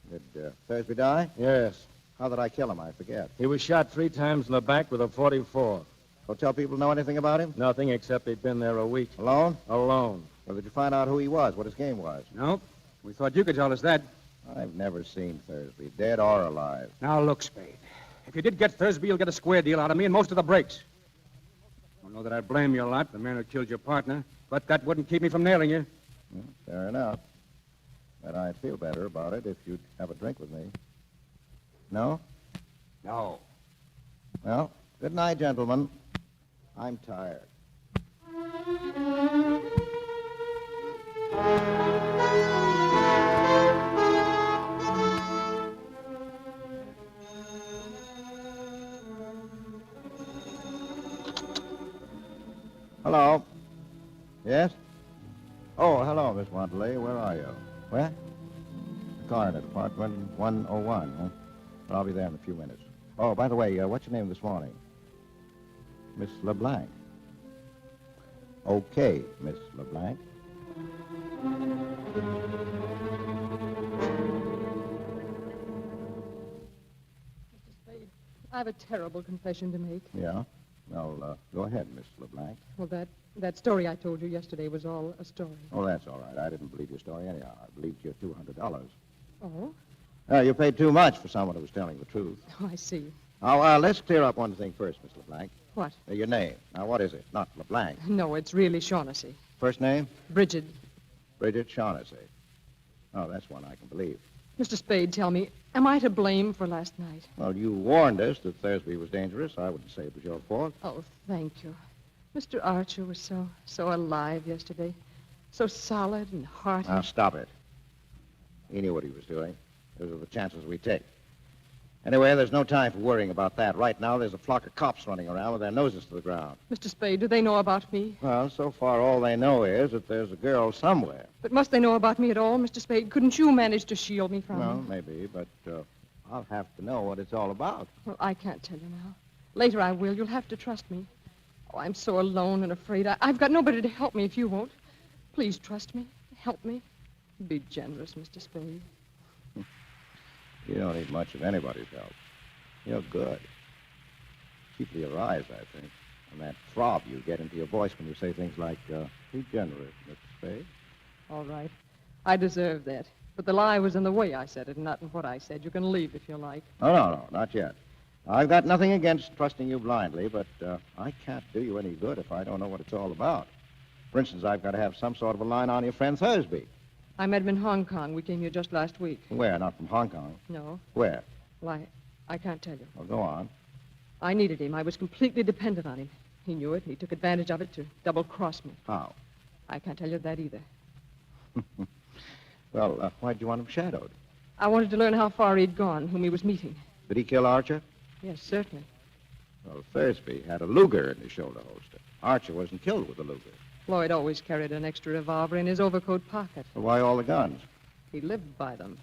Did Thursby die? Yes. How did I kill him? I forget. He was shot 3 times in the back with a .44. Hotel people know anything about him? Nothing except he'd been there a week. Alone? Alone. Well, did you find out who he was, what his game was? Nope. We thought you could tell us that. I've never seen Thursby, dead or alive. Now, look, Spade. If you did get Thursby, you'll get a square deal out of me and most of the breaks. I don't know that I'd blame you a lot, the man who killed your partner, but that wouldn't keep me from nailing you. Fair enough. But I'd feel better about it if you'd have a drink with me. No? No. Well, good night, gentlemen. I'm tired. Hello. Yes? Oh, hello, Miss Wonderly. Where are you? Where? The coroner, Department 101, huh? Well, I'll be there in a few minutes. Oh, by the way, what's your name this morning? Miss LeBlanc. Okay, Miss LeBlanc. Mr. Spade, I have a terrible confession to make. Yeah? Well, go ahead, Miss LeBlanc. Well, that story I told you yesterday was all a story. Oh, that's all right. I didn't believe your story anyhow. I believed your $200. Oh? You paid too much for someone who was telling the truth. Oh, I see. Now, let's clear up one thing first, Miss LeBlanc. What? Your name. Now, what is it? Not LeBlanc. No, it's really Shaughnessy. First name? Bridget. Bridget Shaughnessy. Oh, that's one I can believe. Mr. Spade, tell me, am I to blame for last night? Well, you warned us that Thursby was dangerous. I wouldn't say it was your fault. Oh, thank you. Mr. Archer was so alive yesterday. So solid and hearty. Now, stop it. He knew what he was doing. Those are the chances we take. Anyway, there's no time for worrying about that. Right now, there's a flock of cops running around with their noses to the ground. Mr. Spade, do they know about me? Well, so far, all they know is that there's a girl somewhere. But must they know about me at all, Mr. Spade? Couldn't you manage to shield me from Well, them? maybe, but I'll have to know what it's all about. Well, I can't tell you now. Later I will. You'll have to trust me. Oh, I'm so alone and afraid. I've got nobody to help me if you won't. Please trust me. Help me. Be generous, Mr. Spade. You don't need much of anybody's help. You're good. Chiefly your eyes, I think, and that throb you get into your voice when you say things like, be generous, Mr. Spade. All right. I deserve that. But the lie was in the way I said it, not in what I said. You can leave if you like. No, not yet. I've got nothing against trusting you blindly, but I can't do you any good if I don't know what it's all about. For instance, I've got to have some sort of a line on your friend Thursby. I met him in Hong Kong. We came here just last week. Where? Not from Hong Kong? No. Where? Well, I can't tell you. Well, go on. I needed him. I was completely dependent on him. He knew it. He took advantage of it to double-cross me. How? I can't tell you that either. Well, why'd you want him shadowed? I wanted to learn how far he'd gone, whom he was meeting. Did he kill Archer? Yes, certainly. Well, Thursby had a Luger in his shoulder holster. Archer wasn't killed with a Luger. Floyd always carried an extra revolver in his overcoat pocket. Well, why all the guns? He lived by them.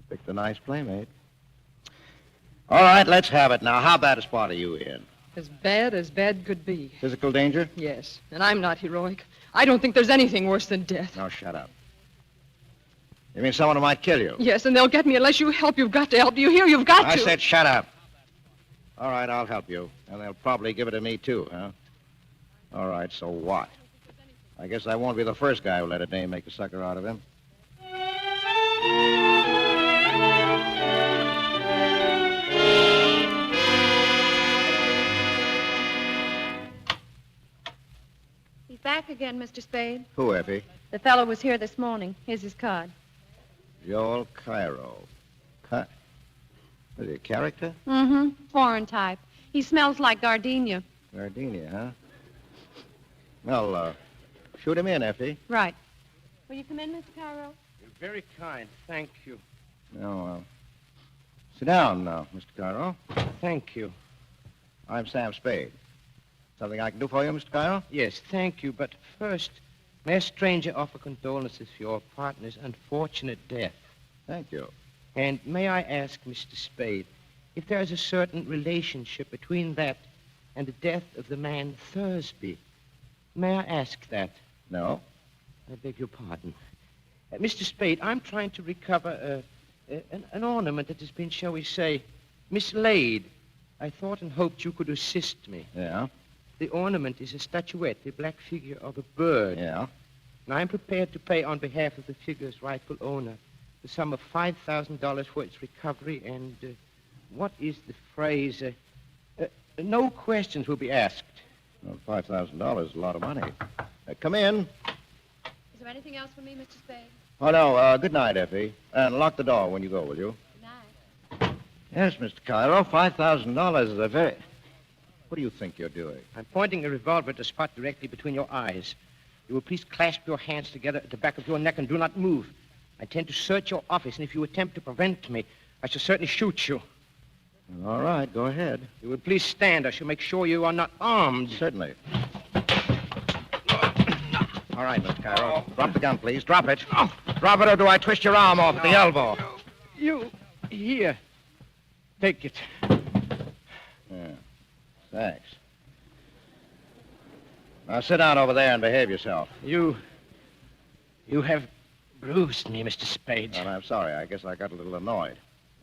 Picked a nice playmate. All right, let's have it now. How bad a spot are you in? As bad could be. Physical danger? Yes, and I'm not heroic. I don't think there's anything worse than death. No, shut up. You mean someone who might kill you? Yes, and they'll get me unless you help. You've got to help. Do you hear? You've got to. I said shut up. All right, I'll help you. And they'll probably give it to me, too, huh? All right, so what? I guess I won't be the first guy who let a dame make a sucker out of him. He's back again, Mr. Spade. Who, Effie? The fellow was here this morning. Here's his card. Joel Cairo. Is he a character? Mm-hmm. Foreign type. He smells like gardenia. Gardenia, huh? Well, shoot him in, Effie. Right. Will you come in, Mr. Cairo? You're very kind. Thank you. No, sit down now, Mr. Cairo. Thank you. I'm Sam Spade. Something I can do for you, Mr. Cairo? Yes, thank you. But first, may a stranger offer condolences for your partner's unfortunate death. Thank you. And may I ask, Mr. Spade, if there is a certain relationship between that and the death of the man Thursby? May I ask that? No. I beg your pardon. Mr. Spade, I'm trying to recover an ornament that has been, shall we say, mislaid. I thought and hoped you could assist me. Yeah? The ornament is a statuette, the black figure of a bird. Yeah? And I'm prepared to pay on behalf of the figure's rightful owner the sum of $5,000 for its recovery and, what is the phrase? No questions will be asked. Well, $5,000 is a lot of money. Come in. Is there anything else for me, Mr. Spade? Oh, no. Good night, Effie. And lock the door when you go, will you? Good night. Yes, Mr. Cairo. $5,000 is a very... What do you think you're doing? I'm pointing a revolver at a spot directly between your eyes. You will please clasp your hands together at the back of your neck and do not move. I intend to search your office, and if you attempt to prevent me, I shall certainly shoot you. All right, go ahead. You will please stand. I shall make sure you are not armed. Certainly. All right, Mr. Cairo. Drop the gun, please. Drop it. Drop it, or do I twist your arm off at the elbow? You, here. Take it. Yeah. Thanks. Now, sit down over there and behave yourself. You have bruised me, Mr. Spade. Well, I'm sorry. I guess I got a little annoyed.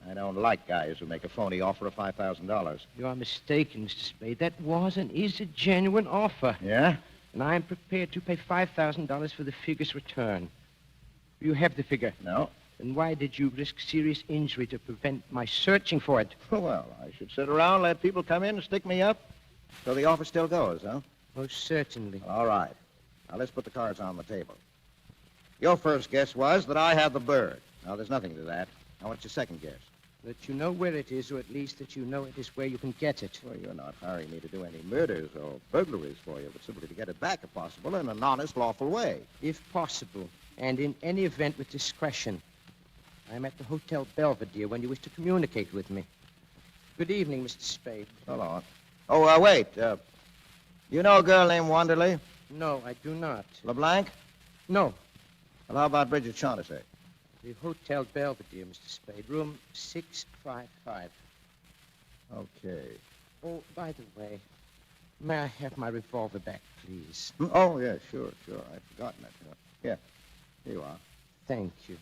I don't like guys who make a phony offer of $5,000. You are mistaken, Mr. Spade. That was and is a genuine offer. Yeah? And I am prepared to pay $5,000 for the figure's return. You have the figure? No. Then why did you risk serious injury to prevent my searching for it? Well, I should sit around, let people come in and stick me up. So the office still goes, huh? Most certainly. All right. Now, let's put the cards on the table. Your first guess was that I had the bird. Now, there's nothing to that. Now, what's your second guess? That you know where it is, or at least that you know it is where you can get it. Well, you're not hiring me to do any murders or burglaries for you, but simply to get it back, if possible, in an honest, lawful way. If possible, and in any event with discretion. I'm at the Hotel Belvedere when you wish to communicate with me. Good evening, Mr. Spade. Hello. Oh, wait. You know a girl named Wanderley? No, I do not. LeBlanc? No. Well, how about Bridget Shaughnessy? The Hotel Belvedere, Mr. Spade, room 655. Okay. Oh, by the way, may I have my revolver back, please? Oh, yeah, sure. I'd forgotten it. Here you are. Thank you.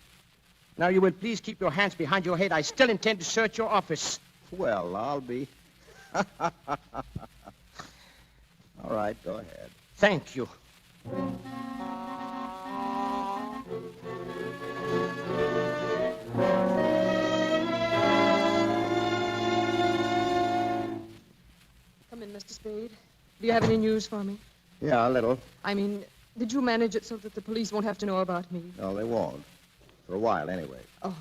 Now, you will please keep your hands behind your head. I still intend to search your office. Well, I'll be... All right, go ahead. Thank you. Come in, Mr. Spade. Do you have any news for me? Yeah, a little. I mean, did you manage it so that the police won't have to know about me? No, they won't. For a while, anyway. Oh,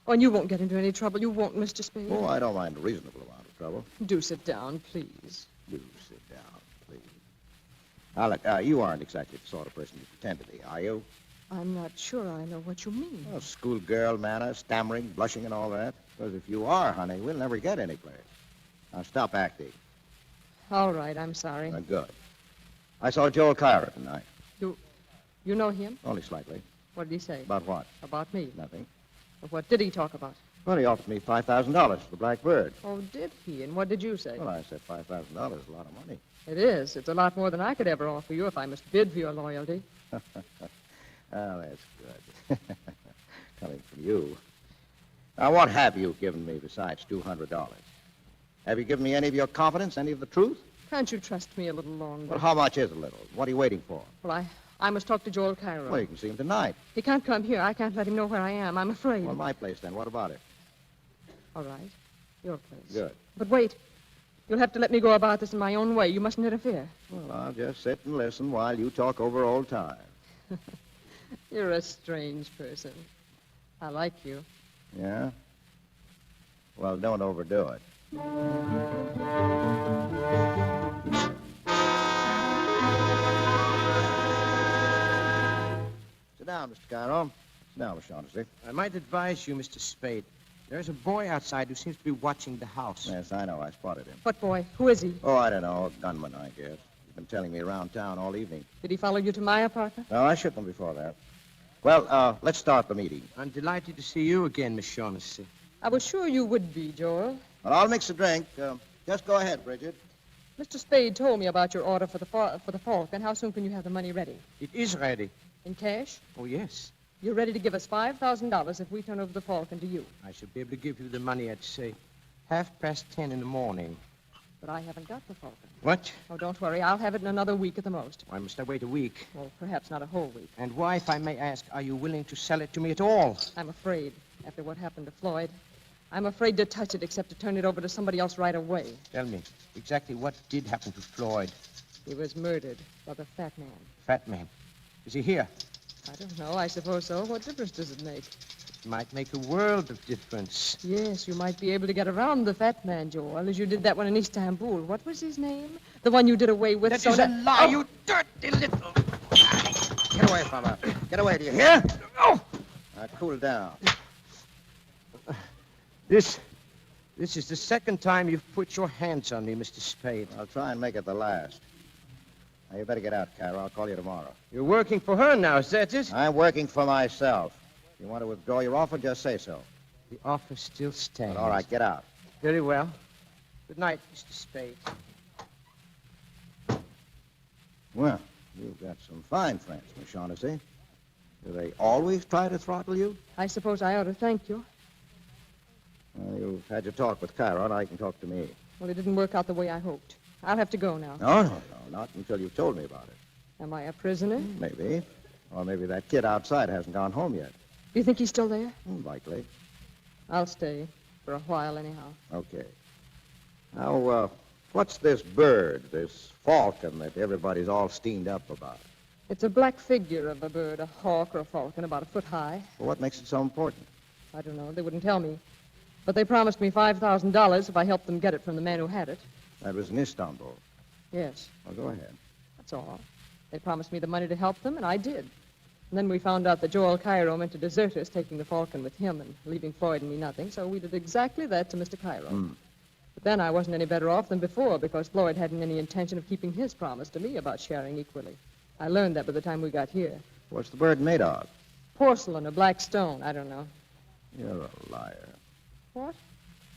and you won't get into any trouble. You won't, Mr. Spade. Oh, I don't mind a reasonable amount of trouble. Do sit down, please. Do sit down, please. Now, look, you aren't exactly the sort of person you pretend to be, are you? I'm not sure I know what you mean. Oh, schoolgirl manner, stammering, blushing, and all that. Because if you are, honey, we'll never get anyplace. Now, stop acting. All right, I'm sorry. Good. I saw Joel Kyra tonight. You know him? Only slightly. What did he say? About what? About me. Nothing. Well, what did he talk about? Well, he offered me $5,000 for the Blackbird. Oh, did he? And what did you say? Well, I said $5,000 is a lot of money. It is. It's a lot more than I could ever offer you if I must bid for your loyalty. Oh, that's good. Coming from you. Now, what have you given me besides $200? Have you given me any of your confidence, any of the truth? Can't you trust me a little longer? Well, how much is a little? What are you waiting for? Well, I must talk to Joel Cairo. Well, you can see him tonight. He can't come here. I can't let him know where I am. I'm afraid. Well, my place, then. What about it? All right. Your place. Good. But wait. You'll have to let me go about this in my own way. You mustn't interfere. Well, I'll just sit and listen while you talk over old times. You're a strange person. I like you. Yeah? Well, don't overdo it. Sit down, Mr. Cairo. Sit down, Miss Shaughnessy. I might advise you, Mr. Spade. There's a boy outside who seems to be watching the house. Yes, I know. I spotted him. What boy? Who is he? Oh, I don't know. A gunman, I guess. He's been telling me around town all evening. Did he follow you to my apartment? No, I shipped him before that. Well, let's start the meeting. I'm delighted to see you again, Miss Shaughnessy. I was sure you would be, Joel. Well, I'll mix a drink. Just go ahead, Bridget. Mr. Spade told me about your order for the Falcon. How soon can you have the money ready? It is ready. In cash? Oh, yes. You're ready to give us $5,000 if we turn over the Falcon to you. I should be able to give you the money at, say, 10:30 in the morning. But I haven't got the Falcon. What? Oh, don't worry. I'll have it in another week at the most. Why must I wait a week? Well, perhaps not a whole week. And why, if I may ask, are you willing to sell it to me at all? I'm afraid, after what happened to Floyd. I'm afraid to touch it except to turn it over to somebody else right away. Tell me, exactly what did happen to Floyd? He was murdered by the fat man. Fat man? Is he here? I don't know. I suppose so. What difference does it make? It might make a world of difference. Yes, you might be able to get around the fat man, Joel, as you did that one in Istanbul. What was his name? The one you did away with. That is a lie, you dirty little... Get away from her. Get away, do you hear? Oh! Now, cool down. This is the second time you've put your hands on me, Mr. Spade. I'll try and make it the last. Now, you better get out, Cairo. I'll call you tomorrow. You're working for her now, is that it? I'm working for myself. If you want to withdraw your offer, just say so. The offer still stands. But all right, get out. Very well. Good night, Mr. Spade. Well, you've got some fine friends, Miss Shaughnessy. Do they always try to throttle you? I suppose I ought to thank you. Well, you've had your talk with Cairo, now you can talk to me. Well, it didn't work out the way I hoped. I'll have to go now. No, not until you've told me about it. Am I a prisoner? Maybe. Or maybe that kid outside hasn't gone home yet. You think he's still there? Likely. I'll stay for a while anyhow. Okay. Now, what's this bird, this falcon that everybody's all steamed up about? It's a black figure of a bird, a hawk or a falcon, about a foot high. Well, what makes it so important? I don't know. They wouldn't tell me. But they promised me $5,000 if I helped them get it from the man who had it. That was in Istanbul. Yes. Well, go ahead. That's all. They promised me the money to help them, and I did. And then we found out that Joel Cairo meant to desert us, taking the falcon with him and leaving Floyd and me nothing, so we did exactly that to Mr. Cairo. But then I wasn't any better off than before because Floyd hadn't any intention of keeping his promise to me about sharing equally. I learned that by the time we got here. What's the bird made of? Porcelain or black stone, I don't know. You're a liar. What?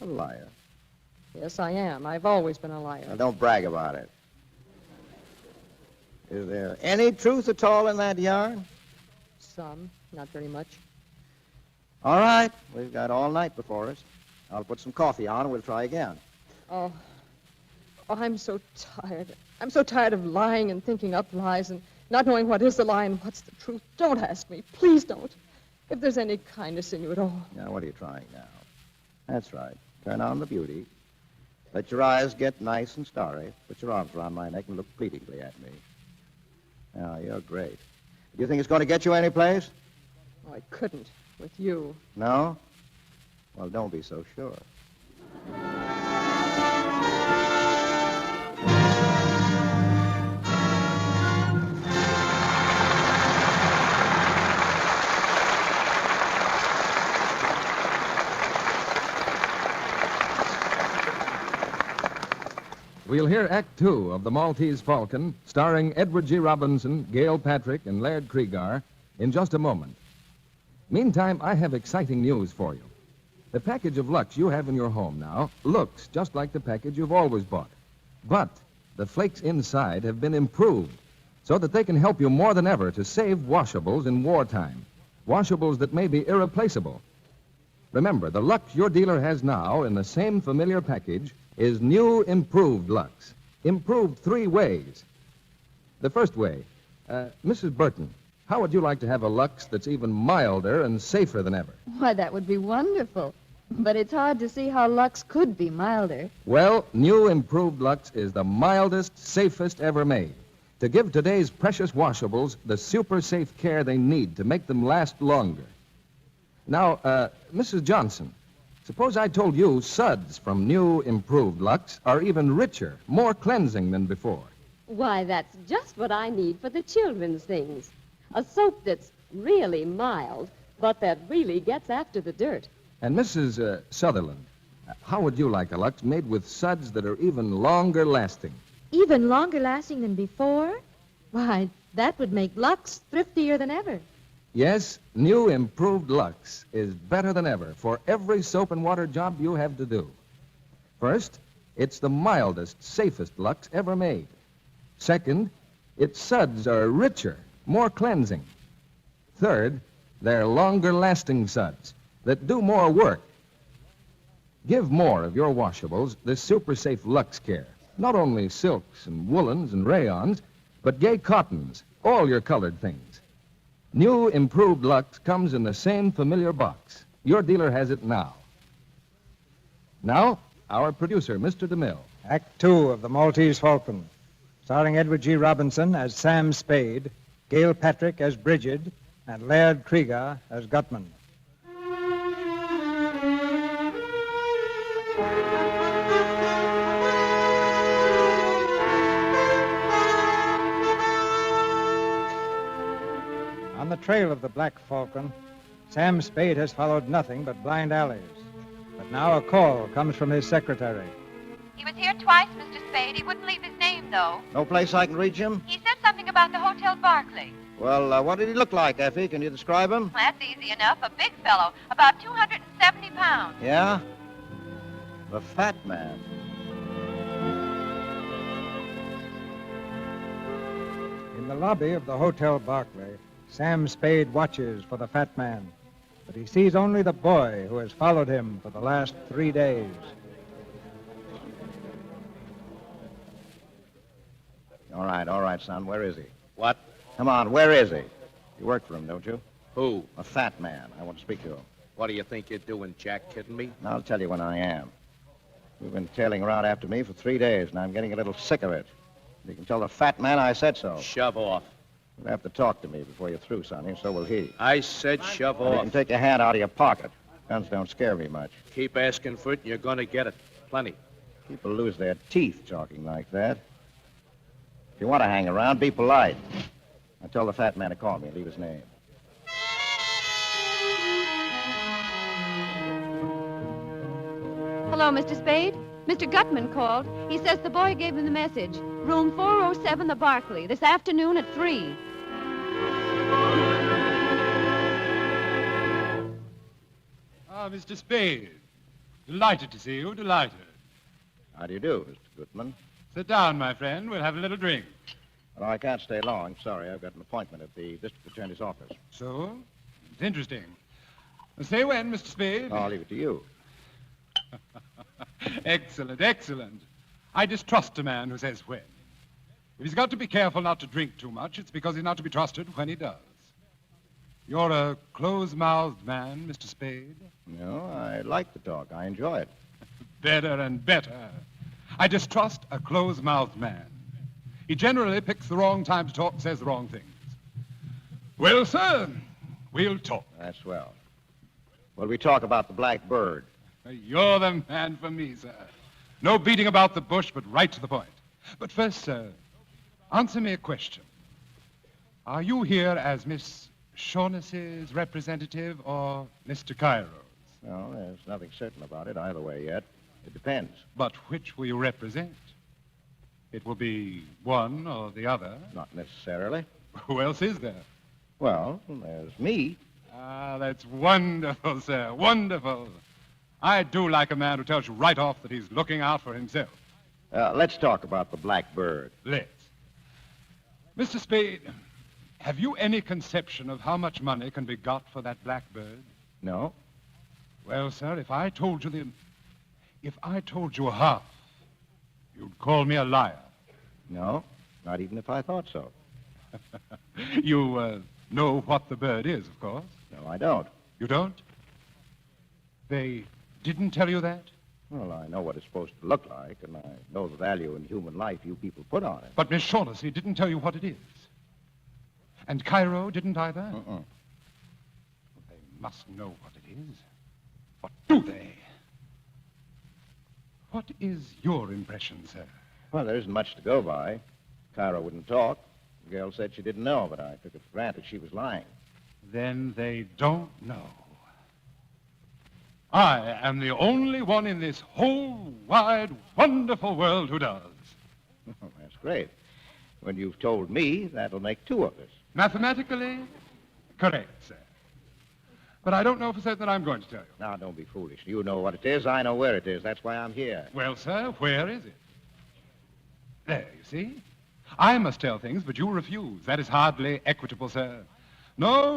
A liar. Yes, I am. I've always been a liar. Now, don't brag about it. Is there any truth at all in that yarn? Some, not very much. All right. We've got all night before us. I'll put some coffee on and we'll try again. Oh, I'm so tired. I'm so tired of lying and thinking up lies and not knowing what is the lie and what's the truth. Don't ask me. Please don't. If there's any kindness in you at all. Now, what are you trying now? That's right. Turn on the beauty. Let your eyes get nice and starry. Put your arms around my neck and look pleadingly at me. Now, you're great. Do you think it's going to get you any place? Oh, I couldn't with you. No? Well, don't be so sure. We'll hear Act Two of The Maltese Falcon, starring Edward G. Robinson, Gail Patrick, and Laird Kriegar, in just a moment. Meantime, I have exciting news for you. The package of Lux you have in your home now looks just like the package you've always bought. But the flakes inside have been improved so that they can help you more than ever to save washables in wartime. Washables that may be irreplaceable. Remember, the Lux your dealer has now in the same familiar package is new improved Lux. Improved 3 ways. The first way, Mrs. Burton, how would you like to have a Lux that's even milder and safer than ever? Why, that would be wonderful. But it's hard to see how Lux could be milder. Well, new improved Lux is the mildest, safest ever made. To give today's precious washables the super safe care they need to make them last longer. Now, Mrs. Johnson, suppose I told you suds from new improved Lux are even richer, more cleansing than before. Why, that's just what I need for the children's things. A soap that's really mild, but that really gets after the dirt. And Mrs. Sutherland, how would you like a Lux made with suds that are even longer lasting? Even longer lasting than before? Why, that would make Lux thriftier than ever. Yes, new improved Lux is better than ever for every soap and water job you have to do. First, it's the mildest, safest Lux ever made. Second, its suds are richer, more cleansing. Third, they're longer-lasting suds that do more work. Give more of your washables this super-safe Lux care. Not only silks and woolens and rayons, but gay cottons, all your colored things. New improved Lux comes in the same familiar box. Your dealer has it now. Now, our producer, Mr. DeMille. Act Two of The Maltese Falcon, starring Edward G. Robinson as Sam Spade, Gail Patrick as Bridget, and Laird Kriegar as Gutman. On the trail of the Black Falcon, Sam Spade has followed nothing but blind alleys. But now a call comes from his secretary. He was here twice, Mr. Spade. He wouldn't leave his name, though. No place I can reach him? He said something about the Hotel Barclay. Well, what did he look like, Effie? Can you describe him? That's easy enough. A big fellow, about 270 pounds. Yeah? The fat man. In the lobby of the Hotel Barclay, Sam Spade watches for the fat man, but he sees only the boy who has followed him for the last 3 days. All right, son. Where is he? What? Come on, where is he? You work for him, don't you? Who? A fat man. I want to speak to him. What do you think you're doing, Jack? Kidding me? I'll tell you when I am. You've been tailing around after me for 3 days, and I'm getting a little sick of it. You can tell the fat man I said so. Shove off. You'll have to talk to me before you're through, Sonny, and so will he. I said shove And you off. can take your hand out of your pocket. Guns don't scare me much. Keep asking for it, and you're going to get it. Plenty. People lose their teeth talking like that. If you want to hang around, be polite. I tell the fat man to call me and leave his name. Hello, Mr. Spade. Mr. Gutman called. He says the boy gave him the message. Room 407, the Barclay, this afternoon at 3. Ah, Mr. Spade. Delighted to see you, delighted. How do you do, Mr. Gutman? Sit down, my friend. We'll have a little drink. Well, I can't stay long. Sorry, I've got an appointment at the district attorney's office. So? It's interesting. Say when, Mr. Spade? I'll leave it to you. Excellent, excellent. I distrust a man who says when. If he's got to be careful not to drink too much, it's because he's not to be trusted when he does. You're a close-mouthed man, Mr. Spade. No, I like the talk. I enjoy it. Better and better. I distrust a close-mouthed man. He generally picks the wrong time to talk, says the wrong things. Well, sir, we'll talk. That's swell. Well, we talk about the black bird. You're the man for me, sir. No beating about the bush, but right to the point. But first, sir, answer me a question. Are you here as Miss Shaughnessy's representative or Mr. Cairo's? No, there's nothing certain about it either way yet. It depends. But which will you represent? It will be one or the other. Not necessarily. Who else is there? Well, there's me. Ah, that's wonderful, sir. Wonderful. I do like a man who tells you right off that he's looking out for himself. Let's talk about the black bird. Let's. Mr. Spade, have you any conception of how much money can be got for that black bird? No. Well, sir, if I told you half, you'd call me a liar. No, not even if I thought so. You know what the bird is, of course. No, I don't. You don't? They didn't tell you that? Well, I know what it's supposed to look like, and I know the value in human life you people put on it. But Miss Shaughnessy didn't tell you what it is. And Cairo didn't either? Uh-uh. They must know what it is. What do they? What is your impression, sir? Well, there isn't much to go by. Cairo wouldn't talk. The girl said she didn't know, but I took it for granted she was lying. Then they don't know. I am the only one in this whole wide, wonderful world who does. Oh, that's great. When you've told me, that'll make 2 of us. Mathematically, correct, sir. But I don't know for certain that I'm going to tell you. Now, don't be foolish. You know what it is. I know where it is. That's why I'm here. Well, sir, where is it? There, you see? I must tell things, but you refuse. That is hardly equitable, sir. No.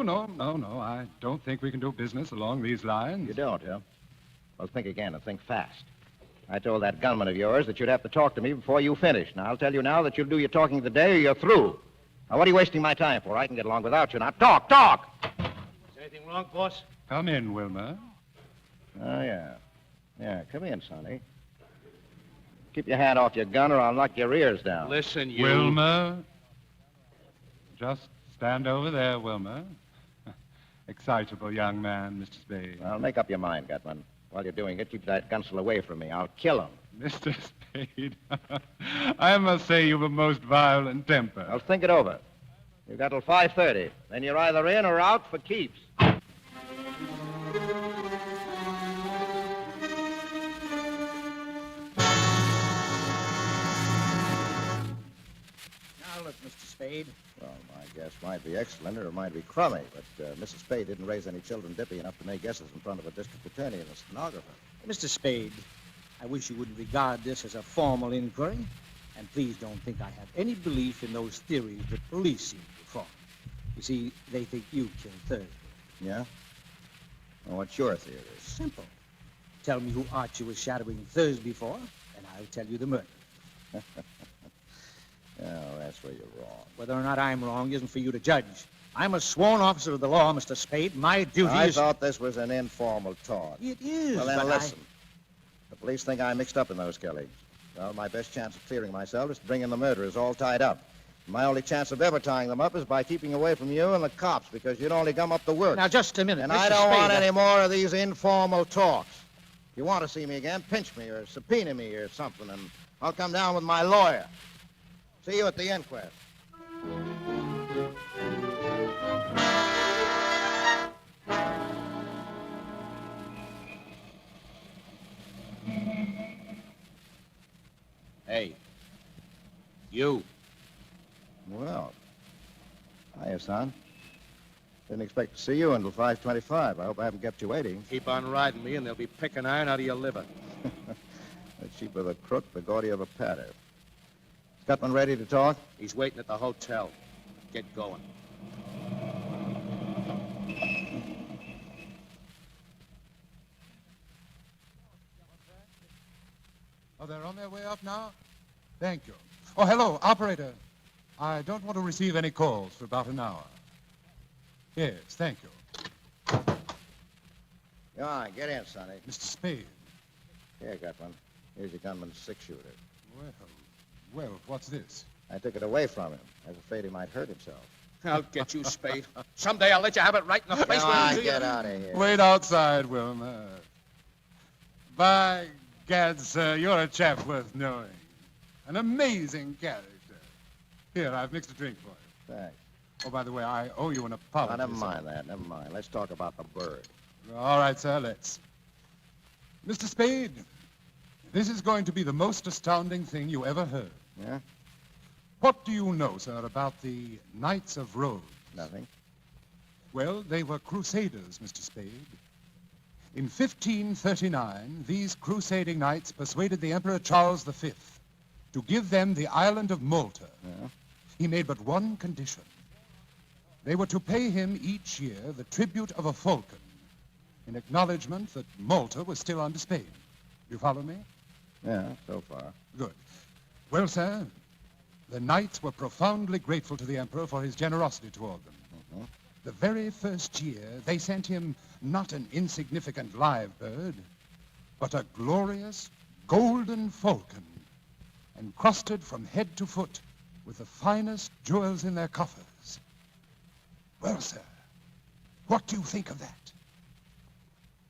I don't think we can do business along these lines. You don't, huh? Well, think again and think fast. I told that gunman of yours that you'd have to talk to me before you finished. Now, I'll tell you now that you'll do your talking today or you're through. Now, what are you wasting my time for? I can get along without you. Now, talk! Is anything wrong, boss? Come in, Wilmer. Oh, yeah. Yeah, come in, Sonny. Keep your hand off your gun or I'll knock your ears down. Listen, you... Wilmer. Just stand over there, Wilmer. Excitable young man, Mr. Spade. Well, make up your mind, Gutman. While you're doing it, keep that gunsel away from me. I'll kill him. Mr. Spade, I must say you've a most violent temper. I'll think it over. You've got till 5:30. Then you're either in or out for keeps. Now, look, Mr. Spade. Well, my guess might be excellent or it might be crummy, but Mrs. Spade didn't raise any children dippy enough to make guesses in front of a district attorney and a stenographer. Mr. Spade, I wish you wouldn't regard this as a formal inquiry. And please don't think I have any belief in those theories that police seem to form. You see, they think you killed Thursday. Yeah? Well, what's your theory? Simple. Tell me who Archie was shadowing Thursby for, and I'll tell you the murder. Oh, that's where you're wrong. Whether or not I'm wrong isn't for you to judge. I'm a sworn officer of the law, Mr. Spade. My duty I is... thought this was an informal talk. It is, Well, then but listen. The police think I'm mixed up in those killings. Well, my best chance of clearing myself is to bring in the murderers all tied up. My only chance of ever tying them up is by keeping away from you and the cops, because you'd only gum up the works. Now, just a minute, And Mr. I don't Spade, want any more of these informal talks. If you want to see me again, pinch me or subpoena me or something, and I'll come down with my lawyer. See you at the inquest. Hey, you. Well, hiya, son. Didn't expect to see you until 5:25. I hope I haven't kept you waiting. Keep on riding me, and they'll be picking iron out of your liver. The cheaper the crook, the gaudier the patter. Is Gutman ready to talk? He's waiting at the hotel. Get going. Oh, they're on their way up now? Thank you. Oh, hello, operator. I don't want to receive any calls for about an hour. Yes, thank you. Come on, get in, Sonny. Mr. Spade. Here, Gutman. Here's your gunman's six-shooter. Well, what's this? I took it away from him. I was afraid he might hurt himself. I'll get you, Spade. Someday I'll let you have it right in the face. Come where on, you see get it. out of here. Wait outside, Wilma. By gad, sir, you're a chap worth knowing. An amazing character. Here, I've mixed a drink for you. Thanks. Oh, by the way, I owe you an apology. Never mind that. Never mind. Let's talk about the bird. All right, sir, let's. Mr. Spade, this is going to be the most astounding thing you ever heard. Yeah? What do you know, sir, about the Knights of Rhodes? Nothing. Well, they were crusaders, Mr. Spade. In 1539, these crusading knights persuaded the Emperor Charles V to give them the island of Malta. Yeah? He made but one condition. They were to pay him each year the tribute of a falcon in acknowledgement that Malta was still under Spain. You follow me? Yeah, so far. Good. Well, sir, the knights were profoundly grateful to the Emperor for his generosity toward them. Mm-hmm. The very first year, they sent him not an insignificant live bird, but a glorious golden falcon, encrusted from head to foot with the finest jewels in their coffers. Well, sir, what do you think of that?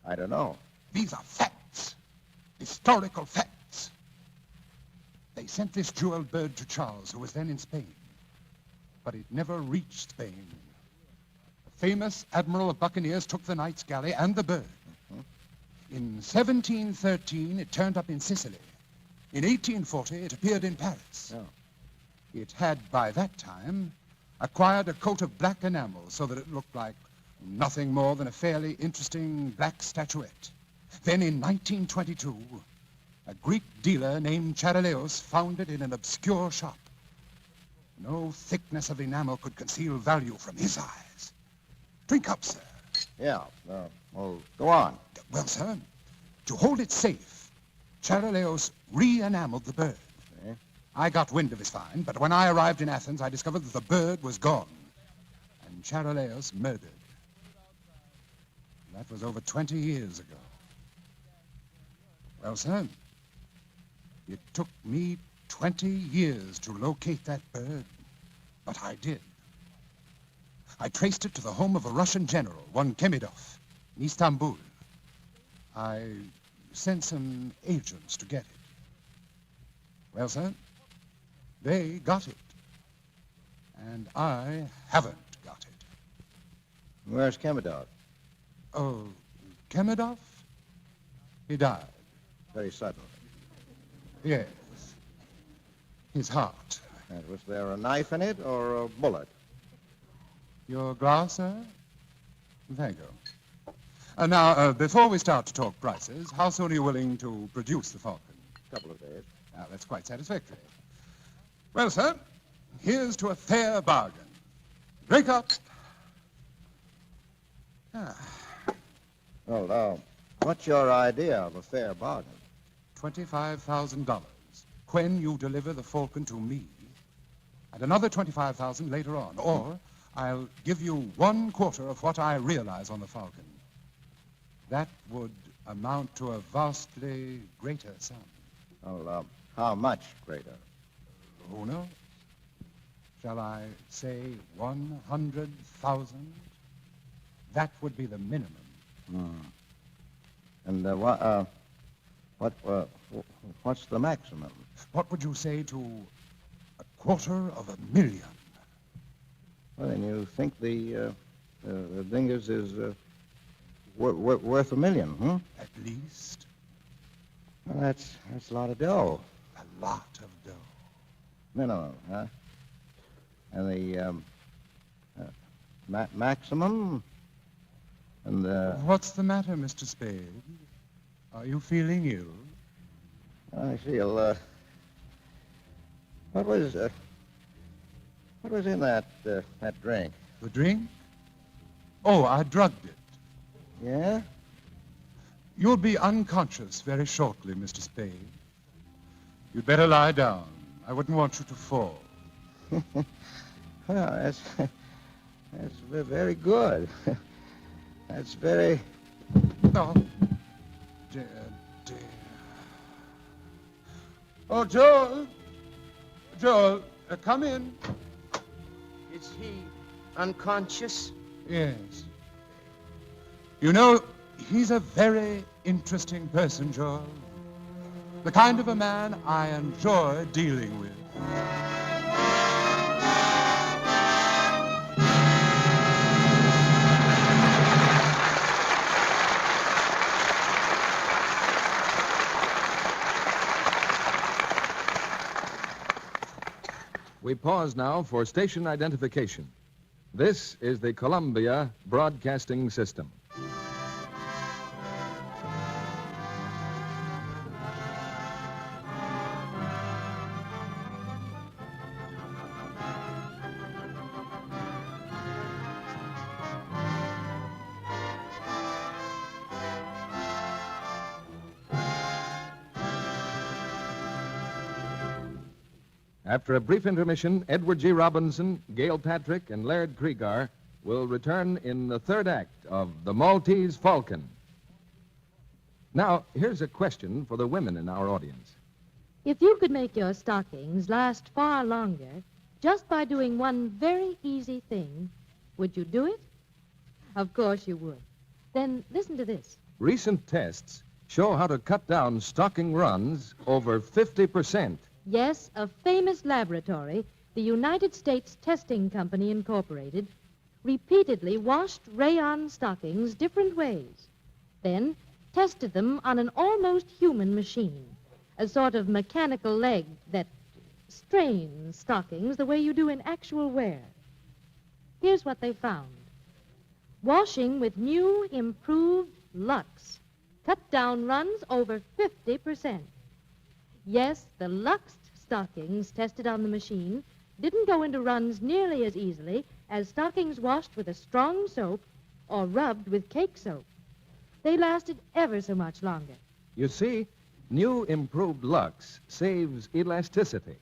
I don't know. These are facts, historical facts. They sent this jeweled bird to Charles, who was then in Spain, but it never reached Spain. The famous admiral of buccaneers took the knight's galley and the bird. Mm-hmm. In 1713, it turned up in Sicily. In 1840, it appeared in Paris. Oh. It had, by that time, acquired a coat of black enamel so that it looked like nothing more than a fairly interesting black statuette. Then in 1922, a Greek dealer named Charaleos found it in an obscure shop. No thickness of enamel could conceal value from his eyes. Drink up, sir. Yeah, well, go on. Well, sir, to hold it safe, Charaleos re-enameled the bird. Okay. I got wind of his find, but when I arrived in Athens, I discovered that the bird was gone, and Charaleos murdered. That was over 20 years ago. Well, sir, it took me 20 years to locate that bird, but I did. I traced it to the home of a Russian general, one Kemidov, in Istanbul. I sent some agents to get it. Well, sir, they got it, and I haven't got it. Where's Kemidov? Oh, Kemidov? He died. Very suddenly. Yes. His heart. And was there a knife in it or a bullet? Your glass, sir? Thank you. Now, before we start to talk prices, how soon are you willing to produce the falcon? A couple of days. Now, that's quite satisfactory. Well, sir, here's to a fair bargain. Drink up. Well, what's your idea of a fair bargain? $25,000 when you deliver the falcon to me, and another $25,000 later on, or I'll give you 1/4 of what I realize on the Falcon. That would amount to a vastly greater sum. Well, how much greater? Who knows? Shall I say 100,000? That would be the minimum. And what's the maximum? What would you say to 250,000? Well, then you think the dingus is worth $1 million, huh? At least. Well, that's a lot of dough. A lot of dough. Minimum, huh? And the maximum? And What's the matter, Mr. Spade? Are you feeling ill? I feel, what was in that drink? The drink? Oh, I drugged it. Yeah? You'll be unconscious very shortly, Mr. Spade. You'd better lie down. I wouldn't want you to fall. Well, that's very good. That's very... Oh, dear. Oh, Joel! Joel, come in. Is he unconscious? Yes. You know, he's a very interesting person, Joel. The kind of a man I enjoy dealing with. We pause now for station identification. This is the Columbia Broadcasting System. After a brief intermission, Edward G. Robinson, Gail Patrick, and Laird Kriegar will return in the third act of The Maltese Falcon. Now, here's a question for the women in our audience. If you could make your stockings last far longer just by doing one very easy thing, would you do it? Of course you would. Then listen to this. Recent tests show how to cut down stocking runs over 50%. Yes, a famous laboratory, the United States Testing Company Incorporated, repeatedly washed rayon stockings different ways, then tested them on an almost human machine, a sort of mechanical leg that strains stockings the way you do in actual wear. Here's what they found. Washing with new, improved Lux cut down runs over 50%. Yes, the Lux stockings tested on the machine didn't go into runs nearly as easily as stockings washed with a strong soap or rubbed with cake soap. They lasted ever so much longer. You see, new improved Lux saves elasticity,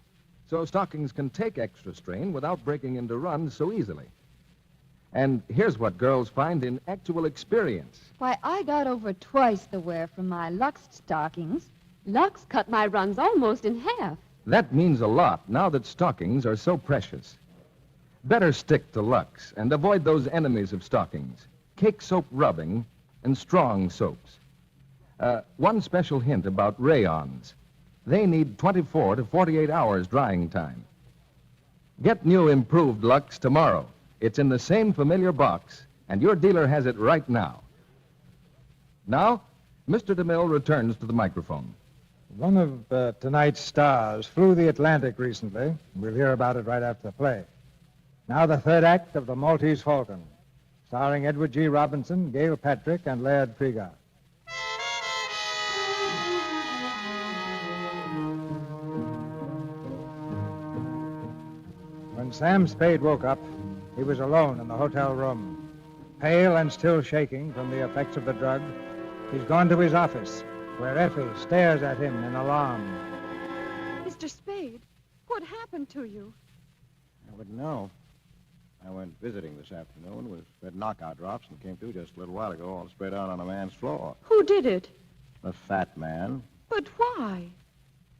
so stockings can take extra strain without breaking into runs so easily. And here's what girls find in actual experience. Why, I got over twice the wear from my Lux stockings. Lux cut my runs almost in half. That means a lot now that stockings are so precious. Better stick to Lux and avoid those enemies of stockings, cake soap rubbing and strong soaps. One special hint about rayons. They need 24 to 48 hours drying time. Get new improved Lux tomorrow. It's in the same familiar box, and your dealer has it right now. Now, Mr. DeMille returns to the microphone. One of tonight's stars flew the Atlantic recently. We'll hear about it right after the play. Now the third act of The Maltese Falcon, starring Edward G. Robinson, Gail Patrick, and Laird Kriegar. When Sam Spade woke up, he was alone in the hotel room. Pale and still shaking from the effects of the drug, he's gone to his office, where Effie stares at him in alarm. Mr. Spade, what happened to you? I wouldn't know. I went visiting this afternoon with red knockout drops and came to just a little while ago, all spread out on a man's floor. Who did it? A fat man. But why?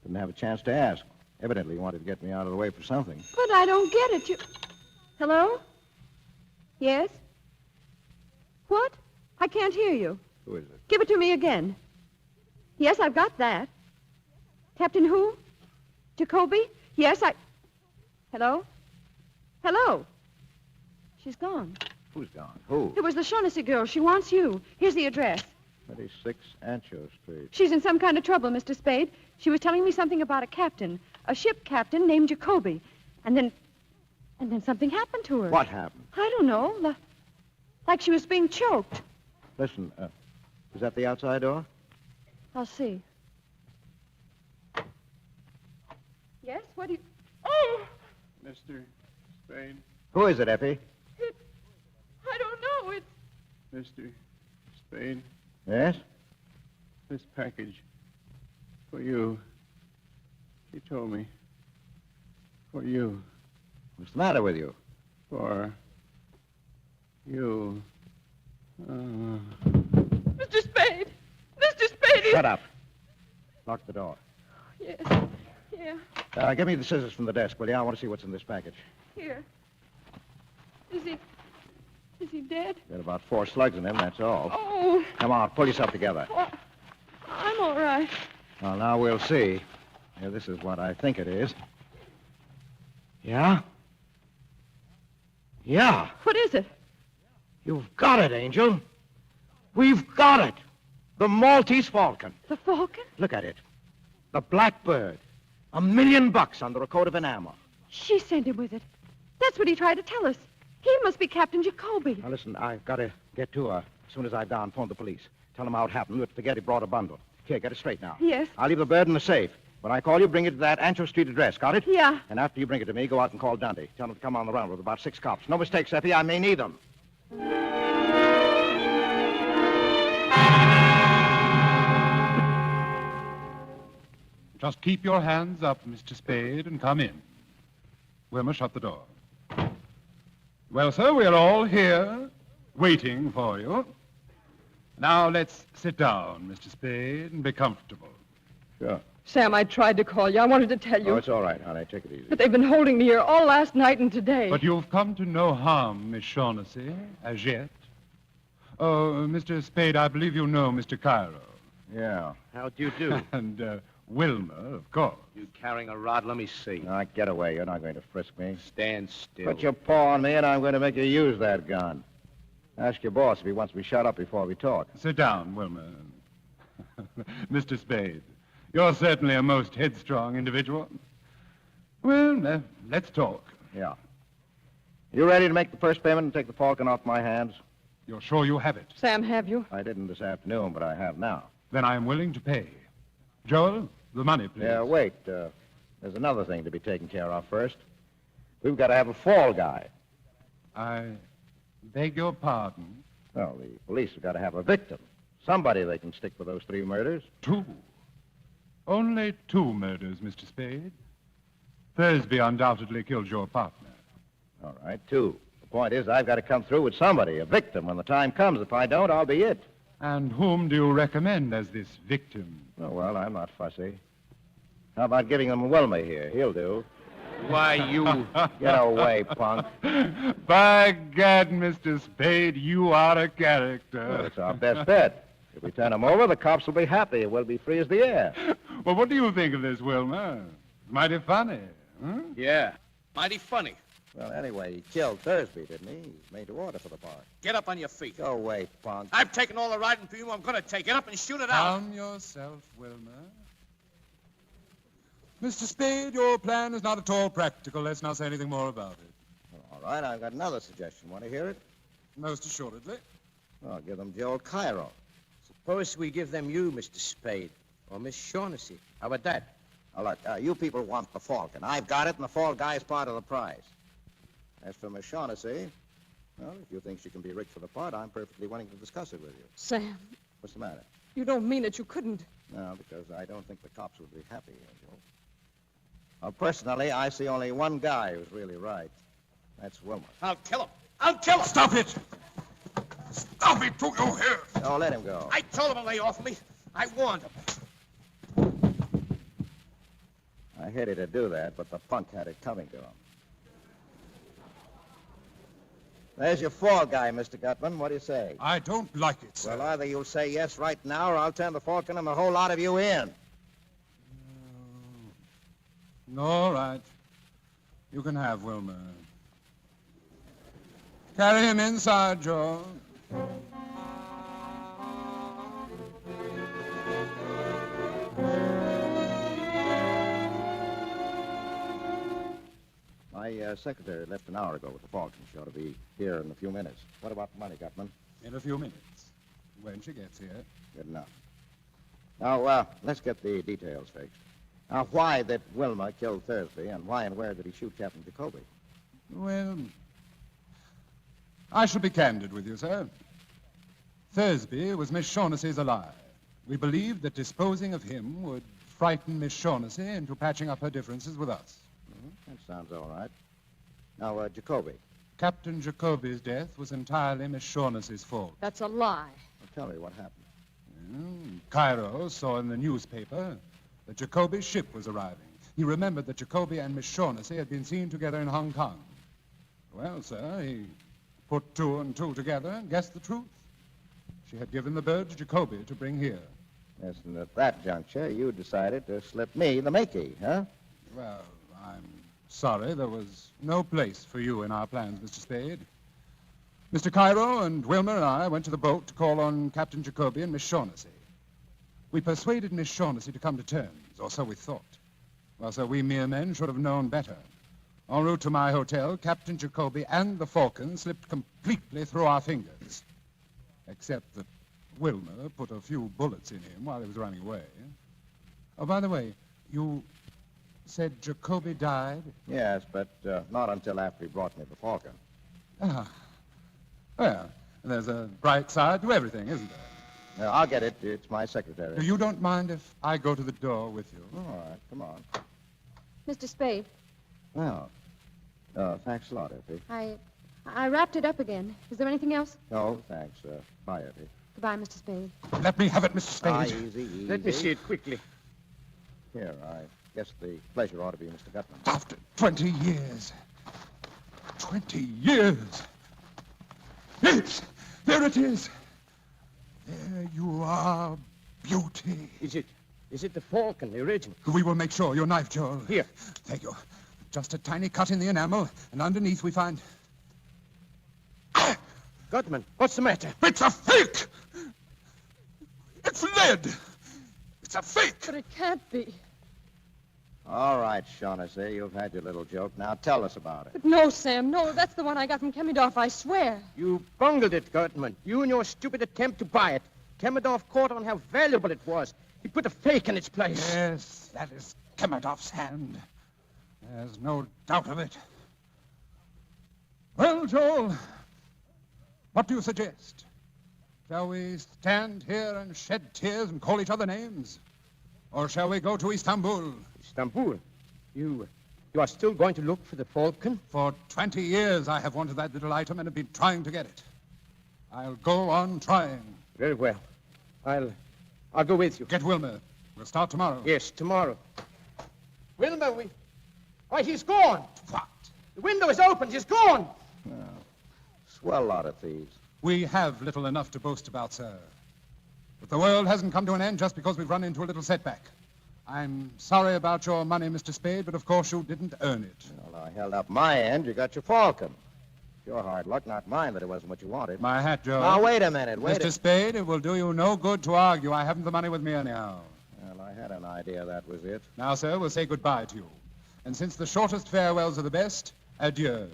Didn't have a chance to ask. Evidently he wanted to get me out of the way for something. But I don't get it. You... Hello? Yes? What? I can't hear you. Who is it? Give it to me again. Yes, I've got that. Captain who? Jacoby? Yes, I... Hello? Hello? She's gone. Who's gone? Who? It was the Shaughnessy girl. She wants you. Here's the address. 26 Ancho Street. She's in some kind of trouble, Mr. Spade. She was telling me something about a captain, a ship captain named Jacoby. And then something happened to her. What happened? I don't know. Like she was being choked. Listen, is that the outside door? I'll see. Yes? What do you... Oh! Mr. Spade. Who is it, Effie? I don't know. It's... Mr. Spade. Yes? This package. For you. She told me. For you. What's the matter with you? For you. Mr. Spade! Mr. Spade! Shut up. Lock the door. Yes. Yeah. Give me the scissors from the desk, will you? I want to see what's in this package. Here. Is he dead? Got about 4 slugs in him, that's all. Oh. Come on, pull yourself together. Oh, I'm all right. Well, now we'll see. Here, this is what I think it is. Yeah? Yeah. What is it? You've got it, Angel. We've got it. The Maltese Falcon. The Falcon? Look at it. The Blackbird. $1 million under a coat of enamel. She sent him with it. That's what he tried to tell us. He must be Captain Jacoby. Now, listen, I've got to get to her. As soon as I've done, phone the police. Tell them how it happened. Don't forget he brought a bundle. Here, get it straight now. Yes. I'll leave the bird in the safe. When I call you, bring it to that Ancho Street address. Got it? Yeah. And after you bring it to me, go out and call Dundee. Tell him to come on the round with about 6 cops. No mistakes, Effie. I may need them. Just keep your hands up, Mr. Spade, and come in. Wilma, shut the door. Well, sir, we're all here, waiting for you. Now, let's sit down, Mr. Spade, and be comfortable. Sure. Sam, I tried to call you. I wanted to tell you. Oh, it's all right, honey. Take it easy. But they've been holding me here all last night and today. But you've come to no harm, Miss Shaughnessy, as yet. Oh, Mr. Spade, I believe you know Mr. Cairo. Yeah. How'd you do? And Wilma, of course. You carrying a rod? Let me see. Now, get away. You're not going to frisk me. Stand still. Put your paw on me, and I'm going to make you use that gun. Ask your boss if he wants me shut up before we talk. Sit down, Wilma. Mr. Spade, you're certainly a most headstrong individual. Well, let's talk. Yeah. You ready to make the first payment and take the Falcon off my hands? You're sure you have it? Sam, have you? I didn't this afternoon, but I have now. Then I am willing to pay. Joel, the money, please. Yeah, wait. There's another thing to be taken care of first. We've got to have a fall guy. I beg your pardon? Well, the police have got to have a victim. Somebody they can stick for those 3 murders. 2? Only 2 murders, Mr. Spade. Thursby undoubtedly killed your partner. All right, 2. The point is, I've got to come through with somebody, a victim, when the time comes. If I don't, I'll be it. And whom do you recommend as this victim? Oh, well, I'm not fussy. How about giving them Wilma here? He'll do. Why, you... Get away, punk. By gad, Mr. Spade, you are a character. Well, it's our best bet. If we turn him over, the cops will be happy. We'll be free as the air. Well, what do you think of this, Wilma? Mighty funny, huh? Yeah, mighty funny. Well, anyway, he killed Thursby, didn't he? He's made to order for the part. Get up on your feet. Go away, punk. I've taken all the riding for you. I'm going to take it up and shoot it out. Calm yourself, Wilma. Mr. Spade, your plan is not at all practical. Let's not say anything more about it. Well, all right, I've got another suggestion. Want to hear it? Most assuredly. Well, I'll give them Joel Cairo. Suppose we give them you, Mr. Spade, or Miss Shaughnessy. How about that? Now, look, you people want the Falcon. I've got it, and the fall guy is part of the prize. As for Miss Shaughnessy, well, if you think she can be rigged for the part, I'm perfectly willing to discuss it with you. Sam, What's the matter? you don't mean that you couldn't. No, because I don't think the cops would be happy, Angel. Well, personally, I see only one guy who's really right. That's Wilmer. I'll kill him. I'll kill him. Stop it! Stop it, do you hear? Oh, let him go. I told him to lay off me. I warned him. I hated to do that, but the punk had it coming to him. There's your fall guy, Mr. Gutman. What do you say? I don't like it, sir. Well, either you'll say yes right now, or I'll turn the Falcon and the whole lot of you in. All right. You can have Wilmer. Carry him inside, Joe. My secretary left an hour ago with the Falcon. She ought to be here in a few minutes. What about the money, Gutman? In a few minutes. When she gets here. Good enough. Now, let's get the details fixed. Now, why did Wilmer kill Thursby, and why and where did he shoot Captain Jacoby? Well, I shall be candid with you, sir. Thursby was Miss Shaughnessy's ally. We believed that disposing of him would frighten Miss Shaughnessy into patching up her differences with us. That sounds all right. Now, Jacoby. Captain Jacoby's death was entirely Miss Shaughnessy's fault. That's a lie. Well, tell me what happened. Cairo saw in the newspaper that Jacoby's ship was arriving. He remembered that Jacoby and Miss Shaughnessy had been seen together in Hong Kong. Well, sir, he put two and two together and guessed the truth. She had given the bird to Jacoby to bring here. Yes, and at that juncture, you decided to slip me the Makey, huh? Well, I'm sorry there was no place for you in our plans, Mr. Spade. Mr. Cairo and Wilmer and I went to the boat to call on Captain Jacoby and Miss Shaughnessy. We persuaded Miss Shaughnessy to come to terms, or so we thought. Well, sir, we mere men should have known better. En route to my hotel, Captain Jacoby and the Falcon slipped completely through our fingers. Except that Wilmer put a few bullets in him while he was running away. Oh, by the way, you said Jacoby died? Yes, but not until after he brought me the Falcon. Ah. Well, there's a bright side to everything, isn't there? I'll get it. It's my secretary. You don't mind if I go to the door with you? All right, come on. Mr. Spade, Well, thanks a lot, Effie. I wrapped it up again. Is there anything else? No, thanks. Bye, Effie. Goodbye, Mr. Spade. Let me have it, Mr. Spade. Ah, easy. Let me see it quickly. Here, I guess the pleasure ought to be Mr. Gutman. After 20 years. 20 years. Yes, there it is. There you are, beauty. Is it the Falcon, the original? We will make sure. Your knife, Joel. Here. Thank you. Just a tiny cut in the enamel, and underneath we find... Gutman, what's the matter? It's a fake! It's lead! It's a fake! But it can't be. All right, Shaughnessy, you've had your little joke. Now tell us about it. But no, Sam, no. That's the one I got from Kemidorf, I swear. You bungled it, Gutman. You and your stupid attempt to buy it. Kemidorf caught on how valuable it was. He put a fake in its place. Yes, that is Kemidorf's hand. There's no doubt of it. Well, Joel, what do you suggest? Shall we stand here and shed tears and call each other names? Or shall we go to Istanbul? Istanbul? You are still going to look for the Falcon? For 20 years I have wanted that little item and have been trying to get it. I'll go on trying. Very well. I'll go with you. Get Wilmer. We'll start tomorrow. Yes, tomorrow. Wilmer, why, he's gone. What? The window is open. He's gone. Swell lot of thieves. We have little enough to boast about, sir. But the world hasn't come to an end just because we've run into a little setback. I'm sorry about your money, Mr. Spade, but of course you didn't earn it. Well, I held up my end. You got your Falcon. Your hard luck, not mine, that it wasn't what you wanted. My hat, Joe. Now, wait a minute. Mr. Spade, it will do you no good to argue. I haven't the money with me anyhow. Well, I had an idea that was it. Now, sir, we'll say goodbye to you. And since the shortest farewells are the best, adieu.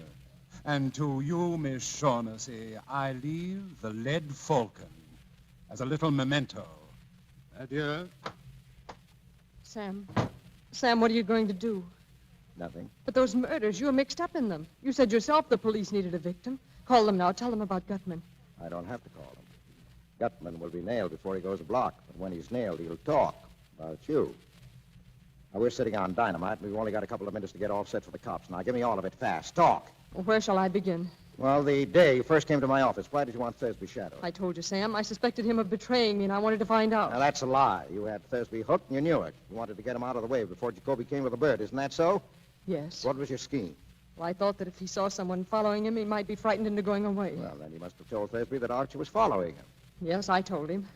And to you, Miss Shaughnessy, I leave the lead Falcon as a little memento. Adieu. Sam, what are you going to do? Nothing. But those murders, you were mixed up in them. You said yourself the police needed a victim. Call them now. Tell them about Gutman. I don't have to call him. Gutman will be nailed before he goes a block. But when he's nailed, he'll talk about you. Now, we're sitting on dynamite, and we've only got a couple of minutes to get all set for the cops. Now, give me all of it fast. Talk. Where shall I begin? Well, the day you first came to my office, why did you want Thursby shadowed? I told you, Sam. I suspected him of betraying me, and I wanted to find out. Now, that's a lie. You had Thursby hooked, and you knew it. You wanted to get him out of the way before Jacoby came with the bird. Isn't that so? Yes. What was your scheme? Well, I thought that if he saw someone following him, he might be frightened into going away. Well, then you must have told Thursby that Archie was following him. Yes, I told him.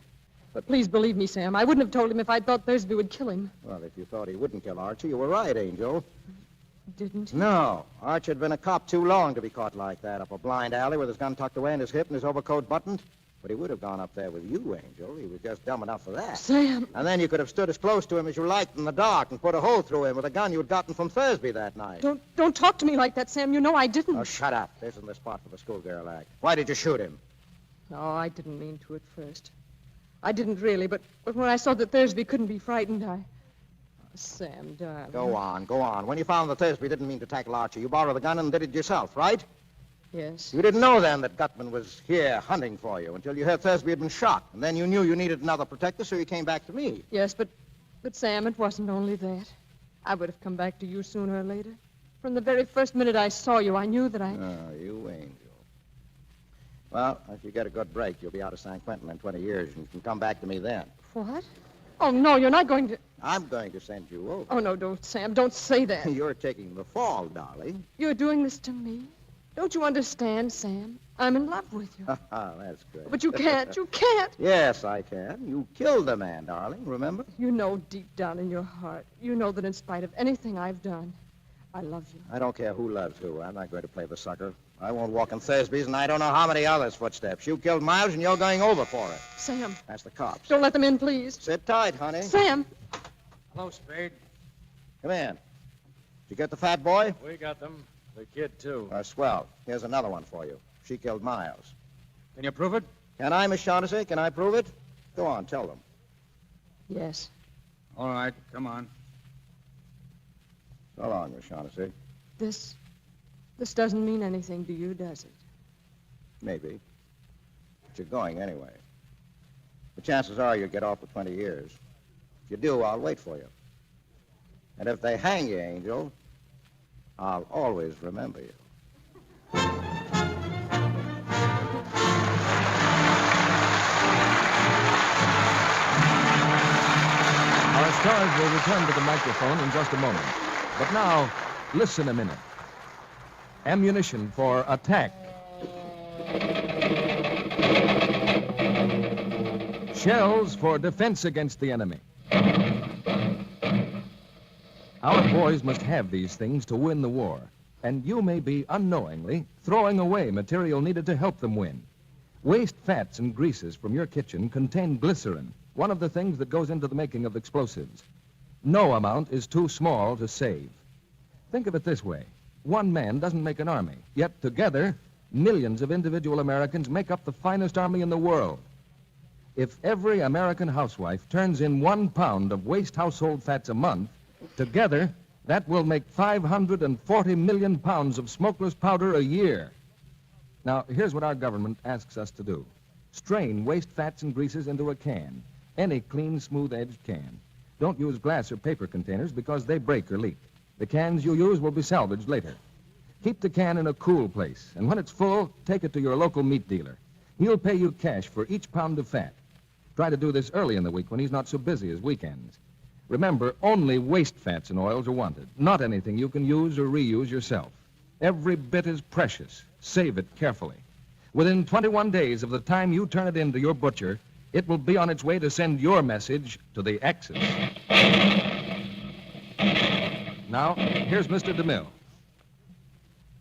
But please believe me, Sam. I wouldn't have told him if I'd thought Thursby would kill him. Well, if you thought he wouldn't kill Archie, you were right, Angel. Didn't he? No. Archie had been a cop too long to be caught like that, up a blind alley with his gun tucked away in his hip and his overcoat buttoned. But he would have gone up there with you, Angel. He was just dumb enough for that. Sam! And then you could have stood as close to him as you liked in the dark and put a hole through him with a gun you'd gotten from Thursby that night. Don't talk to me like that, Sam. You know I didn't. Oh, shut up. This isn't the spot for the schoolgirl act. Why did you shoot him? No, I didn't mean to at first. I didn't really, but when I saw that Thursby couldn't be frightened, I... Oh, Sam, darling. Go on. When you found that Thursby didn't mean to tackle Archie, you borrowed the gun and did it yourself, right? Yes. You didn't know then that Gutman was here hunting for you until you heard Thursby had been shot. And then you knew you needed another protector, so you came back to me. Yes, but Sam, it wasn't only that. I would have come back to you sooner or later. From the very first minute I saw you, I knew that I... Oh, you angel. Well, if you get a good break, you'll be out of San Quentin in 20 years, and you can come back to me then. What? Oh, no, you're not going to... I'm going to send you over. Oh, no, don't, Sam. Don't say that. You're taking the fall, darling. You're doing this to me? Don't you understand, Sam? I'm in love with you. That's great. But you can't. You can't. Yes, I can. You killed a man, darling, remember? You know deep down in your heart, you know that in spite of anything I've done, I love you. I don't care who loves who. I'm not going to play the sucker. I won't walk in Thursby's, and I don't know how many others' footsteps. You killed Miles, and you're going over for it. Sam. That's the cops. Don't let them in, please. Sit tight, honey. Sam. Hello, Spade. Come in. Did you get the fat boy? We got them. The kid, too. Swell. Here's another one for you. She killed Miles. Can you prove it? Can I, Miss Shaughnessy? Can I prove it? Go on, tell them. Yes. All right, come on. So long, Miss Shaughnessy. This doesn't mean anything to you, does it? Maybe. But you're going anyway. The chances are you'll get off for 20 years. If you do, I'll wait for you. And if they hang you, Angel, I'll always remember you. Our stars will return to the microphone in just a moment. But now, listen a minute. Ammunition for attack. Shells for defense against the enemy. Our boys must have these things to win the war, and you may be unknowingly throwing away material needed to help them win. Waste fats and greases from your kitchen contain glycerin, one of the things that goes into the making of explosives. No amount is too small to save. Think of it this way. One man doesn't make an army, yet together, millions of individual Americans make up the finest army in the world. If every American housewife turns in 1 pound of waste household fats a month, together, that will make 540 million pounds of smokeless powder a year. Now, here's what our government asks us to do. Strain waste fats and greases into a can, any clean, smooth-edged can. Don't use glass or paper containers because they break or leak. The cans you use will be salvaged later. Keep the can in a cool place, and when it's full, take it to your local meat dealer. He'll pay you cash for each pound of fat. Try to do this early in the week when he's not so busy as weekends. Remember, only waste fats and oils are wanted, not anything you can use or reuse yourself. Every bit is precious. Save it carefully. Within 21 days of the time you turn it in to your butcher, it will be on its way to send your message to the Axis. Now, here's Mr. DeMille.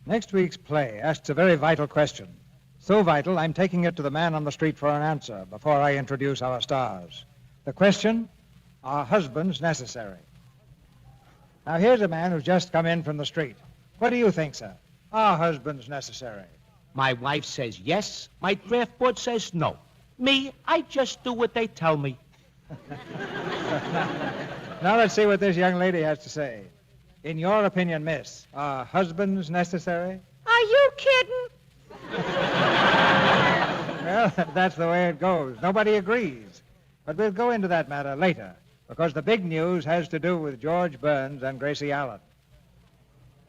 Next week's play asks a very vital question. So vital, I'm taking it to the man on the street for an answer before I introduce our stars. The question, are husbands necessary? Now, here's a man who's just come in from the street. What do you think, sir? Are husbands necessary? My wife says yes. My draft board says no. Me, I just do what they tell me. Now let's see what this young lady has to say. In your opinion, miss, are husbands necessary? Are you kidding? Well, that's the way it goes. Nobody agrees. But we'll go into that matter later, because the big news has to do with George Burns and Gracie Allen.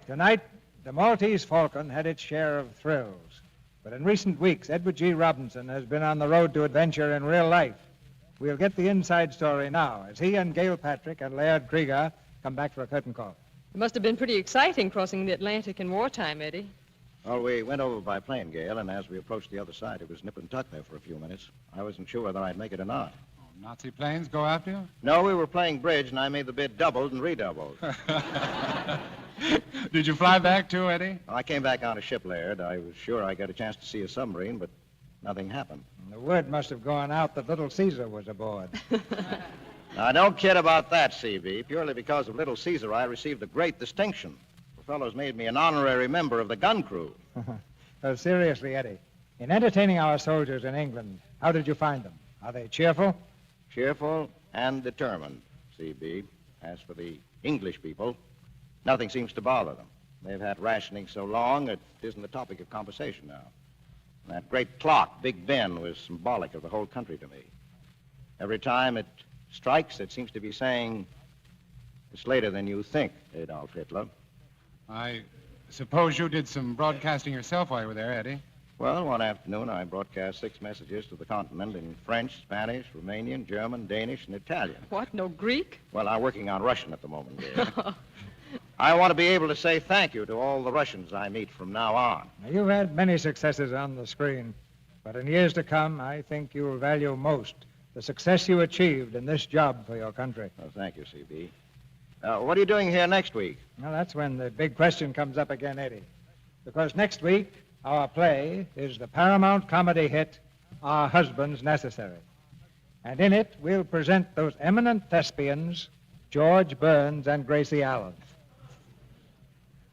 Tonight, The Maltese Falcon had its share of thrills. But in recent weeks, Edward G. Robinson has been on the road to adventure in real life. We'll get the inside story now as he and Gail Patrick and Laird Krieger come back for a curtain call. It must have been pretty exciting crossing the Atlantic in wartime, Eddie. Well, we went over by plane, Gail, and as we approached the other side, it was nip and tuck there for a few minutes. I wasn't sure whether I'd make it or not. Nazi planes go after you? No, we were playing bridge, and I made the bid doubled and redoubled. Did you fly back too, Eddie? Well, I came back on a ship, Laird. I was sure I'd get a chance to see a submarine, but nothing happened. The word must have gone out that Little Caesar was aboard. Now, don't kid about that, C.B. Purely because of Little Caesar, I received a great distinction. The fellows made me an honorary member of the gun crew. Well, seriously, Eddie, in entertaining our soldiers in England, how did you find them? Are they cheerful? Cheerful and determined, C.B. As for the English people, nothing seems to bother them. They've had rationing so long, it isn't the topic of conversation now. That great clock, Big Ben, was symbolic of the whole country to me. Every time it strikes, it seems to be saying, it's later than you think, Adolf Hitler. I suppose you did some broadcasting yourself while you were there, Eddie. Well, one afternoon I broadcast 6 messages to the continent in French, Spanish, Romanian, German, Danish, and Italian. What, no Greek? Well, I'm working on Russian at the moment, dear. I want to be able to say thank you to all the Russians I meet from now on. Now, you've had many successes on the screen, but in years to come, I think you'll value most the success you achieved in this job for your country. Oh, thank you, C.B. What are you doing here next week? Well, that's when the big question comes up again, Eddie. Because next week, our play is the Paramount comedy hit, Our Husbands Necessary. And in it, we'll present those eminent thespians, George Burns and Gracie Allen.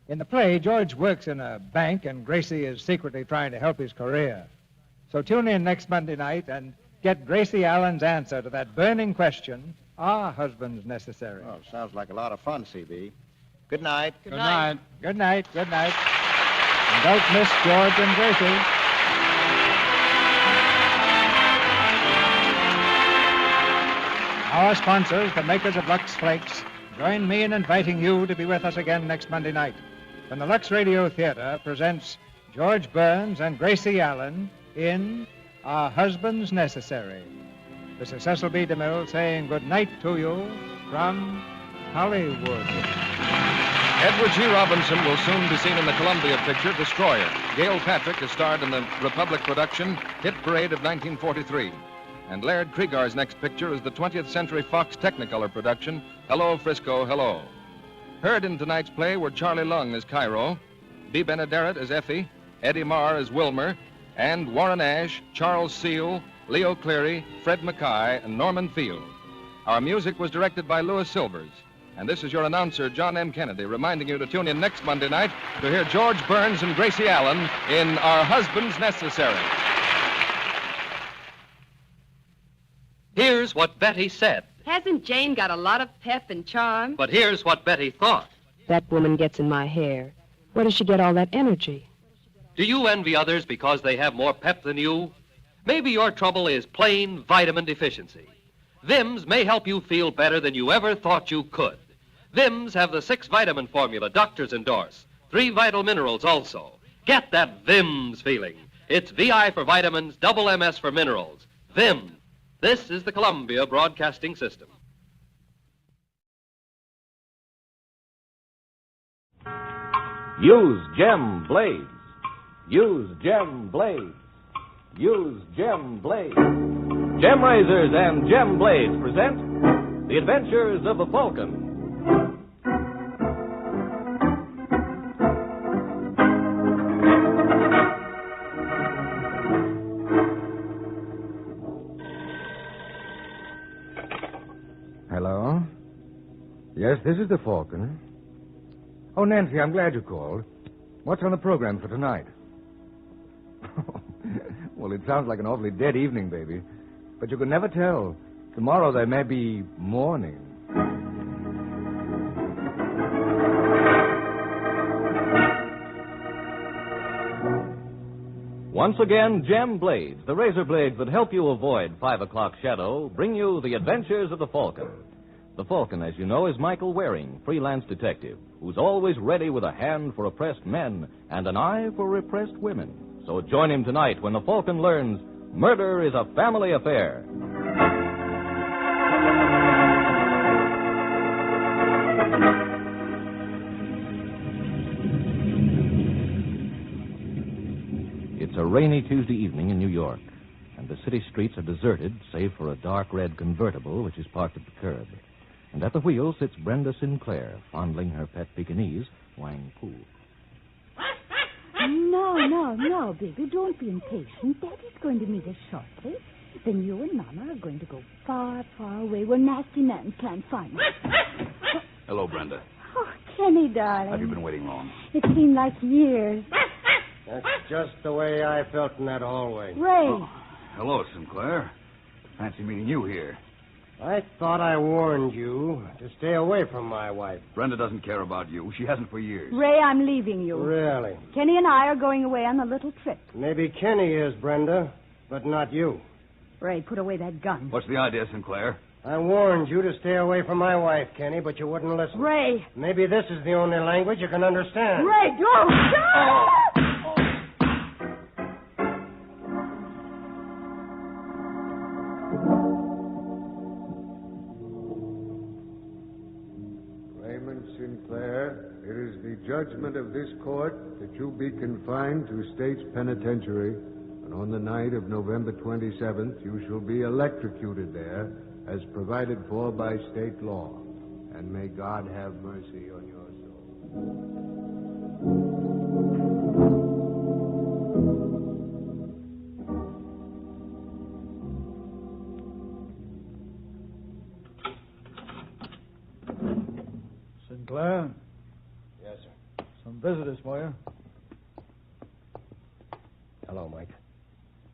In the play, George works in a bank, and Gracie is secretly trying to help his career. So tune in next Monday night and get Gracie Allen's answer to that burning question, Are husbands necessary? Oh, sounds like a lot of fun, C.B. Good night. Good night. Good night. Good night. And don't miss George and Gracie. Our sponsors, the makers of Lux Flakes, join me in inviting you to be with us again next Monday night when the Lux Radio Theater presents George Burns and Gracie Allen in Are Husbands Necessary? This is Cecil B. DeMille saying good night to you from Hollywood. Edward G. Robinson will soon be seen in the Columbia picture Destroyer. Gail Patrick has starred in the Republic production Hit Parade of 1943. And Laird Krieger's next picture is the 20th Century Fox Technicolor production Hello, Frisco, Hello. Heard in tonight's play were Charlie Lung as Cairo, B. Benedictine as Effie, Eddie Marr as Wilmer, and Warren Ash, Charles Seal, Leo Cleary, Fred Mackay, and Norman Field. Our music was directed by Louis Silvers. And this is your announcer, John M. Kennedy, reminding you to tune in next Monday night to hear George Burns and Gracie Allen in Our Husbands Necessary. Here's what Betty said. Hasn't Jane got a lot of pep and charm? But here's what Betty thought. That woman gets in my hair. Where does she get all that energy? Do you envy others because they have more pep than you? Maybe your trouble is plain vitamin deficiency. Vims may help you feel better than you ever thought you could. Vims have the 6-vitamin formula doctors endorse. 3 vital minerals also. Get that Vims feeling. It's VI for vitamins, double MS for minerals. Vims. This is the Columbia Broadcasting System. Use Gem Blades. Use Gem Blades. Use Gem Blades. Gem Razors and Gem Blades present The Adventures of the Falcon. Hello? Yes, this is the Falcon. Oh, Nancy, I'm glad you called. What's on the program for tonight? Well, it sounds like an awfully dead evening, baby. But you can never tell. Tomorrow there may be morning. Once again, Gem Blades, the razor blades that help you avoid 5 o'clock shadow, bring you The Adventures of the Falcon. The Falcon, as you know, is Michael Waring, freelance detective, who's always ready with a hand for oppressed men and an eye for repressed women. So join him tonight when the Falcon learns murder is a family affair. It's a rainy Tuesday evening in New York, and the city streets are deserted, save for a dark red convertible which is parked at the curb. And at the wheel sits Brenda Sinclair, fondling her pet Pekingese, Wang Pu. No, baby. Don't be impatient. Daddy's going to meet us shortly. Then you and Mama are going to go far, far away where nasty men can't find us. Hello, Brenda. Oh, Kenny, darling. Have you been waiting long? It seemed like years. That's just the way I felt in that hallway. Ray. Oh, hello, Sinclair. Fancy meeting you here. I thought I warned you to stay away from my wife. Brenda doesn't care about you. She hasn't for years. Ray, I'm leaving you. Really? Kenny and I are going away on a little trip. Maybe Kenny is, Brenda, but not you. Ray, put away that gun. What's the idea, Sinclair? I warned you to stay away from my wife, Kenny, but you wouldn't listen. Ray. Maybe this is the only language you can understand. Ray, don't! Sinclair, it is the judgment of this court that you be confined to State's Penitentiary, and on the night of November 27th, you shall be electrocuted there, as provided for by state law. And may God have mercy on your soul. Sinclair? Yes, sir. Some visitors for you. Hello, Mike.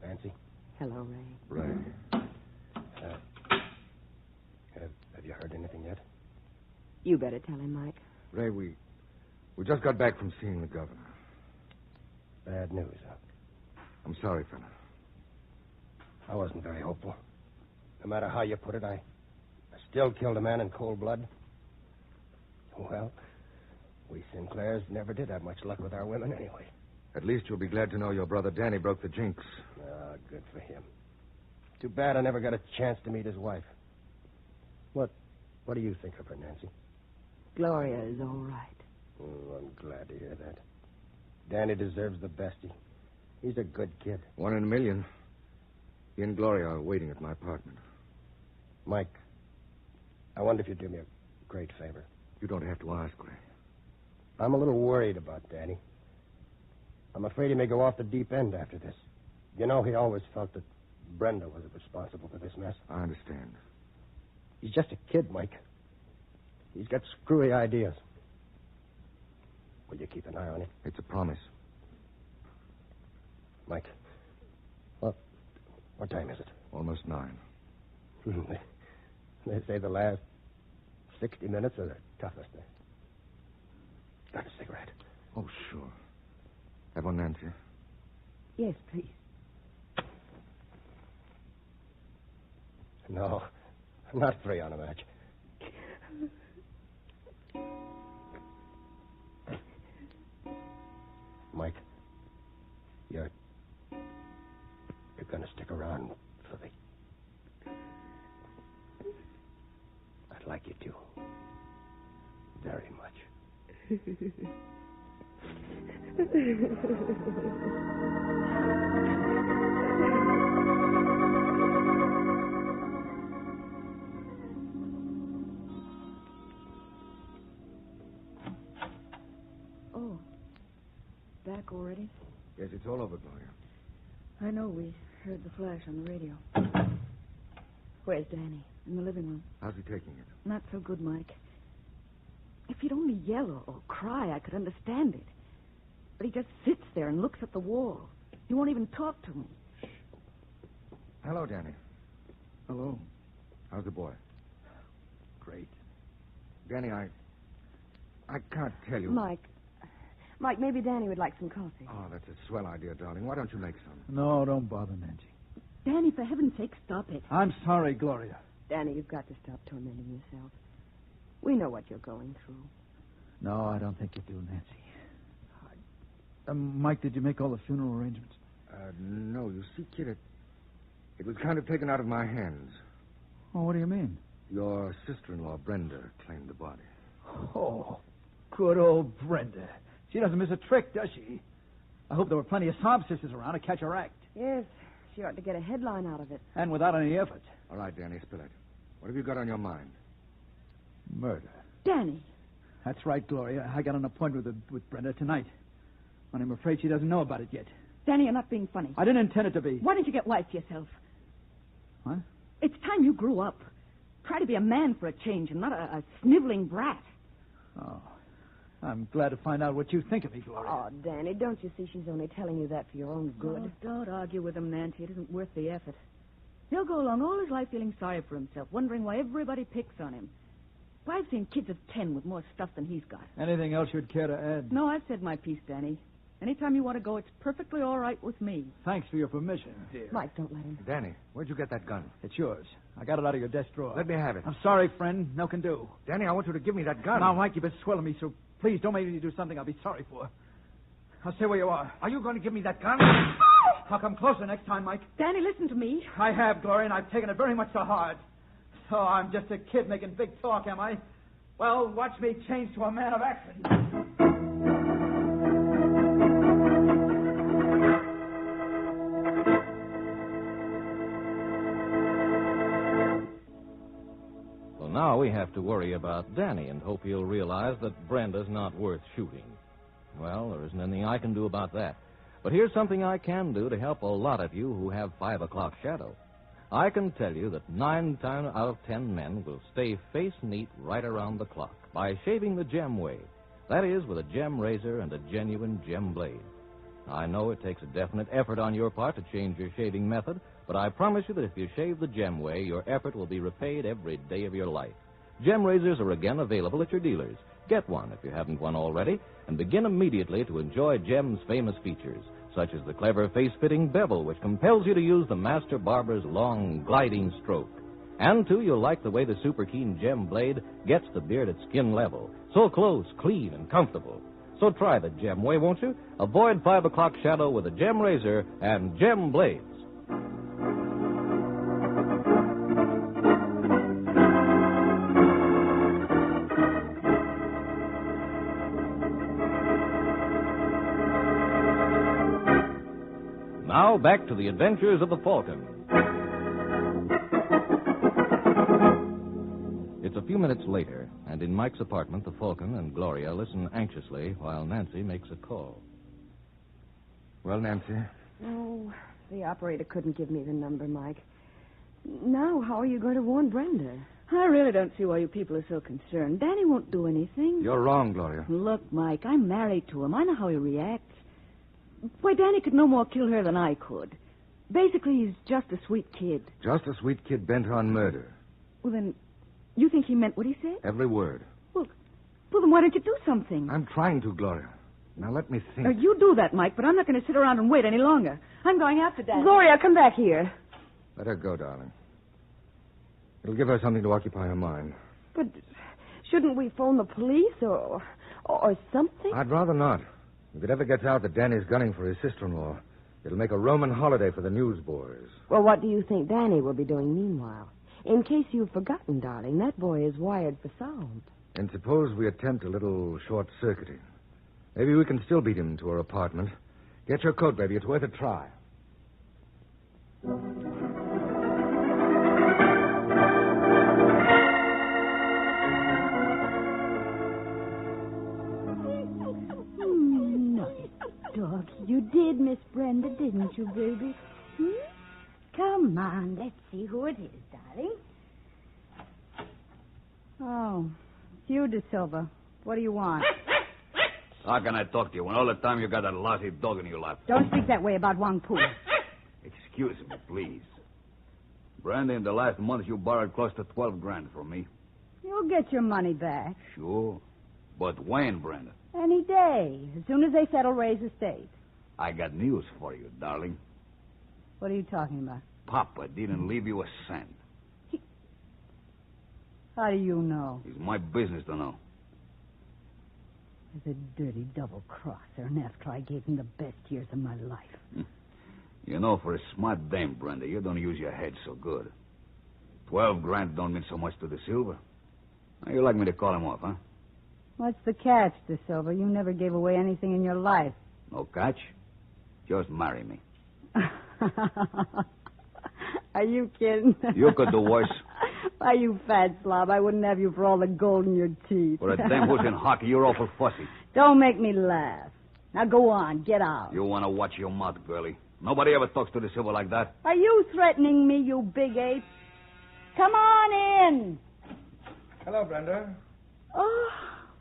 Fancy? Hello, Ray. Ray. Have you heard anything yet? You better tell him, Mike. Ray, we just got back from seeing the governor. Bad news, huh? I'm sorry, fella. I wasn't very hopeful. No matter how you put it, I still killed a man in cold blood. Well, we Sinclairs never did have much luck with our women anyway. At least you'll be glad to know your brother Danny broke the jinx. Ah, good for him. Too bad I never got a chance to meet his wife. What do you think of her, Nancy? Gloria is all right. Oh, I'm glad to hear that. Danny deserves the best. He's a good kid. 1 in a million. He and Gloria are waiting at my apartment. Mike, I wonder if you'd do me a great favor. You don't have to ask, Ray. I'm a little worried about Danny. I'm afraid he may go off the deep end after this. You know, he always felt that Brenda was responsible for this mess. I understand. He's just a kid, Mike. He's got screwy ideas. Will you keep an eye on him? It's a promise. Mike, what time is it? Almost 9. They say the last 60 minutes are the toughest. Got a cigarette? Oh, sure. Have one, Nancy? Yes, please. No, I'm not free on a match. Mike, you're going to stick around for the... I'd like you to. Very much. Oh, back already? Yes, it's all over, Gloria. I know. We heard the flash on the radio. Where's Danny? In the living room. How's he taking it? Not so good, Mike. If he'd only yell or cry, I could understand it. But he just sits there and looks at the wall. He won't even talk to me. Hello, Danny. Hello. How's the boy? Great. Danny, I can't tell you. Mike, maybe Danny would like some coffee. Oh, that's a swell idea, darling. Why don't you make some? No, don't bother, Nancy. Danny, for heaven's sake, stop it. I'm sorry, Gloria. Danny, you've got to stop tormenting yourself. We know what you're going through. No, I don't think you do, Nancy. Mike, did you make all the funeral arrangements? No. You see, kid, it was kind of taken out of my hands. Oh, what do you mean? Your sister-in-law, Brenda, claimed the body. Oh, good old Brenda. She doesn't miss a trick, does she? I hope there were plenty of sob sisters around to catch her act. Yes, she ought to get a headline out of it. And without any effort. All right, Danny, spill it. What have you got on your mind? Murder. Danny. That's right, Gloria. I got an appointment with Brenda tonight. And I'm afraid she doesn't know about it yet. Danny, you're not being funny. I didn't intend it to be. Why didn't you get wise to yourself? What? It's time you grew up. Try to be a man for a change and not a sniveling brat. Oh. I'm glad to find out what you think of me, Gloria. Oh, Danny, don't you see she's only telling you that for your own good? Oh, don't argue with him, Nancy. It isn't worth the effort. He'll go along all his life feeling sorry for himself, wondering why everybody picks on him. Why, I've seen kids of 10 with more stuff than he's got. Anything else you'd care to add? No, I've said my piece, Danny. Anytime you want to go, it's perfectly all right with me. Thanks for your permission, dear. Mike, don't let him. Danny, where'd you get that gun? It's yours. I got it out of your desk drawer. Let me have it. I'm sorry, friend. No can do. Danny, I want you to give me that gun. Now, Mike, you've been swelling me, so please don't make me do something I'll be sorry for. I'll stay where you are. Are you going to give me that gun? I'll come closer next time, Mike. Danny, listen to me. I have, Gloria, and I've taken it very much to heart. So I'm just a kid making big talk, am I? Well, watch me change to a man of action. Well, now we have to worry about Danny and hope he'll realize that Brenda's not worth shooting. Well, there isn't anything I can do about that. But here's something I can do to help a lot of you who have 5 o'clock shadow. I can tell you that 9 out of 10 men will stay face neat right around the clock by shaving the gem way. That is, with a gem razor and a genuine gem blade. I know it takes a definite effort on your part to change your shaving method, but I promise you that if you shave the gem way, your effort will be repaid every day of your life. Gem razors are again available at your dealers. Get one if you haven't one already, and begin immediately to enjoy Gem's famous features, such as the clever face-fitting bevel, which compels you to use the master barber's long, gliding stroke. And, too, you'll like the way the super keen gem blade gets the beard at skin level. So close, clean, and comfortable. So try the gem way, won't you? Avoid 5 o'clock shadow with a gem razor and gem blades. Now back to the adventures of the Falcon. It's a few minutes later, and in Mike's apartment, the Falcon and Gloria listen anxiously while Nancy makes a call. Well, Nancy? Oh, the operator couldn't give me the number, Mike. Now, how are you going to warn Brenda? I really don't see why you people are so concerned. Danny won't do anything. You're wrong, Gloria. Look, Mike, I'm married to him. I know how he reacts. Why, Danny could no more kill her than I could. Basically, he's just a sweet kid. Just a sweet kid bent on murder. Well, then, you think he meant what he said? Every word. Well, then why don't you do something? I'm trying to, Gloria. Now, let me think. You do that, Mike, but I'm not going to sit around and wait any longer. I'm going after Danny. Gloria, come back here. Let her go, darling. It'll give her something to occupy her mind. But shouldn't we phone the police or something? I'd rather not. If it ever gets out that Danny's gunning for his sister-in-law, it'll make a Roman holiday for the newsboys. Well, what do you think Danny will be doing meanwhile? In case you've forgotten, darling, that boy is wired for sound. And suppose we attempt a little short-circuiting. Maybe we can still beat him to her apartment. Get your coat, baby. It's worth a try. Dog, you did, Miss Brenda, didn't you, baby? Come on, let's see who it is, darling. Oh, it's you, De Silva. What do you want? How can I talk to you when all the time you got that lousy dog in your lap? Don't speak that way about Wang Pu. Excuse me, please. Brenda, in the last month you borrowed close to 12 grand from me. You'll get your money back. Sure. But when, Brenda? Any day, as soon as they settle Ray's estate. I got news for you, darling. What are you talking about? Papa didn't leave you a cent. How do you know? It's my business to know. He's a dirty double-crosser, and after I gave him the best years of my life. You know, for a smart dame, Brenda, you don't use your head so good. 12 grand don't mean so much to the Silver. How you like me to call him off, huh? What's the catch, De Silva? You never gave away anything in your life. No catch? Just marry me. Are you kidding? You could do worse. Why, you fat slob, I wouldn't have you for all the gold in your teeth. For a dame who's in hockey, you're awful fussy. Don't make me laugh. Now go on, get out. You want to watch your mouth, girlie. Nobody ever talks to the Silver like that. Are you threatening me, you big ape? Come on in. Hello, Brenda. Oh,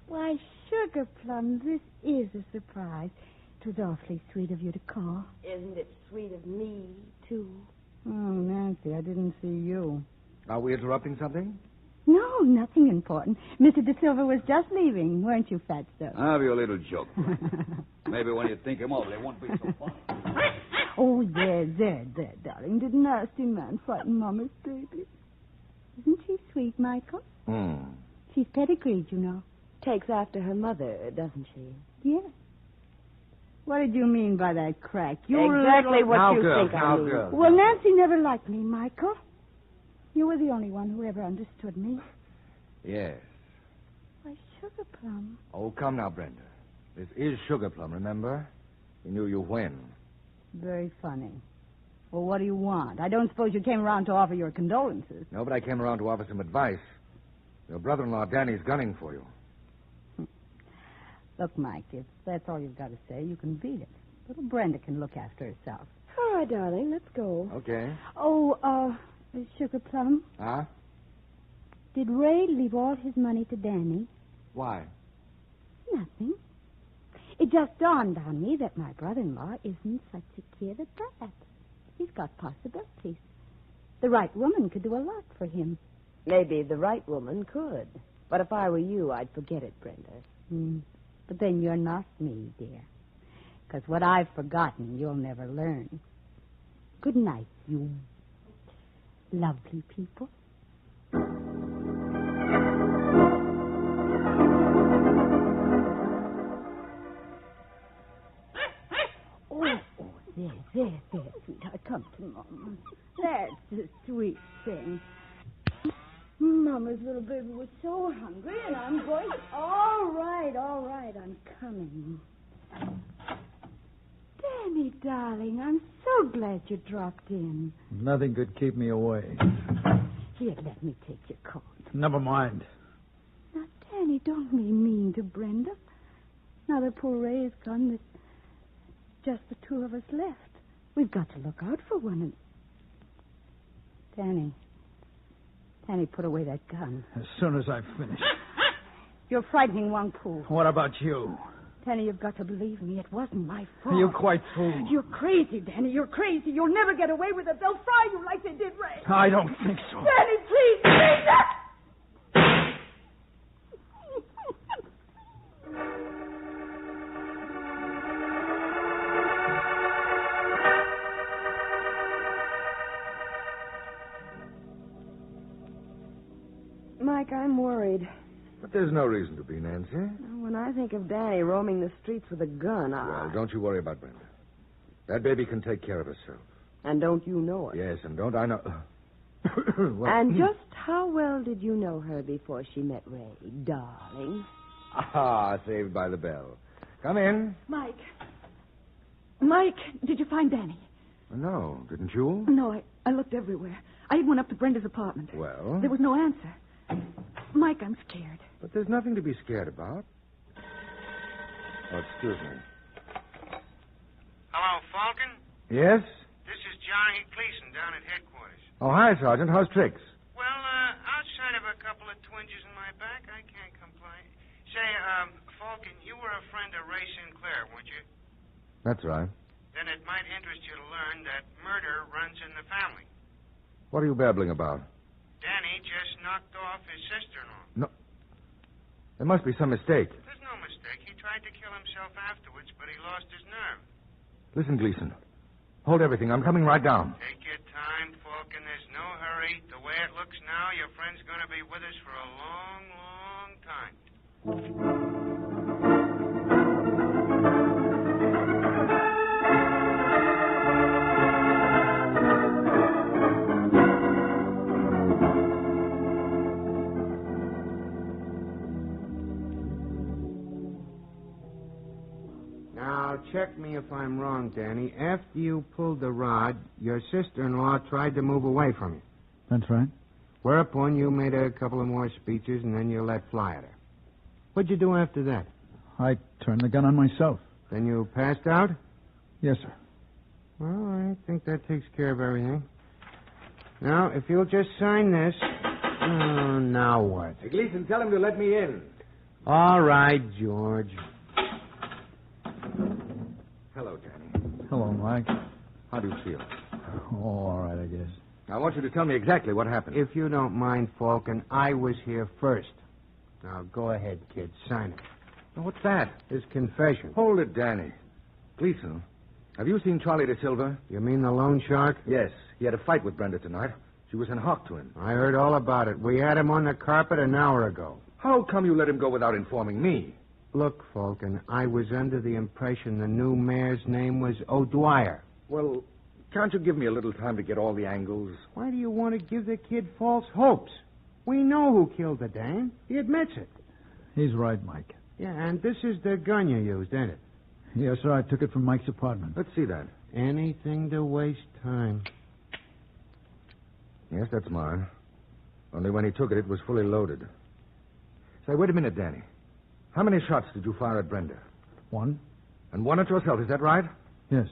why, Sugar Plum, this is a surprise. It was awfully sweet of you to call. Isn't it sweet of me, too? Oh, Nancy, I didn't see you. Are we interrupting something? No, nothing important. Mr. De Silva was just leaving, weren't you, Fatso? Have your little joke. Maybe when you think him over, they won't be so funny. Oh, there, darling. Did nasty man frighten Mama's baby? Isn't she sweet, Michael? She's pedigreed, you know. Takes after her mother, doesn't she? Yes. What did you mean by that crack? Exactly what now, you girl, think now, I mean. girl. Well, Nancy never liked me, Michael. You were the only one who ever understood me. Yes. Why, Sugar Plum. Oh, come now, Brenda. This is Sugar Plum, remember? We knew you when. Very funny. Well, what do you want? I don't suppose you came around to offer your condolences. No, but I came around to offer some advice. Your brother-in-law, Danny's gunning for you. Look, Mike, if that's all you've got to say, you can beat it. Little Brenda can look after herself. All right, darling, let's go. Okay. Oh, Sugar Plum, Huh? did Ray leave all his money to Danny? Why? Nothing. It just dawned on me that my brother-in-law isn't such a kid at that. He's got possibilities. The right woman could do a lot for him. Maybe the right woman could. But if I were you, I'd forget it, Brenda. But then you're not me, dear. Because what I've forgotten, you'll never learn. Good night, you lovely people. There, sweetheart. Come to Mama. That's the sweet thing. Mama's little baby was so hungry, and I'm going... All right, I'm coming. Danny, darling, I'm so glad you dropped in. Nothing could keep me away. Here, let me take your coat. Never mind. Now, Danny, don't be mean to Brenda. Now that poor Ray is gone, there's just the two of us left. We've got to look out for one Danny, put away that gun. As soon as I finish. You're frightening Wang Pu. What about you? Danny, you've got to believe me. It wasn't my fault. You're quite fool. You're crazy, Danny. You're crazy. You'll never get away with it. They'll fry you like they did Ray. I don't think so. Danny, please. Mike, I'm worried. But there's no reason to be, Nancy. When I think of Danny roaming the streets with a gun, Well, don't you worry about Brenda. That baby can take care of herself. And don't you know it? Yes, and don't I know... Well, And just how well did you know her before she met Ray, darling? Saved by the bell. Come in. Mike, did you find Danny? No, didn't you? No, I looked everywhere. I even went up to Brenda's apartment. Well? There was no answer. Mike, I'm scared. But there's nothing to be scared about. Oh, excuse me. Hello, Falcon? Yes? This is Johnny Gleason down at headquarters. Oh, hi, Sergeant. How's tricks? Well, outside of a couple of twinges in my back, I can't complain. Say, Falcon, you were a friend of Ray Sinclair, weren't you? That's right. Then it might interest you to learn that murder runs in the family. What are you babbling about? Danny just knocked off his sister-in-law. No. There must be some mistake. There's no mistake. He tried to kill himself afterwards, but he lost his nerve. Listen, Gleason. Hold everything. I'm coming right down. Take your time, Falcon. There's no hurry. The way it looks now, your friend's going to be with us for a long, long time. Now, check me if I'm wrong, Danny. After you pulled the rod, your sister-in-law tried to move away from you. That's right. Whereupon you made a couple of more speeches, and then you let fly at her. What'd you do after that? I turned the gun on myself. Then you passed out? Yes, sir. Well, I think that takes care of everything. Now, if you'll just sign this. Oh, now what? Hey, Gleason, tell him to let me in. All right, George. Hello, Danny. Hello, Mike. How do you feel? Oh, all right, I guess. I want you to tell me exactly what happened. If you don't mind, Falcon, I was here first. Now, go ahead, kid. Sign it. Now, what's that? His confession. Hold it, Danny. Gleason, have you seen Charlie De Silva? You mean the loan shark? Yes. He had a fight with Brenda tonight. She was in hock to him. I heard all about it. We had him on the carpet an hour ago. How come you let him go without informing me? Look, Falcon, I was under the impression the new mayor's name was O'Dwyer. Well, can't you give me a little time to get all the angles? Why do you want to give the kid false hopes? We know who killed the dame. He admits it. He's right, Mike. Yeah, and this is the gun you used, ain't it? Yes, sir. I took it from Mike's apartment. Let's see that. Anything to waste time. Yes, that's mine. Only when he took it, it was fully loaded. Say, wait a minute, Danny. How many shots did you fire at Brenda? One. And one at yourself, is that right? Yes.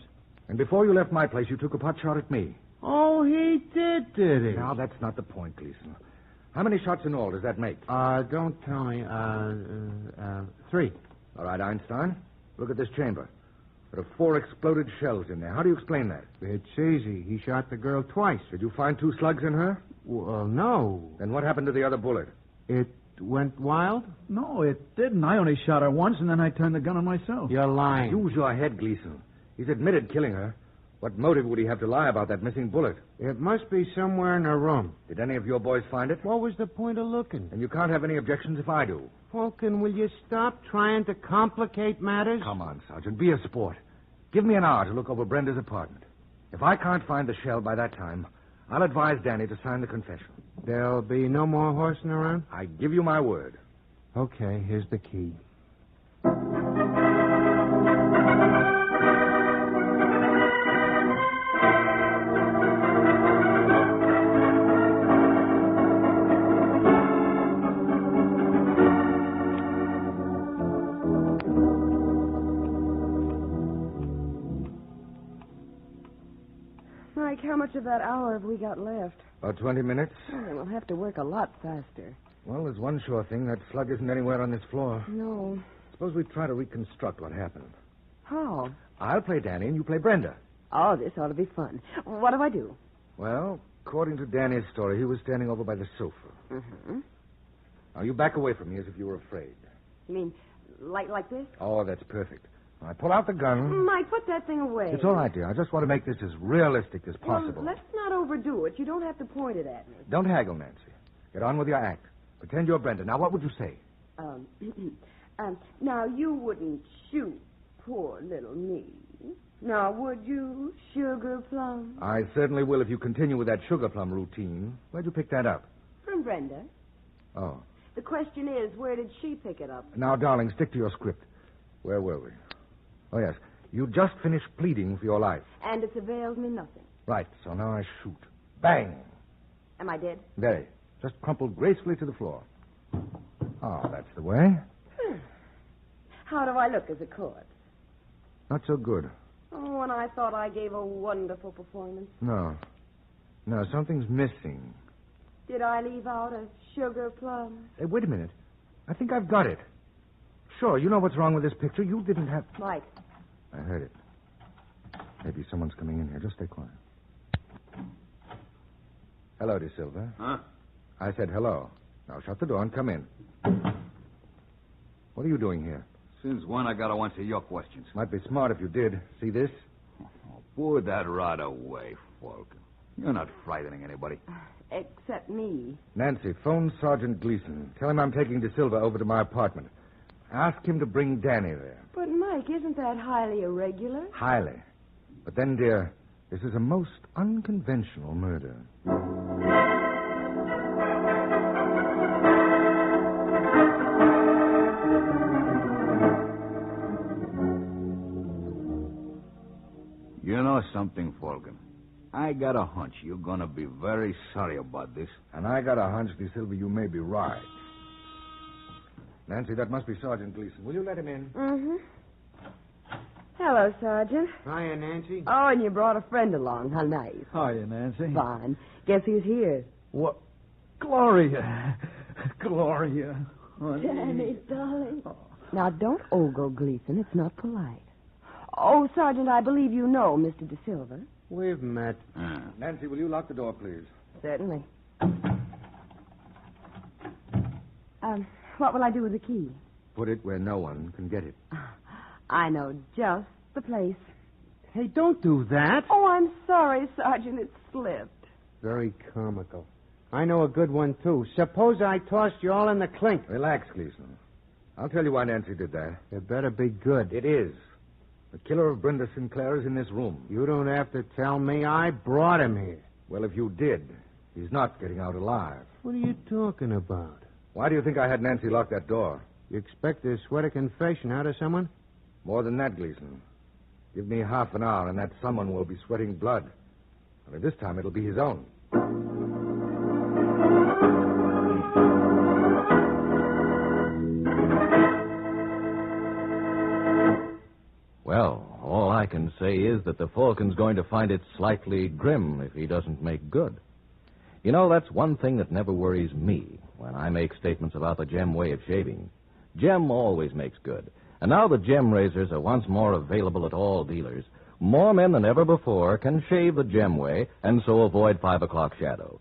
And before you left my place, you took a pot shot at me. Oh, he did he? Now, that's not the point, Gleason. How many shots in all does that make? Don't tell me. 3. All right, Einstein. Look at this chamber. There are 4 exploded shells in there. How do you explain that? It's easy. He shot the girl twice. Did you find 2 slugs in her? Well, no. Then what happened to the other bullet? It went wild? No, it didn't. I only shot her once, and then I turned the gun on myself. You're lying. Use your head, Gleason. He's admitted killing her. What motive would he have to lie about that missing bullet? It must be somewhere in her room. Did any of your boys find it? What was the point of looking? And you can't have any objections if I do. Falcon, will you stop trying to complicate matters? Come on, Sergeant. Be a sport. Give me an hour to look over Brenda's apartment. If I can't find the shell by that time, I'll advise Danny to sign the confession. There'll be no more horsing around? I give you my word. Okay, here's the key. Mike, how much of that hour have we got left? About 20 minutes. Oh, then we'll have to work a lot faster. Well, there's one sure thing. That slug isn't anywhere on this floor. No. Suppose we try to reconstruct what happened. How? I'll play Danny and you play Brenda. Oh, this ought to be fun. What do I do? Well, according to Danny's story, he was standing over by the sofa. Mm-hmm. Now, you back away from me as if you were afraid. You mean like this? Oh, that's perfect. I pull out the gun. Mike, put that thing away. It's all right, dear. I just want to make this as realistic as possible. Well, let's not overdo it. You don't have to point it at me. Don't haggle, Nancy. Get on with your act. Pretend you're Brenda. Now, what would you say? Now, you wouldn't shoot poor little me. Now, would you, Sugar Plum? I certainly will if you continue with that sugar plum routine. Where'd you pick that up? From Brenda. Oh. The question is, where did she pick it up? Now, darling, stick to your script. Where were we? Oh, yes. You just finished pleading for your life. And it's availed me nothing. Right, so now I shoot. Bang! Am I dead? Very. Just crumpled gracefully to the floor. Oh, that's the way. How do I look as a corpse? Not so good. Oh, and I thought I gave a wonderful performance. No. No, something's missing. Did I leave out a sugar plum? Hey, wait a minute. I think I've got it. Sure, you know what's wrong with this picture. You didn't have... Mike. I heard it. Maybe someone's coming in here. Just stay quiet. Hello, De Silva. Huh? I said hello. Now shut the door and come in. What are you doing here? Since when I gotta answer your questions? Might be smart if you did. See this? Oh, Put that rod away, Falcon. You're not frightening anybody. Except me. Nancy, phone Sergeant Gleason. Tell him I'm taking De Silva over to my apartment. Ask him to bring Danny there. But, Mike, isn't that highly irregular? Highly. But then, dear, this is a most unconventional murder. You know something, Falcon? I got a hunch you're going to be very sorry about this. And I got a hunch, De Silva, you may be right. Nancy, that must be Sergeant Gleason. Will you let him in? Mm-hmm. Hello, Sergeant. Hiya, Nancy. Oh, and you brought a friend along. How nice. Hiya, Nancy. Fine. Guess who's here? What? Gloria. Gloria. Honey. Danny, darling. Now, don't ogle Gleason. It's not polite. Oh, Sergeant, I believe you know Mr. De Silva. We've met. Nancy, will you lock the door, please? Certainly. What will I do with the key? Put it where no one can get it. I know just the place. Hey, don't do that. Oh, I'm sorry, Sergeant. It slipped. Very comical. I know a good one, too. Suppose I tossed you all in the clink. Relax, Gleason. I'll tell you why Nancy did that. It better be good. It is. The killer of Brenda Sinclair is in this room. You don't have to tell me. I brought him here. Well, if you did, he's not getting out alive. What are you talking about? Why do you think I had Nancy lock that door? You expect to sweat a confession out of someone? More than that, Gleason. Give me half an hour, and that someone will be sweating blood. Only this time it'll be his own. Well, all I can say is that the Falcon's going to find it slightly grim if he doesn't make good. You know, that's one thing that never worries me when I make statements about the Gem way of shaving. Gem always makes good. And now the Gem razors are once more available at all dealers. More men than ever before can shave the Gem way and so avoid 5 o'clock shadow.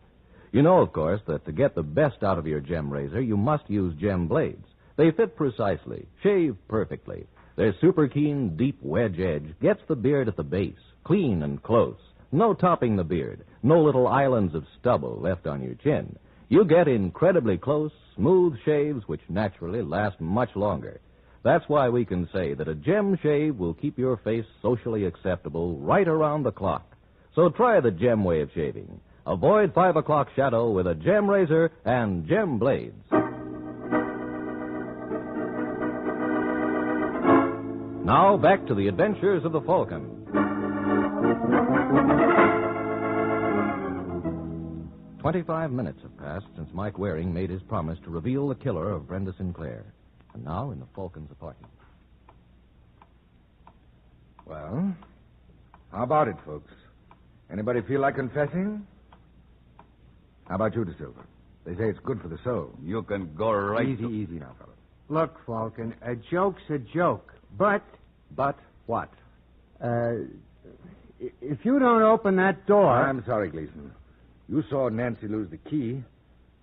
You know, of course, that to get the best out of your Gem razor, you must use Gem blades. They fit precisely, shave perfectly. Their super keen, deep wedge edge gets the beard at the base, clean and close. No topping the beard, no little islands of stubble left on your chin. You get incredibly close, smooth shaves which naturally last much longer. That's why we can say that a Gem shave will keep your face socially acceptable right around the clock. So try the Gem way of shaving. Avoid 5 o'clock shadow with a Gem razor and Gem blades. Now back to the adventures of the Falcon. 25 minutes have passed since Mike Waring made his promise to reveal the killer of Brenda Sinclair. And now in the Falcon's apartment. Well, how about it, folks? Anybody feel like confessing? How about you, De Silva? They say it's good for the soul. You can go right Easy now, fellow. Look, Falcon, a joke's a joke. But what? If you don't open that door... I'm sorry, Gleason. You saw Nancy lose the key.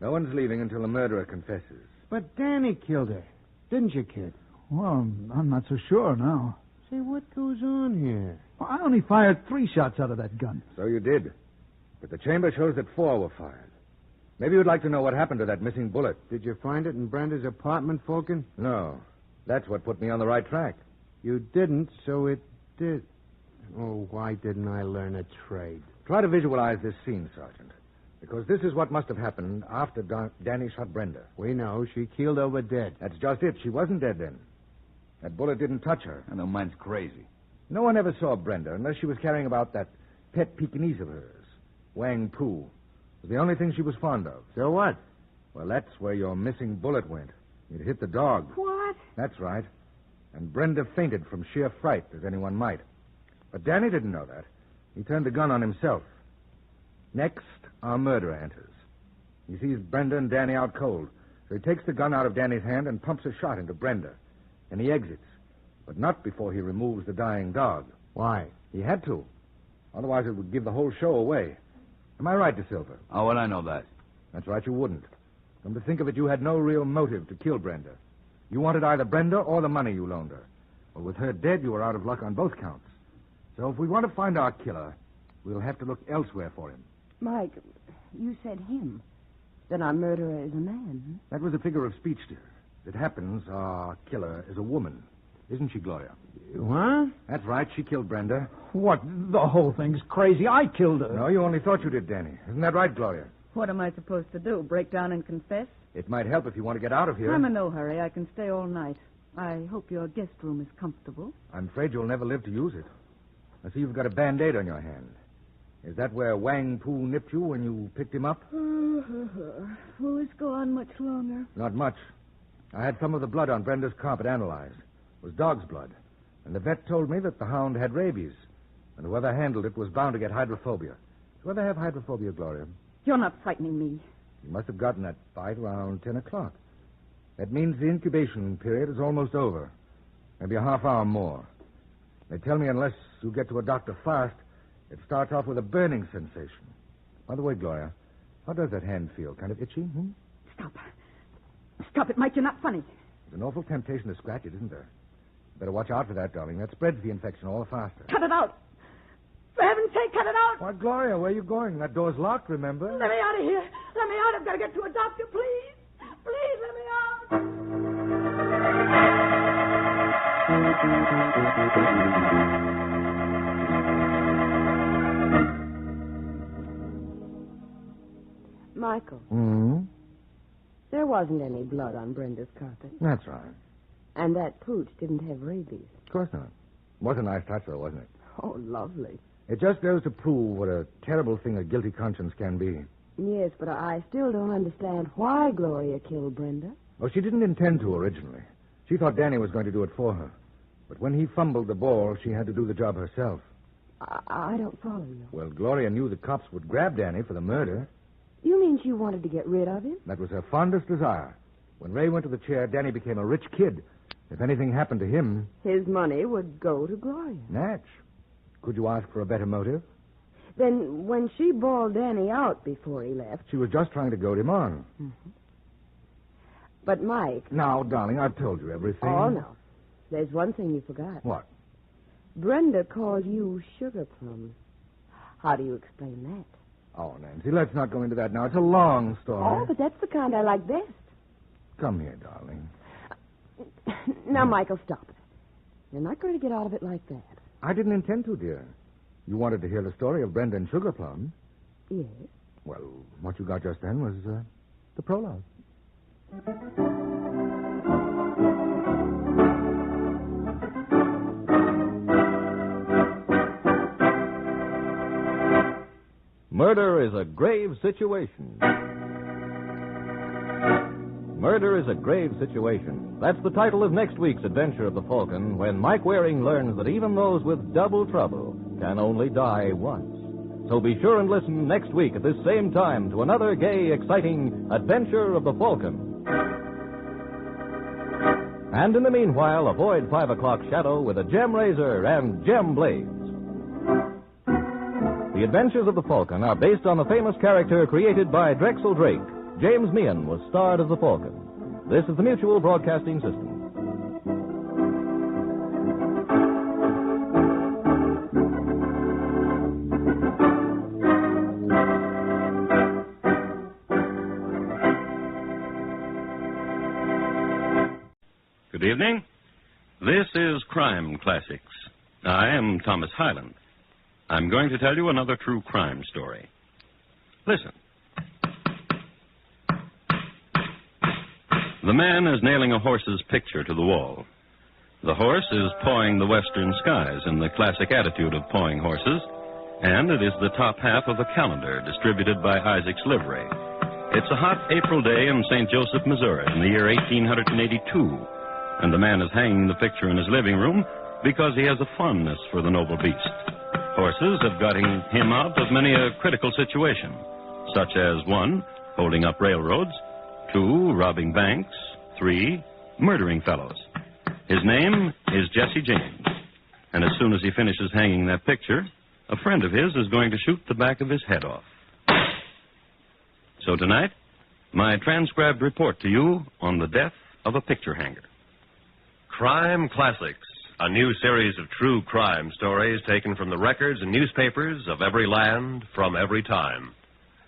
No one's leaving until the murderer confesses. But Danny killed her. Didn't you, kid? Well, I'm not so sure now. Say, what goes on here? Well, I only fired 3 shots out of that gun. So you did. But the chamber shows that 4 were fired. Maybe you'd like to know what happened to that missing bullet. Did you find it in Brenda's apartment, Falcon? No. That's what put me on the right track. You didn't, so it did. Oh, why didn't I learn a trade? Try to visualize this scene, Sergeant. Because this is what must have happened after Danny shot Brenda. We know. She keeled over dead. That's just it. She wasn't dead then. That bullet didn't touch her. And the man's crazy. No one ever saw Brenda unless she was carrying about that pet Pekingese of hers. Wang Pu. It was the only thing she was fond of. So what? Well, that's where your missing bullet went. It hit the dog. What? That's right. And Brenda fainted from sheer fright, as anyone might. But Danny didn't know that. He turned the gun on himself. Next, our murderer enters. He sees Brenda and Danny out cold, so he takes the gun out of Danny's hand and pumps a shot into Brenda. And he exits, but not before he removes the dying dog. Why? He had to. Otherwise, it would give the whole show away. Am I right, De Silva? How would I know that? That's right, you wouldn't. Come to think of it, you had no real motive to kill Brenda. You wanted either Brenda or the money you loaned her. Well, with her dead, you were out of luck on both counts. So if we want to find our killer, we'll have to look elsewhere for him. Mike, you said him. Then our murderer is a man. That was a figure of speech, dear. It happens our killer is a woman. Isn't she, Gloria? What? That's right. She killed Brenda. What? The whole thing's crazy. I killed her. No, you only thought you did, Danny. Isn't that right, Gloria? What am I supposed to do? Break down and confess? It might help if you want to get out of here. I'm in no hurry. I can stay all night. I hope your guest room is comfortable. I'm afraid you'll never live to use it. I see you've got a Band-Aid on your hand. Is that where Wang Pu nipped you when you picked him up? Will this go on much longer? Not much. I had some of the blood on Brenda's carpet analyzed. It was dog's blood. And the vet told me that the hound had rabies. And whoever handled it was bound to get hydrophobia. Do you ever have hydrophobia, Gloria? You're not frightening me. You must have gotten that bite around 10 o'clock. That means the incubation period is almost over. Maybe a half hour more. They tell me unless you get to a doctor fast, it starts off with a burning sensation. By the way, Gloria, how does that hand feel? Kind of itchy? Stop. Stop it, Mike. You're not funny. There's an awful temptation to scratch it, isn't there? Better watch out for that, darling. That spreads the infection all the faster. Cut it out. For heaven's sake, cut it out. Why, Gloria, where are you going? That door's locked, remember? Let me out of here. Let me out. I've got to get to a doctor, please. Please, let me out. Michael. Hmm? There wasn't any blood on Brenda's carpet. That's right. And that pooch didn't have rabies. Of course not. Was a nice touch, though, wasn't it? Oh, lovely. It just goes to prove what a terrible thing a guilty conscience can be. Yes, but I still don't understand why Gloria killed Brenda. Well, she didn't intend to originally. She thought Danny was going to do it for her. But when he fumbled the ball, she had to do the job herself. I don't follow you. Well, Gloria knew the cops would grab Danny for the murder. You mean she wanted to get rid of him? That was her fondest desire. When Ray went to the chair, Danny became a rich kid. If anything happened to him... His money would go to Gloria. Natch. Could you ask for a better motive? Then when she bawled Danny out before he left... She was just trying to goad him on. Mm-hmm. But, Mike... Now, darling, I've told you everything. Oh, no. There's one thing you forgot. What? Brenda called you Sugar Plum. How do you explain that? Oh, Nancy, let's not go into that now. It's a long story. Oh, but that's the kind I like best. Come here, darling. Now, Michael, stop it. You're not going to get out of it like that. I didn't intend to, dear. You wanted to hear the story of Brenda and Sugar Plum. Yes. Well, what you got just then was the prologue. Murder is a grave situation. Murder is a grave situation. That's the title of next week's adventure of the Falcon, when Mike Waring learns that even those with double trouble can only die once. So be sure and listen next week at this same time to another gay, exciting adventure of the Falcon. And in the meanwhile, avoid 5 o'clock shadow with a gem razor and gem blades. The Adventures of the Falcon are based on the famous character created by Drexel Drake. James Meehan was starred as the Falcon. This is the Mutual Broadcasting System. Good evening. This is Crime Classics. I am Thomas Hyland. I'm going to tell you another true crime story. Listen. The man is nailing a horse's picture to the wall. The horse is pawing the western skies in the classic attitude of pawing horses, and it is the top half of a calendar distributed by Isaac's Livery. It's a hot April day in St. Joseph, Missouri, in the year 1882, and the man is hanging the picture in his living room because he has a fondness for the noble beast. Horses have got him out of many a critical situation, such as 1, holding up railroads, 2, robbing banks, 3, murdering fellows. His name is Jesse James, and as soon as he finishes hanging that picture, a friend of his is going to shoot the back of his head off. So tonight, my transcribed report to you on the death of a picture hanger. Crime Classics, a new series of true crime stories taken from the records and newspapers of every land from every time.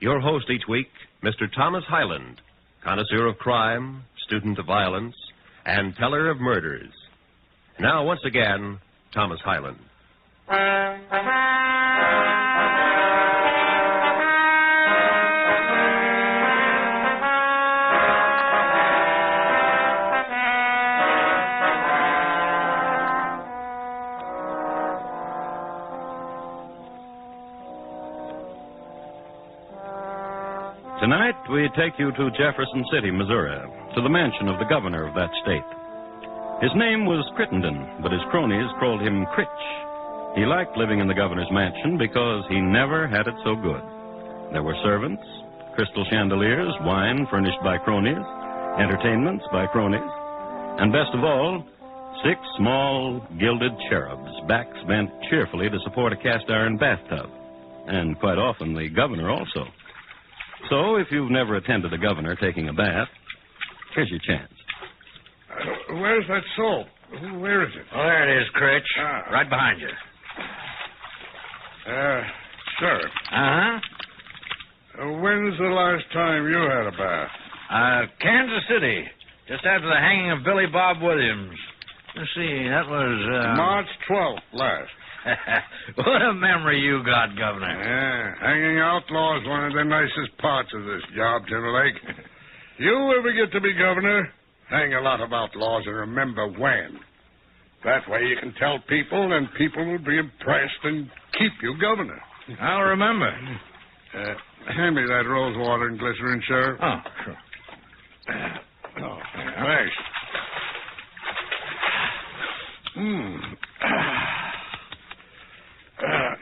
Your host each week, Mr. Thomas Hyland, connoisseur of crime, student of violence, and teller of murders. Now, once again, Thomas Hyland. Tonight, we take you to Jefferson City, Missouri, to the mansion of the governor of that state. His name was Crittenden, but his cronies called him Critch. He liked living in the governor's mansion because he never had it so good. There were servants, crystal chandeliers, wine furnished by cronies, entertainments by cronies, and best of all, 6 small gilded cherubs, backs bent cheerfully to support a cast-iron bathtub, and quite often the governor also. So, if you've never attended a governor taking a bath, here's your chance. Where's that soap? Where is it? Oh, there it is, Critch. Right behind you. Sir. Uh-huh. When's the last time you had a bath? Kansas City. Just after the hanging of Billy Bob Williams. Let's see, that was, March 12th last. What a memory you got, Governor. Yeah, hanging outlaw's one of the nicest parts of this job, Timberlake. You ever get to be governor, hang a lot of outlaws and remember when. That way you can tell people, and people will be impressed and keep you governor. I'll remember. Hand me that rose water and glycerin, Sheriff. Oh, sure. Thanks.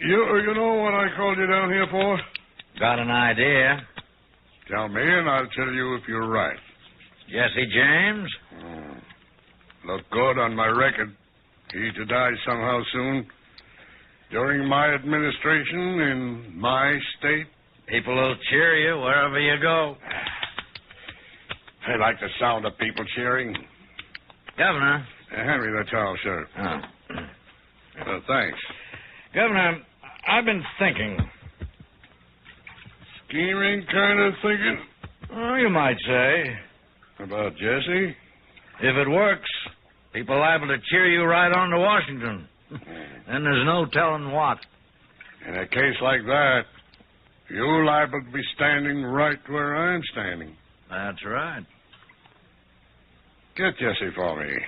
You know what I called you down here for? Got an idea. Tell me, and I'll tell you if you're right. Jesse James? Look good on my record. He to die somehow soon. During my administration in my state. People will cheer you wherever you go. I like the sound of people cheering. Governor. Hand me that towel, Sheriff. Thanks. Governor, I've been thinking. Scheming kind of thinking? Oh, you might say. About Jesse? If it works, people are liable to cheer you right on to Washington. Then there's no telling what. In a case like that, you're liable to be standing right where I'm standing. That's right. Get Jesse for me.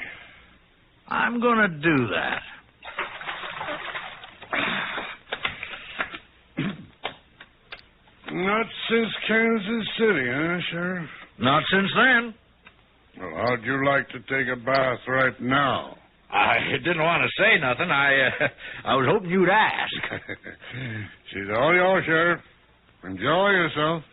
I'm going to do that. Not since Kansas City, huh, Sheriff? Not since then. Well, how'd you like to take a bath right now? I didn't want to say nothing. I was hoping you'd ask. She's all yours, Sheriff. Enjoy yourself.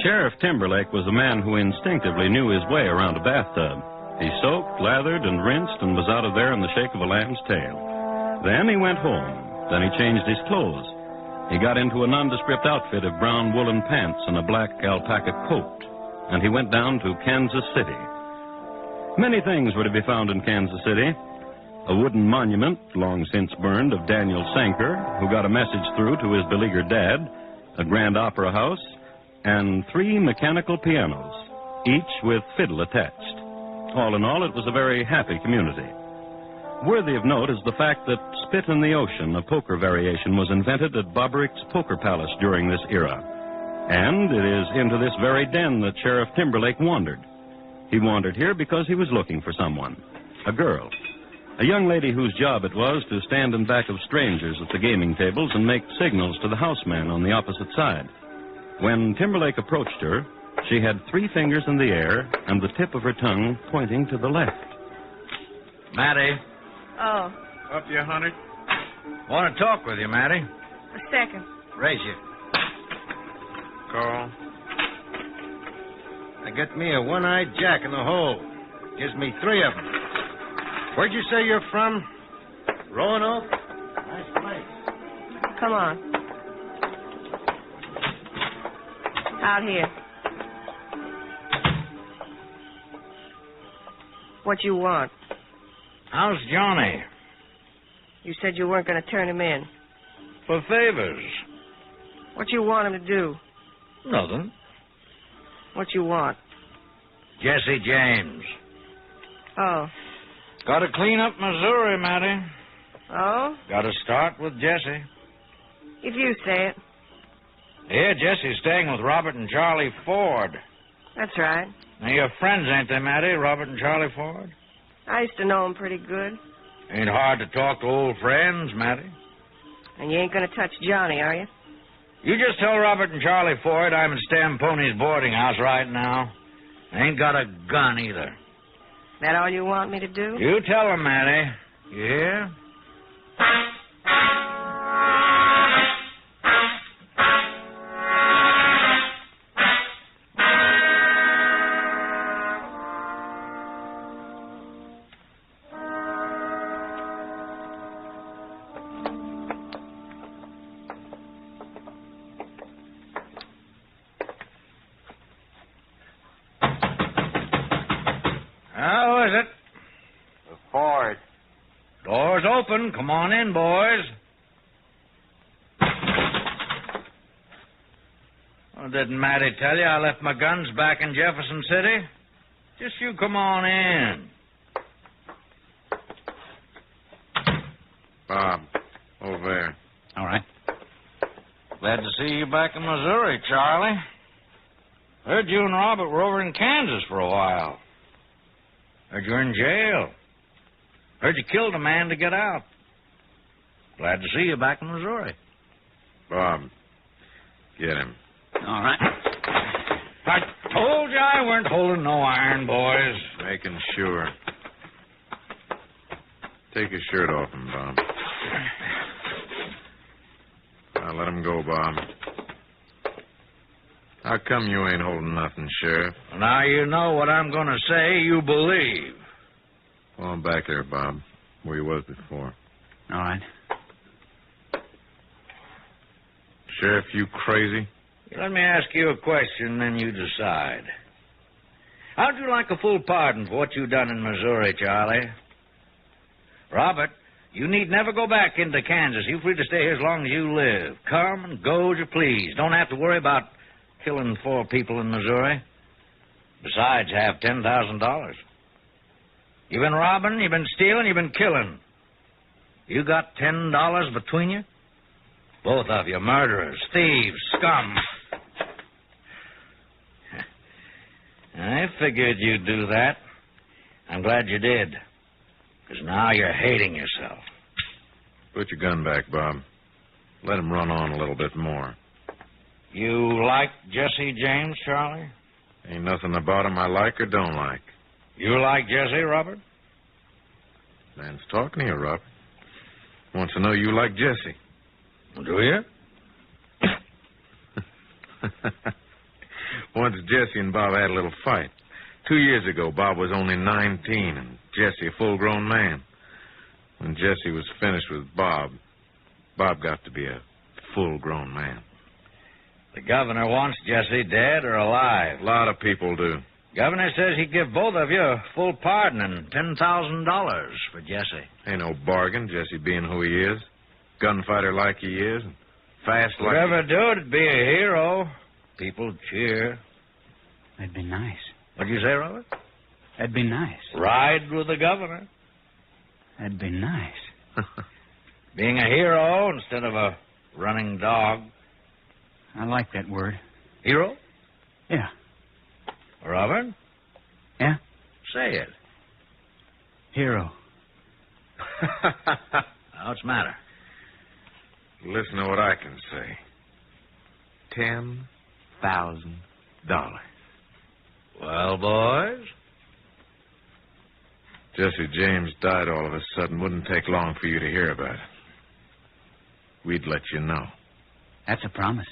Sheriff Timberlake was a man who instinctively knew his way around a bathtub. He soaked, lathered, and rinsed, and was out of there in the shake of a lamb's tail. Then he went home. Then he changed his clothes. He got into a nondescript outfit of brown woolen pants and a black alpaca coat, and he went down to Kansas City. Many things were to be found in Kansas City. A wooden monument, long since burned, of Daniel Sanker, who got a message through to his beleaguered dad, a grand opera house, and 3 mechanical pianos, each with fiddle attached. All in all, it was a very happy community. Worthy of note is the fact that Spit in the Ocean, a poker variation, was invented at Bobbrick's Poker Palace during this era. And it is into this very den that Sheriff Timberlake wandered. He wandered here because he was looking for someone, a girl, a young lady whose job it was to stand in back of strangers at the gaming tables and make signals to the houseman on the opposite side. When Timberlake approached her, she had 3 fingers in the air and the tip of her tongue pointing to the left. Mattie. Oh. Up, you honey. Want to talk with you, Mattie. A second. Raise you. Carl. I got me a one-eyed jack in the hole. Gives me 3 of them. Where'd you say you're from? Roanoke? Nice place. Come on. Out here. What you want? How's Johnny? You said you weren't going to turn him in. For favors. What you want him to do? Nothing. What you want? Jesse James. Oh. Got to clean up Missouri, Matty. Oh? Got to start with Jesse. If you say it. Yeah, Jesse's staying with Robert and Charlie Ford. That's right. Now, your friends, ain't they, Matty? Robert and Charlie Ford? I used to know him pretty good. Ain't hard to talk to old friends, Matty. And you ain't going to touch Johnny, are you? You just tell Robert and Charlie Ford I'm in Stampone's boarding house right now. I ain't got a gun either. That all you want me to do? You tell them, Matty. You hear? How is it? The Ford. Door's open. Come on in, boys. Well, didn't Matty tell you I left my guns back in Jefferson City? Just you come on in. Bob, over there. All right. Glad to see you back in Missouri, Charlie. Heard you and Robert were over in Kansas for a while. Heard you're in jail. Heard you killed a man to get out. Glad to see you back in Missouri. Bob, get him. All right. I told you I weren't holding no iron, boys. Making sure. Take his shirt off him, Bob. Now let him go, Bob. How come you ain't holding nothing, Sheriff? Now you know what I'm going to say, you believe. Well, I'm back there, Bob, where you was before. All right. Sheriff, you crazy? Let me ask you a question, then you decide. How'd you like a full pardon for what you done in Missouri, Charlie? Robert, you need never go back into Kansas. You're free to stay here as long as you live. Come and go as you please. Don't have to worry about killing 4 people in Missouri. Besides, have $10,000. You've been robbing, you've been stealing, you've been killing. You got $10 between you? Both of you, murderers, thieves, scum. I figured you'd do that. I'm glad you did. Because now you're hating yourself. Put your gun back, Bob. Let him run on a little bit more. You like Jesse James, Charlie? Ain't nothing about him I like or don't like. You like Jesse, Robert? Man's talking to you, Robert. Wants to know you like Jesse. Do you? Once Jesse and Bob had a little fight. 2 years ago, Bob was only 19 and Jesse a full-grown man. When Jesse was finished with Bob, Bob got to be a full-grown man. The governor wants Jesse dead or alive. A lot of people do. Governor says he'd give both of you a full pardon and $10,000 for Jesse. Ain't no bargain, Jesse being who he is. Gunfighter like he is, and fast like... Whoever do it'd be a hero. People cheer. That'd be nice. What'd you say, Robert? That'd be nice. Ride with the governor. That'd be nice. Being a hero instead of a running dog. I like that word. Hero? Yeah. Robert? Yeah? Say it. Hero. What's the matter? Listen to what I can say. $10,000. Well, boys? Jesse James died all of a sudden. Wouldn't take long for you to hear about it. We'd let you know. That's a promise.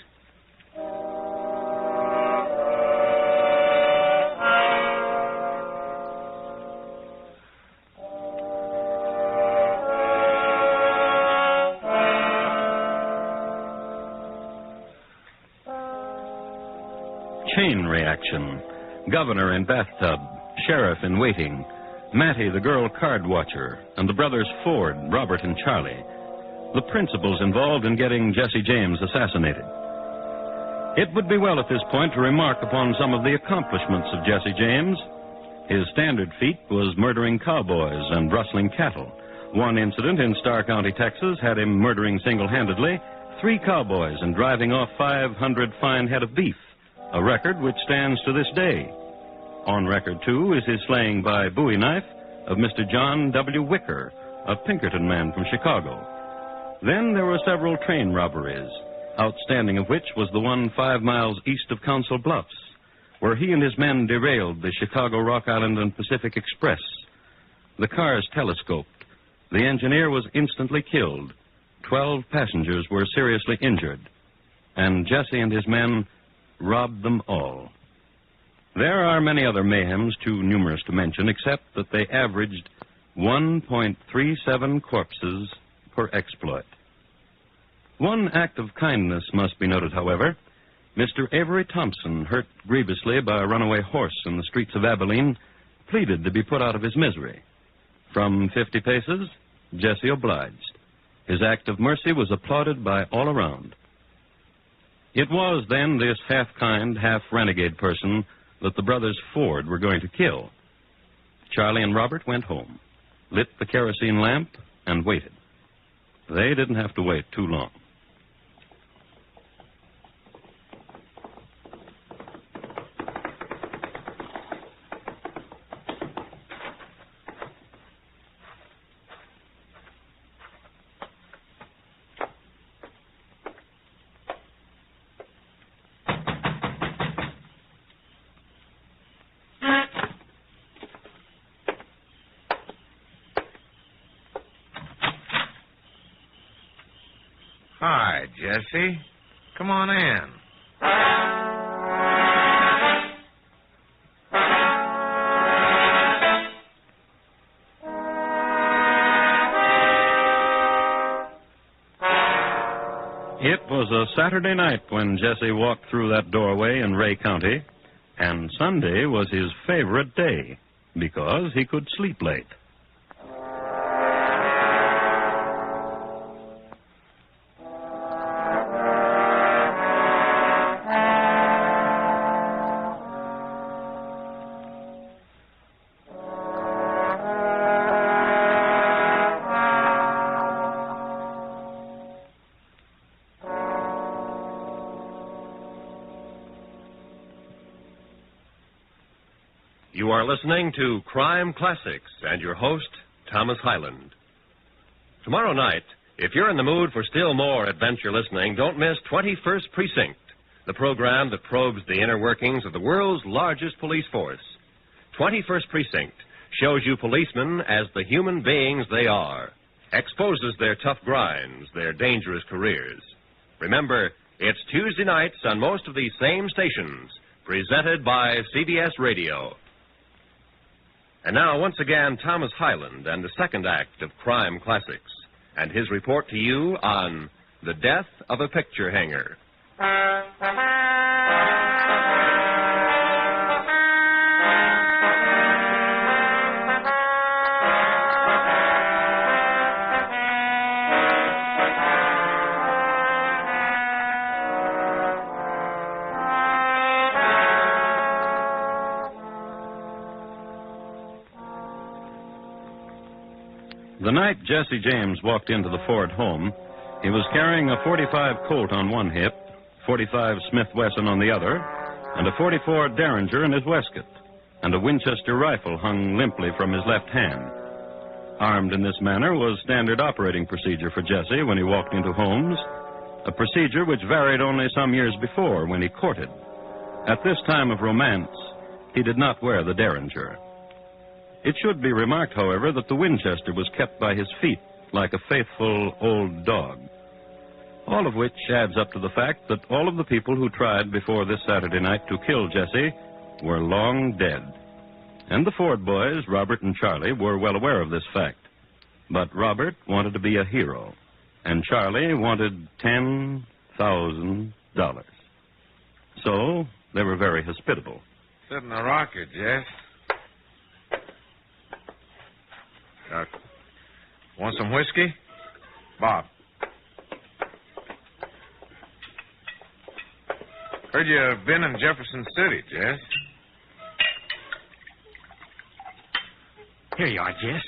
action, governor in bathtub, sheriff in waiting, Mattie, the girl card watcher, and the brothers Ford, Robert, and Charlie. The principals involved in getting Jesse James assassinated. It would be well at this point to remark upon some of the accomplishments of Jesse James. His standard feat was murdering cowboys and rustling cattle. One incident in Starr County, Texas, had him murdering single-handedly 3 cowboys and driving off 500 fine head of beef, a record which stands to this day. On record, too, is his slaying by bowie knife of Mr. John W. Wicker, a Pinkerton man from Chicago. Then there were several train robberies, outstanding of which was the one 5 miles east of Council Bluffs, where he and his men derailed the Chicago, Rock Island, and Pacific Express. The cars telescoped. The engineer was instantly killed. 12 passengers were seriously injured. And Jesse and his men robbed them all. There are many other mayhems, too numerous to mention, except that they averaged 1.37 corpses per exploit. One act of kindness must be noted, however. Mr. Avery Thompson, hurt grievously by a runaway horse in the streets of Abilene, pleaded to be put out of his misery. From 50 paces, Jesse obliged. His act of mercy was applauded by all around. It was then this half-kind, half-renegade person that the brothers Ford were going to kill. Charlie and Robert went home, lit the kerosene lamp, and waited. They didn't have to wait too long. Hi, Jesse. Come on in. It was a Saturday night when Jesse walked through that doorway in Ray County, and Sunday was his favorite day because he could sleep late. You are listening to Crime Classics and your host, Thomas Hyland. Tomorrow night, if you're in the mood for still more adventure listening, don't miss 21st Precinct, the program that probes the inner workings of the world's largest police force. 21st Precinct shows you policemen as the human beings they are, exposes their tough grinds, their dangerous careers. Remember, it's Tuesday nights on most of these same stations, presented by CBS Radio. And now, once again, Thomas Hyland and the second act of Crime Classics, and his report to you on The Death of a Picture Hanger. The night Jesse James walked into the Ford home, he was carrying a .45 Colt on one hip, .45 Smith Wesson on the other, and a .44 Derringer in his waistcoat, and a Winchester rifle hung limply from his left hand. Armed in this manner was standard operating procedure for Jesse when he walked into homes, a procedure which varied only some years before when he courted. At this time of romance, he did not wear the Derringer. It should be remarked, however, that the Winchester was kept by his feet like a faithful old dog. All of which adds up to the fact that all of the people who tried before this Saturday night to kill Jesse were long dead. And the Ford boys, Robert and Charlie, were well aware of this fact. But Robert wanted to be a hero, and Charlie wanted $10,000. So They were very hospitable. Sit in the rocker, Jess. Want some whiskey? Bob. Heard you've been in Jefferson City, Jess. Here you are, Jess.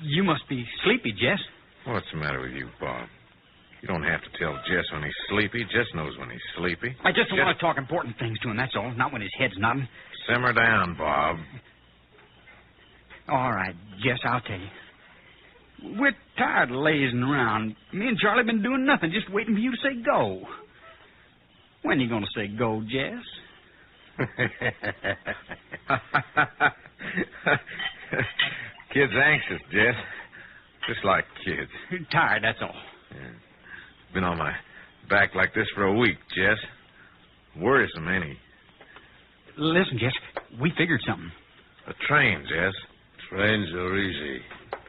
You must be sleepy, Jess. What's the matter with you, Bob? You don't have to tell Jess when he's sleepy. Jess knows when he's sleepy. I just don't want to talk important things to him, that's all. Not when his head's nodding. Simmer down, Bob. All right, Jess, I'll tell you. We're tired of lazing around. Me and Charlie been doing nothing, just waiting for you to say go. When you going to say go, Jess? Kid's anxious, Jess. Just like kids. Tired, that's all. Yeah. Been on my back like this for a week, Jess. Worrisome, ain't he? Listen, Jess, we figured something. A train, Jess. Trains are easy.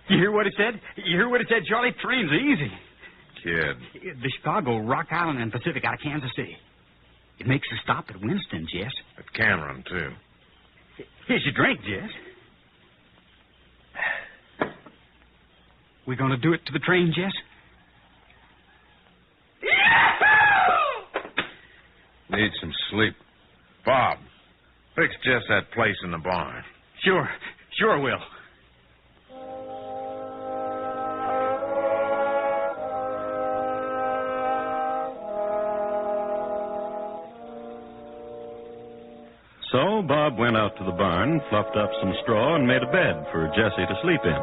You hear what it said? You hear what it said, Charlie? Trains are easy. Kid. The Chicago, Rock Island, and Pacific out of Kansas City. It makes a stop at Winston, Jess. At Cameron, too. Here's your drink, Jess. We going to do it to the train, Jess? Need some sleep. Bob, fix Jess that place in the barn. Sure will. So Bob went out to the barn, fluffed up some straw, and made a bed for Jessie to sleep in.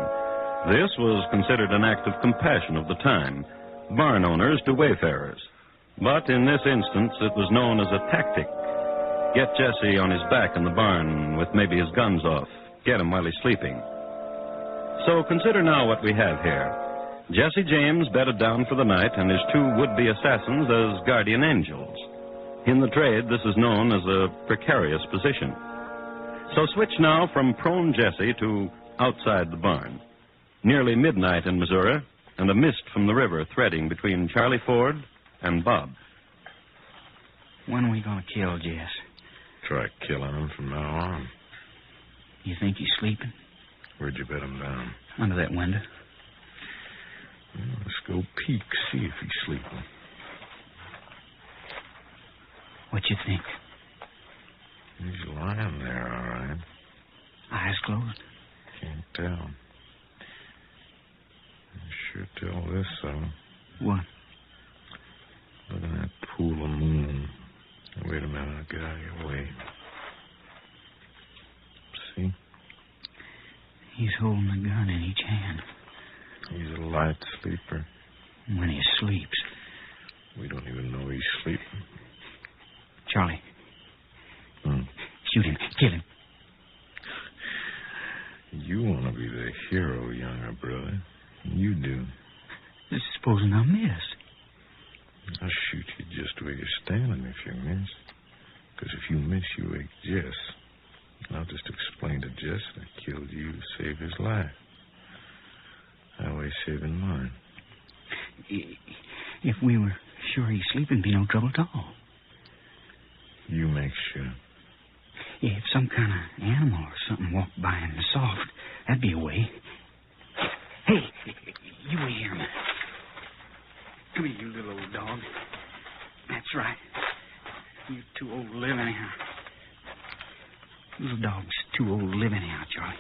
This was considered an act of compassion of the time, barn owners to wayfarers. But in this instance, it was known as a tactic. Get Jessie on his back in the barn with maybe his guns off. Get him while he's sleeping. So consider now what we have here. Jesse James bedded down for the night and his two would-be assassins as guardian angels. In the trade, this is known as a precarious position. So switch now from prone Jesse to outside the barn. Nearly midnight in Missouri, and a mist from the river threading between Charlie Ford and Bob. When are we going to kill Jess? Try killing him from now on. You think he's sleeping? Where'd you bet him down? Under that window. Well, let's go peek, see if he's sleeping. What you think? He's lying there, all right. Eyes closed? Can't tell. I sure tell this, though. What? Look at that pool of moon. Wait a minute, I'll get out of your way. See? He's holding a gun in each hand. He's a light sleeper. When he sleeps. We don't even know he's sleeping. Charlie. Shoot him. Kill him. You want to be the hero, younger brother. You do. Supposing I miss. I'll shoot you just where you're standing if you miss. Because if you miss, you wake Jess. And I'll just explain to Jess that I killed you to save his life. That way saving mine. If we were sure he's sleeping, be no trouble at all. You make sure. If some kind of animal or something walked by in the soft, that'd be a way. Hey, you wait here a minute. Come here, you little old dog. That's right. You're too old to live anyhow. Little dog's too old to live anyhow, Charlie.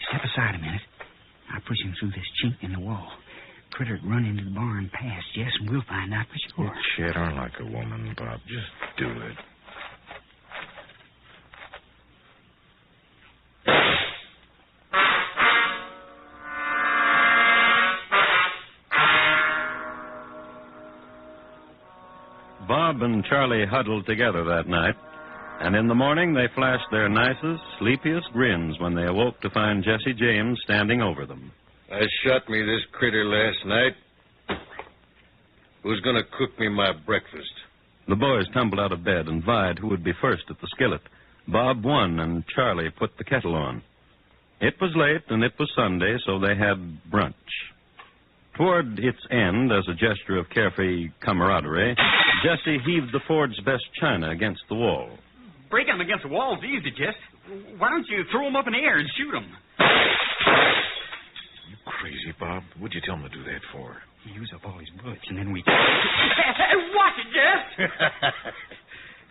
Step aside a minute. I'll push him through this chink in the wall. Critter'd run into the barn past Jess, and we'll find out for sure. You chatter like a woman, Bob. Just do it. Bob and Charlie huddled together that night, and in the morning they flashed their nicest, sleepiest grins when they awoke to find Jesse James standing over them. I shot me this critter last night. Who's going to cook me my breakfast? The boys tumbled out of bed and vied who would be first at the skillet. Bob won, and Charlie put the kettle on. It was late, and it was Sunday, so they had brunch. Toward its end, as a gesture of carefree camaraderie, Jesse heaved the Ford's best china against the wall. Breaking them against the wall's easy, Jess. Why don't you throw them up in the air and shoot them? You crazy, Bob? What'd you tell him to do that for? He used up all his bullets, and then we... Watch it, Jess!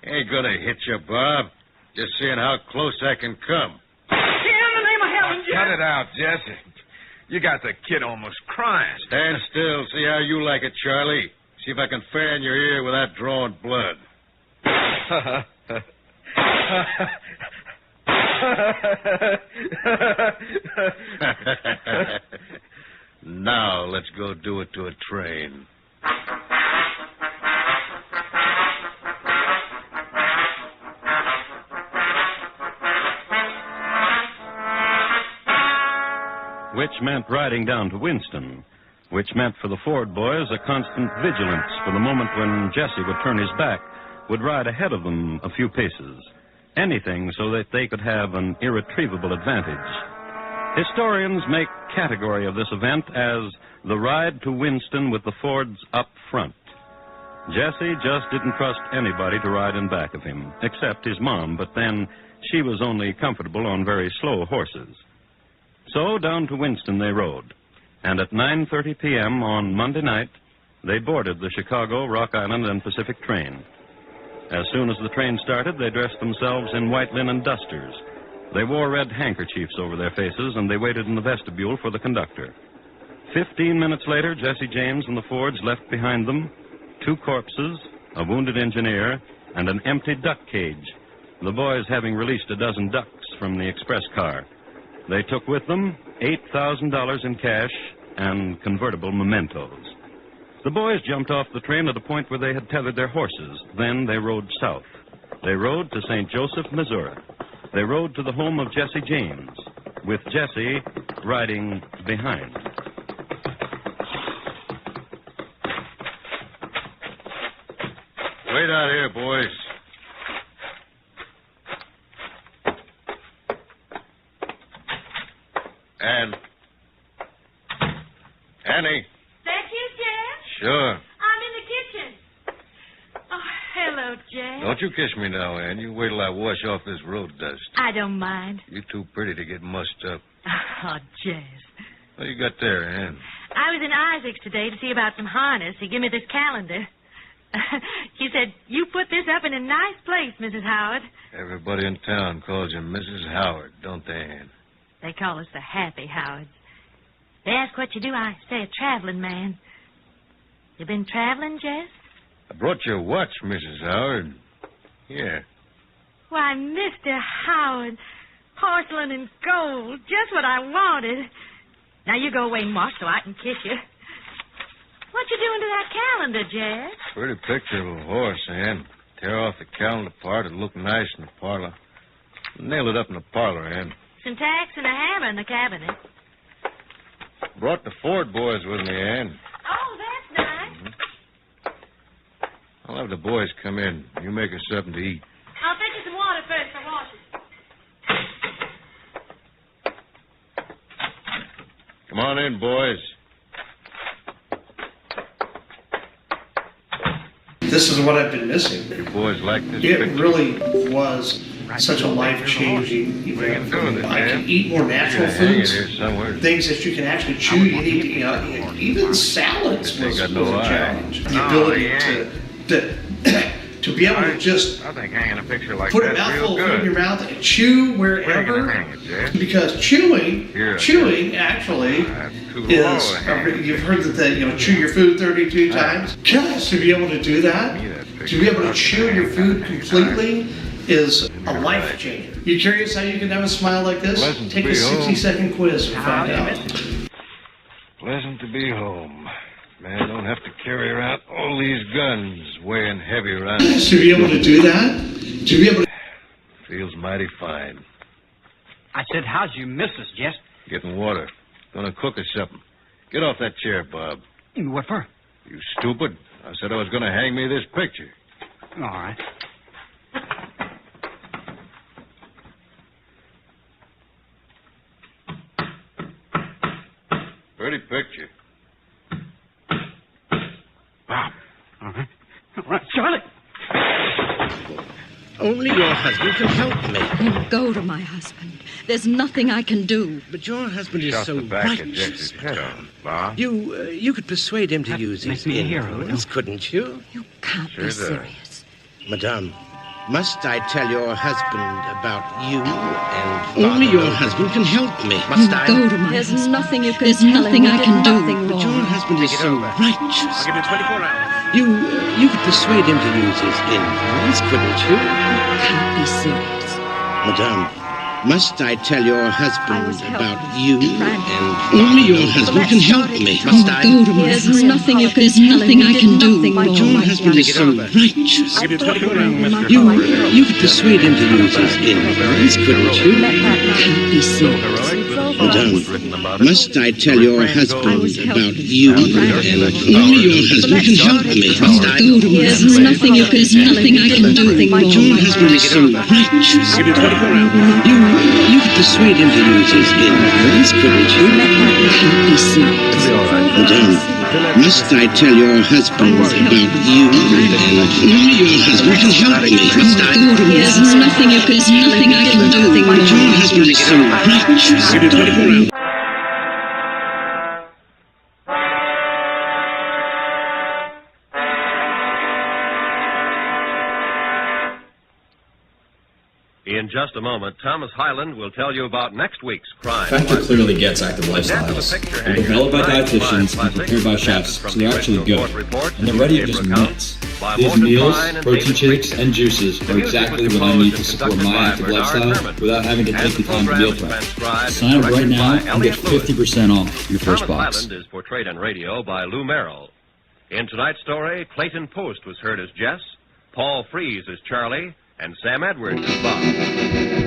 Ain't gonna hit you, Bob. Just seeing how close I can come. In the name of heaven, Jess! Cut it out, Jesse. You got the kid almost crying. Stand still. See how you like it, Charlie. See if I can fan your ear without drawing blood. Now let's go do it to a train. Which meant riding down to Winston, which meant for the Ford boys a constant vigilance for the moment when Jesse would turn his back, would ride ahead of them a few paces. Anything so that they could have an irretrievable advantage. Historians make category of this event as the ride to Winston with the Fords up front. Jesse just didn't trust anybody to ride in back of him, except his mom, but then she was only comfortable on very slow horses. So down to Winston they rode, and at 9:30 p.m. on Monday night, they boarded the Chicago, Rock Island, and Pacific train. As soon as the train started, they dressed themselves in white linen dusters. They wore red handkerchiefs over their faces, and they waited in the vestibule for the conductor. 15 minutes later, Jesse James and the Fords left behind them 2 corpses, a wounded engineer, and an empty duck cage, the boys having released a dozen ducks from the express car. They took with them $8,000 in cash and convertible mementos. The boys jumped off the train at a point where they had tethered their horses. Then they rode south. They rode to St. Joseph, Missouri. They rode to the home of Jesse James, with Jesse riding behind. Wait out here, boys. Annie. That you, Jeff? Sure. I'm in the kitchen. Oh, hello, Jeff. Don't you kiss me now, Ann. You wait till I wash off this road dust. I don't mind. You're too pretty to get mussed up. Oh, Jeff. What you got there, Ann? I was in Isaac's today to see about some harness. He gave me this calendar. He said, you put this up in a nice place, Mrs. Howard. Everybody in town calls you Mrs. Howard, don't they, Ann? They call us the Happy Howards. They ask what you do, I say a traveling man. You been traveling, Jess? I brought you a watch, Mrs. Howard. Here. Why, Mr. Howard, porcelain and gold, just what I wanted. Now you go away and wash so I can kiss you. What you doing to that calendar, Jess? Pretty picture of a horse, Ann. Tear off the calendar part, it'll look nice in the parlor. Nail it up in the parlor, Ann. Some tacks and a hammer in the cabinet. Brought the Ford boys with me, Ann. Oh, that's nice. I'll have the boys come in. You make us something to eat. I'll fetch you some water first for washing. Come on in, boys. This is what I've been missing. You boys like this It picture? really was such a life-changing event for me. I can eat more natural foods, things that you can actually chew. You need, even salads was a challenge. The ability to be able to just I think hanging a picture like put a that's mouthful real of food good. in your mouth and chew wherever. Because chewing actually is, you've heard that chew your food 32 times. Just to be able to do that, to be able to chew your food completely is a life changer. You curious how you can have a smile like this? Take a 60-second quiz and find out. Pleasant to be home. Man, don't have to carry around all these guns weighing heavy around. To be able to do that, to be able to... Feels mighty fine. I said, how's your missus, Jess? Getting water. Gonna cook us something. Get off that chair, Bob. What for? You stupid. I said I was gonna hang me this picture. All right. Pretty picture. Only your husband can help me. You go to my husband. There's nothing I can do. But your husband is Shot so the back of righteous. Jesse's head on, Bob. You could persuade him to use his influence, couldn't you? You can't Sure be does. serious. Madame, must I tell your husband about you and Only your husband can help me. Must I? Go to my There's nothing you can There's nothing I can do. But your husband is so righteous. I'll give you 24 hours. You could persuade him to use his influence, couldn't you? You can't be serious. Madame, must I tell your husband about you and only your husband can help me? Must I? Go to my There's nothing you can There's nothing I can do. But your husband is so righteous. I'll give you 24 hours. You could persuade him to use his influence, couldn't you? Can't be serious. Madame, must I tell your husband about you and only your husband can help me? Must I? Go to my There's nothing you can There's nothing I can do. But your husband is so righteous. Give you 24 hours. You could persuade him to use his influence, couldn't you? Can't be serious. Madame, must I tell your husband about you and only your husband can help me? Must I? Go to my There's nothing you can There's nothing I can do. But your husband is so righteous. Give you 24 hours. In just a moment, Thomas Hyland will tell you about next week's crime. Factor clearly gets active lifestyles. They're developed by dietitians and prepared by chefs, so they're actually good. And they're ready in just minutes. These meals, protein shakes, and juices are exactly what I need to support my active lifestyle without having to take the time to meal prep. Sign up right now and get 50% off your first box. Hyland is portrayed on radio by Lou Merrill. In tonight's story, Clayton Post was heard as Jess, Paul Freese as Charlie, and Sam Edwards as Bob.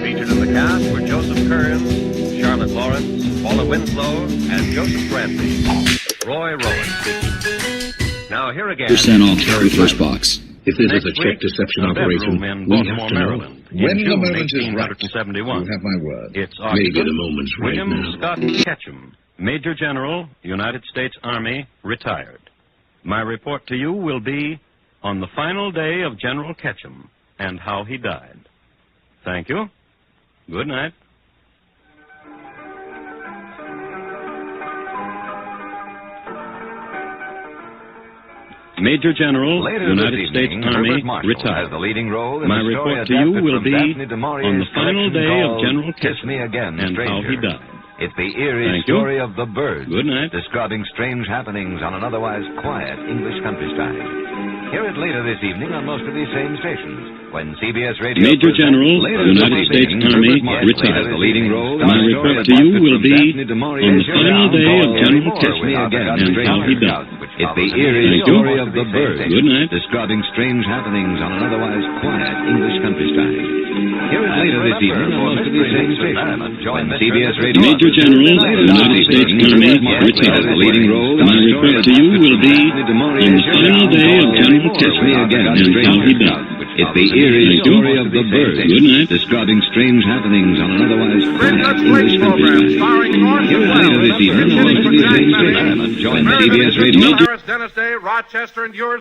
Featured in the cast were Joseph Kearns, Charlotte Lawrence, Paula Winslow, and Joseph Granby. Roy Rowan speaking. Now here again... % off your first box. If this is a check deception operation, we have to know. When the moment is right, you have my word. It's Maybe the moment's right William now. Scott Ketchum, Major General, United States Army, retired. My report to you will be on the final day of General Ketchum and how he died. Thank you. Good night. Major General, United States Army, retired. The leading role in My the story report to you adapted will from be Daphne du Maurier's on the final collection day of called General Kiss Ketchum Me Again, and how he Stranger. died. It's the eerie Thank you. story of the birds. Good night. Describing strange happenings on an otherwise quiet English countryside. Hear it later this evening on most of these same stations when CBS Radio Major presents General, later United this States evening, Army, Herbert Marshall retired. has the leading role in My the story report to adapted you will from be Daphne du Maurier's on the final showdown day of called General Kiss Me Ketchum Again, and how he Stranger. died. It's the eerie Thank you. story of the birds. Good night. Describing strange happenings on an otherwise quiet English countryside. Hear it later this evening on most of these same stations when CBS Radio Major General, United States Army, retired. the leading role in My the story report to you adapted will from be Daphne du on Maurier's the final showdown day of called General Kiss Me Ketchum Again, and how he Stranger. died. It's the eerie Thank you. story of the birds. Good night. Describing strange happenings on an otherwise quiet English countryside. Hear it later this evening on most of these same stations when CBS Radio Dennis Day, Rochester, and yours.